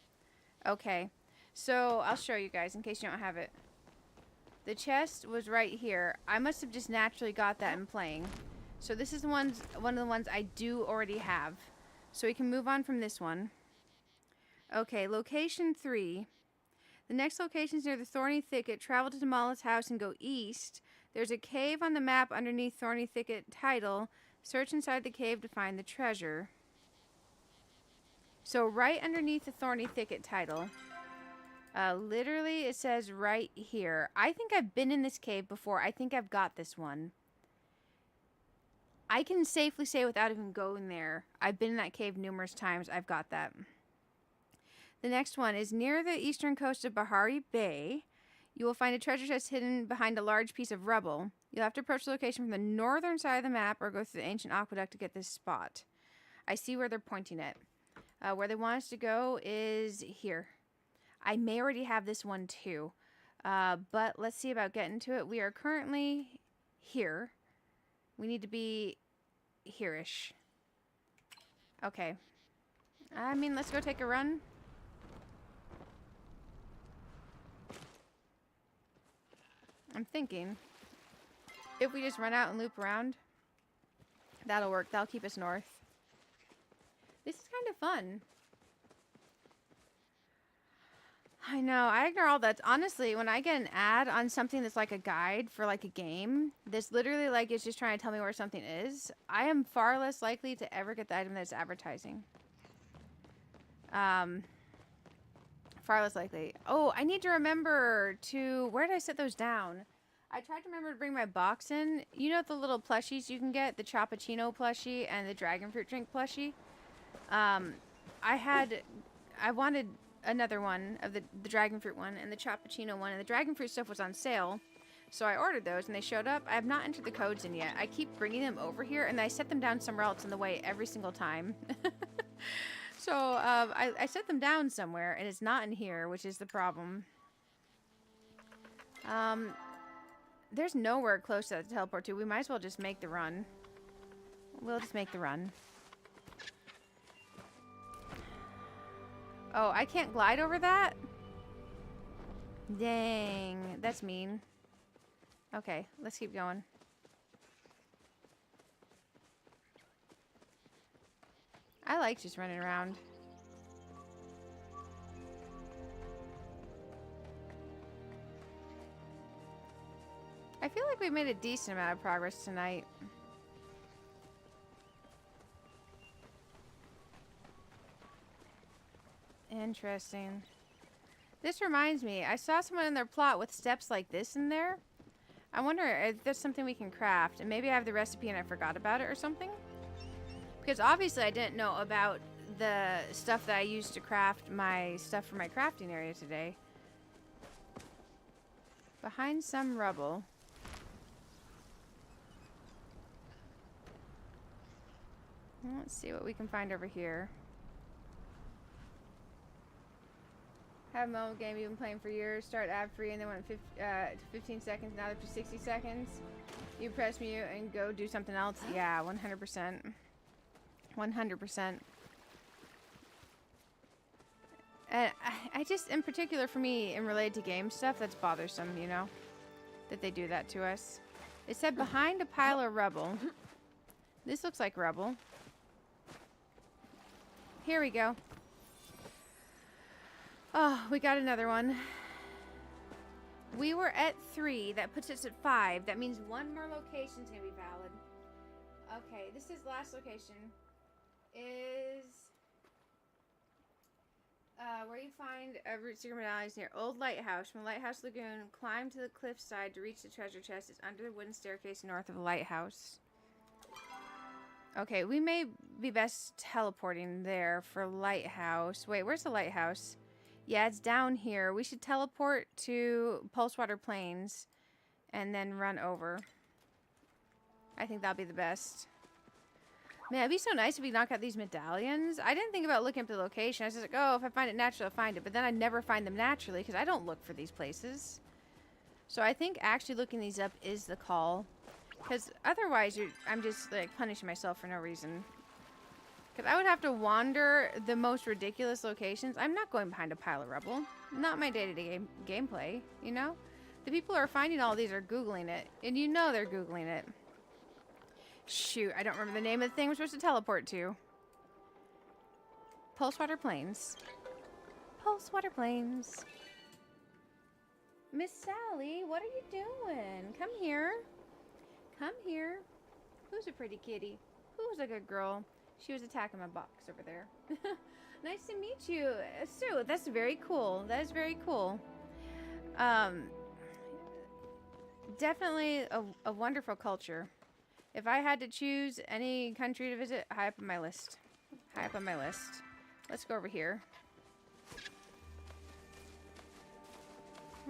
Okay, so I'll show you guys in case you don't have it. The chest was right here. I must have just naturally got that in playing. So this is one of the ones I do already have. So we can move on from this one. Okay, location 3. The next location is near the Thorny Thicket. Travel to Tamala's house and go east. There's a cave on the map underneath Thorny Thicket title. Search inside the cave to find the treasure. So right underneath the Thorny Thicket title. Literally, it says right here. I think I've been in this cave before. I think I've got this one. I can safely say without even going there, I've been in that cave numerous times. I've got that. The next one is near the eastern coast of Bahari Bay. You will find a treasure chest hidden behind a large piece of rubble. You'll have to approach the location from the northern side of the map or go through the ancient aqueduct to get this spot. I see where they're pointing it. Where they want us to go is here. I may already have this one too. But let's see about getting to it. We are currently here. We need to be here-ish. Okay. I mean, let's go take a run. I'm thinking if we just run out and loop around, that'll work. That'll keep us north. This is kind of fun. I know. I ignore all that. Honestly, when I get an ad on something that's like a guide for like a game, this literally like is just trying to tell me where something is, I am far less likely to ever get the item that's advertising. Far less likely. Oh, I need to remember to... Where did I set those down? I tried to remember to bring my box in. You know the little plushies you can get? The Chappuccino plushie and the Dragon Fruit Drink plushie? I wanted another one of the Dragon Fruit one and the Chappuccino one. And the Dragon Fruit stuff was on sale. So I ordered those and they showed up. I have not entered the codes in yet. I keep bringing them over here and I set them down somewhere else in the way every single time. So, I set them down somewhere, and it's not in here, which is the problem. There's nowhere close to that to teleport to. We might as well just make the run. We'll just make the run. Oh, I can't glide over that? Dang, that's mean. Okay, let's keep going. I like just running around. I feel like we made a decent amount of progress tonight. Interesting. This reminds me, I saw someone in their plot with steps like this in there. I wonder if there's something we can craft, and maybe I have the recipe and I forgot about it or something. Because obviously I didn't know about the stuff that I used to craft my stuff for my crafting area today. Behind some rubble. Let's see what we can find over here. Have a mobile game you've been playing for years. Start ad free and then went 15 seconds. Now up to 60 seconds. You press mute and go do something else. Yeah, 100%. 100%. And I just, in particular for me, in related to game stuff, that's bothersome, you know? That they do that to us. It said behind a pile of rubble. This looks like rubble. Here we go. Oh, we got another one. We were at 3. That puts us at 5. That means one more location is going to be valid. Okay, this is last location. Is where you find a root seeker medallion near Old Lighthouse. From the Lighthouse Lagoon, climb to the cliffside to reach the treasure chest. It's under the wooden staircase north of the lighthouse. Okay, we may be best teleporting there for lighthouse. Wait, where's the lighthouse? Yeah, it's down here. We should teleport to Pulsewater Plains and then run over. I think that'll be the best. Man, it'd be so nice if we knock out these medallions. I didn't think about looking up the location. I was just like, oh, if I find it naturally, I'll find it. But then I never find them naturally because I don't look for these places. So I think actually looking these up is the call. Because otherwise, I'm just like punishing myself for no reason. Because I would have to wander the most ridiculous locations. I'm not going behind a pile of rubble. Not my day-to-day gameplay, you know? The people who are finding all these are Googling it. And you know they're Googling it. Shoot, I don't remember the name of the thing we're supposed to teleport to. Pulsewater Plains. Pulsewater Plains. Miss Sally, what are you doing? Come here. Come here. Who's a pretty kitty? Who's a good girl? She was attacking my box over there. Nice to meet you, Sue. That's very cool. That is very cool. Definitely a wonderful culture. If I had to choose any country to visit, high up on my list. High up on my list. Let's go over here.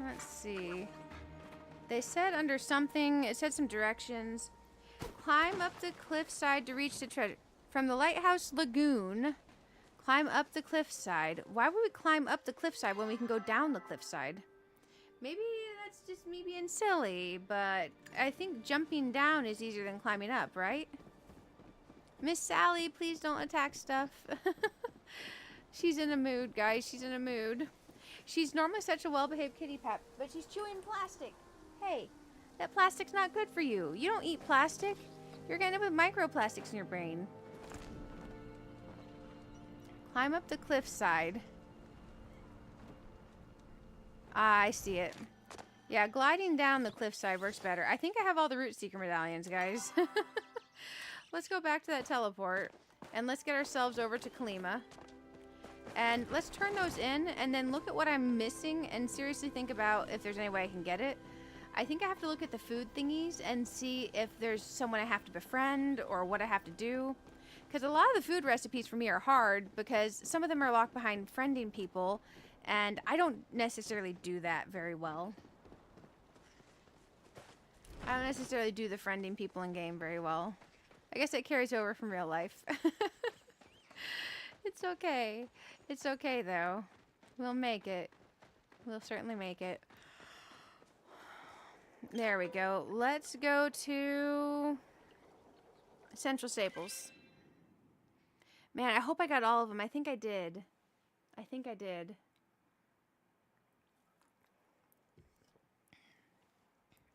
Let's see. They said under something, it said some directions. Climb up the cliffside to reach the treasure. From the Lighthouse Lagoon, climb up the cliffside. Why would we climb up the cliffside when we can go down the cliffside? Maybe that's just me being silly, but I think jumping down is easier than climbing up, right? Miss Sally, please don't attack stuff. She's in a mood, guys. She's in a mood. She's normally such a well-behaved kitty pet, but she's chewing plastic. Hey, that plastic's not good for you. You don't eat plastic. You're gonna end up with microplastics in your brain. Climb up the cliffside. Ah, I see it. Yeah, gliding down the cliffside works better. I think I have all the root seeker medallions, guys. Let's go back to that teleport. And let's get ourselves over to Kalima. And let's turn those in and then look at what I'm missing and seriously think about if there's any way I can get it. I think I have to look at the food thingies and see if there's someone I have to befriend or what I have to do. Because a lot of the food recipes for me are hard because some of them are locked behind friending people and I don't necessarily do that very well. I don't necessarily do the friending people in game very well. I guess it carries over from real life. It's okay. It's okay though. We'll make it. We'll certainly make it. There we go. Let's go to Central Staples. Man, I hope I got all of them. I think I did. I think I did.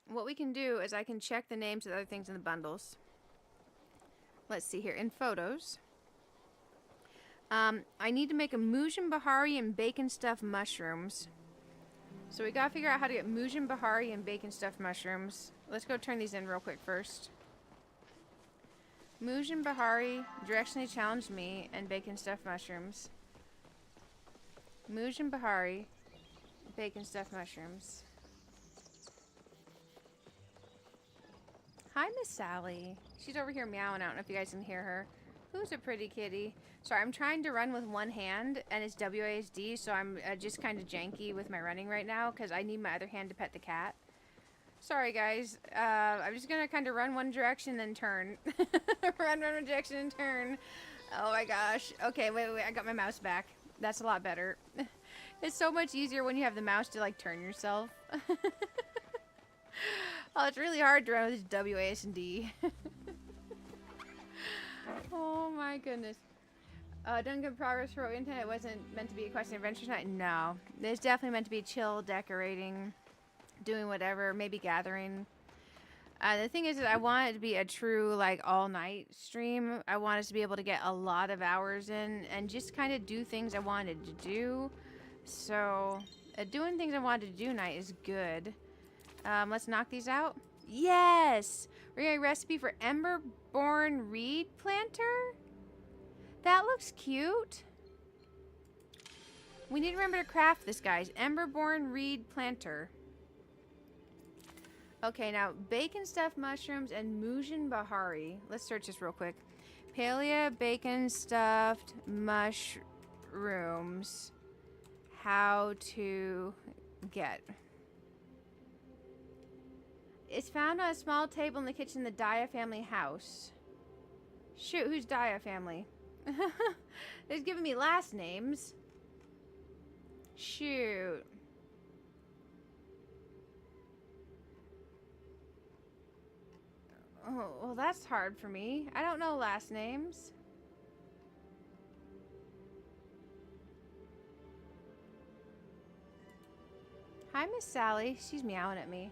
What we can do is I can check the names of the other things in the bundles. Let's see here. In photos. I need to make a Mujin Bahari and bacon stuffed mushrooms. So we gotta figure out how to get Mujin Bahari and bacon stuffed mushrooms. Let's go turn these in real quick first. Mujin Bahari directionally challenged me and bacon stuffed mushrooms. Mujin Bahari, bacon stuffed mushrooms. Hi, Miss Sally. She's over here meowing. I don't know if you guys can hear her. Who's a pretty kitty? Sorry, I'm trying to run with one hand, and it's WASD, so I'm just kind of janky with my running right now, because I need my other hand to pet the cat. Sorry, guys. I'm just going to kind of run one direction, then turn. run one direction, and turn. Oh, my gosh. Okay, wait. I got my mouse back. That's a lot better. It's so much easier when you have the mouse to, like, turn yourself. Oh, it's really hard to run with WASD. Oh my goodness. Done good progress for Intent. It wasn't meant to be a question of adventure tonight. No. It's definitely meant to be chill, decorating, doing whatever, maybe gathering. The thing is that I want it to be a true, like, all-night stream. I want us to be able to get a lot of hours in and just kind of do things I wanted to do. So, doing things I wanted to do tonight is good. Let's knock these out. Yes! We're getting a recipe for Emberborn Reed Planter? That looks cute. We need to remember to craft this, guys. Emberborn Reed Planter. Okay, now bacon stuffed mushrooms and Mujin Bahari. Let's search this real quick. Palia bacon stuffed mushrooms. How to get. It's found on a small table in the kitchen in the Daya family house. Shoot, who's Daya family? They're giving me last names. Shoot. Oh, well, that's hard for me. I don't know last names. Hi, Miss Sally. She's meowing at me.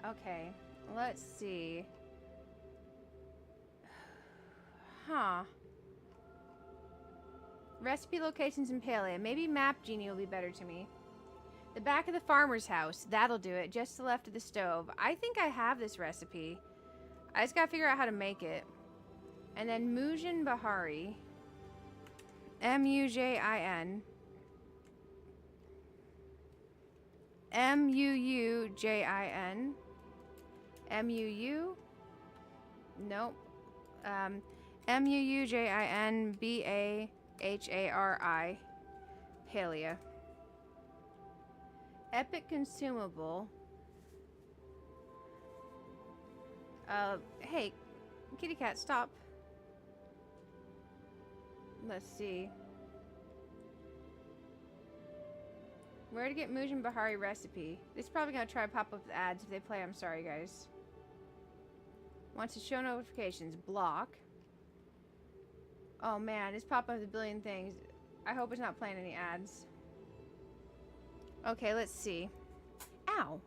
Okay, let's see. Huh. Recipe locations in Palia. Maybe Map Genie will be better to me. The back of the farmer's house. That'll do it. Just to the left of the stove. I think I have this recipe. I just gotta figure out how to make it. And then Mujin Bahari. M-U-J-I-N. M-U-U-J-I-N. M-U-U? Nope. M-U-U-J-I-N-B-A-H-A-R-I. Palia. Epic consumable. Hey, kitty cat, stop. Let's see. Where to get Mujin Bahari recipe? It's probably gonna try to pop up the ads if they play. I'm sorry, guys. Wants to show notifications. Block. Oh man, it's popping up with a billion things. I hope it's not playing any ads. Okay, let's see. Ow.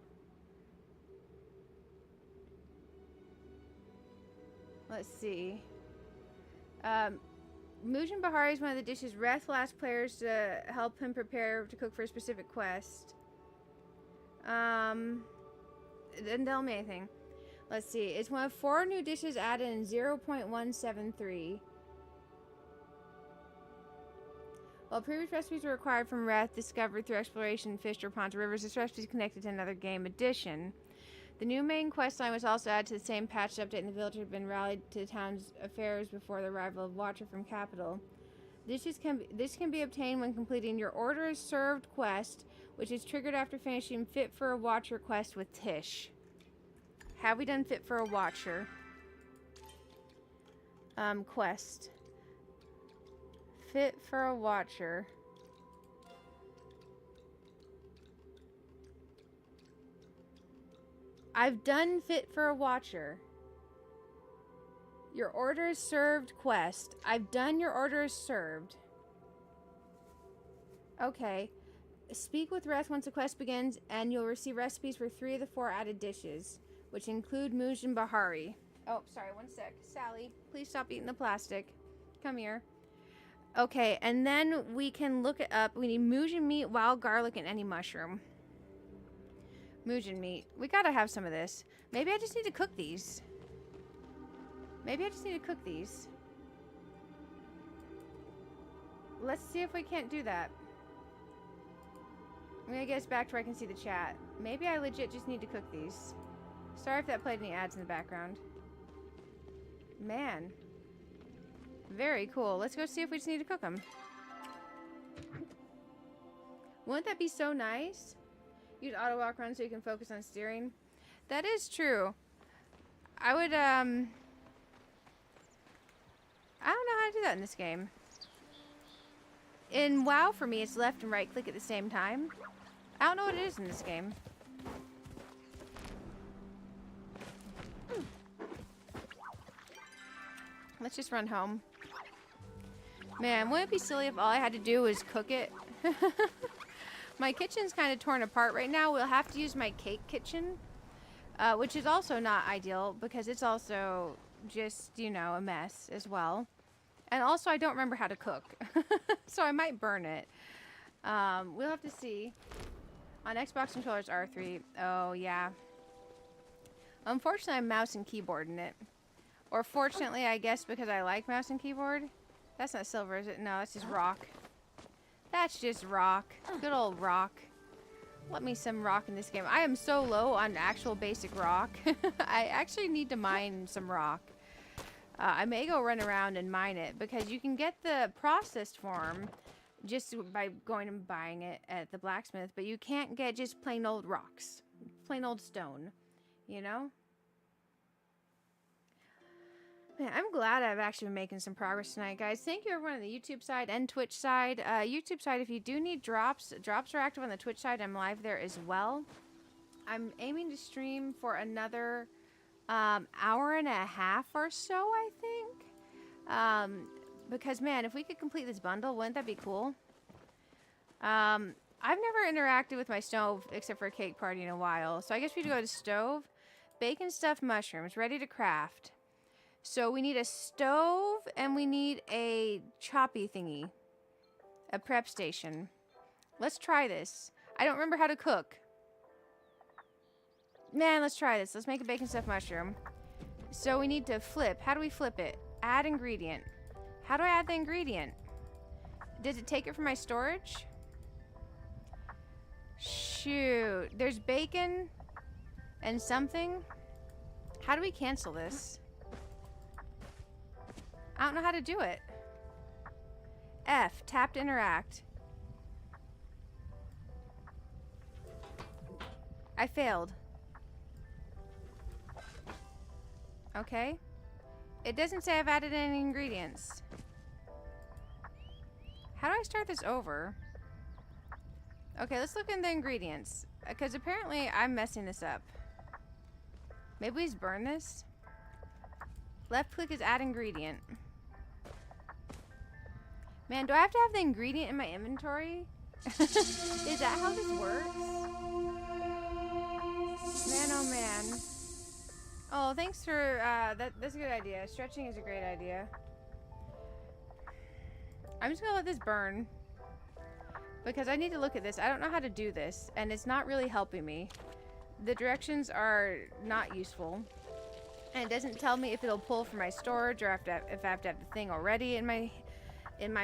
Let's see. Mujin Bahari is one of the dishes Reth will ask players to help him prepare to cook for a specific quest. It didn't tell me anything. Let's see. It's one of 4 new dishes added in 0.173. While previous recipes were acquired from Reth, discovered through exploration, fished or ponds rivers, this recipe is connected to another game addition. The new main quest line was also added to the same patch update, and the villagers have been rallied to the town's affairs before the arrival of Watcher from Capital. This can be obtained when completing your Order is Served quest, which is triggered after finishing Fit for a Watcher quest with Tish. Have we done Fit for a Watcher? Quest. Fit for a Watcher. I've done fit for a watcher. Your order is served quest. I've done your order is served. Okay. Speak with Reth once the quest begins, and you'll receive recipes for 3 of the 4 added dishes, which include Mujin Bahari. Oh, sorry, one sec. Sally, please stop eating the plastic. Come here. Okay, and then we can look it up. We need Mujin meat, wild garlic, and any mushroom. Mujin meat. We gotta have some of this. Maybe I just need to cook these. Maybe I just need to cook these. Let's see if we can't do that. I'm gonna get us back to where I can see the chat. Maybe I legit just need to cook these. Sorry if that played any ads in the background. Man. Very cool. Let's go see if we just need to cook them. Wouldn't that be so nice? Use auto walk run so you can focus on steering. That is true. I would, I don't know how to do that in this game. In WoW, for me, it's left and right click at the same time. I don't know what it is in this game. Let's just run home. Man, wouldn't it be silly if all I had to do was cook it? My kitchen's kind of torn apart right now. We'll have to use my cake kitchen, which is also not ideal because it's also just, you know, a mess as well. And also, I don't remember how to cook, so I might burn it. We'll have to see. On Xbox controllers, R3. Oh, yeah. Unfortunately, I'm mouse and keyboard in it. Or fortunately, I guess, because I like mouse and keyboard. That's not silver, is it? No, that's just rock. That's just rock. Good old rock. Let me some rock in this game. I am so low on actual basic rock. I actually need to mine some rock. I may go run around and mine it because you can get the processed form just by going and buying it at the blacksmith, but you can't get just plain old rocks, plain old stone, you know? Man, I'm glad I've actually been making some progress tonight, guys. Thank you everyone on the YouTube side and Twitch side. YouTube side, if you do need drops are active on the Twitch side. I'm live there as well. I'm aiming to stream for another hour and a half or so, I think. Because, man, if we could complete this bundle, wouldn't that be cool? I've never interacted with my stove except for a cake party in a while. So I guess we go to stove. Bacon stuffed mushrooms, ready to craft. So we need a stove and we need a choppy thingy. A prep station. Let's try this. I don't remember how to cook. Man, let's try this. Let's make a bacon stuffed mushroom. So we need to flip. How do we flip it? Add ingredient. How do I add the ingredient? Does it take it from my storage? Shoot. There's bacon and something. How do we cancel this? I don't know how to do it. F. Tap to interact. I failed. Okay. It doesn't say I've added any ingredients. How do I start this over? Okay, let's look in the ingredients. Because apparently I'm messing this up. Maybe we just burn this? Left click is add ingredient. Man, do I have to have the ingredient in my inventory? Is that how this works? Man, oh man. Oh, thanks for, that's a good idea. Stretching is a great idea. I'm just gonna let this burn. Because I need to look at this. I don't know how to do this. And it's not really helping me. The directions are not useful. And it doesn't tell me if it'll pull from my storage or if I have to have the thing already in my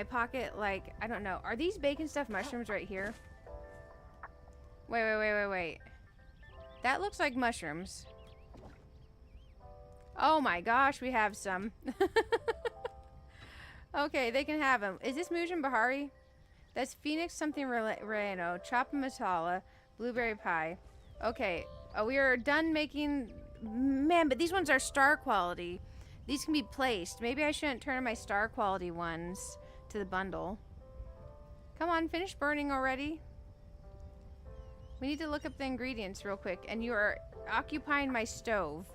pocket. Like, I don't know. Are these bacon stuffed mushrooms right here? Wait. That looks like mushrooms. Oh my gosh, we have some. Okay, they can have them. Is this Mujin Bahari? That's Phoenix something Reno. Chop masala. Blueberry pie. Okay. We are done making... Man, but these ones are star quality. These can be placed. Maybe I shouldn't turn my star quality ones to the bundle. Come on, finish burning already. We need to look up the ingredients real quick. And you are occupying my stove.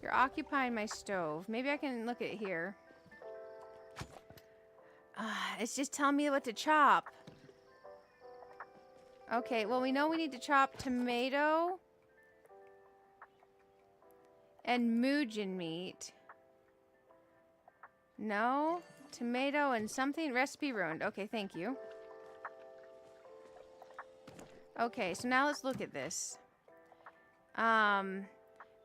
You're occupying my stove. Maybe I can look at here. It's just telling me what to chop. Okay, well, we know we need to chop tomato and Muujin meat. No? Tomato and something? Recipe ruined. Okay, thank you. Okay, so now let's look at this.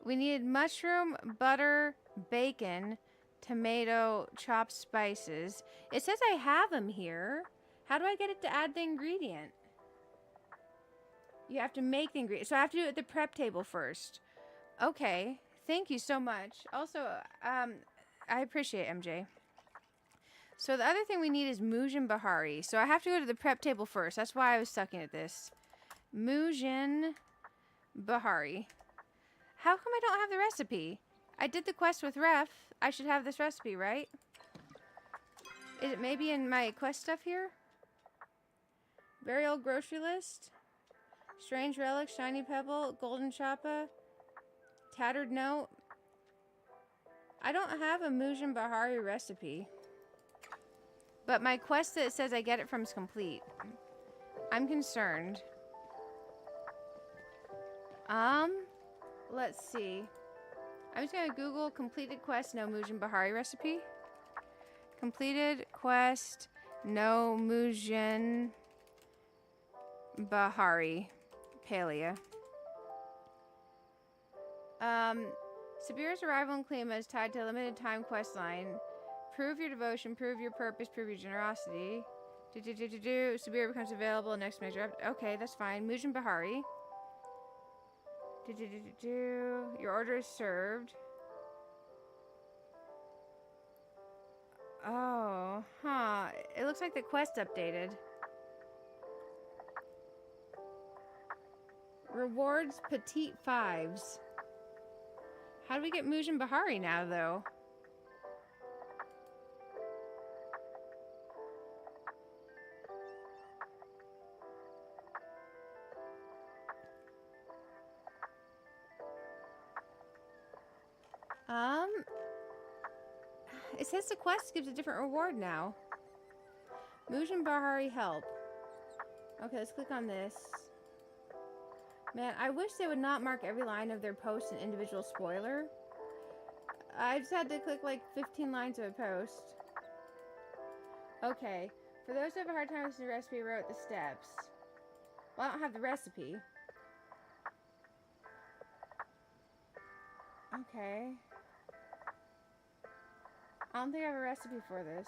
We needed mushroom, butter, bacon, tomato, chopped spices. It says I have them here. How do I get it to add the ingredient? You have to make the ingredient. So I have to do it at the prep table first. Okay, thank you so much. Also, I appreciate it, MJ. So the other thing we need is Muujin Bahari. So I have to go to the prep table first. That's why I was sucking at this. Muujin Bahari. How come I don't have the recipe? I did the quest with Ref. I should have this recipe, right? Is it maybe in my quest stuff here? Very old grocery list. Strange relic, shiny pebble, golden chappa, tattered note. I don't have a Muujin Bahari recipe. But my quest that says I get it from is complete. I'm concerned. Let's see. I'm just gonna Google completed quest, no Muujin Bahari recipe. Completed quest, no Muujin Bahari. Palia. Subira's arrival in Klima is tied to a limited time quest line. Prove your devotion, prove your purpose, prove your generosity. Subira becomes available next measure. Okay, that's fine. Muujin Bahari. Your order is served. Oh, huh. It looks like the quest updated. Rewards Petite Fives. How do we get Muujin Bahari now, though? It says the quest gives a different reward now. Muujin Bahari help. Okay, let's click on this. Man, I wish they would not mark every line of their post an individual spoiler. I just had to click like 15 lines of a post. Okay, for those who have a hard time with the recipe, I wrote the steps. Well, I don't have the recipe. Okay. I don't think I have a recipe for this.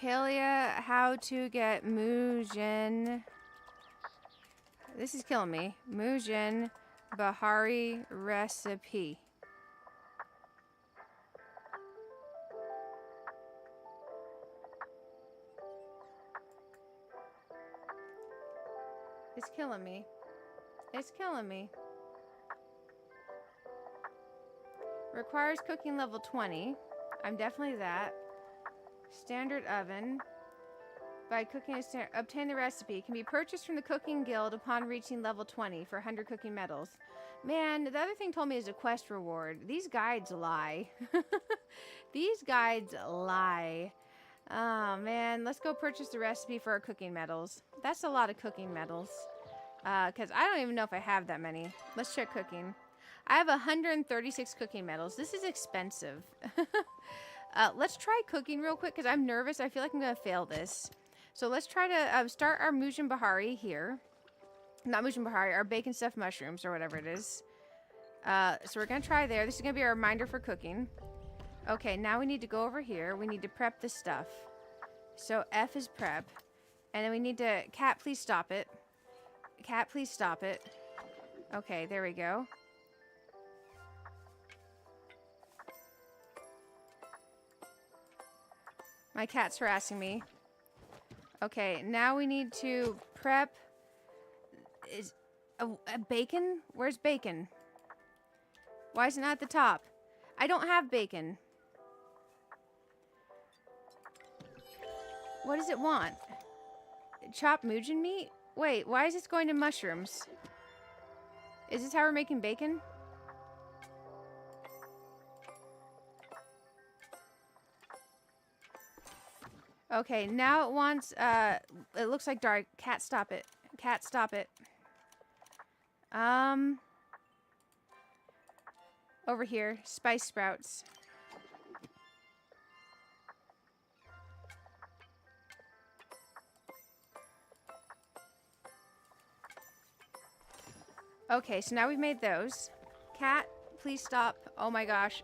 Palia, how to get Muujin. This is killing me. Muujin Bahari recipe. It's killing me. It's killing me. Requires cooking level 20. I'm definitely that. Standard oven. By cooking, obtain the recipe. Can be purchased from the cooking guild upon reaching level 20 for 100 cooking medals. Man, the other thing told me is a quest reward. These guides lie. These guides lie. Oh, man. Let's go purchase the recipe for our cooking medals. That's a lot of cooking medals. Because I don't even know if I have that many. Let's check cooking. I have 136 cooking medals. This is expensive. Let's try cooking real quick because I'm nervous. I feel like I'm going to fail this. So let's try to start our Muujin Bahari here. Not Muujin Bahari, our bacon stuffed mushrooms or whatever it is. So we're going to try there. This is going to be our reminder for cooking. Okay, now we need to go over here. We need to prep the stuff. So F is prep. And then we need to... Cat, please stop it. Cat, please stop it. Okay, there we go. My cat's harassing me. Okay, now we need to prep... Is a bacon? Where's bacon? Why is it not at the top? I don't have bacon. What does it want? Chopped Muujin meat? Wait, why is this going to mushrooms? Is this how we're making bacon? Okay, now it wants, it looks like dark. Cat, stop it. Cat, stop it. Over here, spice sprouts. Okay, so now we've made those. Cat, please stop. Oh my gosh.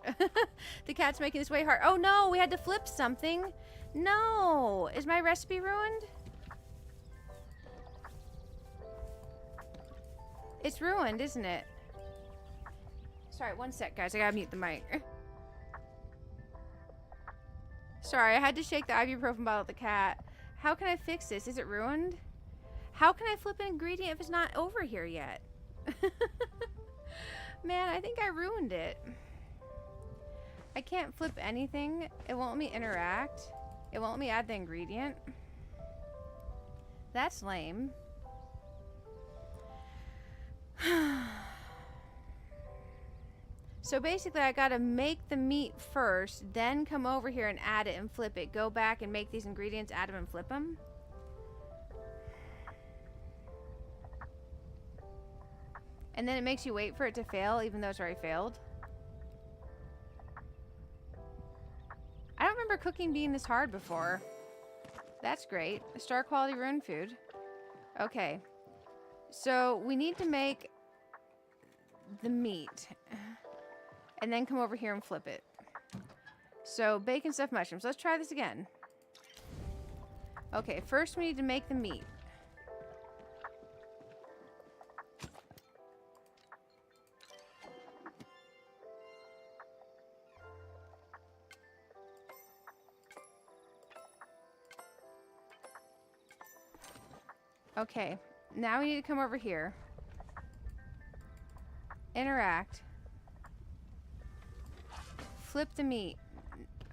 The cat's making this way hard. Oh no, we had to flip something. No! Is my recipe ruined? It's ruined, isn't it? Sorry, one sec, guys. I gotta mute the mic. Sorry, I had to shake the ibuprofen bottle at the cat. How can I fix this? Is it ruined? How can I flip an ingredient if it's not over here yet? Man, I think I ruined it. I can't flip anything. It won't let me interact. It won't let me add the ingredient. That's lame. So basically I gotta make the meat first, then come over here and add it and flip it. Go back and make these ingredients, add them and flip them. And then it makes you wait for it to fail even though it's already failed. I don't remember cooking being this hard before. That's great. Star quality rune food. Okay. So we need to make the meat. And then come over here and flip it. So bacon stuffed mushrooms. Let's try this again. Okay, first we need to make the meat. Okay, now we need to come over here. Interact. Flip the meat.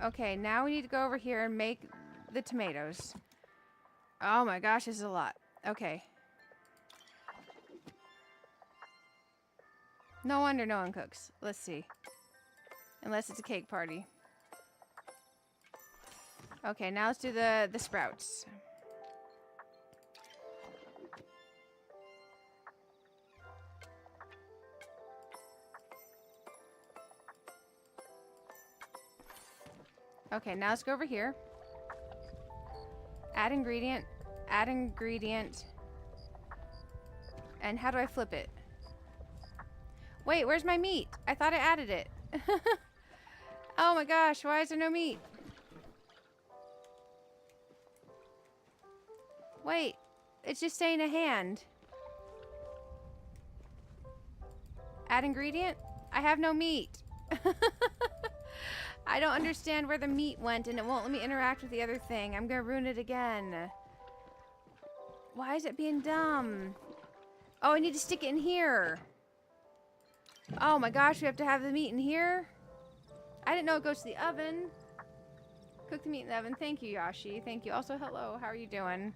Okay, now we need to go over here and make the tomatoes. Oh my gosh, this is a lot. Okay. No wonder no one cooks. Let's see. Unless it's a cake party. Okay, now let's do the sprouts. Okay, now let's go over here. Add ingredient. Add ingredient. And how do I flip it? Wait, where's my meat? I thought I added it. Oh my gosh, why is there no meat? Wait, it's just saying a hand. Add ingredient? I have no meat. I don't understand where the meat went and it won't let me interact with the other thing. I'm gonna ruin it again. Why is it being dumb? Oh, I need to stick it in here. Oh my gosh, we have to have the meat in here? I didn't know it goes to the oven. Cook the meat in the oven. Thank you, Yashi. Thank you. Also, hello. How are you doing?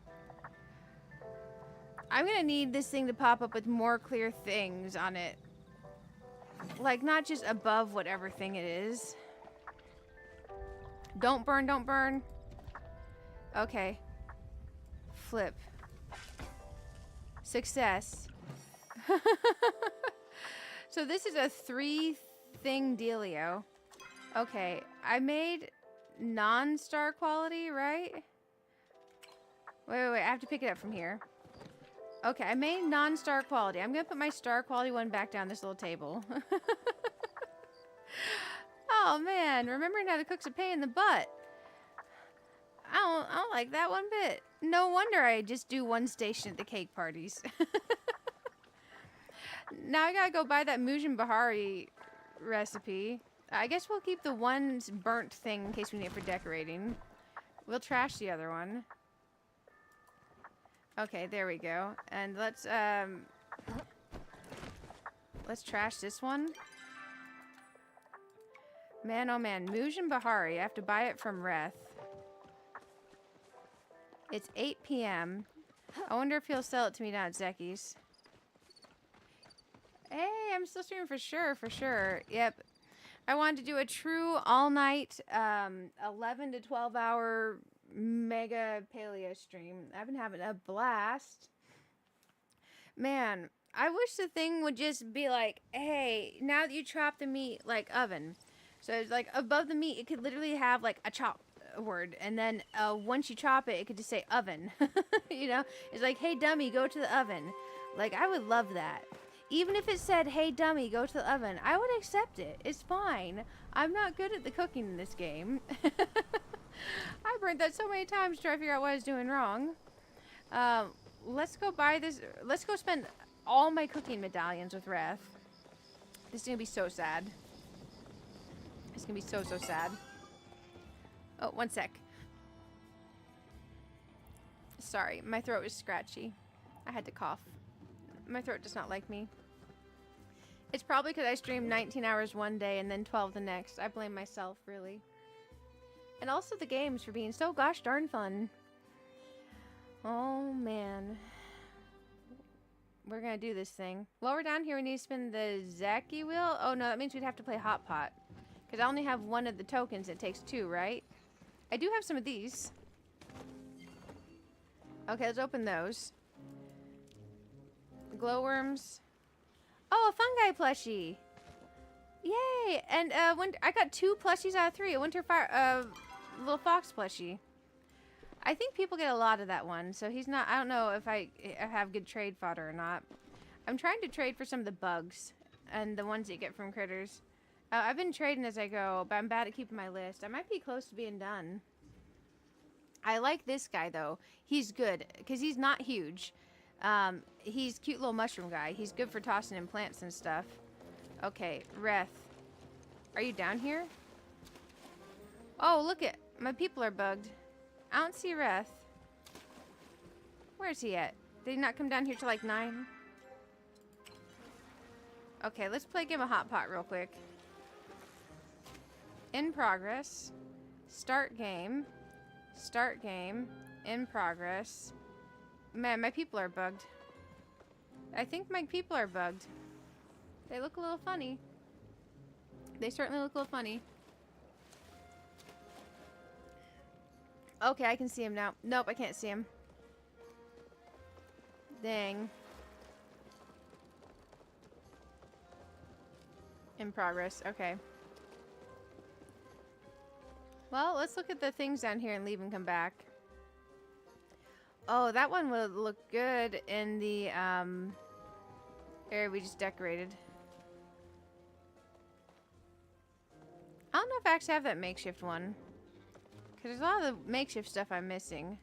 I'm gonna need this thing to pop up with more clear things on it. Like, not just above whatever thing it is. Don't burn, don't burn. Okay. Flip. Success. So this is a 3-thing dealio. Okay, I made non-star quality, right? Wait, I have to pick it up from here. Okay, I made non-star quality. I'm gonna put my star quality one back down this little table. Oh man, remembering how to cook's a pain in the butt. I don't like that one bit. No wonder I just do one station at the cake parties. Now I gotta go buy that Mujin Bahari recipe. I guess we'll keep the one burnt thing in case we need it for decorating. We'll trash the other one. Okay, there we go. And let's trash this one. Man, oh man, Mujin Bahari. I have to buy it from Reth. It's 8 p.m. I wonder if he'll sell it to me down at Zeki's. Hey, I'm still streaming for sure, for sure. Yep. I wanted to do a true all-night, 11 to 12 hour mega paleo stream. I've been having a blast. Man, I wish the thing would just be like, hey, now that you chop the meat, like oven. So it's like above the meat, it could literally have like a chop word. And then once you chop it, it could just say oven. You know, it's like, hey, dummy, go to the oven. Like, I would love that. Even if it said, hey, dummy, go to the oven, I would accept it. It's fine. I'm not good at the cooking in this game. I burnt that so many times to try to figure out what I was doing wrong. Let's go buy this. Let's go spend all my cooking medallions with Wrath. This is going to be so sad. It's going to be so, so sad. Oh, one sec. Sorry, my throat is scratchy. I had to cough. My throat does not like me. It's probably because I streamed 19 hours one day and then 12 the next. I blame myself, really. And also the games for being so gosh darn fun. Oh, man. We're going to do this thing. While we're down here, we need to spin the Zaki wheel. Oh, no, that means we'd have to play Hot Pot. Because I only have one of the tokens. It takes two, right? I do have some of these. Okay, let's open those. Glowworms. Oh, a fungi plushie. Yay! And I got 2 plushies out of 3. A winter fire, little fox plushie. I think people get a lot of that one, so he's not. I don't know if I have good trade fodder or not. I'm trying to trade for some of the bugs and the ones you get from critters. I've been trading as I go, but I'm bad at keeping my list. I might be close to being done. I like this guy though. He's good because he's not huge. He's cute little mushroom guy. He's good for tossing in plants and stuff. Okay, Wrath. Are you down here? Oh, look at my people are bugged. I don't see Wrath. Where's he at? Did he not come down here till like 9? Okay, let's play a game of Hot Pot real quick. In progress. Start game. Start game. In progress. Man, my people are bugged. I think my people are bugged. They look a little funny. They certainly look a little funny. Okay, I can see him now. Nope, I can't see him. Dang. In progress. Okay. Well, let's look at the things down here and leave and come back. Oh, that one would look good in the area we just decorated. I don't know if I actually have that makeshift one. Because there's a lot of the makeshift stuff I'm missing.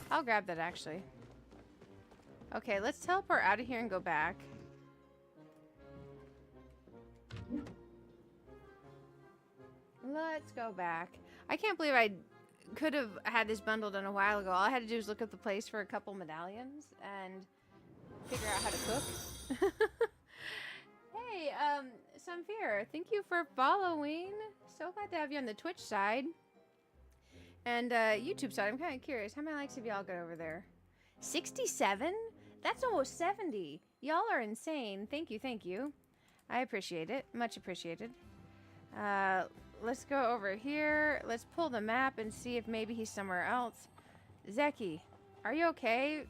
I'll grab that actually. Okay, let's teleport out of here and go back. Let's go back. I can't believe I could have had this bundle done a while ago. All I had to do was look up the place for a couple medallions and figure out how to cook. Hey, Samfir, thank you for following. So glad to have you on the Twitch side. And YouTube side, I'm kind of curious. How many likes have y'all got over there? 67? That's almost 70. Y'all are insane. Thank you, thank you. I appreciate it. Much appreciated. Let's go over here. Let's pull the map and see if maybe he's somewhere else. Zeki, are you okay?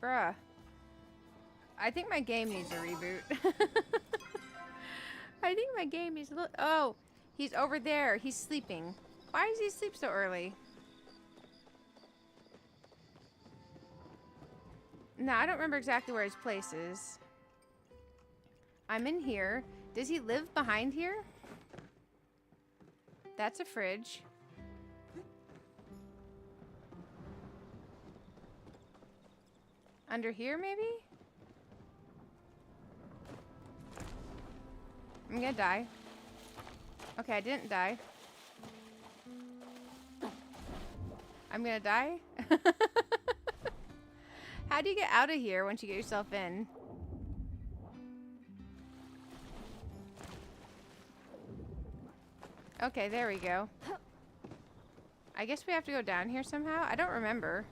Bruh. I think my game needs a reboot. I think my game needs a little... Oh, he's over there. He's sleeping. Why does he sleep so early? No, I don't remember exactly where his place is. I'm in here. Does he live behind here? That's a fridge. Under here, maybe? I'm gonna die. Okay, I didn't die. I'm gonna die? How do you get out of here once you get yourself in? Okay, there we go. I guess we have to go down here somehow? I don't remember.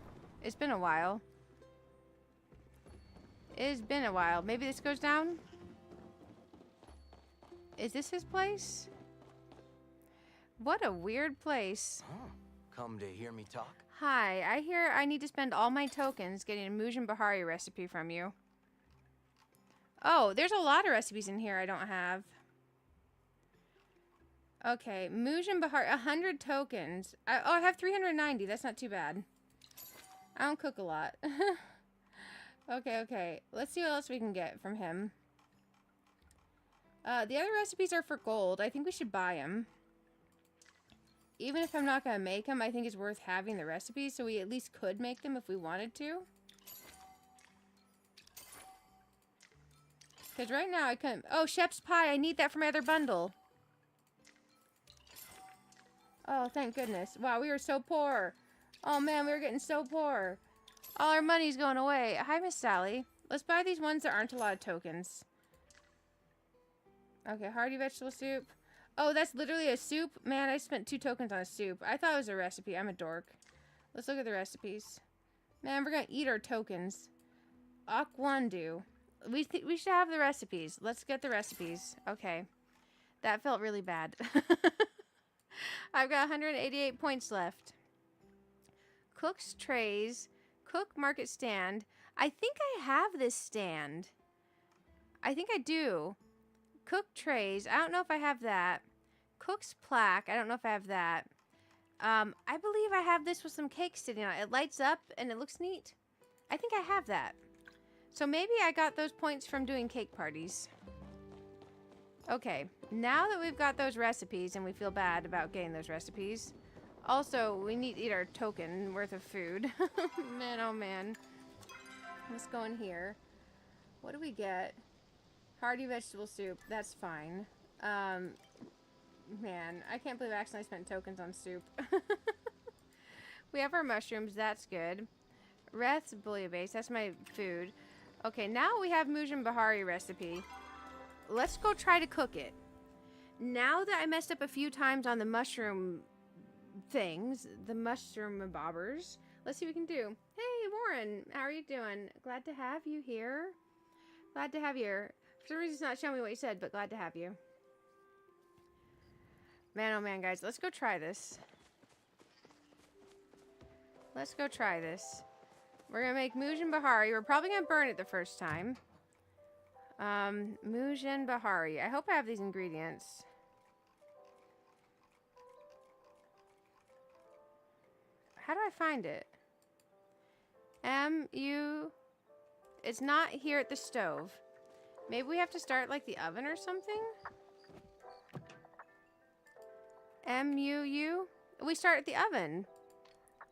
It's been a while. It has been a while. Maybe this goes down? Is this his place? What a weird place. Oh, come to hear me talk? Hi, I hear I need to spend all my tokens getting a Mujin Bahari recipe from you. Oh, there's a lot of recipes in here I don't have. Okay, Mujin Bahari, 100 tokens. I have 390. That's not too bad. I don't cook a lot. Okay. Let's see what else we can get from him. The other recipes are for gold. I think we should buy them. Even if I'm not going to make them, I think it's worth having the recipes, so we at least could make them if we wanted to. Because right now I couldn't... Oh, Shep's Pie. I need that for my other bundle. Oh, thank goodness. Wow, we were so poor. Oh, man, we were getting so poor. All our money's going away. Hi, Miss Sally. Let's buy these ones that aren't a lot of tokens. Okay, hearty vegetable soup. Oh, that's literally a soup? Man, I spent 2 tokens on a soup. I thought it was a recipe. I'm a dork. Let's look at the recipes. Man, we're going to eat our tokens. Akwandu. We should have the recipes. Let's get the recipes. Okay. That felt really bad. I've got 188 points left. Cook's trays. Cook market stand. I think I have this stand. I think I do. Cook trays. I don't know if I have that. Cook's plaque. I don't know if I have that. I believe I have this with some cake sitting on it. It lights up and it looks neat. I think I have that. So maybe I got those points from doing cake parties. Okay. Now that we've got those recipes and we feel bad about getting those recipes. Also, we need to eat our token worth of food. Man, oh man. Let's go in here. What do we get? Hearty vegetable soup. That's fine. Man, I can't believe I accidentally spent tokens on soup. We have our mushrooms. That's good. Reth's bouillabaisse. That's my food. Okay, now we have Mujin Bahari recipe. Let's go try to cook it. Now that I messed up a few times on the mushroom things, the mushroom bobbers, let's see what we can do. Hey, Warren, how are you doing? Glad to have you here. Glad to have you here. For some reason, it's not showing me what you said, but glad to have you. Man, oh man, guys, let's go try this. Let's go try this. We're gonna make Mujin Bahari. We're probably gonna burn it the first time. Mujin Bahari. I hope I have these ingredients. How do I find it? It's not here at the stove. Maybe we have to start like the oven or something? MUU? We start at the oven.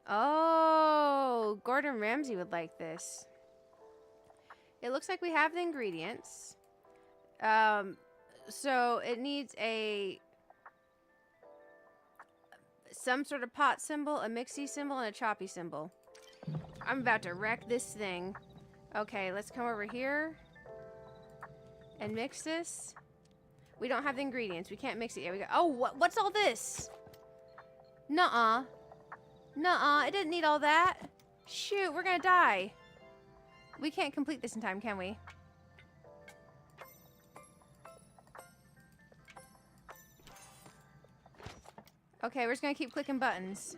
Oh, Gordon Ramsay would like this. It looks like we have the ingredients. So it needs some sort of pot symbol, a mixy symbol, and a choppy symbol. I'm about to wreck this thing. Okay, let's come over here and mix this. We don't have the ingredients. We can't mix it yet. We got. Oh, what's all this? Nuh-uh. Nuh-uh. It didn't need all that. Shoot, we're gonna die. We can't complete this in time, can we? Okay, we're just gonna keep clicking buttons.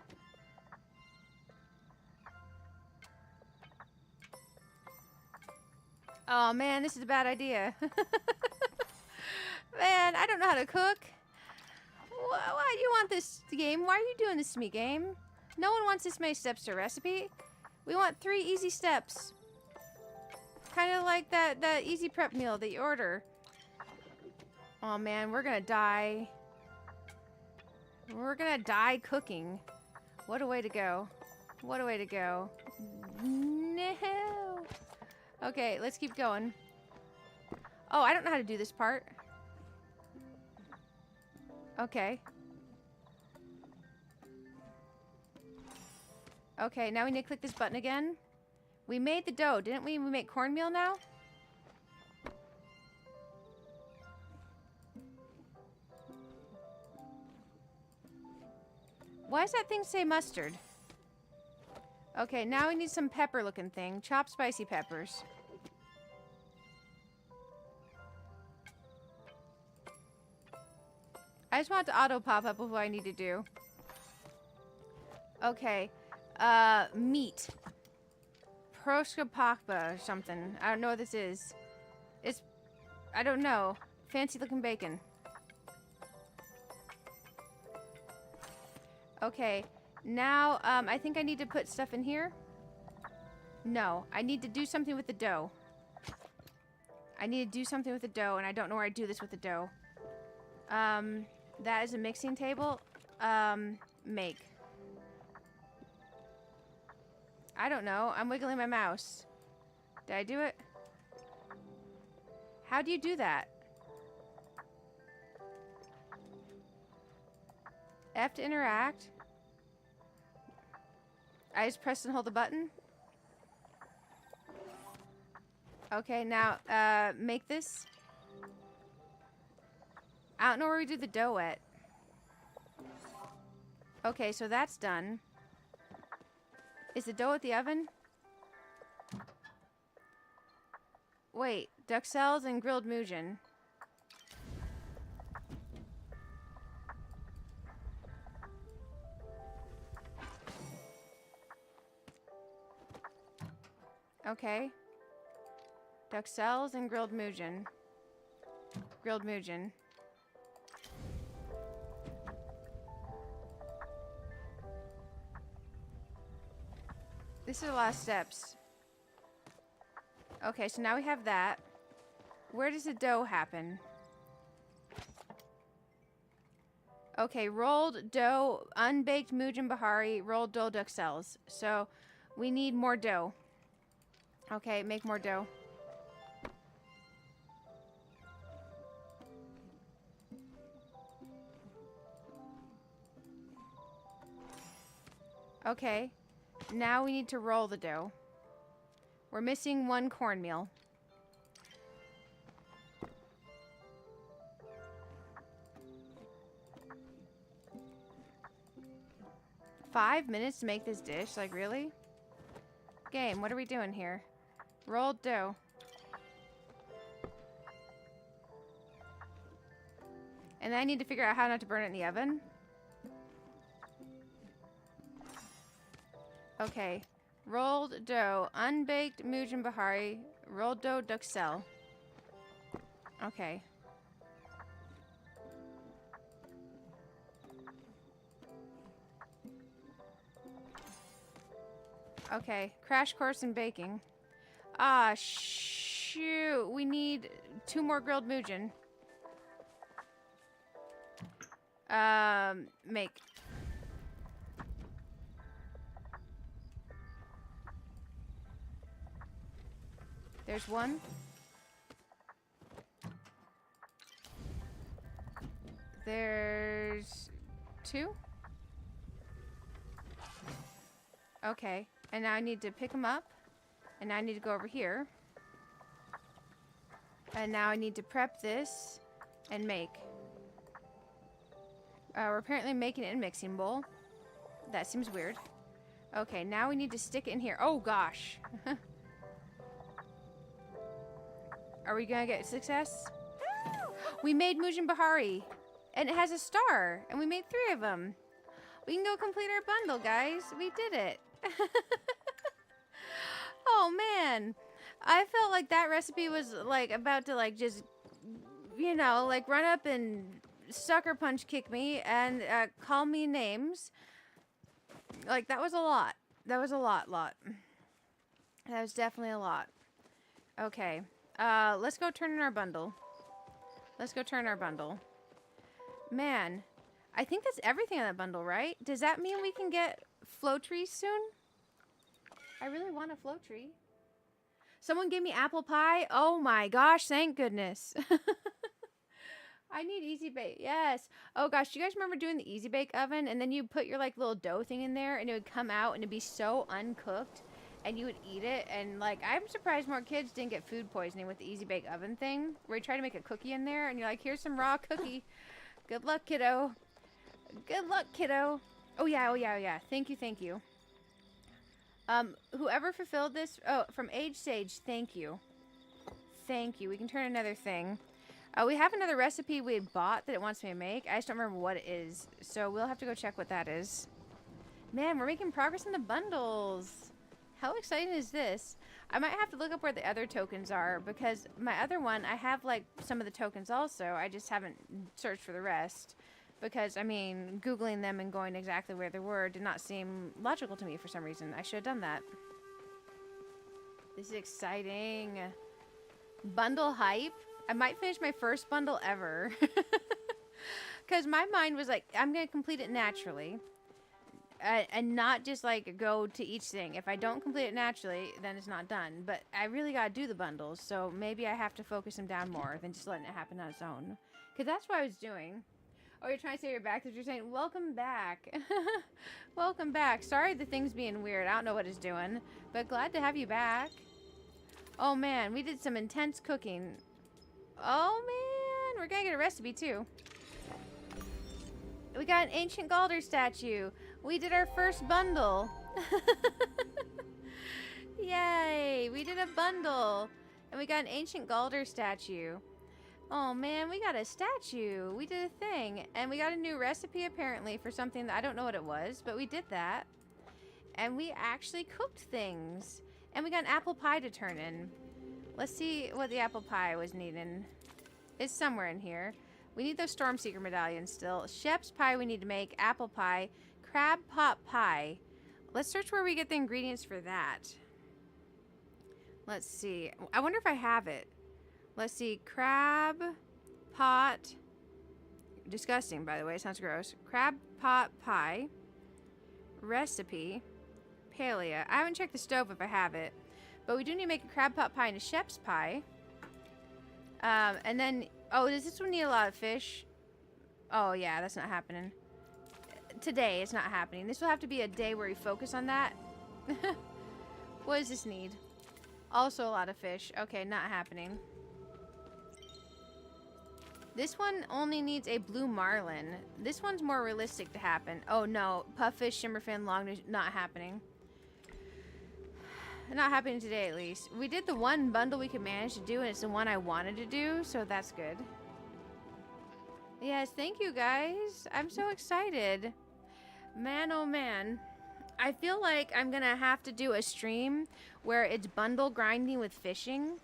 Oh man, this is a bad idea. Man, I don't know how to cook. Why do you want this game? Why are you doing this to me, game? No one wants this many steps to a recipe. We want 3 easy steps. Kind of like that easy prep meal that you order. Oh man, we're gonna die. We're gonna die cooking. What a way to go. What a way to go. No. Okay, let's keep going. Oh, I don't know how to do this part. Okay. Okay, now we need to click this button again. We made the dough, didn't we? We make cornmeal now? Why does that thing say mustard? Okay, now we need some pepper looking thing. Chopped spicy peppers. I just want it to auto pop up with what I need to do. Okay. Meat. Proskopakba or something. I don't know what this is. It's... I don't know. Fancy looking bacon. Okay. Now, I think I need to put stuff in here. No. I need to do something with the dough. I need to do something with the dough, and I don't know where I do this with the dough. That is a mixing table. Make. I don't know. I'm wiggling my mouse. Did I do it? How do you do that? F to interact. I just press and hold the button. Okay, now, make this. I don't know where we do the dough at. Okay, so that's done. Is the dough at the oven? Wait, duxelles and grilled Mugen. Okay. Duxelles and grilled Mugen. Grilled Mugen. This is a lot of steps. Okay, so now we have that. Where does the dough happen? Okay, rolled dough, unbaked Mugen Bahari, rolled dough duxelles. So we need more dough. Okay, make more dough. Okay, now we need to roll the dough. We're missing 1 cornmeal. Five minutes to make this dish? Like, really? Game, what are we doing here? Rolled dough. And then I need to figure out how not to burn it in the oven. Okay. Rolled dough. Unbaked Mugen Bahari. Rolled dough duxelle. Okay. Okay. Crash course in baking. Ah, shoot. We need 2 more grilled Mugen. Make. There's 1. There's 2. Okay. And now I need to pick them up. And now I need to go over here. And now I need to prep this and make. We're apparently making it in a mixing bowl. That seems weird. Okay, now we need to stick it in here. Oh, gosh. Are we gonna get success? We made Mugen Bahari. And it has a star. And we made 3 of them. We can go complete our bundle, guys. We did it. Oh, man. I felt like that recipe was, like, about to, like, just, you know, like, run up and sucker punch kick me and call me names. Like, that was a lot. That was a lot. That was definitely a lot. Okay. Let's go turn in our bundle. Let's go turn our bundle. Man, I think that's everything on that bundle, right? Does that mean we can get flow trees soon? I really want a flow tree. Someone give me apple pie. Oh my gosh, thank goodness. I need easy bake. Yes. Oh gosh, do you guys remember doing the easy bake oven? And then you put your like little dough thing in there and it would come out and it'd be so uncooked and you would eat it. And like, I'm surprised more kids didn't get food poisoning with the easy bake oven thing where you try to make a cookie in there and you're like, here's some raw cookie. Good luck, kiddo. Good luck, kiddo. Oh yeah. Thank you. Whoever fulfilled this, oh, from Age Sage, thank you. Thank you. We can turn another thing. We have another recipe we bought that it wants me to make. I just don't remember what it is. So we'll have to go check what that is. Man, we're making progress in the bundles. How exciting is this? I might have to look up where the other tokens are, because my other one, I have like some of the tokens also. I just haven't searched for the rest. Because, I mean, Googling them and going exactly where they were did not seem logical to me for some reason. I should have done that. This is exciting. Bundle hype. I might finish my first bundle ever. Because my mind was like, I'm going to complete it naturally. And not just like go to each thing. If I don't complete it naturally, then it's not done. But I really got to do the bundles. So maybe I have to focus them down more than just letting it happen on its own. Because that's what I was doing. Oh, you're trying to say you're back? Because you're saying, welcome back. Welcome back. Sorry the thing's being weird. I don't know what it's doing. But glad to have you back. Oh, man. We did some intense cooking. Oh, man. We're going to get a recipe, too. We got an ancient Galder statue. We did our first bundle. Yay. We did a bundle. And we got an ancient Galder statue. Oh man, we got a statue. We did a thing. And we got a new recipe apparently for something that I don't know what it was, but we did that. And we actually cooked things. And we got an apple pie to turn in. Let's see what the apple pie was needing. It's somewhere in here. We need those Stormseeker medallions still. Shep's pie we need to make. Apple pie. Crab pot pie. Let's search where we get the ingredients for that. Let's see. I wonder if I have it. Let's see, crab pot, disgusting by the way, sounds gross. Crab pot pie, recipe, Palia. I haven't checked the stove if I have it, but we do need to make a crab pot pie and a Shep's pie. And then, oh, does this one need a lot of fish? Oh yeah, that's not happening. Today, it's not happening. This will have to be a day where we focus on that. What does this need? Also a lot of fish. Okay, not happening. This one only needs a blue marlin. This one's more realistic to happen. Oh no, puffish, shimmerfin, longnose, not happening. Not happening today at least. We did the one bundle we could manage to do, and it's the one I wanted to do, so that's good. Yes, thank you guys. I'm so excited. Man, oh man. I feel like I'm gonna have to do a stream where it's bundle grinding with fishing,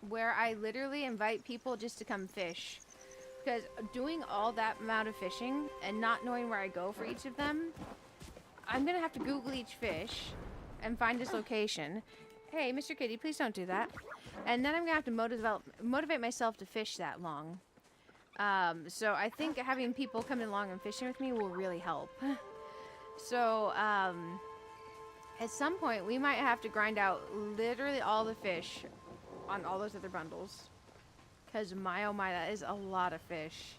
where I literally invite people just to come fish. Because doing all that amount of fishing and not knowing where I go for each of them, I'm going to have to Google each fish and find its location. Hey, Mr. Kitty, please don't do that. And then I'm going to have to motivate myself to fish that long. So I think having people coming along and fishing with me will really help. So at some point, we might have to grind out literally all the fish on all those other bundles. Because my oh my, that is a lot of fish.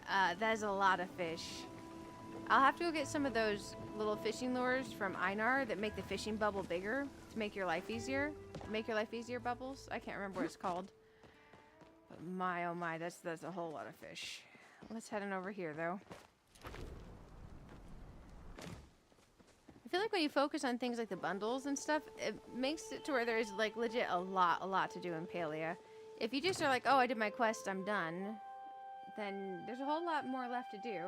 That is a lot of fish. I'll have to go get some of those little fishing lures from Einar that make the fishing bubble bigger to make your life easier. Make your life easier bubbles. I can't remember what it's called. But my oh my, that's a whole lot of fish. Let's head on over here though. I feel like when you focus on things like the bundles and stuff, it makes it to where there is like legit a lot to do in Palia. If you just are like, oh, I did my quest, I'm done, then there's a whole lot more left to do.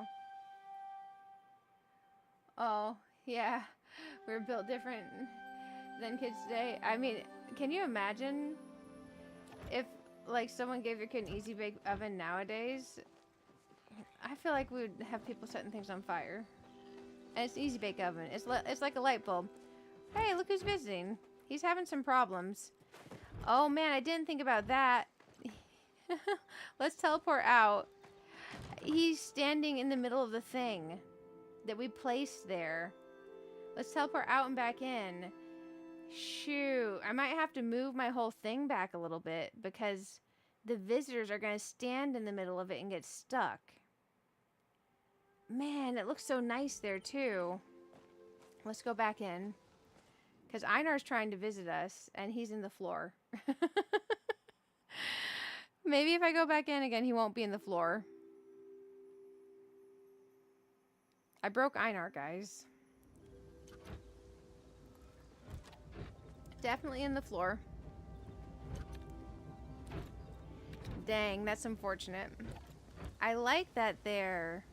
Oh, yeah, we're built different than kids today. I mean, can you imagine if, like, someone gave your kid an easy bake oven nowadays? I feel like we would have people setting things on fire. And it's an easy bake oven. It's like a light bulb. Hey, look who's visiting. He's having some problems. Oh man, I didn't think about that. Let's teleport out. He's standing in the middle of the thing that we placed there. Let's teleport out and back in. Shoot, I might have to move my whole thing back a little bit because the visitors are going to stand in the middle of it and get stuck. Man, it looks so nice there too. Let's go back in. Because Einar's trying to visit us, and he's in the floor. Maybe if I go back in again, he won't be in the floor. I broke Einar, guys. Definitely in the floor. Dang, that's unfortunate. I like that there.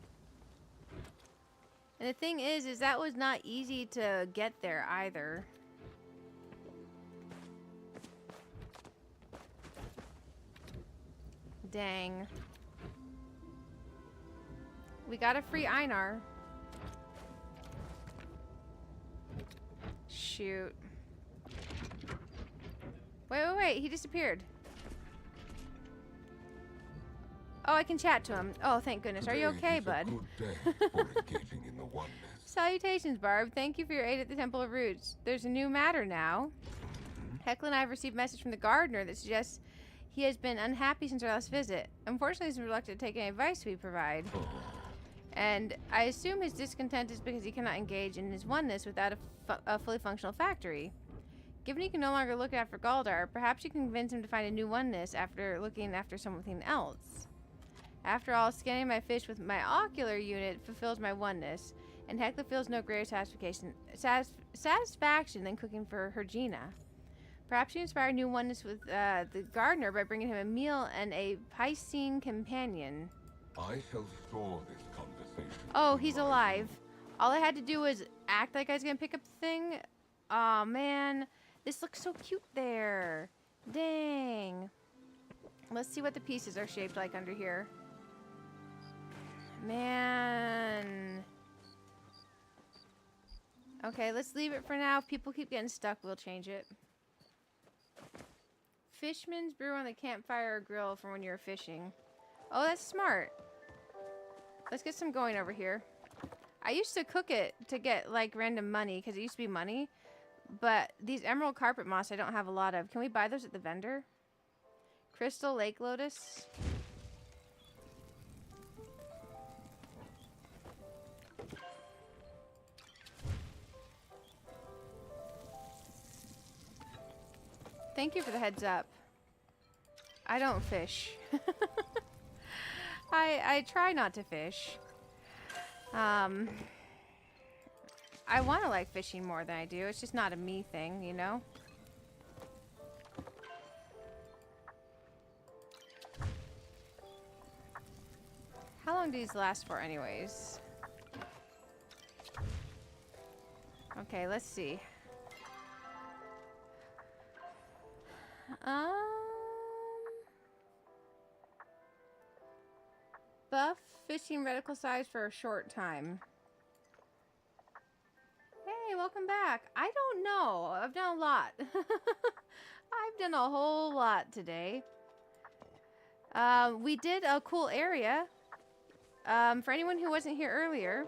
And the thing is that was not easy to get there either. Dang. We got a free Einar. Shoot. Wait. He disappeared. Oh, I can chat to him. Oh, thank goodness. Are you okay, bud? Salutations, Barb. Thank you for your aid at the Temple of Roots. There's a new matter now. Hecla and I have received a message from the gardener that suggests he has been unhappy since our last visit. Unfortunately, he's reluctant to take any advice we provide. And I assume his discontent is because he cannot engage in his oneness without a fully functional factory. Given he can no longer look after Galdar, perhaps you can convince him to find a new oneness after looking after something else. After all, scanning my fish with my ocular unit fulfills my oneness, and Hecla feels no greater satisfaction than cooking for her Gina. Perhaps you inspire new oneness with the gardener by bringing him a meal and a Piscine companion. I shall store this conversation. Oh, he's alive. All I had to do was act like I was gonna pick up the thing. Aw, man. This looks so cute there. Dang. Let's see what the pieces are shaped like under here. Man. Okay, let's leave it for now. If people keep getting stuck, we'll change it. Fishman's brew on the campfire or grill for when you're fishing. Oh, that's smart. Let's get some going over here. I used to cook it to get like random money because it used to be money. But these emerald carpet moss I don't have a lot of. Can we buy those at the vendor? Crystal lake lotus. Thank you for the heads up. I don't fish. I try not to fish. I want to like fishing more than I do. It's just not a me thing, you know? How long do these last for anyways? Okay, let's see. Buff fishing reticle size for a short time. Hey, welcome back. I don't know. I've done a lot. I've done a whole lot today. We did a cool area. For anyone who wasn't here earlier,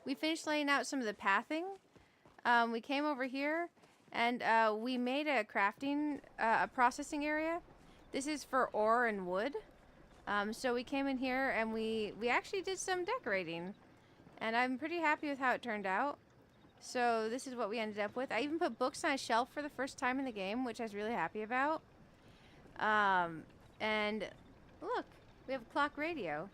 we finished laying out some of the pathing. We came over here and we made a crafting, a processing area. This is for ore and wood. So we came in here and we actually did some decorating. And I'm pretty happy with how it turned out. So this is what we ended up with. I even put books on a shelf for the first time in the game, which I was really happy about. And look, we have a clock radio.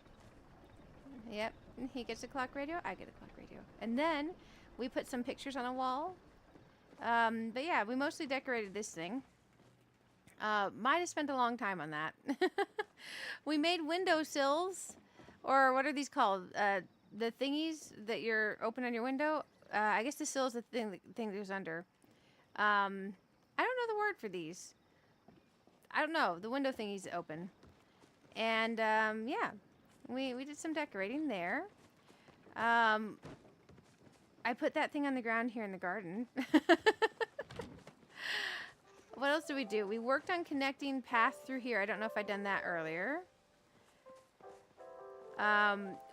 Yep, he gets a clock radio, I get a clock radio. And then we put some pictures on a wall. But yeah, we mostly decorated this thing. Might have spent a long time on that. We made windowsills, or what are these called? The thingies that you're open on your window. I guess the sill is the thing that goes under. I don't know the word for these. I don't know. The window thingies open. And yeah, we did some decorating there. I put that thing on the ground here in the garden. What else did we do? We worked on connecting path through here. I don't know if I'd done that earlier.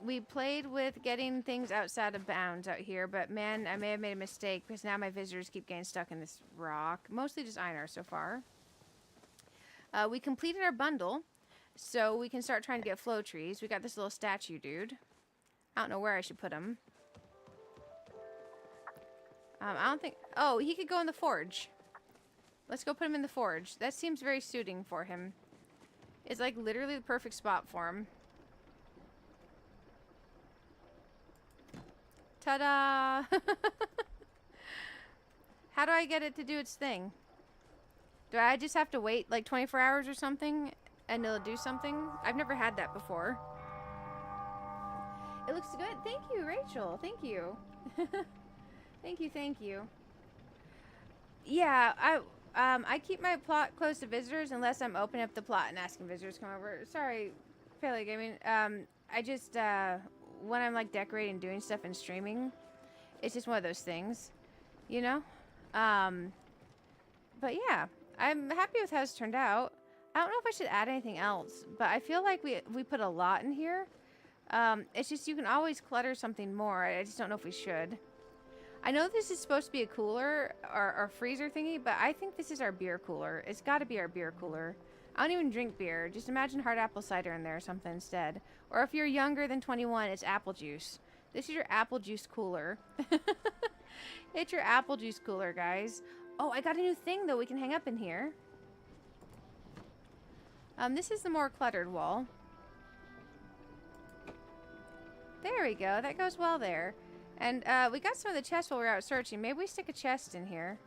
We played with getting things outside of bounds out here, but man, I may have made a mistake because now my visitors keep getting stuck in this rock. Mostly just Einar so far. We completed our bundle, so we can start trying to get flow trees. We got this little statue dude. I don't know where I should put him. I don't think... Oh, he could go in the forge. Let's go put him in the forge. That seems very suiting for him. It's like literally the perfect spot for him. Ta-da! How do I get it to do its thing? Do I just have to wait like 24 hours or something? and it'll do something. I've never had that before. It looks good. Thank you, Rachel. Thank you. Thank you. Yeah, I keep my plot closed to visitors unless I'm opening up the plot and asking visitors to come over. Sorry, Palia Gaming. I just when I'm like decorating and doing stuff and streaming, it's just one of those things, you know? But yeah, I'm happy with how it's turned out. I don't know if I should add anything else, but I feel like we put a lot in here. It's just you can always clutter something more. I just don't know if we should. I know this is supposed to be a cooler or freezer thingy, but I think this is our beer cooler. It's got to be our beer cooler. I don't even drink beer. Just imagine hard apple cider in there or something instead. Or if you're younger than 21, it's apple juice. This is your apple juice cooler. It's your apple juice cooler, guys. Oh, I got a new thing, though, we can hang up in here. This is the more cluttered wall. There we go. That goes well there. And we got some of the chests while we were out searching. Maybe we stick a chest in here.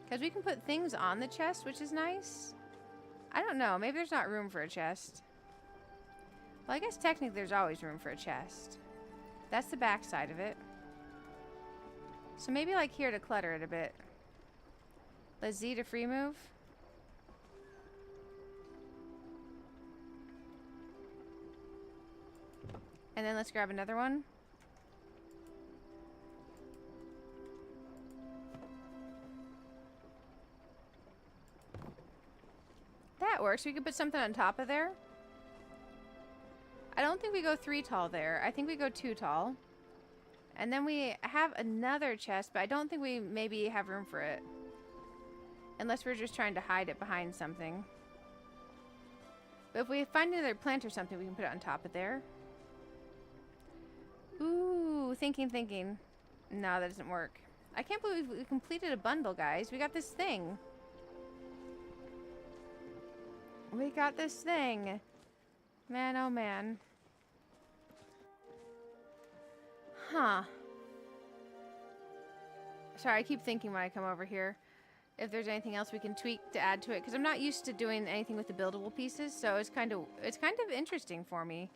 Because we can put things on the chest, which is nice. I don't know. Maybe there's not room for a chest. Well, I guess technically there's always room for a chest. That's the back side of it. So maybe like here to clutter it a bit. Let's Z to free move. And then let's grab another one. That works. We could put something on top of there. I don't think we go 3 tall there. I think we go 2 tall. And then we have another chest, but I don't think we maybe have room for it. Unless we're just trying to hide it behind something. But if we find another plant or something, we can put it on top of there. Ooh, thinking. No, that doesn't work. I can't believe we completed a bundle, guys. We got this thing. We got this thing. Man, oh man. Huh. Sorry, I keep thinking when I come over here if there's anything else we can tweak to add to it, because I'm not used to doing anything with the buildable pieces, so it's kind of interesting for me.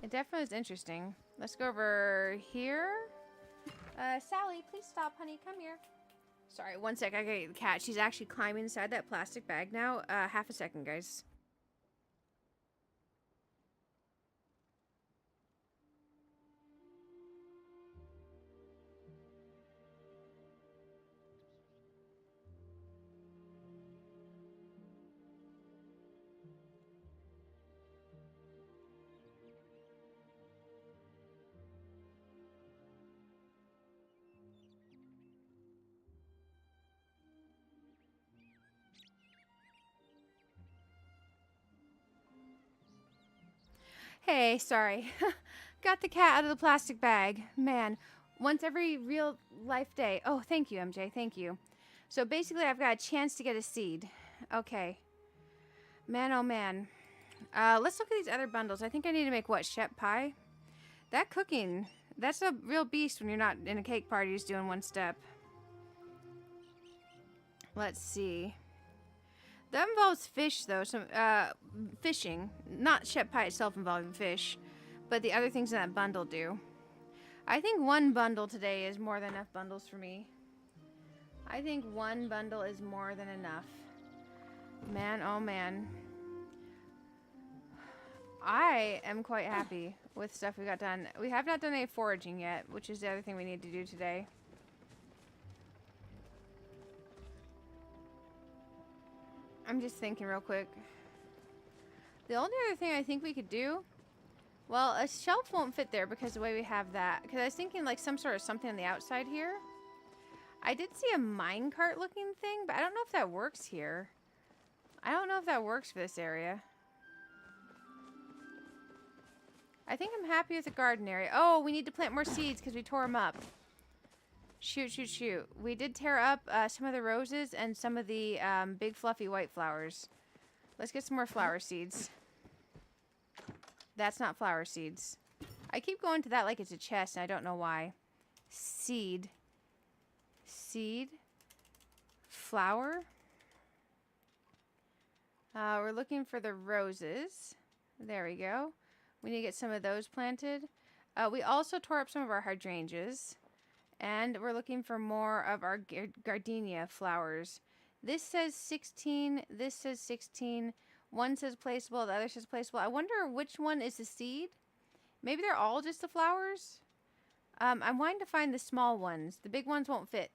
It definitely is interesting. Let's go over here. Sally, please stop, honey. Come here. Sorry, one sec. I gotta get the cat. She's actually climbing inside that plastic bag now. Half a second, guys. Hey, sorry. Got the cat out of the plastic bag. Man, once every real life day. Oh, thank you, MJ. Thank you. So basically, I've got a chance to get a seed. Okay. Man, oh man. Let's look at these other bundles. I think I need to make, what, Shep pie? That cooking, that's a real beast when you're not in a cake party just doing one step. Let's see. That involves fish, though. Some fishing. Not Shep pie itself involving fish, but the other things in that bundle do. I think one bundle today is more than enough bundles for me. I think one bundle is more than enough. Man, oh man. I am quite happy with stuff we got done. We have not done any foraging yet, which is the other thing we need to do today. I'm just thinking real quick. The only other thing I think we could do, well, a shelf won't fit there because the way we have that. Because I was thinking like some sort of something on the outside here. I did see a minecart looking thing, but I don't know if that works here. I don't know if that works for this area. I think I'm happy with the garden area. Oh, we need to plant more seeds because we tore them up. Shoot. We did tear up some of the roses and some of the big fluffy white flowers. Let's get some more flower seeds. That's not flower seeds. I keep going to that like it's a chest and I don't know why. Seed. Flower. We're looking for the roses. There we go. We need to get some of those planted. We also tore up some of our hydrangeas. And we're looking for more of our gardenia flowers. This says 16. This says 16. One says placeable. The other says placeable. I wonder which one is the seed. Maybe they're all just the flowers. I'm wanting to find the small ones. The big ones won't fit.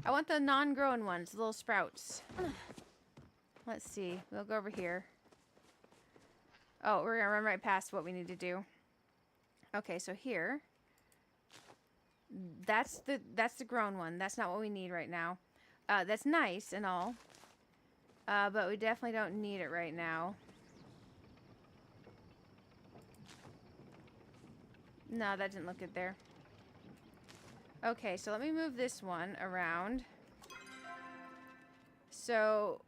I want the non-grown ones, the little sprouts. Let's see. We'll go over here. Oh, we're going to run right past what we need to do. Okay, so here. That's the grown one. That's not what we need right now. That's nice and all. But we definitely don't need it right now. No, that didn't look good there. Okay, so let me move this one around. So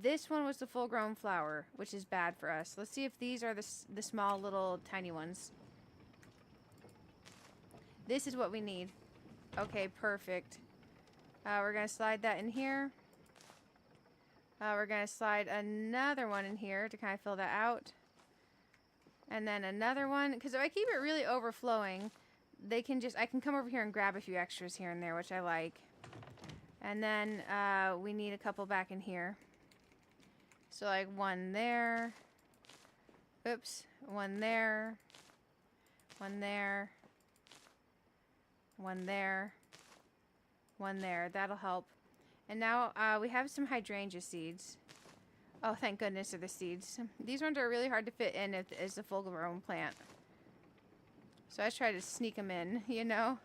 this one was the full-grown flower, which is bad for us. Let's see if these are the small little tiny ones. This is what we need. Okay, perfect. We're going to slide that in here. We're going to slide another one in here to kind of fill that out. And then another one. Because if I keep it really overflowing, I can come over here and grab a few extras here and there, which I like. And then we need a couple back in here. So like one there. Oops. One there. One there. One there. One there. That'll help. And now we have some hydrangea seeds. Oh, thank goodness for the seeds. These ones are really hard to fit in as a full-grown plant. So I try to sneak them in, you know.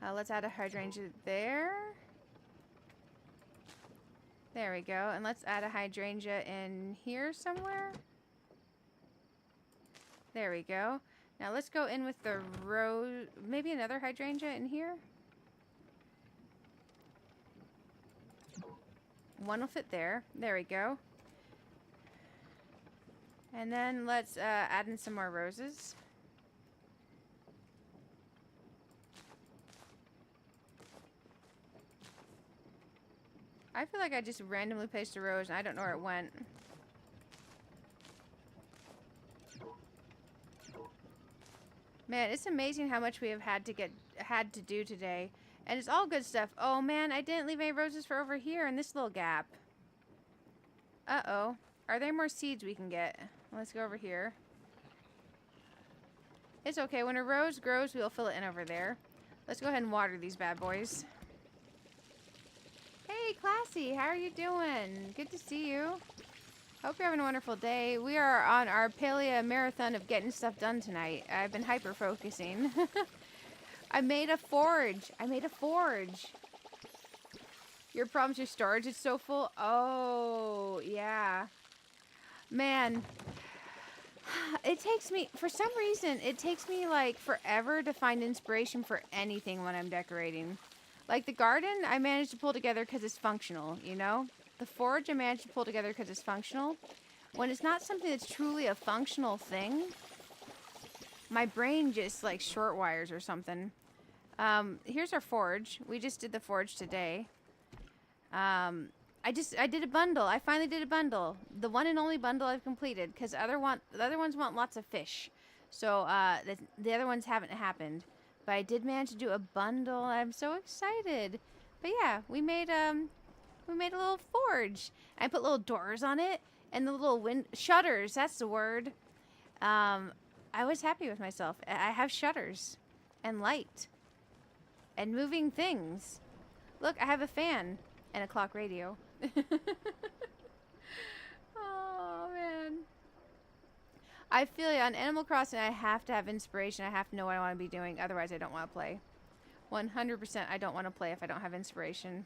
Let's add a hydrangea there. There we go. And let's add a hydrangea in here somewhere. There we go. Now let's go in with the rose, maybe another hydrangea in here. One will fit there. There we go. And then let's add in some more roses. I feel like I just randomly placed a rose and I don't know where it went. Man, it's amazing how much we have had to do today. And it's all good stuff. Oh man, I didn't leave any roses for over here in this little gap. Uh-oh. Are there more seeds we can get? Let's go over here. It's okay. When a rose grows, we'll fill it in over there. Let's go ahead and water these bad boys. Hey, Classy. How are you doing? Good to see you. Hope you're having a wonderful day. We are on our Palia marathon of getting stuff done tonight. I've been hyper-focusing. I made a forge. Your problem's your storage is so full. Oh, yeah. Man. It takes me, for some reason, it takes me like forever to find inspiration for anything when I'm decorating. Like the garden, I managed to pull together because it's functional, you know? The forge, I managed to pull together because it's functional. When it's not something that's truly a functional thing, my brain just like short wires or something. Here's our forge. We just did the forge today. I did a bundle. I finally did a bundle. The one and only bundle I've completed because the other ones want lots of fish. So the other ones haven't happened. But I did manage to do a bundle. I'm so excited. But yeah, we made a little forge. I put little doors on it and the little shutters. That's the word. I was happy with myself. I have shutters and light and moving things. Look, I have a fan and a clock radio. Oh man. I feel you. On Animal Crossing, I have to have inspiration. I have to know what I want to be doing. Otherwise, I don't want to play. 100% I don't want to play if I don't have inspiration.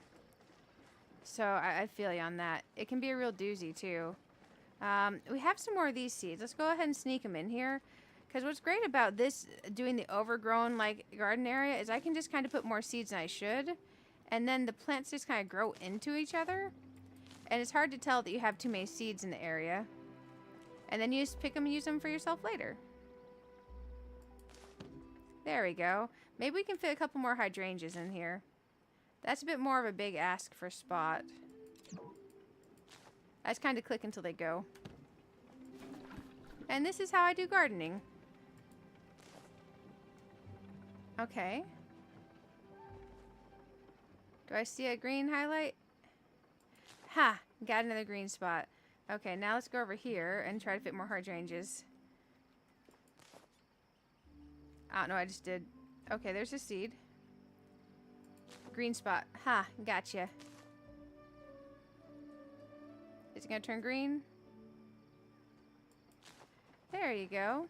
So I feel you on that. It can be a real doozy, too. We have some more of these seeds. Let's go ahead and sneak them in here. Because what's great about this, doing the overgrown like garden area, is I can just kind of put more seeds than I should. And then the plants just kind of grow into each other. And it's hard to tell that you have too many seeds in the area. And then you just pick them and use them for yourself later. There we go. Maybe we can fit a couple more hydrangeas in here. That's a bit more of a big ask for a spot. I just kind of click until they go. And this is how I do gardening. Okay. Do I see a green highlight? Ha! Got another green spot. Okay, now let's go over here and try to fit more hydrangeas. I don't know, I just did. Okay, there's a seed. Green spot. Ha! Gotcha. Is it gonna turn green? There you go.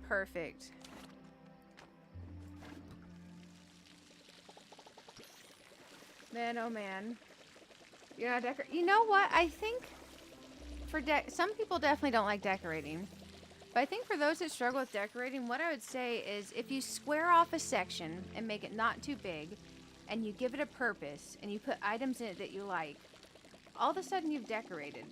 Perfect. Man, oh man. You're not You know what? I think for some people definitely don't like decorating. But I think for those that struggle with decorating, what I would say is if you square off a section and make it not too big, and you give it a purpose, and you put items in it that you like, all of a sudden you've decorated.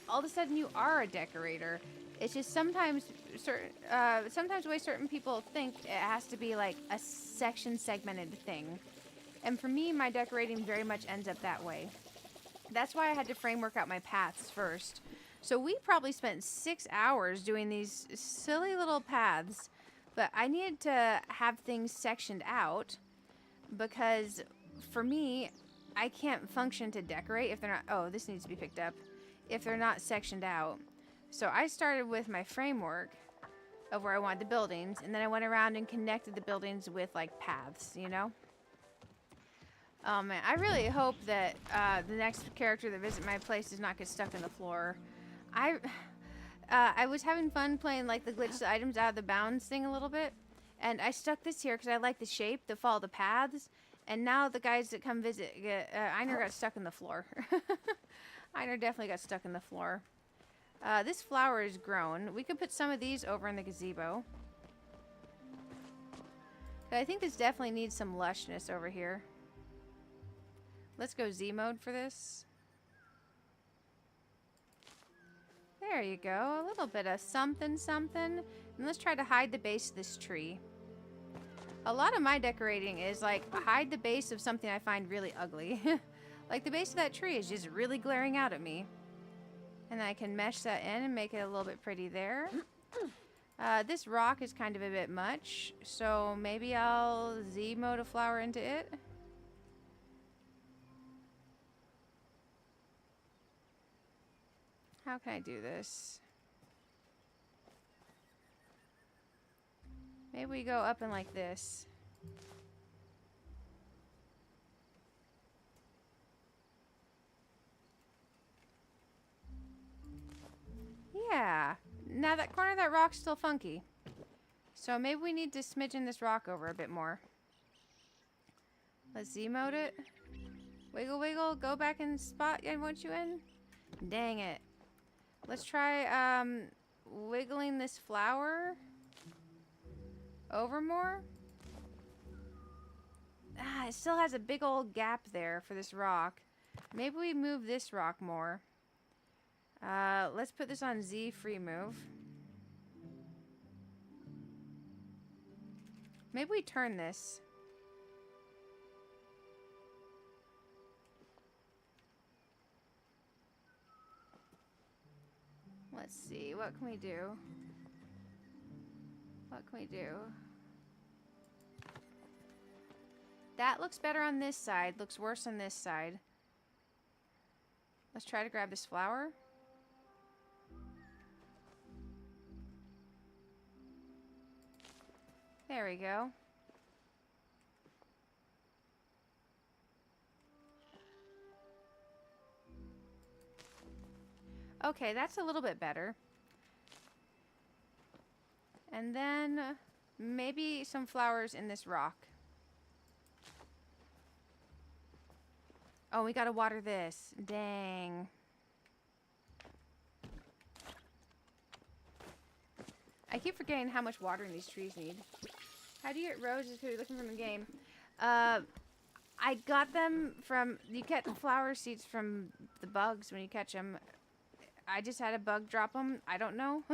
All of a sudden you are a decorator. It's just sometimes sometimes the way certain people think it has to be like a section segmented thing. And for me, my decorating very much ends up that way. That's why I had to framework out my paths first. So we probably spent 6 hours doing these silly little paths, but I needed to have things sectioned out because for me, I can't function to decorate if they're not, oh, this needs to be picked up, if they're not sectioned out. So I started with my framework of where I wanted the buildings, and then I went around and connected the buildings with like paths, you know? Oh man, I really hope that the next character that visits my place does not get stuck in the floor. I was having fun playing like the glitch the items out of the bounds thing a little bit, and I stuck this here because I like the shape to follow the paths. And now the guys that come visit, Einer got stuck in the floor. Einer definitely got stuck in the floor. This flower is grown. We could put some of these over in the gazebo. But I think this definitely needs some lushness over here. Let's go Z mode for this. There you go. A little bit of something, something. And let's try to hide the base of this tree. A lot of my decorating is like hide the base of something I find really ugly. Like the base of that tree is just really glaring out at me. And I can mesh that in and make it a little bit pretty there. This rock is kind of a bit much, so maybe I'll Z mode a flower into it. How can I do this? Maybe we go up and like this. Yeah. Now that corner of that rock's still funky. So maybe we need to smidgen this rock over a bit more. Let's Z mode it. Wiggle, wiggle. Go back and spot I want you in. Dang it. Let's try wiggling this flower over more. Ah, it still has a big old gap there for this rock. Maybe we move this rock more. Let's put this on Z free move. Maybe we turn this. Let's see, what can we do? What can we do? That looks better on this side, looks worse on this side. Let's try to grab this flower. There we go. Okay, that's a little bit better. And then maybe some flowers in this rock. Oh, we gotta water this. Dang. I keep forgetting how much watering these trees need. How do you get roses if you're looking from the game? I got them from... You get the flower seeds from the bugs when you catch them. I just had a bug drop them. I don't know.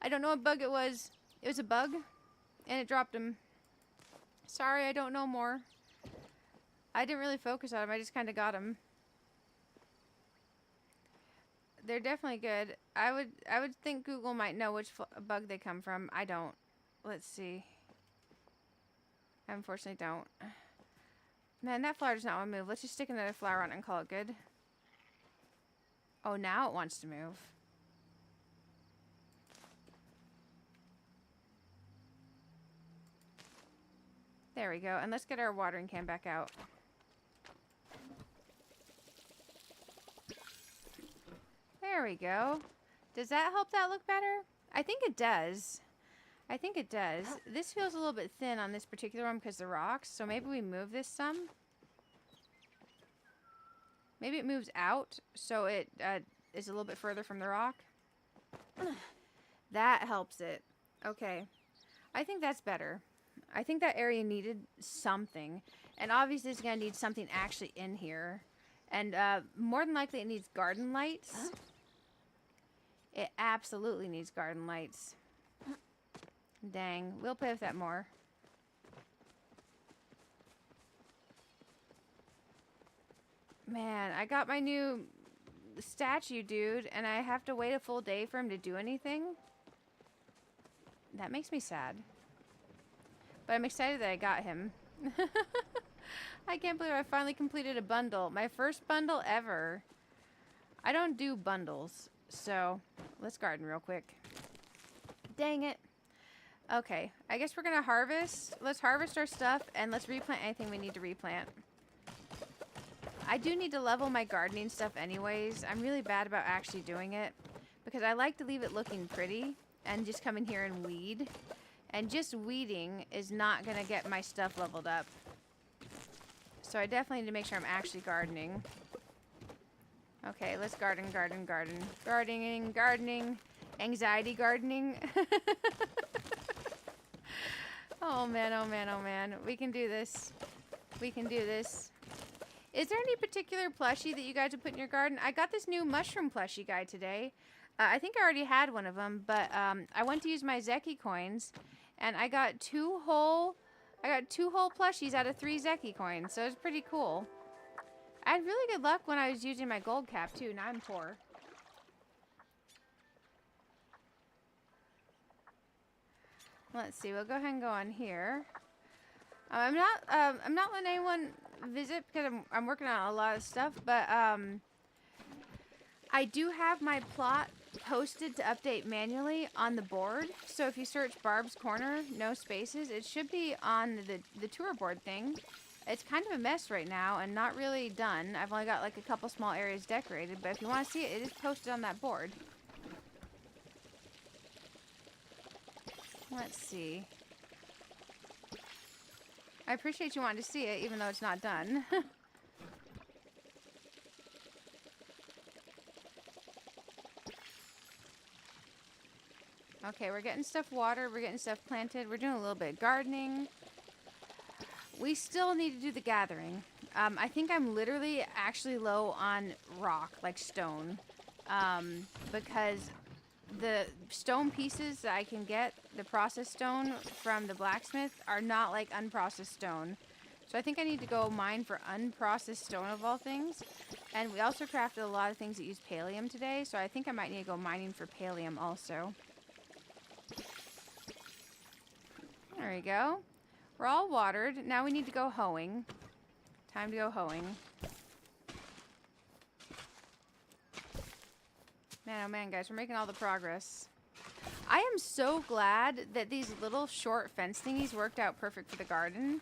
I don't know what bug it was. It was a bug, and it dropped them. Sorry, I don't know more. I didn't really focus on them. I just kind of got them. They're definitely good. I would think Google might know which bug they come from. I don't. Let's see. I unfortunately don't. Man, that flower does not want to move. Let's just stick another flower on it and call it good. Oh, now it wants to move. There we go. And let's get our watering can back out. There we go. Does that help that look better? I think it does. I think it does. This feels a little bit thin on this particular one because of the rocks. So maybe we move this some. Maybe it moves out so it is a little bit further from the rock. That helps it. Okay. I think that's better. I think that area needed something. And obviously it's going to need something actually in here. And more than likely it needs garden lights. It absolutely needs garden lights. Dang. We'll play with that more. Man, I got my new statue, dude, and I have to wait a full day for him to do anything. That makes me sad. But I'm excited that I got him. I can't believe I finally completed a bundle. My first bundle ever. I don't do bundles, so let's garden real quick. Dang it. Okay, I guess we're gonna harvest. Let's harvest our stuff, and let's replant anything we need to replant. I do need to level my gardening stuff anyways. I'm really bad about actually doing it because I like to leave it looking pretty and just come in here and weed. And just weeding is not going to get my stuff leveled up. So I definitely need to make sure I'm actually gardening. Okay, let's garden. Gardening. Anxiety gardening. Oh man. We can do this. Is there any particular plushie that you guys would put in your garden? I got this new mushroom plushie guy today. I think I already had one of them, but I went to use my Zeki coins, and I got two whole plushies out of 3 Zeki coins, so it's pretty cool. I had really good luck when I was using my gold cap too. Now I'm poor. Let's see. We'll go ahead and go on here. I'm not letting anyone visit because I'm working on a lot of stuff, but I do have my plot posted to update manually on the board. So if you search Barb's Corner, no spaces, it should be on the tour board thing. It's kind of a mess right now and not really done. I've only got like a couple small areas decorated, but if you want to see it, it is posted on that board. Let's see. I appreciate you wanting to see it, even though it's not done. Okay, we're getting stuff watered. We're getting stuff planted. We're doing a little bit of gardening. We still need to do the gathering. I think I'm literally actually low on rock, like stone. Because the stone pieces that I can get, the processed stone from the blacksmith, are not like unprocessed stone. So I think I need to go mine for unprocessed stone of all things. And we also crafted a lot of things that use pallium today, so I think I might need to go mining for pallium also. There we go. We're all watered. Now we need to go hoeing. Time to go hoeing. Man, oh man, guys, we're making all the progress. I am so glad that these little short fence thingies worked out perfect for the garden.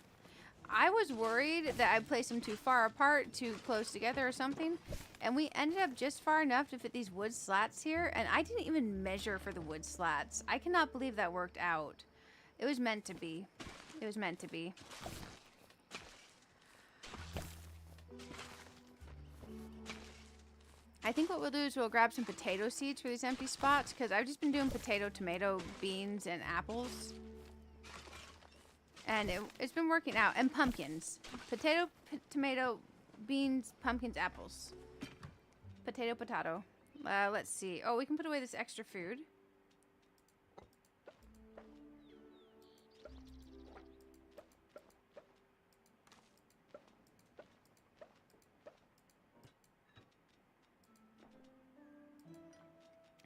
I was worried that I'd place them too far apart, too close together or something. And we ended up just far enough to fit these wood slats here. And I didn't even measure for the wood slats. I cannot believe that worked out. It was meant to be. It was meant to be. I think what we'll do is we'll grab some potato seeds for these empty spots, because I've just been doing potato, tomato, beans, and apples. And it's been working out. And pumpkins. Potato, tomato, beans, pumpkins, apples. Potato, potato. Let's see. Oh, we can put away this extra food.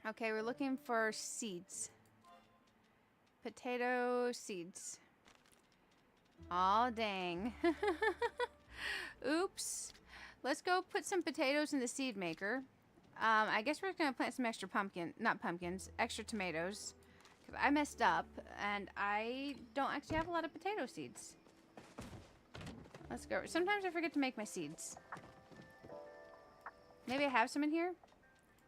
Okay, we're looking for seeds. Potato seeds. Aw, dang. Oops. Let's go put some potatoes in the seed maker. I guess we're going to plant some extra extra tomatoes. Because I messed up, and I don't actually have a lot of potato seeds. Let's go. Sometimes I forget to make my seeds. Maybe I have some in here?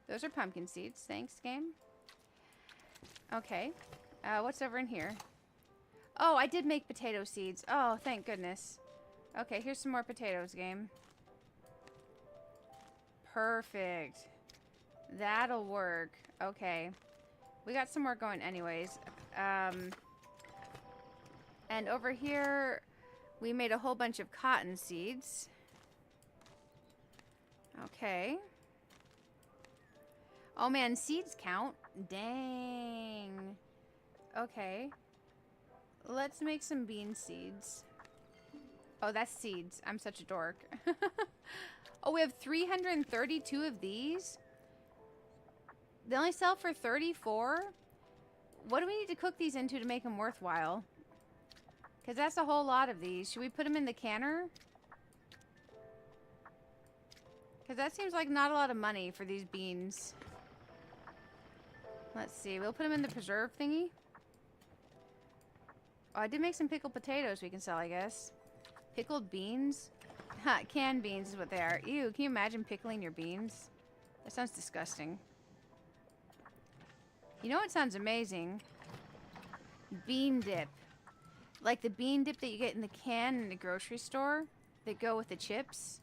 Those are pumpkin seeds. Thanks, game. Okay. What's over in here? Oh, I did make potato seeds. Oh, thank goodness. Okay, here's some more potatoes, game. Perfect. That'll work. Okay. We got some more going anyways. And over here, we made a whole bunch of cotton seeds. Okay. Oh man, seeds count. Dang. Okay. Let's make some bean seeds. Oh, that's seeds. I'm such a dork. Oh, we have 332 of these? They only sell for 34? What do we need to cook these into to make them worthwhile? Because that's a whole lot of these. Should we put them in the canner? Because that seems like not a lot of money for these beans. Let's see. We'll put them in the preserve thingy. Oh, I did make some pickled potatoes we can sell, I guess. Pickled beans? Ha, canned beans is what they are. Ew, can you imagine pickling your beans? That sounds disgusting. You know what sounds amazing? Bean dip. Like the bean dip that you get in the can in the grocery store that go with the chips.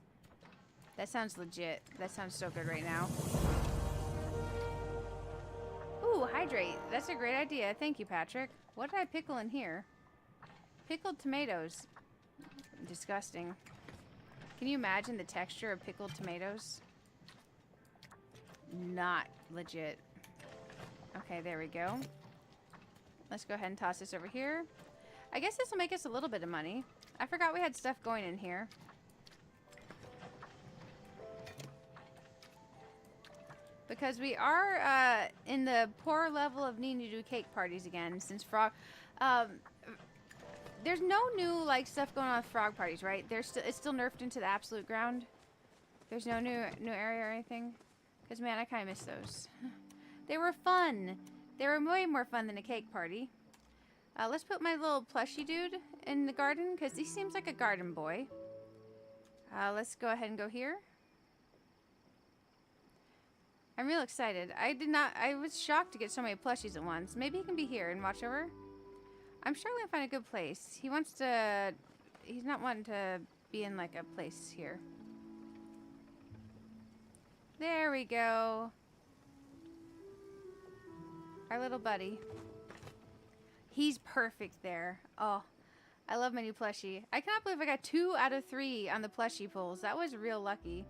That sounds legit. That sounds so good right now. Ooh, hydrate. That's a great idea. Thank you, Patrick. What did I pickle in here? Pickled tomatoes. Disgusting. Can you imagine the texture of pickled tomatoes? Not legit. Okay, there we go. Let's go ahead and toss this over here. I guess this will make us a little bit of money. I forgot we had stuff going in here. Because we are in the poor level of needing to do cake parties again since frog... there's no new like stuff going on with frog parties, right? It's still nerfed into the absolute ground. There's no new area or anything. Because man, I kind of miss those. They were fun. They were way more fun than a cake party. Let's put my little plushie dude in the garden because he seems like a garden boy. Let's go ahead and go here. I'm real excited. I was shocked to get so many plushies at once. Maybe he can be here and watch over. I'm struggling to find a good place. He's not wanting to be in like a place here. There we go. Our little buddy. He's perfect there. Oh, I love my new plushie. I cannot believe I got 2 out of 3 on the plushie pulls. That was real lucky.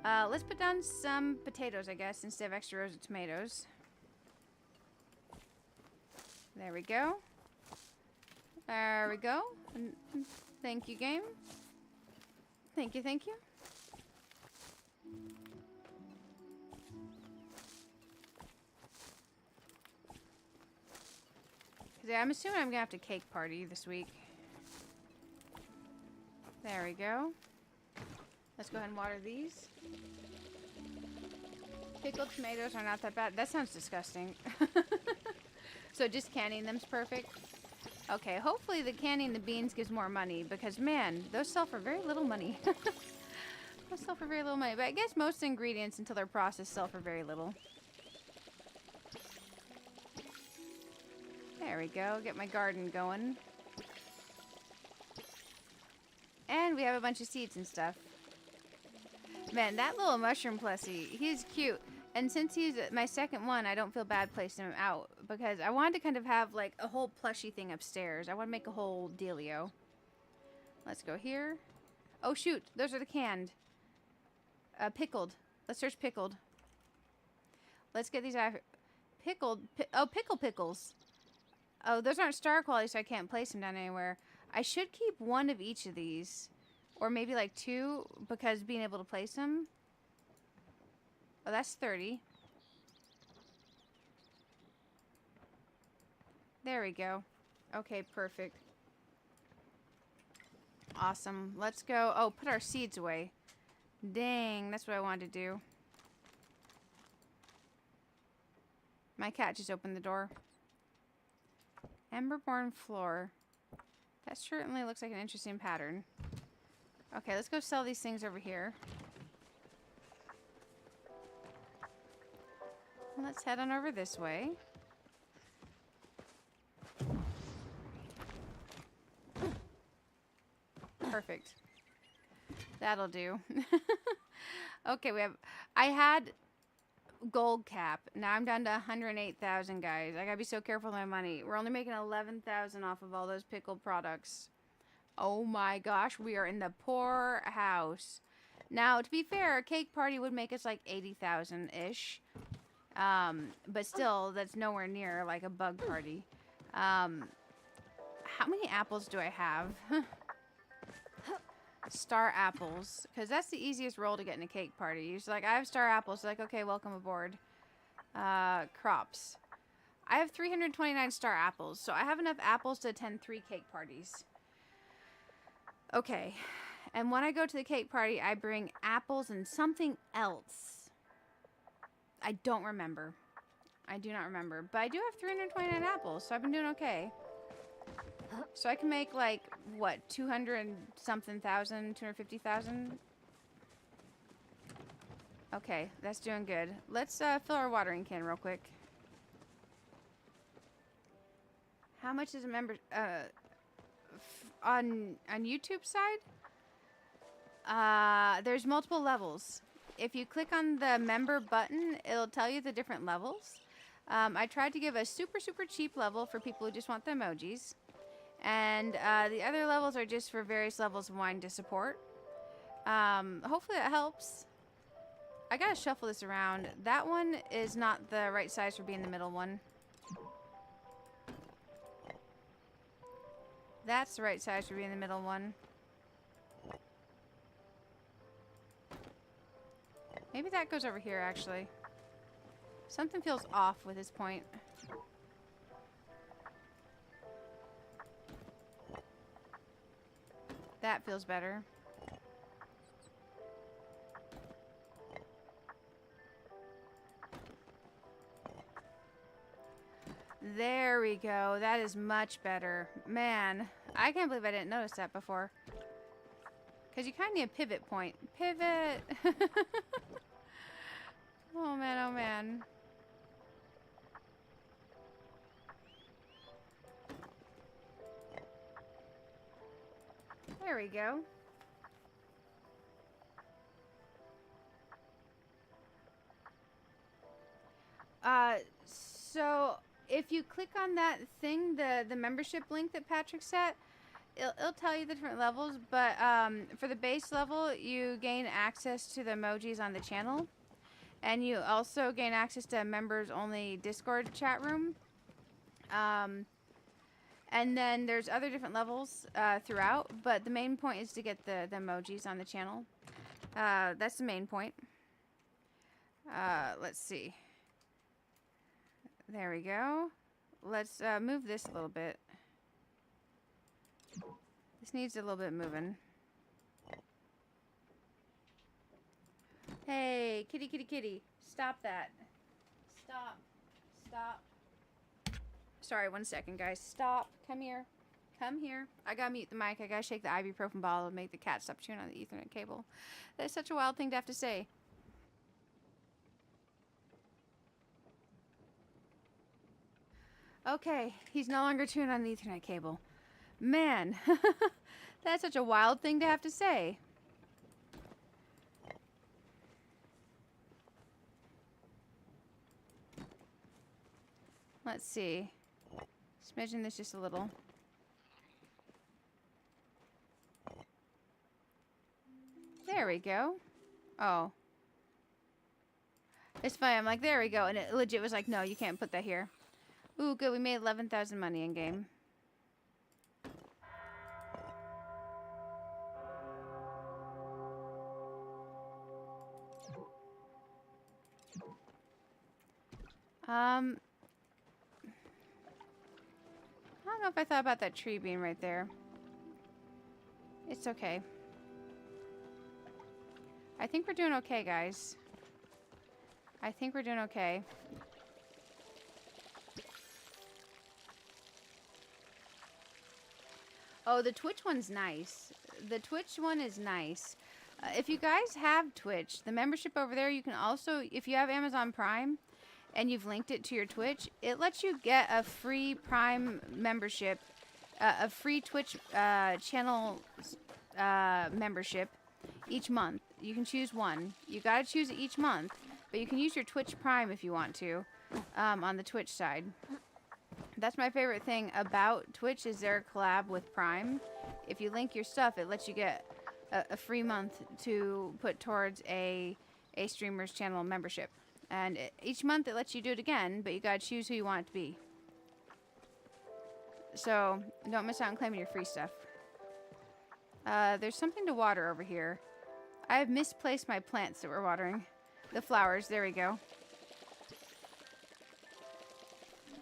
Let's put down some potatoes, I guess, instead of extra rows of tomatoes. There we go. There we go. Thank you, game. Thank you, thank you. Yeah, I'm assuming I'm going to have to cake party this week. There we go. Let's go ahead and water these. Pickled tomatoes are not that bad. That sounds disgusting. So just canning them's perfect. Okay, hopefully the canning the beans gives more money because, man, those sell for very little money. Those sell for very little money. But I guess most ingredients until they're processed sell for very little. There we go. Get my garden going. And we have a bunch of seeds and stuff. Man, that little mushroom plushie, he's cute. And since he's my second one, I don't feel bad placing him out. Because I wanted to kind of have like a whole plushie thing upstairs. I want to make a whole dealio. Let's go here. Oh shoot, those are the canned. Pickled. Let's search pickled. Let's get these out. Pickled. Pickle pickles. Oh, those aren't star quality, so I can't place them down anywhere. I should keep one of each of these. Or maybe like 2, because being able to place them. Oh, that's 30. There we go. Okay, perfect. Awesome. Let's go. Oh, put our seeds away. Dang, that's what I wanted to do. My cat just opened the door. Emberborn floor. That certainly looks like an interesting pattern. Okay, let's go sell these things over here. Let's head on over this way. Perfect. That'll do. Okay, I had gold cap. Now I'm down to 108,000, guys. I gotta be so careful with my money. We're only making 11,000 off of all those pickled products. Oh my gosh, we are in the poor house. Now, to be fair, a cake party would make us like 80,000-ish. But still, that's nowhere near like a bug party. How many apples do I have? Star apples, because that's the easiest role to get in a cake party. You're just like, I have star apples. Like, okay, welcome aboard. Crops. I have 329 star apples, so I have enough apples to attend 3 cake parties. Okay, and when I go to the cake party, I bring apples and something else. I don't remember. I do not remember, but I do have 329 apples, so I've been doing okay. So I can make like, what, 200-something thousand, 250,000? Okay, that's doing good. Let's fill our watering can real quick. How much is a member, on YouTube side? There's multiple levels. If you click on the member button, it'll tell you the different levels. I tried to give a super, super cheap level for people who just want the emojis. And the other levels are just for various levels of wine to support. Hopefully that helps. I gotta shuffle this around. That one is not the right size for being the middle one. That's the right size for being the middle one. Maybe that goes over here, actually. Something feels off with this point. That feels better. There we go. That is much better. Man, I can't believe I didn't notice that before. Because you kind of need a pivot point. Pivot! Oh man, oh man. There we go. So if you click on that thing, the membership link that Patrick set, it'll tell you the different levels, but for the base level, you gain access to the emojis on the channel, and you also gain access to a members-only Discord chat room. And then there's other different levels throughout, but the main point is to get the emojis on the channel. That's the main point. Let's see. There we go. Let's move this a little bit. This needs a little bit moving. Hey, kitty, kitty, kitty. Stop that. Stop. Stop. Sorry, 1 second, guys. Stop. Come here. Come here. I gotta mute the mic. I gotta shake the ibuprofen bottle and make the cat stop chewing on the Ethernet cable. That's such a wild thing to have to say. Okay, he's no longer chewing on the Ethernet cable. Man, that's such a wild thing to have to say. Let's see. Smidgen this just a little. There we go. Oh. It's funny. I'm like, there we go. And it legit was like, no, you can't put that here. Ooh, good. We made 11,000 money in game. don't know if I thought about that tree being right there. It's okay. I think we're doing okay, guys. I think we're doing okay. Oh, the Twitch one's nice. The Twitch one is nice. If you guys have Twitch, the membership over there, you can also, if you have Amazon Prime and you've linked it to your Twitch, it lets you get a free Prime membership, a free Twitch channel membership each month. You can choose one. You gotta choose it each month, but you can use your Twitch Prime if you want to, on the Twitch side. That's my favorite thing about Twitch is their collab with Prime. If you link your stuff, it lets you get a free month to put towards a streamer's channel membership. And each month it lets you do it again, but you gotta choose who you want it to be. So don't miss out on claiming your free stuff. There's something to water over here. I have misplaced my plants that we're watering. The flowers, there we go.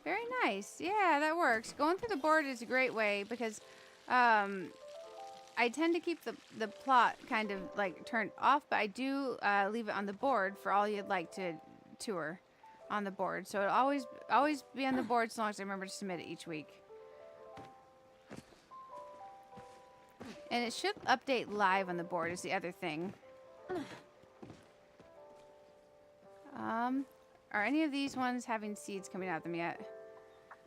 Very nice. Yeah, that works. Going through the board is a great way because I tend to keep the plot kind of like turned off, but I do leave it on the board for all you'd like to tour on the board. So it'll always be on the board as long as I remember to submit it each week. And it should update live on the board is the other thing. Are any of these ones having seeds coming out of them yet?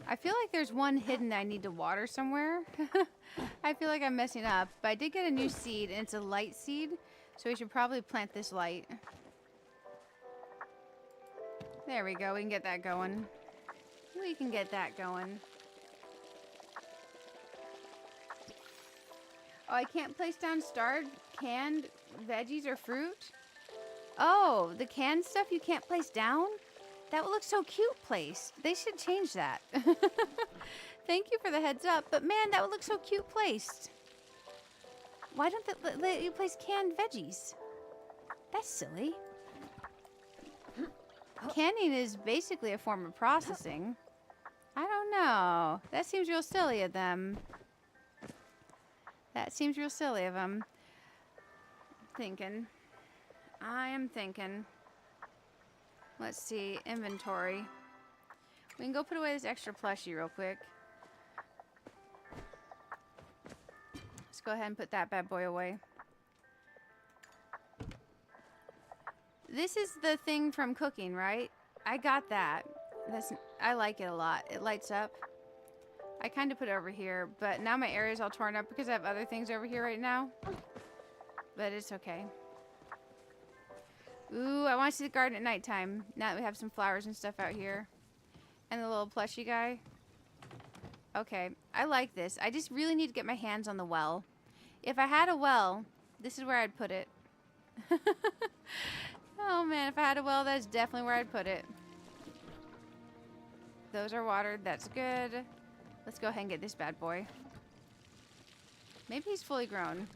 I feel like there's one hidden that I need to water somewhere. I feel like I'm messing up. But I did get a new seed, and it's a light seed. So we should probably plant this light. There we go. We can get that going. We can get that going. Oh, I can't place down starred canned veggies or fruit? Oh, the canned stuff you can't place down? That would look so cute placed. They should change that. Thank you for the heads up, but man, that would look so cute placed. Why don't they let you place canned veggies? That's silly. Canning is basically a form of processing. I don't know. That seems real silly of them. That seems real silly of them. I am thinking. Let's see. Inventory. We can go put away this extra plushie real quick. Let's go ahead and put that bad boy away. This is the thing from cooking, right? I got that. I like it a lot. It lights up. I kind of put it over here, but now my area's all torn up because I have other things over here right now. But it's okay. Ooh, I want to see the garden at nighttime. Now that we have some flowers and stuff out here. And the little plushie guy. Okay, I like this. I just really need to get my hands on the well. If I had a well, this is where I'd put it. Oh man, if I had a well, that's definitely where I'd put it. Those are watered. That's good. Let's go ahead and get this bad boy. Maybe he's fully grown.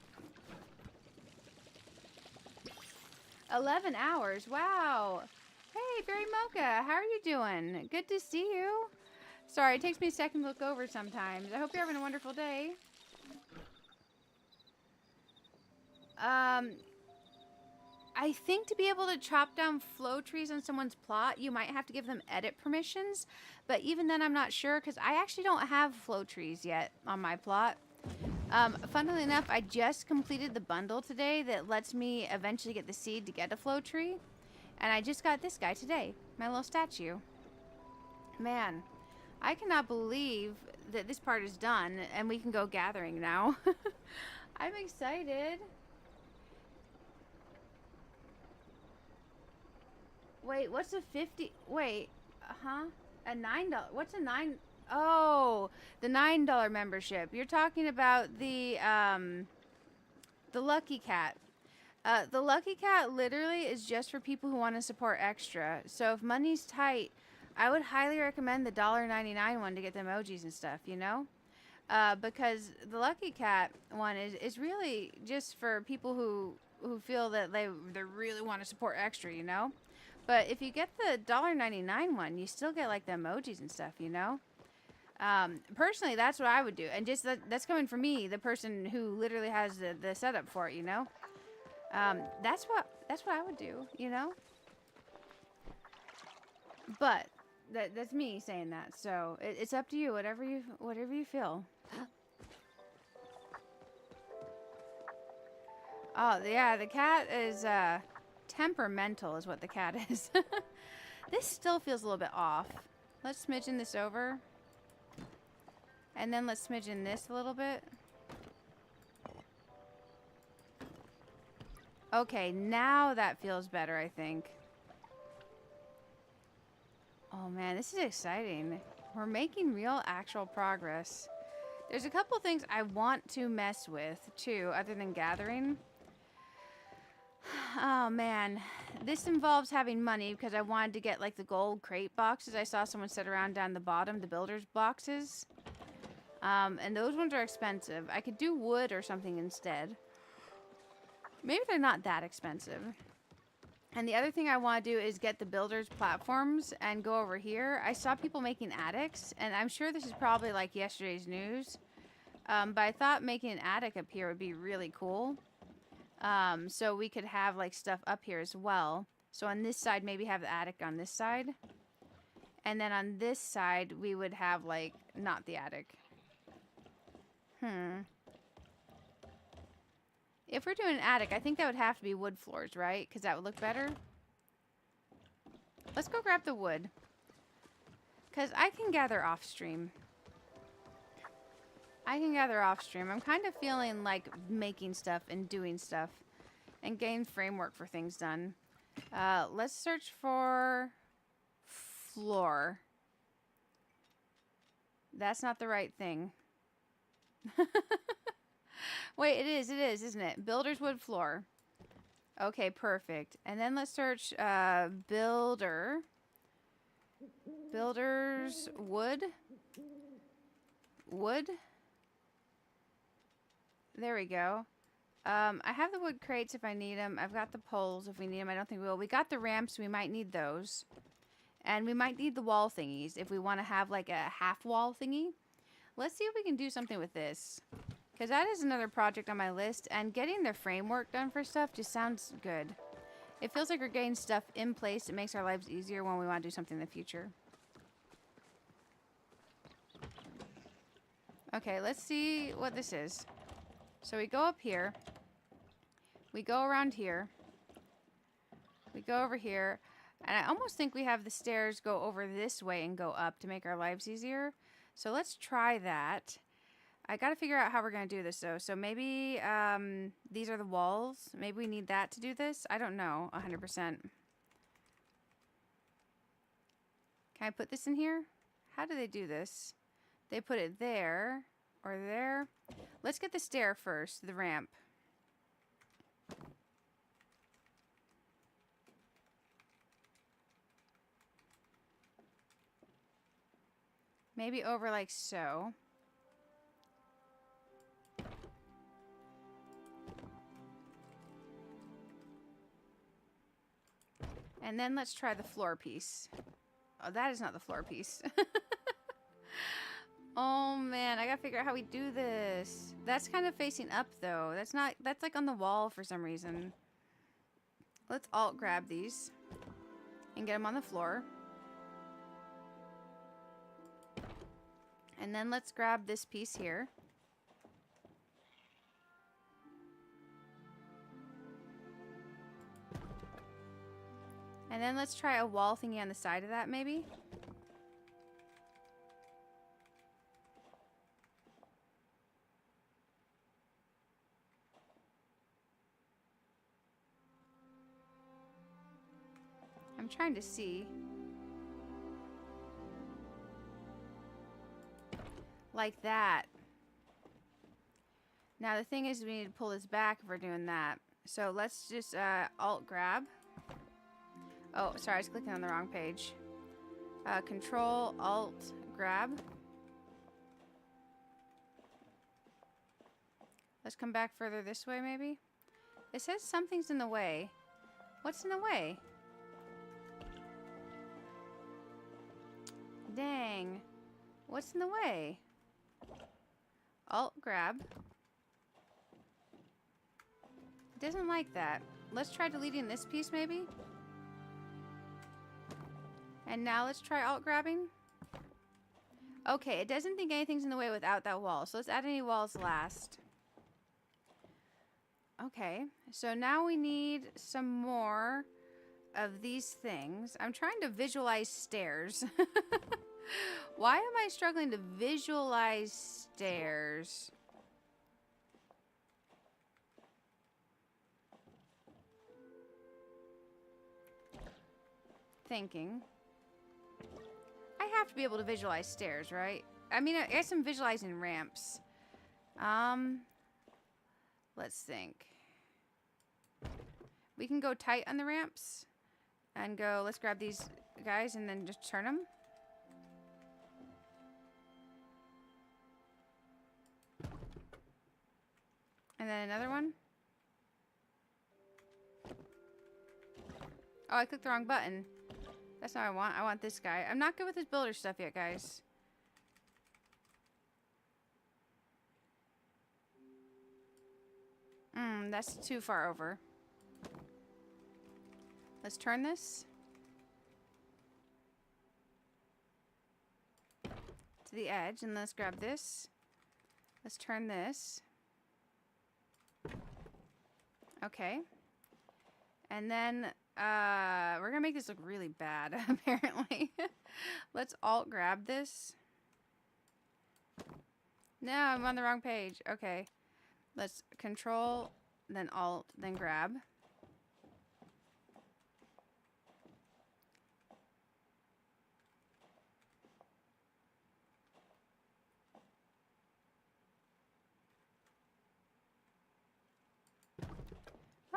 11 hours. Wow. Hey, Berry Mocha. How are you doing? Good to see you. Sorry, it takes me a second to look over sometimes. I hope you're having a wonderful day. I think to be able to chop down flow trees on someone's plot, you might have to give them edit permissions. But even then, I'm not sure because I actually don't have flow trees yet on my plot. Funnily enough, I just completed the bundle today that lets me eventually get the seed to get a flow tree. And I just got this guy today, my little statue. Man, I cannot believe that this part is done and we can go gathering now. I'm excited. Wait, what's a 50? Wait, a $9. What's a $9? Oh, the $9 membership. You're talking about the Lucky Cat. The Lucky Cat literally is just for people who want to support extra. So if money's tight, I would highly recommend the $1.99 one to get the emojis and stuff, you know? Because the Lucky Cat one is really just for people who feel that they really want to support extra, you know? But if you get the $1.99 one, you still get like the emojis and stuff, you know? Personally, that's what I would do. And just that's coming from me, the person who literally has the setup for it, you know? That's what I would do, you know? But that's me saying that. So it's up to you, whatever you feel. Oh, yeah, the cat is temperamental is what the cat is. This still feels a little bit off. Let's smidgen this over. And then let's smidgen this a little bit. Okay, now that feels better, I think. Oh man, this is exciting. We're making real actual progress. There's a couple things I want to mess with too, other than gathering. Oh man, this involves having money because I wanted to get like the gold crate boxes. I saw someone set around down the bottom, the builder's boxes. And those ones are expensive. I could do wood or something instead. Maybe they're not that expensive. And the other thing I want to do is get the builder's platforms and go over here. I saw people making attics, and I'm sure this is probably like yesterday's news. But I thought making an attic up here would be really cool. So we could have like stuff up here as well. So on this side, maybe have the attic on this side. And then on this side, we would have like, not the attic. If we're doing an attic, I think that would have to be wood floors, right? Because that would look better. Let's go grab the wood. Because I can gather off stream. I'm kind of feeling like making stuff and doing stuff. And getting framework for things done. Let's search for floor. That's not the right thing. Wait, it is, isn't it? Builder's wood floor. Okay, perfect. And then let's search builder's wood. Wood. There we go. I have the wood crates if I need them. I've got the poles if we need them. I don't think we will. We got the ramps. We might need those. And we might need the wall thingies if we want to have like a half wall thingy. Let's see if we can do something with this. Because that is another project on my list. And getting the framework done for stuff just sounds good. It feels like we're getting stuff in place. It makes our lives easier when we want to do something in the future. Okay, let's see what this is. So we go up here. We go around here. We go over here. And I almost think we have the stairs go over this way and go up to make our lives easier. So let's try that. I got to figure out how we're going to do this, though. So maybe these are the walls. Maybe we need that to do this. I don't know 100%. Can I put this in here? How do they do this? They put it there or there. Let's get the stair first, the ramp. Maybe over like so. And then let's try the floor piece. Oh, that is not the floor piece. Oh man, I gotta figure out how we do this. That's kind of facing up though. That's like on the wall for some reason. Let's alt grab these and get them on the floor. And then let's grab this piece here. And then let's try a wall thingy on the side of that, maybe. I'm trying to see. Like that. Now the thing is we need to pull this back if we're doing that. So let's just alt grab. Oh, sorry, I was clicking on the wrong page. Control, Alt, grab. Let's come back further this way, maybe. It says something's in the way. What's in the way? Dang. What's in the way? Alt grab. It doesn't like that. Let's try deleting this piece maybe. And now let's try alt grabbing. Okay, it doesn't think anything's in the way without that wall. So let's add any walls last. Okay, so now we need some more of these things. I'm trying to visualize stairs. Why am I struggling to visualize stairs? Thinking. I have to be able to visualize stairs, right? I mean, I guess I'm visualizing ramps. Let's think. We can go tight on the ramps and go, let's grab these guys and then just turn them. And then another one. Oh, I clicked the wrong button. That's not what I want. I want this guy. I'm not good with this builder stuff yet, guys. That's too far over. Let's turn this to the edge and let's grab this. Let's turn this. Okay. And then we're gonna make this look really bad, apparently. Let's alt grab this. No, I'm on the wrong page. Okay. Let's control, then alt, then grab.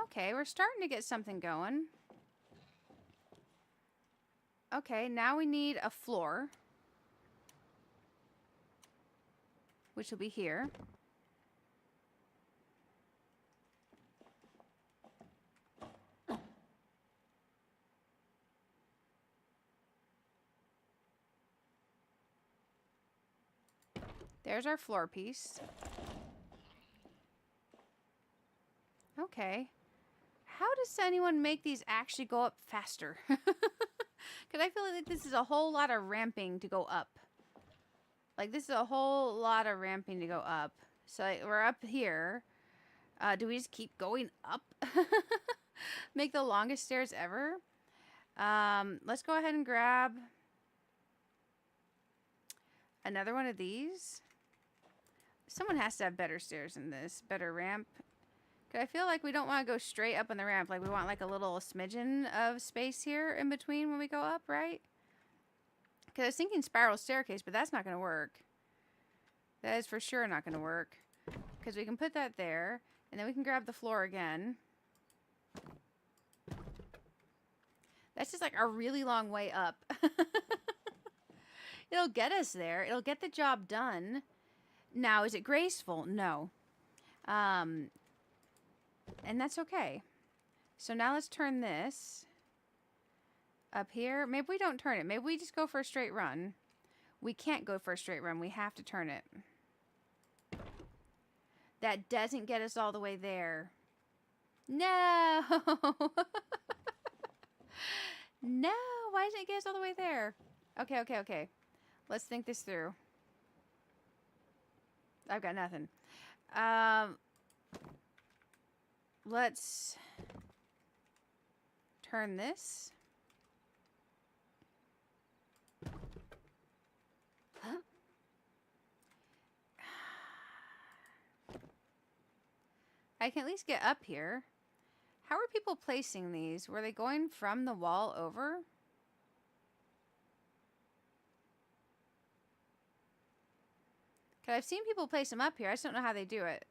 Okay, we're starting to get something going. Okay, now we need a floor, which will be here. There's our floor piece. Okay. How does anyone make these actually go up faster? Because I feel like this is a whole lot of ramping to go up. Like, this is a whole lot of ramping to go up. So, like, we're up here. Do we just keep going up? Make the longest stairs ever? Let's go ahead and grab another one of these. Someone has to have better stairs than this. Better ramp. Because I feel like we don't want to go straight up on the ramp. Like, we want, like, a little smidgen of space here in between when we go up, right? Because I was thinking spiral staircase, but that's not going to work. That is for sure not going to work. Because we can put that there. And then we can grab the floor again. That's just, like, a really long way up. It'll get us there. It'll get the job done. Now, is it graceful? No. And that's okay. So now let's turn this up here. Maybe we don't turn it. Maybe we just go for a straight run. We can't go for a straight run. We have to turn it. That doesn't get us all the way there. No! No! Why doesn't it get us all the way there? Okay, okay, okay. Let's think this through. I've got nothing. Let's turn this. Huh? I can at least get up here. How are people placing these? Were they going from the wall over? Because I've seen people place them up here. I just don't know how they do it.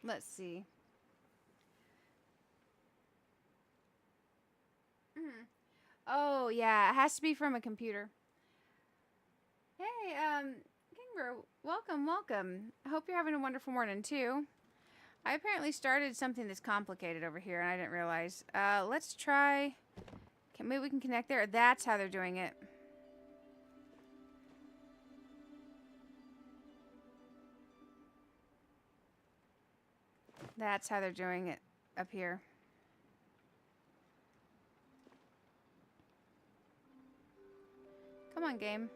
Let's see. Oh, yeah, it has to be from a computer. Hey, Kingber, welcome, welcome. I hope you're having a wonderful morning, too. I apparently started something that's complicated over here, and I didn't realize. Let's try... maybe we can connect there. That's how they're doing it. That's how they're doing it up here. Come on, game.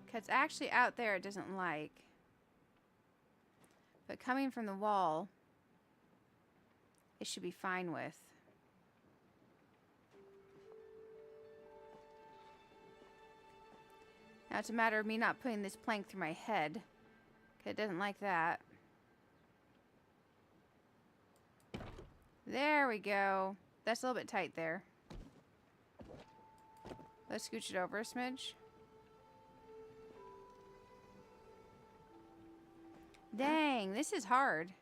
Because actually out there it doesn't like. But coming from the wall, it should be fine with. Now it's a matter of me not putting this plank through my head. Because it doesn't like that. There we go. That's a little bit tight there. Let's scooch it over a smidge. Dang, this is hard.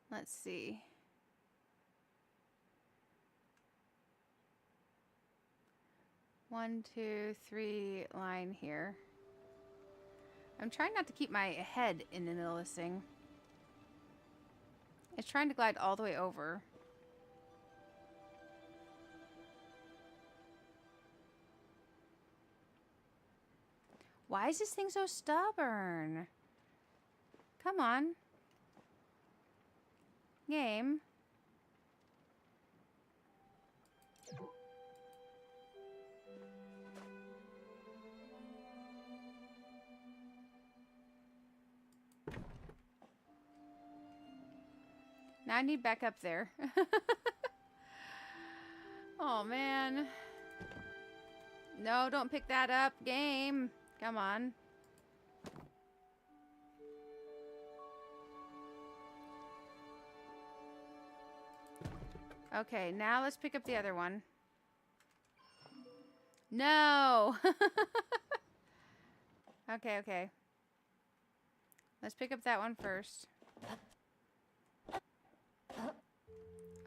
Let's see. One, two, three line here. I'm trying not to keep my head in the middle of this thing. It's trying to glide all the way over. Why is this thing so stubborn? Come on. Game. Now I need back up there. Oh, man. No, don't pick that up, game. Come on. Okay, now let's pick up the other one. No! Okay, okay. Let's pick up that one first.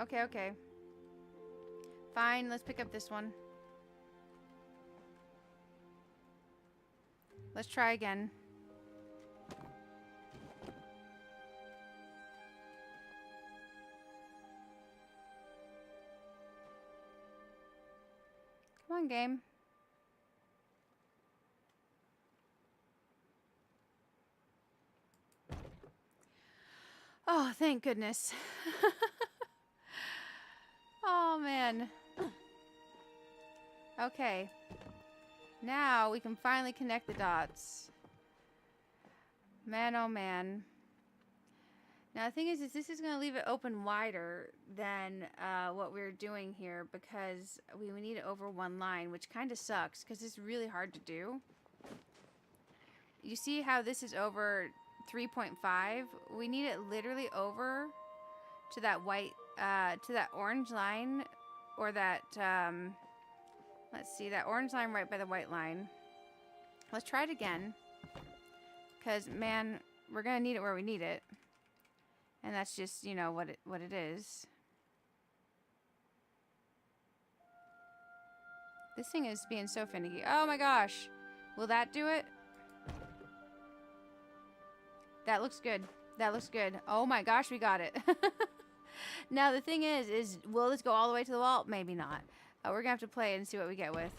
Okay, okay. Fine, let's pick up this one. Let's try again. Come on, game. Oh, thank goodness. Oh, man. Okay. Now we can finally connect the dots. Man, oh man. Now the thing is this is going to leave it open wider than what we're doing here, because we need it over one line, which kind of sucks because it's really hard to do. You see how this is over 3.5? We need it literally over to that white, to that orange line, or that, let's see, that orange line right by the white line. Let's try it again. Because, man, we're going to need it where we need it. And that's just, you know, what it is. This thing is being so finicky. Oh my gosh. Will that do it? That looks good. That looks good. Oh my gosh, we got it. Now, the thing is will this go all the way to the wall? Maybe not. We're going to have to play it and see what we get with.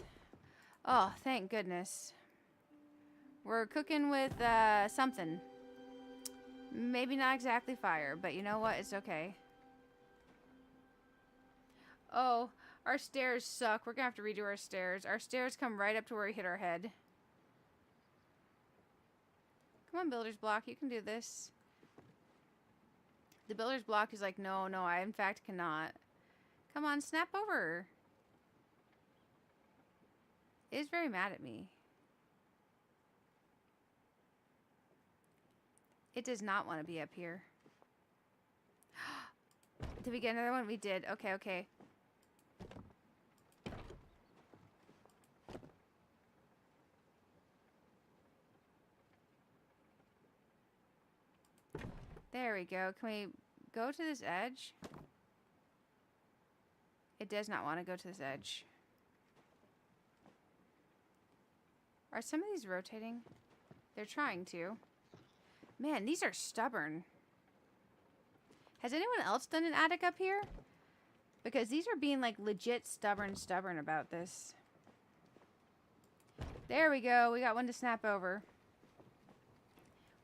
Oh, thank goodness. We're cooking with something. Maybe not exactly fire, but you know what? It's okay. Oh, our stairs suck. We're going to have to redo our stairs. Our stairs come right up to where we hit our head. Come on, builder's block. You can do this. The builder's block is like, no, I in fact cannot. Come on, snap over. It is very mad at me. It does not want to be up here. Did we get another one? We did. Okay, okay. There we go. Can we go to this edge? It does not want to go to this edge. Are some of these rotating? They're trying to. Man, these are stubborn. Has anyone else done an attic up here? Because these are being like legit stubborn about this. There we go. We got one to snap over.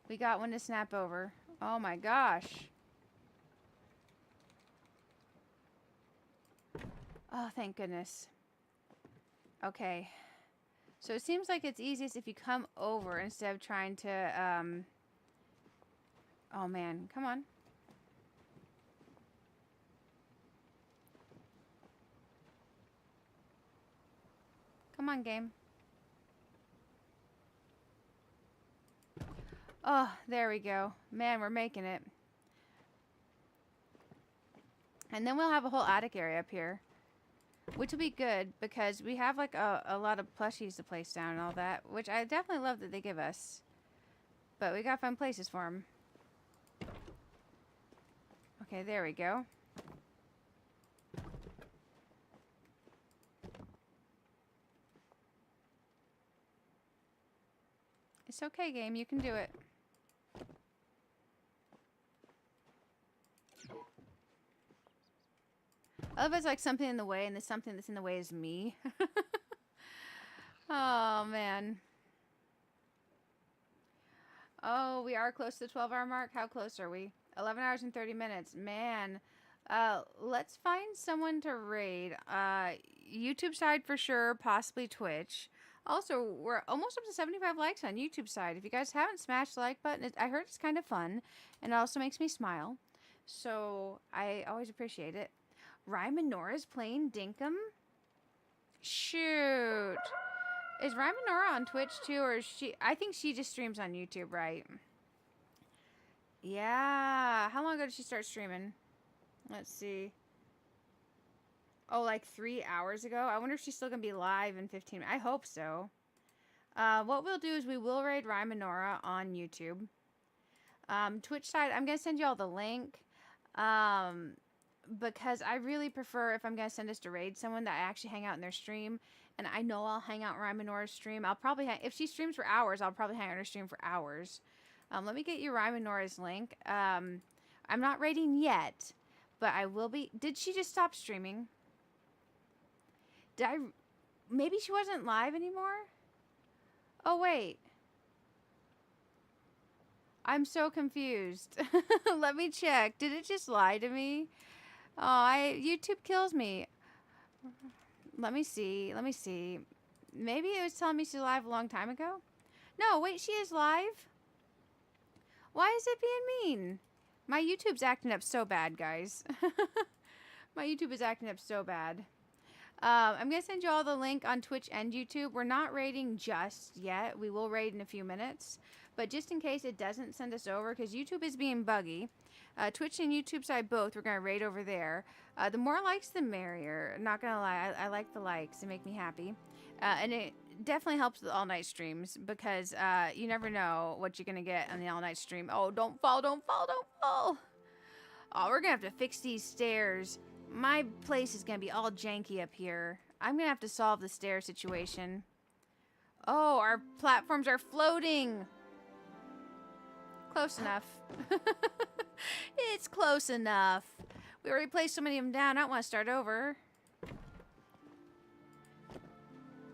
We got one to snap over. Oh my gosh. Oh, thank goodness. Okay. So it seems like it's easiest if you come over instead of trying to, oh man, come on. Come on, game. Oh, there we go. Man, we're making it. And then we'll have a whole attic area up here. Which will be good because we have like a lot of plushies to place down and all that. Which I definitely love that they give us. But we got fun places for them. Okay, there we go. It's okay, game. You can do it. I love it's like something in the way, and the something that's in the way is me. Oh, man. Oh, we are close to the 12-hour mark. How close are we? 11 hours and 30 minutes. Man. Let's find someone to raid. YouTube side for sure, possibly Twitch. Also, we're almost up to 75 likes on YouTube side. If you guys haven't smashed the like button, I heard it's kind of fun. And it also makes me smile. So, I always appreciate it. Rhyme and Nora's playing Dinkum? Shoot. Is Rhyme and Nora on Twitch too, or is she... I think she just streams on YouTube, right? Yeah. How long ago did she start streaming? Let's see. Oh, like 3 hours ago? I wonder if she's still going to be live in 15 minutes. I hope so. What we'll do is we will raid Rhyme and Nora on YouTube. Twitch side, I'm going to send you all the link. Because I really prefer, if I'm going to send us to raid someone, that I actually hang out in their stream. And I know I'll hang out in Rhyme and Nora's stream. I'll probably if she streams for hours, I'll probably hang out in her stream for hours. Let me get you Rhyme and Nora's link. I'm not raiding yet, but I will be. Did she just stop streaming? Maybe she wasn't live anymore? Oh, wait. I'm so confused. Let me check. Did it just lie to me? Oh, YouTube kills me. Let me see. Maybe it was telling me she's live a long time ago? No, wait, she is live? Why is it being mean? My YouTube's acting up so bad, guys. My YouTube is acting up so bad. I'm going to send you all the link on Twitch and YouTube. We're not raiding just yet. We will raid in a few minutes. But just in case it doesn't send us over, because YouTube is being buggy. Twitch and YouTube side both, we're going to raid over there. The more likes, the merrier. Not going to lie, I like the likes. They make me happy. And it definitely helps with all-night streams, because you never know what you're going to get on the all-night stream. Oh, don't fall, don't fall, don't fall. Oh, we're going to have to fix these stairs. My place is going to be all janky up here. I'm going to have to solve the stair situation. Oh, our platforms are floating. Close enough. It's close enough. We already placed so many of them down. I don't want to start over.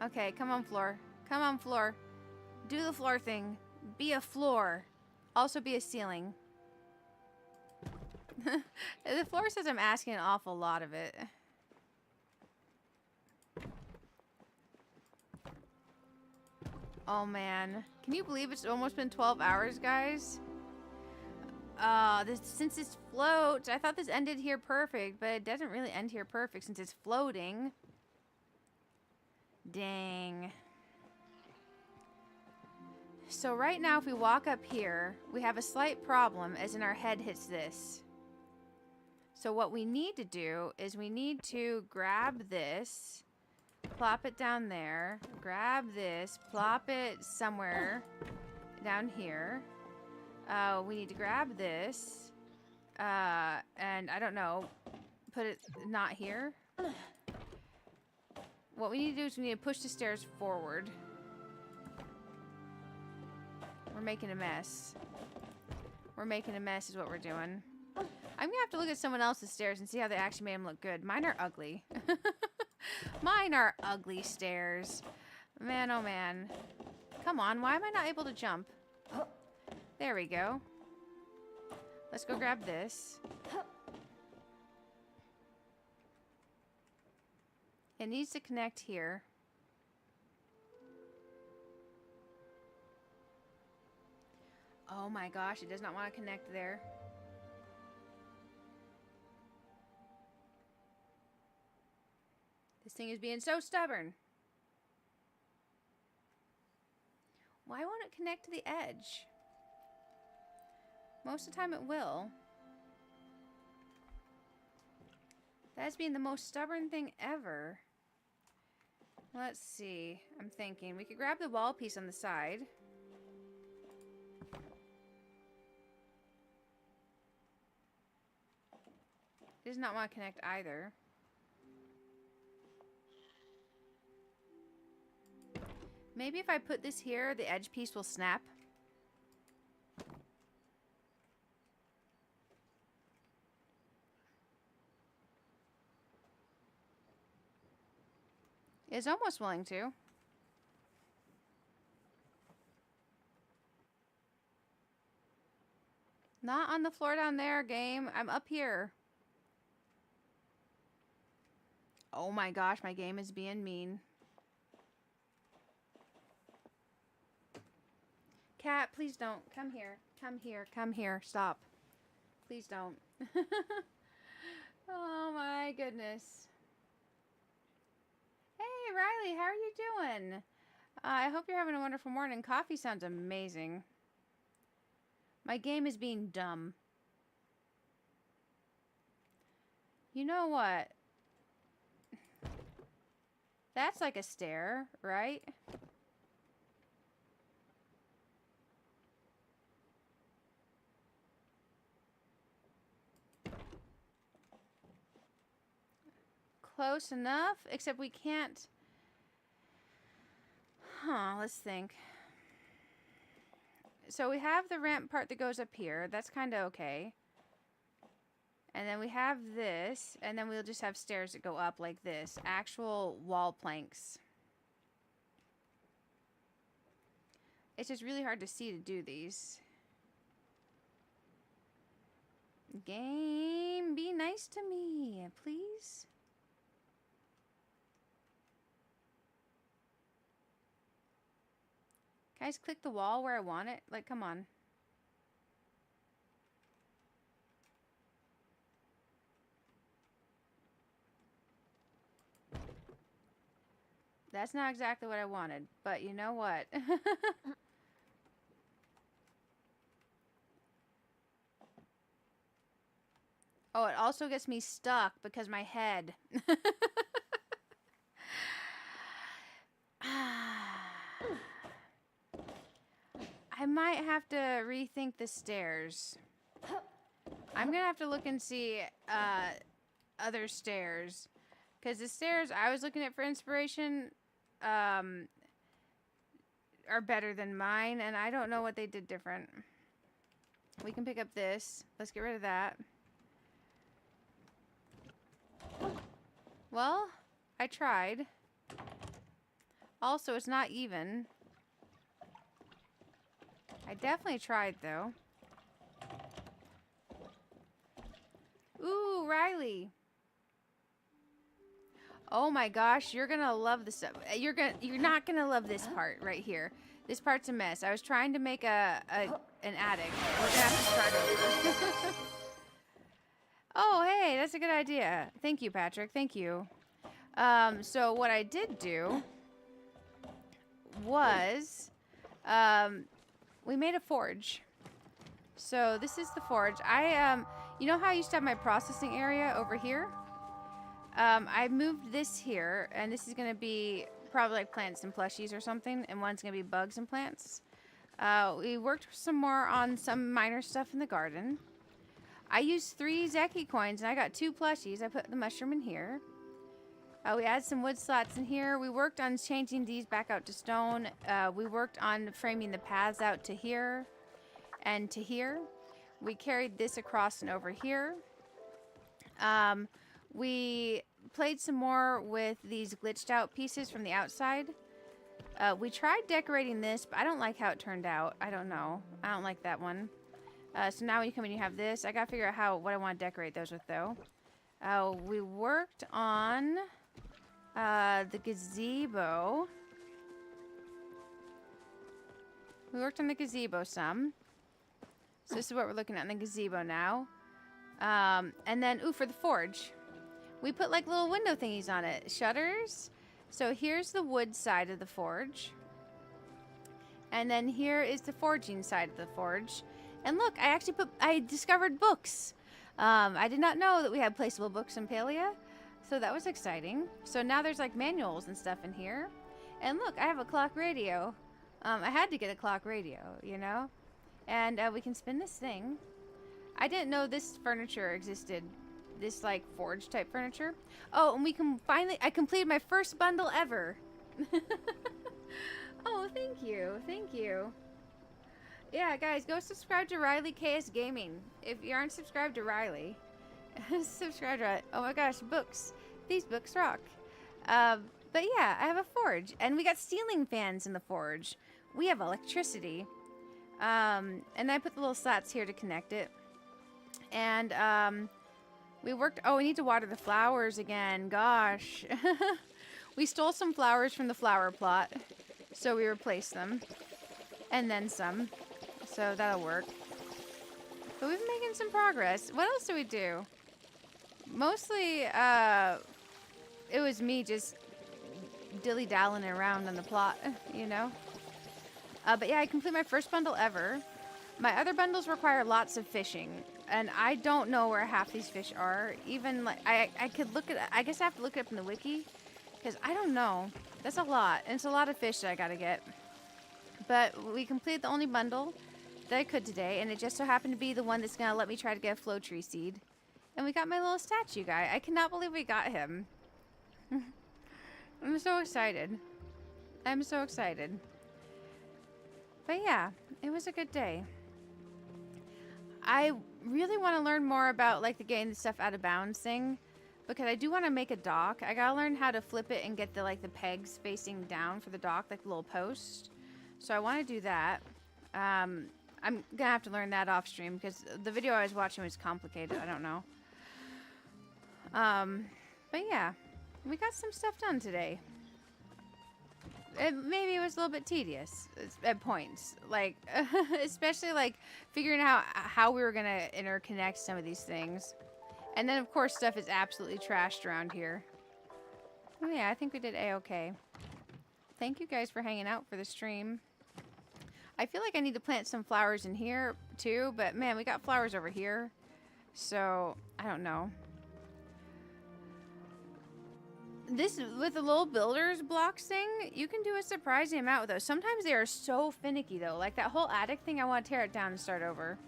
Okay, come on, floor. Come on, floor. Do the floor thing. Be a floor. Also be a ceiling. The floor says I'm asking an awful lot of it. Oh, man. Can you believe it's almost been 12 hours, guys? Since this floats, I thought this ended here perfect, but it doesn't really end here perfect since it's floating. Dang. So right now, if we walk up here, we have a slight problem, as in our head hits this. So what we need to do is we need to grab this, plop it down there, grab this, plop it somewhere down here. We need to grab this. And I don't know. Put it not here. What we need to do is we need to push the stairs forward. We're making a mess. We're making a mess is what we're doing. I'm gonna have to look at someone else's stairs and see how they actually made them look good. Mine are ugly. Mine are ugly stairs. Man, oh man. Come on, why am I not able to jump? There we go. Let's go grab this. It needs to connect here. Oh my gosh, it does not want to connect there. This thing is being so stubborn. Why won't it connect to the edge? Most of the time it will. That's being the most stubborn thing ever. Let's see. I'm thinking we could grab the wall piece on the side. It does not want to connect either. Maybe if I put this here, the edge piece will snap. It's almost willing to. Not on the floor down there, game. I'm up here. Oh my gosh, my game is being mean. Cat, please don't. Come here. Come here. Come here. Stop. Please don't. Oh my goodness. Hey, Riley, how are you doing? I hope you're having a wonderful morning. Coffee sounds amazing. My game is being dumb. You know what? That's like a stair, right? Close enough, except we can't. Huh, let's think. So we have the ramp part that goes up here. That's kind of okay. And then we have this, and then we'll just have stairs that go up like this. Actual wall planks. It's just really hard to see to do these. Game, be nice to me, please. Can I just click the wall where I want it? Like, come on. That's not exactly what I wanted, but you know what? Oh, it also gets me stuck because my head. I might have to rethink the stairs. I'm going to have to look and see other stairs. Because the stairs I was looking at for inspiration are better than mine. And I don't know what they did different. We can pick up this. Let's get rid of that. Well, I tried. Also, it's not even. I definitely tried, though. Ooh, Riley. Oh my gosh, you're gonna love this. You're not gonna love this part right here. This part's a mess. I was trying to make an attic. We're gonna have to start over. Oh, hey, that's a good idea. Thank you, Patrick. Thank you. So what I did do was, we made a forge. So this is the forge. You know how I used to have my processing area over here? I moved this here, and this is going to be probably like plants and plushies or something, and one's going to be bugs and plants. We worked some more on some minor stuff in the garden. I used 3 Zeki coins, and I got 2 plushies. I put the mushroom in here. We added some wood slots in here. We worked on changing these back out to stone. We worked on framing the paths out to here and to here. We carried this across and over here. We played some more with these glitched out pieces from the outside. We tried decorating this, but I don't like how it turned out. I don't know. I don't like that one. So now when you come in, you have this. I gotta figure out what I want to decorate those with, though. We worked on the gazebo. We worked on the gazebo some. So this is what we're looking at in the gazebo now. And then, ooh, for the forge. We put like little window thingies on it. Shutters. So here's the wood side of the forge. And then here is the forging side of the forge. And look, I discovered books. I did not know that we had placeable books in Palia. So that was exciting. So now there's like manuals and stuff in here. And look, I have a clock radio. I had to get a clock radio, you know? And we can spin this thing. I didn't know this furniture existed. This like forge type furniture. Oh, and we can finally, I completed my first bundle ever. Oh, thank you. Thank you. Yeah, guys, go subscribe to Riley KS Gaming. If you aren't subscribed to Riley, subscribe to Riley. Oh my gosh, books. These books rock. But yeah, I have a forge. And we got ceiling fans in the forge. We have electricity. And I put the little slats here to connect it. And we worked... Oh, we need to water the flowers again. Gosh. We stole some flowers from the flower plot. So we replaced them. And then some. So that'll work. But we've been making some progress. What else do we do? Mostly, it was me just dilly-dallying around on the plot, you know? But yeah, I completed my first bundle ever. My other bundles require lots of fishing. And I don't know where half these fish are. Even, like, I could look at... I guess I have to look it up in the wiki. Because I don't know. That's a lot. And it's a lot of fish that I gotta get. But we completed the only bundle that I could today. And it just so happened to be the one that's gonna let me try to get a flow tree seed. And we got my little statue guy. I cannot believe we got him. I'm so excited. I'm so excited. But yeah, it was a good day. I really want to learn more about like the getting the stuff out of bounds thing. Because I do want to make a dock. I gotta learn how to flip it and get the like the pegs facing down for the dock, like the little post. So I want to do that. I'm gonna have to learn that off stream because the video I was watching was complicated. I don't know. But yeah, we got some stuff done today. Maybe it was a little bit tedious at points, like especially like figuring out how we were gonna interconnect some of these things. And then of course stuff is absolutely trashed around here. Oh, yeah, I think we did a-okay. Thank you guys for hanging out for the stream. I feel like I need to plant some flowers in here too, but man, we got flowers over here. So, I don't know. This, with the little builder's blocks thing, you can do a surprising amount with those. Sometimes they are so finicky though. Like that whole attic thing, I want to tear it down and start over.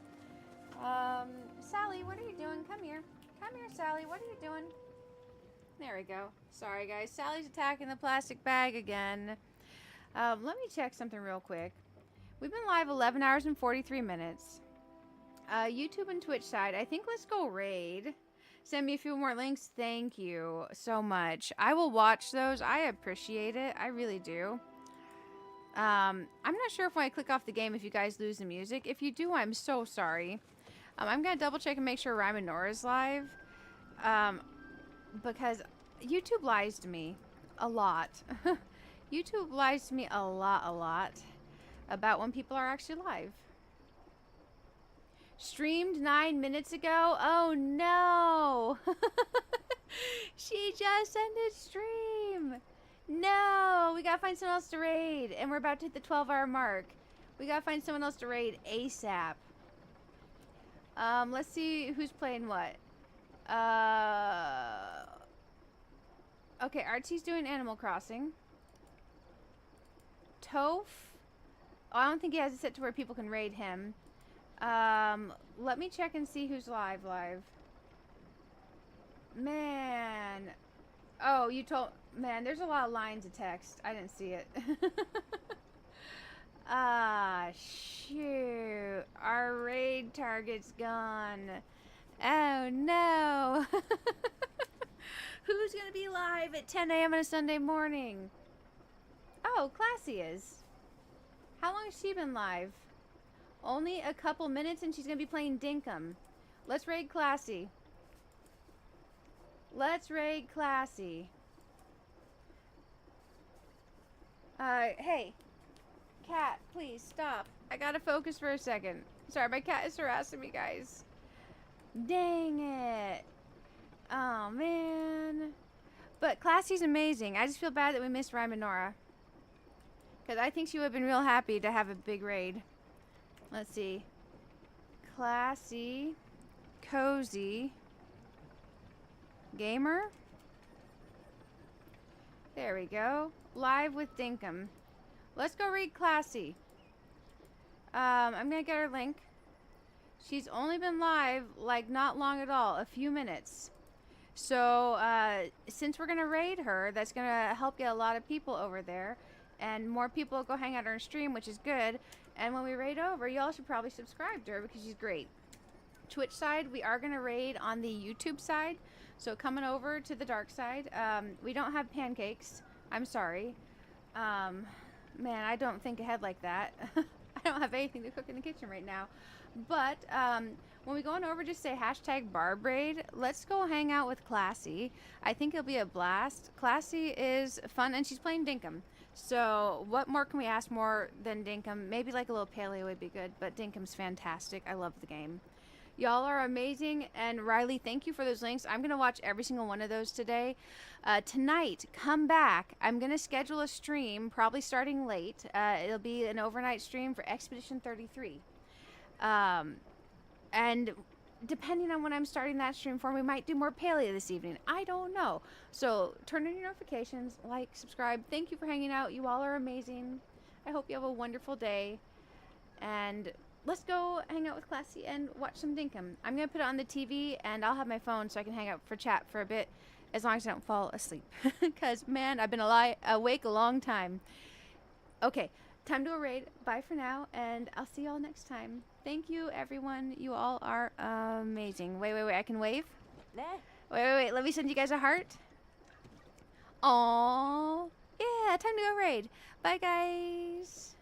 Sally, what are you doing? Come here. Come here, Sally. What are you doing? There we go. Sorry, guys. Sally's attacking the plastic bag again. Let me check something real quick. We've been live 11 hours and 43 minutes. YouTube and Twitch side, I think let's go raid. Send me a few more links. Thank you so much. I will watch those. I appreciate it. I really do. I'm not sure if when I click off the game, if you guys lose the music. If you do, I'm so sorry. I'm going to double check and make sure Rhyme and Nora's live. Because YouTube lies to me a lot. YouTube lies to me a lot about when people are actually live. Streamed 9 minutes ago? Oh no! She just ended stream! No! We gotta find someone else to raid. And we're about to hit the 12-hour mark. We gotta find someone else to raid ASAP. Let's see who's playing what. Okay, Archie's doing Animal Crossing. Toph I don't think he has it set to where people can raid him. Let me check and see who's live. Man. Oh, you told... Man, there's a lot of lines of text. I didn't see it. Ah, shoot. Our raid target's gone. Oh, no. Who's going to be live at 10 a.m. on a Sunday morning? Oh, Classy is. How long has she been live? Only a couple minutes and she's going to be playing Dinkum. Let's raid Classy. Let's raid Classy. Hey. Cat, please stop. I gotta focus for a second. Sorry, my cat is harassing me, guys. Dang it. Oh, man. But Classy's amazing. I just feel bad that we missed Rhyme and Nora. Because I think she would have been real happy to have a big raid. Let's see. Classy. Cozy. Gamer. There we go. Live with Dinkum. Let's go read Classy. I'm going to get her link. She's only been live, like, not long at all. A few minutes. So, since we're going to raid her, that's going to help get a lot of people over there. And more people will go hang out on her stream, which is good. And when we raid over, y'all should probably subscribe to her because she's great. Twitch side, we are going to raid on the YouTube side. So, coming over to the dark side. We don't have pancakes. I'm sorry. Man, I don't think ahead like that. I don't have anything to cook in the kitchen right now. But when we go on over, just say hashtag #BarbRaid. Let's go hang out with Classy. I think it'll be a blast. Classy is fun, and she's playing Dinkum. So what more can we ask more than Dinkum? Maybe like a little Palia would be good, but Dinkum's fantastic. I love the game. Y'all are amazing, and Riley, thank you for those links. I'm going to watch every single one of those today. Tonight, come back. I'm going to schedule a stream, probably starting late. It'll be an overnight stream for Expedition 33. And depending on when I'm starting that stream for, we might do more Palia this evening. I don't know. So turn on your notifications, like, subscribe. Thank you for hanging out. You all are amazing. I hope you have a wonderful day. And let's go hang out with Classy and watch some Dinkum. I'm going to put it on the TV, and I'll have my phone so I can hang out for chat for a bit, as long as I don't fall asleep. Because, man, I've been awake a long time. Okay, time to raid. Bye for now, and I'll see y'all next time. Thank you, everyone. You all are amazing. Wait. I can wave? Nah. Wait. Let me send you guys a heart. Aww. Yeah, time to go raid. Bye, guys.